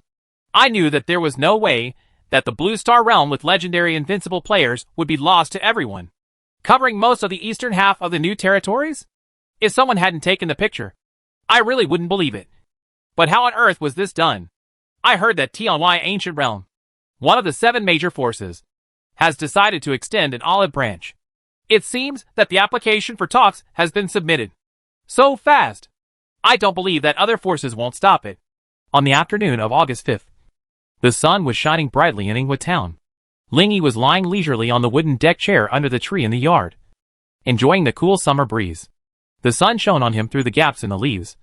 I knew that there was no way that the Blue Star realm with legendary invincible players would be lost to everyone, covering most of the eastern half of the new territories? If someone hadn't taken the picture, I really wouldn't believe it. But how on earth was this done? I heard that Tianwai Ancient Realm, one of the 7 major forces, has decided to extend an olive branch. It seems that the application for talks has been submitted. So fast! I don't believe that other forces won't stop it. On the afternoon of August 5th, the sun was shining brightly in Ingwa town. Lingy was lying leisurely on the wooden deck chair under the tree in the yard, enjoying the cool summer breeze. The sun shone on him through the gaps in the leaves,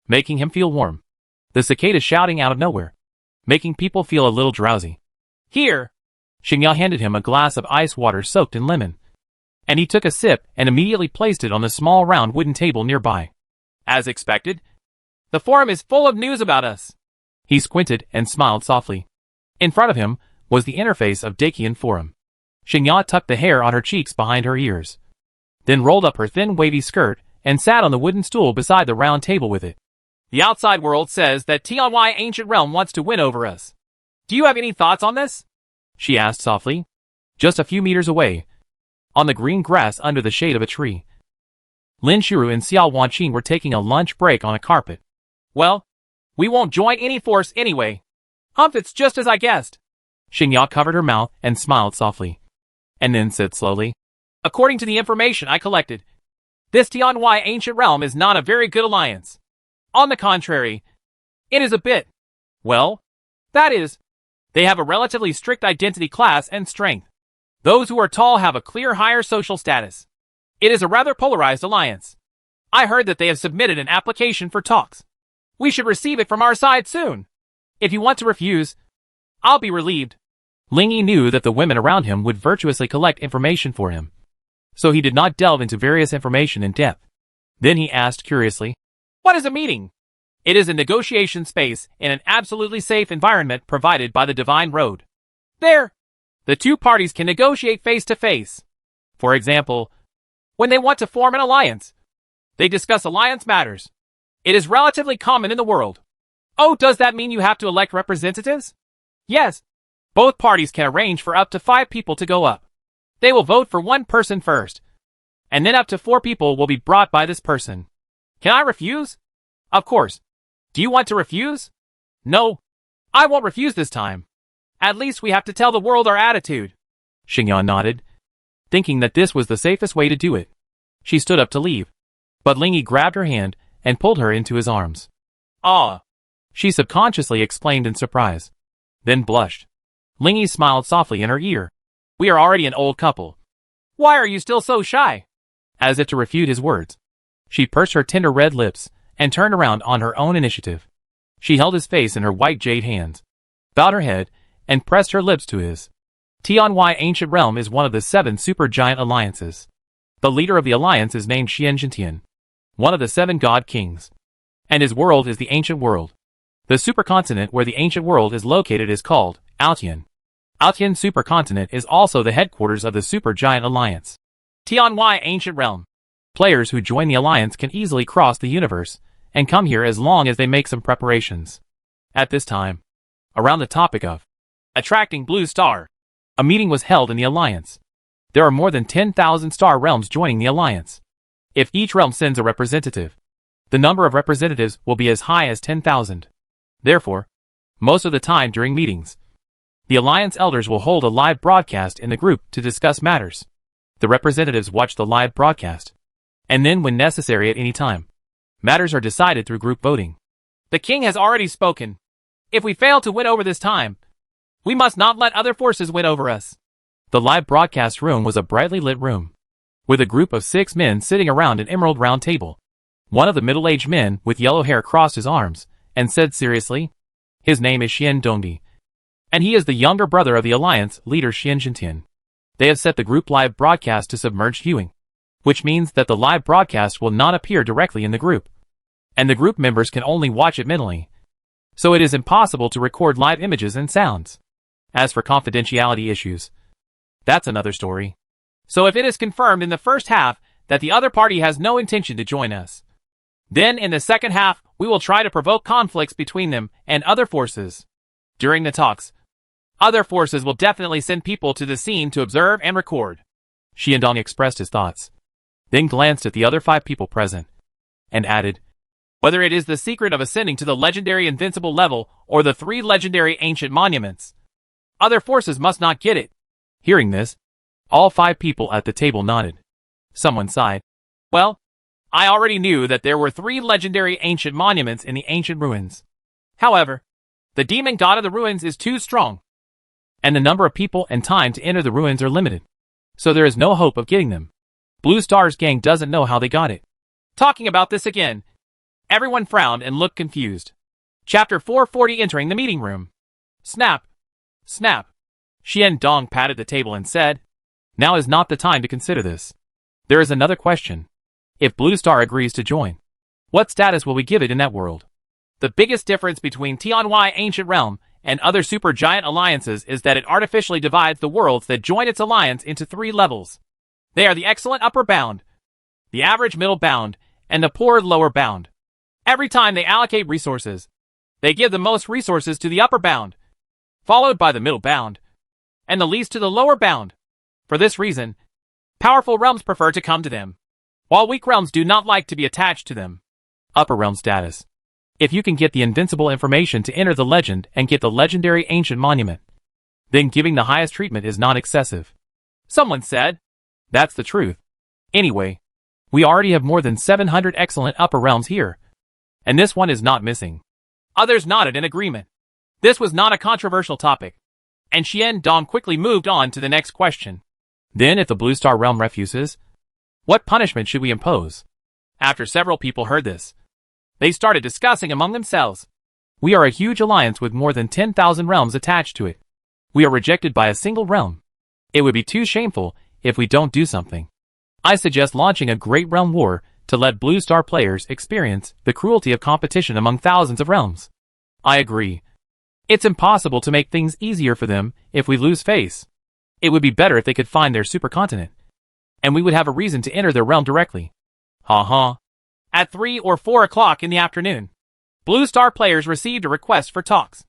making him feel warm. The cicadas shouting out of nowhere, making people feel a little drowsy. Here! Xingya handed him a glass of ice water soaked in lemon, and he took a sip and immediately placed it on the small round wooden table nearby. As expected, the forum is full of news about us. He squinted and smiled softly. In front of him was the interface of Dakian forum. Xingya tucked the hair on her cheeks behind her ears, then rolled up her thin wavy skirt and sat on the wooden stool beside the round table with it. The outside world says that Tianwai Ancient Realm wants to win over us. Do you have any thoughts on this? She asked softly. Just a few meters away, on the green grass under the shade of a tree, Lin Shiru and Xiao Wanqing were taking a lunch break on a carpet. Well, we won't join any force anyway. Humph, it's just as I guessed. Xingya covered her mouth and smiled softly, and then said slowly, according to the information I collected, this Tianwai Ancient Realm is not a very good alliance. On the contrary, it is a bit, well, that is, they have a relatively strict identity class and strength. Those who are tall have a clear higher social status. It is a rather polarized alliance. I heard that they have submitted an application for talks. We should receive it from our side soon. If you want to refuse, I'll be relieved. Lingy knew that the women around him would virtuously collect information for him, so he did not delve into various information in depth. Then he asked curiously, what is a meeting? It is a negotiation space in an absolutely safe environment provided by the Divine Road. There, the 2 parties can negotiate face to face. For example, when they want to form an alliance, they discuss alliance matters. It is relatively common in the world. Oh, does that mean you have to elect representatives? Yes. Both parties can arrange for up to 5 people to go up. They will vote for one person first, and then up to 4 people will be brought by this person. Can I refuse? Of course. Do you want to refuse? No. I won't refuse this time. At least we have to tell the world our attitude. Xingya nodded, thinking that this was the safest way to do it. She stood up to leave, but Lingy grabbed her hand and pulled her into his arms. Ah, she subconsciously exclaimed in surprise, then blushed. Lingy smiled softly in her ear. We are already an old couple. Why are you still so shy? As if to refute his words, she pursed her tender red lips and turned around on her own initiative. She held his face in her white jade hands, bowed her head, and pressed her lips to his. Tianwai Ancient Realm is one of the 7 supergiant alliances. The leader of the alliance is named Xianjintian, one of the 7 god kings, and his world is the Ancient World. The supercontinent where the Ancient World is located is called Altian. Altian Supercontinent is also the headquarters of the Supergiant Alliance. Tianwai Ancient Realm. Players who join the alliance can easily cross the universe and come here as long as they make some preparations. At this time, around the topic of attracting Blue Star. A meeting was held in the Alliance. There are more than 10,000 star realms joining the Alliance. If each realm sends a representative, the number of representatives will be as high as 10,000. Therefore, most of the time during meetings, the Alliance elders will hold a live broadcast in the group to discuss matters. The representatives watch the live broadcast, and then when necessary at any time, matters are decided through group voting. The king has already spoken. If we fail to win over this time, we must not let other forces win over us. The live broadcast room was a brightly lit room, with a group of 6 men sitting around an emerald round table. One of the middle-aged men with yellow hair crossed his arms and said seriously, "His name is Xian Dongdi, and he is the younger brother of the Alliance leader Xian Jintian. They have set the group live broadcast to submerged viewing, which means that the live broadcast will not appear directly in the group, and the group members can only watch it mentally. So it is impossible to record live images and sounds. As for confidentiality issues, that's another story. So if it is confirmed in the first half that the other party has no intention to join us, then in the second half we will try to provoke conflicts between them and other forces. During the talks, other forces will definitely send people to the scene to observe and record." Xiandong expressed his thoughts, then glanced at the other 5 people present, and added, "Whether it is the secret of ascending to the legendary invincible level or the 3 legendary ancient monuments, other forces must not get it." Hearing this, all 5 people at the table nodded. Someone sighed. "Well, I already knew that there were 3 legendary ancient monuments in the ancient ruins. However, the demon god of the ruins is too strong, and the number of people and time to enter the ruins are limited, so there is no hope of getting them. Blue Star's gang doesn't know how they got it." Talking about this again, everyone frowned and looked confused. Chapter 440. Entering the meeting room. Snap. Snap. Xian Dong patted the table and said, "Now is not the time to consider this. There is another question. If Blue Star agrees to join, what status will we give it in that world?" The biggest difference between Tianhui Ancient Realm and other supergiant alliances is that it artificially divides the worlds that join its alliance into 3 levels. They are the excellent upper bound, the average middle bound, and the poor lower bound. Every time they allocate resources, they give the most resources to the upper bound, followed by the middle bound, and the least to the lower bound. For this reason, powerful realms prefer to come to them, while weak realms do not like to be attached to them. Upper realm status. If you can get the invincible information to enter the legend and get the legendary ancient monument, then giving the highest treatment is not excessive. Someone said, "That's the truth. Anyway, we already have more than 700 excellent upper realms here, and this one is not missing." Others nodded in agreement. This was not a controversial topic, and Xian Dong quickly moved on to the next question. "Then if the Blue Star realm refuses, what punishment should we impose?" After several people heard this, they started discussing among themselves. "We are a huge alliance with more than 10,000 realms attached to it. We are rejected by a single realm. It would be too shameful if we don't do something. I suggest launching a great realm war to let Blue Star players experience the cruelty of competition among thousands of realms." "I agree. It's impossible to make things easier for them if we lose face. It would be better if they could find their supercontinent, and we would have a reason to enter their realm directly." Ha ha. At 3 or 4 o'clock in the afternoon, Blue Star players received a request for talks.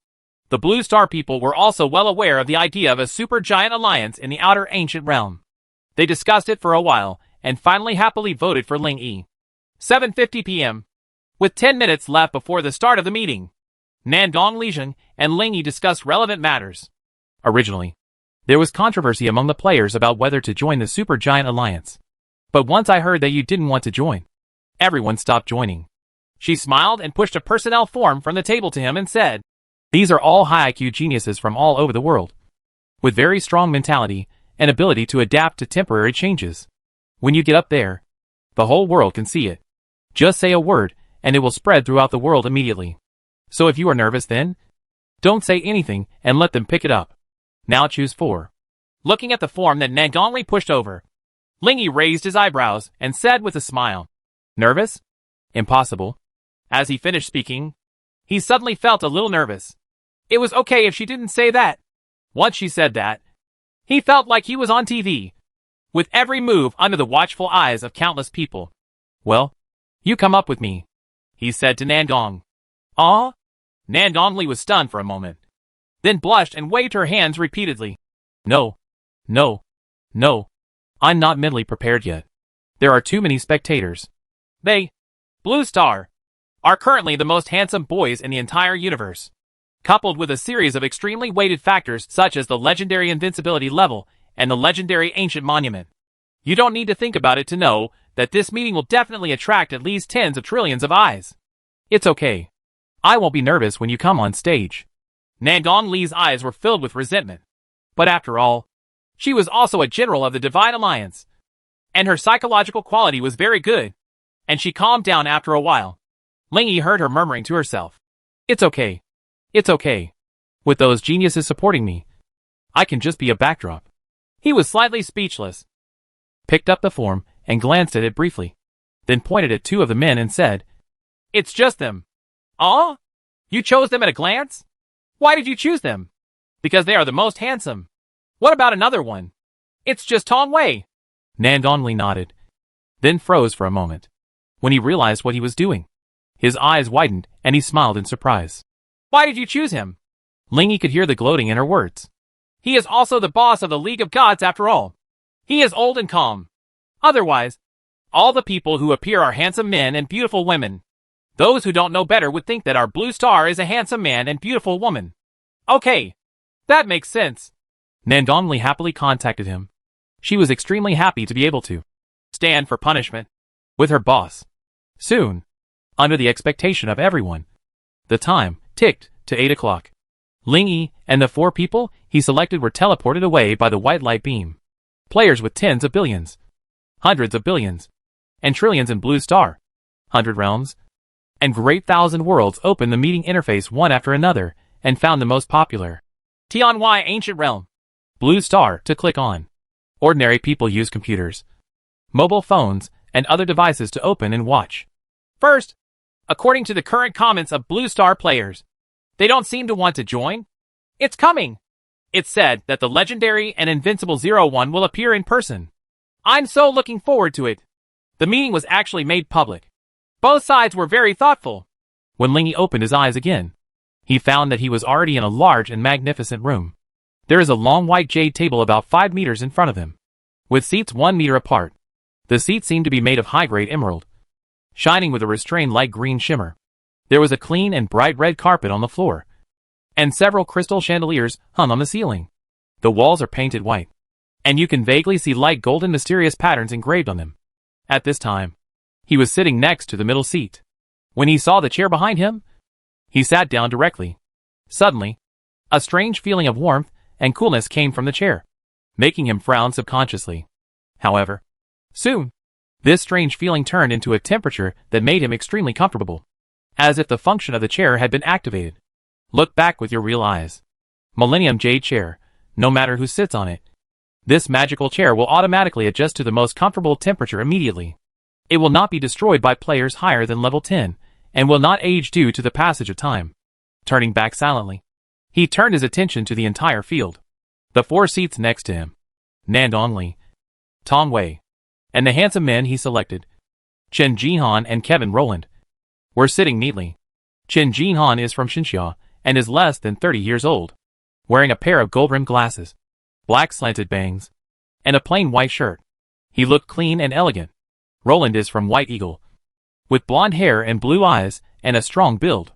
The Blue Star people were also well aware of the idea of a supergiant alliance in the outer ancient realm. They discussed it for a while, and finally happily voted for Ling Yi. 7:50 p.m. With 10 minutes left before the start of the meeting, Nandong Lijing and Ling Yi discussed relevant matters. Originally, there was controversy among the players about whether to join the supergiant alliance. But once I heard that you didn't want to join, everyone stopped joining. She smiled and pushed a personnel form from the table to him and said, "These are all high IQ geniuses from all over the world, with very strong mentality and ability to adapt to temporary changes. When you get up there, the whole world can see it. Just say a word, and it will spread throughout the world immediately. So if you are nervous then, don't say anything and let them pick it up. Now choose 4. Looking at the form that Nandongli pushed over, Ling Yi raised his eyebrows and said with a smile, "Nervous? Impossible." As he finished speaking, he suddenly felt a little nervous. It was okay if she didn't say that. Once she said that, he felt like he was on TV, with every move under the watchful eyes of countless people. "Well, you come up with me," he said to Nandong. "Ah?" Nandongli was stunned for a moment. then blushed and waved her hands repeatedly. No. No. No. I'm not mentally prepared yet. There are too many spectators. They, Blue Star, are currently the most handsome boys in the entire universe. Coupled with a series of extremely weighted factors such as the legendary invincibility level and the legendary ancient monument. You don't need to think about it to know that this meeting will definitely attract at least tens of trillions of eyes. It's okay. I won't be nervous when you come on stage. Nandong Li's eyes were filled with resentment. But after all, she was also a general of the Divine Alliance, and her psychological quality was very good, and she calmed down after a while. Ling Yi heard her murmuring to herself. It's okay. It's okay. With those geniuses supporting me, I can just be a backdrop. He was slightly speechless, picked up the form and glanced at it briefly, then pointed at two of the men and said, It's just them. Aw? You chose them at a glance? Why did you choose them? Because they are the most handsome. What about another one? It's just Tong Wei. Nandong Li nodded, then froze for a moment. When he realized what he was doing, his eyes widened and he smiled in surprise. Why did you choose him? Ling Yi could hear the gloating in her words. He is also the boss of the League of Gods after all. He is old and calm. Otherwise, all the people who appear are handsome men and beautiful women. Those who don't know better would think that our Blue Star is a handsome man and beautiful woman. Okay, that makes sense. Nandong Li happily contacted him. She was extremely happy to be able to stand for punishment with her boss. Soon, under the expectation of everyone, the time ticked to 8 o'clock. Ling Yi and the 4 people he selected were teleported away by the white light beam. Players with tens of billions, hundreds of billions, and trillions in Blue Star, 100 realms, and great thousand worlds opened the meeting interface one after another and found the most popular Tianhui Ancient Realm, Blue Star to click on. Ordinary people use computers, mobile phones, and other devices to open and watch. First, according to the current comments of Blue Star players, they don't seem to want to join. It's coming. It's said that the legendary and invincible 01 will appear in person. I'm so looking forward to it. The meeting was actually made public. Both sides were very thoughtful. When Ling Yi opened his eyes again, he found that he was already in a large and magnificent room. There is a long white jade table about 5 meters in front of him, with seats 1 meter apart. The seats seemed to be made of high-grade emerald, shining with a restrained light green shimmer. There was a clean and bright red carpet on the floor, and several crystal chandeliers hung on the ceiling. The walls are painted white, and you can vaguely see light golden mysterious patterns engraved on them. At this time, he was sitting next to the middle seat. When he saw the chair behind him, he sat down directly. Suddenly, a strange feeling of warmth and coolness came from the chair, making him frown subconsciously. However, soon, this strange feeling turned into a temperature that made him extremely comfortable, as if the function of the chair had been activated. Look back with your real eyes. Millennium Jade Chair, no matter who sits on it. This magical chair will automatically adjust to the most comfortable temperature immediately. It will not be destroyed by players higher than level 10, and will not age due to the passage of time. Turning back silently, he turned his attention to the entire field. The 4 seats next to him, Nandong Li, Tong Wei, and the handsome men he selected, Chen Jihan and Kevin Rowland, were sitting neatly. Chen Jihan is from Xinxia and is less than 30 years old, wearing a pair of gold-rimmed glasses, black slanted bangs, and a plain white shirt. He looked clean and elegant. Rowland is from White Eagle, with blonde hair and blue eyes and a strong build.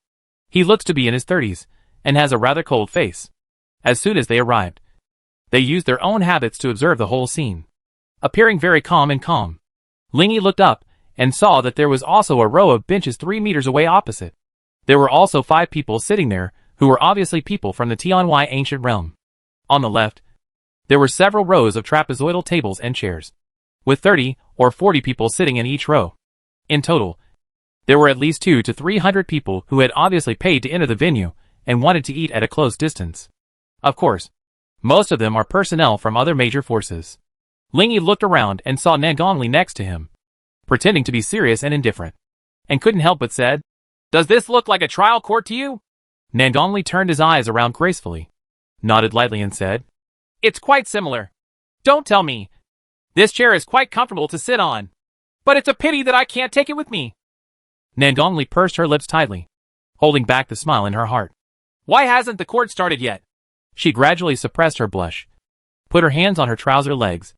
He looks to be in his 30s and has a rather cold face. As soon as they arrived, they used their own habits to observe the whole scene, appearing very calm and calm. Ling Yi looked up and saw that there was also a row of benches 3 meters away opposite. There were also 5 people sitting there who were obviously people from the Tianhui Ancient Realm. On the left, there were several rows of trapezoidal tables and chairs, with 30 or 40 people sitting in each row. In total, there were at least 200 to 300 people who had obviously paid to enter the venue and wanted to eat at a close distance. Of course, most of them are personnel from other major forces. Ling Yi looked around and saw Nandong Li next to him, pretending to be serious and indifferent, and couldn't help but said, "Does this look like a trial court to you?" Nandong Li turned his eyes around gracefully, nodded lightly and said, "It's quite similar. Don't tell me. This chair is quite comfortable to sit on. But it's a pity that I can't take it with me." Nandong Li pursed her lips tightly, holding back the smile in her heart. "Why hasn't the court started yet?" She gradually suppressed her blush, put her hands on her trouser legs,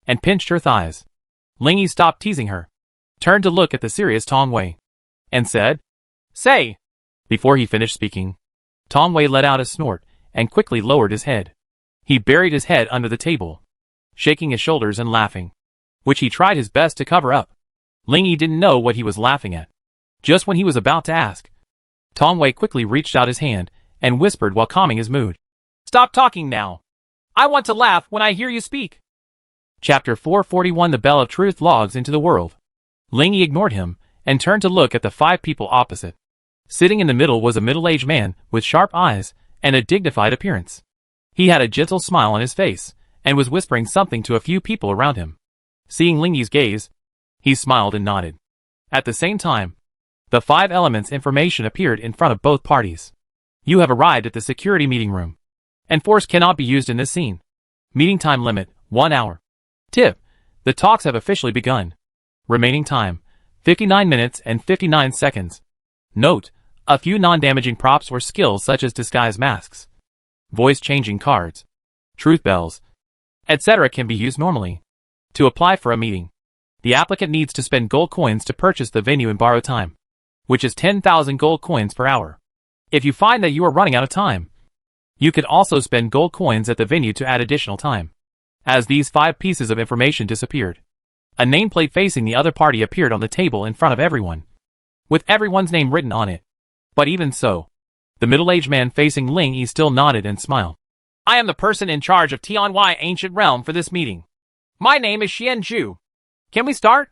and pinched her thighs. Ling Yi stopped teasing her, turned to look at the serious Tong Wei, and said, "Say." Before he finished speaking, Tong Wei let out a snort and quickly lowered his head. He buried his head under the table, shaking his shoulders and laughing, which he tried his best to cover up. Ling Yi didn't know what he was laughing at. Just when he was about to ask, Tong Wei quickly reached out his hand and whispered while calming his mood, "Stop talking now. I want to laugh when I hear you speak." Chapter 441 The Bell of Truth logs into the world. Ling Yi ignored him and turned to look at the 5 people opposite. Sitting in the middle was a middle-aged man with sharp eyes and a dignified appearance. He had a gentle smile on his face and was whispering something to a few people around him. Seeing Ling Yi's gaze, he smiled and nodded. At the same time, the 5 elements information appeared in front of both parties. You have arrived at the security meeting room, and force cannot be used in this scene. Meeting time limit, 1 hour. Tip: the talks have officially begun. Remaining time, 59 minutes and 59 seconds. Note: a few non-damaging props or skills such as disguise masks, voice-changing cards, truth bells, etc. can be used normally. To apply for a meeting, the applicant needs to spend gold coins to purchase the venue and borrow time, which is 10,000 gold coins per hour. If you find that you are running out of time, you could also spend gold coins at the venue to add additional time. As these 5 pieces of information disappeared, a nameplate facing the other party appeared on the table in front of everyone, with everyone's name written on it. But even so, the middle-aged man facing Ling Yi still nodded and smiled. "I am the person in charge of Tianwai Ancient Realm for this meeting. My name is Xian Zhu. Can we start?"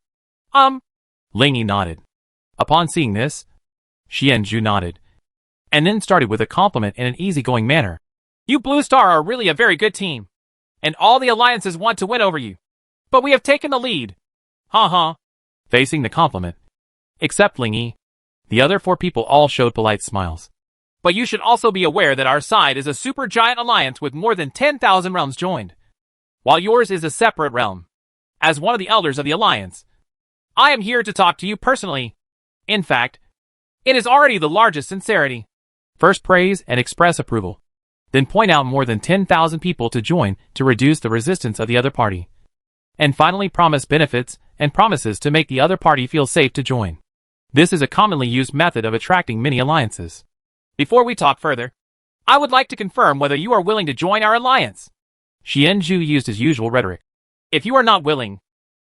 Ling Yi nodded. Upon seeing this, Xian Zhu nodded, and then started with a compliment in an easygoing manner. "You Blue Star are really a very good team, and all the alliances want to win over you. But we have taken the lead. Ha." Facing the compliment, except Ling Yi, the other 4 people all showed polite smiles. "But you should also be aware that our side is a super giant alliance with more than 10,000 realms joined, while yours is a separate realm. As one of the elders of the alliance, I am here to talk to you personally. In fact, it is already the largest sincerity. First praise and express approval, then point out more than 10,000 people to join to reduce the resistance of the other party, and finally promise benefits and promises to make the other party feel safe to join. This is a commonly used method of attracting many alliances. Before we talk further, I would like to confirm whether you are willing to join our alliance." Xian Zhu used his usual rhetoric. "If you are not willing,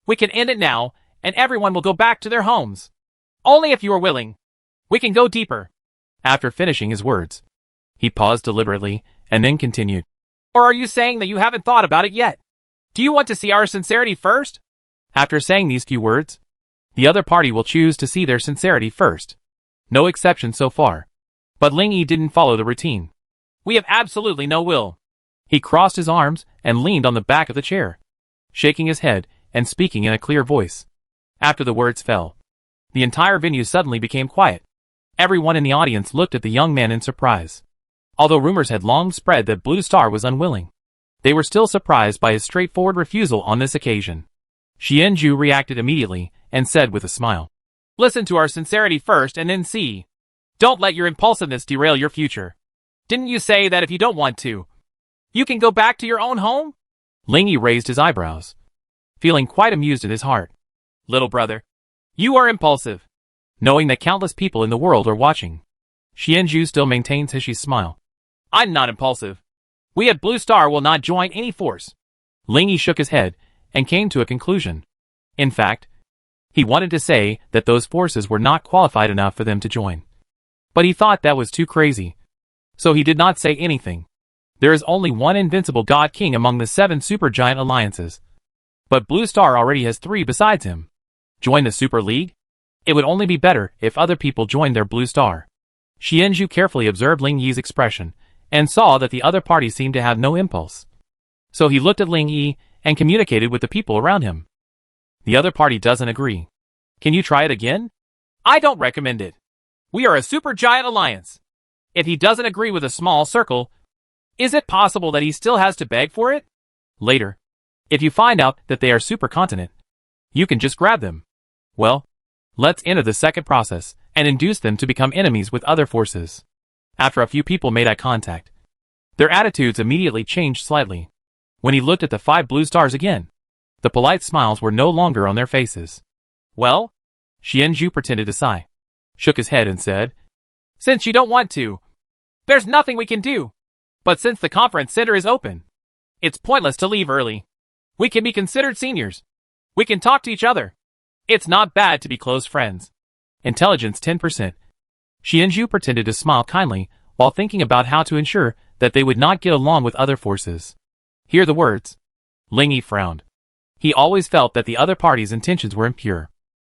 we can end it now and everyone will go back to their homes. Only if you are willing, we can go deeper." After finishing his words, he paused deliberately and then continued. "Or are you saying that you haven't thought about it yet? Do you want to see our sincerity first?" After saying these few words, the other party will choose to see their sincerity first. No exception so far. But Ling Yi didn't follow the routine. "We have absolutely no will." He crossed his arms and leaned on the back of the chair, shaking his head and speaking in a clear voice. After the words fell, the entire venue suddenly became quiet. Everyone in the audience looked at the young man in surprise. Although rumors had long spread that Blue Star was unwilling, they were still surprised by his straightforward refusal on this occasion. Xian Zhu reacted immediately and said with a smile, "Listen to our sincerity first and then see. Don't let your impulsiveness derail your future. Didn't you say that if you don't want to, you can go back to your own home?" Ling Yi raised his eyebrows, feeling quite amused in his heart. "Little brother, you are impulsive." Knowing that countless people in the world are watching, Xian Zhu still maintains his smile. "I'm not impulsive. We at Blue Star will not join any force." Ling Yi shook his head and came to a conclusion. In fact, he wanted to say that those forces were not qualified enough for them to join. But he thought that was too crazy, so he did not say anything. There is only one invincible God King among the 7 supergiant alliances. But Blue Star already has 3 besides him. Join the Super League? It would only be better if other people joined their Blue Star. Xian Zhu carefully observed Ling Yi's expression and saw that the other party seemed to have no impulse. So he looked at Ling Yi and communicated with the people around him. The other party doesn't agree. Can you try it again? I don't recommend it. We are a supergiant alliance. If he doesn't agree with a small circle, is it possible that he still has to beg for it? Later, if you find out that they are supercontinent, you can just grab them. Well, let's enter the second process and induce them to become enemies with other forces. After a few people made eye contact, Their attitudes immediately changed slightly. When he looked at the 5 blue stars again, the polite smiles were no longer on their faces. Well? Xianzhu pretended to sigh, shook his head and said, Since you don't want to, there's nothing we can do. But since the conference center is open, it's pointless to leave early. We can be considered seniors. We can talk to each other. It's not bad to be close friends. Intelligence 10%. Xianzhu pretended to smile kindly while thinking about how to ensure that they would not get along with other forces. Hear the words. Ling Yi frowned. He always felt that the other party's intentions were impure.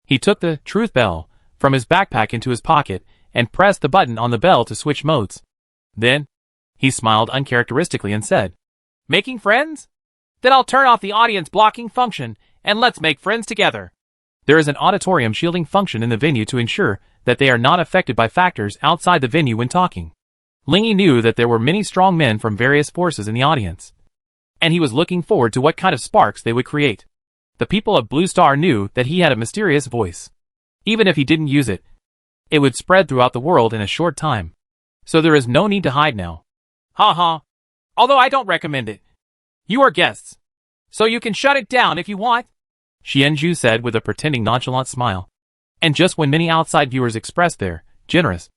He took the truth bell from his backpack into his pocket and pressed the button on the bell to switch modes. Then, he smiled uncharacteristically and said, Making friends? Then I'll turn off the audience blocking function and let's make friends together. There is an auditorium shielding function in the venue to ensure that they are not affected by factors outside the venue when talking. Ling Yi knew that there were many strong men from various forces in the audience, and he was looking forward to what kind of sparks they would create. The people of Blue Star knew that he had a mysterious voice. Even if he didn't use it, it would spread throughout the world in a short time. So there is no need to hide now. Ha. Although I don't recommend it. You are guests, so you can shut it down if you want, Xianzhu said with a pretending nonchalant smile. And just when many outside viewers expressed their generous,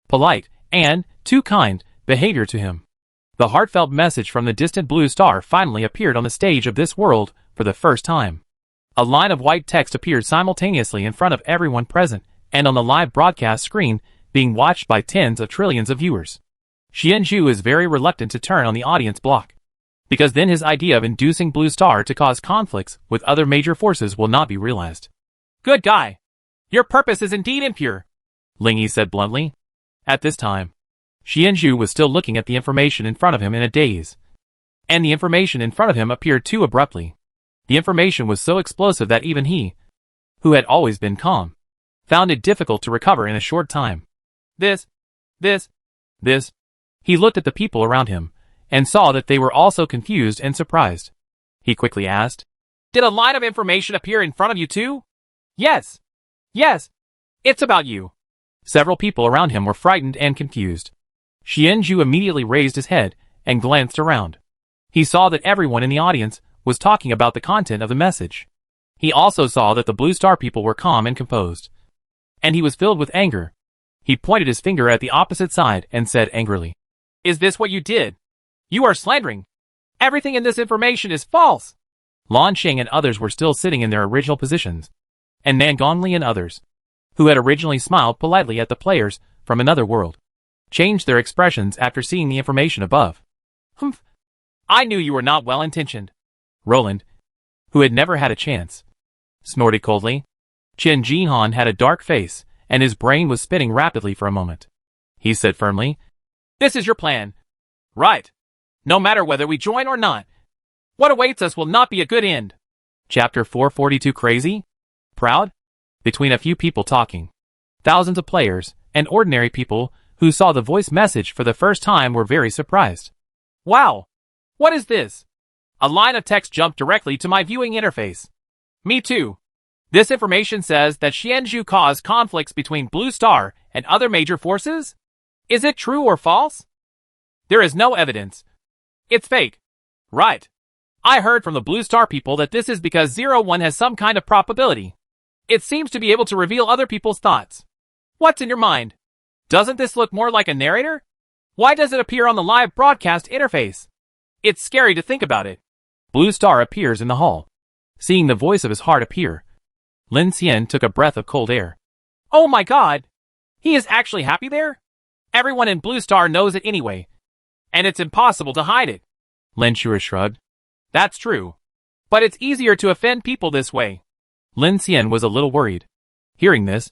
polite, and too kind behavior to him, the heartfelt message from the distant blue star finally appeared on the stage of this world for the first time. A line of white text appeared simultaneously in front of everyone present and on the live broadcast screen being watched by tens of trillions of viewers. Xianzhu is very reluctant to turn on the audience block, because then his idea of inducing Blue Star to cause conflicts with other major forces will not be realized. Good guy. Your purpose is indeed impure, Ling Yi said bluntly. At this time, Xianzhu was still looking at the information in front of him in a daze. And the information in front of him appeared too abruptly. The information was so explosive that even he, who had always been calm, found it difficult to recover in a short time. This. He looked at the people around him, and saw that they were also confused and surprised. He quickly asked, Did a line of information appear in front of you too? Yes. It's about you. Several people around him were frightened and confused. Xianzhu immediately raised his head and glanced around. He saw that everyone in the audience was talking about the content of the message. He also saw that the Blue Star people were calm and composed. And he was filled with anger. He pointed his finger at the opposite side and said angrily, Is this what you did? You are slandering. Everything in this information is false. Lan Xing and others were still sitting in their original positions, and Nan Gongli and others, who had originally smiled politely at the players from another world, changed their expressions after seeing the information above. Humph. I knew you were not well-intentioned. Roland, who had never had a chance, snorted coldly. Chen Jihan had a dark face, and his brain was spinning rapidly for a moment. He said firmly, This is your plan. Right. No matter whether we join or not, what awaits us will not be a good end. Chapter 442 Crazy? Proud? Between a few people talking, thousands of players and ordinary people who saw the voice message for the first time were very surprised. Wow! What is this? A line of text jumped directly to my viewing interface. Me too. This information says that Xianzhu caused conflicts between Blue Star and other major forces? Is it true or false? There is no evidence. It's fake. Right. I heard from the Blue Star people that this is because 01 has some kind of probability. It seems to be able to reveal other people's thoughts. What's in your mind? Doesn't this look more like a narrator? Why does it appear on the live broadcast interface? It's scary to think about it. Blue Star appears in the hall. Seeing the voice of his heart appear, Lin Xian took a breath of cold air. Oh my god! He is actually happy there? Everyone in Blue Star knows it anyway, and it's impossible to hide it. Lin Shuer shrugged. That's true. But it's easier to offend people this way. Lin Xian was a little worried. Hearing this,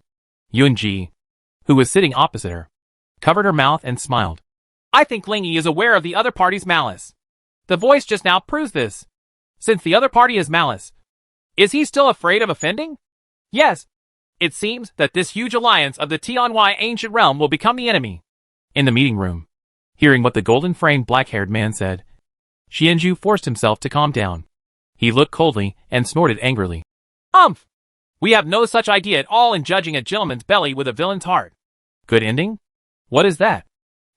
Yunji, who was sitting opposite her, covered her mouth and smiled. I think Ling Yi is aware of the other party's malice. The voice just now proves this. Since the other party is malice, is he still afraid of offending? Yes. It seems that this huge alliance of the Tianhui ancient realm will become the enemy. In the meeting room, hearing what the golden-framed black-haired man said, Xianzhu forced himself to calm down. He looked coldly and snorted angrily. Umph! We have no such idea at all in judging a gentleman's belly with a villain's heart. Good ending? What is that?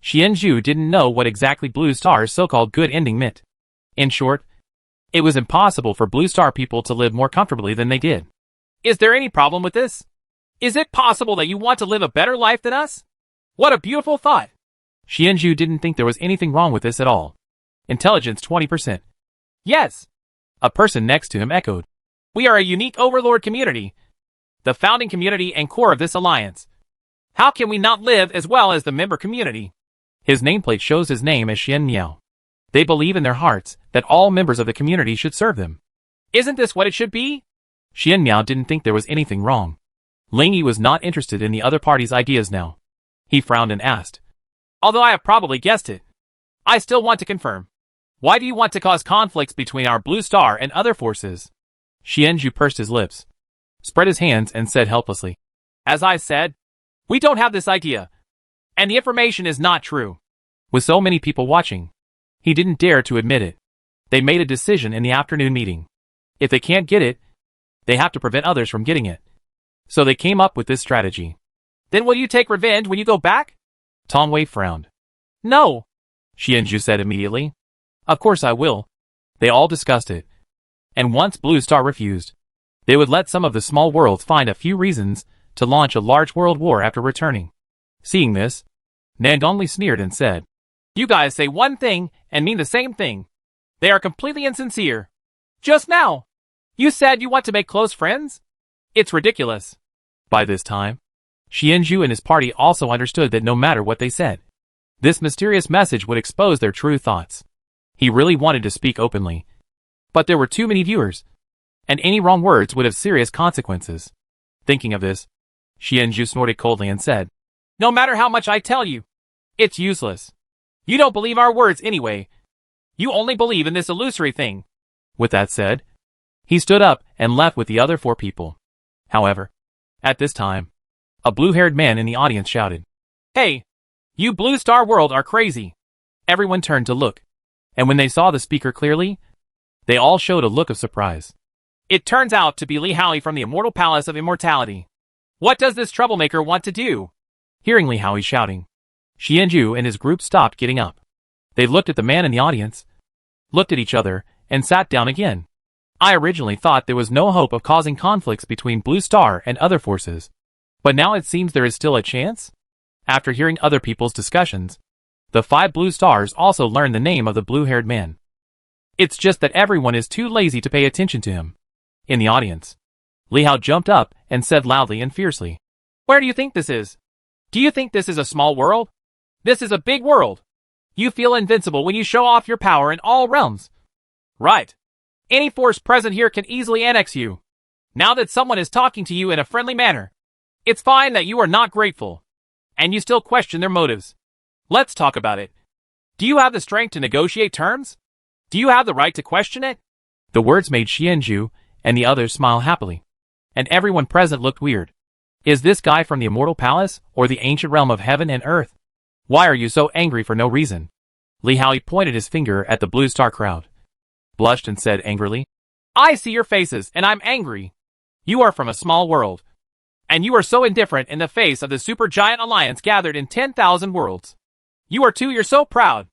Xianzhu didn't know what exactly Blue Star's so-called good ending meant. In short, it was impossible for Blue Star people to live more comfortably than they did. Is there any problem with this? Is it possible that you want to live a better life than us? What a beautiful thought! Xianzhu didn't think there was anything wrong with this at all. Intelligence 20%. Yes! A person next to him echoed. We are a unique overlord community. The founding community and core of this alliance. How can we not live as well as the member community? His nameplate shows his name as Xian Miao. They believe in their hearts that all members of the community should serve them. Isn't this what it should be? Xian Miao didn't think there was anything wrong. Ling Yi was not interested in the other party's ideas now. He frowned and asked. Although I have probably guessed it, I still want to confirm. Why do you want to cause conflicts between our Blue Star and other forces? Xianzhu pursed his lips, spread his hands and said helplessly. As I said, we don't have this idea. And the information is not true. With so many people watching, he didn't dare to admit it. They made a decision in the afternoon meeting. If they can't get it, they have to prevent others from getting it. So they came up with this strategy. Then will you take revenge when you go back? Tong Wei frowned. No, Xianzhu said immediately. Of course I will. They all discussed it. And once Blue Star refused, they would let some of the small worlds find a few reasons to launch a large world war after returning. Seeing this, Nandongli sneered and said, You guys say one thing and mean the same thing. They are completely insincere. Just now, you said you want to make close friends? It's ridiculous. By this time, Xianzhu and his party also understood that no matter what they said, this mysterious message would expose their true thoughts. He really wanted to speak openly, but there were too many viewers, and any wrong words would have serious consequences. Thinking of this, Xianzhu snorted coldly and said, No matter how much I tell you, it's useless. You don't believe our words anyway. You only believe in this illusory thing. With that said, he stood up and left with the other 4 people. However, at this time, a blue-haired man in the audience shouted, Hey, you Blue Star World are crazy. Everyone turned to look, and when they saw the speaker clearly, they all showed a look of surprise. It turns out to be Li Haoli from the Immortal Palace of Immortality. What does this troublemaker want to do? Hearing Li Haoli shouting, Xianzhu and his group stopped getting up. They looked at the man in the audience, looked at each other, and sat down again. I originally thought there was no hope of causing conflicts between Blue Star and other forces. But now it seems there is still a chance? After hearing other people's discussions, the 5 Blue Stars also learned the name of the blue-haired man. It's just that everyone is too lazy to pay attention to him. In the audience, Li Hao jumped up and said loudly and fiercely, Where do you think this is? Do you think this is a small world? This is a big world. You feel invincible when you show off your power in all realms. Right. Any force present here can easily annex you. Now that someone is talking to you in a friendly manner, it's fine that you are not grateful, and you still question their motives. Let's talk about it. Do you have the strength to negotiate terms? Do you have the right to question it? The words made Xianzhu and the others smile happily, and everyone present looked weird. Is this guy from the Immortal Palace or the ancient realm of heaven and earth? Why are you so angry for no reason? Li Haoli pointed his finger at the Blue Star crowd, blushed and said angrily, I see your faces and I'm angry. You are from a small world, and you are so indifferent in the face of the supergiant alliance gathered in 10,000 worlds. You're so proud.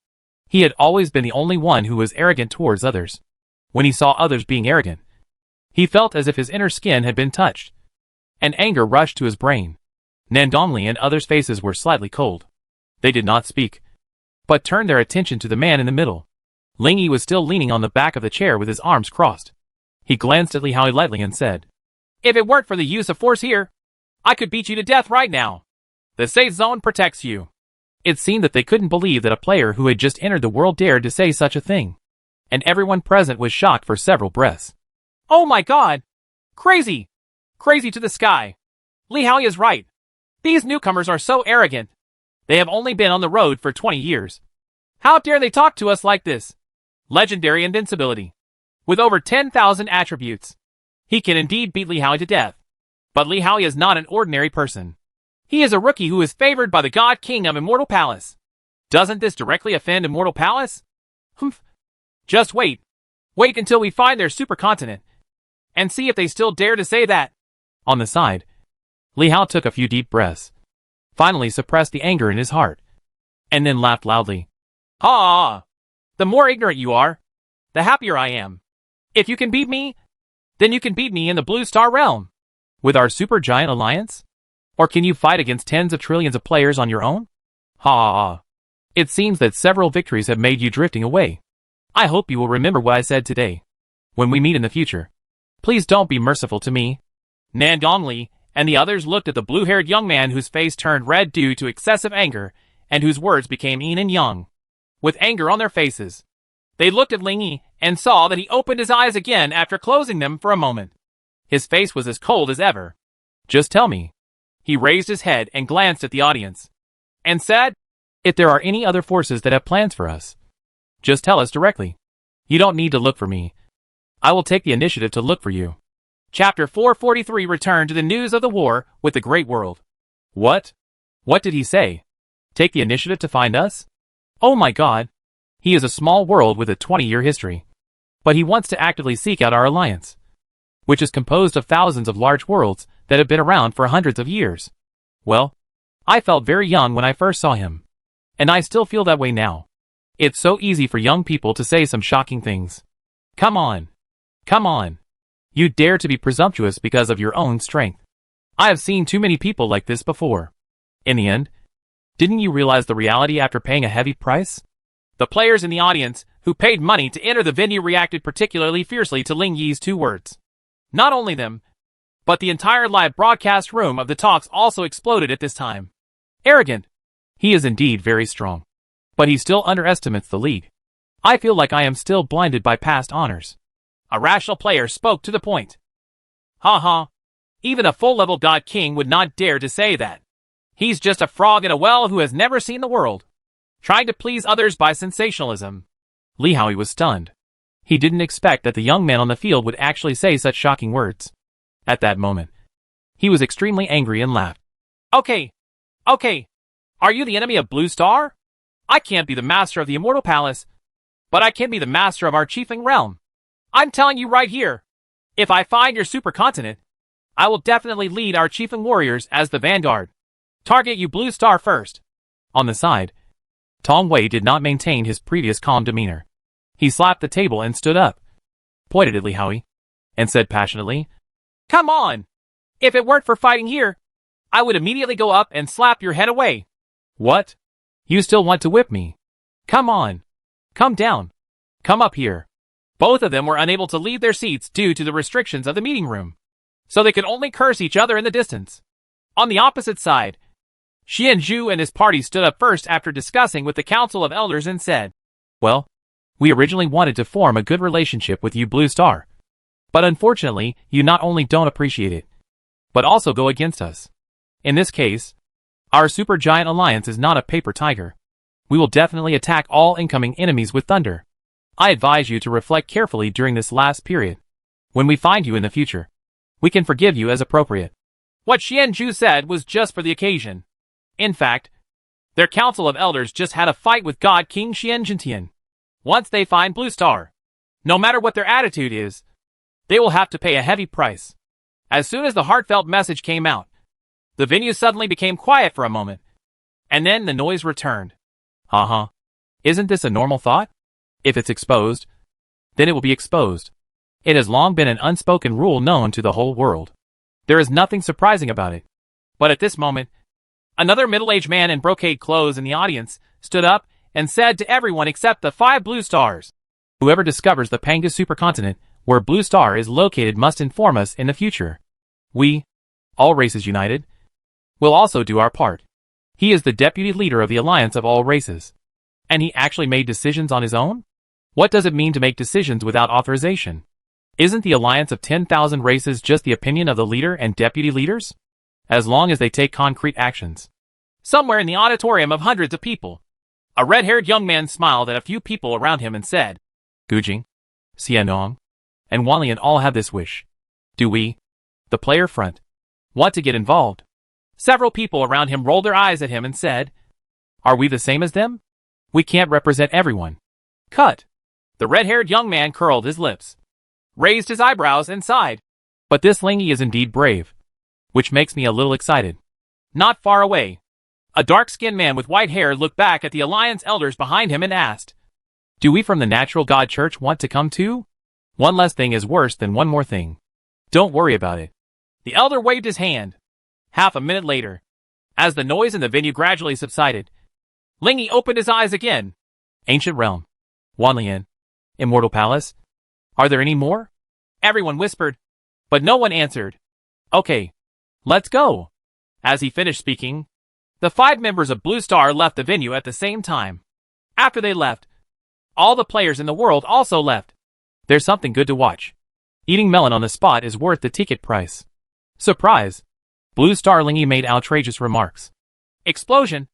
He had always been the only one who was arrogant towards others. When he saw others being arrogant, he felt as if his inner skin had been touched, and anger rushed to his brain. Nandongli and others' faces were slightly cold. They did not speak, but turned their attention to the man in the middle. Ling Yi was still leaning on the back of the chair with his arms crossed. He glanced at Li Haoli lightly and said, If it weren't for the use of force here, I could beat you to death right now. The safe zone protects you. It seemed that they couldn't believe that a player who had just entered the world dared to say such a thing, and everyone present was shocked for several breaths. Oh my god! Crazy! Crazy to the sky! Li Haoli is right. These newcomers are so arrogant. They have only been on the road for 20 years. How dare they talk to us like this? Legendary invincibility. With over 10,000 attributes, he can indeed beat Li Haoli to death. But Li Haoli is not an ordinary person. He is a rookie who is favored by the God King of Immortal Palace. Doesn't this directly offend Immortal Palace? Humph. Just wait. Wait until we find their supercontinent, and see if they still dare to say that. On the side, Li Haoli took a few deep breaths, finally suppressed the anger in his heart, and then laughed loudly. Ha! The more ignorant you are, the happier I am. If you can beat me, then you can beat me in the Blue Star realm. With our supergiant alliance? Or can you fight against tens of trillions of players on your own? Ha! It seems that several victories have made you drifting away. I hope you will remember what I said today. When we meet in the future, please don't be merciful to me. Nan Gongli and the others looked at the blue-haired young man whose face turned red due to excessive anger and whose words became yin and yang. With anger on their faces, they looked at Ling Yi and saw that he opened his eyes again after closing them for a moment. His face was as cold as ever. Just tell me. He raised his head and glanced at the audience and said, if there are any other forces that have plans for us, just tell us directly. You don't need to look for me. I will take the initiative to look for you. Chapter 443 returned to the news of the war with the Great World. What? What did he say? Take the initiative to find us? Oh my god. He is a small world with a 20-year history. But he wants to actively seek out our alliance, which is composed of thousands of large worlds that have been around for hundreds of years. Well, I felt very young when I first saw him. And I still feel that way now. It's so easy for young people to say some shocking things. Come on. Come on. You dare to be presumptuous because of your own strength. I have seen too many people like this before. In the end, didn't you realize the reality after paying a heavy price? The players in the audience, who paid money to enter the venue, reacted particularly fiercely to Ling Yi's 2 words. Not only them, but the entire live broadcast room of the talks also exploded at this time. Arrogant. He is indeed very strong. But he still underestimates the league. I feel like I am still blinded by past honors. A rational player spoke to the point. Ha ha. Even a full-level God King would not dare to say that. He's just a frog in a well who has never seen the world, trying to please others by sensationalism. Li Howie was stunned. He didn't expect that the young man on the field would actually say such shocking words. At that moment, he was extremely angry and laughed. Okay. Are you the enemy of Blue Star? I can't be the master of the Immortal Palace, but I can be the master of our Chiefling Realm. I'm telling you right here, if I find your supercontinent, I will definitely lead our Chiefling warriors as the vanguard. Target you Blue Star first. On the side, Tong Wei did not maintain his previous calm demeanor. He slapped the table and stood up, pointed at Li Howie, and said passionately, Come on! If it weren't for fighting here, I would immediately go up and slap your head away. What? You still want to whip me? Come on. Come down. Come up here. Both of them were unable to leave their seats due to the restrictions of the meeting room, so they could only curse each other in the distance. On the opposite side, Xian Zhu and his party stood up first after discussing with the Council of Elders and said, Well, we originally wanted to form a good relationship with you Blue Star, but unfortunately you not only don't appreciate it, but also go against us. In this case, our supergiant alliance is not a paper tiger. We will definitely attack all incoming enemies with thunder. I advise you to reflect carefully during this last period. When we find you in the future, we can forgive you as appropriate. What Xian Zhu said was just for the occasion. In fact, their Council of Elders just had a fight with God King Xian Jintian. Once they find Blue Star, no matter what their attitude is, they will have to pay a heavy price. As soon as the heartfelt message came out, the venue suddenly became quiet for a moment, and then the noise returned. Isn't this a normal thought? If it's exposed, then it will be exposed. It has long been an unspoken rule known to the whole world. There is nothing surprising about it. But at this moment, another middle-aged man in brocade clothes in the audience stood up and said to everyone except the 5 Blue Stars, Whoever discovers the Panga supercontinent where Blue Star is located must inform us in the future. We, all races united, will also do our part. He is the deputy leader of the Alliance of All Races. And he actually made decisions on his own? What does it mean to make decisions without authorization? Isn't the alliance of 10,000 races just the opinion of the leader and deputy leaders? As long as they take concrete actions. Somewhere in the auditorium of hundreds of people, a red-haired young man smiled at a few people around him and said, Gujing, Xianong, and Wanlian all have this wish. Do we, the player front, want to get involved? Several people around him rolled their eyes at him and said, Are we the same as them? We can't represent everyone. Cut. The red-haired young man curled his lips, raised his eyebrows and sighed. But this Ling Yi is indeed brave, which makes me a little excited. Not far away, A dark-skinned man with white hair looked back at the Alliance elders behind him and asked, "Do we from the Natural God Church want to come too? One less thing is worse than one more thing. Don't worry about it." The elder waved his hand. Half a minute later, as the noise in the venue gradually subsided, Lingy opened his eyes again. Ancient Realm. Wanlian. Immortal Palace. Are there any more? Everyone whispered, but no one answered. Okay, let's go. As he finished speaking, the 5 members of Blue Star left the venue at the same time. After they left, all the players in the world also left. There's something good to watch. Eating melon on the spot is worth the ticket price. Surprise! Blue Star Lingy made outrageous remarks. Explosion!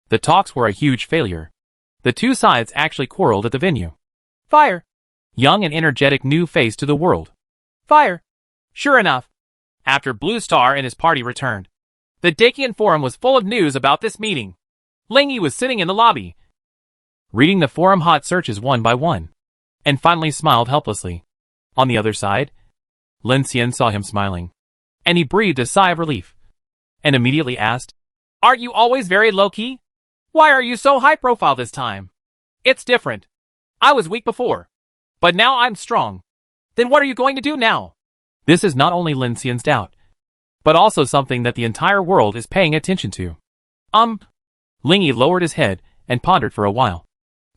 The talks were a huge failure. The two sides actually quarreled at the venue. Fire! Young and energetic new face to the world. Fire! Sure enough, after Blue Star and his party returned, the Dakian forum was full of news about this meeting. Lingy was sitting in the lobby, reading the forum hot searches one by one, and finally smiled helplessly. On the other side, Lin Xian saw him smiling, and he breathed a sigh of relief, and immediately asked, "Aren't you always very low-key? Why are you so high-profile this time?" "It's different. I was weak before, but now I'm strong." "Then what are you going to do now?" This is not only Lin Xian's doubt, but also something that the entire world is paying attention to. Lingy lowered his head and pondered for a while,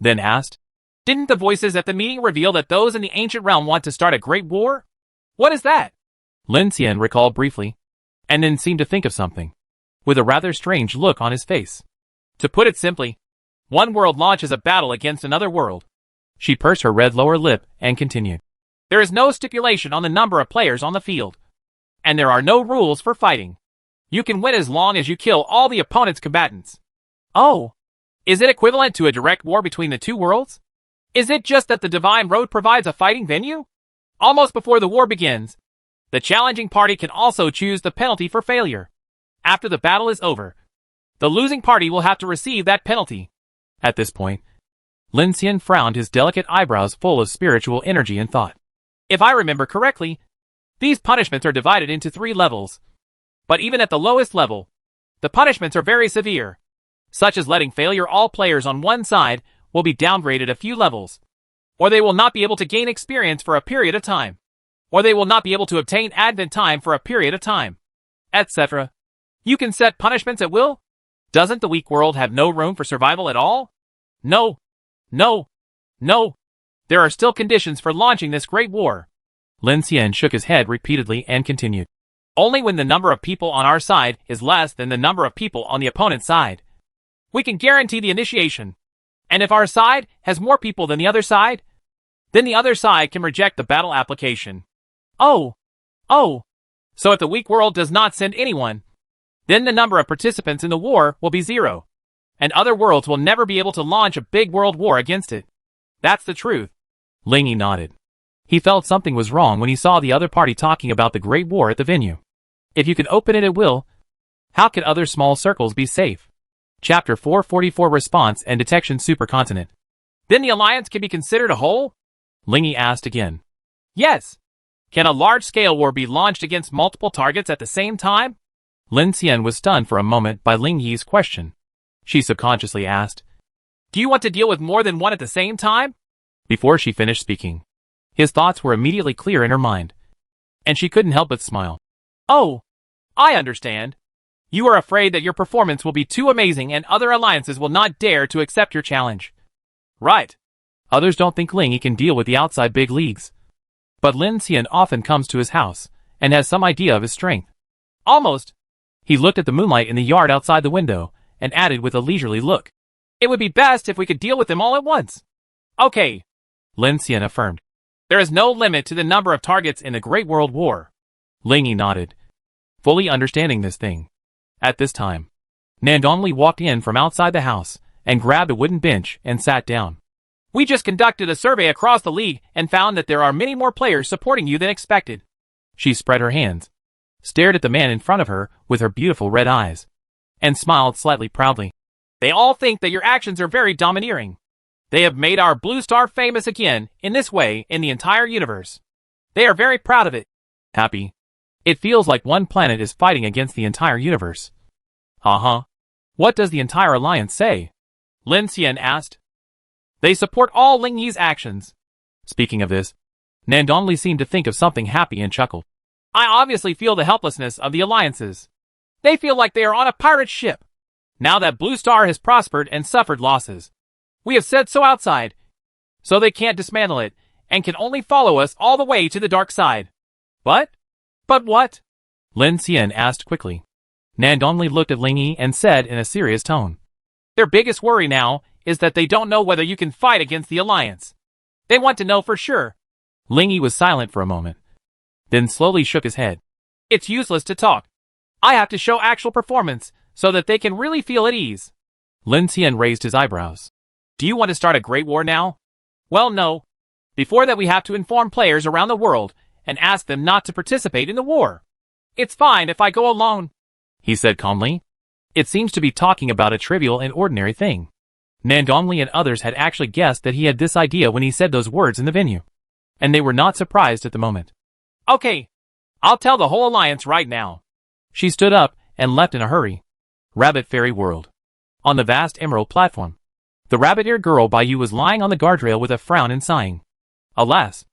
then asked, "Didn't the voices at the meeting reveal that those in the ancient realm want to start a great war? What is that?" Lin Xian recalled briefly, and then seemed to think of something, with a rather strange look on his face. "To put it simply, one world launches a battle against another world." She pursed her red lower lip and continued, "There is no stipulation on the number of players on the field, and there are no rules for fighting. You can win as long as you kill all the opponent's combatants." "Oh, is it equivalent to a direct war between the two worlds? Is it just that the Divine Road provides a fighting venue? Almost before the war begins, the challenging party can also choose the penalty for failure. After the battle is over, the losing party will have to receive that penalty." At this point, Lin Xian frowned, his delicate eyebrows full of spiritual energy, and thought, "If I remember correctly, these punishments are divided into 3 levels. But even at the lowest level, the punishments are very severe, such as letting failure all players on one side will be downgraded a few levels, or they will not be able to gain experience for a period of time, or they will not be able to obtain advent time for a period of time, etc. You can set punishments at will? Doesn't the weak world have no room for survival at all? No. No. No. There are still conditions for launching this great war." Lin Xian shook his head repeatedly and continued, "Only when the number of people on our side is less than the number of people on the opponent's side, we can guarantee the initiation. And if our side has more people than the other side, then the other side can reject the battle application." Oh. So if the weak world does not send anyone, then the number of participants in the war will be 0, and other worlds will never be able to launch a big world war against it. That's the truth. Lingy nodded. He felt something was wrong when he saw the other party talking about the Great War at the venue. If you can open it at will, how could other small circles be safe? Chapter 444 Response and Detection Supercontinent. Then the Alliance can be considered a whole? Lingy asked again. Yes. Can a large-scale war be launched against multiple targets at the same time? Lin Xian was stunned for a moment by Lingyi's question. She subconsciously asked, "Do you want to deal with more than one at the same time?" Before she finished speaking, his thoughts were immediately clear in her mind, and she couldn't help but smile. "Oh, I understand. You are afraid that your performance will be too amazing and other alliances will not dare to accept your challenge. Right. Others don't think Lingy can deal with the outside big leagues. But Lin Xian often comes to his house and has some idea of his strength. Almost." He looked at the moonlight in the yard outside the window and added with a leisurely look, "It would be best if we could deal with them all at once." "Okay," Lin Xian affirmed. "There is no limit to the number of targets in the Great World War." Lingy nodded, fully understanding this thing. At this time, Nandongli walked in from outside the house and grabbed a wooden bench and sat down. "We just conducted a survey across the league and found that there are many more players supporting you than expected." She spread her hands, stared at the man in front of her with her beautiful red eyes, and smiled slightly proudly. "They all think that your actions are very domineering. They have made our Blue Star famous again in this way in the entire universe. They are very proud of it." Happy. It feels like one planet is fighting against the entire universe. Uh-huh. What does the entire alliance say? Lin Xian asked. They support all Ling Yi's actions. Speaking of this, Nandongli seemed to think of something happy and chuckled. I obviously feel the helplessness of the alliances. They feel like they are on a pirate ship. Now that Blue Star has prospered and suffered losses. We have said so outside. So they can't dismantle it, and can only follow us all the way to the dark side. But what? Lin Xian asked quickly. Nandongli looked at Ling Yi and said in a serious tone. Their biggest worry now is that they don't know whether you can fight against the alliance. They want to know for sure. Ling Yi was silent for a moment, then slowly shook his head. It's useless to talk. I have to show actual performance so that they can really feel at ease. Lin Xian raised his eyebrows. Do you want to start a great war now? Well, no. Before that we have to inform players around the world and ask them not to participate in the war. It's fine if I go alone, he said calmly. It seems to be talking about a trivial and ordinary thing. Nandongli and others had actually guessed that he had this idea when he said those words in the venue, and they were not surprised at the moment. Okay, I'll tell the whole alliance right now. She stood up and left in a hurry. Rabbit Fairy World. On the vast emerald platform, the rabbit-eared girl Baiyu was lying on the guardrail with a frown and sighing. Alas,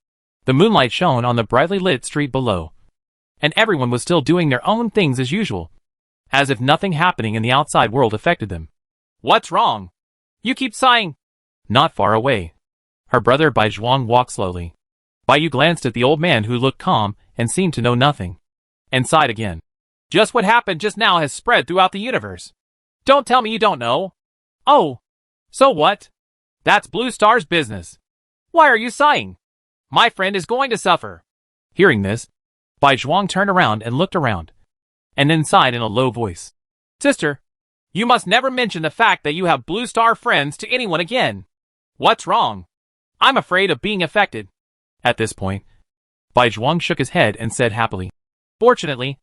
the moonlight shone on the brightly lit street below, and everyone was still doing their own things as usual, as if nothing happening in the outside world affected them. What's wrong? You keep sighing. Not far away, her brother Bai Zhuang walked slowly. Baiyu glanced at the old man who looked calm and seemed to know nothing, and sighed again. Just what happened just now has spread throughout the universe. Don't tell me you don't know. Oh, so what? That's Blue Star's business. Why are you sighing? My friend is going to suffer. Hearing this, Bai Zhuang turned around and looked around, and then sighed in a low voice. Sister, you must never mention the fact that you have Blue Star friends to anyone again. What's wrong? I'm afraid of being affected. At this point, Bai Zhuang shook his head and said happily, Fortunately,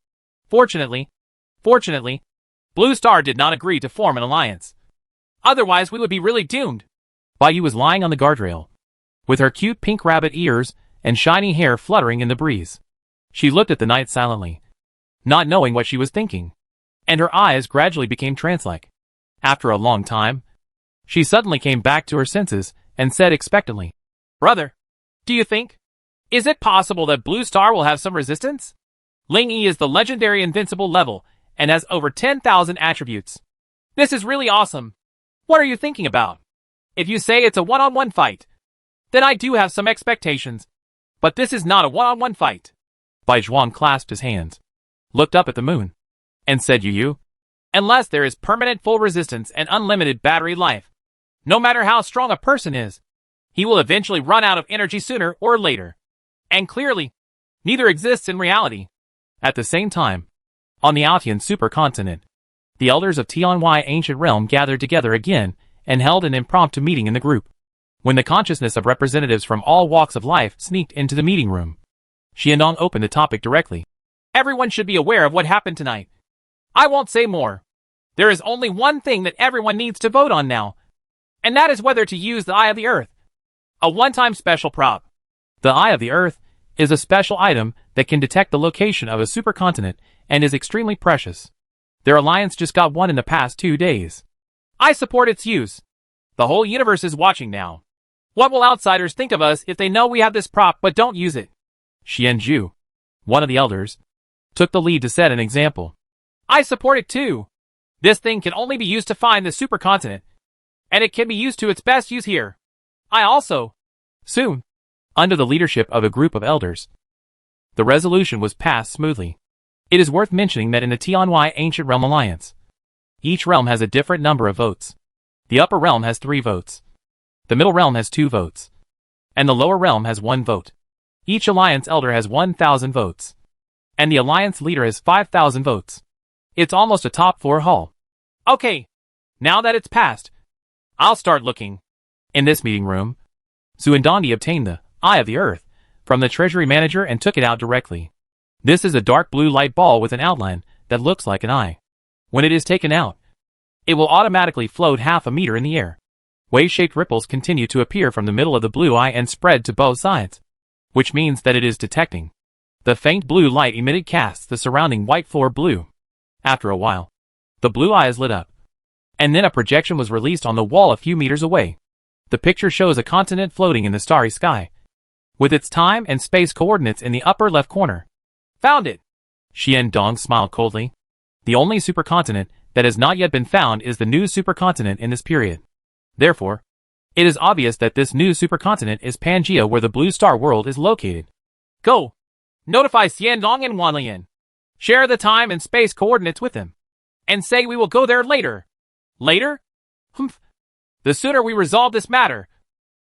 Blue Star did not agree to form an alliance. Otherwise we would be really doomed. Baiyu was lying on the guardrail, with her cute pink rabbit ears and shiny hair fluttering in the breeze. She looked at the night silently, not knowing what she was thinking, and her eyes gradually became trance-like. After a long time, she suddenly came back to her senses and said expectantly, Brother, do you think? Is it possible that Blue Star will have some resistance? Ling Yi is the legendary invincible level and has over 10,000 attributes. This is really awesome. What are you thinking about? If you say it's a one-on-one fight, then I do have some expectations. But this is not a one-on-one fight. Bai Zhuang clasped his hands, looked up at the moon, and said Yu, unless there is permanent full resistance and unlimited battery life, no matter how strong a person is, he will eventually run out of energy sooner or later. And clearly, neither exists in reality. At the same time, on the Altian supercontinent, the elders of Tianhui Ancient Realm gathered together again and held an impromptu meeting in the group. When the consciousness of representatives from all walks of life sneaked into the meeting room, Xiandong opened the topic directly. Everyone should be aware of what happened tonight. I won't say more. There is only one thing that everyone needs to vote on now, and that is whether to use the Eye of the Earth, a one-time special prop. The Eye of the Earth is a special item that can detect the location of a supercontinent and is extremely precious. Their alliance just got one in the past 2 days. I support its use. The whole universe is watching now. What will outsiders think of us if they know we have this prop but don't use it? Xianju, one of the elders, took the lead to set an example. I support it too. This thing can only be used to find the supercontinent, and it can be used to its best use here. I also. Soon, under the leadership of a group of elders, the resolution was passed smoothly. It is worth mentioning that in the Tianhui Ancient Realm Alliance, each realm has a different number of votes. The upper realm has 3 votes. The middle realm has 2 votes. And the lower realm has 1 vote. Each alliance elder has 1,000 votes. And the alliance leader has 5,000 votes. It's almost a top floor haul. Okay, now that it's passed, I'll start looking. In this meeting room, Zuindandi obtained the Eye of the Earth from the treasury manager and took it out directly. This is a dark blue light ball with an outline that looks like an eye. When it is taken out, it will automatically float half a meter in the air. Wave-shaped ripples continue to appear from the middle of the blue eye and spread to both sides, which means that it is detecting. The faint blue light emitted casts the surrounding white floor blue. After a while, the blue eye is lit up, And then a projection was released on the wall a few meters away. The picture shows a continent floating in the starry sky, with its time and space coordinates in the upper left corner. Found it! Xian Dong smiled coldly. The only supercontinent that has not yet been found is the new supercontinent in this period. Therefore, it is obvious that this new supercontinent is Pangea, where the blue star world is located. Go! Notify Xiandong and Wanlian. Share the time and space coordinates with them. And say we will go there later. Later? Humph. The sooner we resolve this matter,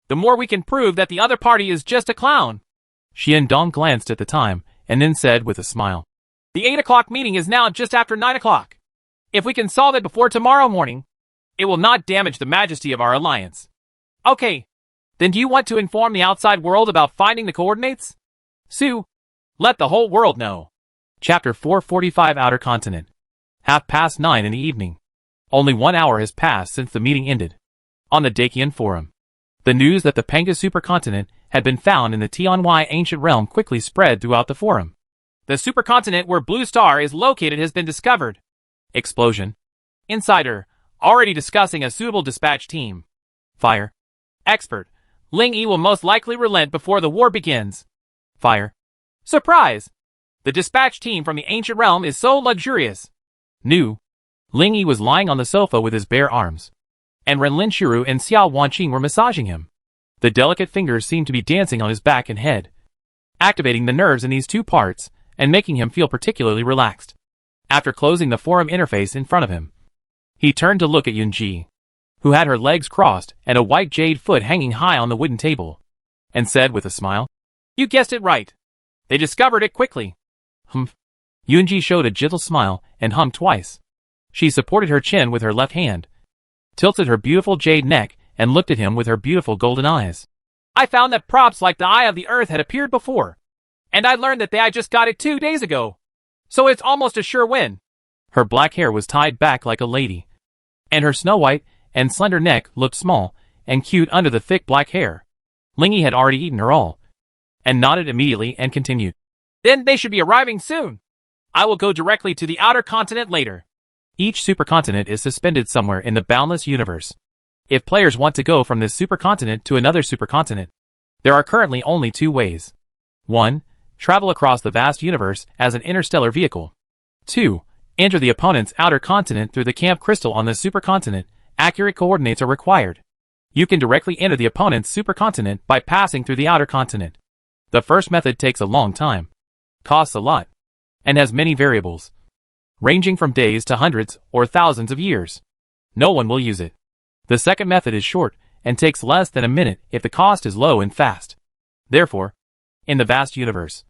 the more we can prove that the other party is just a clown. Xiandong glanced at the time, and then said with a smile. The 8 o'clock meeting is now just after 9 o'clock. If we can solve it before tomorrow morning, it will not damage the majesty of our alliance. Okay, then do you want to inform the outside world about finding the coordinates? Sue, let the whole world know. Chapter 445 Outer Continent. 9:30 in the evening. Only 1 hour has passed since the meeting ended. On the Dacian Forum, the news that the Panga supercontinent had been found in the Tianhui ancient realm quickly spread throughout the forum. The supercontinent where Blue Star is located has been discovered. Explosion. Insider, already discussing a suitable dispatch team. Fire. Expert, Ling Yi will most likely relent before the war begins. Fire. Surprise! The dispatch team from the ancient realm is so luxurious. New. Ling Yi was lying on the sofa with his bare arms, and Renlin Shiru and Xiao Wanqing were massaging him. The delicate fingers seemed to be dancing on his back and head, activating the nerves in these two parts and making him feel particularly relaxed. After closing the forum interface in front of him, he turned to look at Yunji, who had her legs crossed and a white jade foot hanging high on the wooden table, and said with a smile, You guessed it right. They discovered it quickly. Humph. Yunji showed a gentle smile and hummed twice. She supported her chin with her left hand, tilted her beautiful jade neck, and looked at him with her beautiful golden eyes. I found that props like the Eye of the Earth had appeared before, and I learned that I just got it 2 days ago. So it's almost a sure win. Her black hair was tied back like a lady, and her snow-white and slender neck looked small and cute under the thick black hair. Lingy had already eaten her all, and nodded immediately and continued. Then they should be arriving soon. I will go directly to the outer continent later. Each supercontinent is suspended somewhere in the boundless universe. If players want to go from this supercontinent to another supercontinent, there are currently only 2 ways. 1. Travel across the vast universe as an interstellar vehicle. 2. Enter the opponent's outer continent through the camp crystal on the supercontinent. Accurate coordinates are required. You can directly enter the opponent's supercontinent by passing through the outer continent. The first method takes a long time, costs a lot, and has many variables, ranging from days to hundreds or thousands of years. No one will use it. The second method is short and takes less than a minute if the cost is low and fast. Therefore, in the vast universe,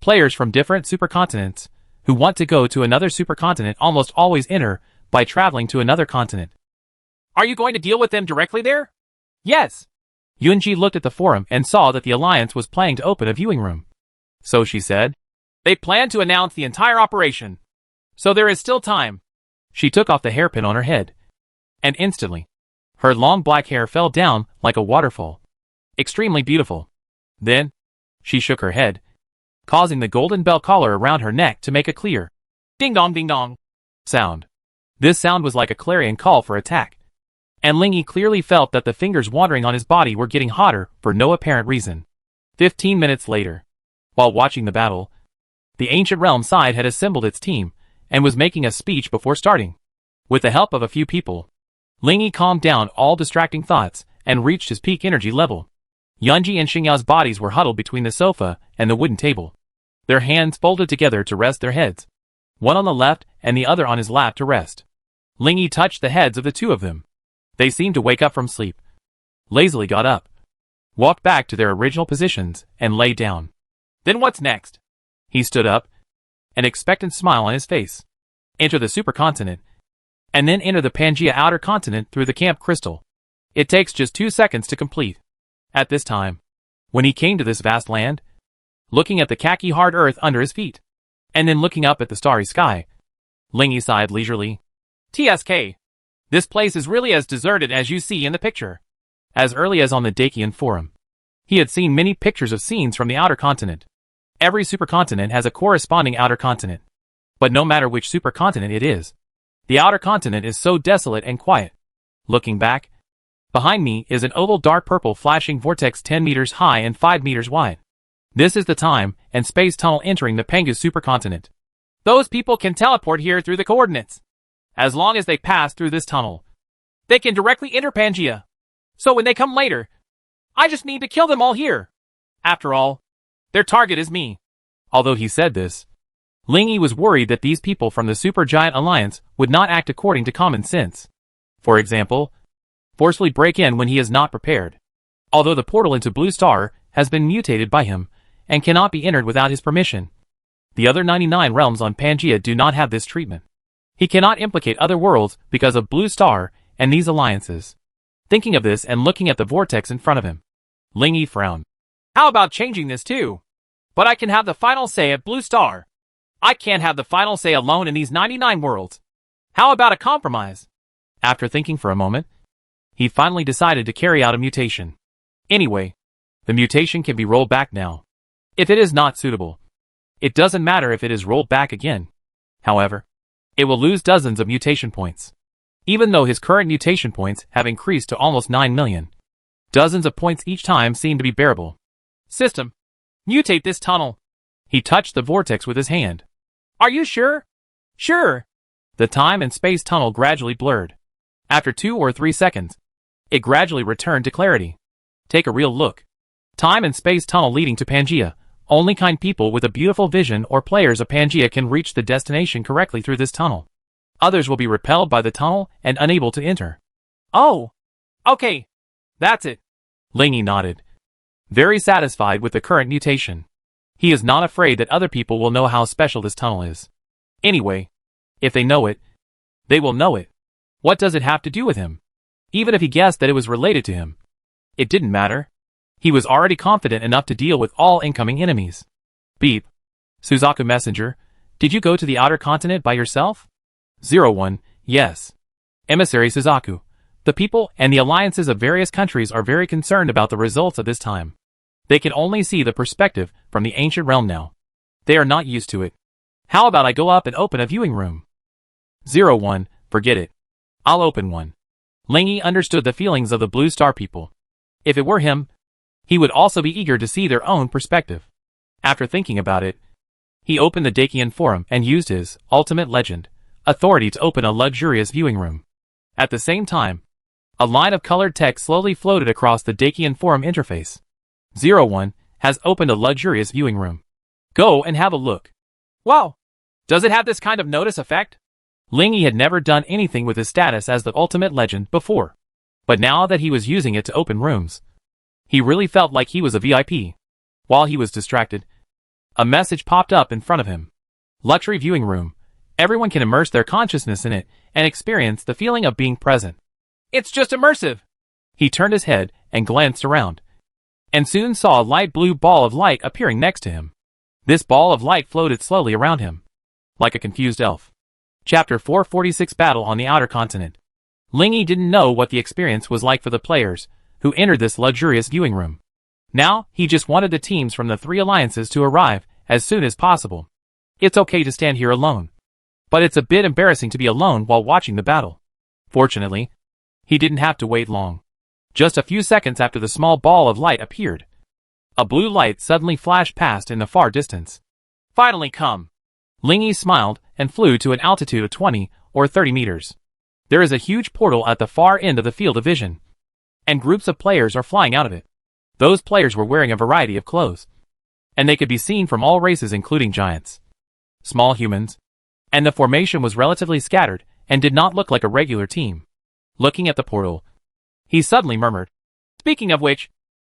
players from different supercontinents who want to go to another supercontinent almost always enter by traveling to another continent. Are you going to deal with them directly there? Yes. Yunji looked at the forum and saw that the Alliance was planning to open a viewing room. So she said, They plan to announce the entire operation, so there is still time. She took off the hairpin on her head, and instantly, her long black hair fell down like a waterfall. Extremely beautiful. Then, she shook her head, causing the golden bell collar around her neck to make a clear ding-dong sound. This sound was like a clarion call for attack, and Lingy clearly felt that the fingers wandering on his body were getting hotter for no apparent reason. 15 minutes later, while watching the battle, the ancient realm side had assembled its team and was making a speech before starting. With the help of a few people, Lingy calmed down all distracting thoughts and reached his peak energy level. Yunji and Xingyao's bodies were huddled between the sofa and the wooden table, their hands folded together to rest their heads, one on the left and the other on his lap to rest. Lingy touched the heads of the two of them. They seemed to wake up from sleep, lazily got up, walked back to their original positions, and lay down. Then what's next? He stood up, an expectant smile on his face. Enter the supercontinent, and then enter the Pangea outer continent through the camp crystal. It takes just 2 seconds to complete. At this time, when he came to this vast land, looking at the khaki hard earth under his feet, and then looking up at the starry sky, Lingy sighed leisurely. TSK. This place is really as deserted as you see in the picture. As early as on the Dacian Forum, he had seen many pictures of scenes from the outer continent. Every supercontinent has a corresponding outer continent. But no matter which supercontinent it is, The outer continent is so desolate and quiet. Looking back, behind me is an oval dark purple flashing vortex 10 meters high and 5 meters wide. This is the time and space tunnel entering the Pengus supercontinent. Those people can teleport here through the coordinates. As long as they pass through this tunnel, they can directly enter Pangea. So when they come later, I just need to kill them all here. After all, their target is me. Although he said this, Lingy was worried that these people from the Supergiant Alliance would not act according to common sense. For example, forcefully break in when he is not prepared. Although the portal into Blue Star has been mutated by him and cannot be entered without his permission, the other 99 realms on Pangea do not have this treatment. He cannot implicate other worlds because of Blue Star and these alliances. Thinking of this and looking at the vortex in front of him, Lingy frowned. How about changing this too? But I can have the final say at Blue Star. I can't have the final say alone in these 99 worlds. How about a compromise? After thinking for a moment, he finally decided to carry out a mutation. Anyway, the mutation can be rolled back now. If it is not suitable, it doesn't matter if it is rolled back again. However, it will lose dozens of mutation points. Even though his current mutation points have increased to almost 9 million, dozens of points each time seem to be bearable. System, mutate this tunnel. He touched the vortex with his hand. Are you sure? Sure. The time and space tunnel gradually blurred. After 2 or 3 seconds, it gradually returned to clarity. Take a real look. Time and space tunnel leading to Pangea. Only kind people with a beautiful vision or players of Pangea can reach the destination correctly through this tunnel. Others will be repelled by the tunnel and unable to enter. Oh, okay. That's it. Lingy nodded, very satisfied with the current mutation. He is not afraid that other people will know how special this tunnel is. Anyway, if they know it, they will know it. What does it have to do with him? Even if he guessed that it was related to him, it didn't matter. He was already confident enough to deal with all incoming enemies. Beep. Suzaku Messenger, did you go to the outer continent by yourself? 01, yes. Emissary Suzaku, the people and the alliances of various countries are very concerned about the results of this time. They can only see the perspective from the ancient realm now. They are not used to it. How about I go up and open a viewing room? 01, forget it. I'll open one. Lingy understood the feelings of the Blue Star people. If it were him, he would also be eager to see their own perspective. After thinking about it, he opened the Dakian Forum and used his ultimate legend authority to open a luxurious viewing room. At the same time, a line of colored text slowly floated across the Dakian Forum interface. 01 has opened a luxurious viewing room. Go and have a look. Wow! Does it have this kind of notice effect? Lingy had never done anything with his status as the ultimate legend before. But now that he was using it to open rooms, he really felt like he was a VIP. While he was distracted, a message popped up in front of him. Luxury viewing room. Everyone can immerse their consciousness in it and experience the feeling of being present. It's just immersive. He turned his head and glanced around, and soon saw a light blue ball of light appearing next to him. This ball of light floated slowly around him, like a confused elf. Chapter 446 Battle on the Outer Continent. Lingy didn't know what the experience was like for the players who entered this luxurious viewing room. Now, he just wanted the teams from the 3 alliances to arrive as soon as possible. It's okay to stand here alone, but it's a bit embarrassing to be alone while watching the battle. Fortunately, he didn't have to wait long. Just a few seconds after the small ball of light appeared, a blue light suddenly flashed past in the far distance. Finally come. Lingy smiled and flew to an altitude of 20 or 30 meters. There is a huge portal at the far end of the field of vision, and groups of players are flying out of it. Those players were wearing a variety of clothes, and they could be seen from all races including giants, small humans, and the formation was relatively scattered and did not look like a regular team. Looking at the portal, he suddenly murmured, Speaking of which,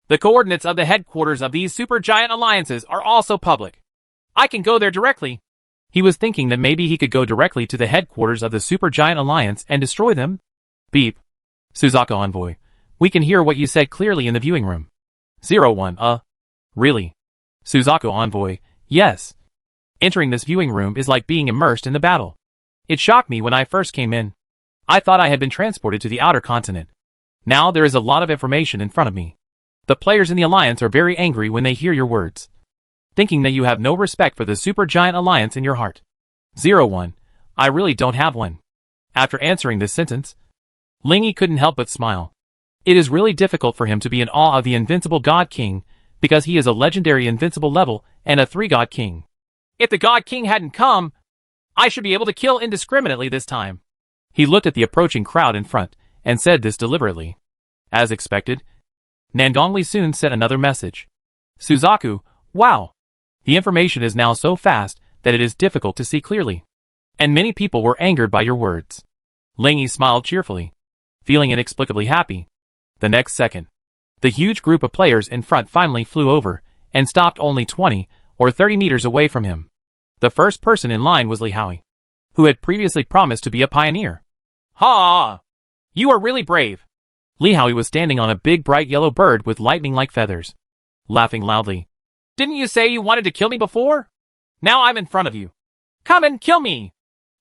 the coordinates of the headquarters of these supergiant alliances are also public. I can go there directly. He was thinking that maybe he could go directly to the headquarters of the Supergiant Alliance and destroy them. Beep. Suzaku Envoy, we can hear what you said clearly in the viewing room. 01, really? Suzaku Envoy, yes. Entering this viewing room is like being immersed in the battle. It shocked me when I first came in. I thought I had been transported to the outer continent. Now there is a lot of information in front of me. The players in the Alliance are very angry when they hear your words, thinking that you have no respect for the Supergiant Alliance in your heart. 01, I really don't have one. After answering this sentence, Ling Yi couldn't help but smile. It is really difficult for him to be in awe of the invincible God King, because he is a legendary invincible level and a 3-God King. If the God King hadn't come, I should be able to kill indiscriminately this time. He looked at the approaching crowd in front, and said this deliberately. As expected, Nangongli soon sent another message. Suzaku, wow! The information is now so fast that it is difficult to see clearly. And many people were angered by your words. Ling Yi smiled cheerfully, feeling inexplicably happy. The next second, the huge group of players in front finally flew over, and stopped only 20 or 30 meters away from him. The first person in line was Li Haoyi, who had previously promised to be a pioneer. Ha! You are really brave. Li Haoyi was standing on a big bright yellow bird with lightning-like feathers, laughing loudly. Didn't you say you wanted to kill me before? Now I'm in front of you. Come and kill me!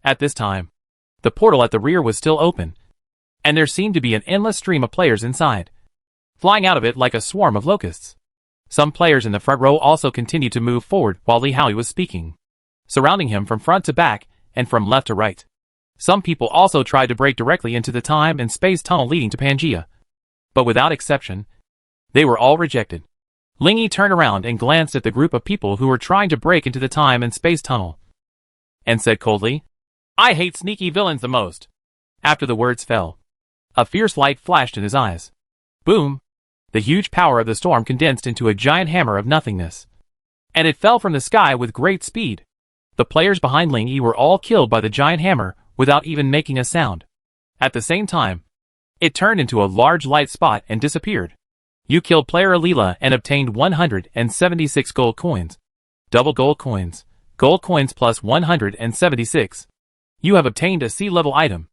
At this time, the portal at the rear was still open, and there seemed to be an endless stream of players inside, flying out of it like a swarm of locusts. Some players in the front row also continued to move forward while Li Haoyi was speaking, surrounding him from front to back and from left to right. Some people also tried to break directly into the time and space tunnel leading to Pangaea, but without exception, they were all rejected. Ling Yi turned around and glanced at the group of people who were trying to break into the time and space tunnel, and said coldly, I hate sneaky villains the most. After the words fell, a fierce light flashed in his eyes. Boom! The huge power of the storm condensed into a giant hammer of nothingness, and it fell from the sky with great speed. The players behind Ling Yi were all killed by the giant hammer without even making a sound. At the same time, it turned into a large light spot and disappeared. You killed player Alila and obtained 176 gold coins. Double gold coins plus 176. You have obtained a sea-level item.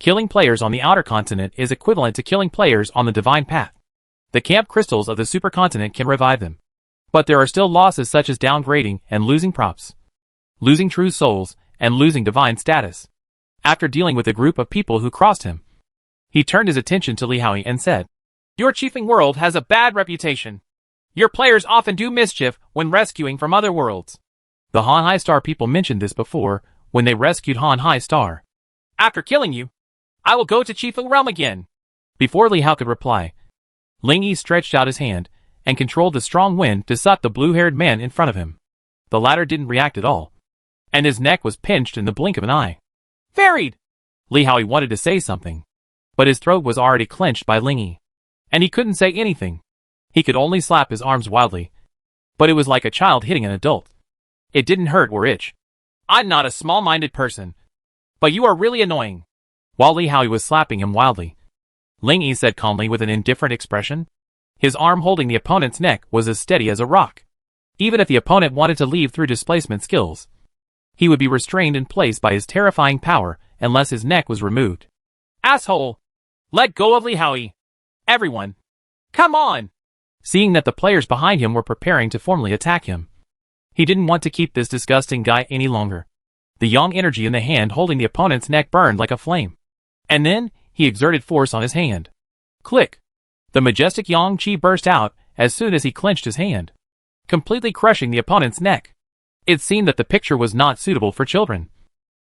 Killing players on the outer continent is equivalent to killing players on the divine path. The camp crystals of the supercontinent can revive them, but there are still losses such as downgrading and losing props, losing true souls, and losing divine status. After dealing with a group of people who crossed him, he turned his attention to Li Haoyi and said, Your chiefing world has a bad reputation. Your players often do mischief when rescuing from other worlds. The Han High Star people mentioned this before when they rescued Han High Star. After killing you, I will go to Chiefing Realm again. Before Li Hao could reply, Ling Yi stretched out his hand and controlled the strong wind to suck the blue-haired man in front of him. The latter didn't react at all, and his neck was pinched in the blink of an eye. Varied! Li Haoyi wanted to say something, but his throat was already clenched by Ling Yi, and he couldn't say anything. He could only slap his arms wildly, but it was like a child hitting an adult. It didn't hurt or itch. I'm not a small-minded person, but you are really annoying. While Li Haoyi was slapping him wildly, Ling Yi said calmly with an indifferent expression. His arm holding the opponent's neck was as steady as a rock. Even if the opponent wanted to leave through displacement skills, he would be restrained in place by his terrifying power unless his neck was removed. Asshole! Let go of Li Haoyi! Everyone! Come on! Seeing that the players behind him were preparing to formally attack him, he didn't want to keep this disgusting guy any longer. The yang energy in the hand holding the opponent's neck burned like a flame. And then, he exerted force on his hand. Click! The majestic yang qi burst out as soon as he clenched his hand, completely crushing the opponent's neck. It seemed that the picture was not suitable for children,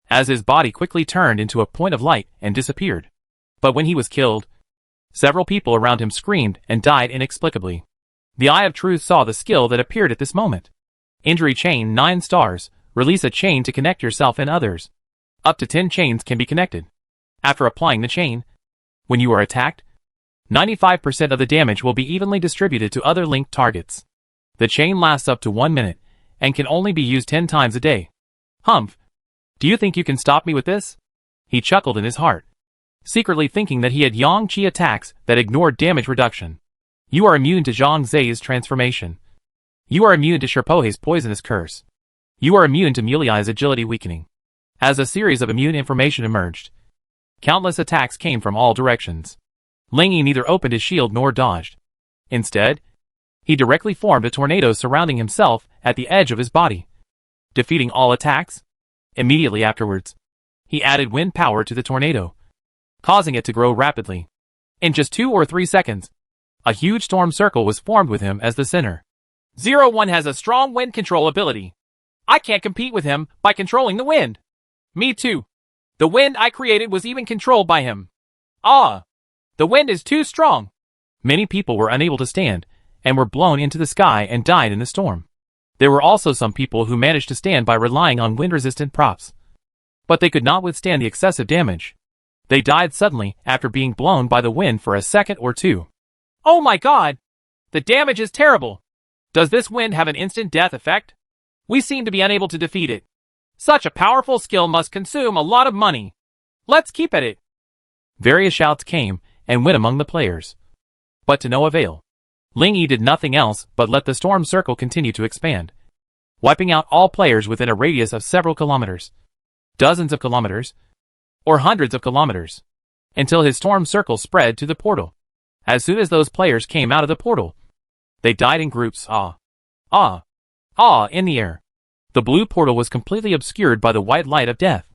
as his body quickly turned into a point of light and disappeared. But when he was killed, several people around him screamed and died inexplicably. The Eye of Truth saw the skill that appeared at this moment. Injury chain 9 stars. Release a chain to connect yourself and others. Up to 10 chains can be connected. After applying the chain, when you are attacked, 95% of the damage will be evenly distributed to other linked targets. The chain lasts up to 1 minute, and can only be used 10 times a day. Humph! Do you think you can stop me with this? He chuckled in his heart, secretly thinking that he had yang qi attacks that ignored damage reduction. You are immune to Zhang Zai's transformation. You are immune to Sherpohe's poisonous curse. You are immune to Mulai's agility weakening. As a series of immune information emerged, countless attacks came from all directions. Ling Yi neither opened his shield nor dodged. Instead, he directly formed a tornado surrounding himself at the edge of his body, defeating all attacks. Immediately afterwards, he added wind power to the tornado, causing it to grow rapidly. In just 2 or 3 seconds, a huge storm circle was formed with him as the center. 01 has a strong wind control ability. I can't compete with him by controlling the wind. Me too. The wind I created was even controlled by him. Ah! The wind is too strong. Many people were unable to stand, and were blown into the sky and died in the storm. There were also some people who managed to stand by relying on wind-resistant props. But they could not withstand the excessive damage. They died suddenly after being blown by the wind for a second or two. Oh my god! The damage is terrible! Does this wind have an instant death effect? We seem to be unable to defeat it. Such a powerful skill must consume a lot of money. Let's keep at it. Various shouts came and went among the players. But to no avail. Ling Yi did nothing else but let the storm circle continue to expand, wiping out all players within a radius of several kilometers, dozens of kilometers, or hundreds of kilometers, until his storm circle spread to the portal. As soon as those players came out of the portal, they died in groups. In the air. The blue portal was completely obscured by the white light of death.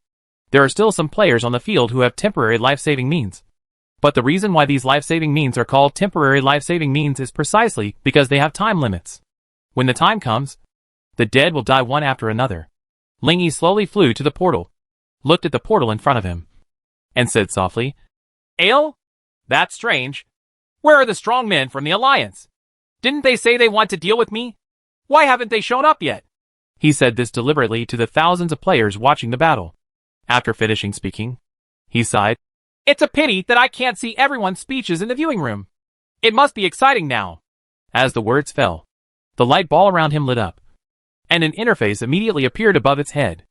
There are still some players on the field who have temporary life-saving means. But the reason why these life-saving means are called temporary life-saving means is precisely because they have time limits. When the time comes, the dead will die one after another. Ling Yi slowly flew to the portal, looked at the portal in front of him, and said softly, "Ale? That's strange. Where are the strong men from the Alliance? Didn't they say they want to deal with me? Why haven't they shown up yet?" He said this deliberately to the thousands of players watching the battle. After finishing speaking, he sighed. "It's a pity that I can't see everyone's speeches in the viewing room. It must be exciting now." As the words fell, the light ball around him lit up, and an interface immediately appeared above its head.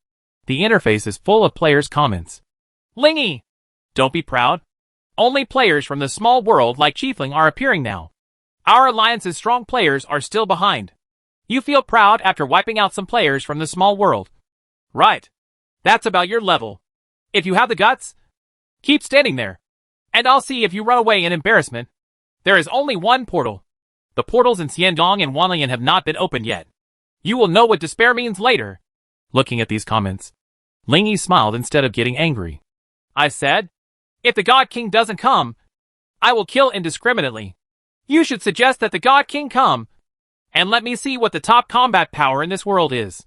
The interface is full of players' comments. "Ling Yi, don't be proud. Only players from the small world like Chiefling are appearing now. Our Alliance's strong players are still behind. You feel proud after wiping out some players from the small world. Right. That's about your level. If you have the guts, keep standing there, and I'll see if you run away in embarrassment. There is only one portal. The portals in Xiandong and Wanlian have not been opened yet. You will know what despair means later." Looking at these comments, Ling Yi smiled instead of getting angry. "I said, if the God King doesn't come, I will kill indiscriminately. You should suggest that the God King come, and let me see what the top combat power in this world is."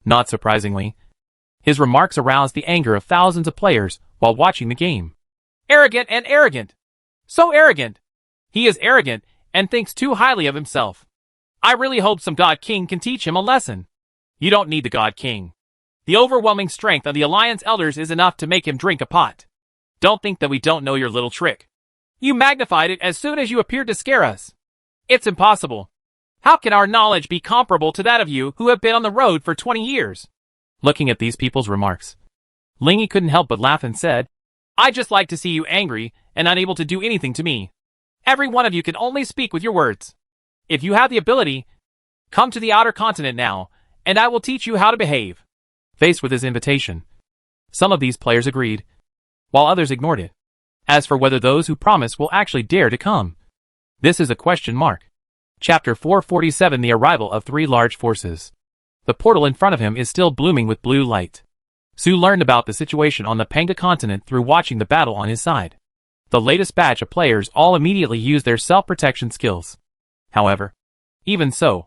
Not surprisingly, his remarks aroused the anger of thousands of players while watching the game. Arrogant and arrogant. So arrogant. He is arrogant and thinks too highly of himself. I really hope some God King can teach him a lesson. You don't need the God King. The overwhelming strength of the Alliance Elders is enough to make him drink a pot. Don't think that we don't know your little trick. You magnified it as soon as you appeared to scare us. It's impossible. How can our knowledge be comparable to that of you who have been on the road for 20 years? Looking at these people's remarks, Ling Yi couldn't help but laugh and said, "I just like to see you angry and unable to do anything to me. Every one of you can only speak with your words. If you have the ability, come to the outer continent now, and I will teach you how to behave." Faced with his invitation, some of these players agreed, while others ignored it. As for whether those who promise will actually dare to come, this is a question mark. Chapter 447: The Arrival of Three Large Forces. The portal in front of him is still blooming with blue light. Su learned about the situation on the Panga continent through watching the battle on his side. The latest batch of players all immediately used their self-protection skills. However, even so,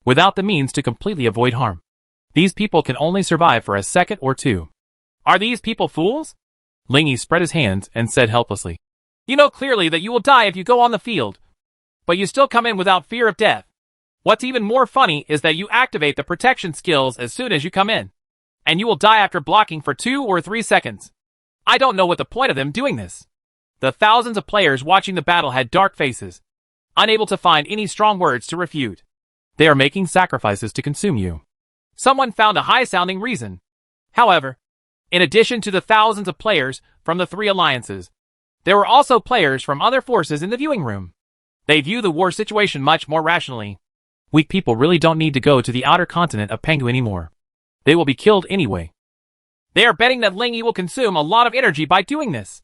without the means to completely avoid harm, these people can only survive for a second or two. Are these people fools? Ling Yi spread his hands and said helplessly, "You know clearly that you will die if you go on the field, but you still come in without fear of death. What's even more funny is that you activate the protection skills as soon as you come in, and you will die after blocking for 2 or 3 seconds. I don't know what the point of them doing this." The thousands of players watching the battle had dark faces, unable to find any strong words to refute. They are making sacrifices to consume you. Someone found a high-sounding reason. However, in addition to the thousands of players from the 3 alliances, there were also players from other forces in the viewing room. They view the war situation much more rationally. Weak people really don't need to go to the outer continent of Pengu anymore. They will be killed anyway. They are betting that Ling Yi will consume a lot of energy by doing this.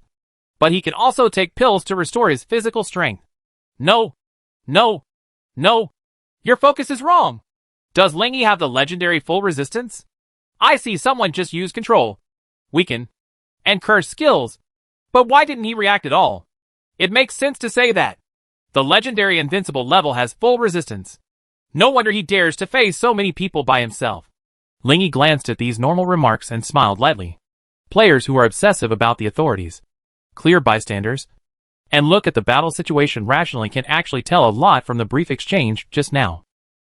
But he can also take pills to restore his physical strength. No. No. No. Your focus is wrong. Does Ling Yi have the legendary full resistance? I see someone just use control, weaken, and curse skills. But why didn't he react at all? It makes sense to say that. The legendary invincible level has full resistance. No wonder he dares to face so many people by himself. Ling Yi glanced at these normal remarks and smiled lightly. players who are obsessive about the authorities, clear bystanders, and look at the battle situation rationally can actually tell a lot from the brief exchange just now.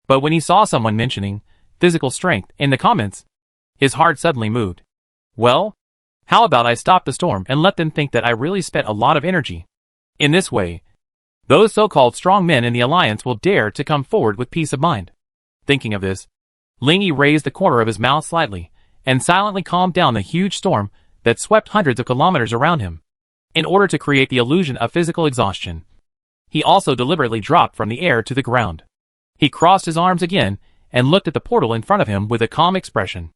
But when he saw someone mentioning physical strength in the comments, his heart suddenly moved. Well, how about I stop the storm and let them think that I really spent a lot of energy? In this way, those so-called strong men in the alliance will dare to come forward with peace of mind. Thinking of this, Lingy raised the corner of his mouth slightly and silently calmed down the huge storm that swept hundreds of kilometers around him. In order to create the illusion of physical exhaustion, he also deliberately dropped from the air to the ground. He crossed his arms again and looked at the portal in front of him with a calm expression.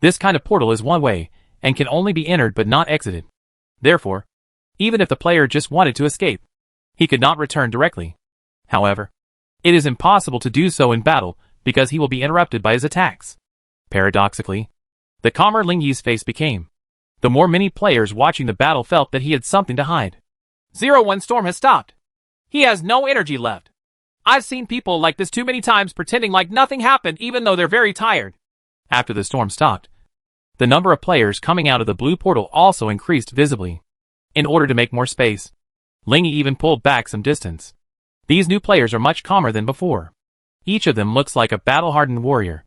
This kind of portal is one way and can only be entered but not exited. Therefore, even if the player just wanted to escape, he could not return directly. However, it is impossible to do so in battle because he will be interrupted by his attacks. Paradoxically, the calmer Lingy's face became. The more many players watching the battle felt that he had something to hide. 01 Storm has stopped. He has no energy left. I've seen people like this too many times pretending like nothing happened even though they're very tired. After the storm stopped, the number of players coming out of the blue portal also increased visibly. In order to make more space, Lingy even pulled back some distance. These new players are much calmer than before. Each of them looks like a battle-hardened warrior.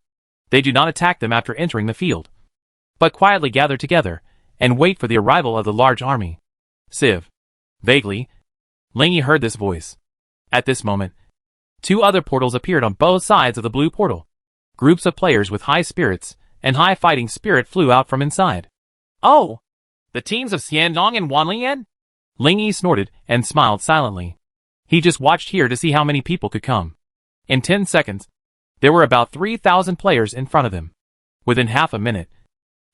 They do not attack them after entering the field, but quietly gather together and wait for the arrival of the large army. Civ. Vaguely, Lingy heard this voice. At this moment, two other portals appeared on both sides of the blue portal. Groups of players with high spirits and high fighting spirit flew out from inside. Oh! The teams of Xiandong and Wanlian? Lingy snorted and smiled silently. He just watched here to see how many people could come. In 10 seconds, there were about 3,000 players in front of him. Within half a minute,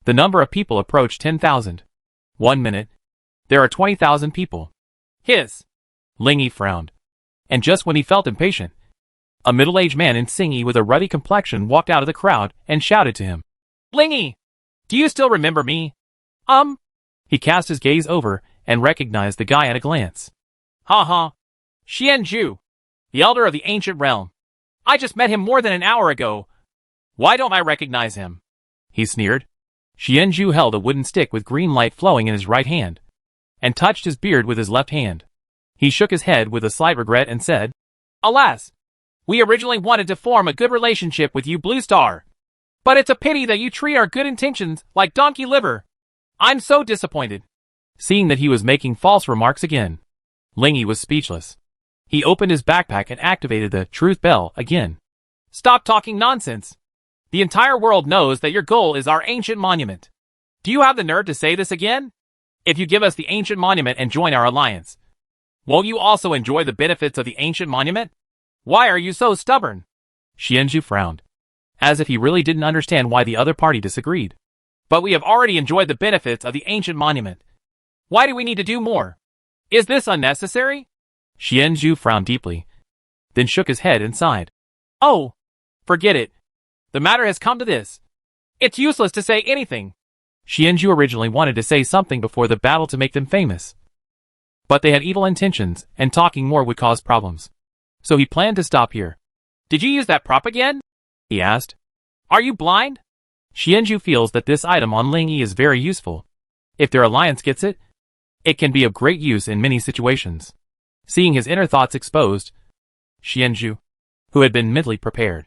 the number of people approached 10,000. 1 minute, there are 20,000 people. Hiss! Lingy frowned. And just when he felt impatient, a middle-aged man in Singy with a ruddy complexion walked out of the crowd and shouted to him. Lingy! Do you still remember me? He cast his gaze over and recognized the guy at a glance. Ha ha! Xianzhu, the elder of the ancient realm. I just met him more than an hour ago. Why don't I recognize him? He sneered. Xianzhu held a wooden stick with green light flowing in his right hand, and touched his beard with his left hand. He shook his head with a slight regret and said, Alas! We originally wanted to form a good relationship with you, Blue Star. But it's a pity that you treat our good intentions like donkey liver. I'm so disappointed. Seeing that he was making false remarks again, Lingy was speechless. He opened his backpack and activated the truth bell again. Stop talking nonsense. The entire world knows that your goal is our ancient monument. Do you have the nerve to say this again? If you give us the ancient monument and join our alliance, won't you also enjoy the benefits of the ancient monument? Why are you so stubborn? Xianzhu frowned, as if he really didn't understand why the other party disagreed. But we have already enjoyed the benefits of the ancient monument. Why do we need to do more? Is this unnecessary? Xianzhu frowned deeply, then shook his head and sighed. Oh, forget it. The matter has come to this. It's useless to say anything. Xianzhu originally wanted to say something before the battle to make them famous, but they had evil intentions and talking more would cause problems. So he planned to stop here. Did you use that prop again? He asked. Are you blind? Xianzhu feels that this item on Lingy is very useful. If their alliance gets it, it can be of great use in many situations. Seeing his inner thoughts exposed, Xianzhu, who had been mentally prepared,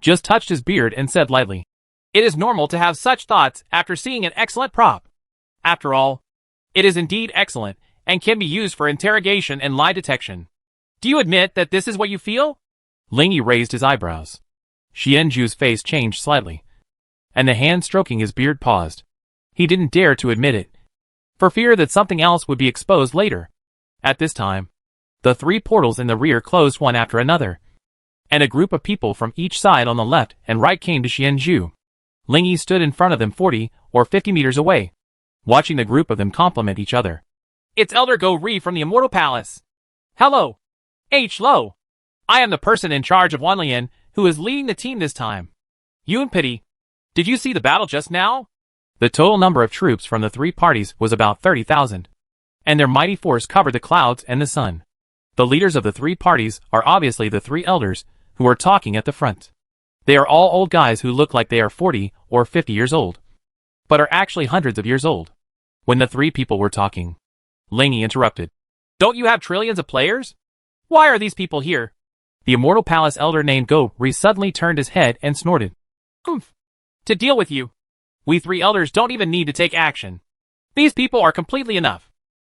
just touched his beard and said lightly, It is normal to have such thoughts after seeing an excellent prop. After all, it is indeed excellent and can be used for interrogation and lie detection. Do you admit that this is what you feel? Lingy raised his eyebrows. Xianzhu's face changed slightly, and the hand stroking his beard paused. He didn't dare to admit it, for fear that something else would be exposed later. At this time, the three portals in the rear closed one after another, and a group of people from each side on the left and right came to Xianzhu. Lingy stood in front of them 40 or 50 meters away, watching the group of them complement each other. It's Elder Go Ri from the Immortal Palace. Hello. H. Lo. I am the person in charge of Wanlian who is leading the team this time. Yun Pity. Did you see the battle just now? The total number of troops from the three parties was about 30,000, and their mighty force covered the clouds and the sun. The leaders of the three parties are obviously the three elders who are talking at the front. They are all old guys who look like they are 40 or 50 years old, but are actually hundreds of years old. When the three people were talking, Lingy interrupted. Don't you have trillions of players? Why are these people here? The Immortal Palace elder named Go-Ri suddenly turned his head and snorted. Humph. To deal with you. We three elders don't even need to take action. These people are completely enough.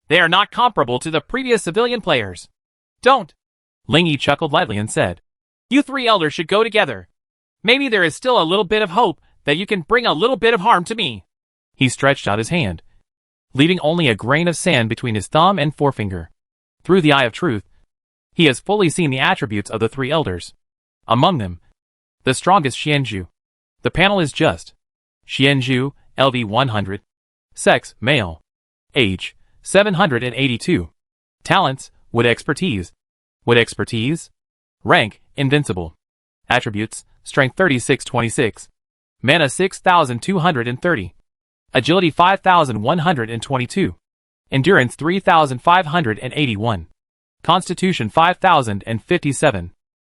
They are not comparable to the previous civilian players. Don't. Lingy chuckled lightly and said, You three elders should go together. Maybe there is still a little bit of hope that you can bring a little bit of harm to me. He stretched out his hand, leaving only a grain of sand between his thumb and forefinger. Through the eye of truth, he has fully seen the attributes of the three elders. Among them, the strongest Xianzhu. The panel is just. Xianzhu, LV 100. Sex, male. Age, 782. Talents, wood expertise. Wood expertise. Rank, invincible. Attributes, strength 3626. Mana 6230. Agility 5122. Endurance 3581. Constitution 5057.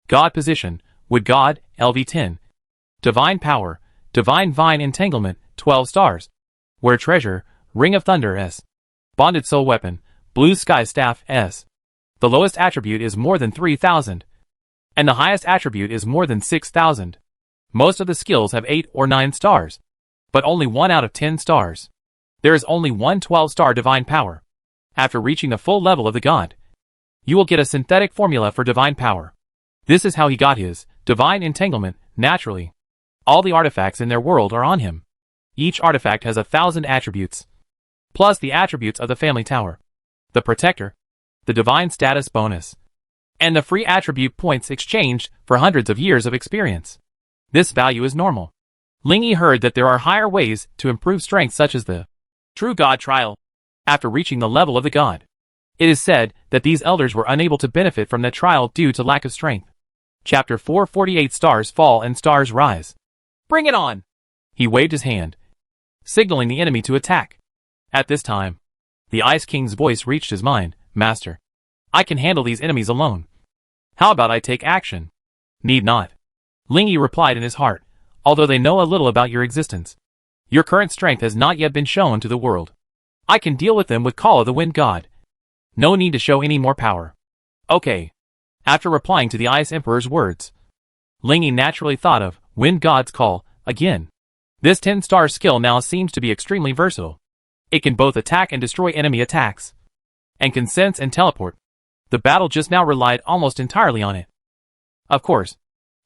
God position, wood god, LV 10. Divine power, divine vine entanglement, 12 stars. Where treasure, ring of thunder S. Bonded soul weapon, blue sky staff S. The lowest attribute is more than 3000. And the highest attribute is more than 6000. Most of the skills have 8 or 9 stars, but only 1 out of 10 stars. There is only one 12-star divine power. After reaching the full level of the god, you will get a synthetic formula for divine power. This is how he got his divine entanglement naturally. All the artifacts in their world are on him. Each artifact has 1,000 attributes, plus the attributes of the family tower, the protector, the divine status bonus, and the free attribute points exchanged for hundreds of years of experience. This value is normal. Lingy heard that there are higher ways to improve strength, such as the True God Trial. After reaching the level of the god, it is said that these elders were unable to benefit from that trial due to lack of strength. Chapter 448. Stars fall and stars rise. Bring it on! He waved his hand, signaling the enemy to attack. At this time, the Ice King's voice reached his mind. Master, I can handle these enemies alone. How about I take action? Need not. Lingy replied in his heart, although they know a little about your existence. Your current strength has not yet been shown to the world. I can deal with them with Call of the Wind God. No need to show any more power. Okay. After replying to the Ice Emperor's words, Lingy naturally thought of Wind God's Call again. This 10-star skill now seems to be extremely versatile. It can both attack and destroy enemy attacks, and can sense and teleport. The battle just now relied almost entirely on it. Of course,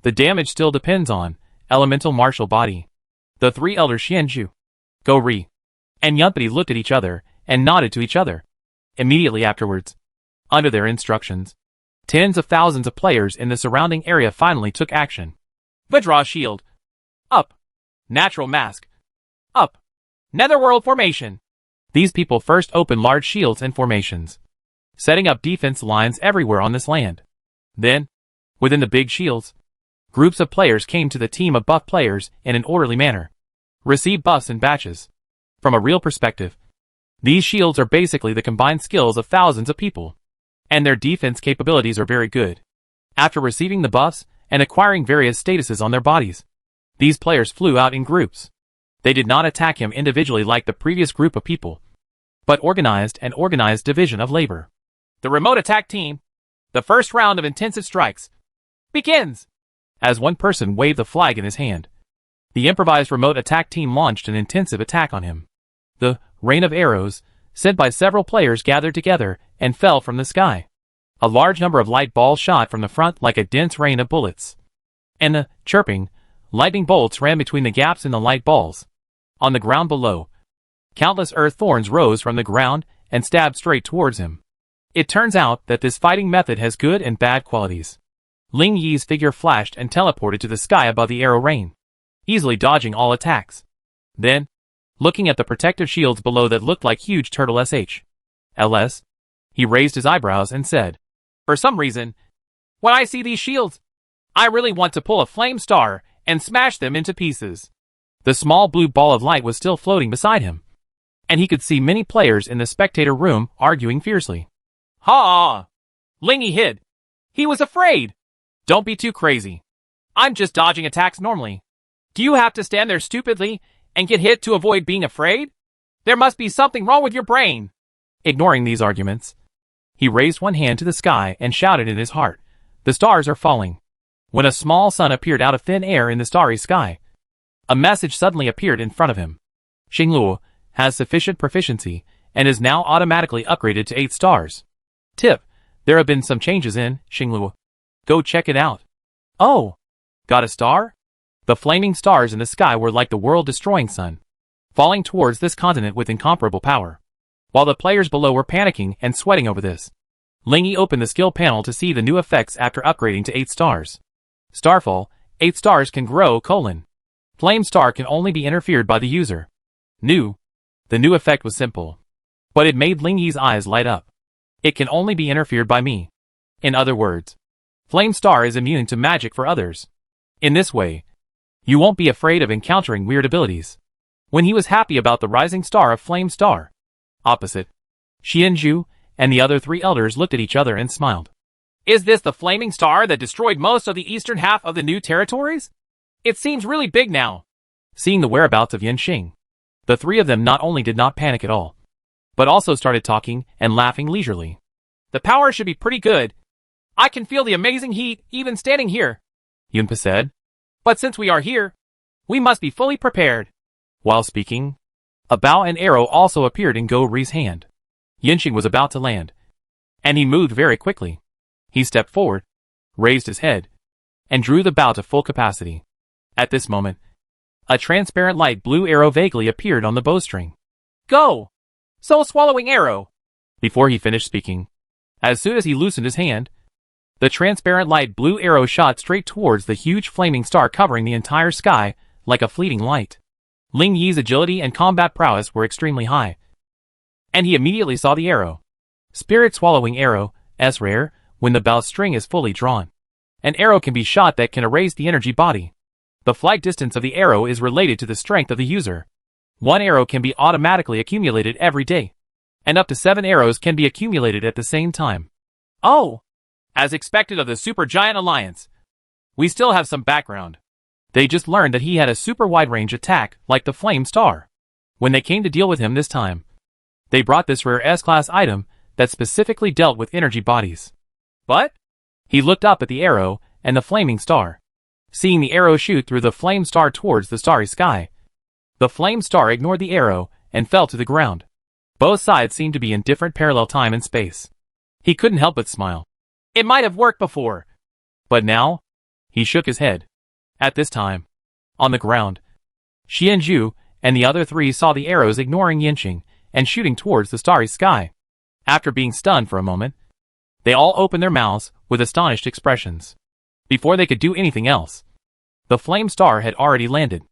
the damage still depends on elemental martial body. The three elders Xianzhu, Go-Ri, and Yumpity looked at each other and nodded to each other. Immediately afterwards, under their instructions, tens of thousands of players in the surrounding area finally took action. Vidraw Shield. Up. Natural Mask. Up. Netherworld Formation. These people first opened large shields and formations, setting up defense lines everywhere on this land. Then, within the big shields, groups of players came to the team of buff players in an orderly manner. Receive buffs in batches. From a real perspective, these shields are basically the combined skills of thousands of people, and their defense capabilities are very good. After receiving the buffs and acquiring various statuses on their bodies, these players flew out in groups. They did not attack him individually like the previous group of people, but organized division of labor. The remote attack team. The first round of intensive strikes begins. As one person waved the flag in his hand, the improvised remote attack team launched an intensive attack on him. The rain of arrows, sent by several players, gathered together and fell from the sky. A large number of light balls shot from the front like a dense rain of bullets, and the chirping, lightning bolts ran between the gaps in the light balls. On the ground below, countless earth thorns rose from the ground and stabbed straight towards him. It turns out that this fighting method has good and bad qualities. Ling Yi's figure flashed and teleported to the sky above the arrow rain, easily dodging all attacks. Then, looking at the protective shields below that looked like huge turtle LS, he raised his eyebrows and said, For some reason, when I see these shields, I really want to pull a flame star and smash them into pieces. The small blue ball of light was still floating beside him, and he could see many players in the spectator room arguing fiercely. Ha! Lingy hid. He was afraid. Don't be too crazy. I'm just dodging attacks normally. Do you have to stand there stupidly and get hit to avoid being afraid? There must be something wrong with your brain. Ignoring these arguments, he raised one hand to the sky and shouted in his heart, "The stars are falling." When a small sun appeared out of thin air in the starry sky, a message suddenly appeared in front of him. Xingluo has sufficient proficiency and is now automatically upgraded to 8 stars. Tip: there have been some changes in Xingluo. Go check it out. Oh! Got a star? The flaming stars in the sky were like the world-destroying sun, falling towards this continent with incomparable power. While the players below were panicking and sweating over this, Lingyi opened the skill panel to see the new effects after upgrading to 8 stars. Starfall: 8 stars can grow: Flame star can only be interfered by the user. New. The new effect was simple, but it made Lingyi's eyes light up. It can only be interfered by me. In other words, Flame Star is immune to magic for others. In this way, you won't be afraid of encountering weird abilities. When he was happy about the rising star of Flame Star, opposite, Xianzhu and the other 3 elders looked at each other and smiled. Is this the flaming star that destroyed most of the eastern half of the new territories? It seems really big now. Seeing the whereabouts of Yanxing, the 3 of them not only did not panic at all, but also started talking and laughing leisurely. The power should be pretty good. I can feel the amazing heat even standing here, Yunpa said. But since we are here, we must be fully prepared. While speaking, a bow and arrow also appeared in Go Ri's hand. Yanxing was about to land, and he moved very quickly. He stepped forward, raised his head, and drew the bow to full capacity. At this moment, a transparent light blue arrow vaguely appeared on the bowstring. Go! Soul-swallowing arrow! Before he finished speaking, as soon as he loosened his hand, the transparent light blue arrow shot straight towards the huge flaming star covering the entire sky like a fleeting light. Lingyi's agility and combat prowess were extremely high, and he immediately saw the arrow. Spirit-swallowing arrow, S rare, when the bowstring is fully drawn. An arrow can be shot that can erase the energy body. The flight distance of the arrow is related to the strength of the user. 1 arrow can be automatically accumulated every day, and up to 7 arrows can be accumulated at the same time. Oh! As expected of the Super Giant Alliance, we still have some background. They just learned that he had a super wide-range attack like the Flame Star. When they came to deal with him this time, they brought this rare S-class item that specifically dealt with energy bodies. But he looked up at the arrow and the flaming star. Seeing the arrow shoot through the flame star towards the starry sky, the flame star ignored the arrow and fell to the ground. Both sides seemed to be in different parallel time and space. He couldn't help but smile. It might have worked before, but now, he shook his head. At this time, on the ground, Xianzhu and the other 3 saw the arrows ignoring Yanxing and shooting towards the starry sky. After being stunned for a moment, they all opened their mouths with astonished expressions. Before they could do anything else, the flame star had already landed.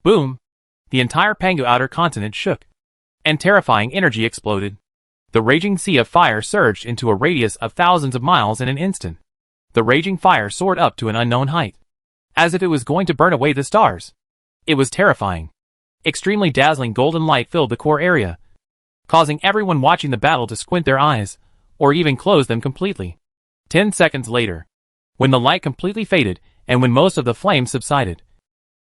Boom! The entire Pangu outer continent shook, and terrifying energy exploded. The raging sea of fire surged into a radius of thousands of miles in an instant. The raging fire soared up to an unknown height, as if it was going to burn away the stars. It was terrifying. Extremely dazzling golden light filled the core area, causing everyone watching the battle to squint their eyes, or even close them completely. 10 seconds later, when the light completely faded and when most of the flames subsided,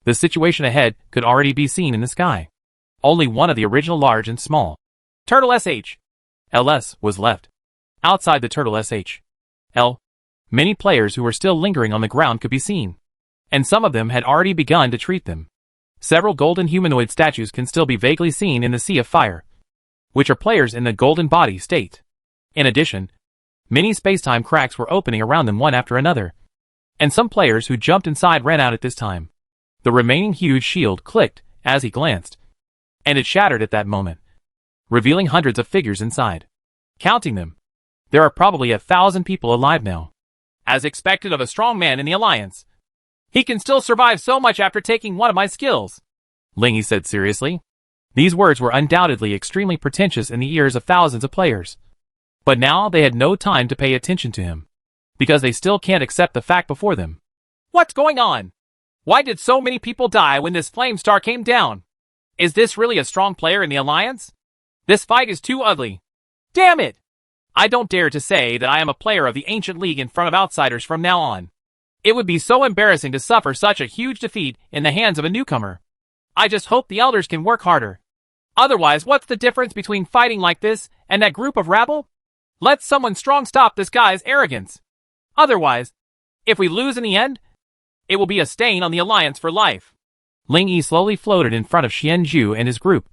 the situation ahead could already be seen in the sky. Only one of the original large and small Turtle LS was left. Outside the Turtle L, many players who were still lingering on the ground could be seen, and some of them had already begun to treat them. Several golden humanoid statues can still be vaguely seen in the sea of fire, which are players in the golden body state. In addition, many space-time cracks were opening around them one after another, and some players who jumped inside ran out at this time. The remaining huge shield clicked as he glanced, and it shattered at that moment, revealing hundreds of figures inside. Counting them, there are probably 1,000 people alive now. As expected of a strong man in the Alliance, he can still survive so much after taking one of my skills, Lingyi said seriously. These words were undoubtedly extremely pretentious in the ears of thousands of players. But now they had no time to pay attention to him, because they still can't accept the fact before them. What's going on? Why did so many people die when this flame star came down? Is this really a strong player in the Alliance? This fight is too ugly. Damn it! I don't dare to say that I am a player of the Ancient League in front of outsiders from now on. It would be so embarrassing to suffer such a huge defeat in the hands of a newcomer. I just hope the elders can work harder. Otherwise, what's the difference between fighting like this and that group of rabble? Let someone strong stop this guy's arrogance. Otherwise, if we lose in the end, it will be a stain on the alliance for life. Ling Yi slowly floated in front of Xianzhu and his group,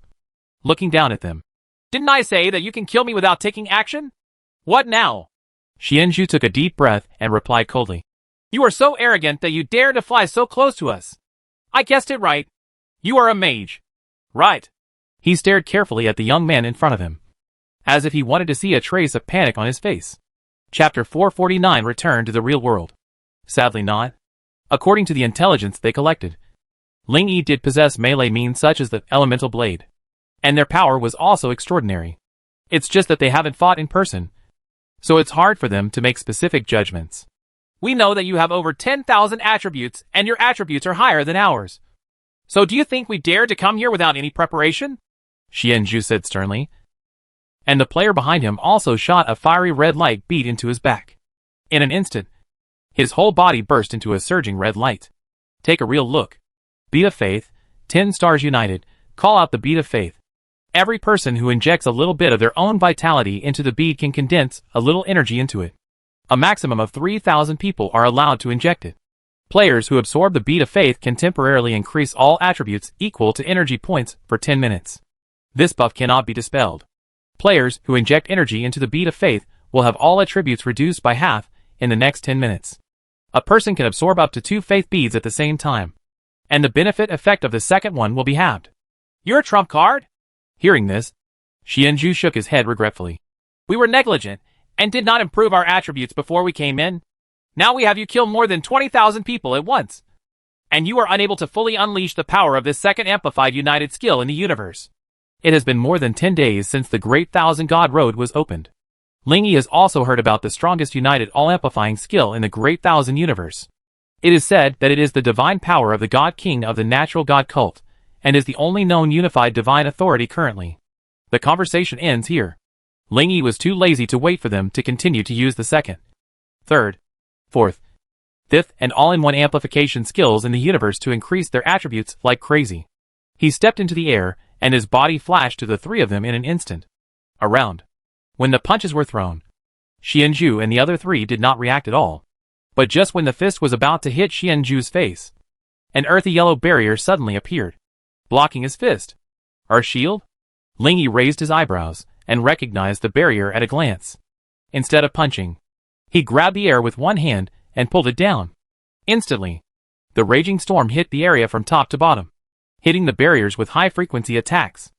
looking down at them. Didn't I say that you can kill me without taking action? What now? Xianzhu took a deep breath and replied coldly. You are so arrogant that you dare to fly so close to us. I guessed it right. You are a mage. Right. He stared carefully at the young man in front of him, as if he wanted to see a trace of panic on his face. Chapter 449 Return to the Real World. Sadly not. According to the intelligence they collected, Ling Yi did possess melee means such as the elemental blade, and their power was also extraordinary. It's just that they haven't fought in person, so it's hard for them to make specific judgments. We know that you have over 10,000 attributes, and your attributes are higher than ours. So do you think we dare to come here without any preparation? Xianzhu said sternly. And the player behind him also shot a fiery red light beat into his back. In an instant, his whole body burst into a surging red light. Take a real look. Beat of Faith, 10 stars united, call out the beat of faith. Every person who injects a little bit of their own vitality into the bead can condense a little energy into it. A maximum of 3,000 people are allowed to inject it. Players who absorb the bead of faith can temporarily increase all attributes equal to energy points for 10 minutes. This buff cannot be dispelled. Players who inject energy into the bead of faith will have all attributes reduced by half in the next 10 minutes. A person can absorb up to 2 faith beads at the same time, and the benefit effect of the second one will be halved. You're a trump card? Hearing this, Xianzhu shook his head regretfully. We were negligent and did not improve our attributes before we came in. Now we have you kill more than 20,000 people at once, and you are unable to fully unleash the power of this second amplified united skill in the universe. It has been more than 10 days since the Great Thousand God Road was opened. Ling Yi has also heard about the strongest united all-amplifying skill in the Great Thousand universe. It is said that it is the divine power of the God King of the natural God cult, and is the only known unified divine authority currently. The conversation ends here. Ling Yi was too lazy to wait for them to continue to use the second, third, fourth, fifth, and all-in-one amplification skills in the universe to increase their attributes like crazy. He stepped into the air, and his body flashed to the three of them in an instant. Around. When the punches were thrown, Xianzhu and the other three did not react at all. But just when the fist was about to hit Xianzhu's face, an earthy yellow barrier suddenly appeared, blocking his fist. Our shield? Ling Yi raised his eyebrows and recognized the barrier at a glance. Instead of punching, he grabbed the air with one hand and pulled it down. Instantly, the raging storm hit the area from top to bottom, hitting the barriers with high-frequency attacks.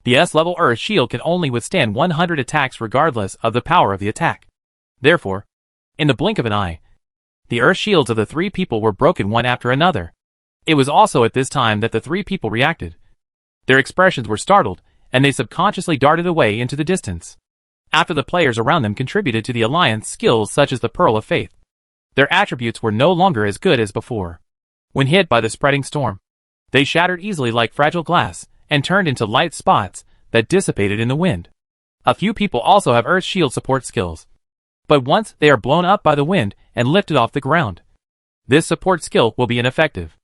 The S-level Earth shield can only withstand 100 attacks regardless of the power of the attack. Therefore, in the blink of an eye, the Earth shields of the three people were broken one after another. It was also at this time that the three people reacted. Their expressions were startled, and they subconsciously darted away into the distance. After the players around them contributed to the alliance skills such as the Pearl of Faith, their attributes were no longer as good as before. When hit by the spreading storm, they shattered easily like fragile glass, and turned into light spots that dissipated in the wind. A few people also have Earth Shield support skills. But once they are blown up by the wind and lifted off the ground, this support skill will be ineffective.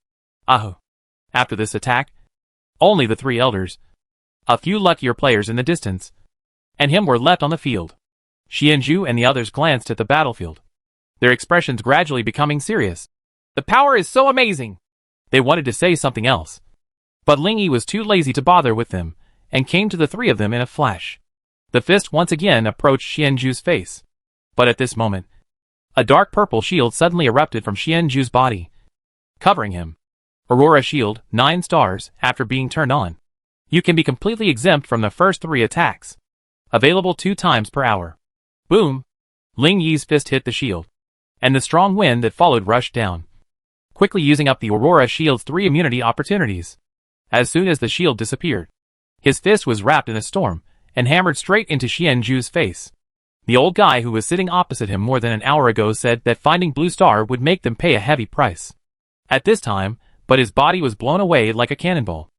After this attack, only the three elders, a few luckier players in the distance, and him were left on the field. Xianzhu and the others glanced at the battlefield, their expressions gradually becoming serious. The power is so amazing! They wanted to say something else, but Ling Yi was too lazy to bother with them, and came to the three of them in a flash. The fist once again approached Xianzhu's face. But at this moment, a dark purple shield suddenly erupted from Xianzhu's body, covering him. Aurora Shield, 9 stars, after being turned on. You can be completely exempt from the first 3 attacks. Available 2 times per hour. Boom! Ling Yi's fist hit the shield, and the strong wind that followed rushed down, quickly using up the Aurora Shield's 3 immunity opportunities. As soon as the shield disappeared, his fist was wrapped in a storm, and hammered straight into Xianzhu's face. The old guy who was sitting opposite him more than an hour ago said that finding Blue Star would make them pay a heavy price. At this time, but his body was blown away like a cannonball.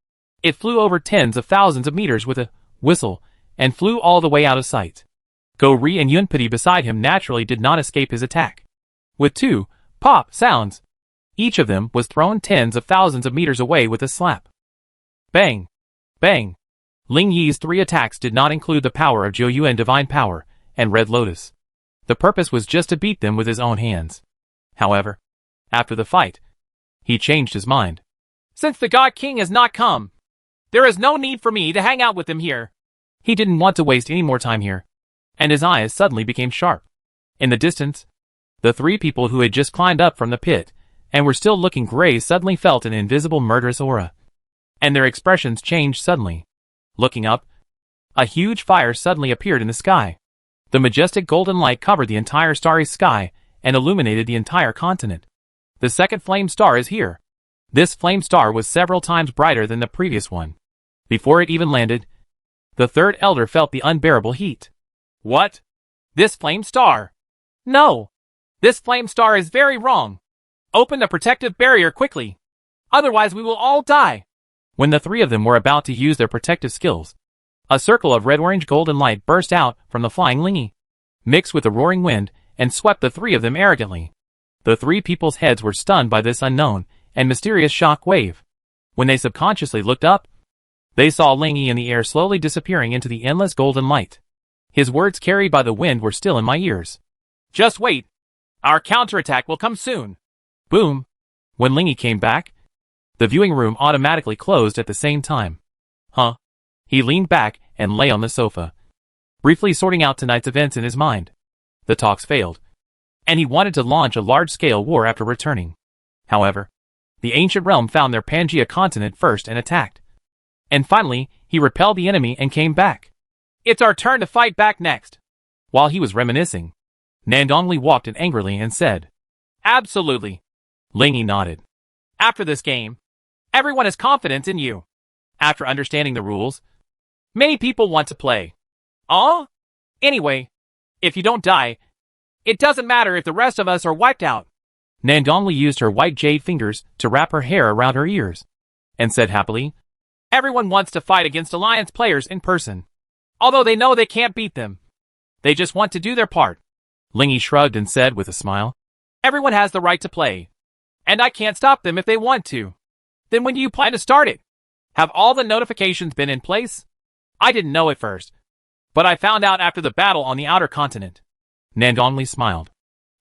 It flew over tens of thousands of meters with a whistle, and flew all the way out of sight. Go Ri and Yunpidi beside him naturally did not escape his attack. With 2 pop sounds, each of them was thrown tens of thousands of meters away with a slap. Bang! Bang! Ling Yi's 3 attacks did not include the power of Zhou Yuan Divine Power and Red Lotus. The purpose was just to beat them with his own hands. However, after the fight, he changed his mind. Since the God King has not come, there is no need for me to hang out with him here. He didn't want to waste any more time here, and his eyes suddenly became sharp. In the distance, the 3 people who had just climbed up from the pit and were still looking gray suddenly felt an invisible murderous aura, and their expressions changed suddenly. Looking up, a huge fire suddenly appeared in the sky. The majestic golden light covered the entire starry sky and illuminated the entire continent. The second flame star is here. This flame star was several times brighter than the previous one. Before it even landed, the third elder felt the unbearable heat. What? This flame star? No! This flame star is very wrong. Open the protective barrier quickly. Otherwise we will all die. When the 3 of them were about to use their protective skills, a circle of red-orange golden light burst out from the flying Lingy, mixed with the roaring wind, and swept the 3 of them arrogantly. The 3 people's heads were stunned by this unknown and mysterious shock wave. When they subconsciously looked up, they saw Lingy in the air slowly disappearing into the endless golden light. His words carried by the wind were still in my ears. Just wait. Our counterattack will come soon. Boom. When Lingy came back, the viewing room automatically closed at the same time. Huh? He leaned back and lay on the sofa, briefly sorting out tonight's events in his mind. The talks failed, and he wanted to launch a large-scale war after returning. However, the ancient realm found their Pangea continent first and attacked. And finally, he repelled the enemy and came back. It's our turn to fight back next. While he was reminiscing, Nandongli walked in angrily and said, Absolutely. Lingy nodded. After this game, everyone has confidence in you. After understanding the rules, many people want to play. Anyway, if you don't die, it doesn't matter if the rest of us are wiped out. Nandongli used her white jade fingers to wrap her hair around her ears, and said happily, Everyone wants to fight against Alliance players in person. Although they know they can't beat them. They just want to do their part. Lingy shrugged and said with a smile, Everyone has the right to play. And I can't stop them if they want to. Then when do you plan to start it? Have all the notifications been in place? I didn't know at first, but I found out after the battle on the outer continent. Nandongli smiled.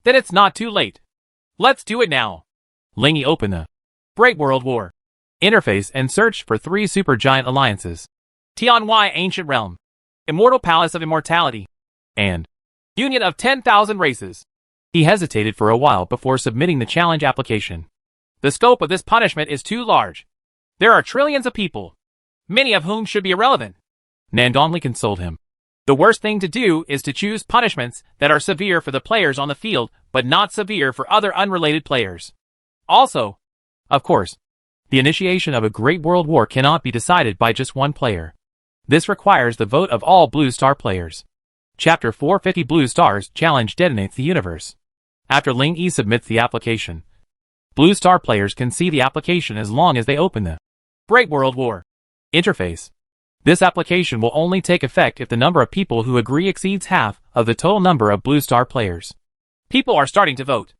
Then it's not too late. Let's do it now. Lingy opened the Great World War interface and searched for 3 supergiant alliances. Tianhua Ancient Realm, Immortal Palace of Immortality, and Union of 10,000 Races. He hesitated for a while before submitting the challenge application. The scope of this punishment is too large. There are trillions of people, many of whom should be irrelevant. Nandongli consoled him. The worst thing to do is to choose punishments that are severe for the players on the field, but not severe for other unrelated players. Also, of course, the initiation of a great world war cannot be decided by just one player. This requires the vote of all Blue Star players. Chapter 450 Blue Stars Challenge detonates the universe. After Ling Yi submits the application, Blue Star players can see the application as long as they open the Great World War interface. This application will only take effect if the number of people who agree exceeds half of the total number of Blue Star players. People are starting to vote.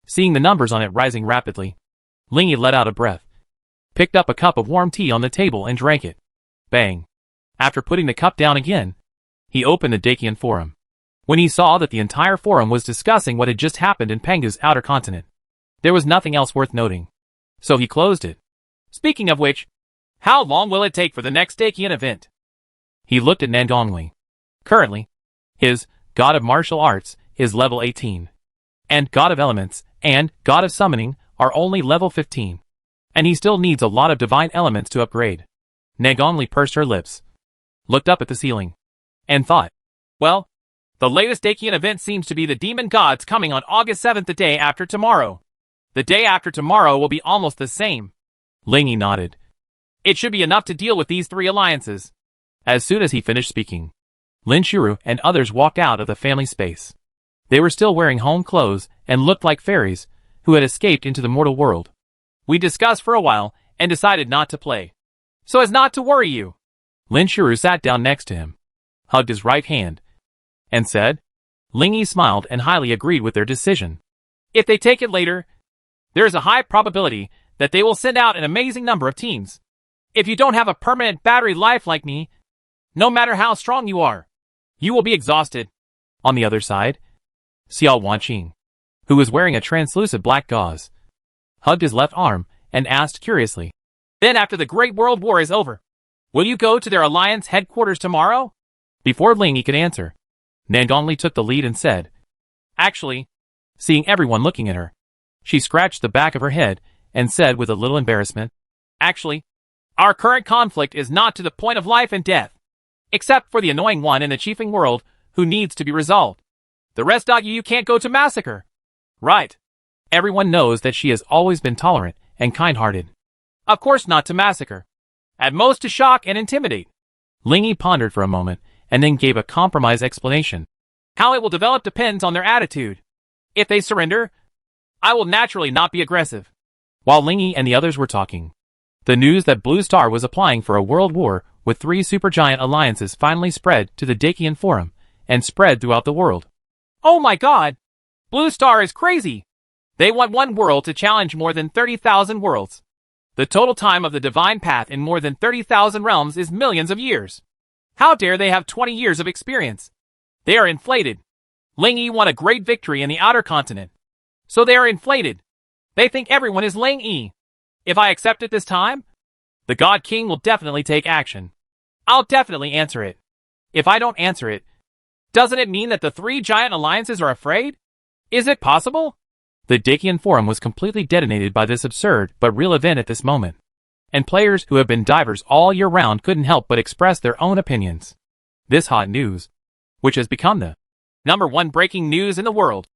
Seeing the numbers on it rising rapidly, Ling Yi let out a breath, picked up a cup of warm tea on the table and drank it. Bang. After putting the cup down again, he opened the Dakian forum. When he saw that the entire forum was discussing what had just happened in Pangu's outer continent, there was nothing else worth noting. So he closed it. Speaking of which, how long will it take for the next Dakian event? He looked at Nandongli. Currently, his God of Martial Arts is level 18, and God of Elements and God of Summoning are only level 15, and he still needs a lot of divine elements to upgrade. Nandongli pursed her lips, looked up at the ceiling, and thought, well, the latest Dakian event seems to be the Demon Gods coming on August 7th, the day after tomorrow. The day after tomorrow will be almost the same. Ling Yi nodded. It should be enough to deal with these 3 alliances. As soon as he finished speaking, Lin Shuru and others walked out of the family space. They were still wearing home clothes and looked like fairies who had escaped into the mortal world. We discussed for a while and decided not to play, so as not to worry you. Lin Shuru sat down next to him, hugged his right hand, and said, Ling Yi smiled and highly agreed with their decision. If they take it later, there is a high probability that they will send out an amazing number of teams. If you don't have a permanent battery life like me, No matter how strong you are, you will be exhausted. On the other side, Xiao Wanqing, who was wearing a translucent black gauze, hugged his left arm and asked curiously, "Then after the Great World War is over, will you go to their alliance headquarters tomorrow?" Before Ling Yi could answer, Nan Gongli took the lead and said, "Actually," seeing everyone looking at her, she scratched the back of her head and said with a little embarrassment, "Actually, our current conflict is not to the point of life and death, except for the annoying one in the chiefing world who needs to be resolved. The rest of you can't go to massacre." Right. Everyone knows that she has always been tolerant and kind-hearted. Of course not to massacre. At most to shock and intimidate. Ling Yi pondered for a moment and then gave a compromise explanation. How it will develop depends on their attitude. If they surrender, I will naturally not be aggressive. While Ling Yi and the others were talking, the news that Blue Star was applying for a world war with 3 supergiant alliances finally spread to the Dakian Forum and spread throughout the world. Oh my god! Blue Star is crazy! They want one world to challenge more than 30,000 worlds. The total time of the divine path in more than 30,000 realms is millions of years. How dare they have 20 years of experience? They are inflated. Ling Yi won a great victory in the outer continent. So they are inflated. They think everyone is Ling Yi. If I accept it this time, the God King will definitely take action. I'll definitely answer it. If I don't answer it, doesn't it mean that the 3 giant alliances are afraid? Is it possible? The Dakian Forum was completely detonated by this absurd but real event at this moment. And players who have been divers all year round couldn't help but express their own opinions. This hot news, which has become the #1 breaking news in the world,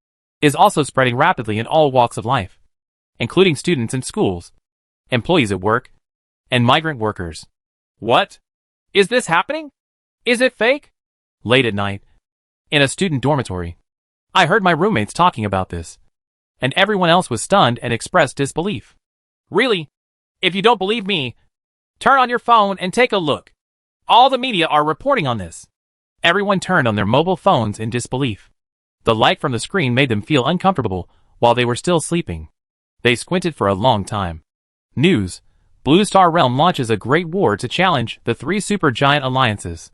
is also spreading rapidly in all walks of life, including students in schools, employees at work, and migrant workers. What? Is this happening? Is it fake? Late at night, in a student dormitory, I heard my roommates talking about this, and everyone else was stunned and expressed disbelief. Really? If you don't believe me, turn on your phone and take a look. All the media are reporting on this. Everyone turned on their mobile phones in disbelief. The light from the screen made them feel uncomfortable while they were still sleeping. They squinted for a long time. News: Blue Star Realm launches a great war to challenge the 3 supergiant alliances.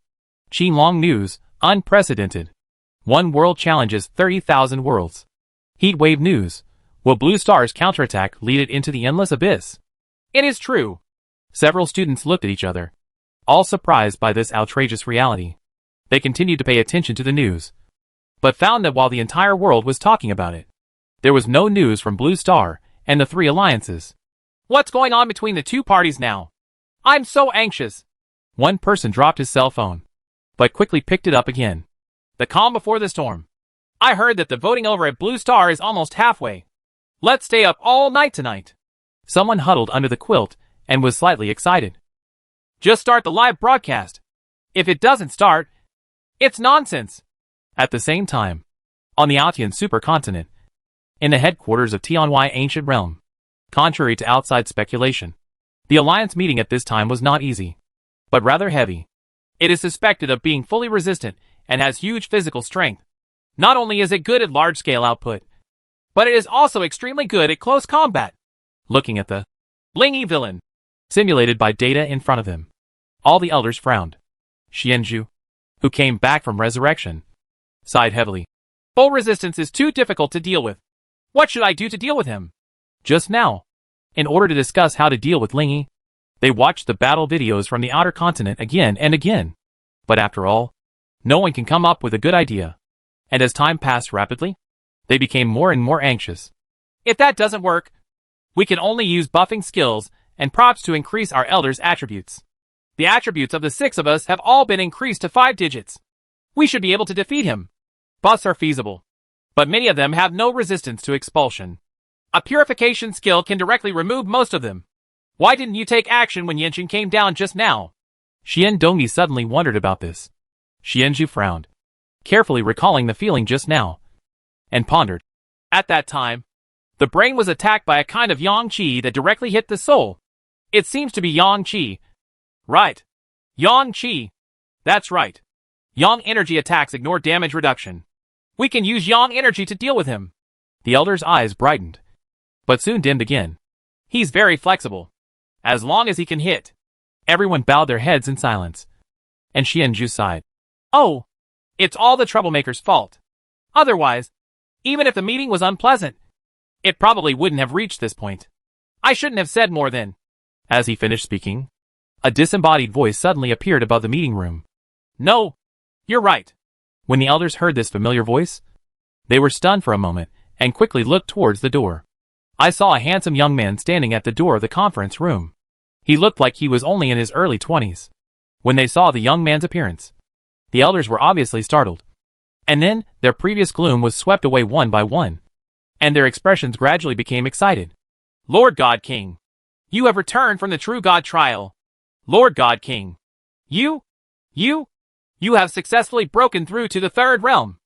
Qinglong News: unprecedented. One world challenges 30,000 worlds. Heatwave News: will Blue Star's counterattack lead it into the endless abyss? It is true. Several students looked at each other, all surprised by this outrageous reality. They continued to pay attention to the news, but found that while the entire world was talking about it, there was no news from Blue Star and the 3 alliances. What's going on between the 2 parties now? I'm so anxious. One person dropped his cell phone, but quickly picked it up again. The calm before the storm. I heard that the voting over at Blue Star is almost halfway. Let's stay up all night tonight. Someone huddled under the quilt and was slightly excited. Just start the live broadcast. If it doesn't start, it's nonsense. At the same time, on the Altian supercontinent, in the headquarters of Tianwai Ancient Realm, contrary to outside speculation, the alliance meeting at this time was not easy, but rather heavy. It is suspected of being fully resistant and has huge physical strength. Not only is it good at large-scale output, but it is also extremely good at close combat. Looking at the Ling Yi villain, simulated by data in front of him, all the elders frowned. Xianzhu, who came back from resurrection, sighed heavily. Full resistance is too difficult to deal with. What should I do to deal with him? Just now, in order to discuss how to deal with Ling Yi, they watched the battle videos from the outer continent again and again. But after all, no one can come up with a good idea. And as time passed rapidly, they became more and more anxious. If that doesn't work, we can only use buffing skills and props to increase our elders' attributes. The attributes of the 6 of us have all been increased to 5 digits. We should be able to defeat him. Buffs are feasible, but many of them have no resistance to expulsion. A purification skill can directly remove most of them. Why didn't you take action when Yanqing came down just now? Xian Dongyi suddenly wondered about this. Xianzhu frowned, carefully recalling the feeling just now, and pondered. At that time, the brain was attacked by a kind of yang qi that directly hit the soul. It seems to be yang qi. Right. Yang qi. That's right. Yang energy attacks ignore damage reduction. We can use yang energy to deal with him. The elder's eyes brightened, but soon dimmed again. He's very flexible. As long as he can hit. Everyone bowed their heads in silence. And Xianzhu sighed. Oh, it's all the troublemaker's fault. Otherwise, even if the meeting was unpleasant, it probably wouldn't have reached this point. I shouldn't have said more then. As he finished speaking, a disembodied voice suddenly appeared above the meeting room. No, you're right. When the elders heard this familiar voice, they were stunned for a moment and quickly looked towards the door. I saw a handsome young man standing at the door of the conference room. He looked like he was only in his early 20s. When they saw the young man's appearance, the elders were obviously startled. And then, their previous gloom was swept away one by one, and their expressions gradually became excited. Lord God King, you have returned from the true God trial. Lord God King, you have successfully broken through to the third realm.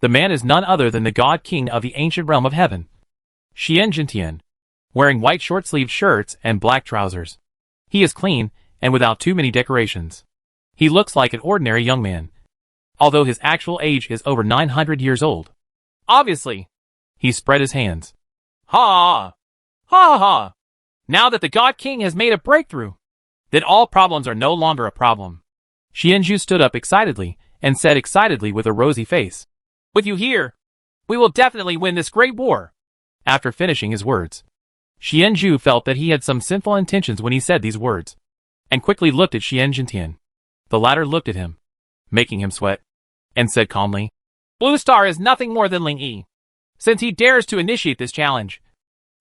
The man is none other than the God King of the ancient realm of heaven. Xianzhu, wearing white short-sleeved shirts and black trousers. He is clean and without too many decorations. He looks like an ordinary young man, although his actual age is over 900 years old. Obviously. He spread his hands. Ha! Ha ha! Now that the God King has made a breakthrough, then all problems are no longer a problem. Xianzhu stood up excitedly and said excitedly with a rosy face. With you here, we will definitely win this great war. After finishing his words, Xianzhu felt that he had some sinful intentions when he said these words, and quickly looked at Xianzhu. The latter looked at him, making him sweat, and said calmly, Blue Star is nothing more than Ling Yi. Since he dares to initiate this challenge,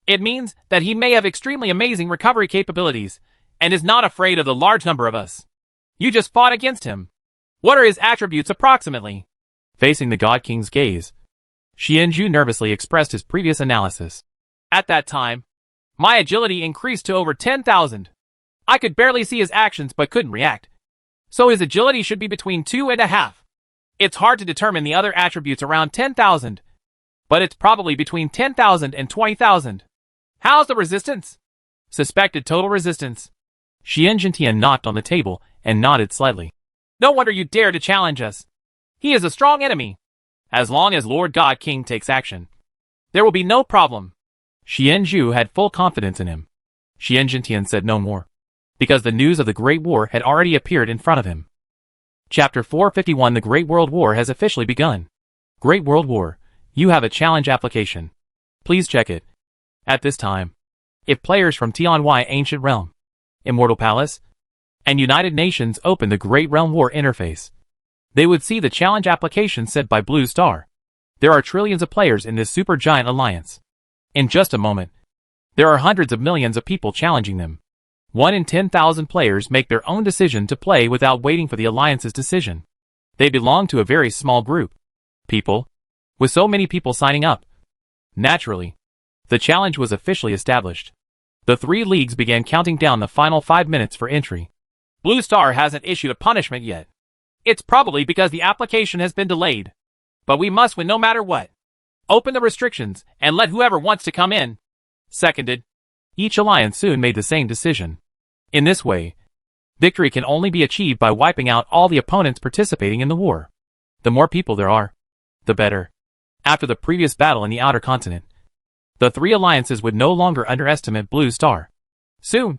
it means that he may have extremely amazing recovery capabilities, and is not afraid of the large number of us. You just fought against him. What are his attributes approximately? Facing the God King's gaze, Xianzhu nervously expressed his previous analysis. At that time, my agility increased to over 10,000. I could barely see his actions but couldn't react. So his agility should be between 2.5. It's hard to determine the other attributes around 10,000, but it's probably between 10,000 and 20,000. How's the resistance? Suspected total resistance. Xianzhu knocked on the table and nodded slightly. No wonder you dare to challenge us. He is a strong enemy. As long as Lord God King takes action, there will be no problem. Xianzhu had full confidence in him. Xianzhu said no more, because the news of the Great War had already appeared in front of him. Chapter 451 The Great World War has officially begun. Great World War, you have a challenge application. Please check it. At this time, if players from Tianwai Ancient Realm, Immortal Palace, and United Nations open the Great Realm War interface, they would see the challenge application set by Blue Star. There are trillions of players in this super giant alliance. In just a moment, there are hundreds of millions of people challenging them. 1 in 10,000 players make their own decision to play without waiting for the alliance's decision. They belong to a very small group. People. With so many people signing up. Naturally, the challenge was officially established. The 3 leagues began counting down the final 5 minutes for entry. Blue Star hasn't issued a punishment yet. It's probably because the application has been delayed. But we must win no matter what. Open the restrictions and let whoever wants to come in. Seconded. Each alliance soon made the same decision. In this way, victory can only be achieved by wiping out all the opponents participating in the war. The more people there are, the better. After the previous battle in the outer continent, the 3 alliances would no longer underestimate Blue Star. Soon,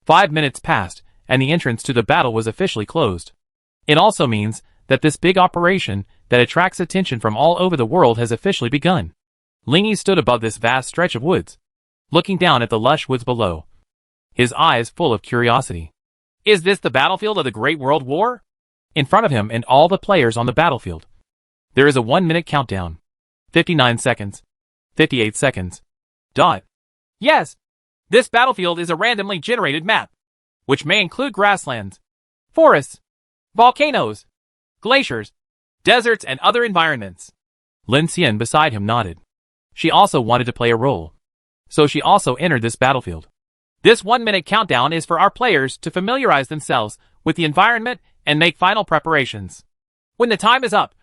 5 minutes passed, and the entrance to the battle was officially closed. It also means that this big operation that attracts attention from all over the world has officially begun. Ling Yi stood above this vast stretch of woods, looking down at the lush woods below, his eyes full of curiosity. Is this the battlefield of the Great World War? In front of him and all the players on the battlefield, there is a 1-minute countdown. 59 seconds. 58 seconds. Dot. Yes! This battlefield is a randomly generated map, which may include grasslands, forests, volcanoes, glaciers, deserts, and other environments. Lin Xian beside him nodded. She also wanted to play a role, so she also entered this battlefield. This 1-minute countdown is for our players to familiarize themselves with the environment and make final preparations. When the time is up,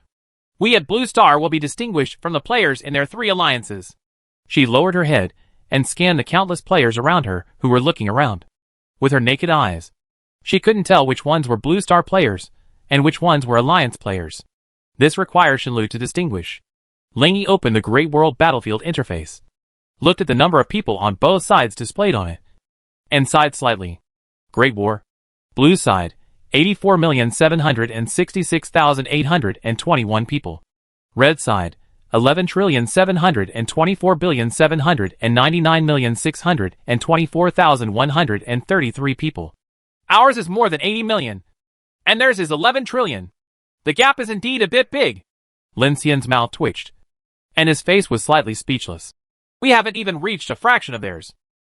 we at Blue Star will be distinguished from the players in their 3 alliances. She lowered her head and scanned the countless players around her who were looking around. With her naked eyes, she couldn't tell which ones were Blue Star players and which ones were alliance players. This requires Shenlu to distinguish. Ling Yi opened the Great World Battlefield interface, looked at the number of people on both sides displayed on it, and sighed slightly. Great War. Blue side, 84,766,821 people. Red side, 11,724,799,624,133 people. Ours is more than 80 million. And theirs is 11 trillion. The gap is indeed a bit big. Lin Xian's mouth twitched, and his face was slightly speechless. We haven't even reached a fraction of theirs.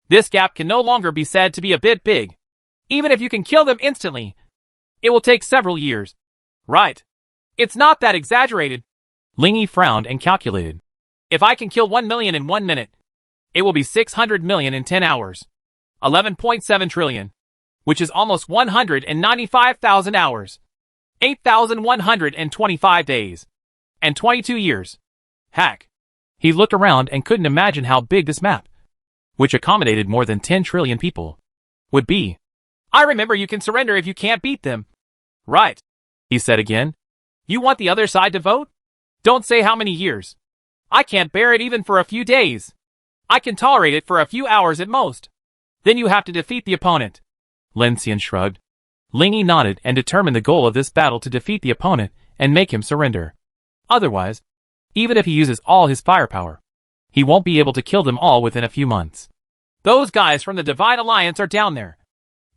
This gap can no longer be said to be a bit big. Even if you can kill them instantly, it will take several years. Right. It's not that exaggerated. Ling Yi frowned and calculated. If I can kill 1 million in 1 minute, it will be 600 million in 10 hours. 11.7 trillion. Which is almost 195,000 hours. 8,125 days. And 22 years. Hack. He looked around and couldn't imagine how big this map, which accommodated more than 10 trillion people, would be. I remember you can surrender if you can't beat them. Right. He said again. You want the other side to vote? Don't say how many years. I can't bear it even for a few days. I can tolerate it for a few hours at most. Then you have to defeat the opponent. Lin Xian shrugged. Ling Yi nodded and determined the goal of this battle to defeat the opponent and make him surrender. Otherwise, even if he uses all his firepower, he won't be able to kill them all within a few months. Those guys from the Divine Alliance are down there.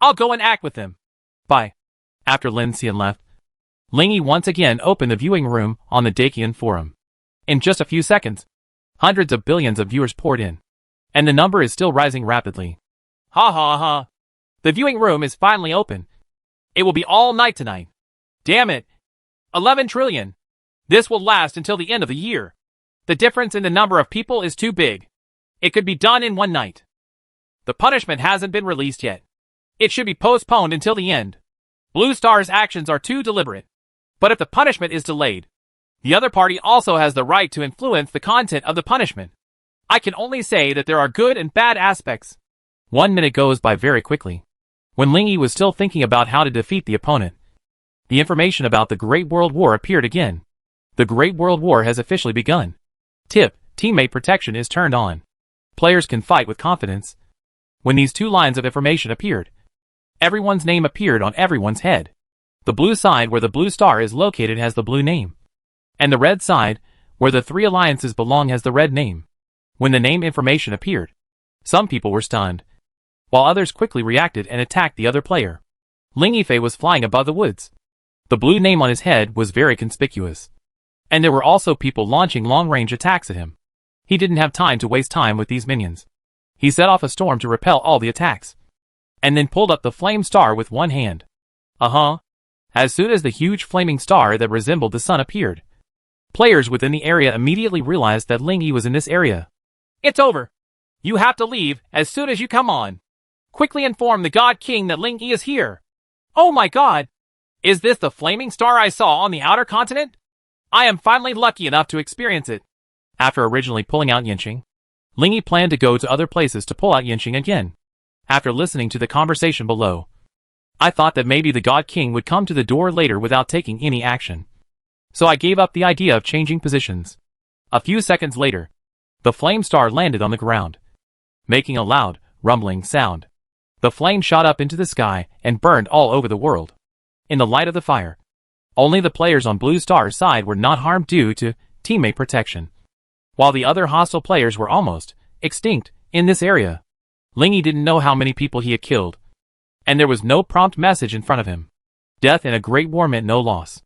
I'll go and act with them. Bye. After Lin Xian left, Ling Yi once again opened the viewing room on the Dakian forum. In just a few seconds, hundreds of billions of viewers poured in, and the number is still rising rapidly. Ha ha ha. The viewing room is finally open. It will be all night tonight. Damn it. 11 trillion. This will last until the end of the year. The difference in the number of people is too big. It could be done in one night. The punishment hasn't been released yet. It should be postponed until the end. Blue Star's actions are too deliberate. But if the punishment is delayed, the other party also has the right to influence the content of the punishment. I can only say that there are good and bad aspects. 1 minute goes by very quickly. When Ling Yi was still thinking about how to defeat the opponent, the information about the Great World War appeared again. The Great World War has officially begun. Tip: teammate protection is turned on. Players can fight with confidence. When these two lines of information appeared, everyone's name appeared on everyone's head. The blue side where the blue star is located has the blue name, and the red side, where the three alliances belong, has the red name. When the name information appeared, some people were stunned, while others quickly reacted and attacked the other player. Ling Yifei was flying above the woods. The blue name on his head was very conspicuous, and there were also people launching long-range attacks at him. He didn't have time to waste time with these minions. He set off a storm to repel all the attacks, and then pulled up the flame star with one hand. As soon as the huge flaming star that resembled the sun appeared, players within the area immediately realized that Ling Yi was in this area. It's over. You have to leave as soon as you come on. Quickly inform the God King that Ling Yi is here. Oh my god! Is this the flaming star I saw on the outer continent? I am finally lucky enough to experience it. After originally pulling out Yanqing, Ling Yi planned to go to other places to pull out Yanqing again. After listening to the conversation below, I thought that maybe the God King would come to the door later without taking any action. So I gave up the idea of changing positions. A few seconds later, the flame star landed on the ground, making a loud, rumbling sound. The flame shot up into the sky and burned all over the world. In the light of the fire, only the players on Blue Star's side were not harmed due to teammate protection, while the other hostile players were almost extinct in this area. Ling Yi didn't know how many people he had killed, and there was no prompt message in front of him. Death in a great war meant no loss.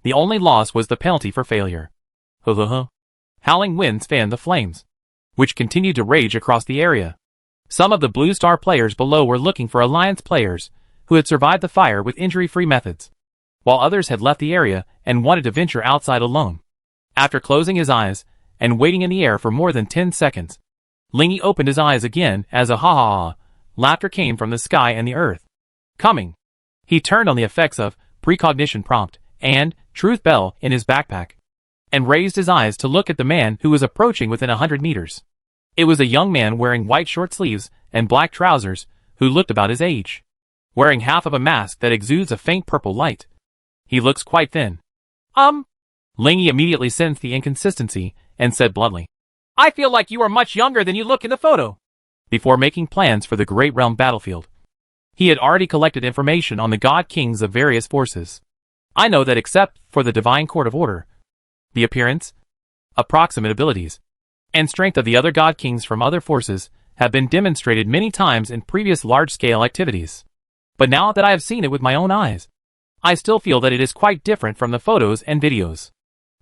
The only loss was the penalty for failure. Howling winds fanned the flames, which continued to rage across the area. Some of the Blue Star players below were looking for Alliance players who had survived the fire with injury-free methods, while others had left the area and wanted to venture outside alone. After closing his eyes and waiting in the air for more than 10 seconds, Ling Yi opened his eyes again as a ha-ha-ha laughter came from the sky and the earth. Coming. He turned on the effects of precognition prompt and truth bell in his backpack, and raised his eyes to look at the man who was approaching within 100 meters. It was a young man wearing white short sleeves and black trousers who looked about his age, wearing half of a mask that exudes a faint purple light. He looks quite thin. Ling Yi immediately sensed the inconsistency and said bluntly, I feel like you are much younger than you look in the photo. Before making plans for the Great Realm battlefield, He had already collected information on the god kings of various forces. I know that except for the divine court of order, the appearance, approximate abilities, and strength of the other god kings from other forces have been demonstrated many times in previous large-scale activities. But now that I have seen it with my own eyes, I still feel that it is quite different from the photos and videos.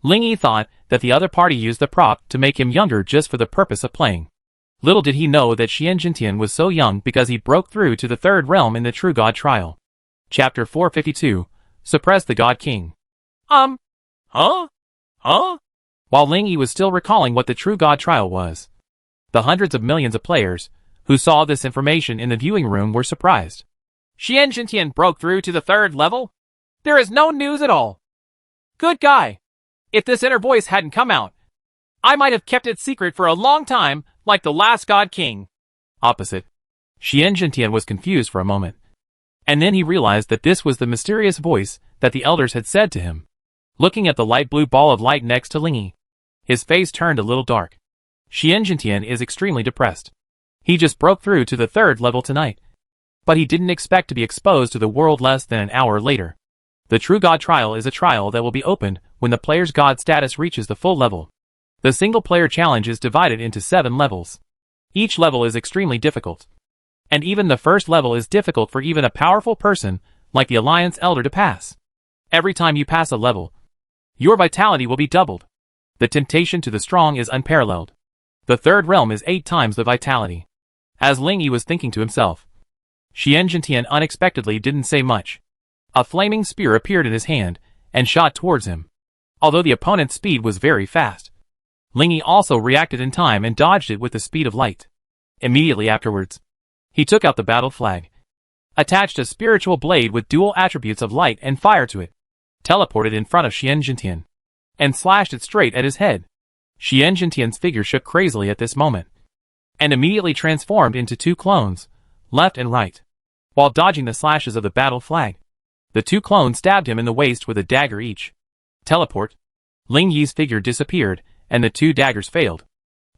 Ling Yi thought that the other party used the prop to make him younger just for the purpose of playing. Little did he know that Xian Jintian was so young because he broke through to the third realm in the True God trial. Chapter 452, Suppress the God King. Huh? While Ling Yi was still recalling what the True God trial was, the hundreds of millions of players who saw this information in the viewing room were surprised. Xian Jintian broke through to the third level? There is no news at all. Good guy. If this inner voice hadn't come out, I might have kept it secret for a long time, like the last God King. Opposite. Xian Jintian was confused for a moment. And then he realized that this was the mysterious voice that the elders had said to him. Looking at the light blue ball of light next to Ling Yi, his face turned a little dark. Xian Jintian is extremely depressed. He just broke through to the third level tonight. But he didn't expect to be exposed to the world less than an hour later. The True God trial is a trial that will be opened when the player's God status reaches the full level. The single-player challenge is divided into 7 levels. Each level is extremely difficult. And even the first level is difficult for even a powerful person like the Alliance Elder to pass. Every time you pass a level, your vitality will be doubled. The temptation to the strong is unparalleled. The third realm is 8 times the vitality. As Ling Yi was thinking to himself, Xian Jintian unexpectedly didn't say much. A flaming spear appeared in his hand and shot towards him. Although the opponent's speed was very fast, Ling Yi also reacted in time and dodged it with the speed of light. Immediately afterwards, he took out the battle flag, attached a spiritual blade with dual attributes of light and fire to it, teleported in front of Xian Jintian, and slashed it straight at his head. Xian Jintian's figure shook crazily at this moment, and immediately transformed into 2 clones, left and right. While dodging the slashes of the battle flag, the 2 clones stabbed him in the waist with a dagger each. Teleport. Ling Yi's figure disappeared, and the 2 daggers failed.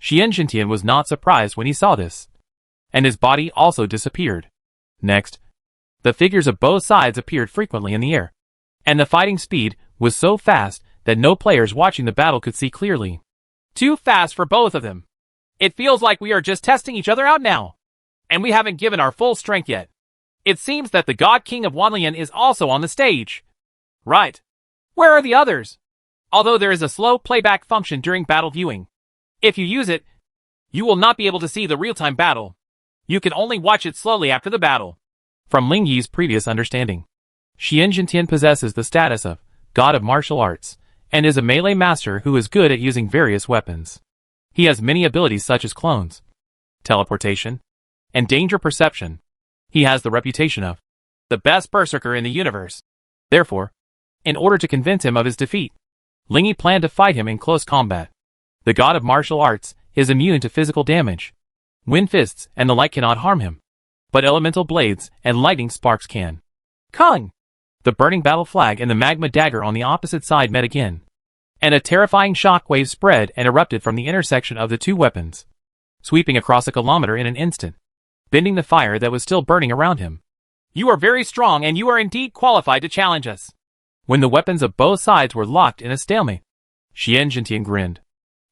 Xian Jintian was not surprised when he saw this, and his body also disappeared. Next, the figures of both sides appeared frequently in the air, and the fighting speed was so fast that no players watching the battle could see clearly. Too fast for both of them. It feels like we are just testing each other out now, and we haven't given our full strength yet. It seems that the God King of Wanlian is also on the stage. Right. Where are the others? Although there is a slow playback function during battle viewing, if you use it, you will not be able to see the real-time battle. You can only watch it slowly after the battle. From Ling Yi's previous understanding, Xian Jintian possesses the status of God of Martial Arts, and is a melee master who is good at using various weapons. He has many abilities such as clones, teleportation, and danger perception. He has the reputation of the best berserker in the universe. Therefore, in order to convince him of his defeat, Ling Yi planned to fight him in close combat. The God of Martial Arts is immune to physical damage. Wind fists and the like cannot harm him, but elemental blades and lightning sparks can. Kung! The burning battle flag and the magma dagger on the opposite side met again, and a terrifying shockwave spread and erupted from the intersection of the 2 weapons, sweeping across a kilometer in an instant, bending the fire that was still burning around him. You are very strong and you are indeed qualified to challenge us. When the weapons of both sides were locked in a stalemate, Xian Jintian grinned.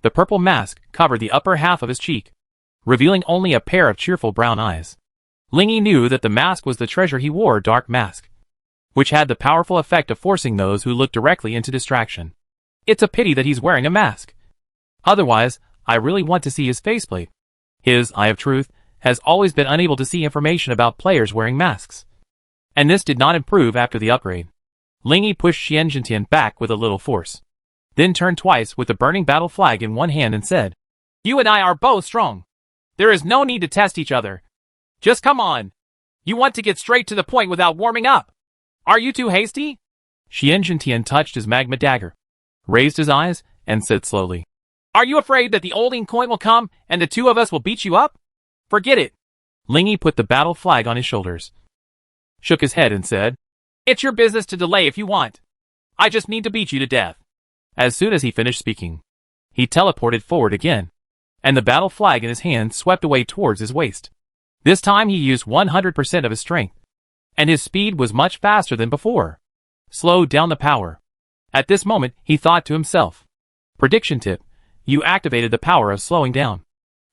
The purple mask covered the upper half of his cheek, revealing only a pair of cheerful brown eyes. Ling Yi knew that the mask was the treasure he wore, dark mask, which had the powerful effect of forcing those who looked directly into distraction. It's a pity that he's wearing a mask. Otherwise, I really want to see his faceplate. His Eye of Truth has always been unable to see information about players wearing masks, and this did not improve after the upgrade. Ling Yi pushed Xian Jintian back with a little force, then turned twice with the burning battle flag in one hand and said, You and I are both strong. There is no need to test each other. Just come on. You want to get straight to the point without warming up. Are you too hasty? Xian Jintian touched his magma dagger, raised his eyes, and said slowly, Are you afraid that the old ink coin will come and the 2 of us will beat you up? Forget it. Ling Yi put the battle flag on his shoulders, shook his head and said, It's your business to delay if you want. I just need to beat you to death. As soon as he finished speaking, he teleported forward again, and the battle flag in his hand swept away towards his waist. This time he used 100% of his strength, and his speed was much faster than before. Slow down the power. At this moment, he thought to himself. Prediction tip. You activated the power of slowing down.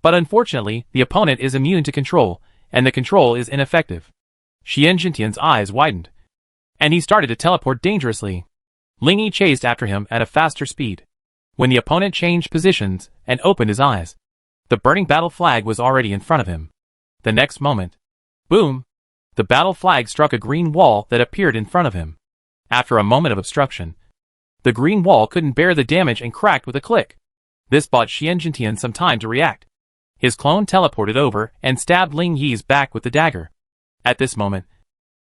But unfortunately, the opponent is immune to control, and the control is ineffective. Xian Jintian's eyes widened, and he started to teleport dangerously. Ling Yi chased after him at a faster speed. When the opponent changed positions and opened his eyes, the burning battle flag was already in front of him. The next moment, boom! The battle flag struck a green wall that appeared in front of him. After a moment of obstruction, the green wall couldn't bear the damage and cracked with a click. This bought Xian Jintian some time to react. His clone teleported over and stabbed Ling Yi's back with the dagger. At this moment,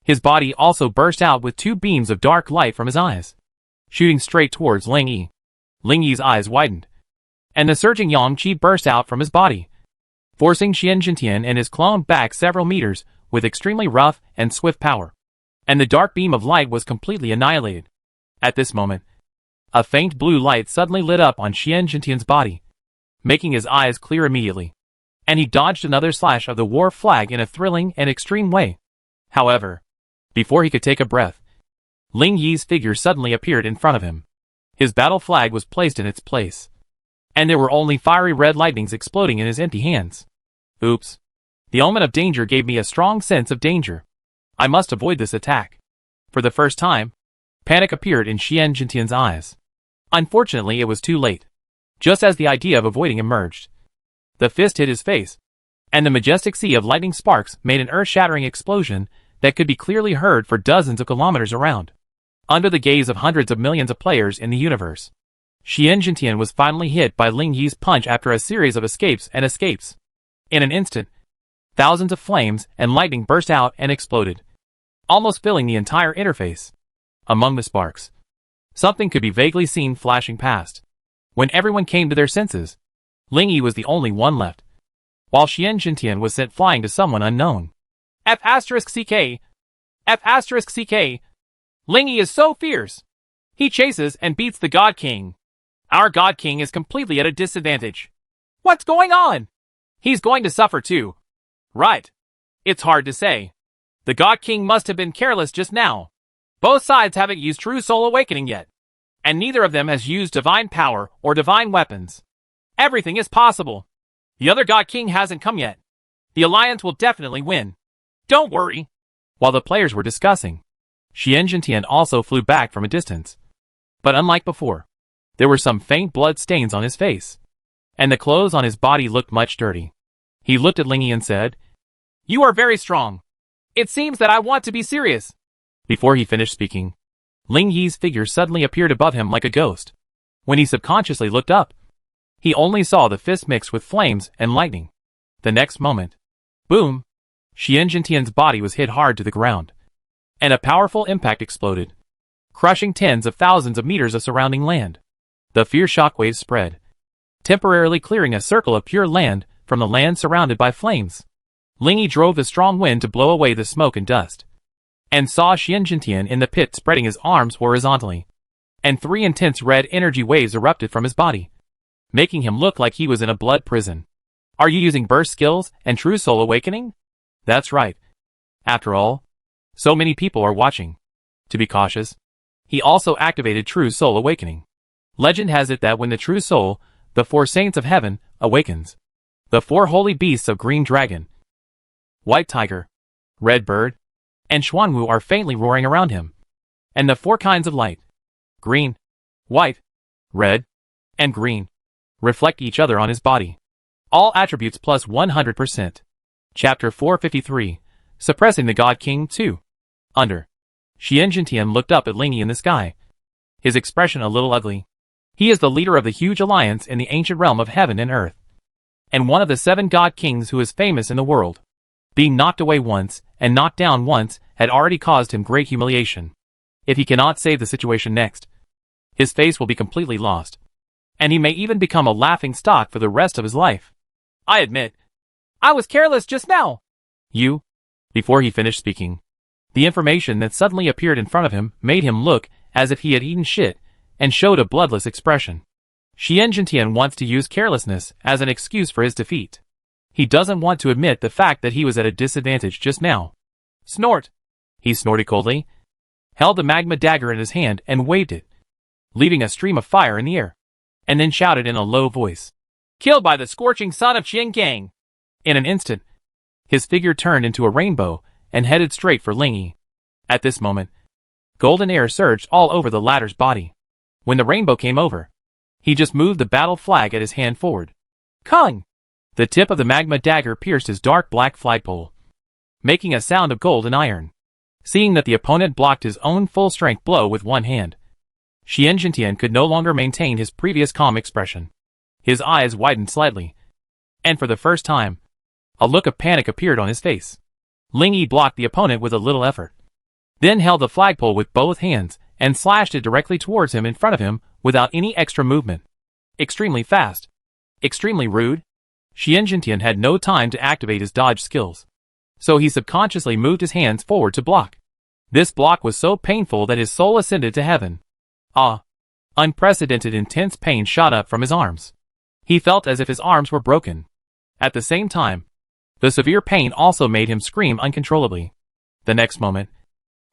his body also burst out with 2 beams of dark light from his eyes, shooting straight towards Ling Yi. Ling Yi's eyes widened, and the surging yang qi burst out from his body, forcing Xian Jintian and his clone back several meters with extremely rough and swift power. And the dark beam of light was completely annihilated. At this moment, a faint blue light suddenly lit up on Xian Jintian's body, making his eyes clear immediately. And he dodged another slash of the war flag in a thrilling and extreme way. However, before he could take a breath, Ling Yi's figure suddenly appeared in front of him. His battle flag was placed in its place, and there were only fiery red lightnings exploding in his empty hands. Oops. The omen of danger gave me a strong sense of danger. I must avoid this attack. For the first time, panic appeared in Xian Jintian's eyes. Unfortunately, it was too late. Just as the idea of avoiding emerged, the fist hit his face, and the majestic sea of lightning sparks made an earth-shattering explosion that could be clearly heard for dozens of kilometers around. Under the gaze of hundreds of millions of players in the universe, Xian Jintian was finally hit by Ling Yi's punch after a series of escapes and escapes. In an instant, thousands of flames and lightning burst out and exploded, almost filling the entire interface. Among the sparks, something could be vaguely seen flashing past. When everyone came to their senses, Ling Yi was the only one left, while Xian Jintian was sent flying to someone unknown. F***CK. F***CK. Ling Yi is so fierce. He chases and beats the God King. Our God King is completely at a disadvantage. What's going on? He's going to suffer too. Right. It's hard to say. The God King must have been careless just now. Both sides haven't used True Soul Awakening yet, and neither of them has used divine power or divine weapons. Everything is possible. The other God King hasn't come yet. The Alliance will definitely win. Don't worry. While the players were discussing, Xian Jintian also flew back from a distance. But unlike before, there were some faint blood stains on his face, and the clothes on his body looked much dirty. He looked at Ling Yi and said, "You are very strong. It seems that I want to be serious." Before he finished speaking, Ling Yi's figure suddenly appeared above him like a ghost. When he subconsciously looked up, he only saw the fist mixed with flames and lightning. The next moment, boom! Xian Jintian's body was hit hard to the ground, and a powerful impact exploded, crushing tens of thousands of meters of surrounding land. The fierce shockwaves spread, temporarily clearing a circle of pure land from the land surrounded by flames. Ling Yi drove the strong wind to blow away the smoke and dust, and saw Xian Jintian in the pit spreading his arms horizontally, and 3 intense red energy waves erupted from his body, making him look like he was in a blood prison. Are you using burst skills and True Soul Awakening? That's right. After all, so many people are watching. To be cautious, he also activated True Soul Awakening. Legend has it that when the True Soul, the 4 Saints of Heaven, awakens, the 4 holy beasts of Green Dragon, White Tiger, Red Bird, and Xuanwu are faintly roaring around him, and the 4 kinds of light, green, white, red, and green, reflect each other on his body. All attributes plus 100%. Chapter 453, Suppressing the God King 2. Under. Xian Jintian looked up at Ling Yi in the sky, his expression a little ugly. He is the leader of the huge alliance in the ancient realm of heaven and earth, and one of the 7 God Kings who is famous in the world. Being knocked away once and knocked down once had already caused him great humiliation. If he cannot save the situation next, his face will be completely lost, and he may even become a laughing stock for the rest of his life. I admit, I was careless just now. You? Before he finished speaking, the information that suddenly appeared in front of him made him look as if he had eaten shit and showed a bloodless expression. Xian Jintian wants to use carelessness as an excuse for his defeat. He doesn't want to admit the fact that he was at a disadvantage just now. Snort! He snorted coldly, held the magma dagger in his hand and waved it, leaving a stream of fire in the air, and then shouted in a low voice, "Killed by the scorching sun of Gang!" In an instant, his figure turned into a rainbow and headed straight for Ling Yi. At this moment, golden air surged all over the latter's body. When the rainbow came over, he just moved the battle flag at his hand forward. Kung! The tip of the magma dagger pierced his dark black flagpole, making a sound of gold and iron. Seeing that the opponent blocked his own full-strength blow with one hand, Xian Jintian could no longer maintain his previous calm expression. His eyes widened slightly, and for the first time, a look of panic appeared on his face. Ling Yi blocked the opponent with a little effort, then held the flagpole with both hands and slashed it directly towards him in front of him without any extra movement. Extremely fast. Extremely rude. Xian Jintian had no time to activate his dodge skills, so he subconsciously moved his hands forward to block. This block was so painful that his soul ascended to heaven. Unprecedented intense pain shot up from his arms. He felt as if his arms were broken. At the same time, the severe pain also made him scream uncontrollably. The next moment,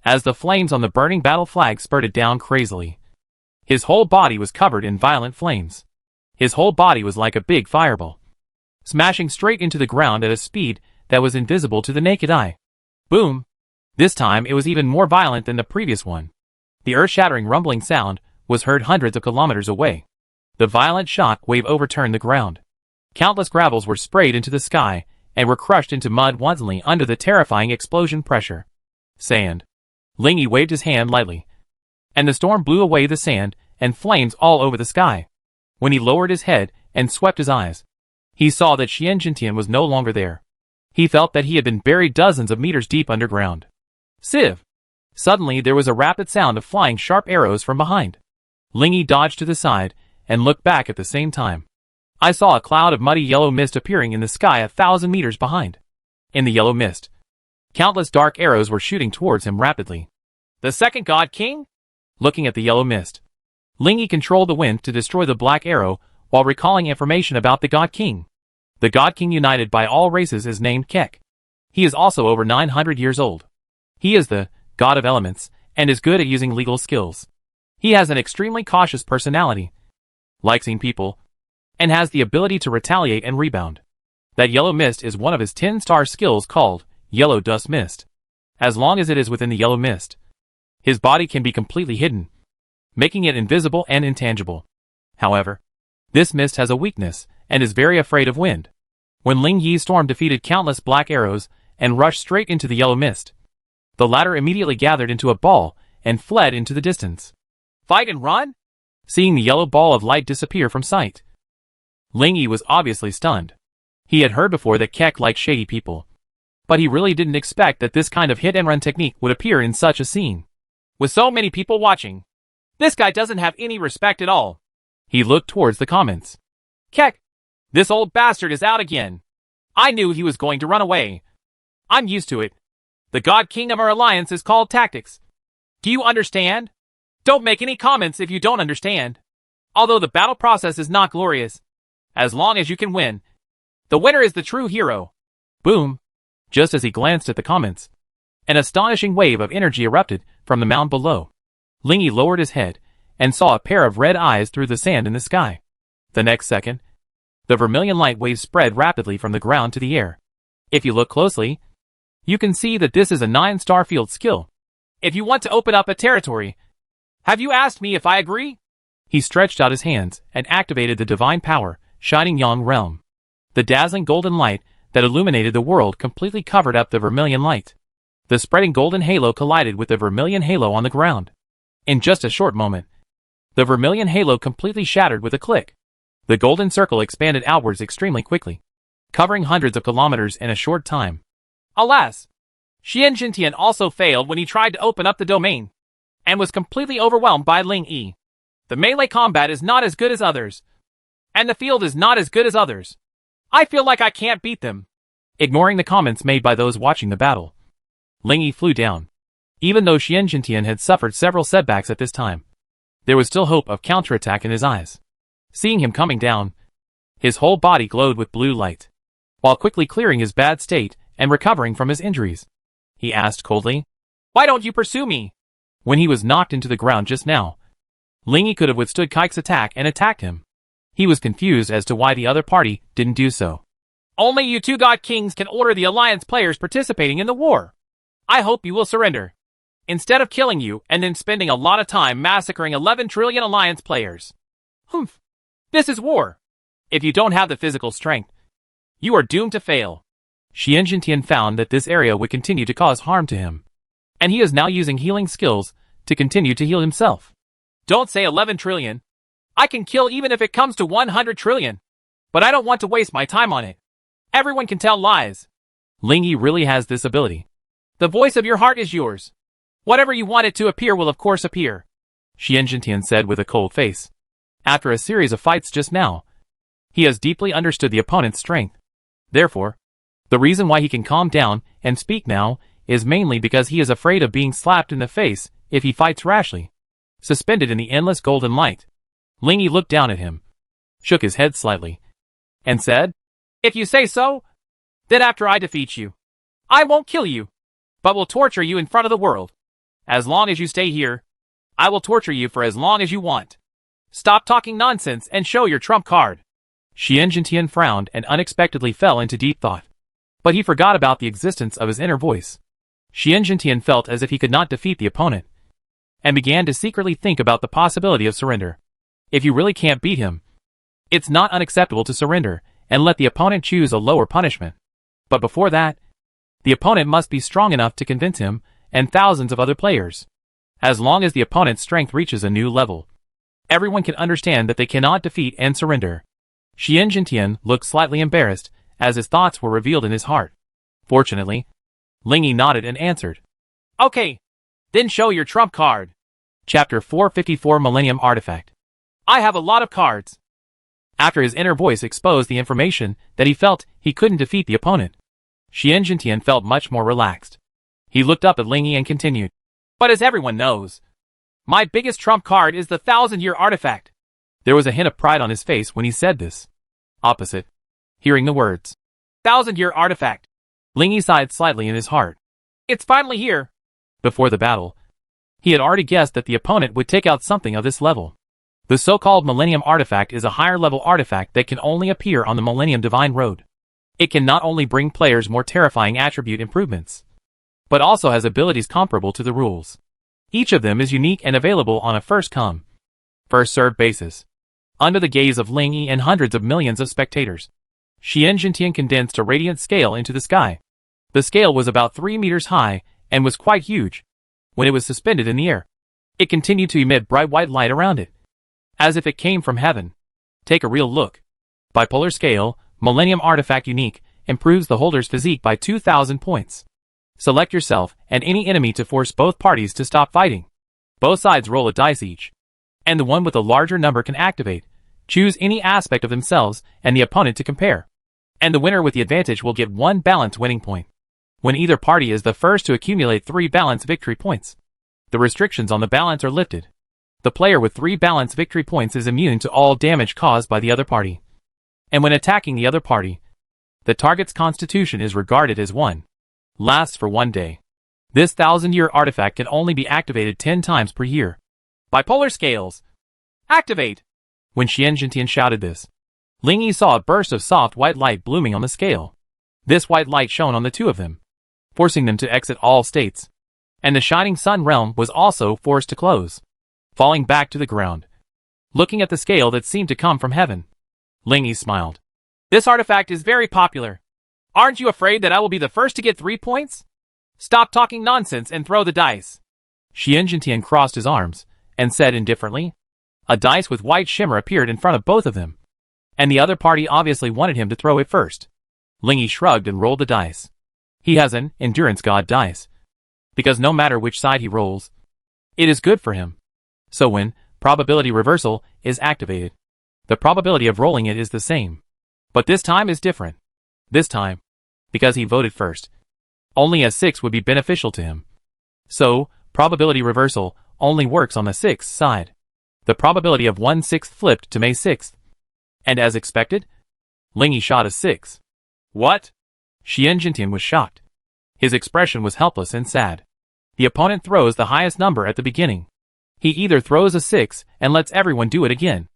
as the flames on the burning battle flag spurted down crazily, his whole body was covered in violent flames. His whole body was like a big fireball, smashing straight into the ground at a speed that was invisible to the naked eye. Boom! This time it was even more violent than the previous one. The earth-shattering rumbling sound was heard hundreds of kilometers away. The violent shock wave overturned the ground. Countless gravels were sprayed into the sky and were crushed into mud wantonly under the terrifying explosion pressure. Sand. Ling Yi waved his hand lightly, and the storm blew away the sand and flames all over the sky. When he lowered his head and swept his eyes, he saw that Xian Jintian was no longer there. He felt that he had been buried dozens of meters deep underground. Sieve! Suddenly there was a rapid sound of flying sharp arrows from behind. Ling Yi dodged to the side and looked back at the same time. I saw a cloud of muddy yellow mist appearing in the sky 1,000 meters behind. In the yellow mist, countless dark arrows were shooting towards him rapidly. The second God King? Looking at the yellow mist, Ling Yi controlled the wind to destroy the black arrow while recalling information about the God King. The God King united by all races is named Kek. He is also over 900 years old. He is the God of Elements and is good at using legal skills. He has an extremely cautious personality, likes seeing people, and has the ability to retaliate and rebound. That yellow mist is one of his 10-star skills called Yellow Dust Mist. As long as it is within the yellow mist, his body can be completely hidden, making it invisible and intangible. However, this mist has a weakness and is very afraid of wind. When Ling Yi's storm defeated countless black arrows and rushed straight into the yellow mist, the latter immediately gathered into a ball and fled into the distance. Fight and run? Seeing the yellow ball of light disappear from sight, Ling Yi was obviously stunned. He had heard before that Kek liked shady people, but he really didn't expect that this kind of hit-and-run technique would appear in such a scene. With so many people watching, this guy doesn't have any respect at all. He looked towards the comments. Kek! This old bastard is out again. I knew he was going to run away. I'm used to it. The God King of our alliance is called tactics. Do you understand? Don't make any comments if you don't understand. Although the battle process is not glorious, as long as you can win, the winner is the true hero. Boom! Just as he glanced at the comments, an astonishing wave of energy erupted from the mound below. Ling Yi lowered his head and saw a pair of red eyes through the sand in the sky. The next second, the vermilion light waves spread rapidly from the ground to the air. If you look closely, you can see that this is a 9-star field skill. If you want to open up a territory, have you asked me if I agree? He stretched out his hands and activated the divine power, Shining Yang Realm. The dazzling golden light that illuminated the world completely covered up the vermilion light. The spreading golden halo collided with the vermilion halo on the ground. In just a short moment, the vermilion halo completely shattered with a click. The golden circle expanded outwards extremely quickly, covering hundreds of kilometers in a short time. Alas! Xian Jintian also failed when he tried to open up the domain, and was completely overwhelmed by Ling Yi. The melee combat is not as good as others, and the field is not as good as others. I feel like I can't beat them. Ignoring the comments made by those watching the battle, Ling Yi flew down. Even though Xian Jintian had suffered several setbacks at this time, there was still hope of counterattack in his eyes. Seeing him coming down, his whole body glowed with blue light. While quickly clearing his bad state and recovering from his injuries, he asked coldly, Why don't you pursue me? When he was knocked into the ground just now, Lingy could have withstood Kike's attack and attacked him. He was confused as to why the other party didn't do so. Only you two God Kings can order the Alliance players participating in the war. I hope you will surrender. Instead of killing you and then spending a lot of time massacring 11 trillion Alliance players. Humph. This is war. If you don't have the physical strength, you are doomed to fail. Xian Jintian found that this area would continue to cause harm to him, and he is now using healing skills to continue to heal himself. Don't say 11 trillion. I can kill even if it comes to 100 trillion. But I don't want to waste my time on it. Everyone can tell lies. Lingy really has this ability. The voice of your heart is yours. Whatever you want it to appear will of course appear, Xian Jintian said with a cold face. After a series of fights just now, he has deeply understood the opponent's strength. Therefore, the reason why he can calm down and speak now is mainly because he is afraid of being slapped in the face if he fights rashly. Suspended in the endless golden light, Lingy looked down at him, shook his head slightly, and said, If you say so, then after I defeat you, I won't kill you, but will torture you in front of the world. As long as you stay here, I will torture you for as long as you want. Stop talking nonsense and show your trump card. Xian Jintian frowned and unexpectedly fell into deep thought. But he forgot about the existence of his inner voice. Xian Jintian felt as if he could not defeat the opponent, and began to secretly think about the possibility of surrender. If you really can't beat him, it's not unacceptable to surrender and let the opponent choose a lower punishment. But before that, the opponent must be strong enough to convince him and thousands of other players. As long as the opponent's strength reaches a new level, everyone can understand that they cannot defeat and surrender. Xian Jintian looked slightly embarrassed as his thoughts were revealed in his heart. Fortunately, Lingy nodded and answered, Okay, then show your trump card. Chapter 454 Millennium Artifact. I have a lot of cards. After his inner voice exposed the information that he felt he couldn't defeat the opponent, Xian Jintian felt much more relaxed. He looked up at Lingy and continued, But as everyone knows, my biggest trump card is the 1,000-year artifact. There was a hint of pride on his face when he said this. Opposite, hearing the words, 1,000-year artifact, Lingy sighed slightly in his heart. It's finally here. Before the battle, he had already guessed that the opponent would take out something of this level. The so-called Millennium Artifact is a higher-level artifact that can only appear on the Millennium Divine Road. It can not only bring players more terrifying attribute improvements, but also has abilities comparable to the rules. Each of them is unique and available on a first-come, first-served basis. Under the gaze of Lingy and hundreds of millions of spectators, Xian Jintian condensed a radiant scale into the sky. The scale was about 3 meters high and was quite huge. When it was suspended in the air, it continued to emit bright white light around it, as if it came from heaven. Take a real look. Bipolar scale, Millennium Artifact unique, improves the holder's physique by 2,000 points. Select yourself and any enemy to force both parties to stop fighting. Both sides roll a dice each, and the one with the larger number can activate. Choose any aspect of themselves and the opponent to compare, and the winner with the advantage will get 1 balance winning point. When either party is the first to accumulate 3 balance victory points, the restrictions on the balance are lifted. The player with 3 balance victory points is immune to all damage caused by the other party. And when attacking the other party, the target's constitution is regarded as 1. Lasts for 1 day. This 1,000-year artifact can only be activated 10 times per year. Bipolar scales. Activate! When Xian Jintian shouted this, Lingy saw a burst of soft white light blooming on the scale. This white light shone on the two of them, forcing them to exit all states. And the shining sun realm was also forced to close, falling back to the ground. Looking at the scale that seemed to come from heaven, Lingy smiled. This artifact is very popular. Aren't you afraid that I will be the first to get 3 points? Stop talking nonsense and throw the dice. Xian Jintian crossed his arms and said indifferently. A dice with white shimmer appeared in front of both of them, and the other party obviously wanted him to throw it first. Lingy shrugged and rolled the dice. He has an endurance god dice, because no matter which side he rolls, it is good for him. So when probability reversal is activated, the probability of rolling it is the same. But this time is different. This time, because he voted first, only a 6 would be beneficial to him. So, probability reversal only works on the 6th side. The probability of 1/6 flipped to May 6th. And as expected, Lingy shot a 6. What? Xian Jintian was shocked. His expression was helpless and sad. The opponent throws the highest number at the beginning. He either throws a 6 and lets everyone do it again,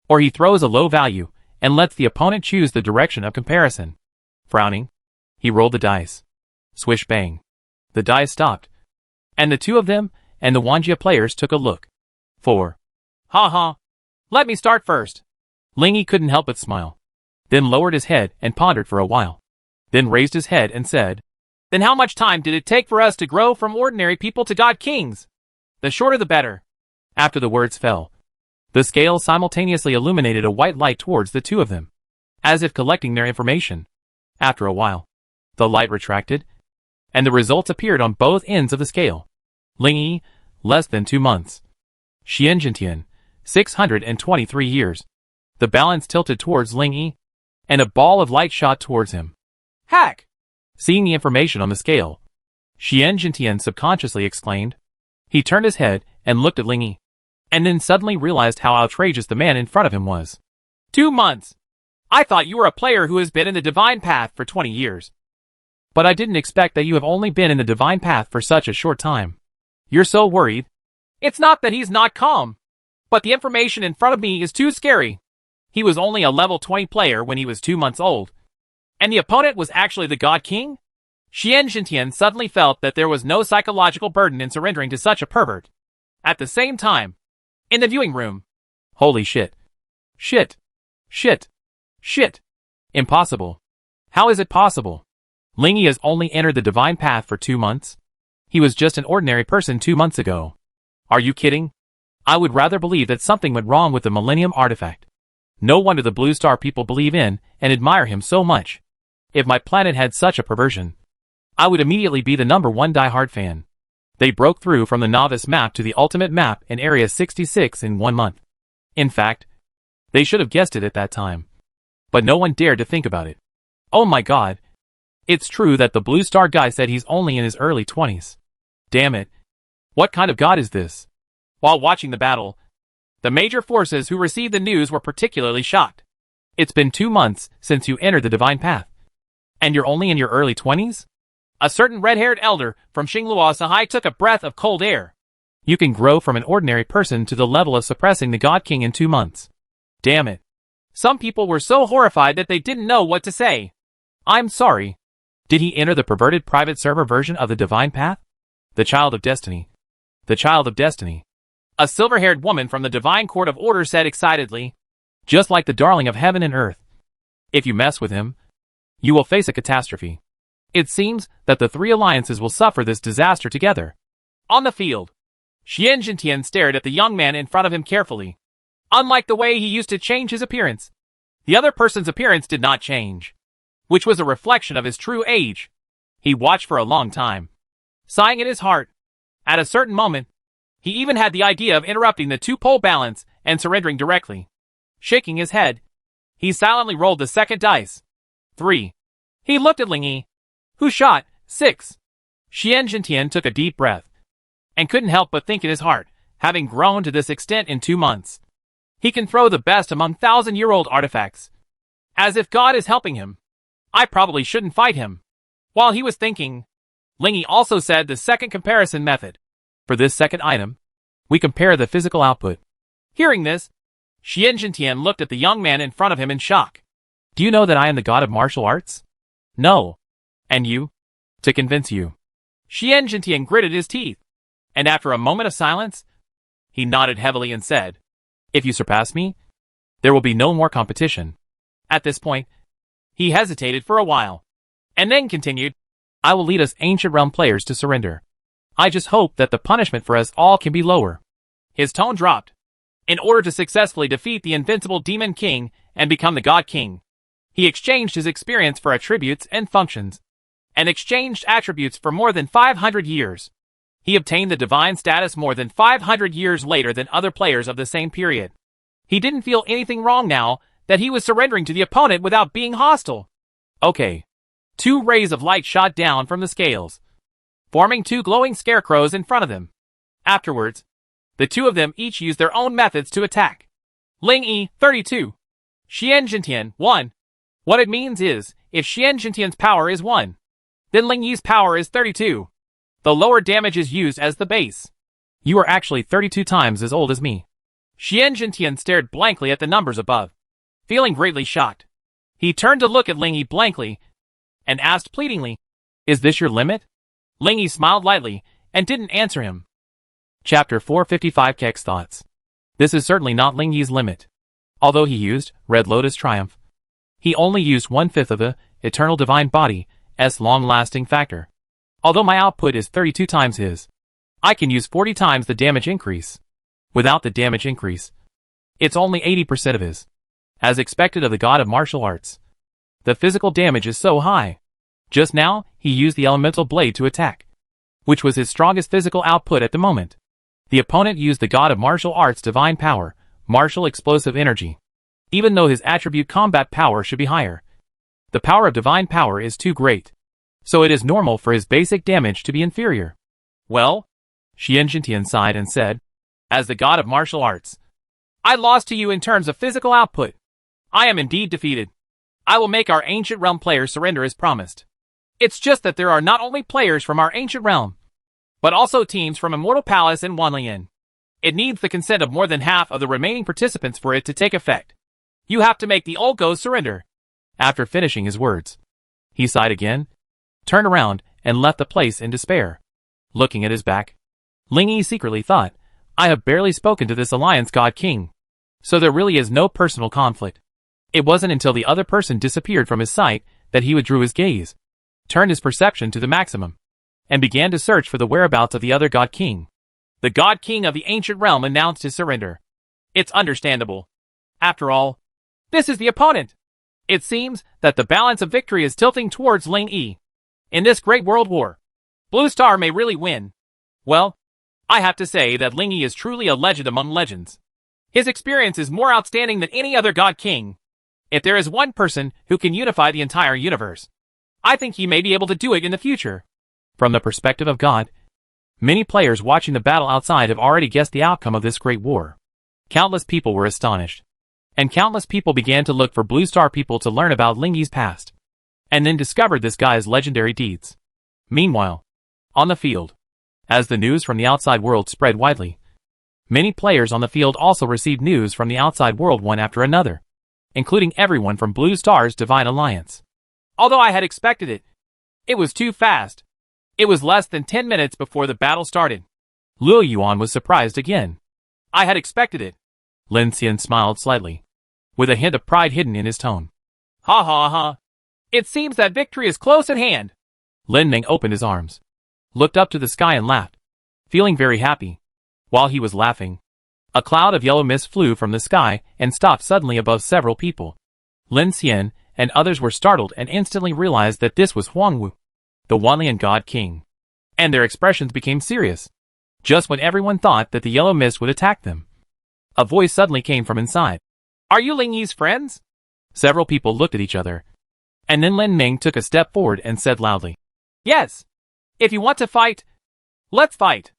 or he throws a low value and lets the opponent choose the direction of comparison. Frowning, he rolled the dice. Swish bang. The dice stopped, and the two of them and the Wanjia players took a look. 4. Ha ha. Let me start first. Lingy couldn't help but smile, then lowered his head and pondered for a while, then raised his head and said, Then how much time did it take for us to grow from ordinary people to god kings? The shorter the better. After the words fell, the scale simultaneously illuminated a white light towards the two of them, as if collecting their information. After a while, the light retracted, and the results appeared on both ends of the scale. Lingy, less than 2 months. Xianjintian, 623 years. The balance tilted towards Lingy, and a ball of light shot towards him. Hack! Seeing the information on the scale, Xianjintian subconsciously exclaimed. He turned his head and looked at Lingy, and then suddenly realized how outrageous the man in front of him was. 2 months! I thought you were a player who has been in the divine path for 20 years. But I didn't expect that you have only been in the divine path for such a short time. You're so worried. It's not that he's not calm, but the information in front of me is too scary. He was only a level 20 player when he was 2 months old, and the opponent was actually the God King? Xianjintian suddenly felt that there was no psychological burden in surrendering to such a pervert. At the same time, in the viewing room, holy shit. Shit. Shit. Shit. Impossible. How is it possible? Lingy has only entered the divine path for 2 months. He was just an ordinary person 2 months ago. Are you kidding? I would rather believe that something went wrong with the Millennium Artifact. No wonder the Blue Star people believe in and admire him so much. If my planet had such a perversion, I would immediately be the #1 diehard fan. They broke through from the novice map to the ultimate map in Area 66 in 1 month. In fact, they should have guessed it at that time. But no one dared to think about it. Oh my god. It's true that the Blue Star guy said he's only in his early 20s. Damn it. What kind of god is this? While watching the battle, the major forces who received the news were particularly shocked. It's been 2 months since you entered the divine path, and you're only in your early 20s? A certain red-haired elder from Xinglua Sahai took a breath of cold air. You can grow from an ordinary person to the level of suppressing the God King in 2 months. Damn it. Some people were so horrified that they didn't know what to say. I'm sorry. Did he enter the perverted private server version of the divine path? The child of destiny. The child of destiny. A silver-haired woman from the divine court of order said excitedly. Just like the darling of heaven and earth. If you mess with him, you will face a catastrophe. It seems that the 3 alliances will suffer this disaster together. On the field, Xianjintian stared at the young man in front of him carefully. Unlike the way he used to change his appearance, the other person's appearance did not change, which was a reflection of his true age. He watched for a long time, sighing in his heart. At a certain moment, he even had the idea of interrupting the 2-pole balance and surrendering directly. Shaking his head, he silently rolled the second dice. 3. He looked at Lingy, who shot 6. Xianjintian took a deep breath, and couldn't help but think in his heart, having grown to this extent in 2 months, he can throw the best among 1,000-year-old artifacts. As if God is helping him. I probably shouldn't fight him. While he was thinking, Lingy also said the second comparison method. For this second item, we compare the physical output. Hearing this, Xianjintian looked at the young man in front of him in shock. Do you know that I am the god of martial arts? No. And you? To convince you. Xianjintian gritted his teeth, and after a moment of silence, he nodded heavily and said, If you surpass me, there will be no more competition. At this point, he hesitated for a while, and then continued, I will lead us Ancient Realm players to surrender. I just hope that the punishment for us all can be lower. His tone dropped. In order to successfully defeat the invincible Demon King and become the God King, he exchanged his experience for attributes and functions, and exchanged attributes for more than 500 years. He obtained the divine status more than 500 years later than other players of the same period. He didn't feel anything wrong now that he was surrendering to the opponent without being hostile. Okay. 2 rays of light shot down from the scales, forming 2 glowing scarecrows in front of them. Afterwards, the 2 of them each used their own methods to attack. Lingy, 32. Xianjintian, 1. What it means is, if Xianjintian's power is 1, then Lingy's power is 32. the lower damage is used as the base. You are actually 32 times as old as me. Xian Jintian stared blankly at the numbers above, feeling greatly shocked. He turned to look at Ling Yi blankly and asked pleadingly, "Is this your limit?" Ling Yi smiled lightly and didn't answer him. Chapter 455 Kek's Thoughts. This is certainly not Ling Yi's limit. Although he used Red Lotus Triumph, he only used 1/5 of the Eternal Divine Body's long-lasting factor. Although my output is 32 times his, I can use 40 times the damage increase. Without the damage increase, it's only 80% of his. As expected of the god of martial arts, the physical damage is so high. Just now, he used the elemental blade to attack, which was his strongest physical output at the moment. The opponent used the god of martial arts divine power, martial explosive energy. Even though his attribute combat power should be higher, the power of divine power is too great, so it is normal for his basic damage to be inferior. Well, Xian Jintian sighed and said, as the god of martial arts, I lost to you in terms of physical output. I am indeed defeated. I will make our ancient realm players surrender as promised. It's just that there are not only players from our ancient realm, but also teams from Immortal Palace and Wanlian. It needs the consent of more than half of the remaining participants for it to take effect. You have to make the old goes surrender. After finishing his words, he sighed again, turned around, and left the place in despair. Looking at his back, Ling Yi secretly thought, I have barely spoken to this Alliance God King, so there really is no personal conflict. It wasn't until the other person disappeared from his sight that he withdrew his gaze, turned his perception to the maximum, and began to search for the whereabouts of the other God King. The God King of the ancient realm announced his surrender. It's understandable. After all, this is the opponent. It seems that the balance of victory is tilting towards Ling Yi. In this great world war, Blue Star may really win. Well, I have to say that Ling Yi is truly a legend among legends. His experience is more outstanding than any other God King. If there is one person who can unify the entire universe, I think he may be able to do it in the future. From the perspective of God, many players watching the battle outside have already guessed the outcome of this great war. Countless people were astonished, and countless people began to look for Blue Star people to learn about Ling Yi's past, and then discovered this guy's legendary deeds. Meanwhile, on the field, as the news from the outside world spread widely, many players on the field also received news from the outside world one after another, including everyone from Blue Star's Divine Alliance. Although I had expected it, it was too fast. It was less than 10 minutes before the battle started. Luo Yuan was surprised again. I had expected it. Lin Xian smiled slightly, with a hint of pride hidden in his tone. Ha ha ha. It seems that victory is close at hand. Lin Ming opened his arms, looked up to the sky and laughed, feeling very happy. While he was laughing, a cloud of yellow mist flew from the sky and stopped suddenly above several people. Lin Xian and others were startled and instantly realized that this was Huang Wu, the Wanlian God King, and their expressions became serious. Just when everyone thought that the yellow mist would attack them, a voice suddenly came from inside. Are you Ling Yi's friends? Several people looked at each other, and then Lin Ming took a step forward and said loudly, Yes! If you want to fight, let's fight!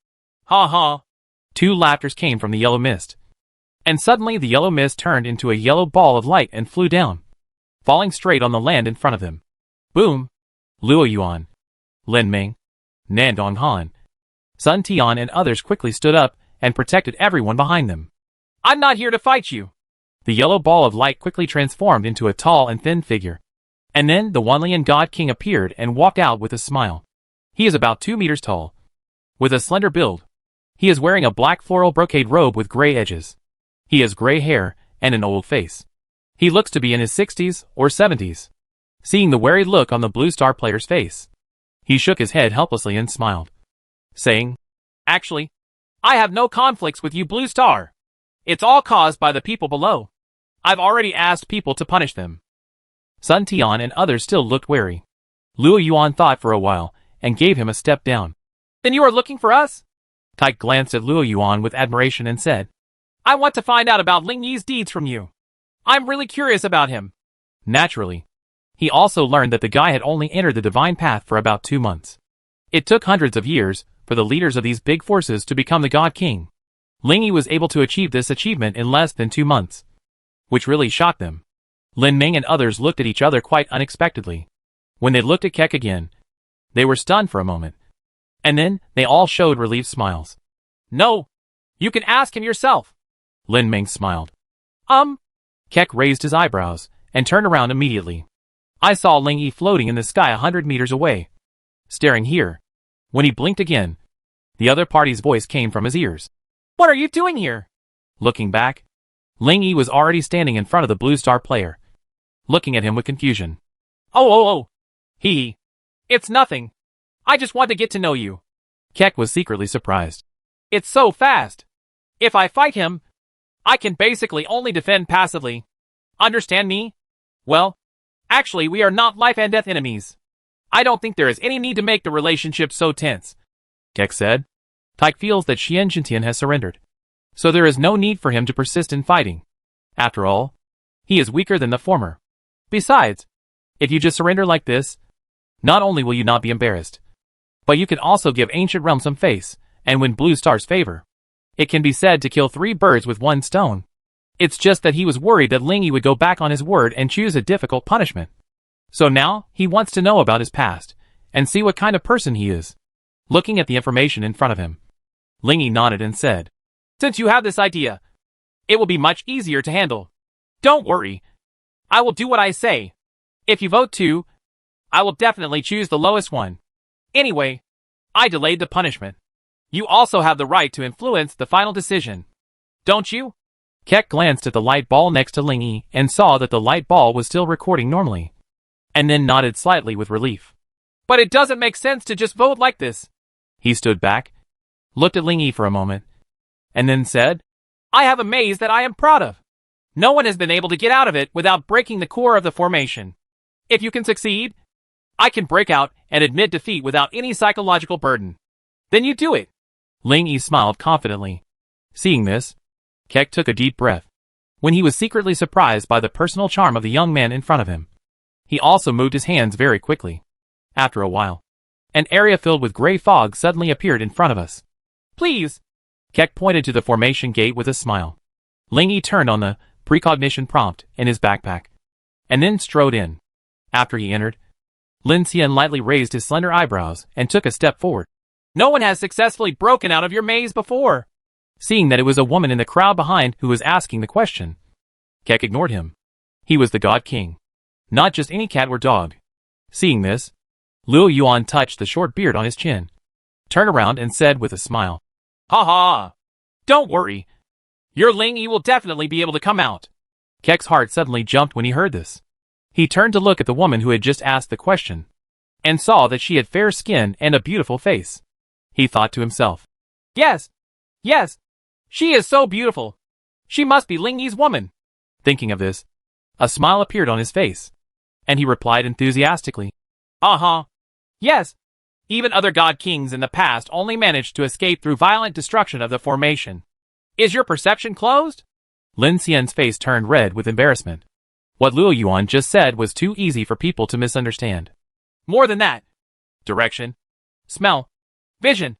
Ha ha! Two laughters came from the yellow mist, and suddenly the yellow mist turned into a yellow ball of light and flew down, falling straight on the land in front of them. Boom! Luo Yuan, Lin Ming, Nan Donghan, Sun Tian and others quickly stood up and protected everyone behind them. I'm not here to fight you! The yellow ball of light quickly transformed into a tall and thin figure. And then the Wanlian God King appeared and walked out with a smile. He is about 2 meters tall, with a slender build. He is wearing a black floral brocade robe with gray edges. He has gray hair and an old face. He looks to be in his 60s or 70s. Seeing the wary look on the Blue Star player's face, he shook his head helplessly and smiled, saying, Actually, I have no conflicts with you, Blue Star. It's all caused by the people below. I've already asked people to punish them. Sun Tian and others still looked wary. Luo Yuan thought for a while and gave him a step down. Then you are looking for us? Tai glanced at Luo Yuan with admiration and said, I want to find out about Ling Yi's deeds from you. I'm really curious about him. Naturally, he also learned that the guy had only entered the divine path for about 2 months. It took hundreds of years for the leaders of these big forces to become the God King. Ling Yi was able to achieve this achievement in less than 2 months, which really shocked them. Lin Ming and others looked at each other quite unexpectedly. When they looked at Kek again, they were stunned for a moment. And then, they all showed relieved smiles. No. You can ask him yourself. Lin Ming smiled. Keck raised his eyebrows, and turned around immediately. I saw Ling Yi floating in the sky 100 meters away, staring here. When he blinked again, the other party's voice came from his ears. What are you doing here? Looking back, Ling Yi was already standing in front of the Blue Star player, looking at him with confusion. Oh. It's nothing. I just want to get to know you. Keck was secretly surprised. It's so fast. If I fight him, I can basically only defend passively. Understand me? Well, actually we are not life and death enemies. I don't think there is any need to make the relationship so tense. Keck said. Tyke feels that Xian Jintian has surrendered, so there is no need for him to persist in fighting. After all, he is weaker than the former. Besides, if you just surrender like this, not only will you not be embarrassed, but you can also give Ancient Realm some face, and win Blue Star's favor. It can be said to kill 3 birds with 1 stone. It's just that he was worried that Ling Yi would go back on his word and choose a difficult punishment. So now, he wants to know about his past, and see what kind of person he is. Looking at the information in front of him, Ling Yi nodded and said, Since you have this idea, it will be much easier to handle. Don't worry. I will do what I say. If you vote 2, I will definitely choose the lowest one. Anyway, I delayed the punishment. You also have the right to influence the final decision. Don't you? Keck glanced at the light ball next to Ling Yi and saw that the light ball was still recording normally, and then nodded slightly with relief. But it doesn't make sense to just vote like this. He stood back, looked at Ling Yi for a moment, and then said, I have a maze that I am proud of. No one has been able to get out of it without breaking the core of the formation. If you can succeed, I can break out and admit defeat without any psychological burden. Then you do it. Ling Yi smiled confidently. Seeing this, Keck took a deep breath, when he was secretly surprised by the personal charm of the young man in front of him. He also moved his hands very quickly. After a while, an area filled with gray fog suddenly appeared in front of us. Please! Keck pointed to the formation gate with a smile. Ling Yi turned on the precognition prompt in his backpack, and then strode in. After he entered, Lin Xian lightly raised his slender eyebrows and took a step forward. No one has successfully broken out of your maze before. Seeing that it was a woman in the crowd behind who was asking the question, Keck ignored him. He was the God King, not just any cat or dog. Seeing this, Luo Yuan touched the short beard on his chin, turned around and said with a smile, Ha ha! Don't worry. Your Ling Yi will definitely be able to come out. Keck's heart suddenly jumped when he heard this. He turned to look at the woman who had just asked the question, and saw that she had fair skin and a beautiful face. He thought to himself, Yes! She is so beautiful. She must be Ling Yi's woman. Thinking of this, a smile appeared on his face, and he replied enthusiastically, Yes. Even other god kings in the past only managed to escape through violent destruction of the formation. Is your perception closed? Lin Xian's face turned red with embarrassment. What Luo Yuan just said was too easy for people to misunderstand. More than that, direction, smell, vision,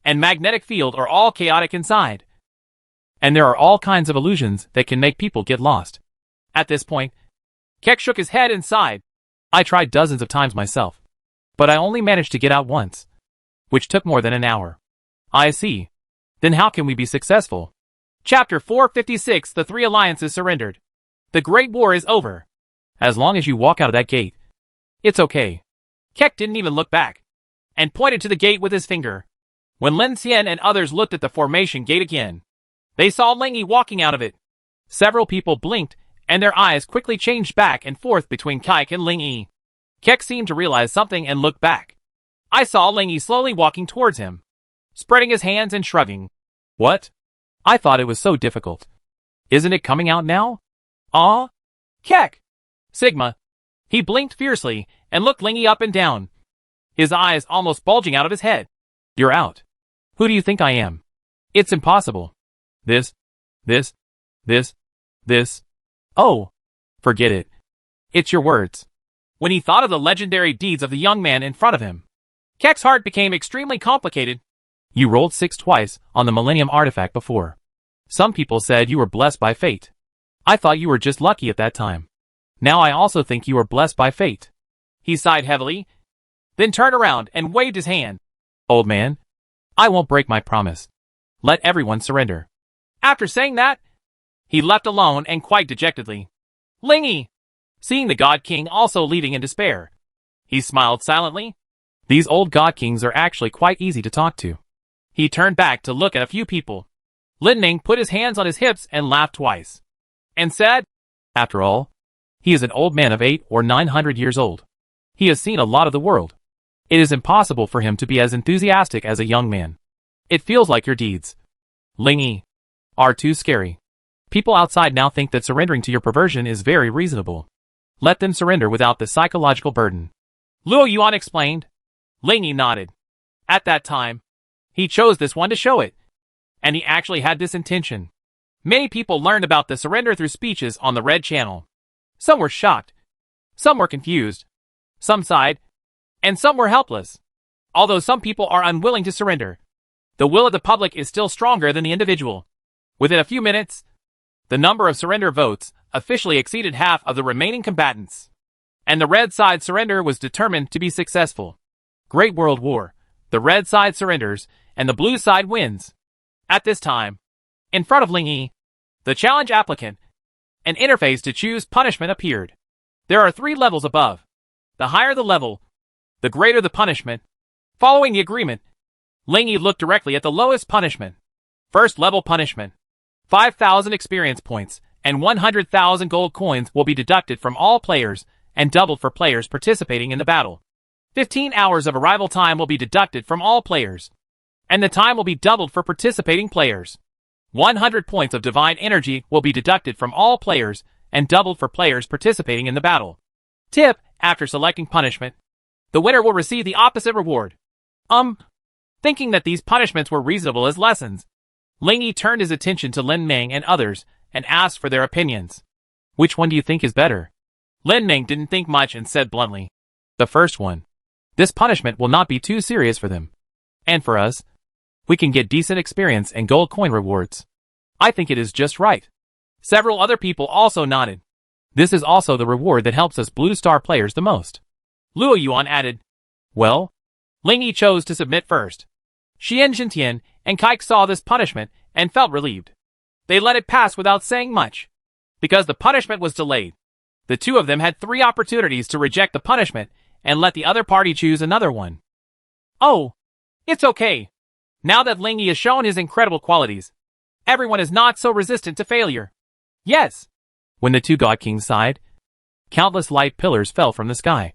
and magnetic field are all chaotic inside. And there are all kinds of illusions that can make people get lost. At this point, Keck shook his head and sighed. I tried dozens of times myself, but I only managed to get out once, which took more than an hour. I see. Then how can we be successful? Chapter 456 The 3 Alliances Surrendered. The Great War is over. As long as you walk out of that gate, it's okay. Keck didn't even look back, and pointed to the gate with his finger. When Lin Xian and others looked at the formation gate again, they saw Ling Yi walking out of it. Several people blinked, and their eyes quickly changed back and forth between Keck and Ling Yi. Keck seemed to realize something and looked back. I saw Ling Yi slowly walking towards him, spreading his hands and shrugging. What? I thought it was so difficult. Isn't it coming out now? Keck! Sigma. He blinked fiercely and looked Ling Yi up and down, his eyes almost bulging out of his head. You're out. Who do you think I am? It's impossible. This. Oh, forget it. It's your words. When he thought of the legendary deeds of the young man in front of him, Keck's heart became extremely complicated. You rolled 6 twice on the Millennium Artifact before. Some people said you were blessed by fate. I thought you were just lucky at that time. Now I also think you were blessed by fate. He sighed heavily, then turned around and waved his hand. Old man, I won't break my promise. Let everyone surrender. After saying that, he left alone and quite dejectedly. Lingy, seeing the God King also leaving in despair, he smiled silently. These old God Kings are actually quite easy to talk to. He turned back to look at a few people. Lin Ning put his hands on his hips and laughed twice, and said, after all, he is an old man of 800 or 900 years old. He has seen a lot of the world. It is impossible for him to be as enthusiastic as a young man. It feels like your deeds, Lingy, are too scary. People outside now think that surrendering to your perversion is very reasonable. Let them surrender without the psychological burden. Luo Yuan explained. Lingy nodded. At that time, he chose this one to show it. And he actually had this intention. Many people learned about the surrender through speeches on the Red Channel. Some were shocked. Some were confused. Some sighed. And some were helpless. Although some people are unwilling to surrender, the will of the public is still stronger than the individual. Within a few minutes, the number of surrender votes officially exceeded half of the remaining combatants. And the red side surrender was determined to be successful. Great World War. The red side surrenders, and the blue side wins. At this time, in front of Lingy, the challenge applicant, an interface to choose punishment appeared. There are 3 levels above. The higher the level, the greater the punishment. Following the agreement, Lingy looked directly at the lowest punishment. First level punishment. 5,000 experience points and 100,000 gold coins will be deducted from all players and doubled for players participating in the battle. 15 hours of arrival time will be deducted from all players, and the time will be doubled for participating players. 100 points of divine energy will be deducted from all players and doubled for players participating in the battle. Tip: after selecting punishment, the winner will receive the opposite reward. Thinking that these punishments were reasonable as lessons, Lingy turned his attention to Lin Ning and others and asked for their opinions. Which one do you think is better? Lin Ning didn't think much and said bluntly, the first one. This punishment will not be too serious for them. And for us, we can get decent experience and gold coin rewards. I think it is just right. Several other people also nodded. This is also the reward that helps us Blue Star players the most. Luo Yuan added. Well, Lingy chose to submit first. Xian Jintian and Kaik saw this punishment and felt relieved. They let it pass without saying much. Because the punishment was delayed, the two of them had 3 opportunities to reject the punishment and let the other party choose another one. Oh, it's okay. Now that Lingy has shown his incredible qualities, everyone is not so resistant to failure. Yes. When the 2 God Kings sighed, countless light pillars fell from the sky,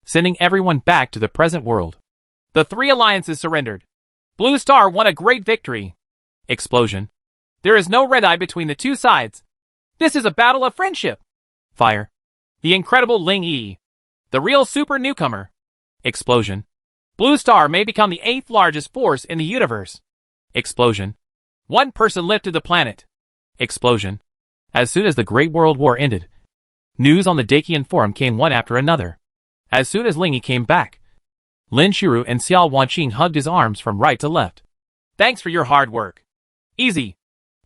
sending everyone back to the present world. The 3 alliances surrendered. Blue Star won a great victory. Explosion. There is no red eye between the 2 sides. This is a battle of friendship. Fire. The incredible Lingy, the real super newcomer. Explosion. Blue Star may become the 8th largest force in the universe. Explosion. One person lifted the planet. Explosion. As soon as the Great World War ended, news on the Dakian forum came one after another. As soon as Lingy came back, Lin Shiru and Xiao Wanqing hugged his arms from right to left. Thanks for your hard work. Easy.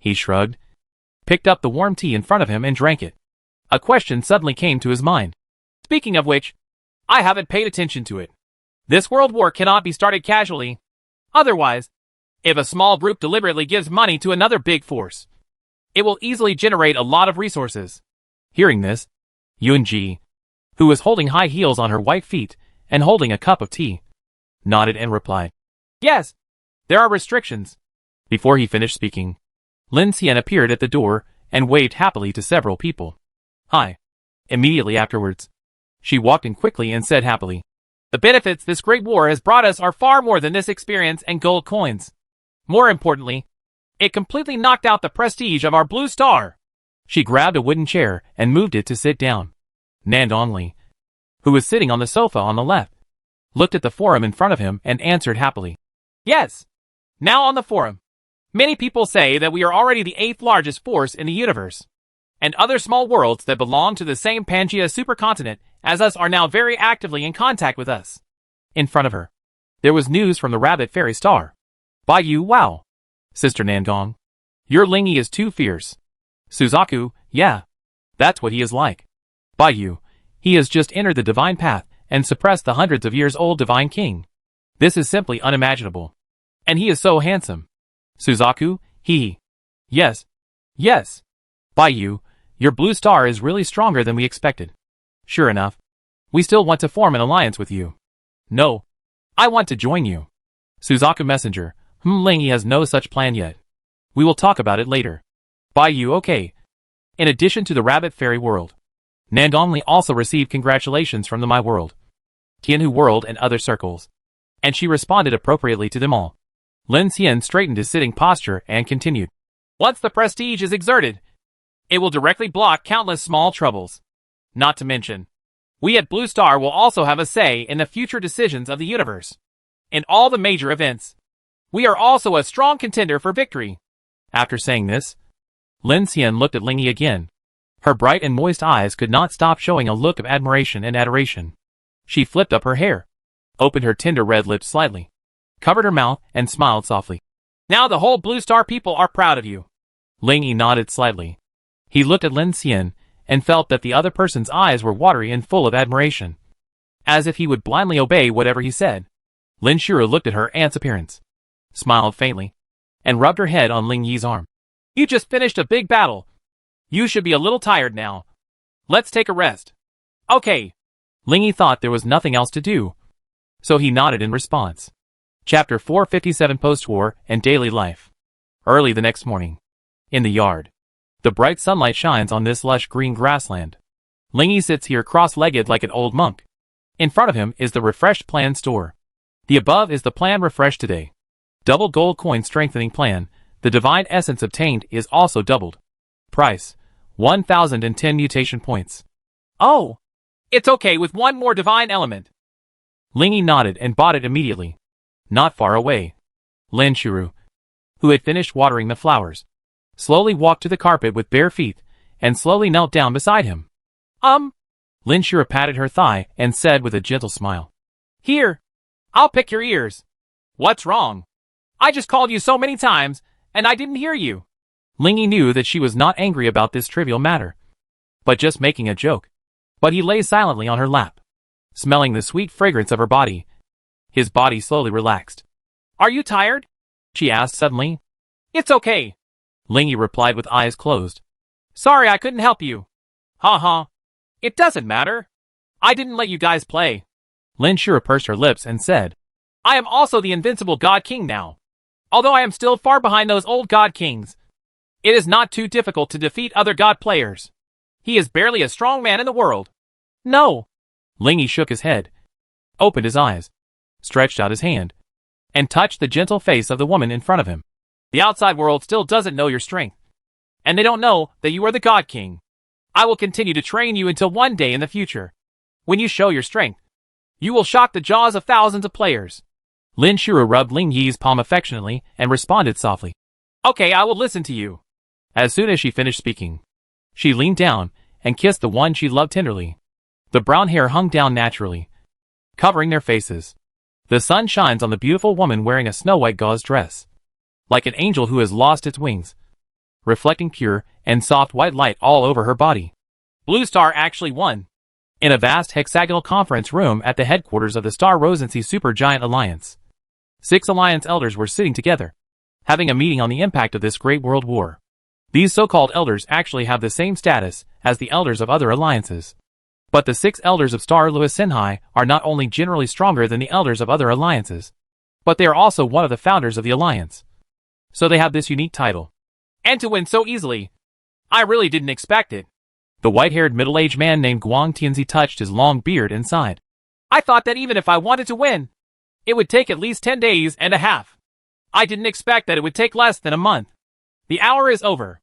He shrugged, picked up the warm tea in front of him and drank it. A question suddenly came to his mind. Speaking of which, I haven't paid attention to it. This world war cannot be started casually. Otherwise, if a small group deliberately gives money to another big force, it will easily generate a lot of resources. Hearing this, Yunji, who was holding high heels on her white feet and holding a cup of tea, nodded and replied, Yes, there are restrictions. Before he finished speaking, Lin Xian appeared at the door and waved happily to several people. Hi. Immediately afterwards, she walked in quickly and said happily, The benefits this great war has brought us are far more than this experience and gold coins. More importantly, it completely knocked out the prestige of our Blue Star. She grabbed a wooden chair and moved it to sit down. Nandongli, who was sitting on the sofa on the left, looked at the forum in front of him and answered happily. Yes. Now on the forum, many people say that we are already the 8th largest force in the universe, and other small worlds that belong to the same Pangea supercontinent as us are now very actively in contact with us. In front of her, there was news from the Rabbit Fairy Star. By you, wow. Sister Nandong, your Lingy is too fierce. Suzaku, yeah, that's what he is like. By you, he has just entered the divine path and suppressed the hundreds of years old divine king. This is simply unimaginable. And he is so handsome. Suzaku, hee. Yes. Yes. By you, your blue star is really stronger than we expected. Sure enough. We still want to form an alliance with you. No. I want to join you. Suzaku Messenger, Lingy has no such plan yet. We will talk about it later. By you, okay. In addition to the Rabbit Fairy World, Nandongli also received congratulations from the My World, Tianhu World and other circles. And she responded appropriately to them all. Lin Xian straightened his sitting posture and continued. Once the prestige is exerted, it will directly block countless small troubles. Not to mention, we at Blue Star will also have a say in the future decisions of the universe. In all the major events, we are also a strong contender for victory. After saying this, Lin Xian looked at Lingy again. Her bright and moist eyes could not stop showing a look of admiration and adoration. She flipped up her hair, opened her tender red lips slightly, covered her mouth, and smiled softly. Now the whole Blue Star people are proud of you. Lingy nodded slightly. He looked at Lin Xian and felt that the other person's eyes were watery and full of admiration, as if he would blindly obey whatever he said. Lin Shura looked at her aunt's appearance, smiled faintly, and rubbed her head on Ling Yi's arm. You just finished a big battle. You should be a little tired now. Let's take a rest. Okay. Ling Yi thought there was nothing else to do, so he nodded in response. Chapter 457 Post-War and Daily Life. Early the next morning. In the yard. The bright sunlight shines on this lush green grassland. Ling Yi sits here cross-legged like an old monk. In front of him is the refreshed plan store. The above is the plan refreshed today. Double gold coin strengthening plan. The divine essence obtained is also doubled. Price, 1,010 mutation points. Oh! It's okay with one more divine element. Ling Yi nodded and bought it immediately. Not far away, Lin Shuru, who had finished watering the flowers, slowly walked to the carpet with bare feet, and slowly knelt down beside him. Lin Shuru patted her thigh and said with a gentle smile. Here, I'll pick your ears. What's wrong? I just called you so many times, and I didn't hear you. Ling Yi knew that she was not angry about this trivial matter, but just making a joke. But he lay silently on her lap, smelling the sweet fragrance of her body. His body slowly relaxed. Are you tired? She asked suddenly. It's okay, Ling Yi replied with eyes closed. Sorry I couldn't help you. Ha. It doesn't matter. I didn't let you guys play. Lin Shura pursed her lips and said, I am also the invincible God King now. Although I am still far behind those old God Kings, it is not too difficult to defeat other God players. He is barely a strong man in the world. No. Ling Yi shook his head, opened his eyes, stretched out his hand, and touched the gentle face of the woman in front of him. The outside world still doesn't know your strength, and they don't know that you are the God King. I will continue to train you until one day in the future, when you show your strength, you will shock the jaws of thousands of players. Lin Shura rubbed Ling Yi's palm affectionately and responded softly. Okay, I will listen to you. As soon as she finished speaking, she leaned down and kissed the one she loved tenderly. The brown hair hung down naturally, covering their faces. The sun shines on the beautiful woman wearing a snow-white gauze dress, like an angel who has lost its wings, reflecting pure and soft white light all over her body. Blue Star actually won. In a vast hexagonal conference room at the headquarters of the Star Rosency Supergiant Alliance, 6 Alliance elders were sitting together, having a meeting on the impact of this great world war. These so-called elders actually have the same status as the elders of other alliances. But the 6 elders of Star Louis Senhai are not only generally stronger than the elders of other alliances, but they are also one of the founders of the alliance. So they have this unique title. And to win so easily, I really didn't expect it. The white-haired middle-aged man named Guang Tianzi touched his long beard and sighed. I thought that even if I wanted to win, it would take at least 10 days and a half. I didn't expect that it would take less than a month. The hour is over.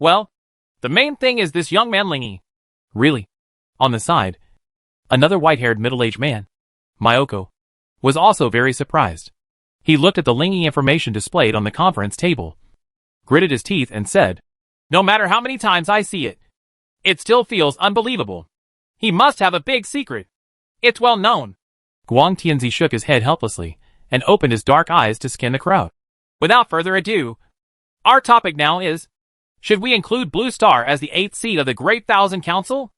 Well, the main thing is this young man Ling Yi. Really? On the side, another white-haired middle-aged man, Myoko, was also very surprised. He looked at the Ling Yi information displayed on the conference table, gritted his teeth and said, No matter how many times I see it, it still feels unbelievable. He must have a big secret. It's well known. Guang Tianzi shook his head helplessly and opened his dark eyes to scan the crowd. Without further ado, our topic now is, should we include Blue Star as the 8th seat of the Great Thousand Council?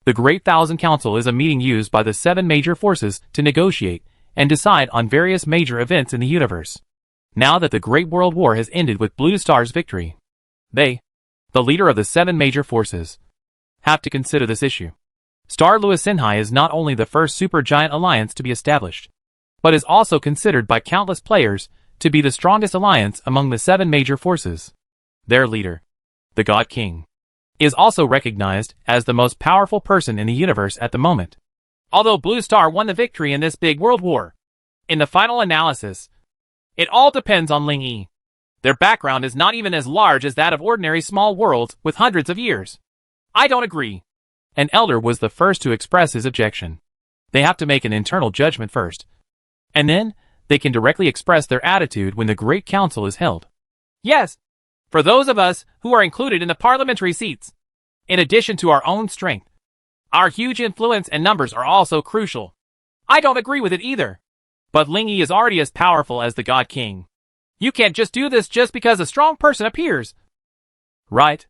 The Great Thousand Council is a meeting used by the 7 major forces to negotiate and decide on various major events in the universe. Now that the Great World War has ended with Blue Star's victory, they, the leader of the 7 major forces, have to consider this issue. Star Louis Sinhai is not only the first supergiant alliance to be established, but is also considered by countless players to be the strongest alliance among the 7 major forces. Their leader, the God King, is also recognized as the most powerful person in the universe at the moment. Although Blue Star won the victory in this big world war, in the final analysis, it all depends on Ling Yi. Their background is not even as large as that of ordinary small worlds with hundreds of years. I don't agree. An elder was the first to express his objection. They have to make an internal judgment first, and then they can directly express their attitude when the Great Council is held. Yes, for those of us who are included in the parliamentary seats, in addition to our own strength, our huge influence and numbers are also crucial. I don't agree with it either. But Ling Yi is already as powerful as the God King. You can't just do this just because a strong person appears. Right.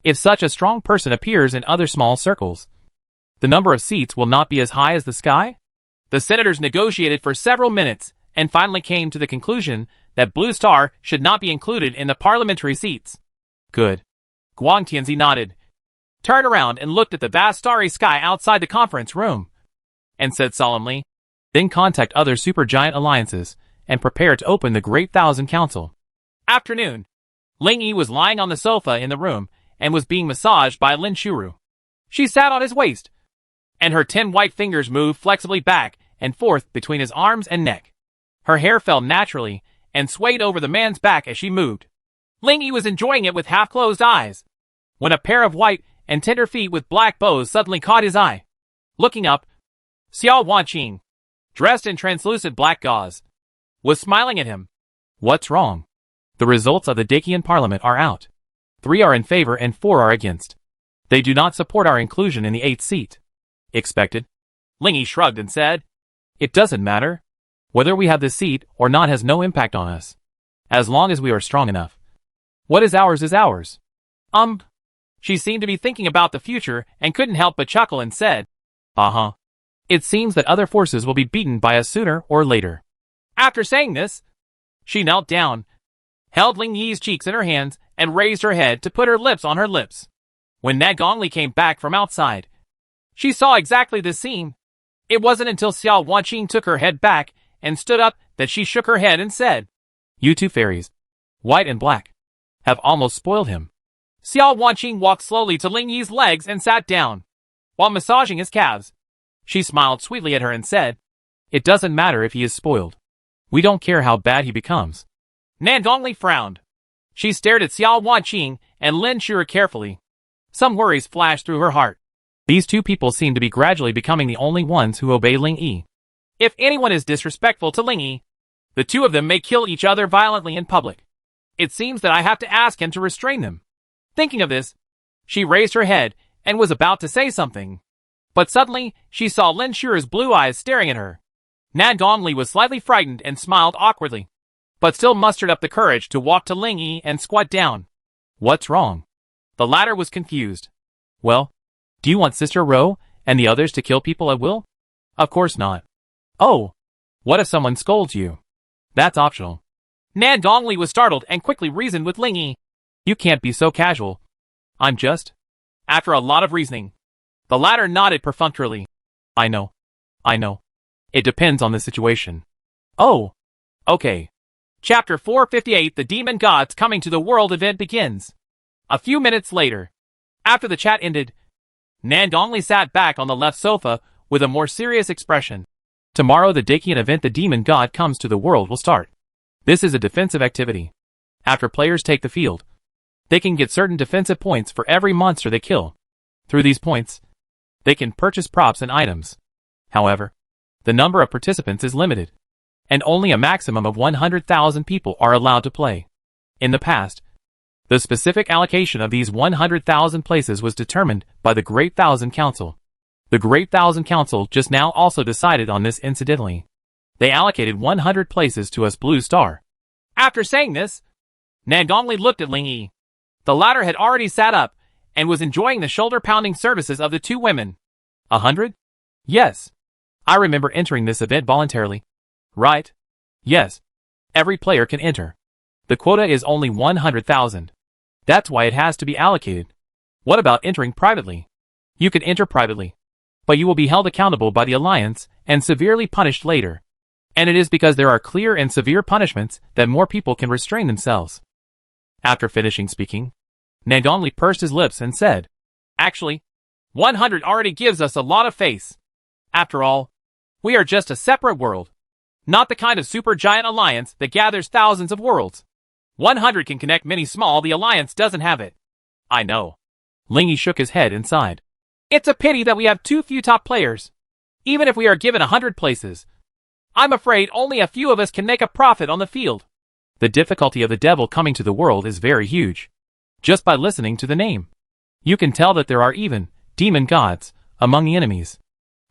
If such a strong person appears in other small circles, the number of seats will not be as high as the sky? The senators negotiated for several minutes and finally came to the conclusion that Blue Star should not be included in the parliamentary seats. Good. Guang Tianzi nodded, turned around and looked at the vast starry sky outside the conference room, and said solemnly, then contact other supergiant alliances and prepare to open the Great Thousand Council. Afternoon. Ling Yi was lying on the sofa in the room and was being massaged by Lin Shuru. She sat on his waist, and her 10 white fingers moved flexibly back and forth between his arms and neck. Her hair fell naturally and swayed over the man's back as she moved. Ling Yi was enjoying it with half-closed eyes, when a pair of white and tender feet with black bows suddenly caught his eye. Looking up, Xiao Wanqing, dressed in translucent black gauze, was smiling at him. What's wrong? The results of the Dacian parliament are out. 3 are in favor and 4 are against. They do not support our inclusion in the 8th seat. Expected. Ling Yi shrugged and said, it doesn't matter. Whether we have the seat or not has no impact on us, as long as we are strong enough. What is ours is ours. She seemed to be thinking about the future and couldn't help but chuckle and said, uh-huh. It seems that other forces will be beaten by us sooner or later. After saying this, she knelt down, held Ling Yi's cheeks in her hands, and raised her head to put her lips on her lips. When Nad Gongli came back from outside, she saw exactly this scene. It wasn't until Xiao Wanqing took her head back and stood up that she shook her head and said, you two fairies, white and black, have almost spoiled him. Xiao Wanqing walked slowly to Ling Yi's legs and sat down, while massaging his calves. She smiled sweetly at her and said, it doesn't matter if he is spoiled. We don't care how bad he becomes. Nad Gongli frowned. She stared at Xiao Wanqing and Lin Shura carefully. Some worries flashed through her heart. These two people seem to be gradually becoming the only ones who obey Ling Yi. If anyone is disrespectful to Ling Yi, the two of them may kill each other violently in public. It seems that I have to ask him to restrain them. Thinking of this, she raised her head and was about to say something. But suddenly, she saw Lin Shura's blue eyes staring at her. Nad Gongli was slightly frightened and smiled awkwardly, but still mustered up the courage to walk to Ling Yi and squat down. What's wrong? The latter was confused. Well, do you want Sister Ro and the others to kill people at will? Of course not. Oh, what if someone scolds you? That's optional. Nad Gongli was startled and quickly reasoned with Ling Yi. You can't be so casual. I'm just... After a lot of reasoning, the latter nodded perfunctorily. I know. It depends on the situation. Oh, okay. Chapter 458, The Demon Gods Coming to the World event begins. A few minutes later, after the chat ended, Nad Gongli sat back on the left sofa with a more serious expression. Tomorrow the Dacian event The Demon God Comes to the World will start. This is a defensive activity. After players take the field, they can get certain defensive points for every monster they kill. Through these points, they can purchase props and items. However, the number of participants is limited, and only a maximum of 100,000 people are allowed to play. In the past, the specific allocation of these 100,000 places was determined by the Great Thousand Council. The Great Thousand Council just now also decided on this incidentally. They allocated 100 places to us Blue Star. After saying this, Nad Gongli looked at Ling Yi. The latter had already sat up and was enjoying the shoulder-pounding services of the two women. 100? Yes. I remember entering this event voluntarily. Right? Yes. Every player can enter. The quota is only 100,000. That's why it has to be allocated. What about entering privately? You can enter privately, but you will be held accountable by the Alliance and severely punished later. And it is because there are clear and severe punishments that more people can restrain themselves. After finishing speaking, Nandongli pursed his lips and said, Actually, 100 already gives us a lot of face. After all, we are just a separate world, not the kind of supergiant alliance that gathers thousands of worlds. 100 can connect many small, the Alliance doesn't have it. I know. Lingy shook his head and sighed. It's a pity that we have too few top players. Even if we are given 100 places, I'm afraid only a few of us can make a profit on the field. The difficulty of the devil coming to the world is very huge. Just by listening to the name, you can tell that there are even demon gods among the enemies.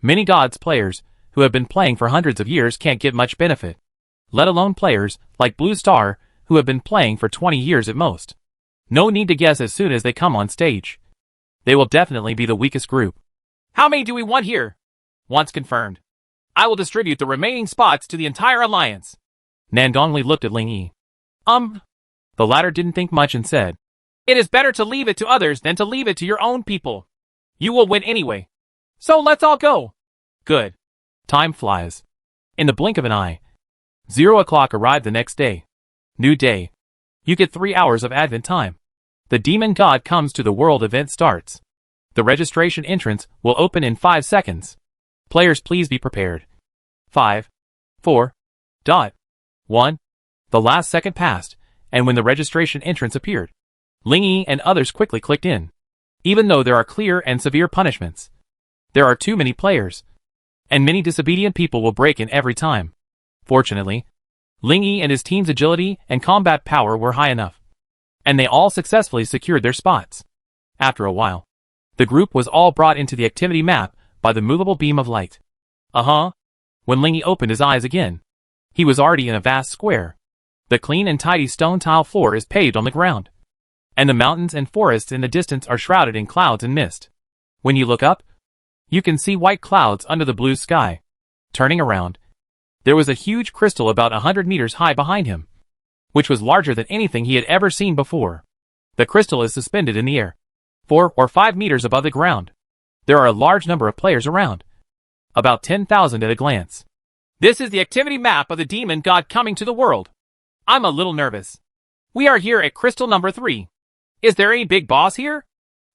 Many gods players who have been playing for hundreds of years can't get much benefit, let alone players like Blue Star who have been playing for 20 years at most. No need to guess as soon as they come on stage. They will definitely be the weakest group. How many do we want here? Once confirmed, I will distribute the remaining spots to the entire alliance. Nandongli looked at Ling Yi. The latter didn't think much and said, It is better to leave it to others than to leave it to your own people. You will win anyway. So let's all go. Good. Time flies. In the blink of an eye. 0 o'clock arrived the next day. New day. You get 3 hours of advent time. The demon god comes to the world event starts. The registration entrance will open in 5 seconds. Players please be prepared. 5, 4, 1. The last second passed, and when the registration entrance appeared, Ling Yi and others quickly clicked in. Even though there are clear and severe punishments, there are too many players, and many disobedient people will break in every time. Fortunately, Ling Yi and his team's agility and combat power were high enough, and they all successfully secured their spots. After a while, the group was all brought into the activity map by the movable beam of light. When Ling Yi opened his eyes again, he was already in a vast square. The clean and tidy stone tile floor is paved on the ground, and the mountains and forests in the distance are shrouded in clouds and mist. When you look up, you can see white clouds under the blue sky. Turning around, there was a huge crystal about 100 meters high behind him, which was larger than anything he had ever seen before. The crystal is suspended in the air, 4 or 5 meters above the ground. There are a large number of players around, about 10,000 at a glance. This is the activity map of the demon god coming to the world. I'm a little nervous. We are here at crystal number 3. Is there any big boss here?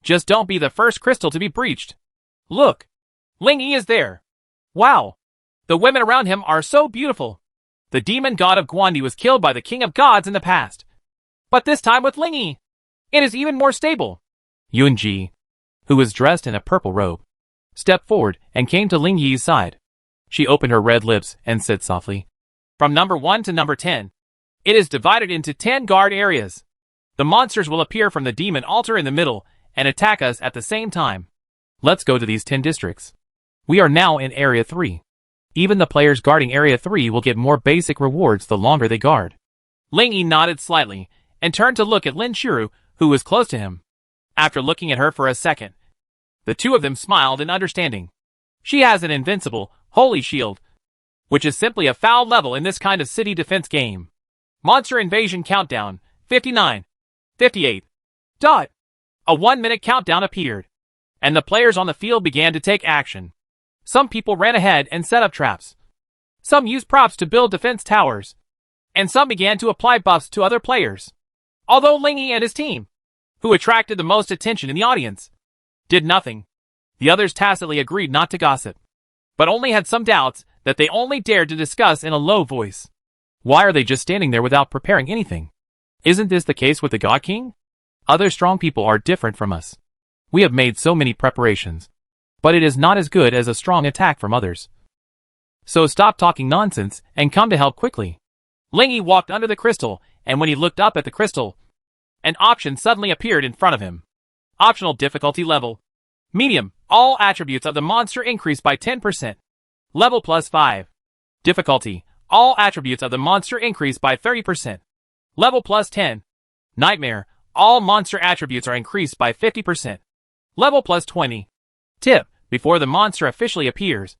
Just don't be the first crystal to be breached. Look, Ling Yi is there. Wow, the women around him are so beautiful. The demon god of Guandi was killed by the king of gods in the past, but this time with Ling Yi, it is even more stable. Yunji, who was dressed in a purple robe, stepped forward and came to Ling Yi's side. She opened her red lips and said softly, From number 1 to number 10, it is divided into 10 guard areas. The monsters will appear from the demon altar in the middle and attack us at the same time. Let's go to these 10 districts. We are now in Area 3. Even the players guarding Area 3 will get more basic rewards the longer they guard. Ling Yi nodded slightly and turned to look at Lin Shiru, who was close to him. After looking at her for a second, the two of them smiled in understanding. She has an invincible, holy shield, which is simply a foul level in this kind of city defense game. Monster invasion countdown, 59, 58. A 1-minute countdown appeared, and the players on the field began to take action. Some people ran ahead and set up traps. Some used props to build defense towers, and some began to apply buffs to other players. Although Ling Yi and his team, who attracted the most attention in the audience, did nothing, the others tacitly agreed not to gossip, but only had some doubts that they only dared to discuss in a low voice. Why are they just standing there without preparing anything? Isn't this the case with the God King? Other strong people are different from us. We have made so many preparations, but it is not as good as a strong attack from others. So stop talking nonsense and come to help quickly. Ling Yi walked under the crystal, and when he looked up at the crystal, an option suddenly appeared in front of him. Optional difficulty level. Medium. All attributes of the monster increase by 10%. Level +5. Difficulty. All attributes of the monster increase by 30%. Level +10. Nightmare. All monster attributes are increased by 50%. Level +20. Tip. Before the monster officially appears,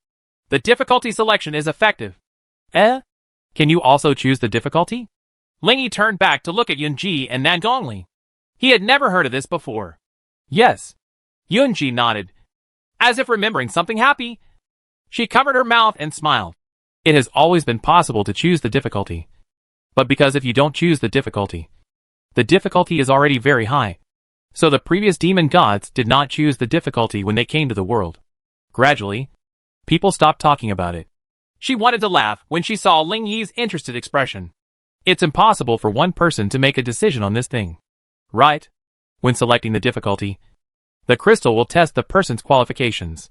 the difficulty selection is effective. Can you also choose the difficulty? Ling Yi turned back to look at Yunji and Nan Gongli. He had never heard of this before. Yes. Yunji nodded, as if remembering something happy. She covered her mouth and smiled. It has always been possible to choose the difficulty. But because if you don't choose the difficulty is already very high. So the previous demon gods did not choose the difficulty when they came to the world. Gradually, people stopped talking about it. She wanted to laugh when she saw Ling Yi's interested expression. It's impossible for one person to make a decision on this thing. Right? When selecting the difficulty, the crystal will test the person's qualifications.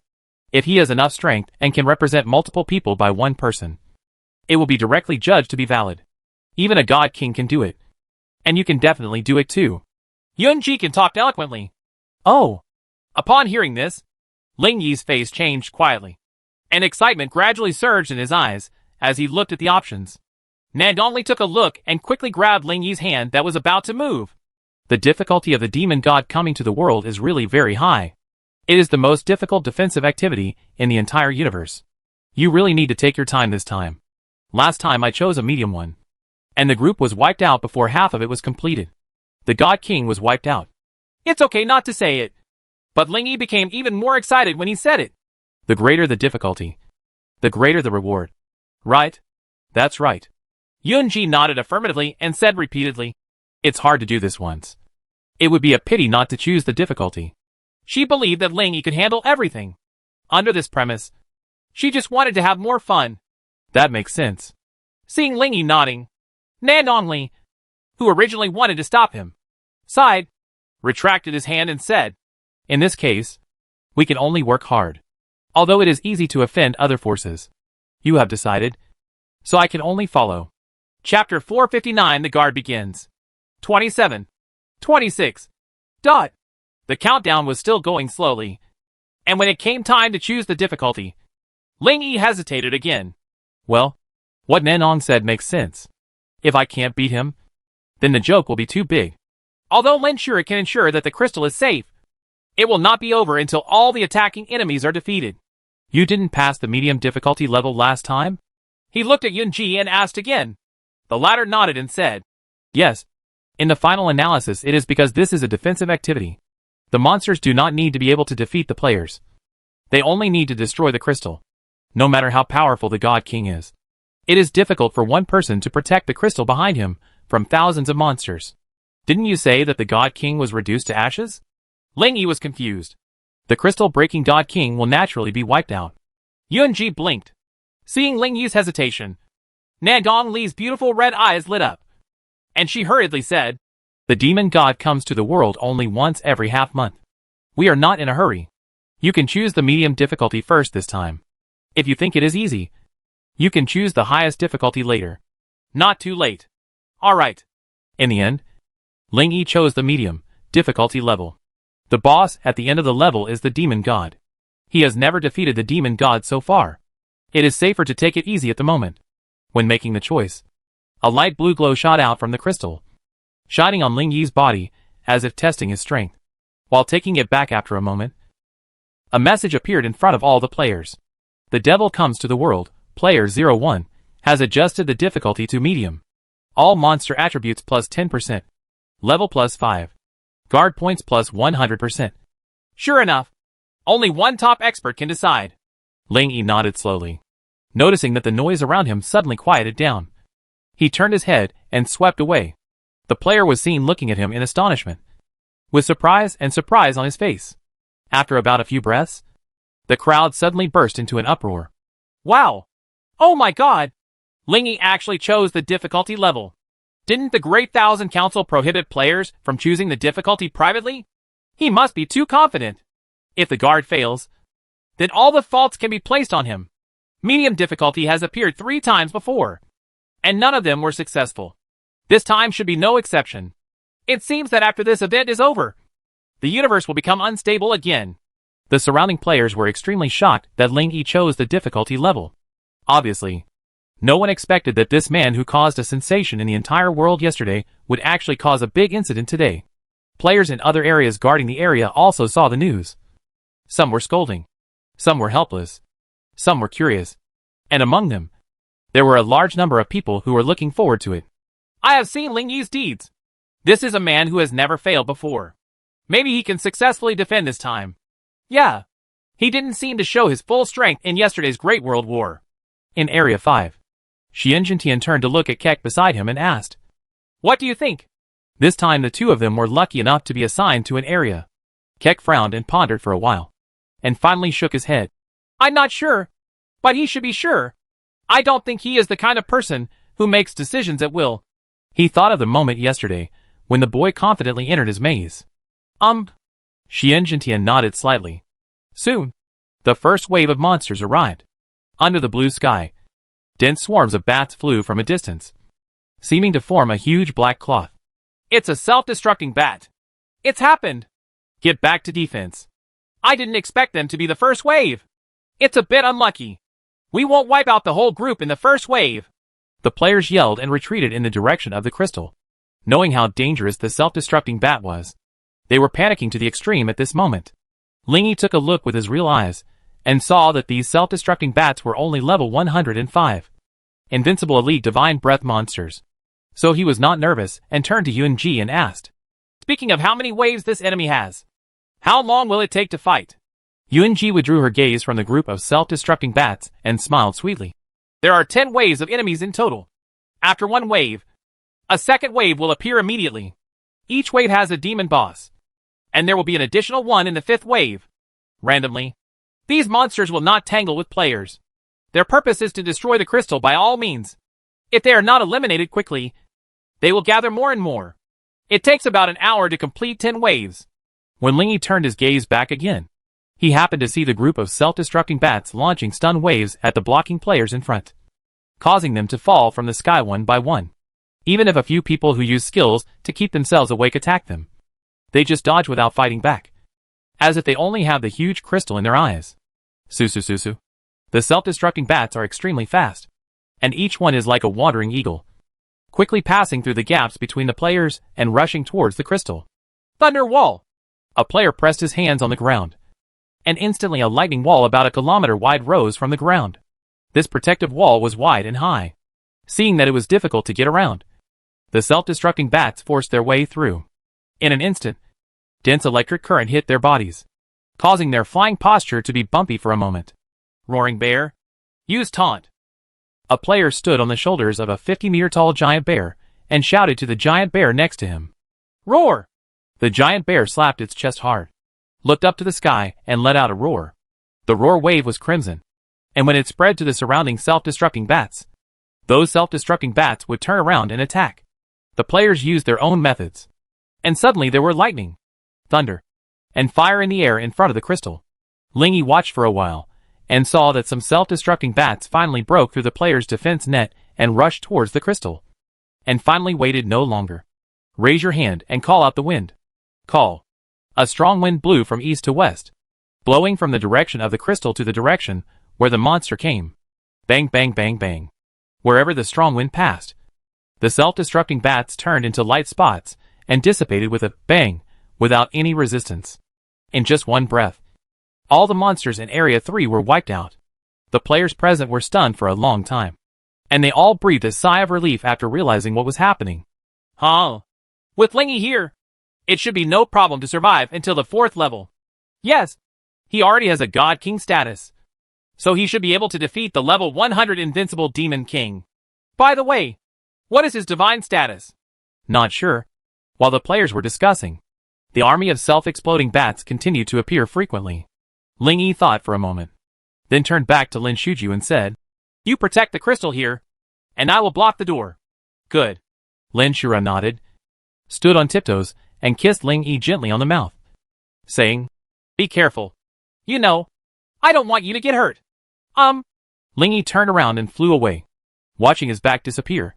If he has enough strength and can represent multiple people by one person, it will be directly judged to be valid. Even a god king can do it. And you can definitely do it too. Yunji can talk eloquently. Oh. Upon hearing this, Ling Yi's face changed quietly, and excitement gradually surged in his eyes as he looked at the options. Nan Gongli took a look and quickly grabbed Ling Yi's hand that was about to move. The difficulty of the demon god coming to the world is really very high. It is the most difficult defensive activity in the entire universe. You really need to take your time this time. Last time I chose a medium one, and the group was wiped out before half of it was completed. The God King was wiped out. It's okay not to say it. But Ling Yi became even more excited when he said it. The greater the difficulty, the greater the reward. Right? That's right. Yunji nodded affirmatively and said repeatedly, it's hard to do this once. It would be a pity not to choose the difficulty. She believed that Ling Yi could handle everything. Under this premise, she just wanted to have more fun. That makes sense. Seeing Ling Yi nodding, Nan Gongli, who originally wanted to stop him, sighed, retracted his hand and said, in this case, we can only work hard. Although it is easy to offend other forces. You have decided, so I can only follow. Chapter 459 The Guard begins. 27. 26. Dot. The countdown was still going slowly, and when it came time to choose the difficulty, Ling Yi hesitated again. Well, what Nanong said makes sense. If I can't beat him, then the joke will be too big. Although Lin Shura can ensure that the crystal is safe, it will not be over until all the attacking enemies are defeated. You didn't pass the medium difficulty level last time? He looked at Yunji and asked again. The latter nodded and said, yes. In the final analysis it is because this is a defensive activity. The monsters do not need to be able to defeat the players. They only need to destroy the crystal. No matter how powerful the God King is, it is difficult for one person to protect the crystal behind him from thousands of monsters. Didn't you say that the God King was reduced to ashes? Ling Yi was confused. The crystal-breaking God King will naturally be wiped out. Yunji blinked. Seeing Ling Yi's hesitation, Nan Gongli's beautiful red eyes lit up, and she hurriedly said, the demon god comes to the world only once every half-month. We are not in a hurry. You can choose the medium difficulty first this time. If you think it is easy, you can choose the highest difficulty later. Not too late. Alright. In the end, Ling Yi chose the medium difficulty level. The boss at the end of the level is the demon god. He has never defeated the demon god so far. It is safer to take it easy at the moment. When making the choice, a light blue glow shot out from the crystal, shining on Ling Yi's body as if testing his strength. While taking it back after a moment, a message appeared in front of all the players. The devil comes to the world. Player 01 has adjusted the difficulty to medium. All monster attributes plus 10%. Level plus 5. Guard points plus 100%. Sure enough, only one top expert can decide. Ling Yi nodded slowly, noticing that the noise around him suddenly quieted down. He turned his head and swept away. The player was seen looking at him in astonishment, with surprise on his face. After about a few breaths, the crowd suddenly burst into an uproar. Wow! Oh my god! Ling Yi actually chose the difficulty level. Didn't the Great Thousand Council prohibit players from choosing the difficulty privately? He must be too confident. If the guard fails, then all the faults can be placed on him. Medium difficulty has appeared 3 times before, and none of them were successful. This time should be no exception. It seems that after this event is over, the universe will become unstable again. The surrounding players were extremely shocked that Ling Yi chose the difficulty level. Obviously, no one expected that this man who caused a sensation in the entire world yesterday would actually cause a big incident today. Players in other areas guarding the area also saw the news. Some were scolding. Some were helpless. Some were curious. And among them, There were a large number of people who were looking forward to it. I have seen Ling Yi's deeds. This is a man who has never failed before. Maybe he can successfully defend this time. Yeah. He didn't seem to show his full strength in yesterday's Great World War. In Area 5. Xian Jintian turned to look at Keck beside him and asked, "What do you think?" This time the two of them were lucky enough to be assigned to an area. Keck frowned and pondered for a while, and finally shook his head. "I'm not sure, but he should be sure. I don't think he is the kind of person who makes decisions at will." He thought of the moment yesterday, when the boy confidently entered his maze. Xian Jintian nodded slightly. Soon, the first wave of monsters arrived. Under the blue sky, dense swarms of bats flew from a distance, seeming to form a huge black cloth. "It's a self-destructing bat. It's happened. Get back to defense. I didn't expect them to be the first wave. It's a bit unlucky. We won't wipe out the whole group in the first wave." The players yelled and retreated in the direction of the crystal. Knowing how dangerous the self-destructing bat was, they were panicking to the extreme at this moment. Ling Yi took a look with his real eyes, and saw that these self-destructing bats were only level 105. Invincible elite divine breath monsters. So he was not nervous and turned to Yuan Ji and asked, "Speaking of how many waves this enemy has, how long will it take to fight?" Yuan Ji withdrew her gaze from the group of self-destructing bats and smiled sweetly. "There are 10 waves of enemies in total. After one wave, a second wave will appear immediately. Each wave has a demon boss, and there will be an additional one in the 5th wave. Randomly. These monsters will not tangle with players. Their purpose is to destroy the crystal by all means. If they are not eliminated quickly, they will gather more and more. It takes about an hour to complete 10 waves." When Ling Yi turned his gaze back again, he happened to see the group of self-destructing bats launching stun waves at the blocking players in front, causing them to fall from the sky one by one. Even if a few people who use skills to keep themselves awake attack them, they just dodge without fighting back, as if they only have the huge crystal in their eyes. Susu. The self-destructing bats are extremely fast, and each one is like a wandering eagle, quickly passing through the gaps between the players and rushing towards the crystal. Thunder wall! A player pressed his hands on the ground, and instantly a lightning wall about a kilometer wide rose from the ground. This protective wall was wide and high. Seeing that it was difficult to get around, the self-destructing bats forced their way through. In an instant, dense electric current hit their bodies, causing their flying posture to be bumpy for a moment. Roaring bear. Use taunt. A player stood on the shoulders of a 50-meter-tall giant bear and shouted to the giant bear next to him. Roar! The giant bear slapped its chest hard, looked up to the sky, and let out a roar. The roar wave was crimson, and when it spread to the surrounding self-destructing bats, those self-destructing bats would turn around and attack. The players used their own methods, and suddenly there were lightning, thunder, and fire in the air in front of the crystal. Ling Yi watched for a while, and saw that some self-destructing bats finally broke through the player's defense net and rushed towards the crystal, and finally waited no longer. Raise your hand and call out the wind. Call. A strong wind blew from east to west, blowing from the direction of the crystal to the direction where the monster came. Bang, bang, bang, bang. Wherever the strong wind passed, the self-destructing bats turned into light spots and dissipated with a bang without any resistance. In just one breath, all the monsters in Area 3 were wiped out. The players present were stunned for a long time, and they all breathed a sigh of relief after realizing what was happening. With Ling Yi here, it should be no problem to survive until the 4th level. Yes, he already has a God King status, so he should be able to defeat the level 100 Invincible Demon King. By the way, what is his divine status? Not sure. While the players were discussing, the army of self-exploding bats continued to appear frequently. Ling Yi thought for a moment, then turned back to Lin Shuju and said, "You protect the crystal here, and I will block the door." Good. Lin Shura nodded, stood on tiptoes, and kissed Ling Yi gently on the mouth, saying, "Be careful. You know, I don't want you to get hurt." Ling Yi turned around and flew away, watching his back disappear.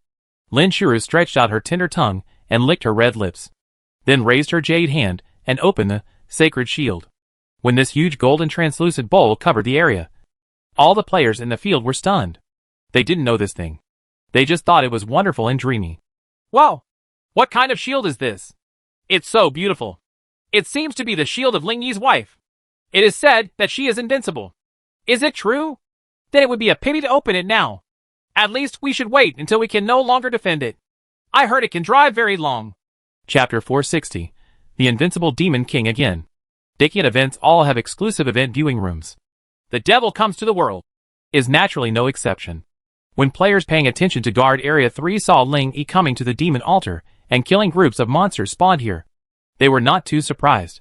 Lin Shuru stretched out her tender tongue and licked her red lips, then raised her jade hand and opened the sacred shield. When this huge golden translucent bowl covered the area, all the players in the field were stunned. They didn't know this thing. They just thought it was wonderful and dreamy. Wow! What kind of shield is this? It's so beautiful. It seems to be the shield of Ling Yi's wife. It is said that she is invincible. Is it true? Then it would be a pity to open it now. At least we should wait until we can no longer defend it. I heard it can drive very long. Chapter 460. The Invincible Demon King Again. Dickian events all have exclusive event viewing rooms. The Devil Comes to the World is naturally no exception. When players paying attention to Guard Area 3 saw Ling Yi coming to the Demon Altar and killing groups of monsters spawned here, they were not too surprised.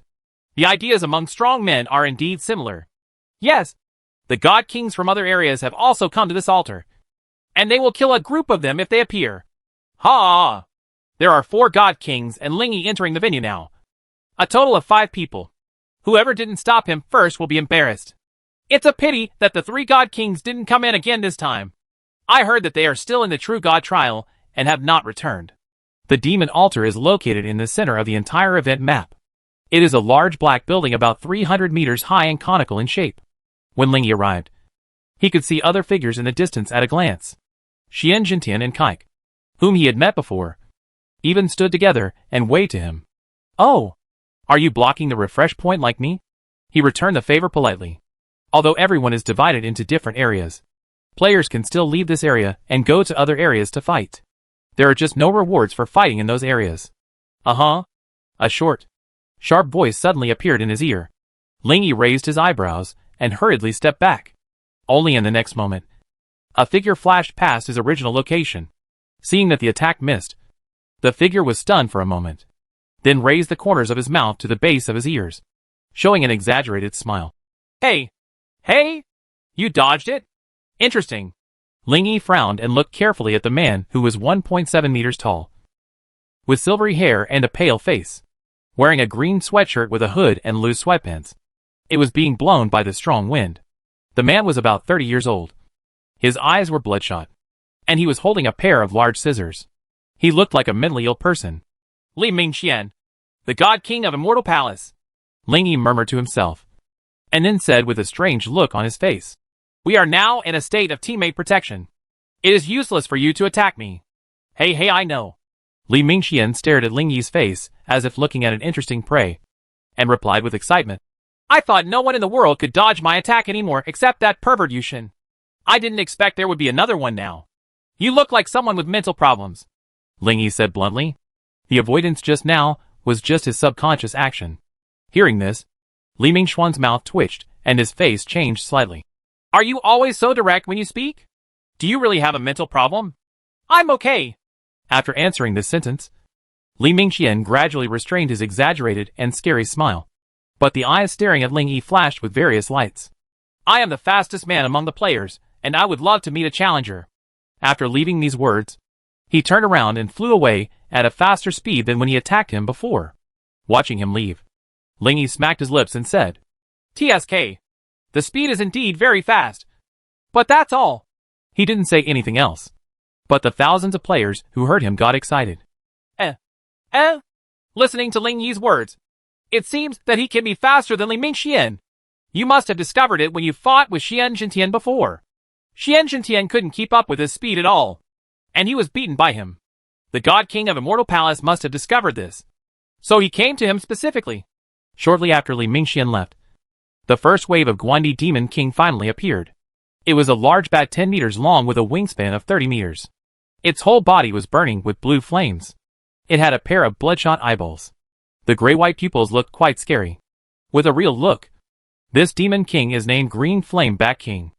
The ideas among strong men are indeed similar. Yes, the God Kings from other areas have also come to this altar, and they will kill a group of them if they appear. Ha! There are 4 God Kings and Ling Yi entering the venue now. A total of 5 people. Whoever didn't stop him first will be embarrassed. It's a pity that the 3 God Kings didn't come in again this time. I heard that they are still in the True God trial and have not returned. The Demon Altar is located in the center of the entire event map. It is a large black building about 300 meters high and conical in shape. When Ling Yi arrived, he could see other figures in the distance at a glance. Xian Jintian and Kaik, whom he had met before, even stood together and waved to him. Oh, are you blocking the refresh point like me? He returned the favor politely. Although everyone is divided into different areas, players can still leave this area and go to other areas to fight. There are just no rewards for fighting in those areas. Uh-huh. A short, sharp voice suddenly appeared in his ear. Ling Yi raised his eyebrows and hurriedly stepped back. Only in the next moment, a figure flashed past his original location. Seeing that the attack missed, the figure was stunned for a moment, then raised the corners of his mouth to the base of his ears, showing an exaggerated smile. Hey! Hey! You dodged it? Interesting. Ling Yi frowned and looked carefully at the man who was 1.7 meters tall, with silvery hair and a pale face, wearing a green sweatshirt with a hood and loose sweatpants. It was being blown by the strong wind. The man was about 30 years old. His eyes were bloodshot, and he was holding a pair of large scissors. He looked like a mentally ill person. Li Mingxian, the God King of Immortal Palace, Ling Yi murmured to himself, and then said with a strange look on his face, we are now in a state of teammate protection. It is useless for you to attack me. Hey, I know. Li Mingxian stared at Ling Yi's face as if looking at an interesting prey, and replied with excitement. I thought no one in the world could dodge my attack anymore except that pervert Yushin. I didn't expect there would be another one now. You look like someone with mental problems, Ling Yi said bluntly. The avoidance just now was just his subconscious action. Hearing this, Li Mingxuan's mouth twitched and his face changed slightly. Are you always so direct when you speak? Do you really have a mental problem? I'm okay. After answering this sentence, Li Mingxian gradually restrained his exaggerated and scary smile. But the eyes staring at Ling Yi flashed with various lights. I am the fastest man among the players, and I would love to meet a challenger. After leaving these words, he turned around and flew away at a faster speed than when he attacked him before. Watching him leave, Ling Yi smacked his lips and said, TSK. The speed is indeed very fast. But that's all. He didn't say anything else. But the thousands of players who heard him got excited. Listening to Ling Yi's words, it seems that he can be faster than Li Mingxian. You must have discovered it when you fought with Xian Jintian before. Xian Jintian couldn't keep up with his speed at all, and he was beaten by him. The God King of Immortal Palace must have discovered this, so he came to him specifically. Shortly after Li Mingxian left, the first wave of Guandi Demon King finally appeared. It was a large bat 10 meters long with a wingspan of 30 meters. Its whole body was burning with blue flames. It had a pair of bloodshot eyeballs. The gray-white pupils looked quite scary. With a real look, this Demon King is named Green Flame Bat King,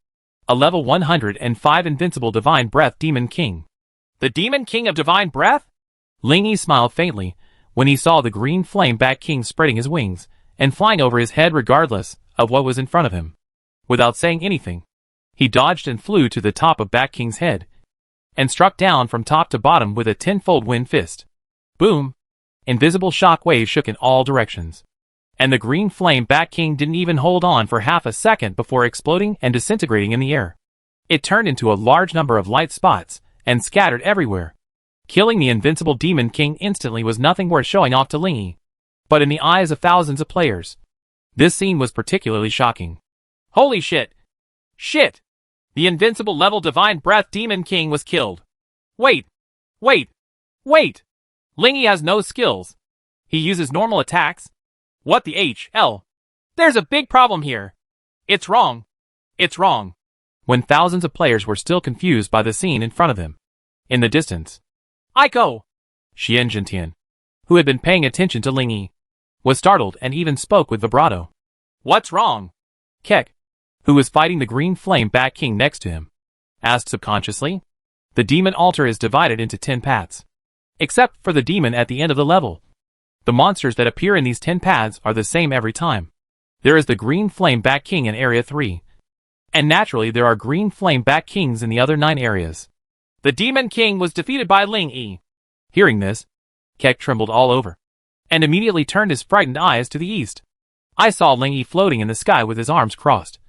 a level 105 Invincible Divine Breath Demon King. The Demon King of Divine Breath? Ling Yi smiled faintly when he saw the Green Flame Bat King spreading his wings and flying over his head regardless of what was in front of him. Without saying anything, he dodged and flew to the top of Bat King's head and struck down from top to bottom with a 10-fold wind fist. Boom! Invisible shock waves shook in all directions, and the Green Flame Bat King didn't even hold on for half a second before exploding and disintegrating in the air. It turned into a large number of light spots and scattered everywhere. Killing the Invincible Demon King instantly was nothing worth showing off to Ling Yi. But in the eyes of thousands of players, this scene was particularly shocking. Holy shit! Shit! The Invincible Level Divine Breath Demon King was killed. Wait! Ling Yi has no skills. He uses normal attacks. What the HL? There's a big problem here. It's wrong. when thousands of players were still confused by the scene in front of them. In the distance, Aiko! Xian Jintian, who had been paying attention to Ling Yi, was startled and even spoke with vibrato. What's wrong? Keck, who was fighting the green flame Bat King next to him, asked subconsciously. The demon altar is divided into 10 paths. Except for the demon at the end of the level. The monsters that appear in these 10 paths are the same every time. There is the green flame Bat King in Area 3. And naturally there are green flame Bat Kings in the other 9 areas. The Demon King was defeated by Ling Yi. Hearing this, Keck trembled all over, and immediately turned his frightened eyes to the east. I saw Ling Yi floating in the sky with his arms crossed.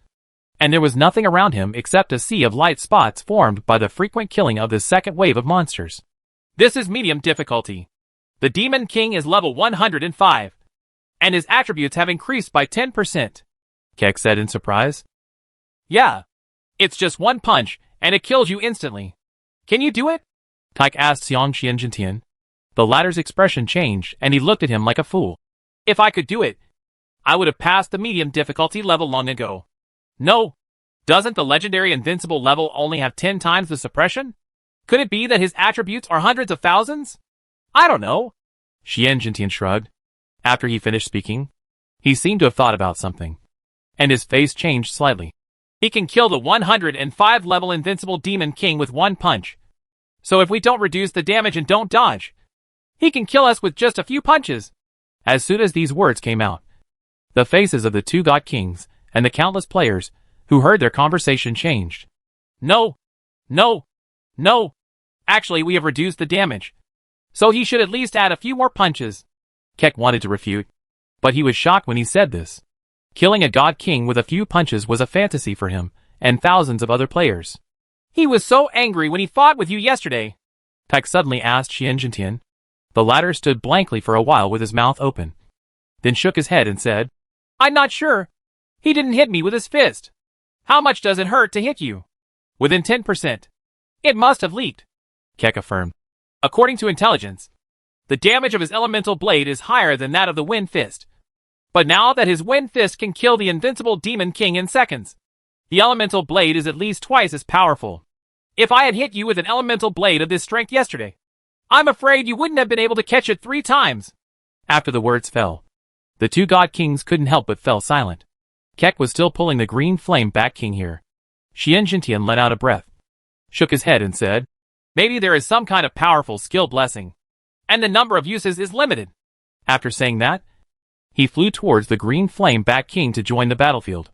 And there was nothing around him except a sea of light spots formed by the frequent killing of this second wave of monsters. This is medium difficulty. The Demon King is level 105, and his attributes have increased by 10%, Keck said in surprise. Yeah. It's just one punch, and it kills you instantly. Can you do it? Tyke asked Xian Jintian. The latter's expression changed, and he looked at him like a fool. If I could do it, I would have passed the medium difficulty level long ago. No. Doesn't the legendary invincible level only have 10 times the suppression? Could it be that his attributes are hundreds of thousands? I don't know. Xian Jintian shrugged. After he finished speaking, he seemed to have thought about something, and his face changed slightly. He can kill the 105 level invincible Demon King with one punch. So if we don't reduce the damage and don't dodge, he can kill us with just a few punches. As soon as these words came out, the faces of the 2 God Kings and the countless players who heard their conversation changed. No. No. No. Actually, we have reduced the damage. So he should at least add a few more punches. Keck wanted to refute, but he was shocked when he said this. Killing a God King with a few punches was a fantasy for him and thousands of other players. He was so angry when he fought with you yesterday, Tyke suddenly asked Xian Jintian. The latter stood blankly for a while with his mouth open, then shook his head and said, I'm not sure. He didn't hit me with his fist. How much does it hurt to hit you? Within 10%. It must have leaked, Keck affirmed. According to intelligence, the damage of his elemental blade is higher than that of the Wind Fist. But now that his Wind Fist can kill the invincible Demon King in seconds, the elemental blade is at least twice as powerful. If I had hit you with an elemental blade of this strength yesterday, I'm afraid you wouldn't have been able to catch it 3 times. After the words fell, the 2 God Kings couldn't help but fell silent. Keck was still pulling the green flame Bat King here. Xian Jintian let out a breath, shook his head and said, maybe there is some kind of powerful skill blessing, and the number of uses is limited. After saying that, he flew towards the green flame Bat King to join the battlefield.